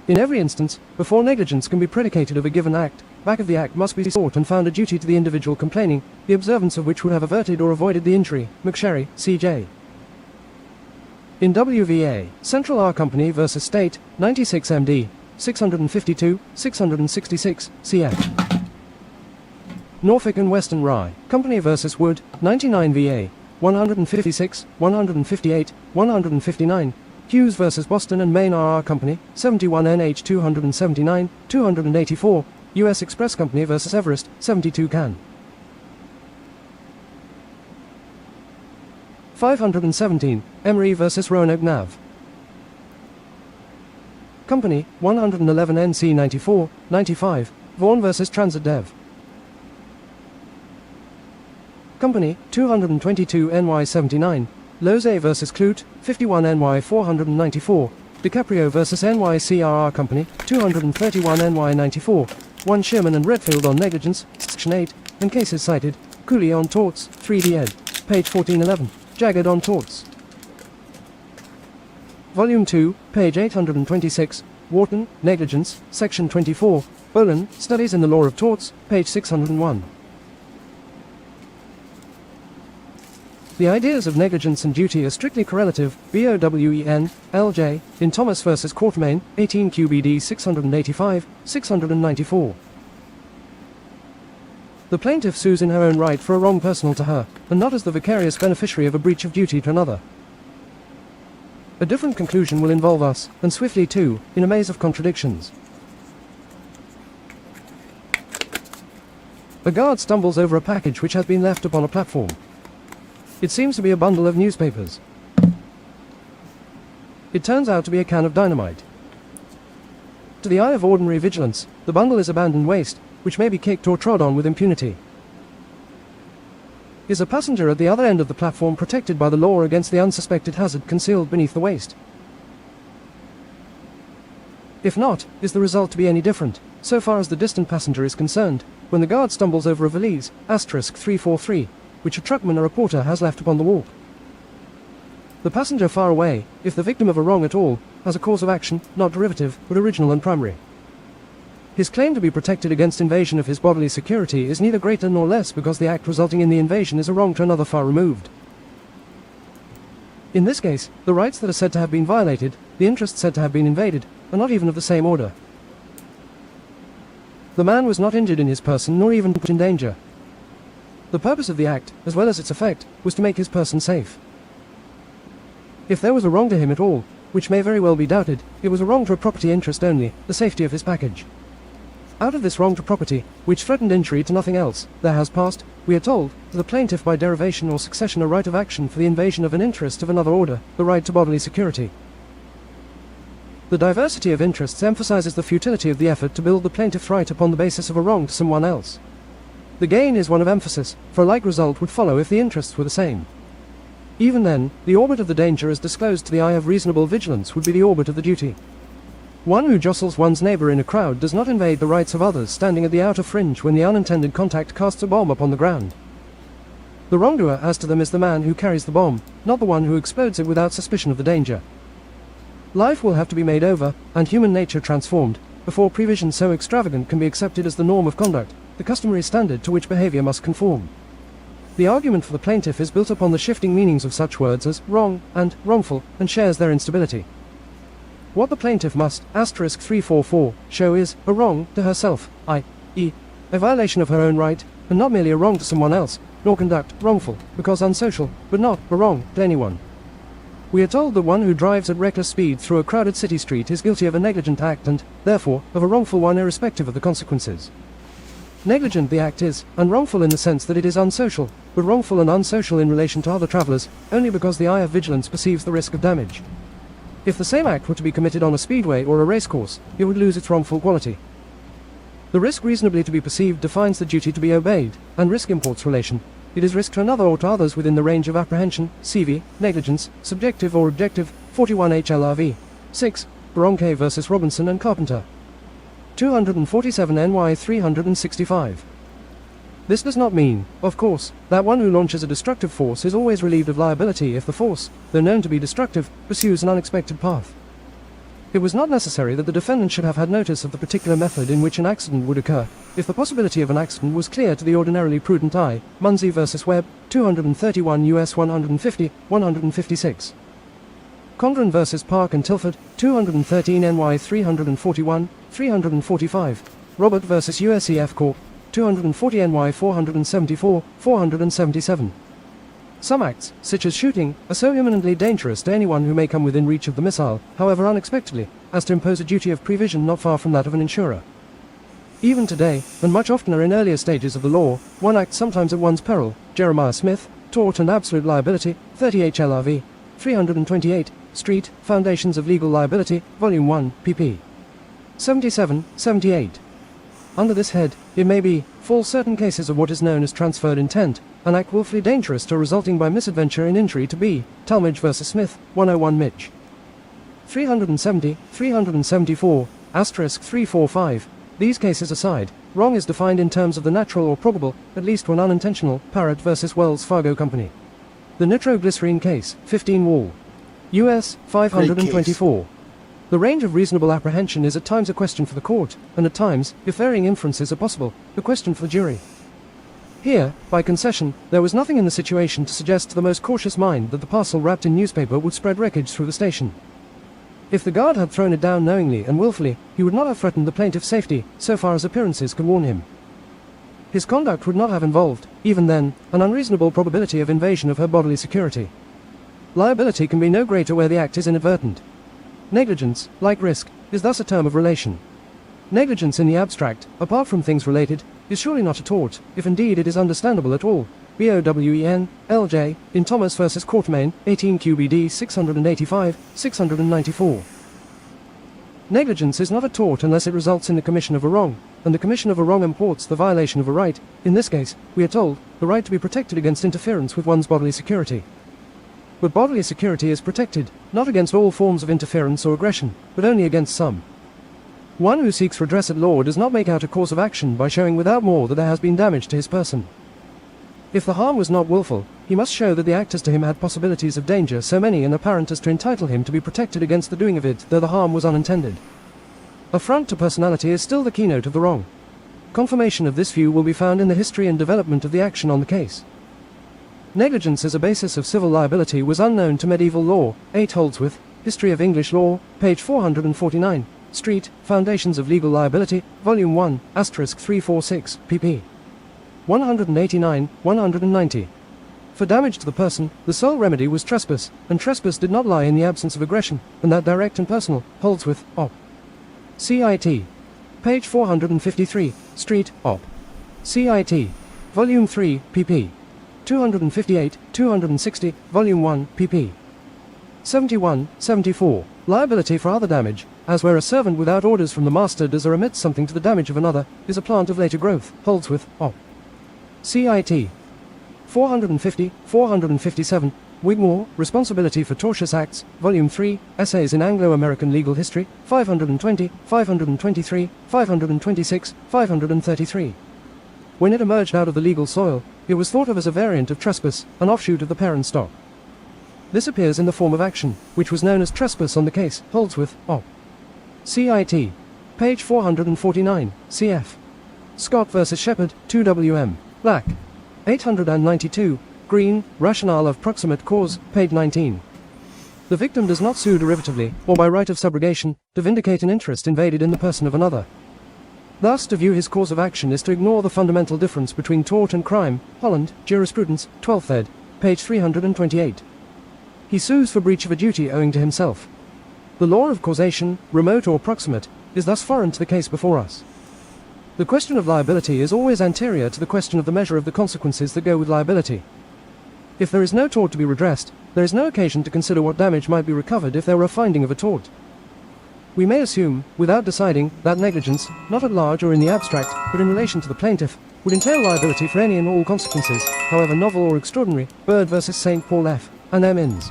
[SPEAKER 18] In every instance, before negligence can be predicated of a given act, back of the act must be sought and found a duty to the individual complaining, the observance of which would have averted or avoided the injury. McSherry, C.J. In WVA, Central R Company vs. State, 96 MD, 652, 666, cf. Norfolk and Western Rye, Company vs. Wood, 99 VA, 156, 158, 159, Hughes vs. Boston and Maine RR Company, 71 NH 279, 284, U.S. Express Company vs. Everest, 72 Can. 517, Emery vs. Roanoke Nav. Company, 111 NC 94, 95, Vaughan vs. Transit Dev. Company, 222 NY 79, Lozay vs. Clute, 51 NY 494, DiCaprio vs. NYCRR Company, 231 NY 94, 1 Sherman and Redfield on negligence, Section 8, and cases cited, Cooley on torts, 3D ed. Page 1411, Jagged on torts. Volume 2, page 826, Wharton, Negligence, Section 24, Boland, Studies in the Law of Torts, page 601. The ideas of negligence and duty are strictly correlative, BOWEN, LJ, in Thomas v. Quatermain, 18 QBD 685, 694. The plaintiff sues in her own right for a wrong personal to her, and not as the vicarious beneficiary of a breach of duty to another. A different conclusion will involve us, and swiftly too, in a maze of contradictions. A guard stumbles over a package which has been left upon a platform. It seems to be a bundle of newspapers. It turns out to be a can of dynamite. To the eye of ordinary vigilance, the bundle is abandoned waste, which may be kicked or trod on with impunity. Is a passenger at the other end of the platform protected by the law against the unsuspected hazard concealed beneath the waste? If not, is the result to be any different, so far as the distant passenger is concerned, when the guard stumbles over a valise, *343, which a truckman or a porter has left upon the walk? The passenger far away, if the victim of a wrong at all, has a cause of action, not derivative, but original and primary. His claim to be protected against invasion of his bodily security is neither greater nor less because the act resulting in the invasion is a wrong to another far removed. In this case, the rights that are said to have been violated, the interests said to have been invaded, are not even of the same order. The man was not injured in his person nor even put in danger. The purpose of the act, as well as its effect, was to make his person safe. If there was a wrong to him at all, which may very well be doubted, it was a wrong to a property interest only, the safety of his package. Out of this wrong to property, which threatened injury to nothing else, there has passed, we are told, to the plaintiff by derivation or succession a right of action for the invasion of an interest of another order, the right to bodily security. The diversity of interests emphasizes the futility of the effort to build the plaintiff's right upon the basis of a wrong to someone else. The gain is one of emphasis, for a like result would follow if the interests were the same. Even then, the orbit of the danger as disclosed to the eye of reasonable vigilance would be the orbit of the duty. One who jostles one's neighbor in a crowd does not invade the rights of others standing at the outer fringe when the unintended contact casts a bomb upon the ground. The wrongdoer as to them is the man who carries the bomb, not the one who explodes it without suspicion of the danger. Life will have to be made over, and human nature transformed, before prevision so extravagant can be accepted as the norm of conduct, the customary standard to which behavior must conform. The argument for the plaintiff is built upon the shifting meanings of such words as wrong and wrongful, and shares their instability. What the plaintiff must, *344, show is a wrong to herself, i.e., a violation of her own right, and not merely a wrong to someone else, nor conduct wrongful, because unsocial, but not a wrong to anyone. We are told that one who drives at reckless speed through a crowded city street is guilty of a negligent act and, therefore, of a wrongful one irrespective of the consequences. Negligent the act is, and wrongful in the sense that it is unsocial, but wrongful and unsocial in relation to other travellers, only because the eye of vigilance perceives the risk of damage. If the same act were to be committed on a speedway or a racecourse, it would lose its wrongful quality. The risk reasonably to be perceived defines the duty to be obeyed, and risk imports relation. It is risk to another or to others within the range of apprehension, CV, negligence, subjective or objective, 41 HLRV. 6. Bronte v. Robinson and Carpenter. 247 NY 365. This does not mean, of course, that one who launches a destructive force is always relieved of liability if the force, though known to be destructive, pursues an unexpected path. It was not necessary that the defendant should have had notice of the particular method in which an accident would occur, if the possibility of an accident was clear to the ordinarily prudent eye. Munsey vs. Webb, 231 U.S. 150, 156. Condren vs. Park and Tilford, 213 NY 341, 345. Robert vs. USEF Corp., 240 NY 474, 477. Some acts, such as shooting, are so imminently dangerous to anyone who may come within reach of the missile, however unexpectedly, as to impose a duty of prevision not far from that of an insurer. Even today, and much oftener in earlier stages of the law, one acts sometimes at one's peril. Jeremiah Smith, Tort and Absolute Liability, 30 HLRV, 328, Street, Foundations of Legal Liability, Volume 1, pp. 77, 78. Under this head, it may be, fall certain cases of what is known as transferred intent, an act willfully dangerous to resulting by misadventure in injury to be, Talmadge vs. Smith, 101 Mitch. 370, 374, asterisk 345. These cases aside, wrong is defined in terms of the natural or probable, at least when unintentional, Parrott vs. Wells Fargo Company. The nitroglycerine case, 15 Wall. U.S. 524. The range of reasonable apprehension is at times a question for the court, and at times, if varying inferences are possible, a question for the jury. Here, by concession, there was nothing in the situation to suggest to the most cautious mind that the parcel wrapped in newspaper would spread wreckage through the station. If the guard had thrown it down knowingly and willfully, he would not have threatened the plaintiff's safety, so far as appearances could warn him. His conduct would not have involved, even then, an unreasonable probability of invasion of her bodily security. Liability can be no greater where the act is inadvertent. Negligence, like risk, is thus a term of relation. Negligence in the abstract, apart from things related, is surely not a tort, if indeed it is understandable at all. BOWEN, LJ, in Thomas v. Courtmain, 18 QBD 685, 694. Negligence is not a tort unless it results in the commission of a wrong, and the commission of a wrong imports the violation of a right, in this case, we are told, the right to be protected against interference with one's bodily security. But bodily security is protected, not against all forms of interference or aggression, but only against some. One who seeks redress at law does not make out a course of action by showing without more that there has been damage to his person. If the harm was not willful, he must show that the actors to him had possibilities of danger so many and apparent as to entitle him to be protected against the doing of it, though the harm was unintended. Affront to personality is still the keynote of the wrong. Confirmation of this view will be found in the history and development of the action on the case. Negligence as a basis of civil liability was unknown to medieval law. 8 Holdsworth, History of English Law, page 449, Street, Foundations of Legal Liability, Volume 1, asterisk 346, pp. 189, 190. For damage to the person, the sole remedy was trespass, and trespass did not lie in the absence of aggression, and that direct and personal, Holdsworth, Op. CIT. Page 453, Street, Op. CIT. Volume 3, pp. 258, 260, Volume 1, pp. 71, 74. Liability for other damage, as where a servant without orders from the master does or omits something to the damage of another, is a plant of later growth, Holdsworth, Op. CIT. 450, 457. Wigmore, Responsibility for Tortious Acts, Volume 3, Essays in Anglo-American Legal History, 520, 523, 526, 533. When it emerged out of the legal soil, it was thought of as a variant of trespass, an offshoot of the parent stock. This appears in the form of action, which was known as trespass on the case, Holdsworth, Op. CIT. Page 449, cf. Scott vs. Shepard, 2 WM. Black. 892, Green, Rationale of Proximate Cause, page 19. The victim does not sue derivatively, or by right of subrogation, to vindicate an interest invaded in the person of another. Thus, to view his cause of action is to ignore the fundamental difference between tort and crime. Holland, Jurisprudence, 12th ed., page 328. He sues for breach of a duty owing to himself. The law of causation, remote or proximate, is thus foreign to the case before us. The question of liability is always anterior to the question of the measure of the consequences that go with liability. If there is no tort to be redressed, there is no occasion to consider what damage might be recovered if there were a finding of a tort. We may assume, without deciding, that negligence, not at large or in the abstract, but in relation to the plaintiff, would entail liability for any and all consequences, however novel or extraordinary. Bird vs. St. Paul F. and M. Inns.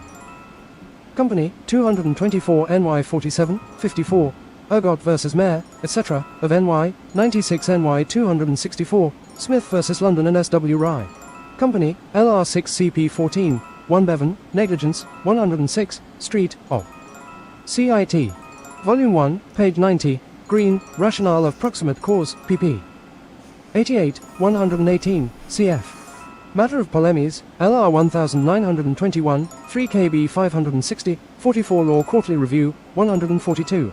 [SPEAKER 18] Company, 224 NY 47, 54, Ergot vs. Mayor, etc., of NY, 96 NY 264, Smith vs. London and S.W. Rye. Company, LR6CP14, 1 Bevan, Negligence, 106, Street, O. CIT. Volume 1, page 90, Green, Rationale of Proximate Cause, pp. 88, 118, cf. Matter of Polemies, LR 1921, 3 KB 560, 44 Law Quarterly Review, 142.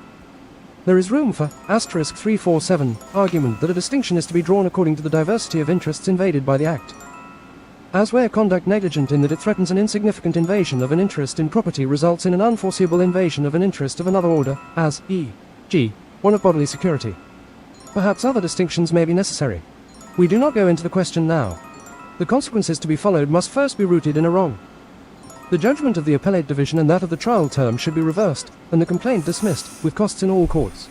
[SPEAKER 18] There is room for *347 argument that a distinction is to be drawn according to the diversity of interests invaded by the Act. As where conduct negligent in that it threatens an insignificant invasion of an interest in property results in an unforeseeable invasion of an interest of another order, as e.g., one of bodily security. Perhaps other distinctions may be necessary. We do not go into the question now. The consequences to be followed must first be rooted in a wrong. The judgment of the appellate division and that of the trial term should be reversed, and the complaint dismissed, with costs in all courts.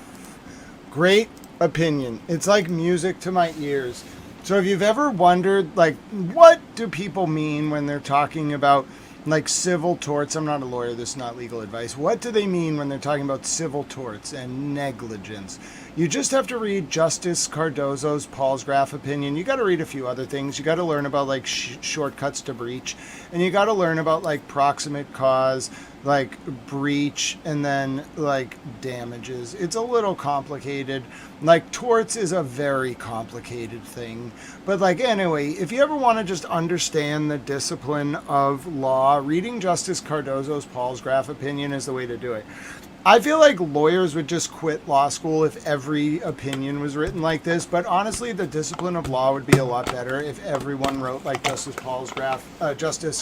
[SPEAKER 1] Great opinion. It's like music to my ears. So if you've ever wondered, like, what do people mean when they're talking about, like, civil torts? I'm not a lawyer, this is not legal advice. What do they mean when they're talking about civil torts and negligence? You just have to read Justice Cardozo's Paul's Graph opinion. You got to read a few other things. You got to learn about, like, shortcuts to breach. And you got to learn about, like, proximate cause, like, breach, and then, like, damages. It's a little complicated. Like, torts is a very complicated thing. But, like, anyway, if you ever want to just understand the discipline of law, reading Justice Cardozo's Paul's Graph opinion is the way to do it. I feel like lawyers would just quit law school if every opinion was written like this, but honestly, the discipline of law would be a lot better if everyone wrote like Justice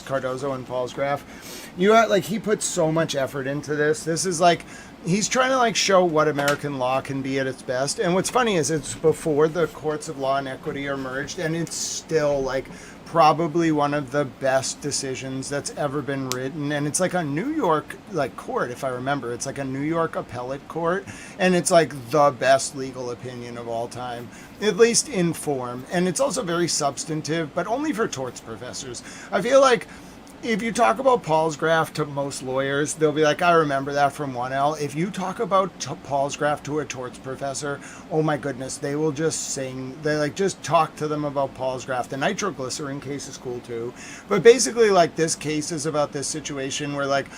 [SPEAKER 1] Cardozo and Paul's Graph. He puts so much effort into this. This is like, he's trying to like show what American law can be at its best. And what's funny is it's before the courts of law and equity are merged, and it's still like probably one of the best decisions that's ever been written. And it's like a New York like court, if I remember. It's like a New York appellate court, and it's like the best legal opinion of all time, at least in form. And it's also very substantive, but only for torts professors. I feel like if you talk about Paul's Graph to most lawyers, they'll be like, I remember that from 1L. If you talk about Paul's Graph to a torts professor, oh my goodness, they will just sing. They like just talk to them about Paul's Graph. The nitroglycerin case is cool too. But basically, like, this case is about this situation where like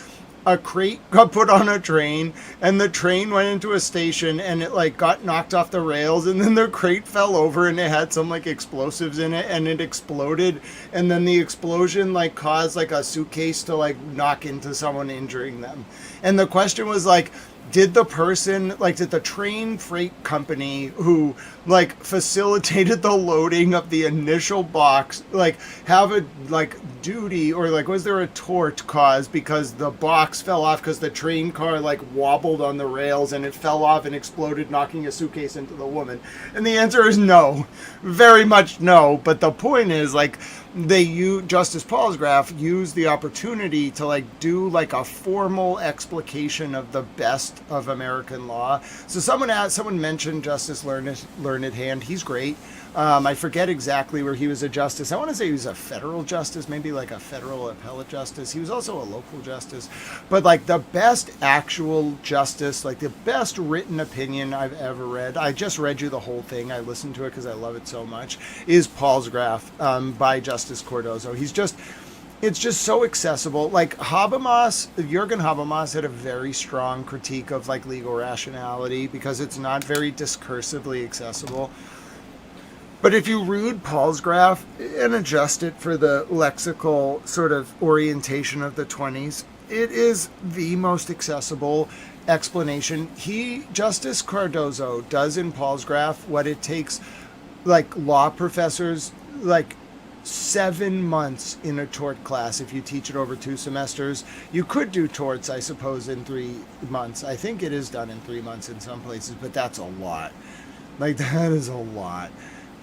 [SPEAKER 1] a crate got put on a train, and the train went into a station, and it like got knocked off the rails, and then the crate fell over, and it had some like explosives in it, and it exploded, and then the explosion like caused like a suitcase to like knock into someone, injuring them. And the question was like, did the train freight company who like facilitated the loading of the initial box like have a like duty, or like was there a tort caused because the box fell off because the train car like wobbled on the rails and it fell off and exploded, knocking a suitcase into the woman? And the answer is no, very much no. But the point is, like, Justice Paul's Graph used the opportunity to like do like a formal explication of the best of American law. So someone mentioned Justice Learned Hand. He's great. I forget exactly where he was a justice. I want to say he was a federal justice, maybe like a federal appellate justice. He was also a local justice. But like the best actual justice, like the best written opinion I've ever read, I just read you the whole thing, I listened to it because I love it so much, is Paul's Graph by Justice Cardozo. It's just so accessible. Like Jürgen Habermas had a very strong critique of like legal rationality because it's not very discursively accessible. But if you read Paul's Graph and adjust it for the lexical sort of orientation of the 20s, it is the most accessible explanation. Justice Cardozo does in Paul's Graph what it takes like law professors like 7 months in a tort class. If you teach it over 2 semesters, you could do torts, I suppose, in 3 months. I think it is done in 3 months in some places, but that's a lot. Like, that is a lot.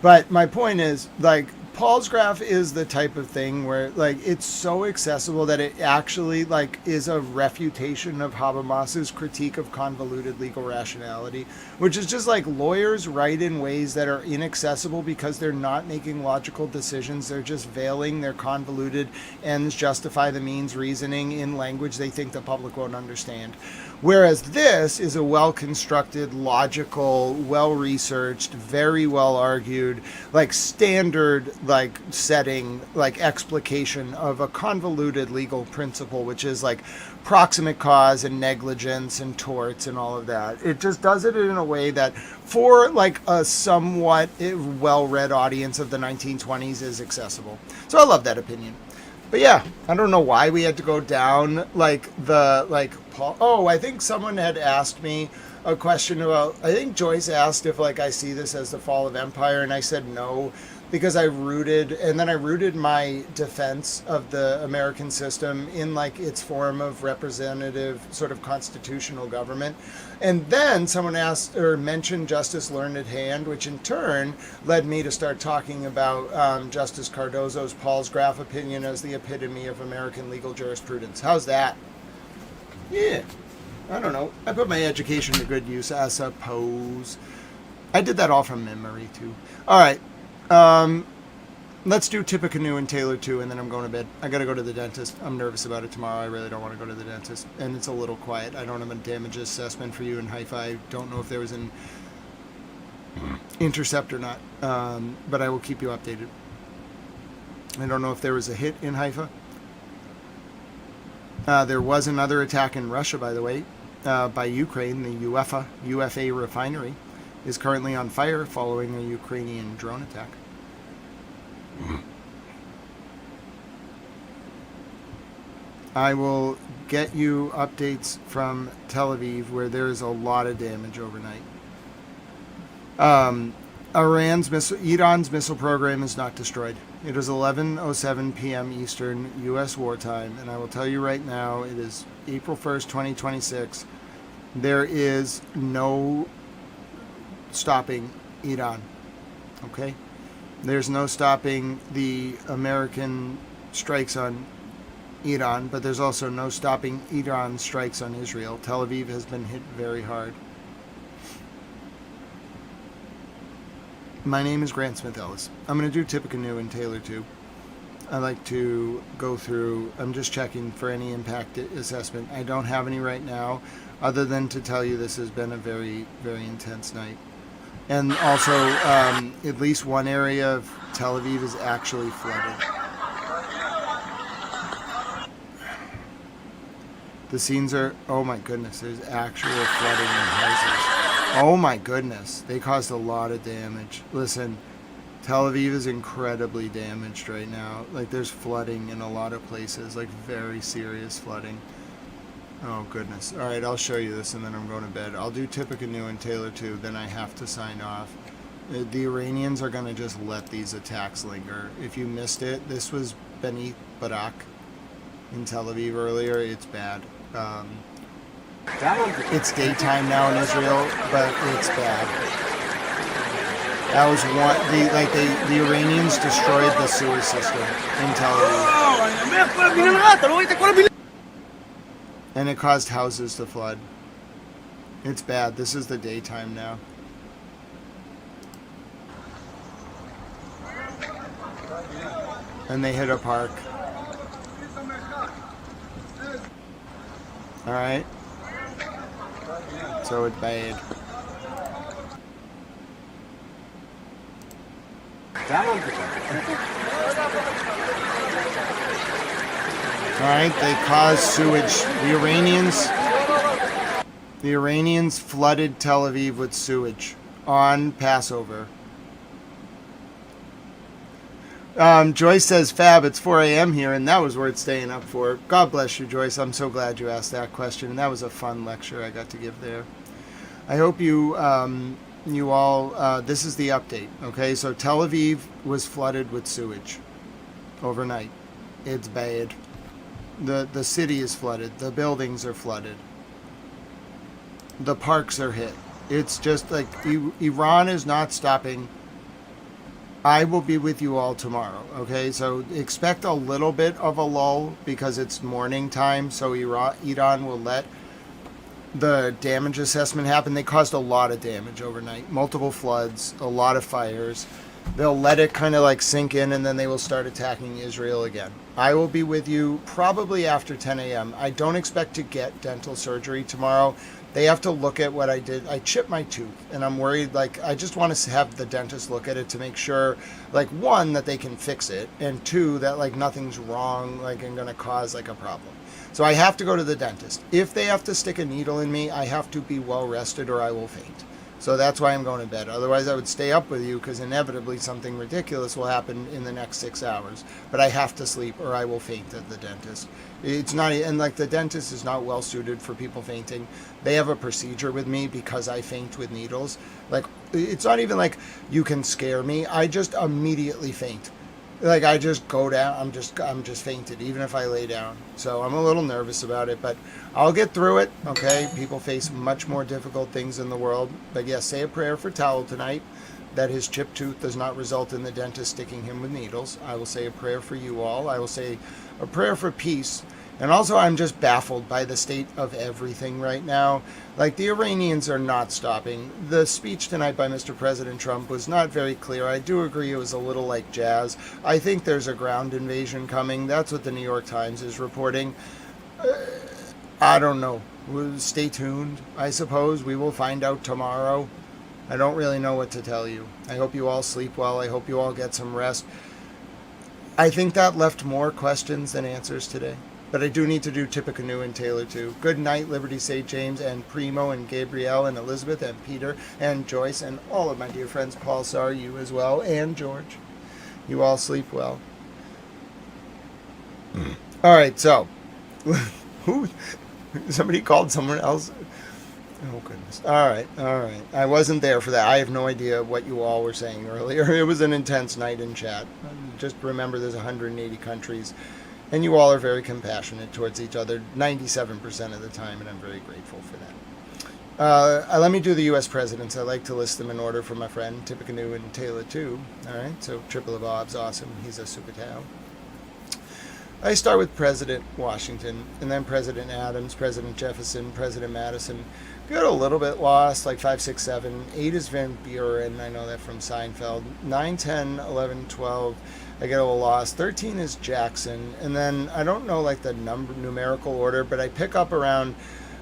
[SPEAKER 1] But my point is, like, Paul's Graph is the type of thing where, like, it's so accessible that it actually, like, is a refutation of Habermas's critique of convoluted legal rationality, which is just like lawyers write in ways that are inaccessible because they're not making logical decisions. They're just veiling their convoluted ends justify the means reasoning in language they think the public won't understand. Whereas this is a well-constructed, logical, well-researched, very well-argued, like standard, like setting, like explication of a convoluted legal principle, which is like proximate cause and negligence and torts and all of that. It just does it in a way that for like a somewhat well-read audience of the 1920s is accessible. So I love that opinion. But yeah, I don't know why we had to go down like the Paul. Oh, I think someone had asked me a question about, I think Joyce asked if like I see this as the fall of empire, and I said no, because I rooted my defense of the American system in like its form of representative sort of constitutional government. And then someone asked or mentioned Justice Learned Hand, which in turn led me to start talking about Justice Cardozo's Paul's Graph opinion as the epitome of American legal jurisprudence. How's that? Yeah, I don't know. I put my education to good use, I suppose. I did that all from memory too. All right. Let's do Tippecanoe and Taylor 2, and then I'm going to bed. I got to go to the dentist. I'm nervous about it tomorrow. I really don't want to go to the dentist. And it's a little quiet. I don't have a damage assessment for you in Haifa. I don't know if there was an intercept or not, but I will keep you updated. I don't know if there was a hit in Haifa. There was another attack in Russia, by the way, by Ukraine. The UFA refinery is currently on fire following a Ukrainian drone attack. I will get you updates from Tel Aviv, where there is a lot of damage overnight. Iran's missile program is not destroyed. It is 11:07 p.m. Eastern U.S. wartime, and I will tell you right now, it is April 1st, 2026. There is no stopping Iran. Okay? There's no stopping the American strikes on Iran, but there's also no stopping Iran strikes on Israel. Tel Aviv has been hit very hard. My name is Grant Smith Ellis. I'm going to do Tippecanoe and Taylor 2. I like to go through, I'm just checking for any impact assessment. I don't have any right now, other than to tell you this has been a very, very intense night. And also, at least one area of Tel Aviv is actually flooded. The scenes are, oh my goodness, there's actual flooding in houses. Oh my goodness, they caused a lot of damage. Listen, Tel Aviv is incredibly damaged right now. Like, there's flooding in a lot of places, like very serious flooding. Oh goodness. All right, I'll show you this and then I'm going to bed. I'll do Tippecanoe and Taylor 2, then I have to sign off. The Iranians are going to just let these attacks linger. If you missed it, this was Beni Barak in Tel Aviv earlier. It's bad. It's daytime now in Israel, but it's bad. That was one. The Iranians destroyed the sewer system in Tel Aviv. And it caused houses to flood. It's bad. This is the daytime now. And they hit a park. Alright. So it's bad. Alright, they caused sewage. The Iranians flooded Tel Aviv with sewage on Passover. Joyce says, Fab, it's 4 a.m. here, and that was worth staying up for. God bless you, Joyce. I'm so glad you asked that question, and that was a fun lecture I got to give there. I hope you all, this is the update, okay? So Tel Aviv was flooded with sewage overnight. It's bad. The city is flooded. The buildings are flooded. The parks are hit. It's just like Iran is not stopping. I will be with you all tomorrow, okay? So expect a little bit of a lull because it's morning time, so Iran will let the damage assessment happen. They caused a lot of damage overnight. Multiple floods, a lot of fires. They'll let it kind of like sink in, and then they will start attacking Israel again. I will be with you probably after 10 a.m. I don't expect to get dental surgery tomorrow. They have to look at what I did. I chipped my tooth, and I'm worried, like, I just want to have the dentist look at it to make sure, like, one, that they can fix it, and two, that, like, nothing's wrong, like, and going to cause, like, a problem. So I have to go to the dentist. If they have to stick a needle in me, I have to be well rested or I will faint. So that's why I'm going to bed. Otherwise, I would stay up with you because inevitably something ridiculous will happen in the next 6 hours. But I have to sleep or I will faint at the dentist. It's not, and like the dentist is not well suited for people fainting. They have a procedure with me because I faint with needles. Like, it's not even like you can scare me. I just immediately faint. Like, I just go down. I'm just fainted, even if I lay down. So I'm a little nervous about it, but I'll get through it. Okay, people face much more difficult things in the world. But yes, say a prayer for Tal tonight, that his chipped tooth does not result in the dentist sticking him with needles. I will say a prayer for you all. I will say a prayer for peace. And also, I'm just baffled by the state of everything right now. Like, the Iranians are not stopping. The speech tonight by Mr. President Trump was not very clear. I do agree it was a little like jazz. I think there's a ground invasion coming. That's what the New York Times is reporting. I don't know. Stay tuned, I suppose. We will find out tomorrow. I don't really know what to tell you. I hope you all sleep well. I hope you all get some rest. I think that left more questions than answers today. But I do need to do Tippecanoe and Taylor too. Good night, Liberty St. James and Primo and Gabrielle and Elizabeth and Peter and Joyce and all of my dear friends. Paul Sar, you as well, and George. You all sleep well. All right, so who? Somebody called someone else. Oh goodness. All right. I wasn't there for that. I have no idea what you all were saying earlier. It was an intense night in chat. Just remember, there's 180 countries. And you all are very compassionate towards each other 97% of the time, and I'm very grateful for that. Let me do the U.S. presidents. I like to list them in order for my friend Tippecanoe and Taylor too. All right, so Triple of Bob's awesome. He's a super towel. I start with President Washington, and then President Adams, President Jefferson, President Madison. Got a little bit lost, like 5, 6, 7. 8 is Van Buren. I know that from Seinfeld. 9, 10, 11, 12. I get a little lost. 13 is Jackson, and then I don't know like the numerical order, but I pick up around,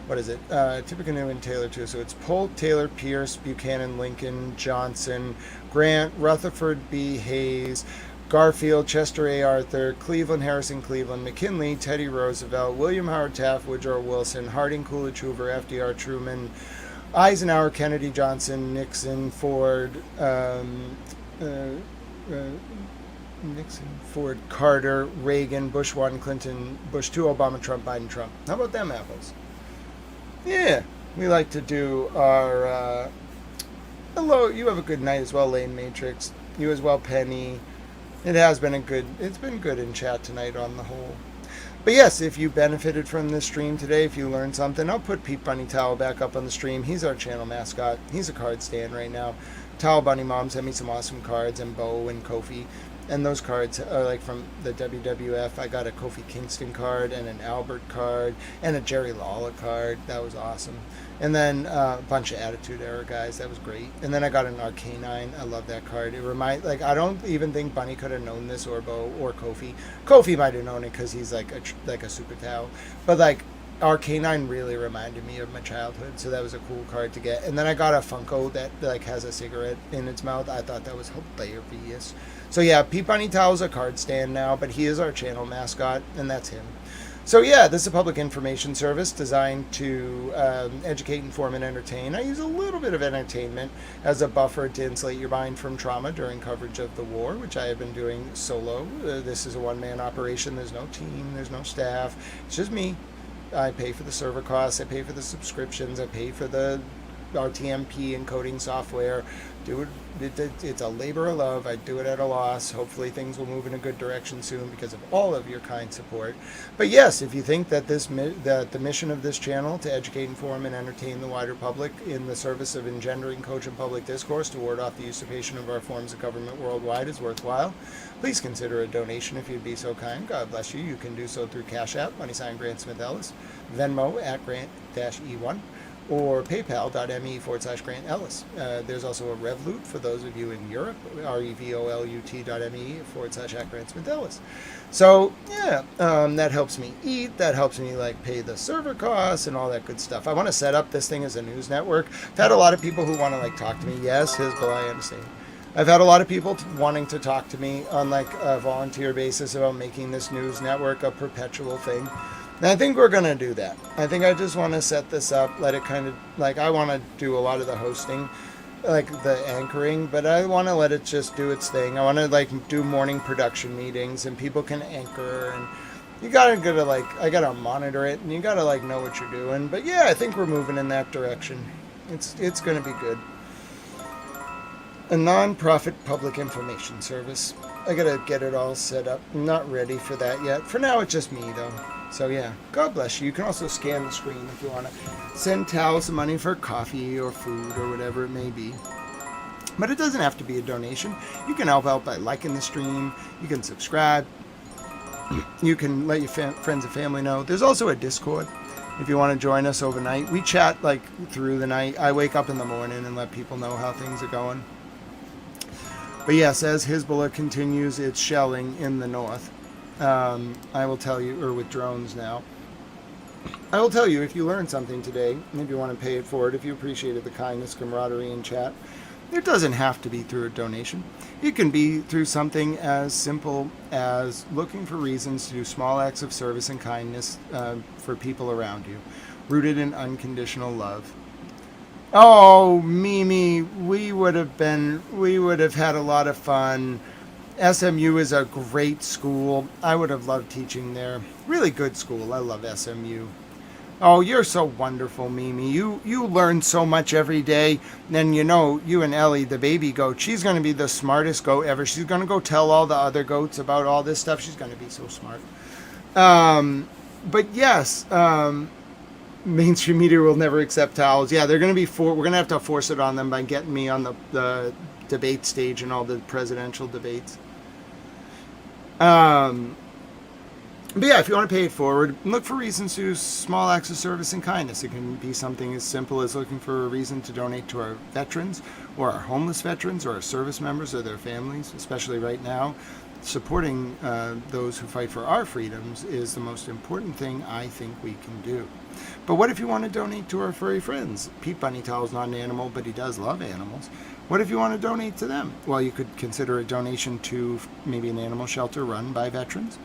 [SPEAKER 1] what is it? Tippecanoe and Taylor too. So it's Polk, Taylor, Pierce, Buchanan, Lincoln, Johnson, Grant, Rutherford B. Hayes, Garfield, Chester A. Arthur, Cleveland, Harrison, Cleveland, McKinley, Teddy Roosevelt, William Howard Taft, Woodrow Wilson, Harding, Coolidge, Hoover, FDR, Truman, Eisenhower, Kennedy, Johnson, Nixon, Ford, Nixon, Ford, Carter, Reagan, Bush 1, Clinton, Bush 2, Obama, Trump, Biden, Trump. How about them apples? Yeah, we like to do our, hello, you have a good night as well, Lane Matrix. You as well, Penny. It's been good in chat tonight on the whole. But yes, if you benefited from this stream today, if you learned something, I'll put Pete Bunny Towel back up on the stream. He's our channel mascot. He's a card stand right now. Towel Bunny Mom sent me some awesome cards, and Bo and Kofi. And those cards are like from the WWF. I got a Kofi Kingston card and an Albert card and a Jerry Lawler card. That was awesome. And then a bunch of Attitude Era guys. That was great. And then I got an Arcanine. I love that card. I don't even think Bunny could have known this, or Bo or Kofi. Kofi might have known it because he's like a super Tao. But like Arcanine really reminded me of my childhood, so that was a cool card to get. And then I got a Funko that like has a cigarette in its mouth. I thought that was hilarious. So yeah, Pete Bunny Towel's a card stand now, but he is our channel mascot, and that's him. So yeah, this is a public information service designed to educate, inform, and entertain. I use a little bit of entertainment as a buffer to insulate your mind from trauma during coverage of the war, which I have been doing solo. This is a one-man operation. There's no team. There's no staff. It's just me. I pay for the server costs. I pay for the subscriptions. I pay for the RTMP encoding software. It's a labor of love. I do it at a loss. Hopefully things will move in a good direction soon because of all of your kind support. But yes, if you think that that the mission of this channel to educate, inform, and entertain the wider public in the service of engendering cogent public discourse to ward off the usurpation of our forms of government worldwide is worthwhile, please consider a donation if you'd be so kind. God bless you. You can do so through Cash App, # Grant Smith Ellis, Venmo @ Grant-E1, or paypal.me/Grant Ellis. There's also a Revolut for those of you in Europe, revolut.me/@GrantSmith-Ellis. So yeah, that helps me eat. That helps me like pay the server costs and all that good stuff. I want to set up this thing as a news network. I've had a lot of people who want to like talk to me. Yes, Hezbollah, I understand. I've had a lot of people wanting to talk to me on like a volunteer basis about making this news network a perpetual thing. And I think we're going to do that. I think I just want to set this up, let it kind of, like, I want to do a lot of the hosting, like the anchoring, but I want to let it just do its thing. I want to, like, do morning production meetings, and people can anchor, and you got to, like, I got to monitor it, and you got to, like, know what you're doing. But, yeah, I think we're moving in that direction. It's going to be good. A non-profit public information service. I got to get it all set up. I'm not ready for that yet. For now, it's just me, though. So yeah, God bless you. You can also scan the screen if you want to send Tal some money for coffee or food or whatever it may be. But it doesn't have to be a donation. You can help out by liking the stream. You can subscribe. You can let your friends and family know. There's also a Discord if you want to join us overnight. We chat like through the night. I wake up in the morning and let people know how things are going. But yes, as Hezbollah continues its shelling in the north, I will tell you, or with drones now, I will tell you if you learned something today, and if you want to pay it forward, if you appreciated the kindness, camaraderie, and chat, it doesn't have to be through a donation. It can be through something as simple as looking for reasons to do small acts of service and kindness for people around you, rooted in unconditional love. Oh, Mimi, we would have had a lot of fun. SMU is a great school. I would have loved teaching there. Really good school. I love SMU. Oh, you're so wonderful, Mimi. You learn so much every day. And you know, you and Ellie, the baby goat, she's going to be the smartest goat ever. She's going to go tell all the other goats about all this stuff. She's going to be so smart. But yes, mainstream media will never accept towels. Yeah, they're going to be we're going to have to force it on them by getting me on the debate stage and all the presidential debates. But yeah, if you want to pay it forward, look for reasons to do small acts of service and kindness. It can be something as simple as looking for a reason to donate to our veterans, or our homeless veterans, or our service members or their families, especially right now. Supporting those who fight for our freedoms is the most important thing I think we can do. But what if you want to donate to our furry friends? Pete Bunny Towel's not an animal, but he does love animals. What if you want to donate to them? Well, you could consider a donation to maybe an animal shelter run by veterans.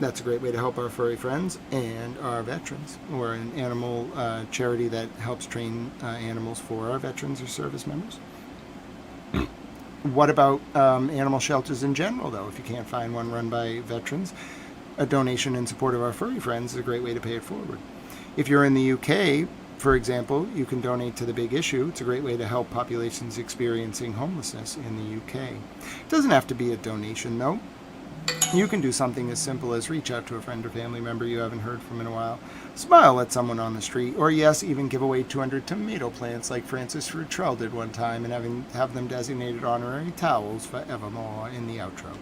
[SPEAKER 1] That's a great way to help our furry friends and our veterans, or an animal charity that helps train animals for our veterans or service members. What about animal shelters in general, though? If you can't find one run by veterans, a donation in support of our furry friends is a great way to pay it forward. If you're in the UK, for example, you can donate to The Big Issue. It's a great way to help populations experiencing homelessness in the UK. It doesn't have to be a donation, though. You can do something as simple as reach out to a friend or family member you haven't heard from in a while, smile at someone on the street, or yes, even give away 200 tomato plants like Francis Futrell did one time and have them designated honorary towels forevermore in the outro.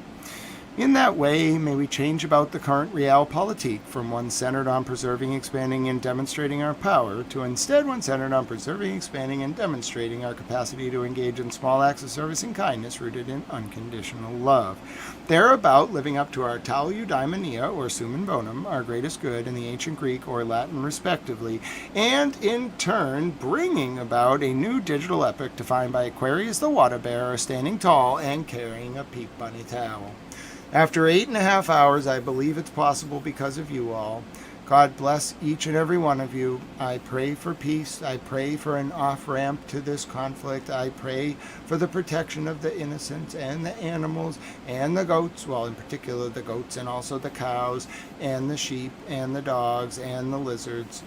[SPEAKER 1] In that way, may we change about the current realpolitik from one centered on preserving, expanding, and demonstrating our power to instead one centered on preserving, expanding, and demonstrating our capacity to engage in small acts of service and kindness rooted in unconditional love. Thereabout, living up to our Tau Eudaimonia, or Summum Bonum, our greatest good in the ancient Greek or Latin respectively, and in turn bringing about a new digital epic defined by Aquarius the Water Bearer standing tall and carrying a Pete Bunny towel. After 8.5 hours, I believe it's possible because of you all. God bless each and every one of you. I pray for peace. I pray for an off-ramp to this conflict. I pray for the protection of the innocent and the animals and the goats, well, in particular the goats, and also the cows and the sheep and the dogs and the lizards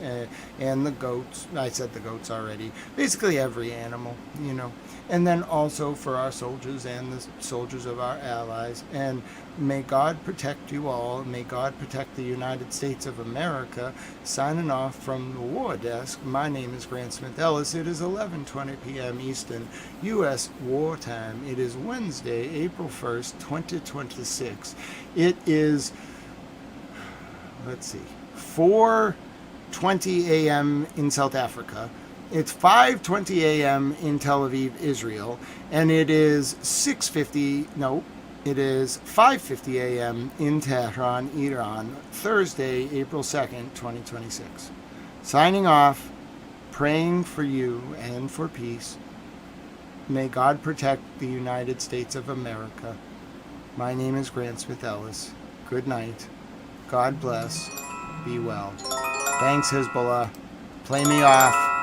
[SPEAKER 1] and the goats. I said the goats already. Basically every animal, you know. And then also for our soldiers and the soldiers of our allies. And may God protect you all. May God protect the United States of America. Signing off from the War Desk, my name is Grant Smith Ellis. It is 11:20 p.m. Eastern, U.S. wartime. It is Wednesday, April 1st, 2026. It is, 4:20 a.m. in South Africa. It's 5:20 a.m. in Tel Aviv, Israel, and it is 5:50 a.m. in Tehran, Iran, Thursday, April 2nd, 2026. Signing off, praying for you and for peace. May God protect the United States of America. My name is Grant Smith Ellis. Good night. God bless. Be well. Thanks, Hezbollah. Play me off.